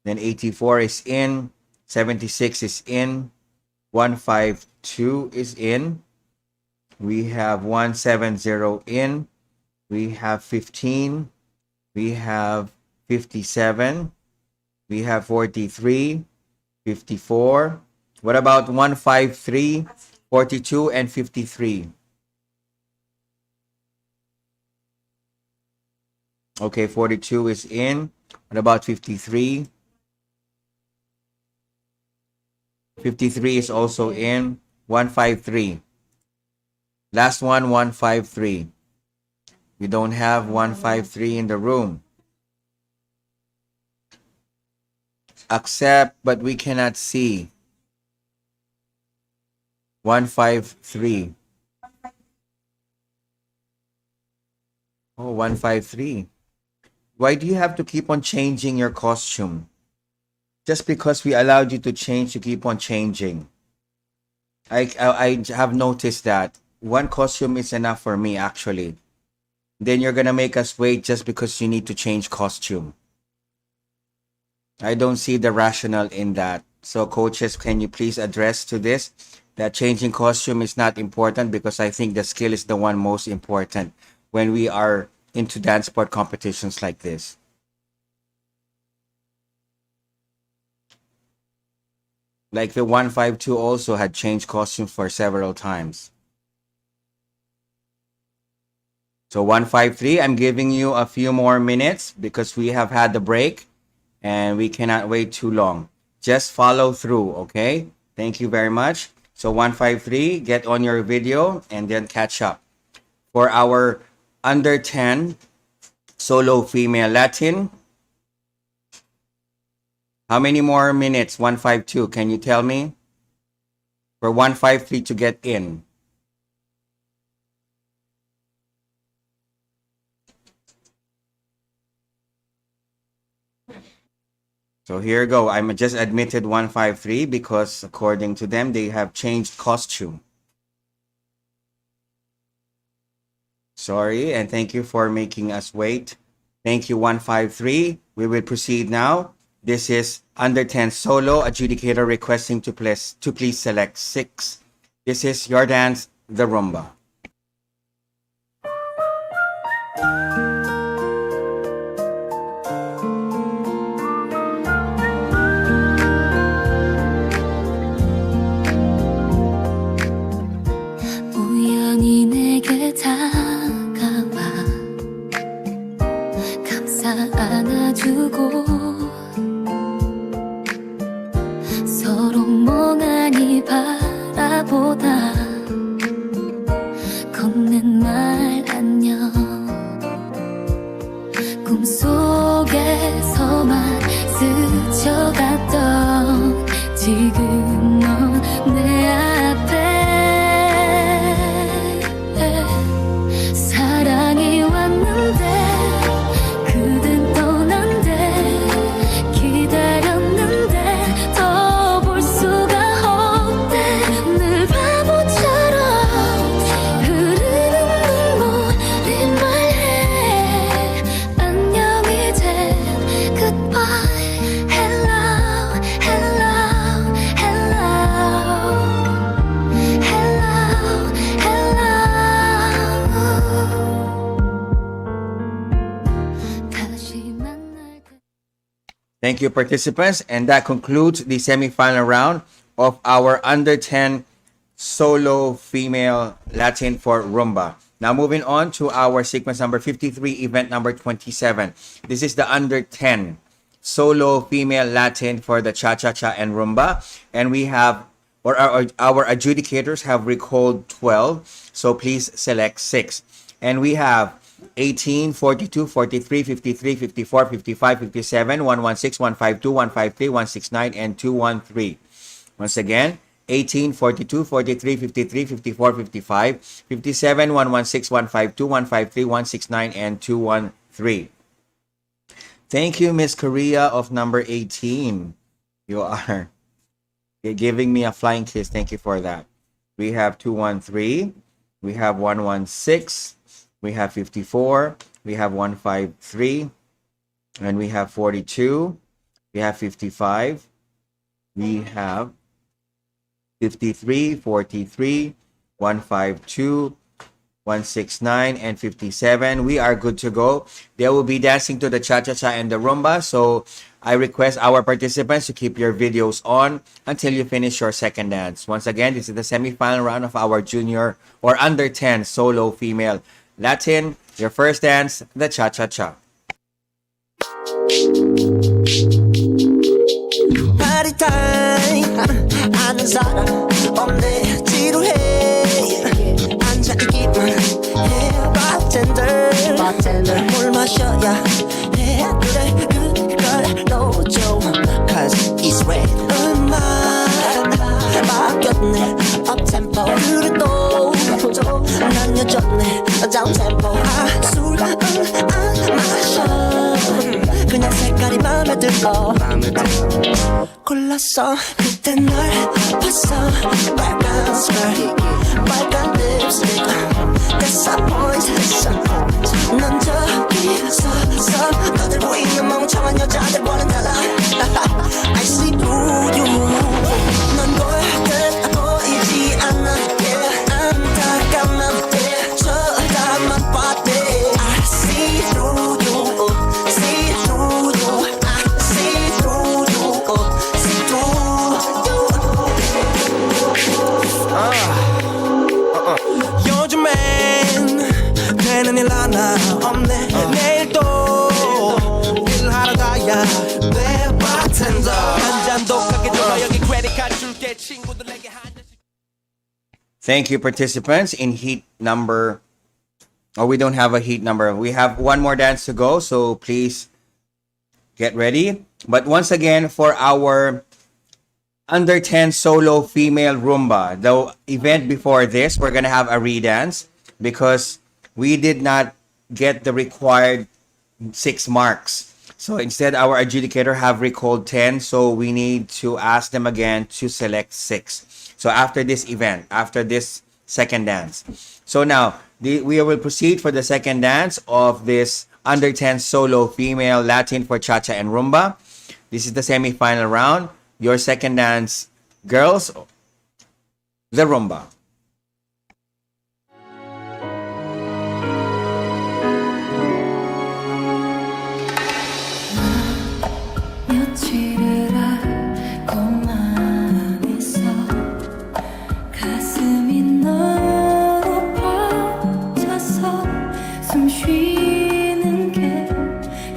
Then 84 is in. 76 is in. 152 is in. We have 170 in. We have 15. We have 57. We have 43, 54. What about 153, 42, and 53? Okay, 42 is in. What about 53? 53 is also in. 153. Last one, 153. We don't have 153 in the room. Accept, but we cannot see. 153. Oh, 153. Why do you have to keep on changing your costume? Just because we allowed you to change, you keep on changing. I have noticed that. One costume is enough for me, actually. Then you're going to make us wait just because you need to change costume. I don't see the rationale in that. So coaches, can you please address to this? That changing costume is not important, because I think the skill is the one most important when we are into dance sport competitions like this. Like the 152 also had changed costume for several times. So 153, I'm giving you a few more minutes because we have had the break and we cannot wait too long. Just follow through, okay? Thank you very much. So 153, get on your video and then catch up. For our under 10 solo female Latin, how many more minutes? 152, can you tell me? For 153 to get in. So here you go. I'm just admitted 153 because according to them, they have changed costume. Sorry, and thank you for making us wait. Thank you, 153. We will proceed now. This is under 10 solo adjudicator requesting to please select 6. This is your dance, the rumba. 우연히 내게 다가와 감싸 안아주고 서로 멍하니 바라보다 건넨 말 안녕 꿈속에서만 스쳐갔던 지금 넌 내 앞에 사랑이 왔는데 그댄 떠난대 기다렸는데 더 볼 수가 없대 늘 바보처럼 흐르는 눈물이 말해 안녕 이젠 goodbye hello hello hello hello Thank you, participants. And that concludes the semifinal round of our under 10 solo female Latin for rumba. Now moving on to our sequence number 53, event number 27. This is the under 10 solo female Latin for the cha-cha-cha and rumba. And we have, or our adjudicators have recalled 12. So please select 6. And we have 18, 42, 43, 53, 54, 55, 57, 116, 152, 153, 169, and 213. Once again, 18, 42, 43, 53, 54, 55, 57, 116, 152, 153, 169, and 213. Thank you, Miss Korea of number 18. You are giving me a flying kiss. Thank you for that. We have 213. We have 116. We have 54. We have 153. And we have 42. We have 55. We have 53, 43, 152, 169, and 57. We are good to go. They will be dancing to the cha-cha-cha and the rumba. So I request our participants to keep your videos on until you finish your second dance. Once again, this is the semi-final round of our junior or under 10 solo female Latin. Your first dance, the cha-cha-cha. Party time 아는 사람 없네 지루해 앉아있기만 해 bartender 뭘 마셔야 해 그래 그걸로 줘 Cause it's red 음악 바뀌었네 uptempo 그래 또난 여전해 downtempo 술 안 마셔 그냥 색깔이 맘에 들어 골랐어 그때 널 봤어 빨간 스컬 빨간 립스틱 disappoint 넌 저기 서서 너들 보이는 멍청한 여자들과는 달라 I see through you 넌 볼 듯 보이지 않아 yeah 안타까운 때 쳐다만 봤대 I see through you see through you I see through you see through you 요즘엔 되는 일 하나 없네 내일 또 일하러 가야 돼 bartender 한 잔 독하게 들어 여기 크레딧 카드 줄게 친구들에게 한 잔씩 Thank you, participants. In heat number, we don't have a heat number. We have one more dance to go, so please get ready. But once again, for our under 10 solo female rumba, the event before this, we're gonna have a redance because we did not get the required 6 marks. So instead, our adjudicator have recalled 10. So we need to ask them again to select 6. So after this event, after this second dance. So now we will proceed for the second dance of this under 10 solo female Latin for cha-cha and rumba. This is the semi-final round. Your second dance, girls, the rumba. 며칠을 알고만 있어 가슴이 너로 벅차서 숨 쉬는 게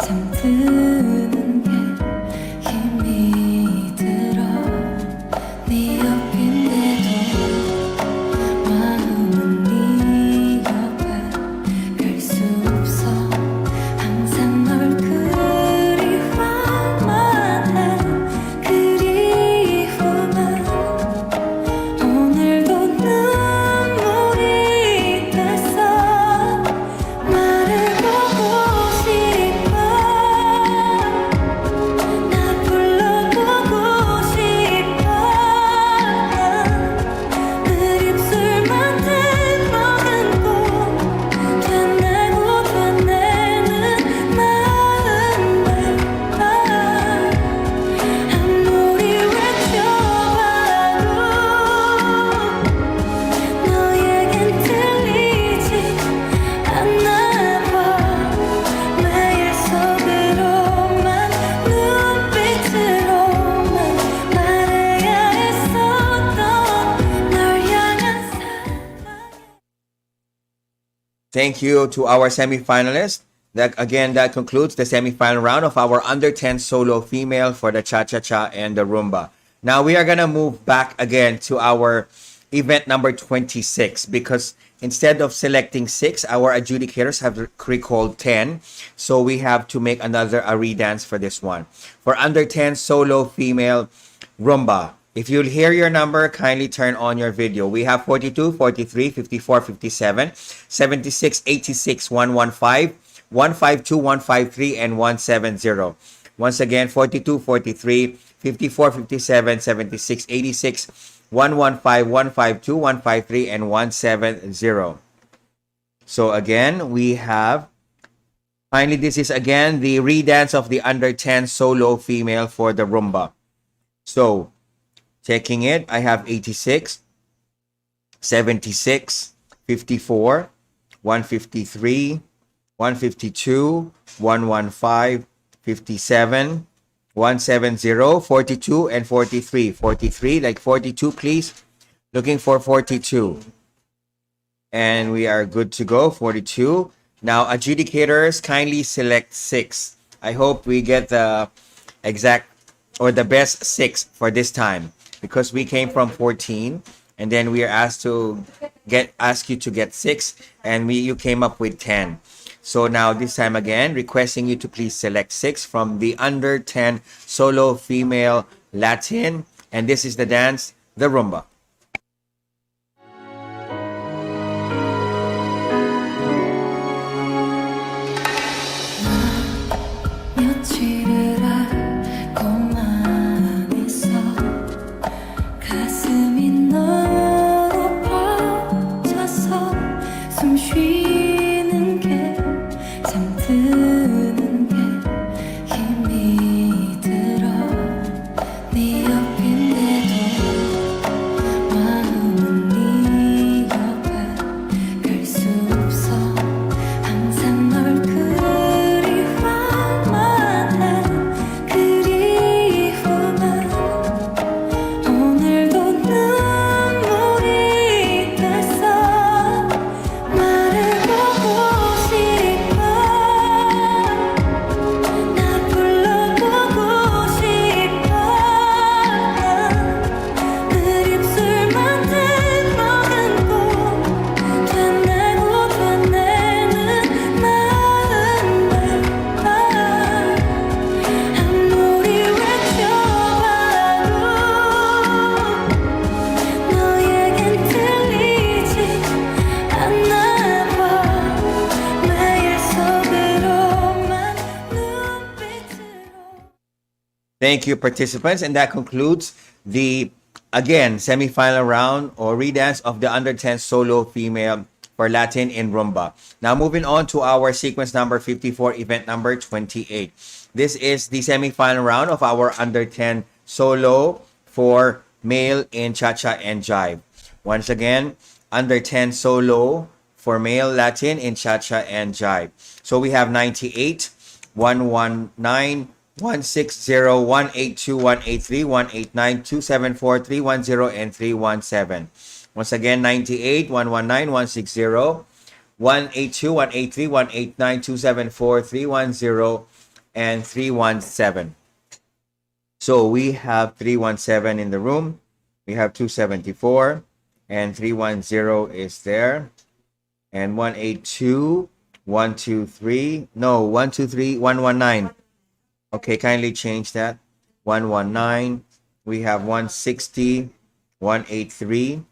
잠드는 게 힘이 들어 네 옆인데도 마음은 네 옆에 갈 수 없어 항상 널 그리워만 해 그리움은 오늘도 눈물이 됐어 말해보고 싶어 나 불러보고 싶어 늘 입술만 들먹은 꼭 되뇌고 되뇌는 마음을 아무리 외쳐봐도 너에겐 들리지 않나 봐 매일 속으로만 눈빛으로만 말해야 했었던 널 향한 Thank you to our semi-finalists. That concludes the semi-final round of our under 10 solo female for the cha-cha-cha and the rumba. Now we are gonna move back again to our event number 26 because instead of selecting 6, our adjudicators have recalled 10. So we have to make another redance for this one. For under 10 solo female rumba. If you'll hear your number, kindly turn on your video. We have 42, 43, 54, 57, 76, 86, 115, 152, 153, and 170. Once again, 42, 43, 54, 57, 76, 86, 115, 152, 153, and 170. So again, we have, finally, this is again the redance of the under 10 solo female for the rumba. So, checking it, I have 86, 76, 54, 153, 152, 115, 57, 170, 42, and 43. 43, like 42, please. Looking for 42. And we are good to go, 42. Now, adjudicators, kindly select 6. I hope we get the exact or the best 6 for this time because we came from 14 and then we are asked you to get 6 and you came up with 10. So now this time again, requesting you to please select 6 from the under 10 solo female Latin. And this is the dance, the rumba. 며칠을 알고만 있어 가슴이 너로 벅차서 숨 쉬는 게 잠드는 게 힘이 들어 네 옆인데도 Thank you, participants. And that concludes the, again, semifinal round or redance of the under 10 solo female for Latin in Rumba. Now, moving on to our sequence number 54, event number 28. This is the semifinal round of our under 10 solo for male in Cha-Cha and Jive. Once again, under 10 solo for male Latin in Cha-Cha and Jive. So we have 98, 119, 160, 182, 183, 189, 274, 310, and 317. Once again, 98, 119, 160, 182, 183, 189, 274, 310, and 317. So we have 317 in the room. We have 274, and 310 is there. And 182, 123, no, 123, 119. Okay, kindly change that. 119. We have 160, 183,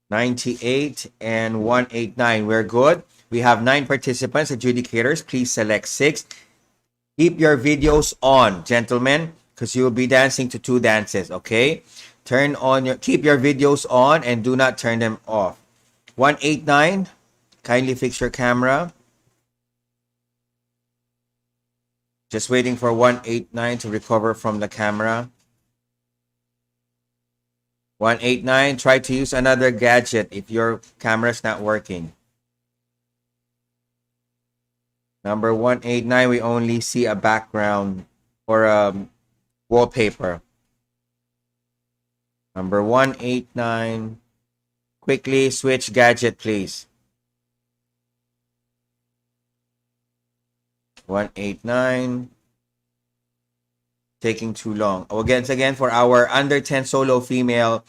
98, and 189. We're good. We have 9 participants, adjudicators. Please select 6. Keep your videos on, gentlemen, because you will be dancing to 2 dances, okay? Keep your videos on and do not turn them off. 189, kindly fix your camera. Just waiting for 189 to recover from the camera. 189, try to use another gadget if your camera's not working. Number 189, we only see a background or a wallpaper. Number 189, quickly switch gadget, please. 189, taking too long. Again, for our under 10 solo female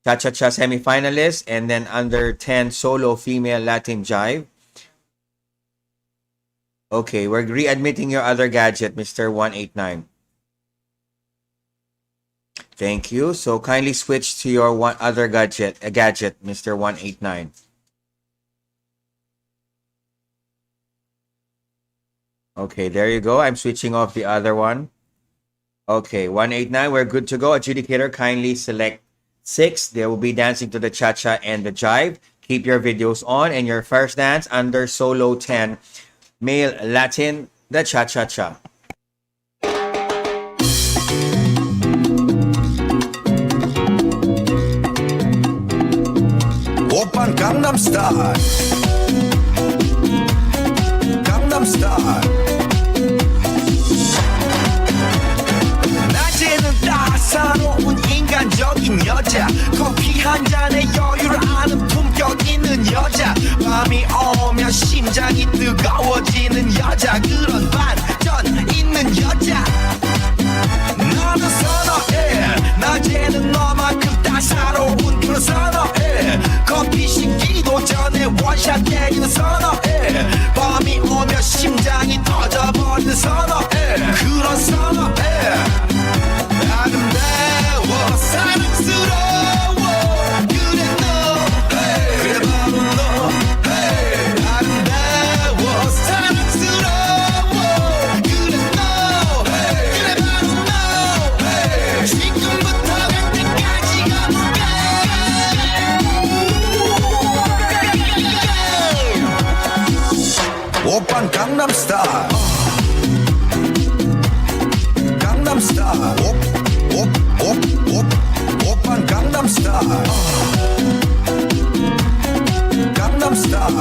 Cha-Cha-Cha semifinalists and then under 10 solo female Latin Jive. Okay, we're readmitting your other gadget, Mr. 189. Thank you. So kindly switch to your other gadget, Mr. 189. Okay, there you go. I'm switching off the other one. Okay, 189, we're good to go. Adjudicator, kindly select 6. They will be dancing to the Cha-Cha and the Jive. Keep your videos on. And your first dance under solo 10, male Latin, the Cha-Cha-Cha. 오빤 강남 스타일 강남 스타일 낮에는 따사로운 인간적인 여자 커피 한 잔에 여유를 아는 품격 있는 여자 밤이 오면 심장이 뜨거워지는 여자 그런 반전 있는 여자 너는 선어해 낮에는 너만큼 따사로운 그런 선어해 커피 식기도 전에 원샷 때리는 선어해 밤이 오면 심장이 터져버리는 선어해 그런 선어해 아름다워 사랑스러워 그래 너 그래 바로 너 아름다워 사랑스러워 그래 너 그래 바로 너 지금부터 갈 때까지 가볼까 오빤 강남 스타일 강남 스타일 오빤 강남 스타일 강남 스타일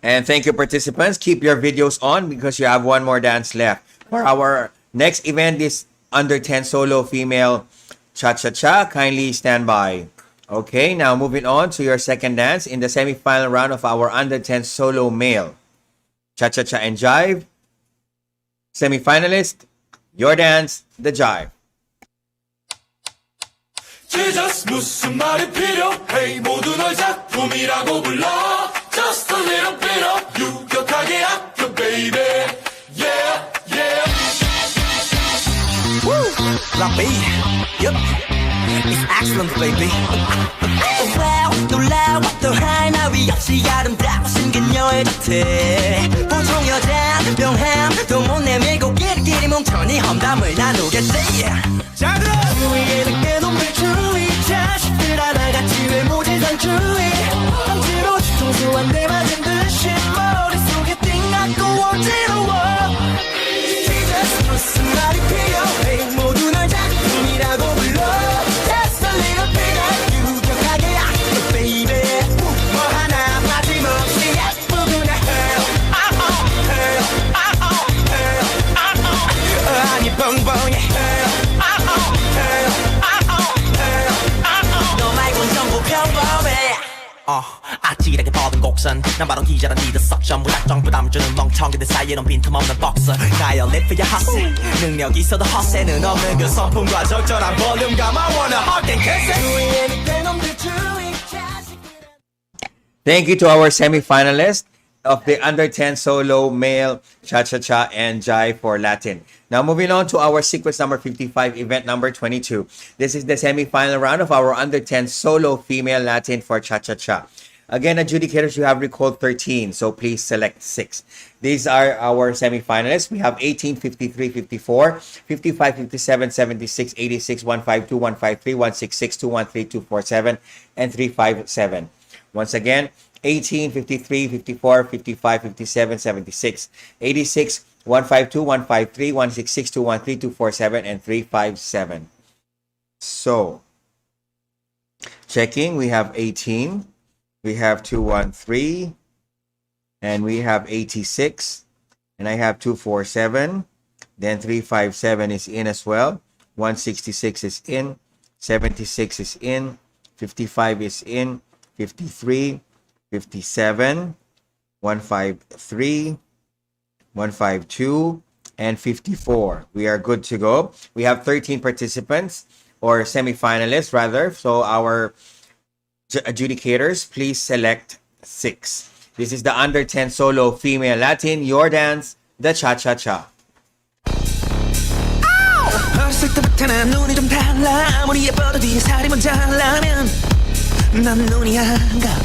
And thank you, participants. Keep your videos on because you have one more dance left. For our next event is under 10 solo female Cha-Cha-Cha. Kindly stand by. Okay, now moving on to your second dance in the semi-final round of our under 10 solo male Cha-Cha-Cha and Jive. Semi-finalist, your dance, the Jive. Jesus 무슨 말이 필요해 모두 널 작품이라고 불러 Just a little bit of 유격하게 아껴 baby Yeah yeah Lumpy, yep, it's excellent baby Well, 놀라웠던 하나위 없이 아름답고 신기녀의 곁에 보통 여자 명함도 못 내밀고 끼리끼리 뭉쳐니 험담을 나누겠지 잘 들어 주위에 늦게 놈들 주의 자식들 하나같이 외모지상주의 억지로 뒤통수 한 대 맞은 듯이 머릿속에 띵났고 어지러워 Jesus 무슨 말이 필요해 모두 널 작품이라고 불러 Just a little bit of you 유격하게 아껴 baby 뭐 하나 빠짐없이 예쁘구나 아니 뻥뻥해 너 말곤 전부 평범해 아찔하게 뻗은 곡선 난 바로 기자란 니들 석션 무작정 부담 주는 멍청이들 사이에 빈틈없는 복선 나의 리프야 헛세 능력 있어도 헛세는 없는 그 성품과 적절한 볼륨감 I wanna hug and kiss Thank you to our semi-finalists of the Under 10 Solo Male Cha-Cha-Cha and Jive for Latin. Now moving on to our sequence number 55, event number 22. This is the semi-final round of our Under 10 Solo Female Latin for Cha-Cha-Cha. Again, adjudicators, you have recalled 13, so please select 6. These are our semi-finalists. We have 18, 53, 54, 55, 57, 76, 86, 152, 153, 166, 213, 247, and 357. Once again, 18, 53, 54, 55, 57, 76, 86, 152, 153, 166, 213, 247, and 357. So, checking, we have 18, we have 213, and we have 86, and I have 247, then 357 is in as well, 166 is in, 76 is in, 55 is in, 53, 57, 153, 152, and 54. We are good to go. We have 13 participants, or semi-finalists rather. So our adjudicators, please select 6. This is the Under 10 Solo Female Latin, your dance, the Cha-Cha-Cha. 어렸을 때부터는 눈이 좀 달라 아무리 예뻐도 뒤에 살이 모자라면 난 눈이 안 가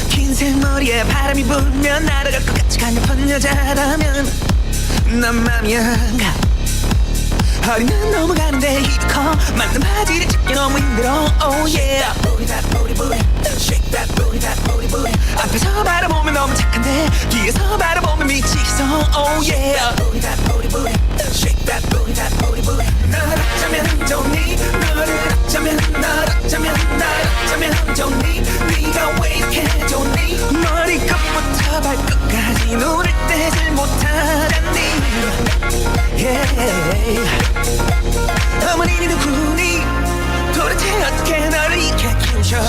긴 생머리에 바람이 불면 날아갈 것 같이 강력한 여자라면 난 맘이 안 가 허리는 넘어가는데 힙이 커 맞는 바지를 찾기 너무 힘들어 Oh yeah Booty that booty booty Shake that booty that booty booty 앞에서 바라보면 너무 착한데 뒤에서 바라보면 미치겠어 Oh yeah Booty that booty booty Shake that booty that booty booty 널 어쩌면 좋니 너를 어쩌면 널 어쩌면 날 어쩌면 좋니 네가 왜 이렇게 좋니 머리끝부터 발끝까지 눈을 떼질 못하잖니 Yeah 어머니 누구니 도대체 어떻게 너를 이렇게 키우셔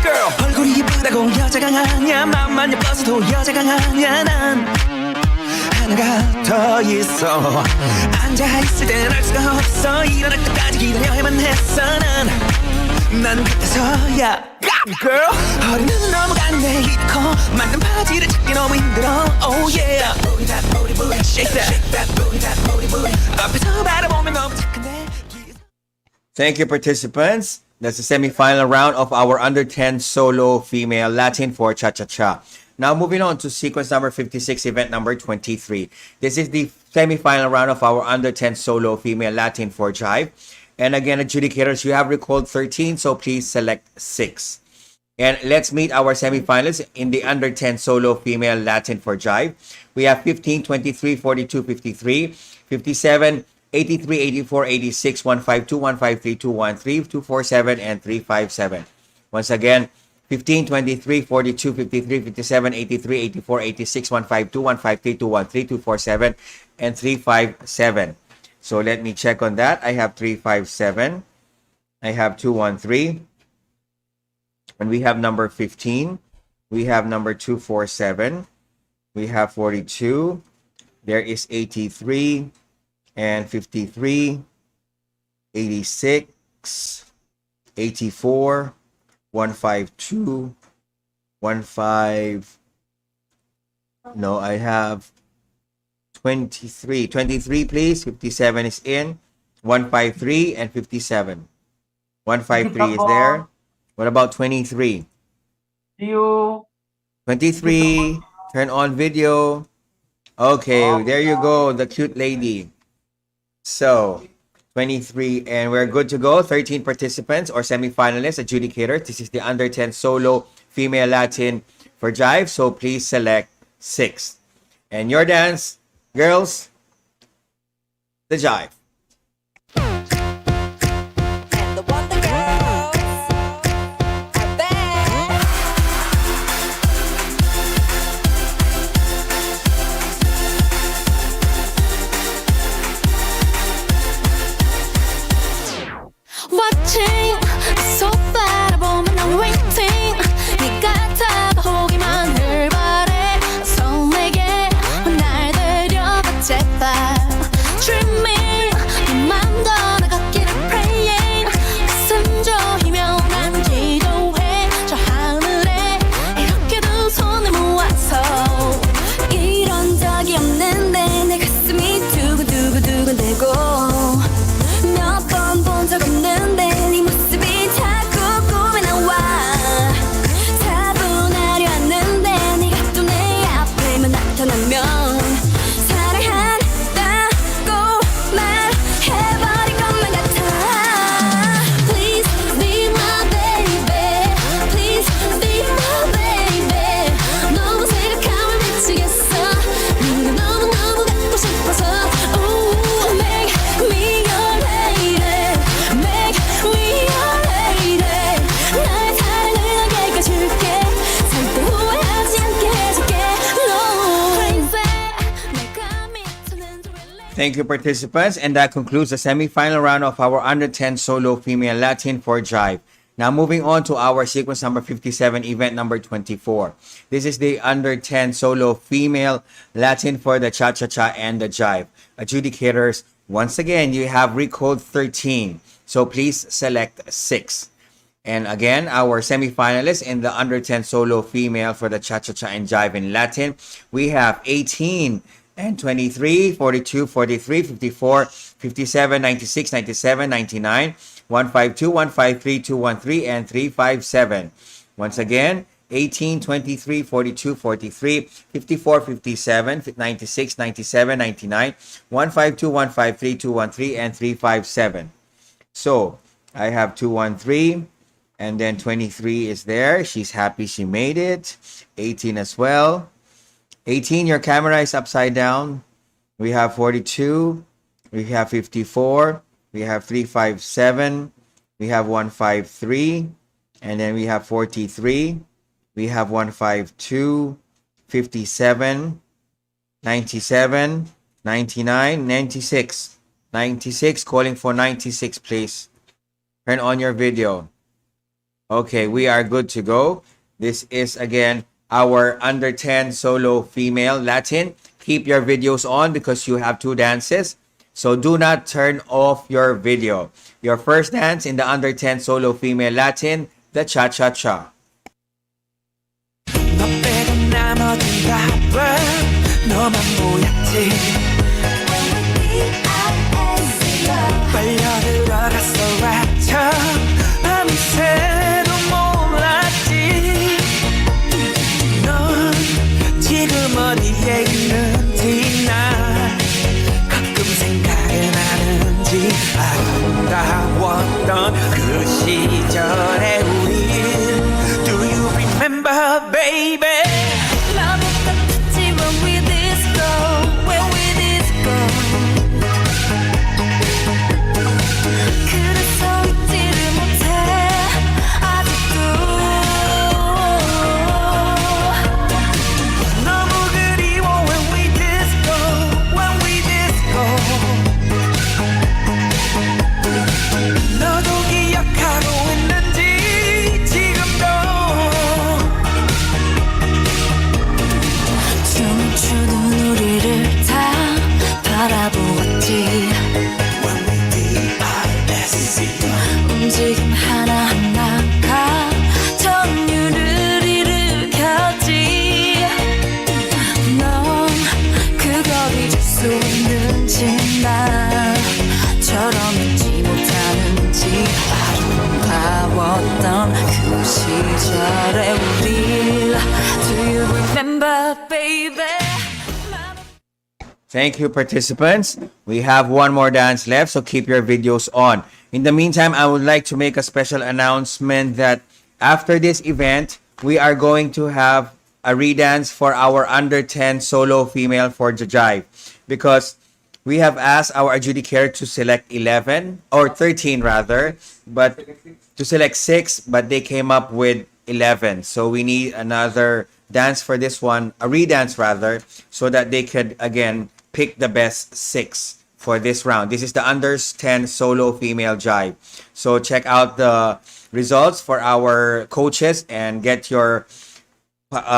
Girl 얼굴이 이쁘다고 여자가 아냐 맘만 예뻐서도 여자가 아냐 난 하나가 더 있어 앉아있을 땐 알 수가 없어 일어날 때까지 기다려야만 했어 난 그때서야 Girl 허리는 넘어가는데 힙이 커 맞는 바지를 찾기 너무 힘들어 Oh yeah Shake that 앞에서 바라보면 너무 착한데 Thank you, participants. That's the semi-final round of our Under 10 Solo Female Latin for Cha-Cha-Cha. Now moving on to sequence number 56, event number 23. This is the semi-final round of our Under 10 Solo Female Latin for Jive. And again, adjudicators, you have recalled 13, so please select 6. And let's meet our semi-finalists in the Under 10 Solo Female Latin for Jive. We have 15, 23, 42, 53, 57, 83, 84, 86, 152, 153, 213, 247, and 357. Once again, 15, 23, 42, 53, 57, 83, 84, 86, 152, 153, 213, 247, and 357. So let me check on that. I have 357. I have 213. And we have number 15. We have number 247. We have 42. There is 83 and 53, 86, 84, 152, 15. No, I have 23. 23, please. 57 is in. 153 and 57. 153 is there. What about 23? See you. 23, turn on video. Okay, there you go, the cute lady. So, 23, and we're good to go. 13 participants or semifinalists, adjudicators. This is the under 10 solo female Latin for Jive. So please select 6. And your dance, girls, the Jive. Watching, so 바라보면 I'm waiting. 네가 다가오기만 을 바래. 설레게 날 데려가 제발. Dreaming, 네 맘도 나가기를 praying. 가슴 조이며 난 기도해. 저 하늘에 이렇게 두 손을 모아서. 이런 적이 없는데 내 가슴이 두근두근두근대고. 몇 번 본 적 없는데 네 모습이 자꾸 꿈에 나와. 차분하려 하는데 네가 또 내 앞에만 나타나면 사랑한다고 말해버릴 것만 같아. Please be my baby. Please be my baby. 너무 생각하면 미치겠어. 네가 너무너무 갖고 싶어서. Ooh, make me your lady. Make me your lady. 나의 사랑을 너에게 줄게. 절대 후회하지 않게 해줄게. No, crazy. 내가 미쳐는 줄 Thank you, participants. And that concludes the semifinal round of our under 10 solo female Latin for Jive. Now, moving on to our sequence number 57, event number 24. This is the under 10 solo female Latin for the cha-cha-cha and the Jive. Adjudicators, once again, you have recode 13. So please select 6. And again, our semifinalists in the under 10 solo female for the cha-cha-cha and Jive in Latin, we have 18 and 23, 42, 43, 54, 57, 96, 97, 99, 152, 153, 213, and 357. Once again, 18, 23, 42, 43, 54, 57, 96, 97, 99, 152, 153, 213, and 357. So, I have 213, and then 23 is there. She's happy she made it. 18 as well. 18, your camera is upside down. We have 42. We have 54. We have 357. We have 153. And then we have 43. We have 152. 57. 97. 99. 96. 96. Calling for 96, please. Turn on your video. Okay, we are good to go. This is, again, our under 10 solo female Latin. Keep your videos on because you have 2 dances. So do not turn off your video. Your first dance in the under 10 solo female Latin, the cha-cha-cha. 너 빼고 나머진 바빠 너만 보였지 빨려 들어갔어 맞춰 밤새도 몰랐지 넌 지금 어디에 있는지 나 가끔 생각은 하는지 아름다웠던 그 시절의 우리 Do you remember baby Love it 같았지 when we disco, when we 말해 우릴 Do you remember baby Thank you, participants. We have one more dance left, so keep your videos on. In the meantime, I would like to make a special announcement that after this event, we are going to have a redance for our under 10 solo female for Jive, because we have asked our adjudicator to select 11 or 13 rather, but to select 6, but they came up with 11. So we need another dance for this one, a redance rather, so that they could again pick the best 6 for this round. This is the under 10 solo female jive. So check out the results for our coaches and get your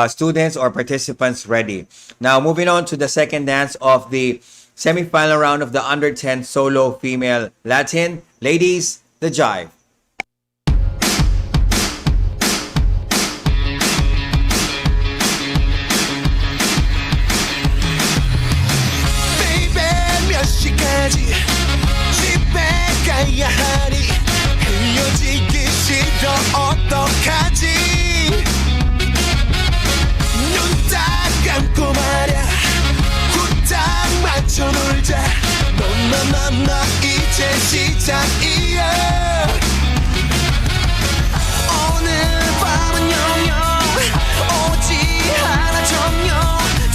students or participants ready. Now moving on to the second dance of the semi-final round of the under 10 solo female Latin. Ladies, the jive. 집에 가야 하니 헤어지기 싫어 어떡하지 눈 딱 감고 말야 후딱 맞춰 놀자 너너너너 이제 시작이야 오늘 밤은 영영 오지 않아 정녕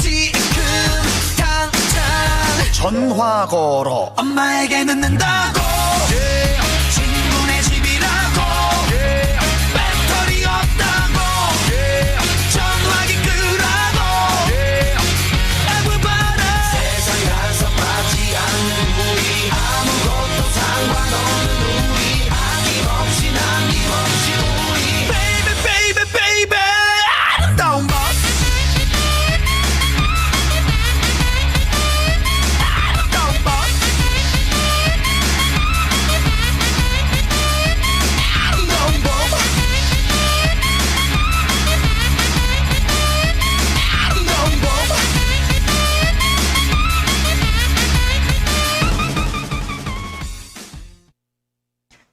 지금 당장 전화 걸어 엄마에게 늦는다고 친구네 집이라고 배터리 없다고 전화기 끄라고 everybody 세상이 한섭하지 않는 우리 아무것도 상관없는 우리 아낌없이 남김없이 우리 baby baby baby 아름다운 밤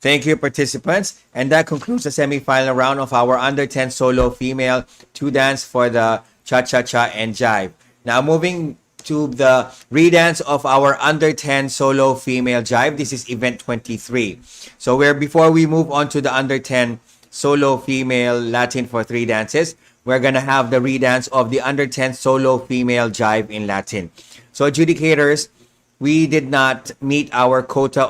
Thank you, participants. And that concludes the semi-final round of our under 10 solo female to dance for the cha-cha-cha and jive. Now moving to the redance of our under 10 solo female jive. This is event 23. So before we move on to the under 10 solo female Latin for 3 dances, we're going to have the redance of the under 10 solo female jive in Latin. So adjudicators, we did not meet our quota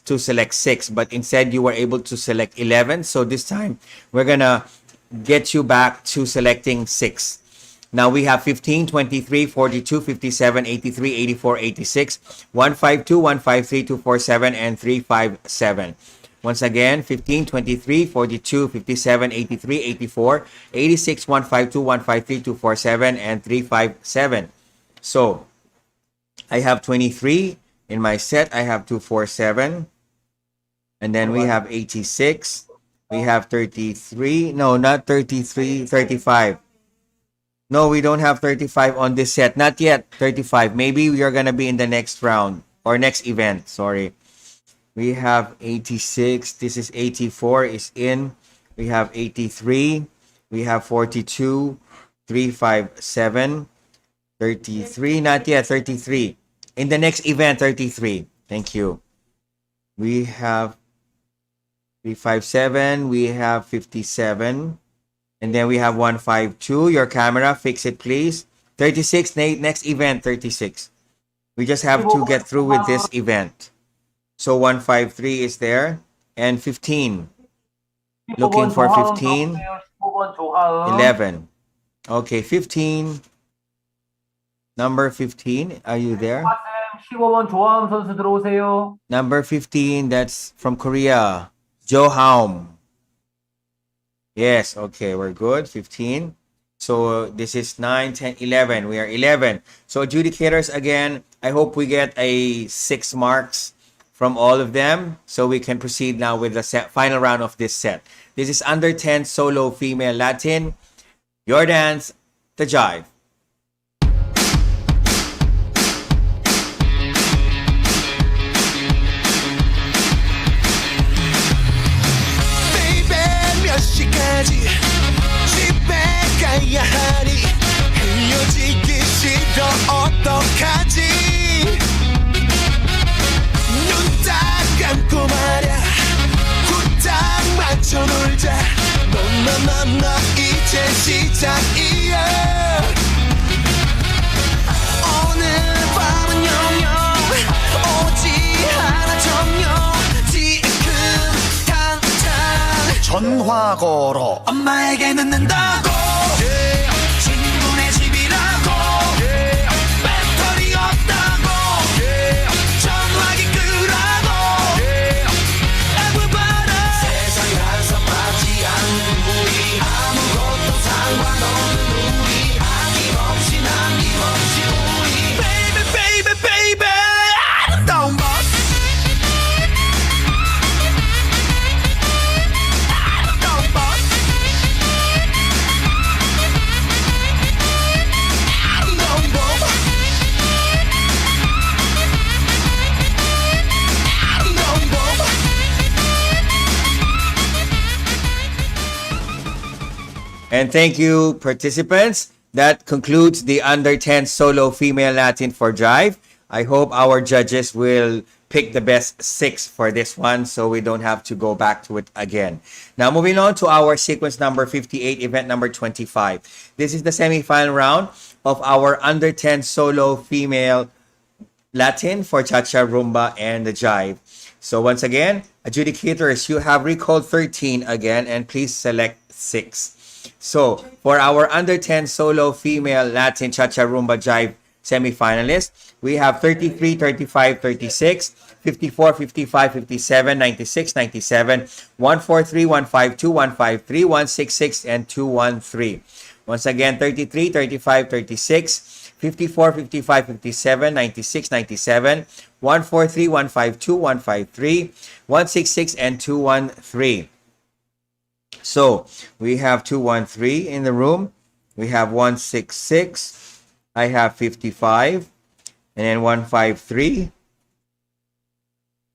to select 6, but instead you were able to select 11. So this time we're gonna get you back to selecting 6. Now we have 15, 23, 42, 57, 83, 84, 86, 152, 153, 247, and 357. Once again, 15, 23, 42, 57, 83, 84, 86, 152, 153, 247, and 357. So I have 23 in my set. I have 247. And then we have 86. We have 33. No, not 33. 35. No, we don't have 35 on this set. Not yet. 35. Maybe we are going to be in the next round or next event. Sorry. We have 86. This is 84 is in. We have 83. We have 42. 357. 33, not yet, 33. In the next event, 33. Thank you. We have 357, we have 57, and then we have 152. Your camera, fix it, please. 36, next event, 36. We just have to get through with this event. So 153 is there, and 15. Looking for 15. 11. Okay, 15. Number 15, are you there? 15번 조하음 선수 들어오세요. Number 15, that's from Korea. Jo Haum. Yes, okay, we're good. 15. So this is 9, 10, 11. We are 11. So adjudicators, again, I hope we get a 6 marks from all of them so we can proceed now with the final round of this set. This is under 10 solo female Latin. Your dance, the jive. 멈춰놀자 너나나나 이제 시작이야 오늘 밤은 영영 오지 않아 정녕 지금 당장 전화 걸어 엄마에게 늦는다고 친구네 집이라고 배터리 없다고 전화기 끄라고 Everybody 세상이 한산하지 않는 우리 아무것도 상관없는 우리 아낌없이 남김없이 우리 Baby baby baby 아름다운 밤 아름다운 밤 아름다운 밤 아름다운 밤 And thank you, participants. That concludes the under 10 solo female Latin for Jive. I hope our judges will pick the best 6 for this one so we don't have to go back to it again. Now, moving on to our sequence number 58, event number 25. This is the semi-final round of our under 10 solo female Latin for Cha-Cha, Rumba, and the Jive. So once again, adjudicators, you have recalled 13 again, and please select 6. So for our under 10 solo female Latin Cha-Cha, Rumba, Jive semi-finalists, we have 33, 35, 36, 54, 55, 57, 96, 97, 143, 152, 153, 166, and 213. Once again, 33, 35, 36, 54, 55, 57, 96, 97, 143, 152, 153, 166, and 213. So we have 213 in the room. We have 166. I have 55. And then 153.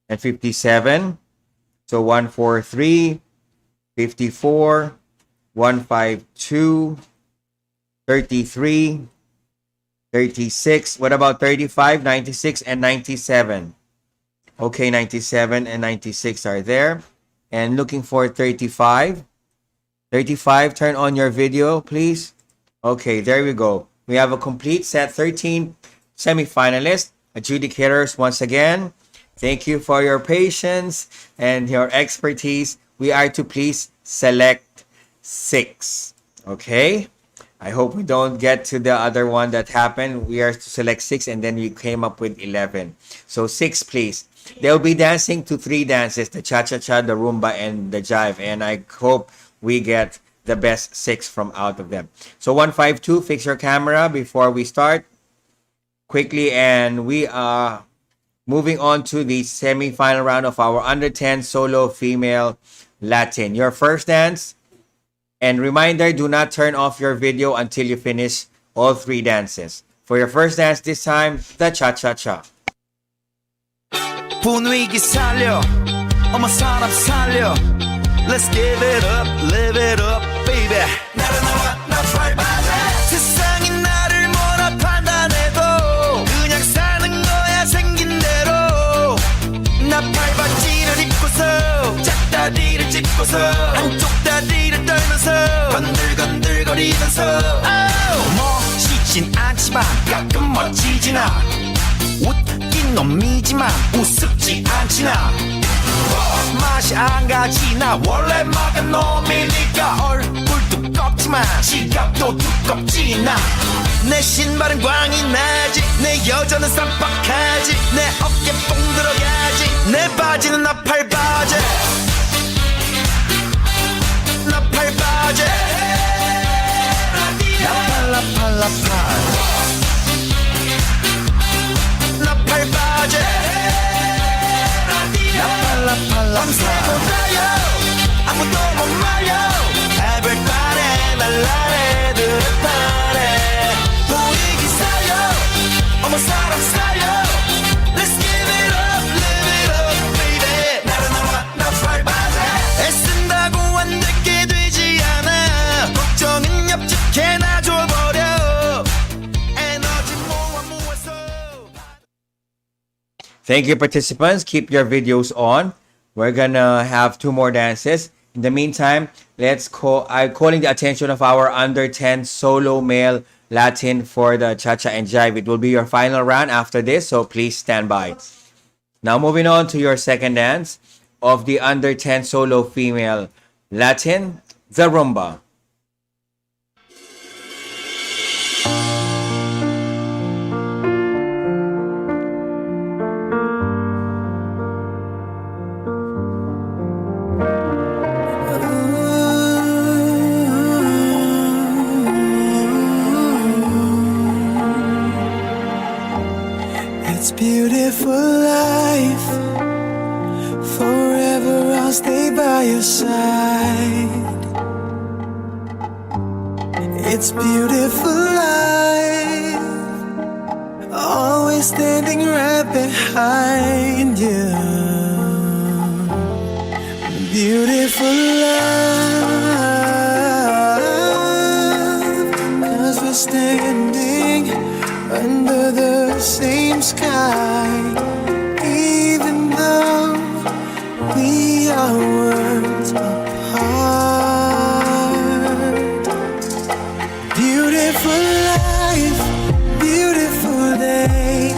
And 57. So 143, 54, 152, 33, 36. What about 35, 96, and 97? Okay, 97 and 96 are there. And looking for 35. 35, turn on your video, please. Okay, there we go. We have a complete set, 13 semifinalists, adjudicators. Once again, thank you for your patience and your expertise. We are to please select 6. Okay? I hope we don't get to the other one that happened. We are to select 6 and then we came up with 11. So 6, please. They'll be dancing to 3 dances, the Cha-Cha-Cha, the Rumba, and the Jive. And I hope we get the best 6 from out of them. So 152, fix your camera before we start quickly. And we are moving on to the semi-final round of our under 10 solo female Latin. Your first dance. And reminder, do not turn off your video until you finish all 3 dances. For your first dance this time, the Cha-Cha-Cha. 분위기 살려 어머 사람 살려 Let's give it up, live it up, baby 나른나와 나 밟아내 세상이 나를 뭐라 판단해도 그냥 사는 거야 생긴 대로 나 밟아지를 입고서 짝다리를 짚고서 한쪽 다리를 떨면서 건들건들거리면서 멋지진 않지만 가끔 멋지진 않아 웃긴 놈이지만 우습지 않지나 맛이 안 가지 나 원래 막은 놈이니까 얼굴 두껍지만 지갑도 두껍지 나 내 신발은 광이 나지 내 여자는 쌈박하지 내 어깨 뽕 들어가지 내 바지는 나팔바지 나팔바지 나팔라팔라팔 나팔바지 나팔라팔라 밤새보다요 아무도 못 말려 Everybody 날라래 들판에 분위기 살려 어머 사람 살려 Let's give it up, live it up, baby 나른나와 나 밟아내 애쓴다고 안 되게 되지 않아 걱정은 옆집게 놔줘버려 에너지 모아서 Thank you, participants. Keep your videos on. We're gonna have 2 more dances. In the meantime, I'm calling the attention of our under 10 solo male Latin for the Cha-Cha and Jive. It will be your final round after this, so please stand by. Now moving on to your second dance of the under 10 solo female Latin, the rumba. It's beautiful life. Forever I'll stay by your side. It's beautiful life. Always standing right behind you. Beautiful life. 'Cause we're standing under the same sky, even though we are worlds apart. Beautiful life, beautiful day.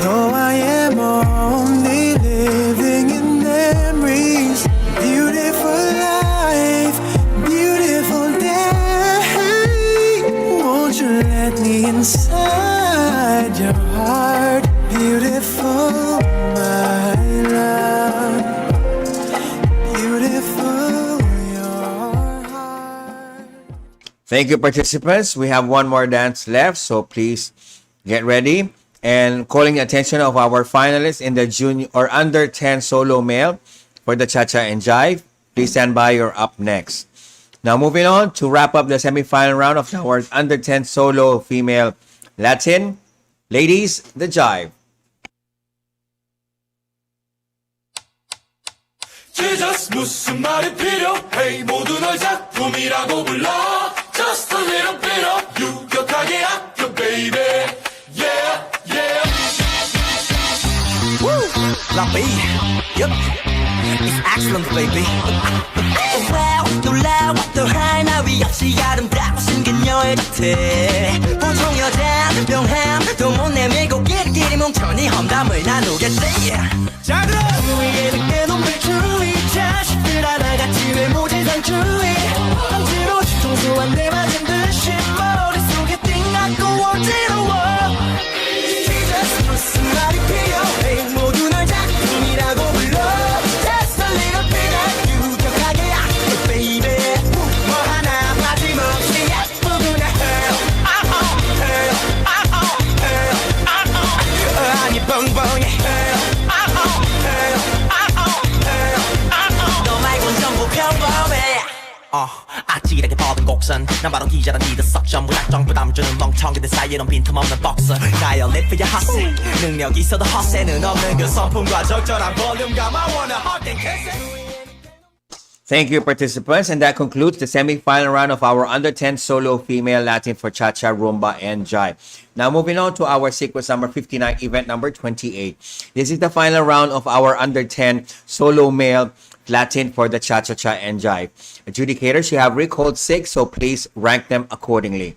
Though I am only living in memories. Beautiful life, beautiful day. Won't you let me inside your heart? Beautiful, my love. Beautiful, your heart. Thank you, participants. We have one more dance left, so please get ready. And calling the attention of our finalists in the junior or under 10 solo male for the Cha-Cha and Jive. Please stand by. You're up next. Now moving on to wrap up the semi-final round of our under 10 solo female Latin. Ladies, the Jive. Jesus 무슨 말이 필요해 모두 널 작품이라고 불러 Just a little bit of 유격하게 아껴 baby Yeah yeah Woo! Lumpy. Yep. It's excellent, baby. Wow, 놀라워 또 하나 위 없이 아름답고 신기녀의 듯해 보통 여자는 병함 또 못 내밀고 끼리끼리 뭉쳐니 험담을 나누겠지 자 그럼 위에 늦게 눈물주의 자식들 하나같이 외모재산주의 억지로 뒤통수 대 맞은 듯이 머릿속에 띵하고 어지러워 Jesus 무슨 말이 필요해 모두 널 작품이라고 불러 Just a little bit of 유격하게 아껴 baby 뭐 하나 빠짐없이 예쁘구나 아니 뻥뻥해 너 말곤 전부 평범해 아찔하게 뻗은 곡선 난 바로 기자란 니들 석션 무작정 부담 주는 멍청이들 사이에 넌 빈틈없는 박스 나의 래프의 핫세 능력 있어도 헛세는 없는 그 성품과 적절한 볼륨감 I wanna hot and kiss it Thank you, participants. And that concludes the semi-final round of our under 10 solo female Latin for Cha-Cha, Rumba, and Jive. Now moving on to our sequence number 59, event number 28. This is the final round of our under 10 solo male Latin for the Cha-Cha-Cha and Jive. Adjudicators, you have recalled 6, so please rank them accordingly.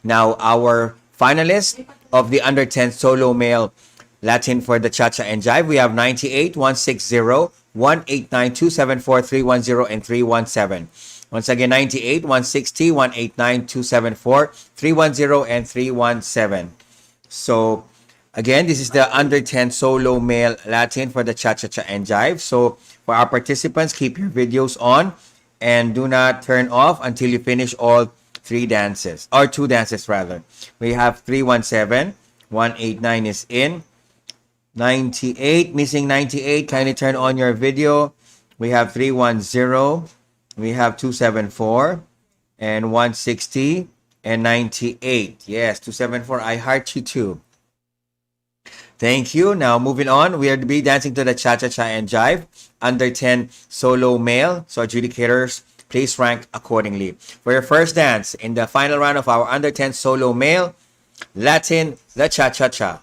Now, our finalists of the under 10 solo male Latin for the Cha-Cha and Jive, we have 98, 160, 189, 274, 310, and 317. Once again, 98, 160, 189, 274, 310, and 317. So, again, this is the under 10 solo male Latin for the Cha-Cha-Cha and Jive. So, for our participants, keep your videos on and do not turn off until you finish all 3 dances, or 2 dances rather. We have 317, 189 is in, 98, missing 98, kindly turn on your video. We have 310, we have 274, and 160, and 98. Yes, 274, I heart you too. Thank you. Now, moving on, we are to be dancing to the Cha-Cha-Cha and Jive, under 10 solo male. So, adjudicators, please rank accordingly. For your first dance in the final round of our under 10 solo male, Latin, the Cha-Cha-Cha.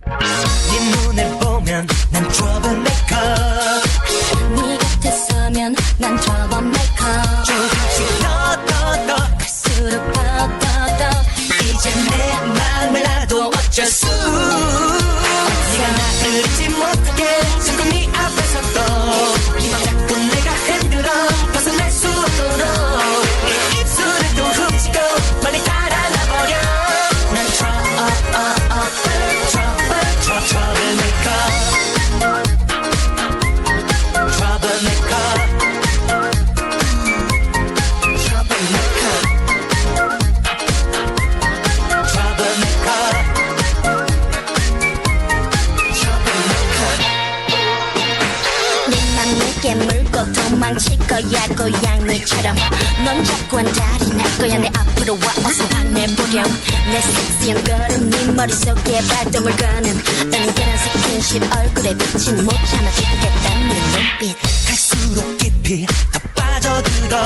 네 눈을 보면 난 troublemaker 내 맘을 알아도 어쩔 수 네가 나를 잊지 못하게 자꾸 네 앞에서 또 이맘 자꾸 내가 흔들어 벗어날 수 없도록 네 입술을 또 훔치고 빨리 달아나버려 난 troublemaker 내게 물고 도망칠 거야 고양이처럼 넌 자꾸 안달이 날 거야 내 앞으로 와 어서 화내보렴 내 섹시한 걸음 네 머릿속에 발동을 거는 은근한 스킨십 얼굴에 비친 못 참아 죽겠다는 눈빛 갈수록 깊이 더 빠져들어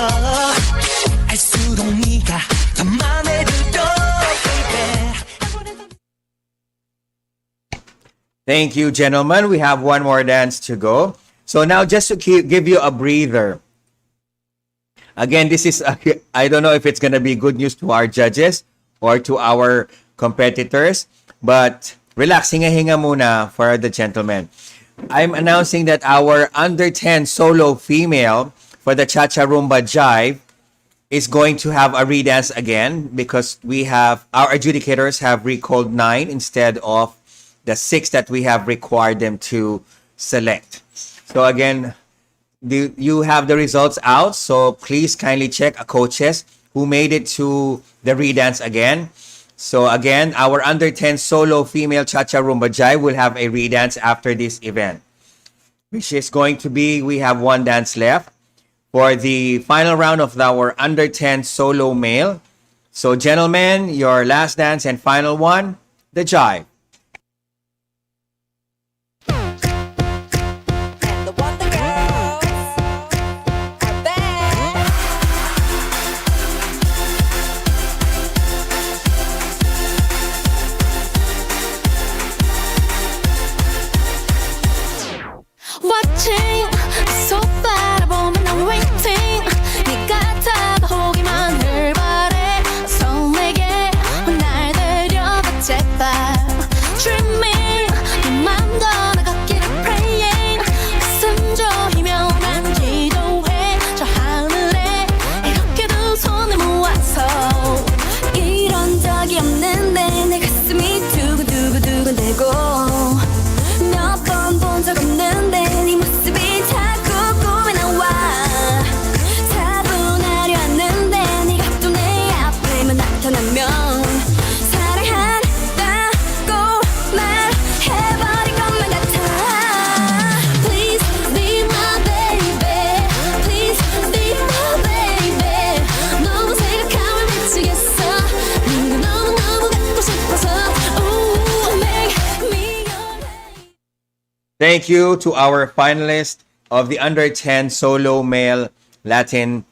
알수록 네가 더 맘에 들어 baby. Thank you, gentlemen. We have one more dance to go. So now just to give you a breather. Again, this is, I don't know if it's going to be good news to our judges or to our competitors, but relax, hinga-hinga muna for the gentlemen. I'm announcing that our under 10 solo female for the Cha-Cha Rumba Jive is going to have a redance again because we have, our adjudicators have recalled 9 instead of the 6 that we have required them to select. So again, you have the results out. So please kindly check coaches who made it to the redance again. So again, our under 10 solo female Cha-Cha Rumba Jive will have a redance after this event, which is going to be, we have one dance left for the final round of our under 10 solo male. So gentlemen, your last dance and final one, the Jive. Watching so 바라보면 난 waiting 네가 다가오기만 을 바래 손에게 날 데려가 제발 Dreaming 네 맘 떠나갔기를 praying 가슴 저리며 난 기도해 저 하늘에 이렇게 두 손을 모아서 이런 적이 없는데 내 가슴이 두근두근두근대고 몇 번 본 적 없는데 네 모습이 자꾸 꿈에 나와 차분하려 하는데 네가 또 내 앞에만 나타나면 사랑한다고 말해버릴 것만 같아 Please be my baby Please be my baby 너무 생각하면 미치겠어 네가 너무너무 갖고 싶어서 Ooh, make me Thank you to our finalists of the under 10 solo male Latin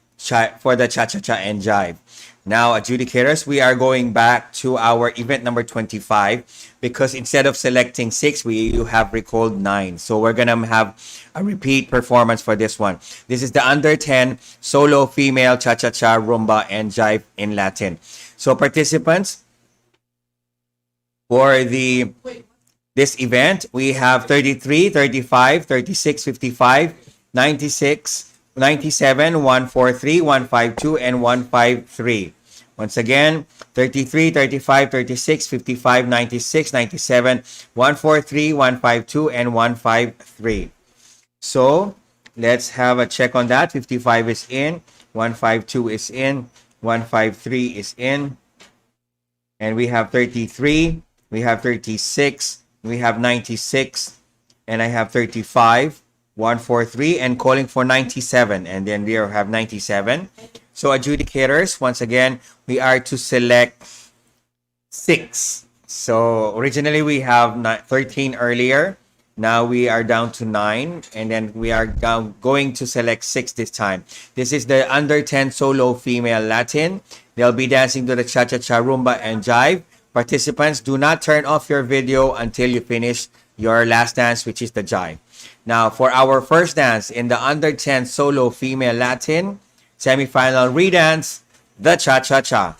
for the Cha-Cha-Cha and Jive. Now, adjudicators, we are going back to our event number 25 because instead of selecting 6, you have recalled 9. So we're going to have a repeat performance for this one. This is the under 10 solo female Cha-Cha-Cha, Rumba, and Jive in Latin. So participants, for this event, we have 33, 35, 36, 55, 96, 97, 143, 152, and 153. Once again, 33, 35, 36, 55, 96, 97, 143, 152, and 153. So, let's have a check on that. 55 is in, 152 is in, 153 is in, and we have 33, we have 36, we have 96, and I have 35, 143, and calling for 97, and then we have 97. So adjudicators, once again, we are to select 6. So originally we have 13 earlier. Now we are down to 9, and then we are going to select 6 this time. This is the under 10 solo female Latin. They'll be dancing to the Cha-Cha-Cha, Rumba, and Jive. Participants, do not turn off your video until you finish your last dance, which is the Jive. Now, for our first dance in the under 10 solo female Latin semifinal redance, the Cha-Cha-Cha.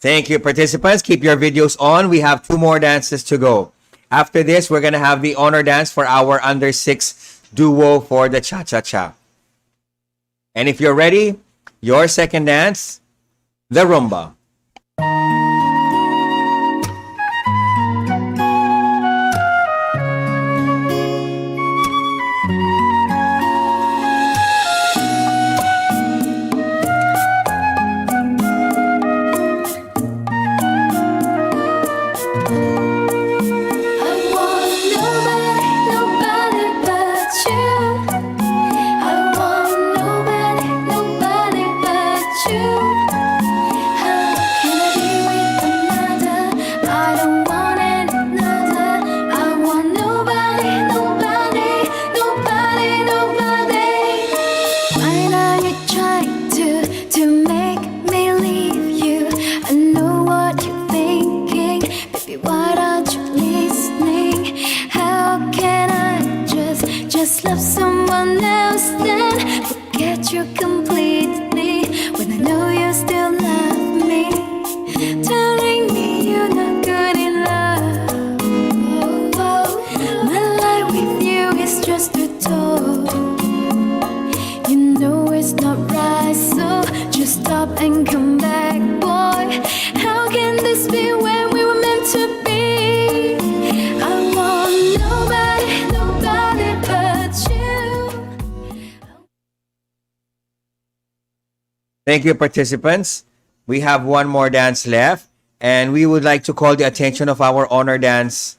Thank you, participants. Keep your videos on. We have 2 more dances to go. After this, we're going to have the honor dance for our under 6 duo for the cha-cha-cha. And if you're ready, your second dance, the rumba. Just love someone else, then forget you completely. When I know you still love me, telling me you're not good enough. My life with you is just a toy. You know it's not right, so just stop and come back, boy. How can this be when we were meant to be? I want nobody, nobody but you. Thank you, participants. We have one more dance left, and we would like to call the attention of our honor dance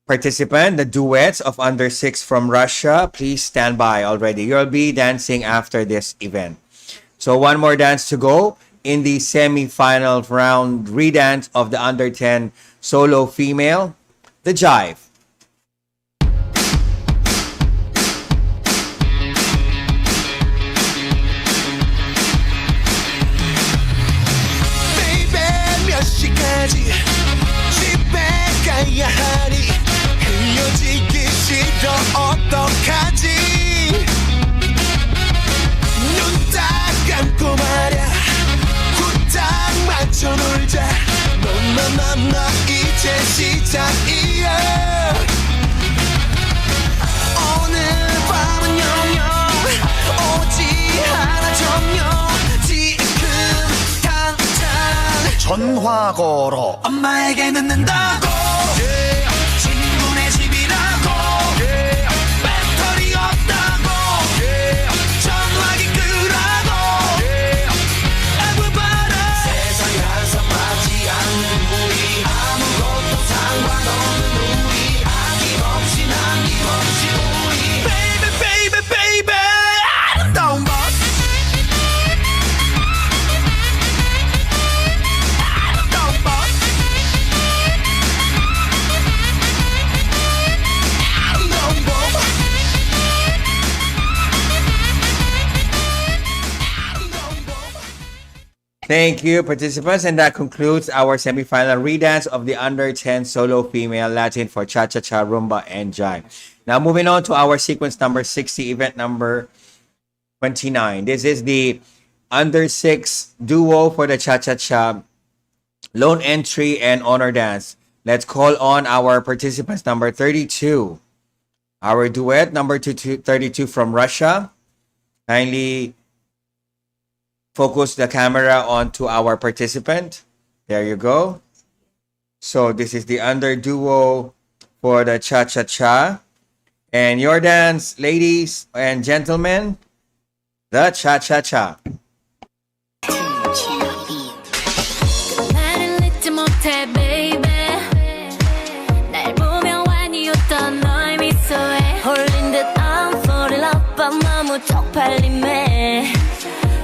participant, the duets of under 6 from Russia. Please stand by already. You'll be dancing after this event. So one more dance to go in the semi-final round redance of the under 10 solo female, the jive. 몇 시까지 집에 가야 하니 헤어지기 싫어 어떡하지 눈 딱 감고 말야 후딱 맞춰 놀자 너너너너 이제 시작이야 오늘 밤은 영영 오지 않아 정녕 전화 걸어 엄마에게 늦는다고 친구네 집이라고 배터리 없다고 전화기 끄라고 everybody 세상이 한산하지 않는 우리 아무것도 상관없는 우리 아낌없이 남김없이 우리 baby baby baby 아름다운 밤 Thank you, participants. And that concludes our semifinal redance of the under 10 solo female Latin for cha-cha-cha, rumba, and jive. Now, moving on to our sequence number 60, event number 29. This is the under 6 duo for the cha-cha-cha, lone entry, and honor dance. Let's call on our participants number 32. Our duet number 32 from Russia. Kindly focus the camera onto our participant. There you go. So this is the under duo for the cha-cha-cha. And your dance, ladies and gentlemen, the cha-cha-cha. 나를 잊지 못해, baby. 날 보며 완이었던 너의 미소에 홀린 듯 I'm falling up 너무 쪽팔림에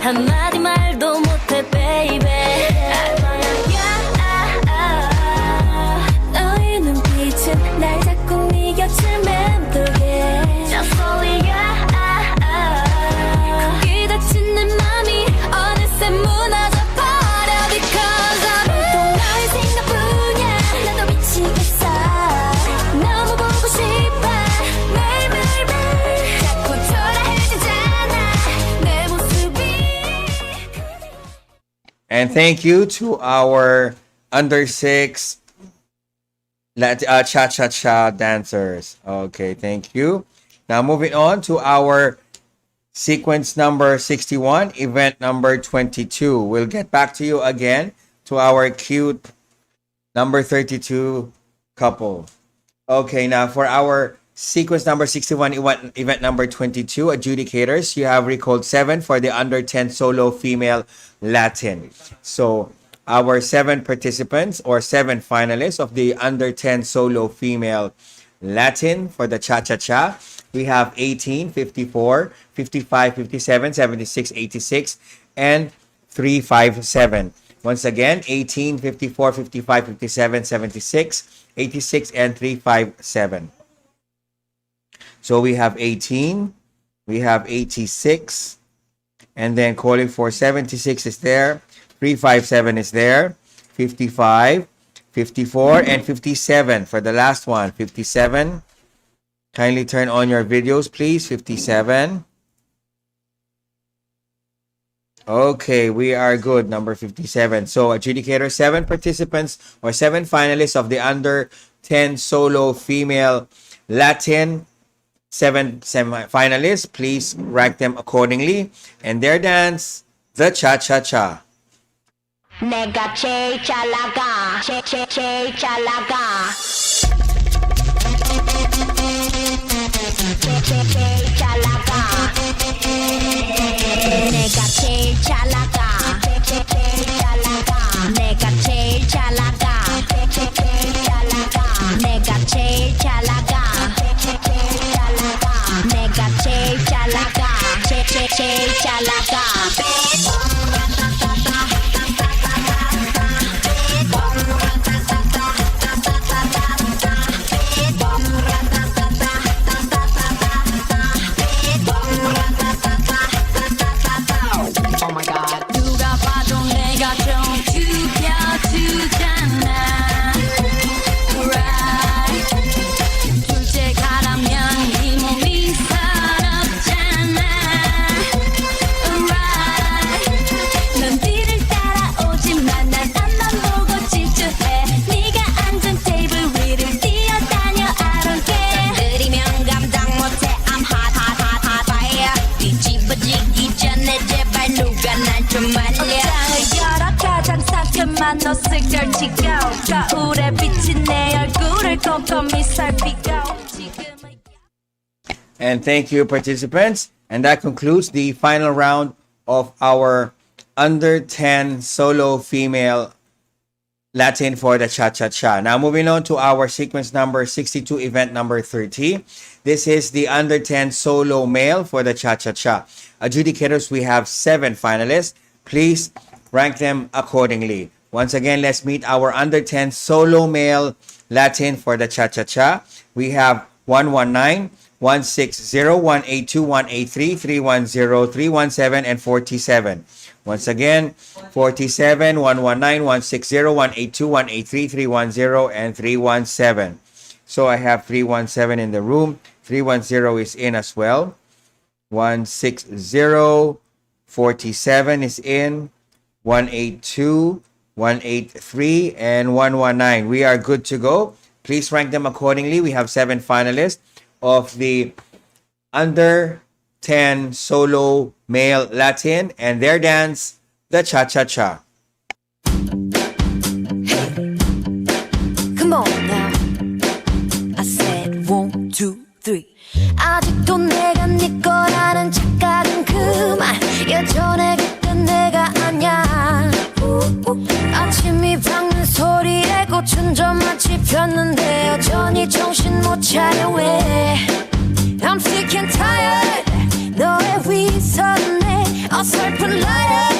한마디 말도 못해, baby. 너의 눈빛은 날 자꾸 네 곁을 맴돌게 Just only you. 거기 닫힌 내 맘이 어느새 무너져 버려 Because I'm 온통 너의 생각뿐이야 나도 미치겠어 너무 보고 싶어 매일매일매일 자꾸 초라해지잖아 내 모습이 And thank you to our under 6 cha-cha-cha dancers. Okay, thank you. Now moving on to our sequence number 61, event number 22. We'll get back to you again to our cute number 32 couple. Okay, now for our sequence number 61, event number 22, adjudicators, you have recalled 7 for the under 10 solo female Latin. So our 7 participants or 7 finalists of the under 10 solo female Latin for the cha-cha-cha. We have 18, 54, 55, 57, 76, 86, and 357. Once again, 18, 54, 55, 57, 76, 86, and 357. So we have 18, we have 86, and then calling for 76 is there, 357 is there, 55, 54, and 57 for the last one, 57. Kindly turn on your videos, please, 57. Okay, we are good, number 57. So, adjudicator, 7 participants or 7 finalists of the under 10 solo female Latin, 7 semi-finalists. Please rank them accordingly. And their dance, the cha-cha-cha. 내가 제일 잘 나가 제일 잘 나가 제일 잘 나가 내가 제일 잘 나가 제일 잘 나가 내가 제일 잘 나가 제일 잘 나가 내가 제일 잘 나가 제일 잘 나가 내가 제일 잘 나가 제일 잘 나가 Oh my god 누가 봐도 내가 좀 죽여주잖아 Right 둘째 가라면 이 몸이 서럽잖아 Right 넌 뒤를 따라오지만 난 앞만 보고 질주해 네가 앉은 테이블 위를 뛰어다녀 I don't care 느리면 감당 못해 I'm hot fire 뒤집어지기 전에 제발 누가 날 좀 말려 옷장을 열어 가장 상큼한 옷을 걸치고 거울에 비친 내 얼굴을 꼼꼼히 살피고 지금은 And thank you, participants. And that concludes the final round of our under 10 solo female Latin for the cha-cha-cha. Now moving on to our sequence number 62, event number 30. This is the under 10 solo male for the cha-cha-cha. Adjudicators, we have 7 finalists. Please rank them accordingly. Once again, let's meet our under 10 solo male Latin for the cha-cha-cha. We have 119, 160, 182, 183, 310, 317, and 47. Once again, 47, 119, 160, 182, 183, 310, and 317. So I have 317 in the room. 310 is in as well. 160, 47 is in. 182, 183, and 119. We are good to go. Please rank them accordingly. We have 7 finalists of the under 10 solo male Latin and their dance, the cha-cha-cha. Come on now. I said 1, 2, 3. 아직도 내가 네 거라는 착각은 그만. 예전에 그땐 내가 아냐. 아침이 밝는 소리에 꽃은 좀 마치 폈는데 여전히 정신 못 차려 왜. I'm sick and tired. 너의 위선에 어설픈 liar.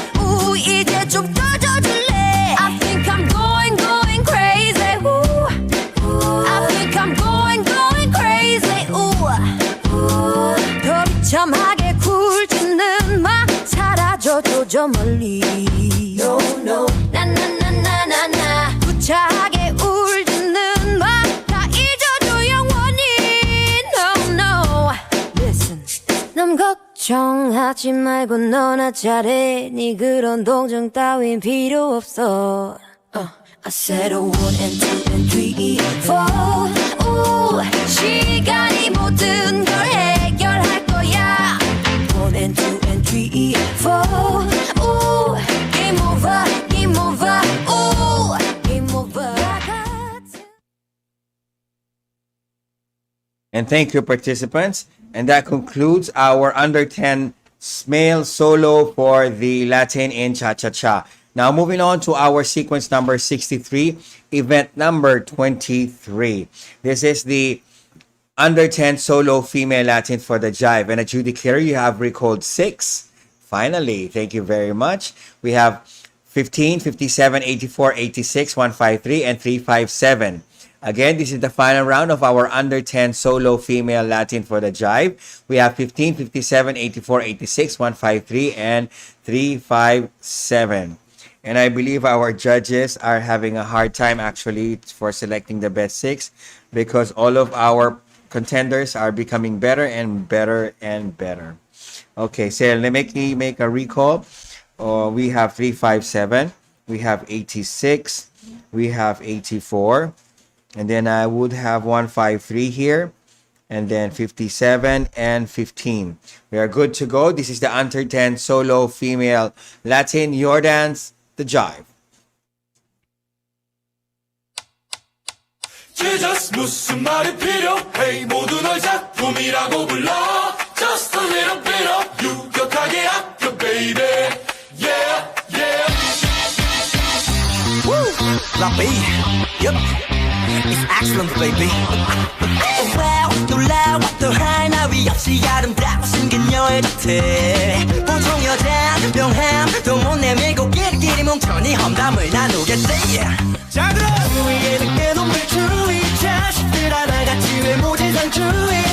이제 좀 꺼져줄래. I think I'm going crazy. I think I'm going crazy. 더 비참하게 굴지는 마. 사라져도 저 멀리. No no. 나나나나나나. 구차하게 울지는 마. 다 잊어줘 영원히. No no. Listen. 남 걱정 걱정하지 말고 너나 잘해 네 그런 동정 따윈 필요 없어 I said a 1 and 2 and 3, 4 오, 시간이 모든 걸 해결할 거야 1 and 2 and 3, 4 오, game over, game over, 오, game over And thank you, participants. And that concludes our under 10 male solo for the Latin in Cha-Cha-Cha. Now, moving on to our sequence number 63, event number 23. This is the under 10 solo female Latin for the Jive. And adjudicator, you have recalled 6. Finally, thank you very much. We have 15, 57, 84, 86, 153, and 357. Again, this is the final round of our under 10 solo female Latin for the Jive. We have 15, 57, 84, 86, 153, and 357. And I believe our judges are having a hard time actually for selecting the best 6 because all of our contenders are becoming better and better and better. Okay, so let me make a recall. We have 357, we have 86, we have 84. And then I would have 153 here. And then 57 and 15. We are good to go. This is the under 10 solo female Latin. Your dance, the Jive. Jesus 무슨 말이 필요해 모두 널 작품이라고 불러 Just a little bit of 유격하게 아껴 baby Yeah, yeah Woo! Lucky, yep It's excellent, baby. Wow, 놀라워 또 하나 위 없이 아름다우신 그녀의 곁에 보통 여자 명함 또 못 내밀고 끼리끼리 뭉쳐니 험담을 나누겠지. 자 들어 주위에 늦게 놈들 주의 자식들 하나같이 외모지상주의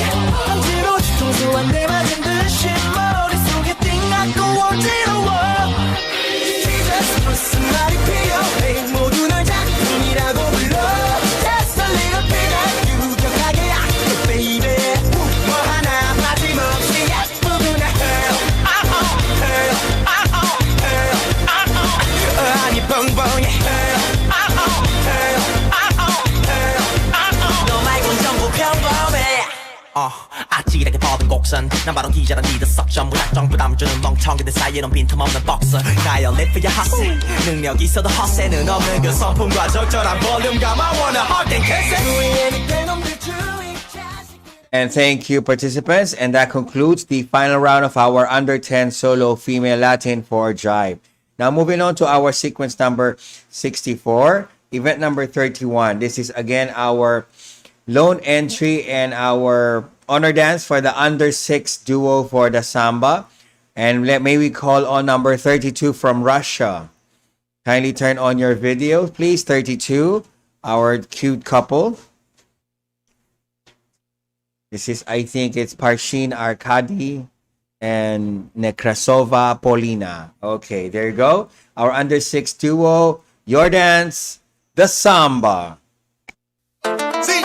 억지로 뒤통수 한 대 맞은 듯이 머릿속에 띵하고 어지러워. Jesus 무슨 말이 필요해 모두 널 작품이라고 불러. 아찔하게 뻗은 곡선 난 바로 기자란 리더석 전부 다 정부담 주는 멍청이들 사이에 넌 빈틈없는 복서 나의 리프야 헛세 능력 있어도 헛세는 없는 그 성품과 적절한 볼륨감 I wanna hug and kiss And thank you, participants. And that concludes the final round of our under 10 solo female Latin for Jive. Now moving on to our sequence number 64, event number 31. This is again our lone entry and our honor dance for the under 6 duo for the samba. And may we call on number 32 from Russia. Kindly turn on your video, please. 32, our cute couple. This is, I think it's Parshin Arkady and Nekrasova Polina. Okay, there you go. Our under 6 duo, your dance, the samba. Sí.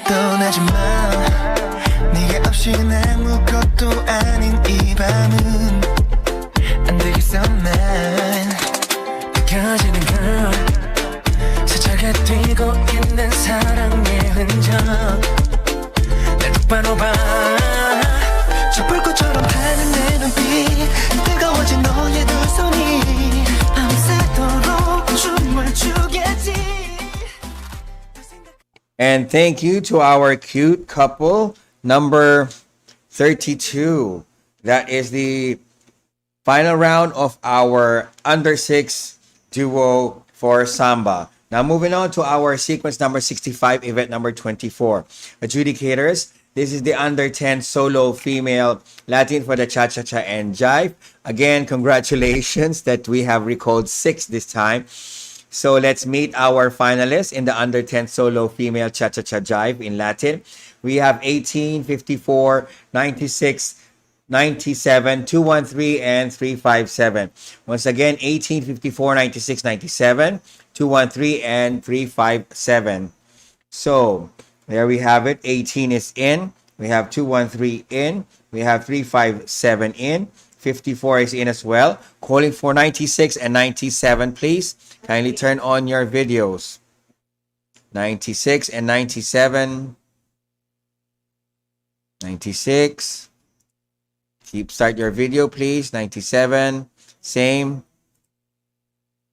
떠나지 마 네가 없이 아무것도 아닌 이 밤은 안 되겠어 난 느껴지는 건 스쳐가 뛰고 있는 사랑의 흔적 날 똑바로 봐 저 불꽃처럼 타는 내 눈빛 뜨거워진 너의 두 손이 밤새도록 춤을 추겠지. And thank you to our cute couple, number 32. That is the final round of our under 6 duo for samba. Now moving on to our sequence number 65, event number 24. Adjudicators, this is the under 10 solo female Latin for the Cha-Cha-Cha and Jive. Again, congratulations that we have recalled 6 this time. So let's meet our finalists in the under 10 solo female cha-cha-cha jive in Latin. We have 18, 54, 96, 97, 213, and 357. Once again, 18, 54, 96, 97, 213, and 357. So there we have it. 18 is in. We have 213 in. We have 357 in. 54 is in as well. Calling for 96 and 97, please. Kindly turn on your videos. 96 and 97. 96. Start your video, please. 97. Same.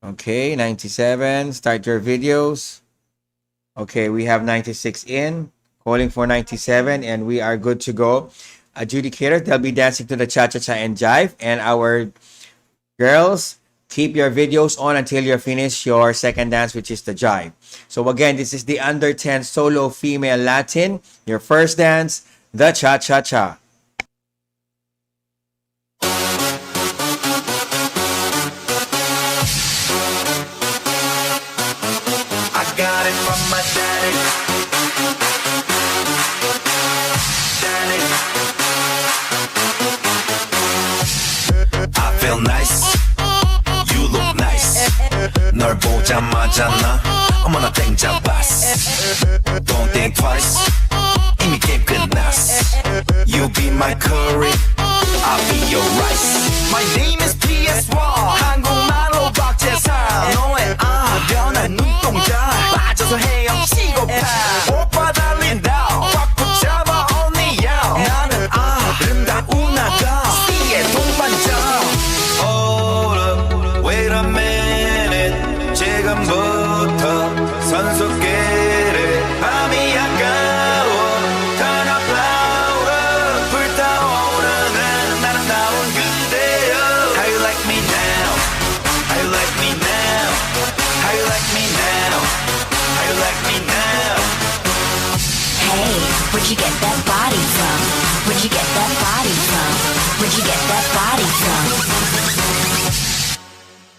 Okay, 97. Start your videos. Okay, we have 96 in. Calling for 97, and we are good to go. Adjudicators, they'll be dancing to the cha-cha-cha and jive. And our girls, keep your videos on until you finish your second dance, which is the jive. So again, this is the under 10 solo female Latin. Your first dance, the cha-cha-cha. I got it from my daddy. Daddy. I feel nice. You look nice. 널 보자마자 나 어머나 땡 잡았어. Don't think twice. 이미 게임 끝났어. You be my curry. I'll be your rice. My name is PS1. 한국말로 박재상. 너의 변한 눈동자 빠져서 헤엄치고파. 오빠 달린다. 꽉 붙잡아 언니야. 나는 아름다운 아가. C의 동반자. Hold up, wait a minute. 지금부터 선수끼리 밤이 아까워. Turn up louder. 불타오르는 아름다운 그대여. How you like me now? How you like me now? How you like me now? How you like me now? Hey, where'd you get that body from? Where'd you get that body from? Where'd you get that body from?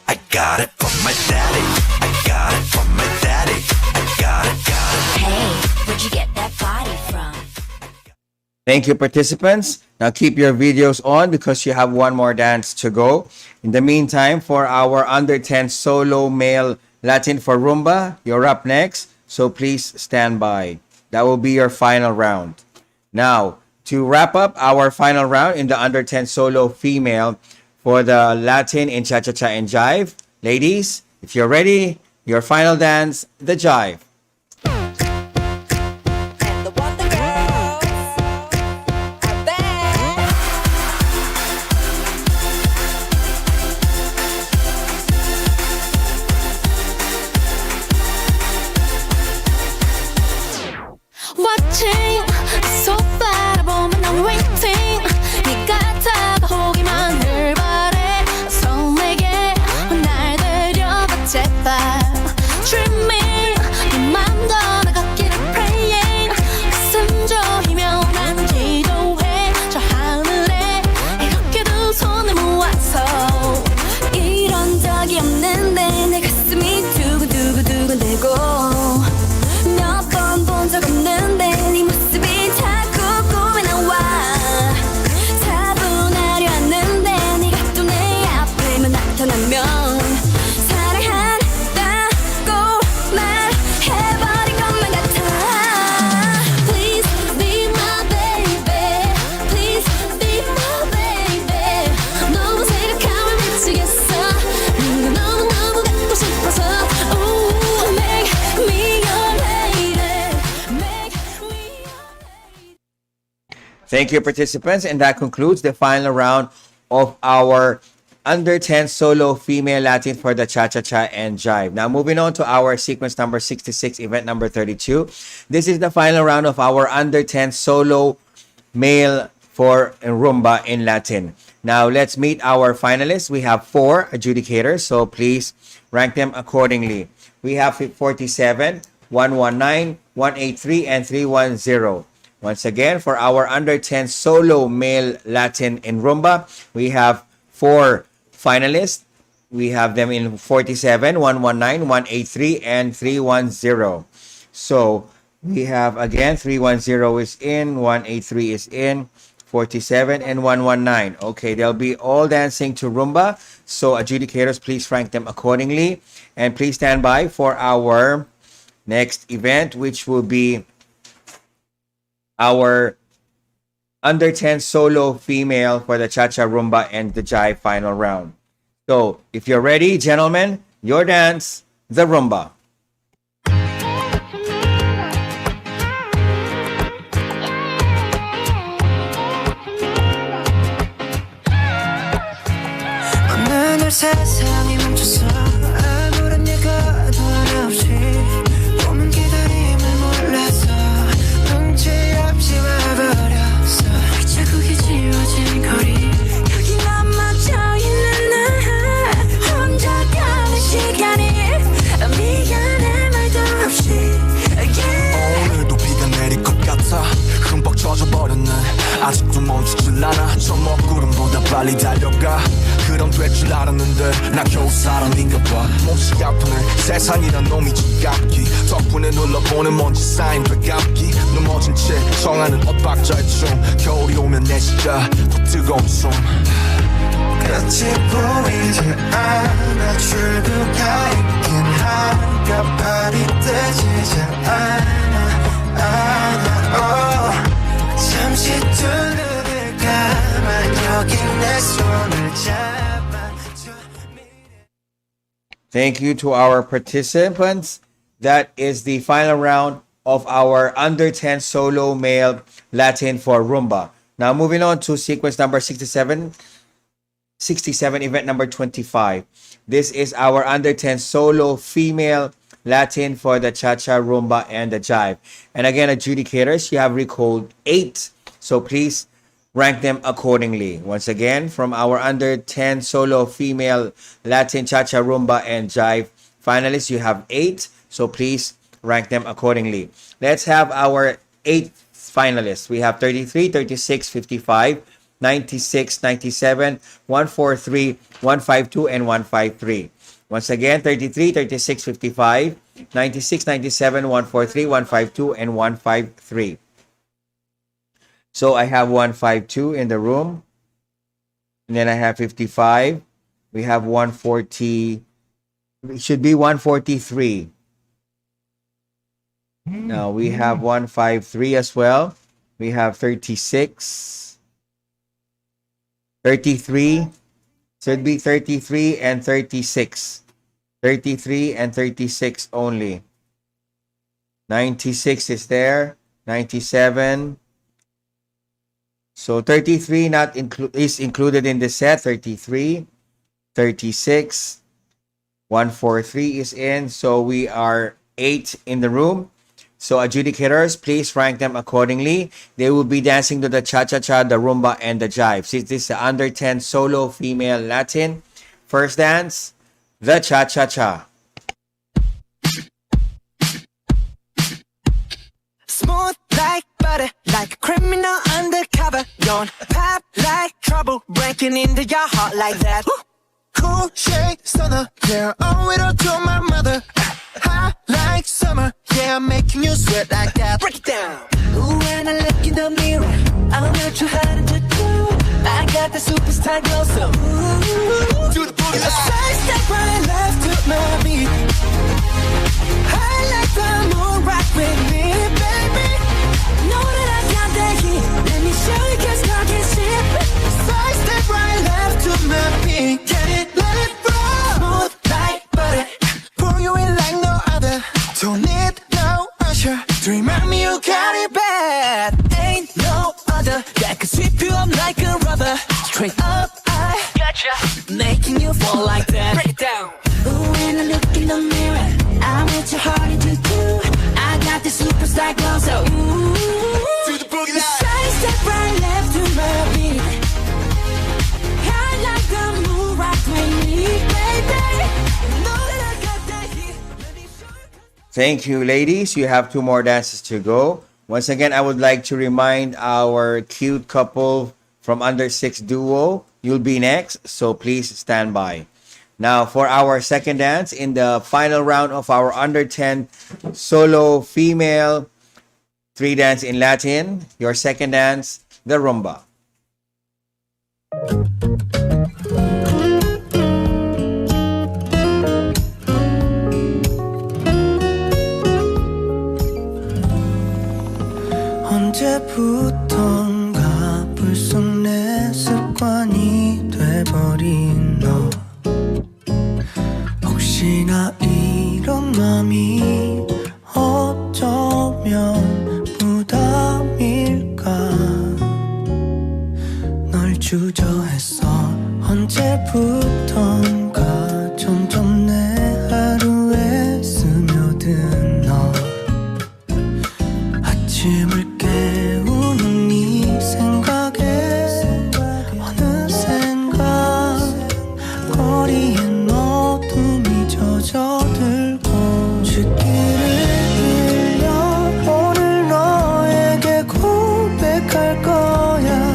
I got it from my daddy. I got it from my daddy. I got it, got it. Hey, where'd you get that body from? Thank you, participants. Now keep your videos on because you have one more dance to go. In the meantime, for our under 10 solo male Latin for Rumba, you're up next. So please stand by. That will be your final round. Now, to wrap up our final round in the under 10 solo female for the Latin in Cha-Cha-Cha and Jive, ladies, if you're ready, your final dance, the Jive. Watching, so 바라보면 난 waiting. 네가 다가오기만 늘 바래. 설레게 날 데려가 제발. Dreaming, 네 맘도 나가기를 praying. 가슴 저리며 난 기도해. 저 하늘에 이렇게 두 손을 모아서. 이런 적이 없는데 내 가슴이 두근두근두근대고. 몇 번 본 적 없는데 네 모습이 자꾸 꿈에 나와. 차분하려 하는데 네가 또 내 앞에만 나타나면 사랑한다고 말해버린 것만 같아. Please be my baby. Please be my baby. 너무 생각하면 미치겠어. 네가 너무너무 갖고 싶어서. Ooh, make me your lady. Make me your lady. Thank you, participants. And that concludes the final round of our under 10 solo female Latin for the Cha-Cha-Cha and Jive. Now, moving on to our sequence number 66, event number 32. This is the final round of our under 10 solo male for Rumba in Latin. Now, let's meet our finalists. We have 4 adjudicators, so please rank them accordingly. We have 47, 119, 183, and 310. Once again, for our under 10 solo male Latin in Rumba, we have 4 finalists. We have them in 47, 119, 183, and 310. So we have again 310 is in, 183 is in, 47 and 119. Okay, they'll be all dancing to rumba. So adjudicators, please rank them accordingly. And please stand by for our next event, which will be our under 10 solo female for the cha-cha, rumba, and the jive final round. So if you're ready, gentlemen, your dance, the rumba. 어느 날 세상이 멈췄어 아무런 예고도 하나 없이 몸은 기다림을 몰랐어 눈치 없이 와버렸어 자국이 지워진 거리 여기 넘어져 있는 나 혼자 가는 시간이 미안해 말도 없이 오늘도 비가 내릴 것 같아 흠뻑 젖어버렸네 아직도 멈추질 않아 저 먹구름보다 빨리 달려가 그럼 될 줄 알았는데 나 겨우 사람인가 봐 몹시 아프네 세상이란 놈이 지갑기 덕분에 눌러보는 먼지 쌓인 되감기 넘어진 채 정하는 엇박자의 춤 겨울이 오면 내 시가 더 뜨거운 숨 끝이 보이지 않아 출구가 있긴 한가 발이 뜨지 않아 잠시 두 눈을 감아 여기 내 손을 잡아 Thank you to our participants. That is the final round of our under 10 solo male Latin for rumba. Now moving on to sequence number 67, event number 25. This is our under 10 solo female Latin for the cha-cha, rumba, and the jive. And again, adjudicators, you have recalled 8. So please rank them accordingly. Once again, from our under 10 solo female Latin cha-cha, rumba, and jive finalists, you have 8. So please rank them accordingly. Let's have our 8 finalists. We have 33, 36, 55, 96, 97, 143, 152, and 153. Once again, 33, 36, 55, 96, 97, 143, 152, and 153. So I have 152 in the room. And then I have 55. We have 140. It should be 143. Now we have 153 as well. We have 36. 33. Should be 33 and 36. 33 and 36 only. 96 is there. 97. So 33 is included in the set. 33, 36, 143 is in. So we are 8 in the room. So adjudicators, please rank them accordingly. They will be dancing to the cha-cha-cha, the rumba, and the jive. Since this is the under 10 solo female Latin. First dance, the cha-cha-cha. Smooth like butter, like a criminal undercover. Don't pop like trouble, breaking into your heart like that. Cool shade stunner, yeah, owe it all to my mother. Hot like summer, yeah, I'm making you sweat like that. Break it down. Ooh, when I look in the mirror, I'm not too hard to do. I got the superstar glow, so ooh, do the boogie. A side step right left to my beat. I like the moon rock with me, baby. Know that I got that heat. Let me show you, 'cause I can see it. Side step right left to my beat. Get it, let it roll. Smooth like butter, pour you in like no other. Don't need no usher to remind me you got it bad. Ain't no other that can sweep you up like a rubber. Straight up, I gotcha, making you fall like that. Break it down. Ooh, when I look in the mirror, I'm with your heart into two. I got the superstar glow, so ooh, do the boogie line. Side step right left to my beat. I like the moon rock with me, baby. Know that I got that heat. Thank you, ladies. You have 2 more dances to go. Once again, I would like to remind our cute couple from under 6 duo, you'll be next, so please stand by. Now, for our second dance in the final round of our under 10 solo female 3 dance in Latin, your second dance, the rumba. 언제부턴가 불쑥 내 습관이 돼버린 너 혹시나 이런 맘이 어쩌면 부담일까 널 주저했어 언제부턴가 점점 내 하루에 스며든 너 아침을 깨우는 네 생각에 어느샌가 거리엔 어둠이 젖어들고 쥐기를 빌려 오늘 너에게 고백할 거야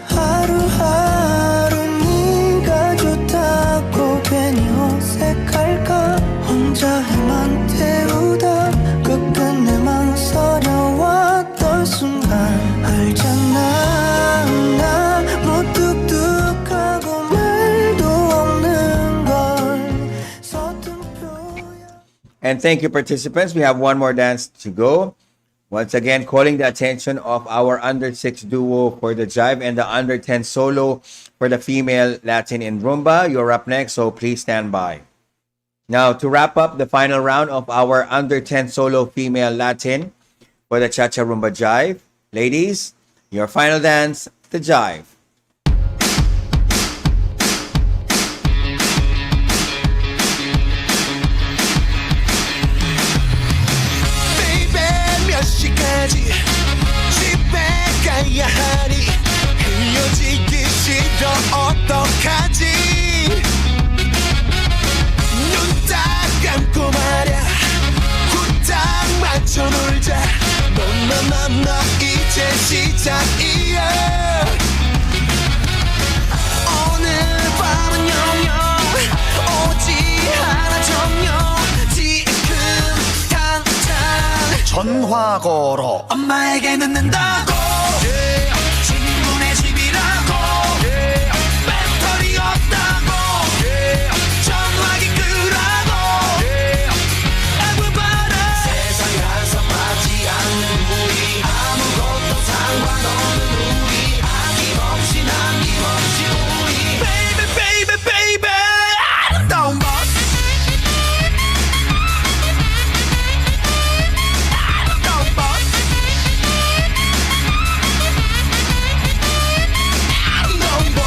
하루하루 네가 좋다고 괜히 어색할까 혼자 해만 태우다 끝끝내 망설여왔던 순간 알잖아 나 무뚝뚝하고 말도 없는 걸 And thank you, participants. We have one more dance to go. Once again, calling the attention of our under 6 duo for the jive and the under 10 solo for the female Latin in rumba. You're up next, so please stand by. Now, to wrap up the final round of our under 10 solo female Latin for the Cha-Cha Rumba Jive, ladies, your final dance, the jive. Baby 몇 시까지 집에 가야 하니 헤어지기 싫어 어떡하지 눈 딱 감고 말야 후딱 맞춰 놀자 너 이제 시작이야 오늘 밤은 영영 오지 않아 정녕 지금 당장 전화 걸어 엄마에게 늦는다고 친구네 집이라고 배터리 없다고 전화기 끄라고 everybody 세상에 한산하지 않는 우리 아무것도 상관없는 우리 아낌없이 남김없이 우리 baby baby baby 아름다운 밤 아름다운 밤 아름다운 밤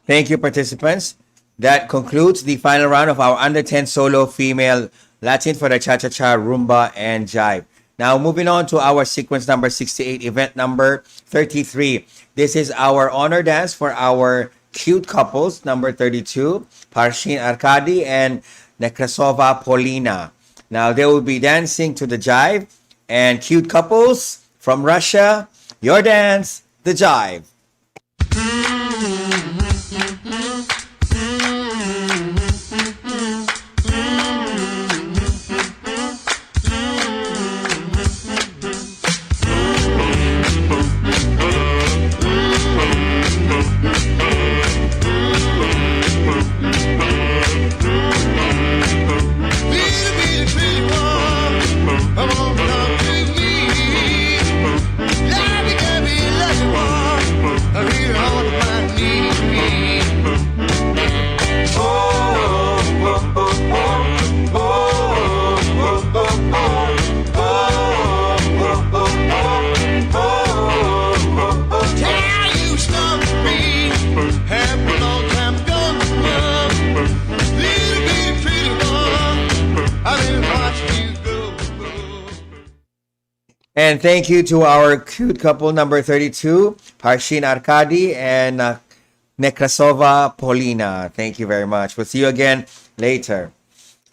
Thank you, participants. That concludes the final round of our under 10 solo female Latin for the Cha-Cha-Cha, Rumba, and Jive. Now, moving on to our sequence number 68, event number 33. This is our honor dance for our cute couples, number 32, Parshin Arkady and Nekrasova Polina. Now, they will be dancing to the Jive, and cute couples from Russia, your dance, the Jive. And thank you to our cute couple number 32, Parshin Arkady and Nekrasova Polina. Thank you very much. We'll see you again later.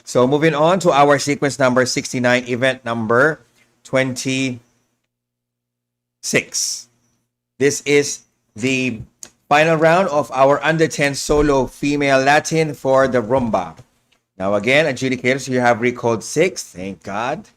So moving on to our sequence number 69, event number 26. This is the final round of our under 10 solo female Latin for the rumba. Now again, adjudicators, you have recalled 6. Thank God.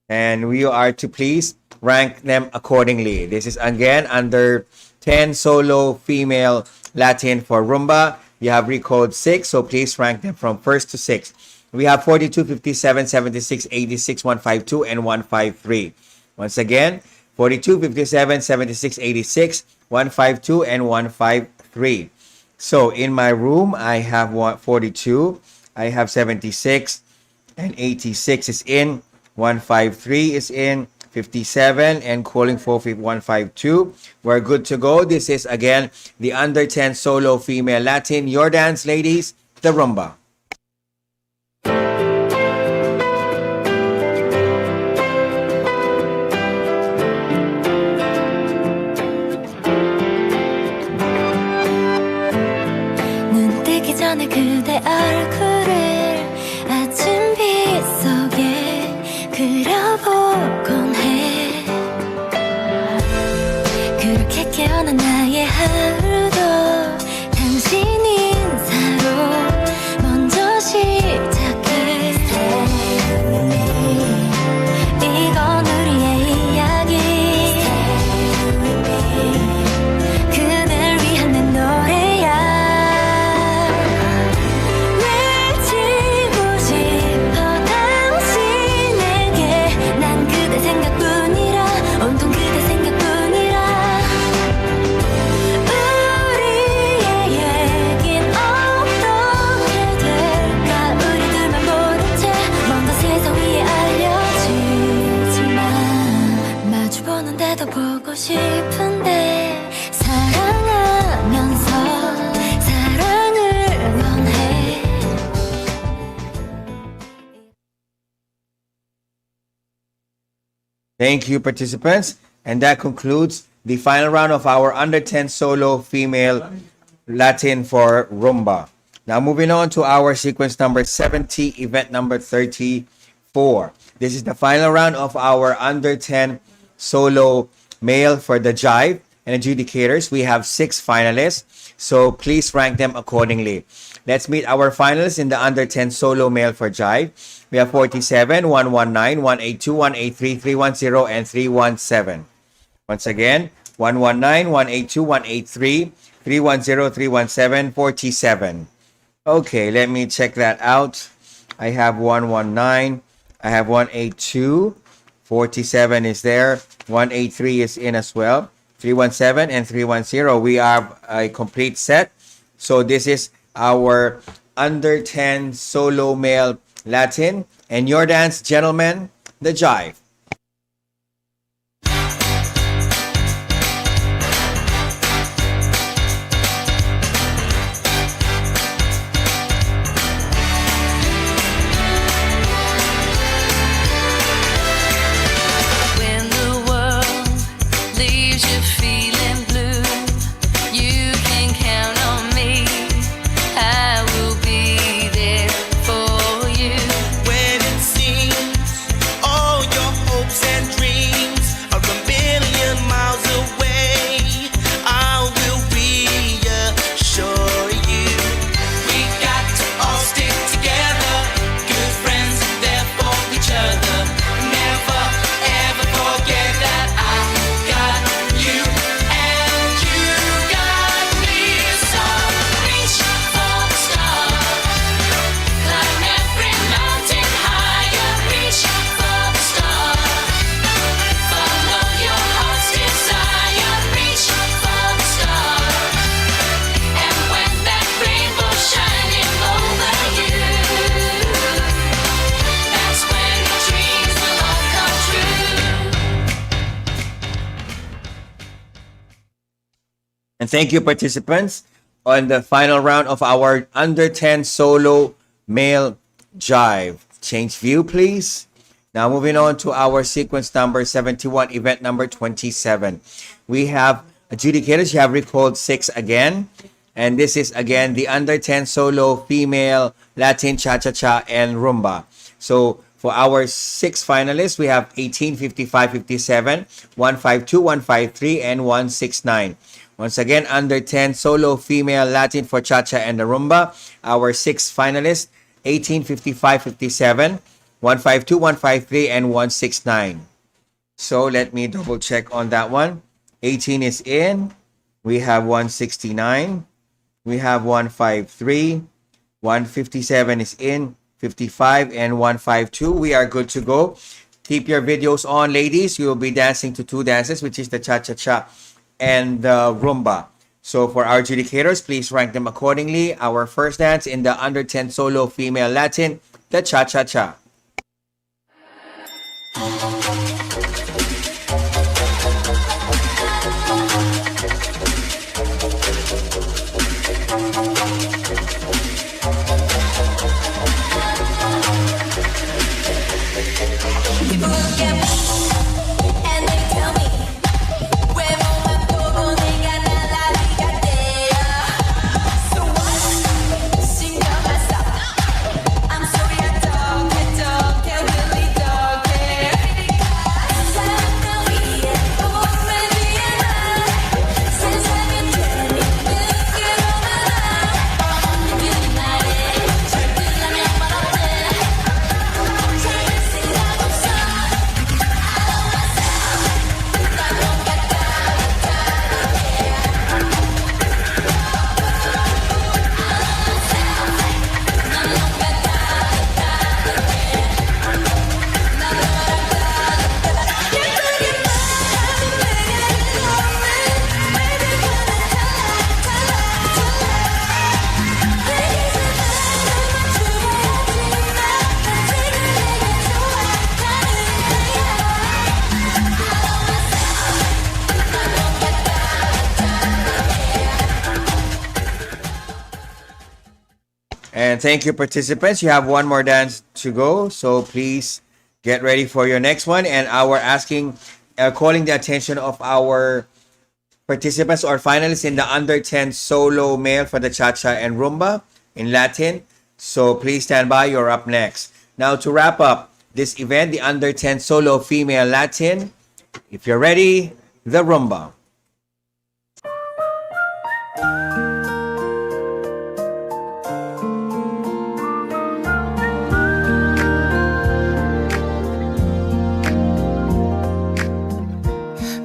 And we are to please rank them accordingly. This is again under 10 solo female Latin for rumba. You have recalled 6, so please rank them from first to 6. We have 42, 57, 76, 86, 152, and 153. Once again, 42, 57, 76, 86, 152, and 153. So in my room, I have 42, I have 76, and 86 is in, 153 is in, 57, and calling for 152. We're good to go. This is again the under 10 solo female Latin. Your dance, ladies, the rumba. 눈 뜨기 전에 그대 얼굴을 아침빛 속에 그려보곤 해 그렇게 깨어난 나의 하루도 당신 인사로 먼저 시작해 이건 우리의 이야기 그댈 위한 내 노래야 외치고 싶어 당신에게 난 그대 생각뿐이라 온통 그대 생각뿐이라 우리의 얘긴 어떻게 될까 우리 둘만 모른 채 뭔가 세상 위에 알려지지만 마주보는데도 보고 싶은데 사랑하면서 사랑을 원해 Thank you, participants. And that concludes the final round of our under 10 solo female Latin for rumba. Now moving on to our sequence number 70, event number 34. This is the final round of our under 10 solo male for the jive. And adjudicators, we have 6 finalists. So please rank them accordingly. Let's meet our finalists in the under 10 solo male for jive. We have 47, 119, 182, 183, 310, and 317. Once again, 119, 182, 183, 310, 317, 47. Okay, let me check that out. I have 119, I have 182, 47 is there, 183 is in as well, 317 and 310. We have a complete set. So this is our under 10 solo male Latin. And your dance, gentlemen, the jive. When the world leaves you feeling blue, you can count on me. I will be there for you. When it seems all your hopes and dreams are a million miles away, I will reassure you. We got to all stick together, good friends there for each other. Never ever forget that I got you and you got me. So reach for the stars, climb every mountain higher. Reach for the stars, follow your heart's desire. Reach for the stars, and when that rainbow's shining over you, that's when your dreams will all come true. And thank you, participants, on the final round of our under 10 solo male jive. Change view, please. Now moving on to our sequence number 71, event number 27. We have adjudicators. You have recalled 6 again. And this is again the under 10 solo female Latin cha-cha-cha and rumba. So For our 6 finalists, we have 18, 55, 57, 152, 153, and 169. Once again, under 10 solo female Latin for Cha-Cha and the Rumba. Our 6 finalists, 18, 55, 57, 152, 153, and 169. So let me double check on that one. 18 is in. We have 169. We have 153. 157 is in. 55 and 152. We are good to go. Keep your videos on, ladies. You will be dancing to 2 dances, which is the Cha-Cha-Cha and the Rumba. So for our adjudicators, please rank them accordingly. Our first dance in the under 10 solo female Latin, the Cha-Cha-Cha. And thank you, participants. You have one more dance to go, so please get ready for your next one. And calling the attention of our participants or finalists in the under 10 solo male for the Cha-Cha and Rumba in Latin. So please stand by. You're up next. Now to wrap up this event, the under 10 solo female Latin. If you're ready, the Rumba.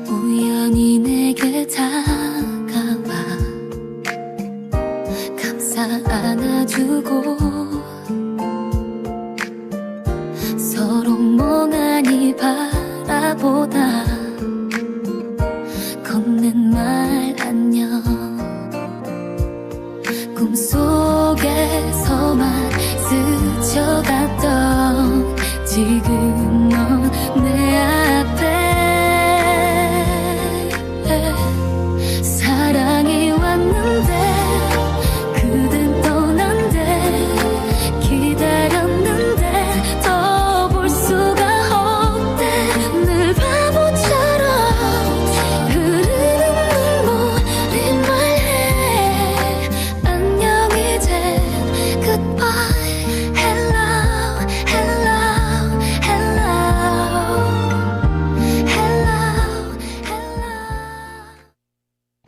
우연히 내게 다가와 감싸 안아주고 서로 멍하니 바라보다 건넨 말 안녕 꿈속에서만 스쳐갔던 지금 넌 내 앞에 사랑이 왔는데 그댄 떠난대 기다렸는데 더 볼 수가 없대 늘 바보처럼 흐르는 눈물이 말해 안녕 이젠 goodbye hello hello hello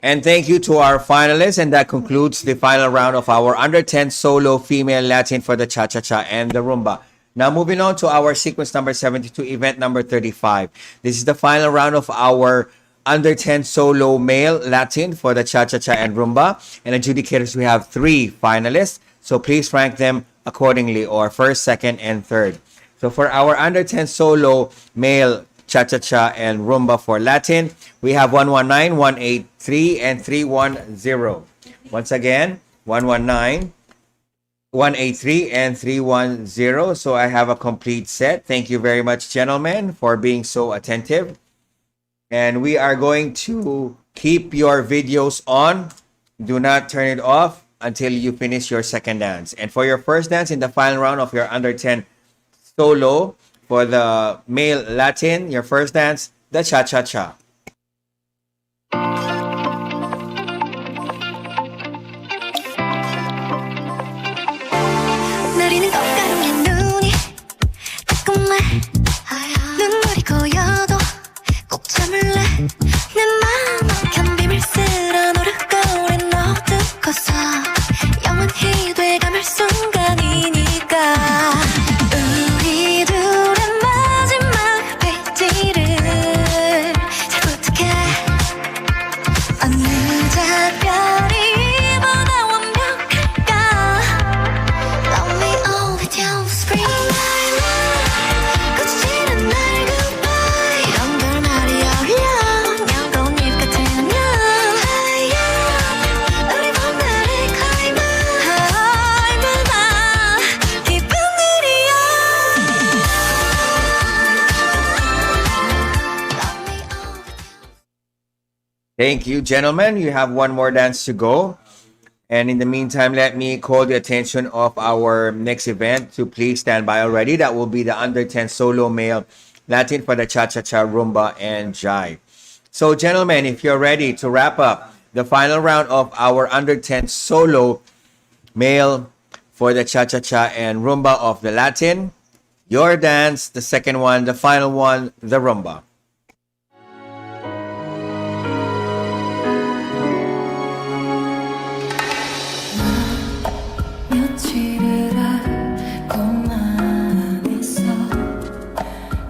And thank you to our finalists. And that concludes the final round of our under 10 solo female Latin for the Cha-Cha-Cha and the Rumba. Now moving on to our sequence number 72, event number 35. This is the final round of our under 10 solo male Latin for the Cha-Cha-Cha and Rumba. And adjudicators, we have 3 finalists. So please rank them accordingly, or first, second, and third. So for our under 10 solo male Cha-Cha-Cha and Rumba for Latin, we have 119, 183, and 310. Once again, 119, 183, and 310. So I have a complete set. Thank you very much, gentlemen, for being so attentive. And we are going to keep your videos on. Do not turn it off until you finish your second dance. And for your first dance in the final round of your under 10 solo, for the male Latin, your first dance, the Cha-Cha-Cha. 느리는 꽃가루의 눈이 자꾸 Thank you, gentlemen. You have one more dance to go. And in the meantime, let me call the attention of our next event to please stand by already. That will be the under 10 solo male Latin for the cha-cha-cha, rumba, and jive. So, gentlemen, if you're ready to wrap up the final round of our under 10 solo male for the cha-cha-cha and rumba of the Latin, your dance, the second one, the final one, the rumba. 며칠을 알고만 있어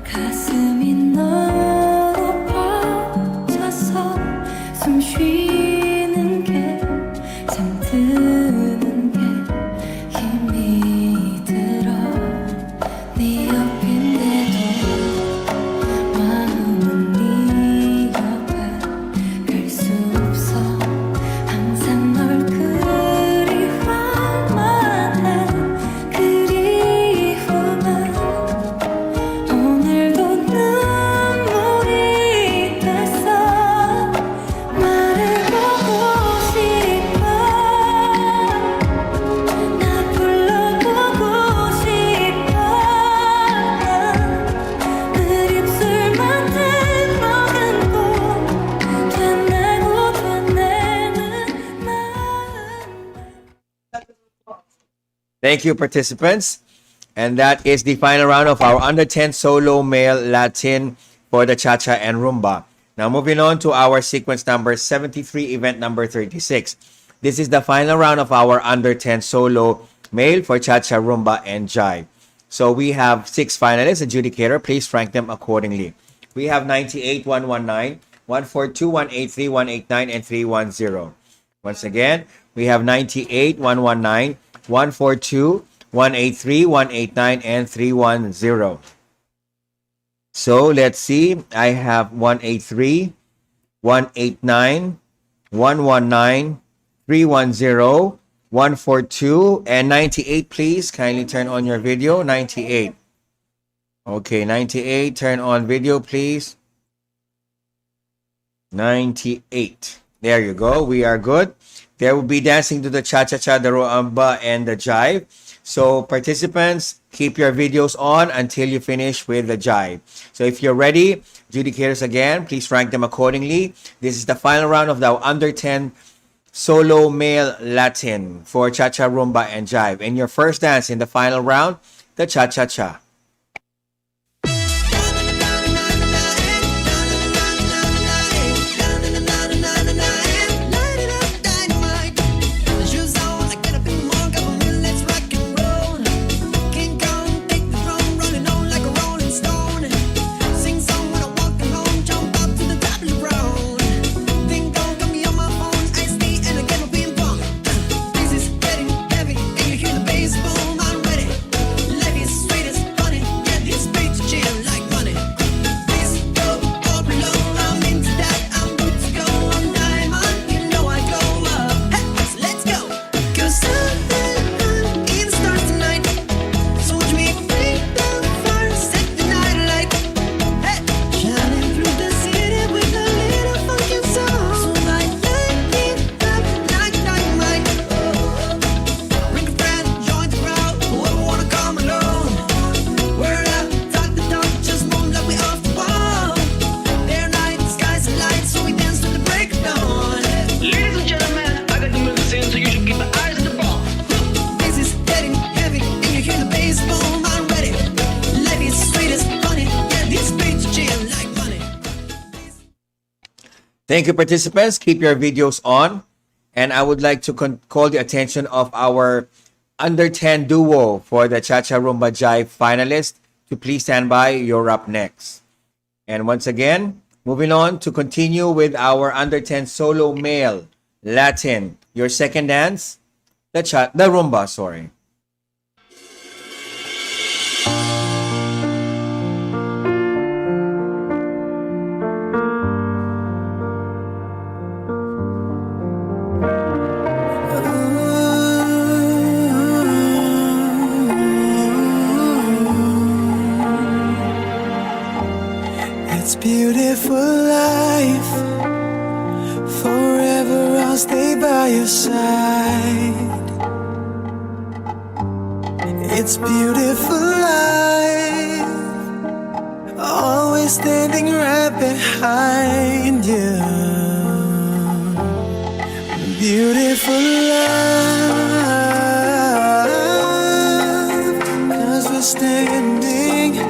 가슴이 너로 벅차서 숨 쉬는 게 잠드는 게 힘이 들어 네 옆인데도 마음은 네 옆에 갈 수 없어 항상 널 그리워만 해 그리움은 오늘도 눈물이 됐어 말해보고 싶어 나 불러보고 싶어 늘 입술만 되먹은 고 되뇌고 되뇌는 Thank you, participants. And that is the final round of our under 10 solo male Latin for the cha-cha and rumba. Now, moving on to our sequence number 73, event number 36. This is the final round of our under 10 solo male for cha-cha, rumba, and jive. So we have 6 finalists. Adjudicator, please rank them accordingly. We have 98, 119, 142, 183, 189, and 310. Once again, we have 98, 119, 142, 183, 189, and 310. So let's see. I have 183, 189, 119, 310, 142, and 98. Please kindly turn on your video. 98. Okay, 98. Turn on video, please. 98. There you go. We are good. There will be dancing to the cha-cha-cha, the rumba, and the jive. So participants, keep your videos on until you finish with the jive. So if you're ready, adjudicators again, please rank them accordingly. This is the final round of the under 10 solo male Latin for cha-cha, rumba, and jive. And your first dance in the final round, the cha-cha-cha. Thank you, participants. Keep your videos on. And I would like to call the attention of our under 10 duo for the Cha-Cha Rumba Jive finalist to please stand by. You're up next. And once again, moving on to continue with our under 10 solo male Latin. Your second dance, the rumba, sorry. It's beautiful life I'll stay by your side. It's beautiful life, always standing right behind you. Beautiful life, 'cause we're standing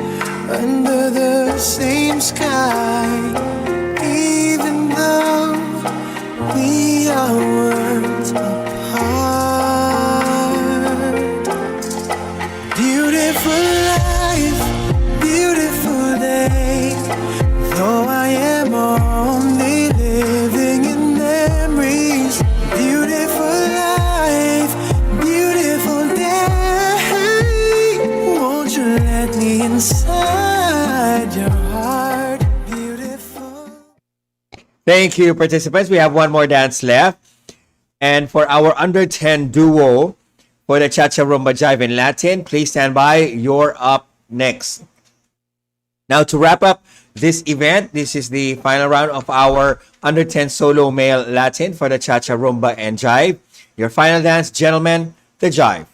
under the same sky, even though we are worlds apart. Beautiful life, beautiful day, though I am only living in memories. Beautiful life, beautiful day, won't you let me inside your heart? Beautiful. Thank you, participants. We have one more dance left. And for our under 10 duo, for the Cha-Cha Rumba Jive in Latin, please stand by. You're up next. Now, to wrap up this event, this is the final round of our under 10 solo male Latin for the Cha-Cha Rumba and Jive. Your final dance, gentlemen, the Jive.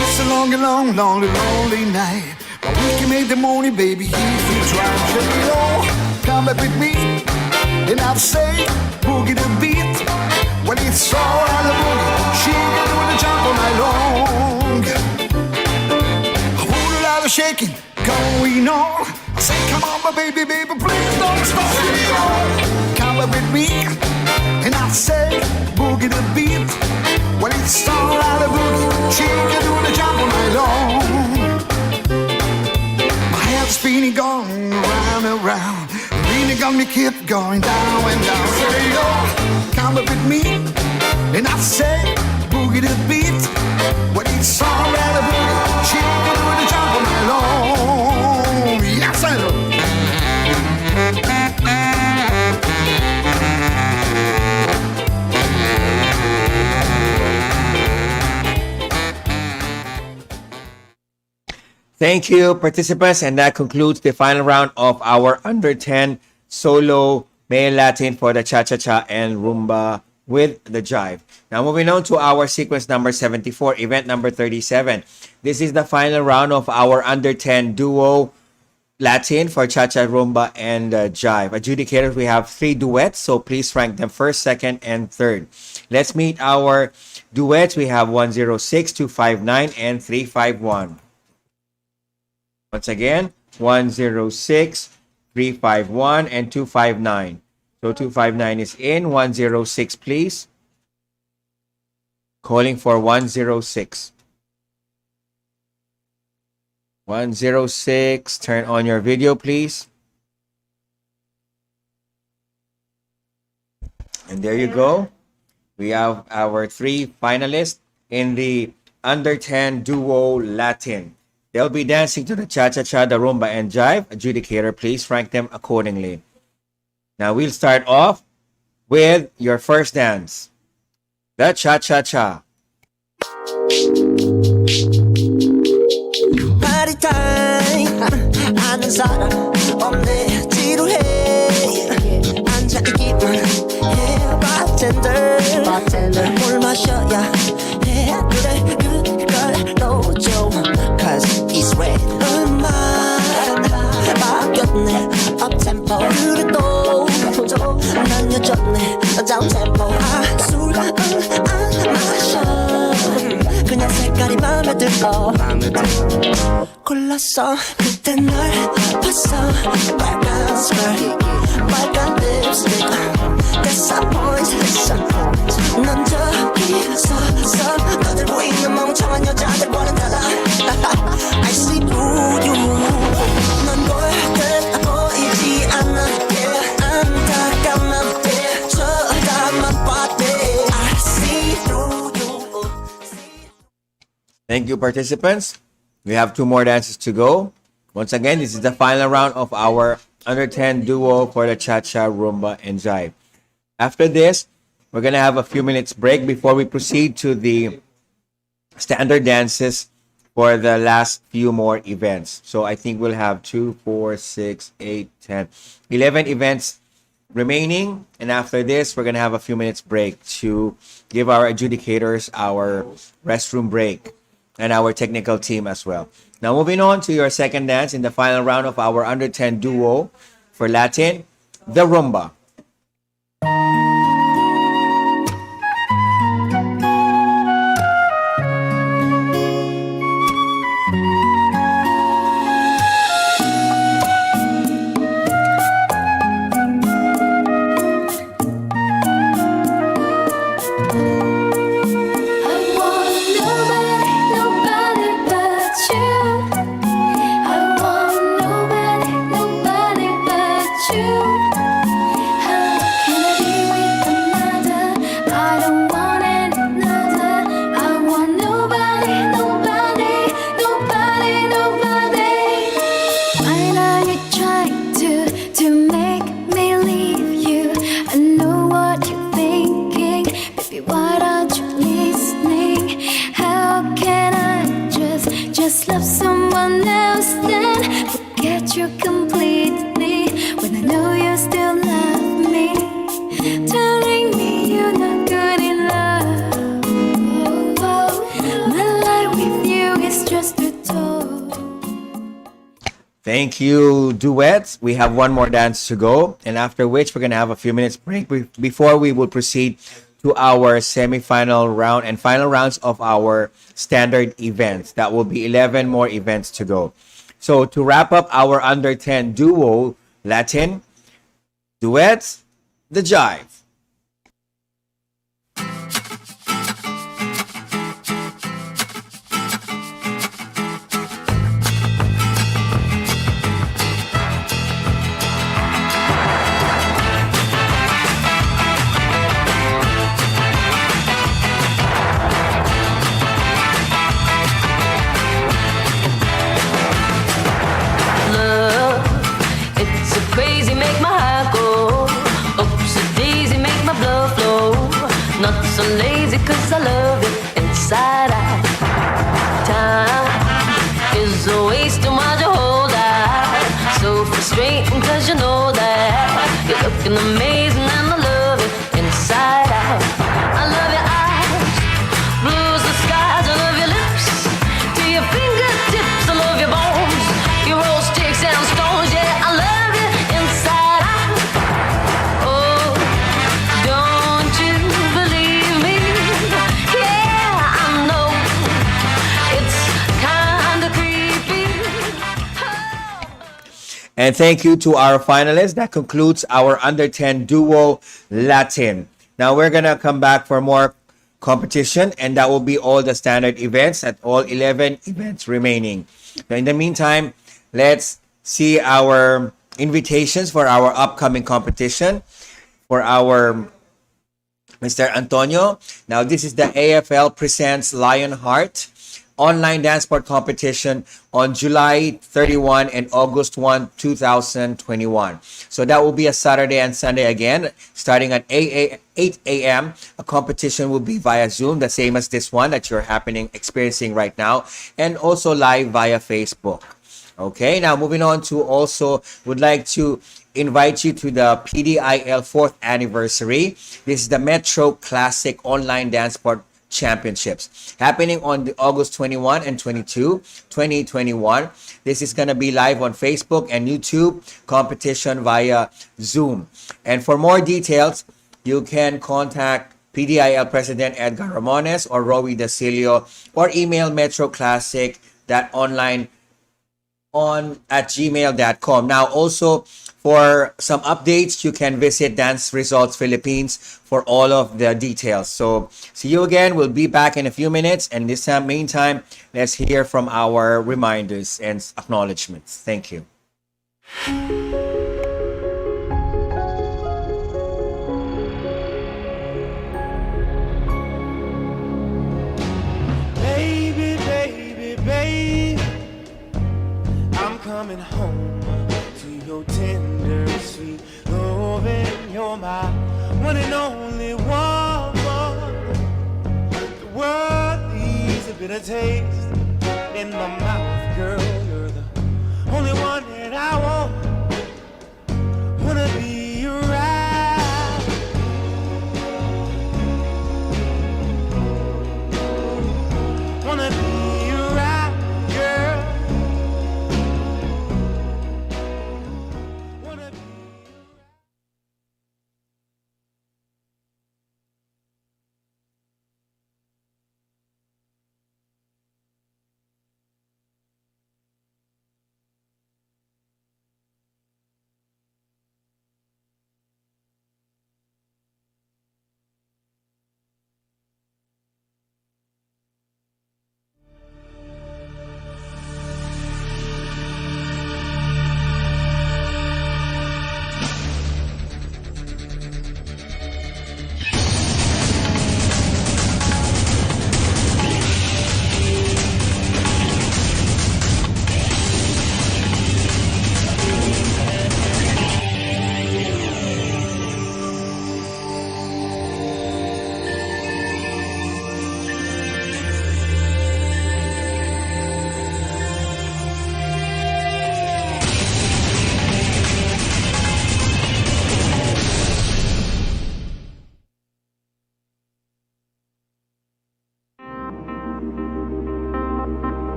It's a long, long, lonely, lonely night, but we can make the morning, baby, if you try. Say, oh, come back with me, and I'll say, boogie the beat. When it's all out of boogie, she can do the jump all night long. A whole lot of shaking going on. I say, come on, my baby, baby, please don't stop. Say, oh, come back with me, and I'll say, boogie the beat. When it's all out of boogie, she can do the jump all night long. My head's spinning, going round and round. Really got me keep going down and down. Say, oh, come up with me, and I say, boogie the beat. When it's all out of boogie, she can do the jump all night long. Yes, I know. Thank you, participants. And that concludes the final round of our under 10 solo male Latin for the Cha-Cha-Cha and Rumba with the Jive. Now, moving on to our sequence number 74, event number 37. This is the final round of our under 10 duo Latin for Cha-Cha, Rumba, and Jive. Adjudicators, we have 3 duets, so please rank them first, second, and third. Let's meet our duets. We have 106, 259, and 351. Once again, 106, 351, and 259. So 259 is in. 106, please. Calling for 106. 106, turn on your video, please. And there you go. We have our 3 finalists in the under 10 duo Latin. They'll be dancing to the Cha-Cha-Cha, the Rumba, and Jive. Adjudicator, please rank them accordingly. Now, we'll start off with your first dance, the Cha-Cha-Cha. Party time 아는 사람 없네 지루해 앉아있기만 해 bartender 뭘 마셔야 해 그래 그걸 넣어줘 Cause it's red 음악 바뀌었네 uptempo 그래도 난 여전해 downtempo 술 안 마셔 그냥 색깔이 맘에 들어 골랐어 그때 널 봤어 빨간 스컬 빨간 립스틱 That's a point 넌 저기 서서 너들 보이는 멍청한 여자들과는 달라 I see through you 넌 볼 듯 보이지 않는데 안타까운 맘때 쳐다만 봤대 I see through you. Thank you, participants. We have 2 more dances to go. Once again, this is the final round of our under 10 duo for the cha-cha, rumba, and jive. After this, we're going to have a few minutes break before we proceed to the standard dances for the last few more events. So I think we'll have 2, 4, 6, 8, 10, 11 events remaining. And after this, we're going to have a few minutes break to give our adjudicators our restroom break and our technical team as well. Now, moving on to your second dance in the final round of our under 10 duo for Latin, the rumba. Thank you, duets. We have one more dance to go, and after which we're going to have a few minutes break before we will proceed to our semi-final round and final rounds of our standard events. That will be 11 more events to go. So to wrap up our under 10 duo Latin duets, the jive. So lazy cause I love it inside out. Time is a waste of my whole life. So frustrating cause you know that you're looking amazing and I love it inside out. I love your eyes, blue as the skies. I love your lips to your fingertips. I love your bones, your roll sticks and stones. Yeah, I love you inside out. Oh, don't you believe? And thank you to our finalists. That concludes our under 10 duo Latin. Now we're going to come back for more competition, and that will be all the standard events at all 11 events remaining. Now, in the meantime, let's see our invitations for our upcoming competition for our Mr. Antonio. Now, this is the AFL Presents Lionheart online dance sport competition on July 31 and August 1, 2021. So that will be a Saturday and Sunday again, starting at 8 a.m. A competition will be via Zoom, the same as this one that you're experiencing right now, and also live via Facebook. Okay, now moving on to also would like to invite you to the PDIL 4th anniversary. This is the Metro Classic Online Dance Sport Championships happening on the August 21 and 22, 2021. This is going to be live on Facebook and YouTube, competition via Zoom. And for more details, you can contact PDIL President Edgar Ramones or Rowie Dacilio, or email metroclassic.online at gmail.com. Now also, for some updates, you can visit Dance Results Philippines for all of the details. So see you again. We'll be back in a few minutes. And this time, meantime, let's hear from our reminders and acknowledgements. Thank you. Baby, baby, baby, I'm coming home to see your tender, sweet loving. You're my one and only one. The world leaves a bitter taste in my mouth, girl. You're the only one that I want. Wanna be around. Wanna be around, girl. Wanna be.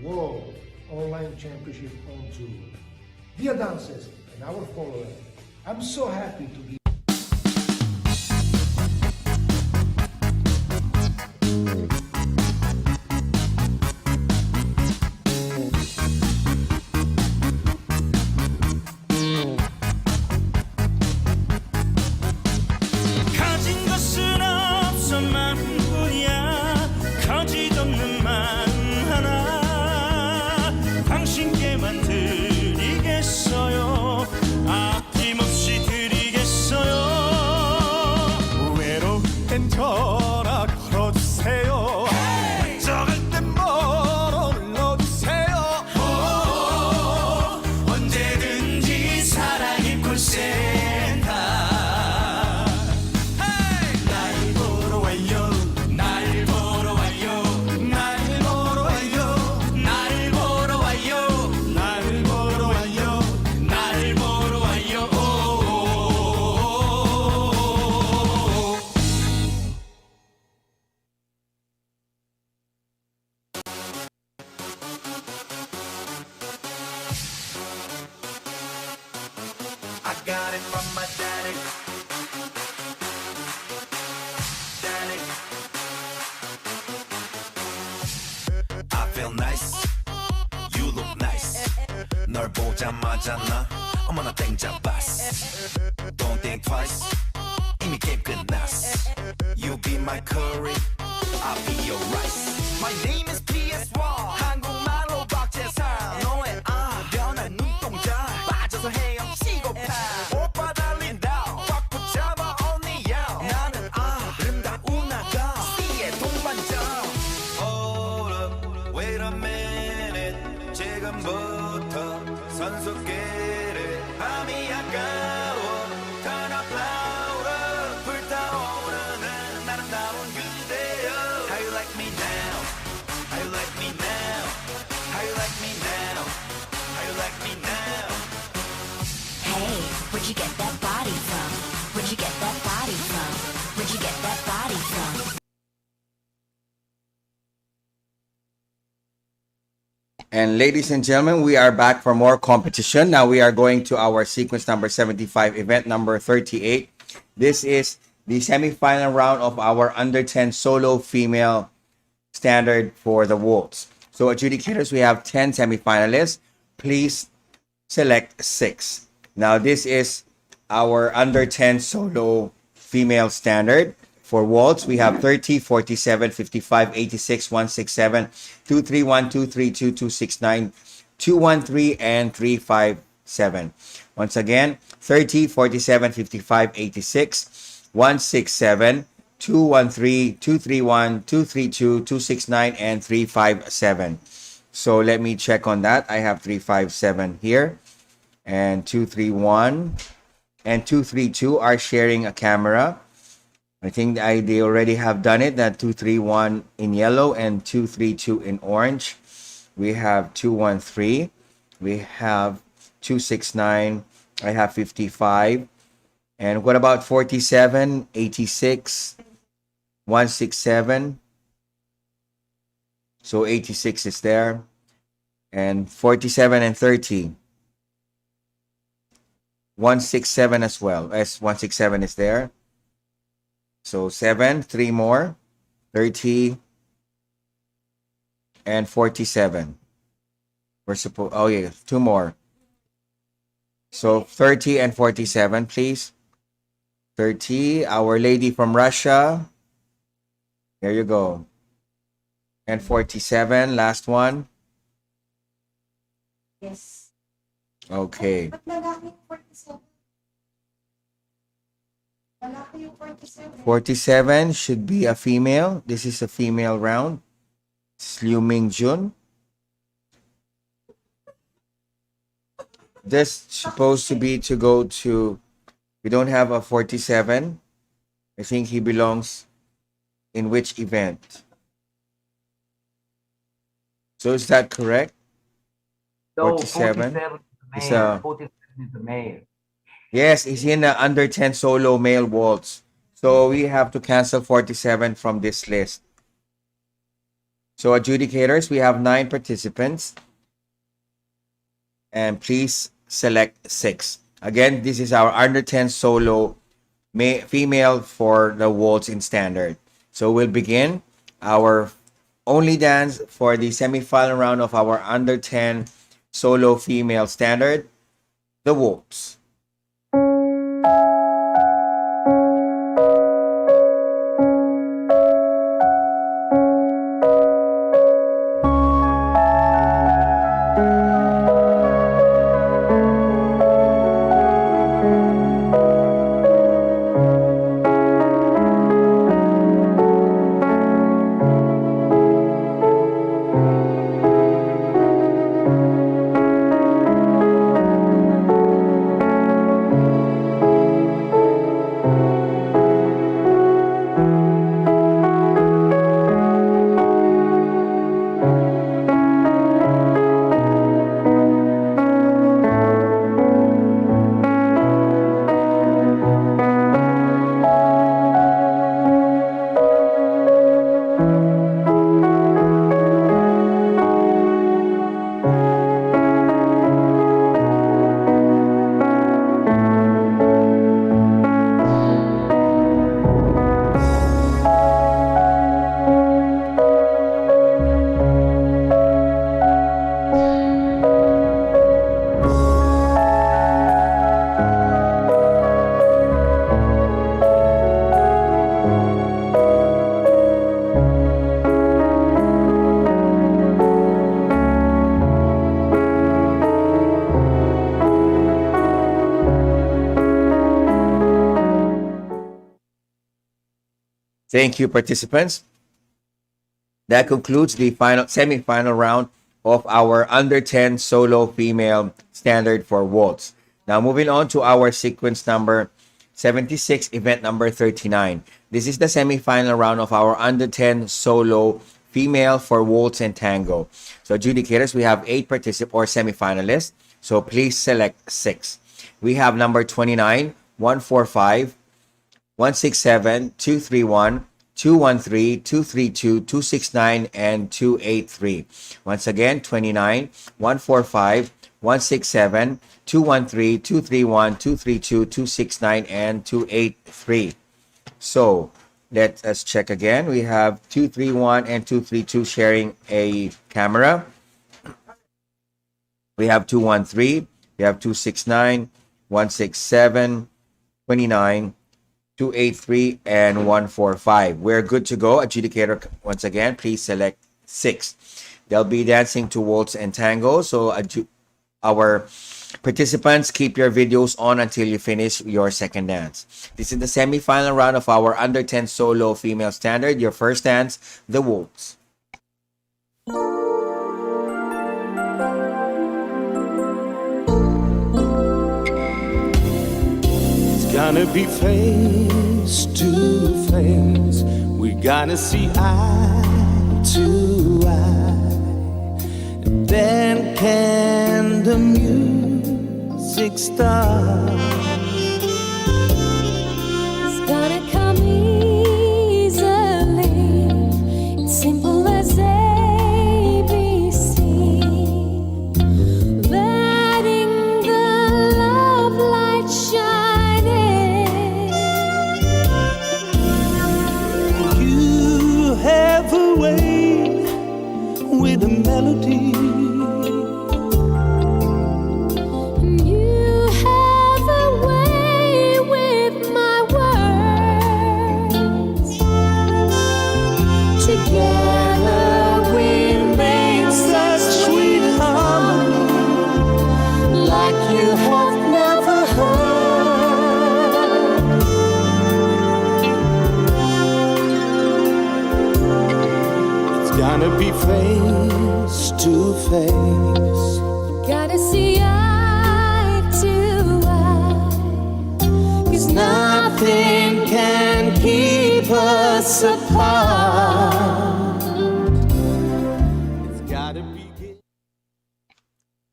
World Online Championship on Tour. Dear dancers and our followers, I'm so happy to be 가진 것은 없어 만뿐이야 거짓 없는 만 하나 당신께만 드리겠어요 아낌없이 드리겠어요 외로울 땐 전화 걸어주세요 적을 땐 멀어 눌러주세요 언제든지 사랑의 콜센터 날 보러 와요 날 보러 와요 날 보러 와요 날 보러 와요 날 보러 와요 날 보러 와요 I got it from my daddy daddy I feel nice, you look nice. 널 보자마자 나 어머나 땡 잡았어. Don't think twice, 이미 게임 끝났어. You be my curry, I'll be your rice. My name is PS1, 한국말로 박재상. 너의 변한 눈동자 빠져서 헤엄치고파. 오빠 달린다, 꽉 붙잡아 언니야. 나는 아름다운 아가, C의 동반자. Hold up, wait a minute. 지금부터 선수끼리 밤이 아까워. Turn up louder, 불타오르는 아름다운 그대여. How you like me now? How you like me now? How you like me now? How you like me now? Hey, where'd you get that body from? Where'd you get that body from? Where'd you get that body from? And ladies and gentlemen, we are back for more competition. Now we are going to our sequence number 75, event number 38. This is the semi-final round of our under 10 solo female standard for the waltz. So adjudicators, we have 10 semi-finalists. Please select 6. Now this is our under 10 solo female standard. For waltz, we have 30, 47, 55, 86, 167, 231, 232, 269, 213, and 357. Once again, 30, 47, 55, 86, 167, 213, 231, 232, 269, and 357. So let me check on that. I have 357 here, and 231 and 232 are sharing a camera. I think they already have done it. That 231 in yellow and 232 in orange. We have 213. We have 269. I have 55. And what about 47, 86, 167? So 86 is there. And 47 and 30. 167 as well. As 167 is there. So 7, 3 more, 30, and 47. We're supposed, oh yeah, 2 more. So 30 and 47, please. 30, Our Lady from Russia. There you go. And 47, last one. Yes. Okay. Ba't lalaki yung 47? Lalaki yung 47. 47 should be a female. This is a female round. It's Liu Ming Jun. This supposed to be to go to, we don't have a 47. I think he belongs in which event? So is that correct? So 47. 47 It's is the male. a, 47 is the male. yes, he's in the under 10 solo male waltz. So we have to cancel 47 from this list. So adjudicators, we have 9 participants. And please select 6. Again, this is our under 10 solo female for the waltz in standard. So we'll begin our only dance for the semi-final round of our under 10 solo female standard, the waltz. Thank you, participants. That concludes the semi-final round of our under 10 solo female standard for waltz. Now moving on to our sequence number 76, event number 39. This is the semi-final round of our under 10 solo female for waltz and tango. So adjudicators, we have 8 participants or semi-finalists. So please select 6. We have number 29, 145, 167, 231, 213, 232, 269, and 283. Once again, 29, 145, 167, 213, 231, 232, 269, and 283. So let us check again. We have 231 and 232 sharing a camera. We have 213, we have 269, 167, 29, 283, and 145. We're good to go. Adjudicator, once again, please select 6. They'll be dancing to waltz and tango. So our participants, keep your videos on until you finish your second dance. This is the semi-final round of our under 10 solo female standard. Your first dance, the waltz. Gonna be face to face. We gotta see eye to eye. And then can the music start? It's gonna come easily. It's simple as ABC. Letting the love light shine. Have a way with a melody. You have a way with my words. Together we make such sweet harmony, like you have never heard. Gonna be face to face. Gotta see eye to eye. 'Cause nothing can keep us apart. It's gotta be.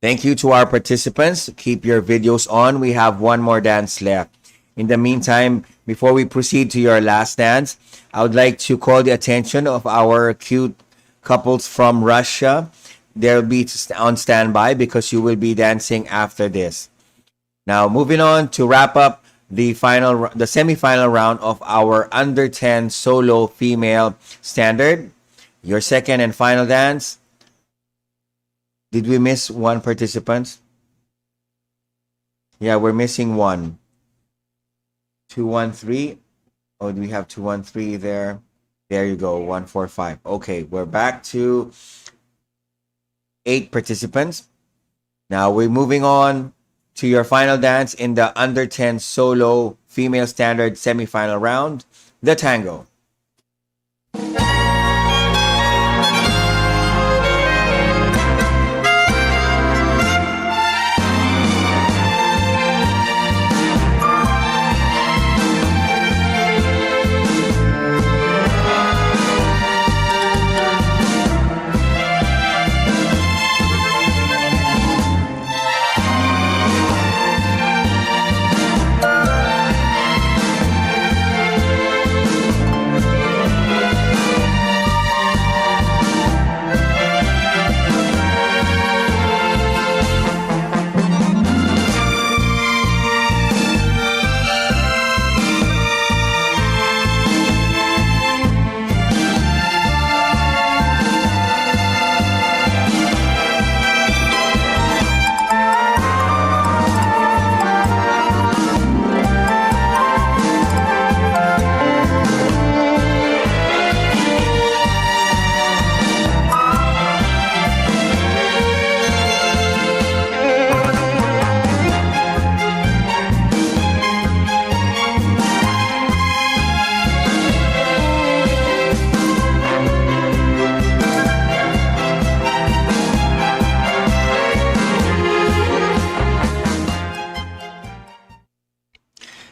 Thank you to our participants. Keep your videos on. We have one more dance left. In the meantime, before we proceed to your last dance, I would like to call the attention of our cute couples from Russia. they'll be on standby because you will be dancing after this. Now, moving on to wrap up the semi-final round of our under 10 solo female standard. Your second and final dance. Did we miss one participant? Yeah, we're missing one. 213. Oh, do we have 213 there? There you go, 145. Okay, we're back to 8 participants. Now we're moving on to your final dance in the under 10 solo female standard semi-final round, the tango.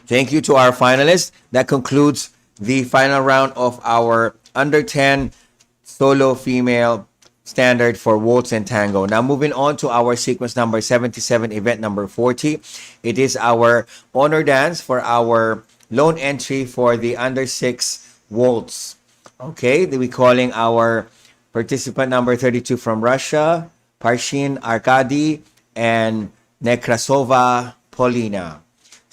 Thank you to our finalists. That concludes the final round of our under 10 solo female standard for waltz and tango. Now moving on to our sequence number 77, event number 40. It is our honor dance for our lone entry for the under 6 waltz. Okay, we're calling our participant number 32 from Russia, Parshin Arkady and Nekrasova Polina.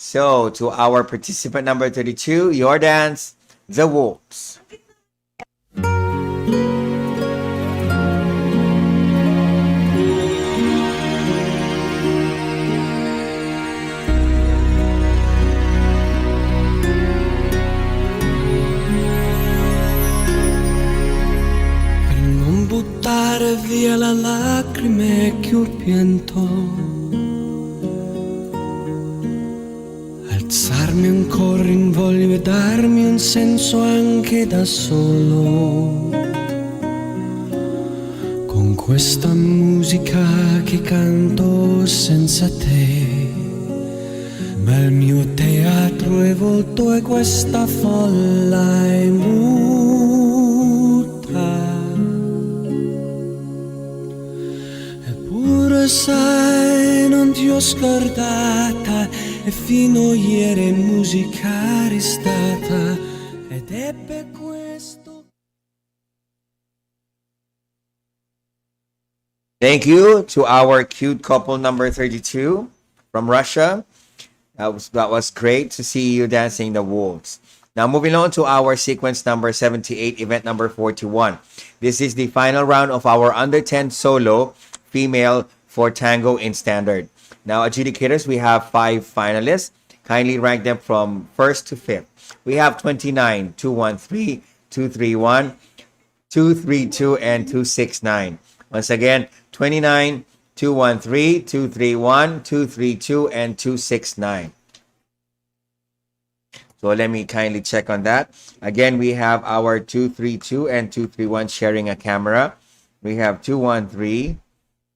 So, to our participant number 32, your dance, the waltz. Per non buttare via la lacrime che ho pianto, alzarmi ancora in voglia e darmi un senso anche da solo, con questa musica che canto senza te, ma il mio teatro è volto e questa folla è muta. Eppure sai, non ti ho scordata, e fino ieri musica restata, ed è per questo. Thank you to our cute couple number 32 from Russia. That was great to see you dancing the waltz. Now moving on to our sequence number 78, event number 41. This is the final round of our under 10 solo female for tango in standard. Now, adjudicators, we have 5 finalists. Kindly rank them from 1st to 5th. We have 29, 213, 231, 232, and 269. Once again, 29, 213, 231, 232, and 269. So let me kindly check on that. Again, we have our 232 and 231 sharing a camera. We have 213,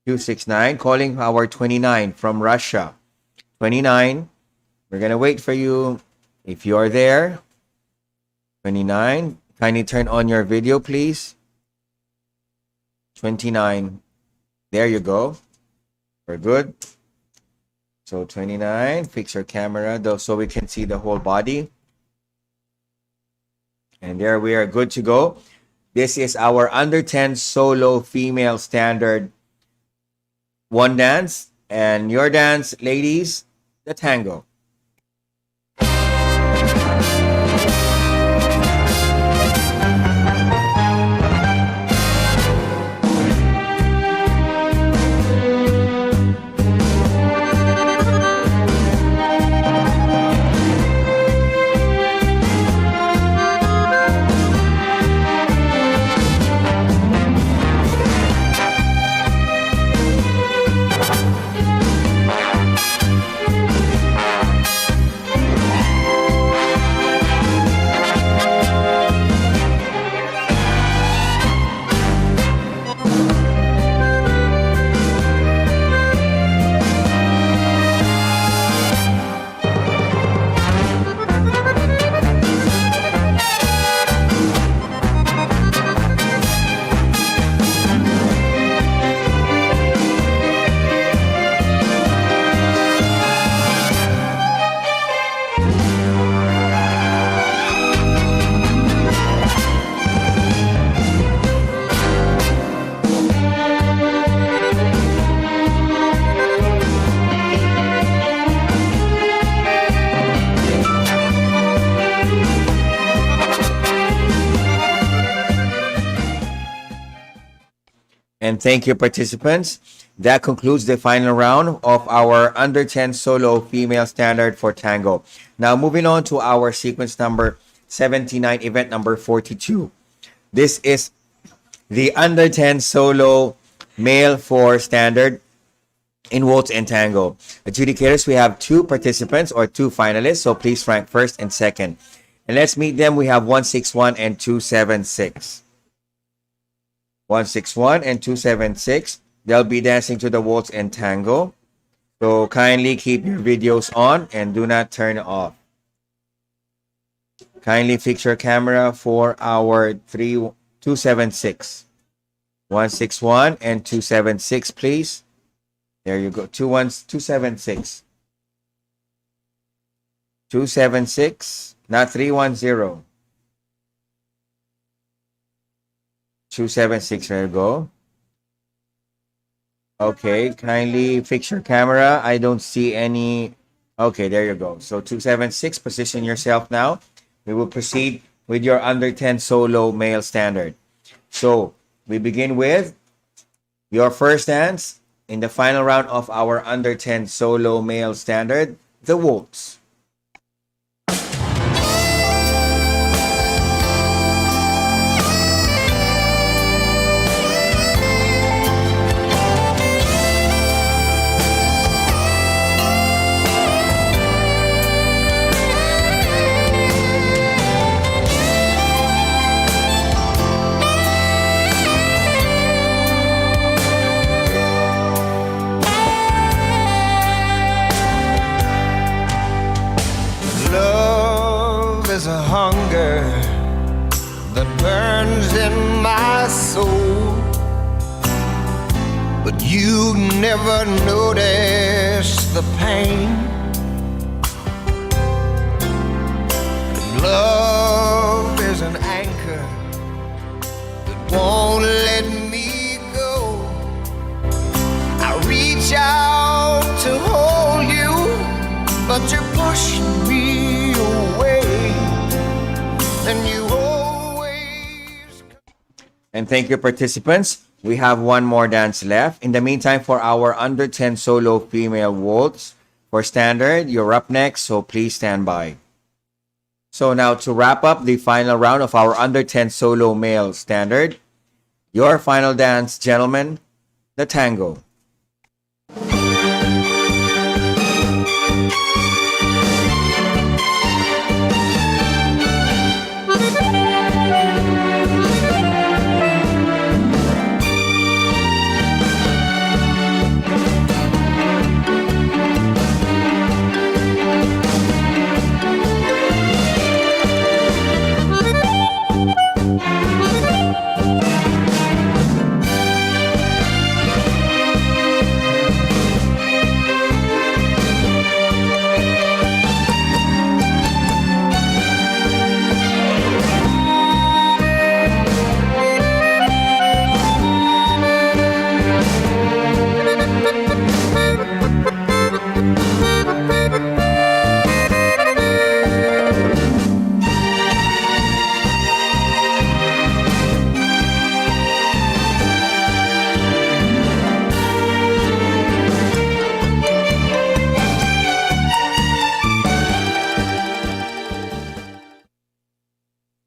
269, calling our 29 from Russia. 29, we're going to wait for you. If you're there, 29, kindly turn on your video, please. 29, there you go. We're good. So 29, fix your camera though so we can see the whole body. And there we are good to go. This is our under 10 solo female standard one dance, and your dance, ladies, the tango. And thank you, participants. That concludes the final round of our under 10 solo female standard for tango. Now, moving on to our sequence number 79, event number 42. This is the under 10 solo male for standard in waltz and tango. Adjudicators, we have two participants or two finalists, so please rank first and second. And let's meet them. We have 161 and 276. 161 and 276. They'll be dancing to the waltz and tango. So kindly keep your videos on and do not turn off. Kindly fix your camera for our 276. 161 and 276, please. There you go. 276. 276, not 310. 276, there you go. Okay, kindly fix your camera. I don't see any. Okay, there you go. So 276, position yourself now. We will proceed with your under 10 solo male standard. So we begin with your first dance in the final round of our under 10 solo male standard, the waltz. There's a hunger that burns in my soul, but you never notice the pain. And love is an anchor that won't let me go. I reach out to hold you, but you push me away. And thank you, participants. We have one more dance left. In the meantime, for our under 10 solo female waltz for standard, you're up next, so please stand by. So now to wrap up the final round of our under 10 solo male standard, your final dance, gentlemen, the tango.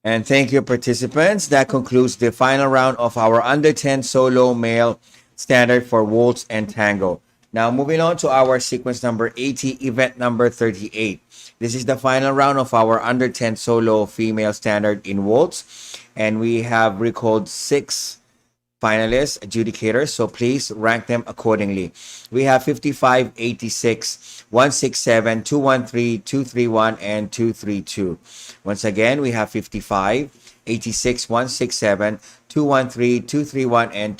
And thank you, participants. That concludes the final round of our under 10 solo male standard for waltz and tango. Now, moving on to our sequence number 80, event number 38. This is the final round of our under 10 solo female standard in waltz. And we have recalled 6 finalists, adjudicators, so please rank them accordingly. We have 55, 86, 167, 213, 231, and 232. Once again, we have 55, 86, 167, 213, 231, and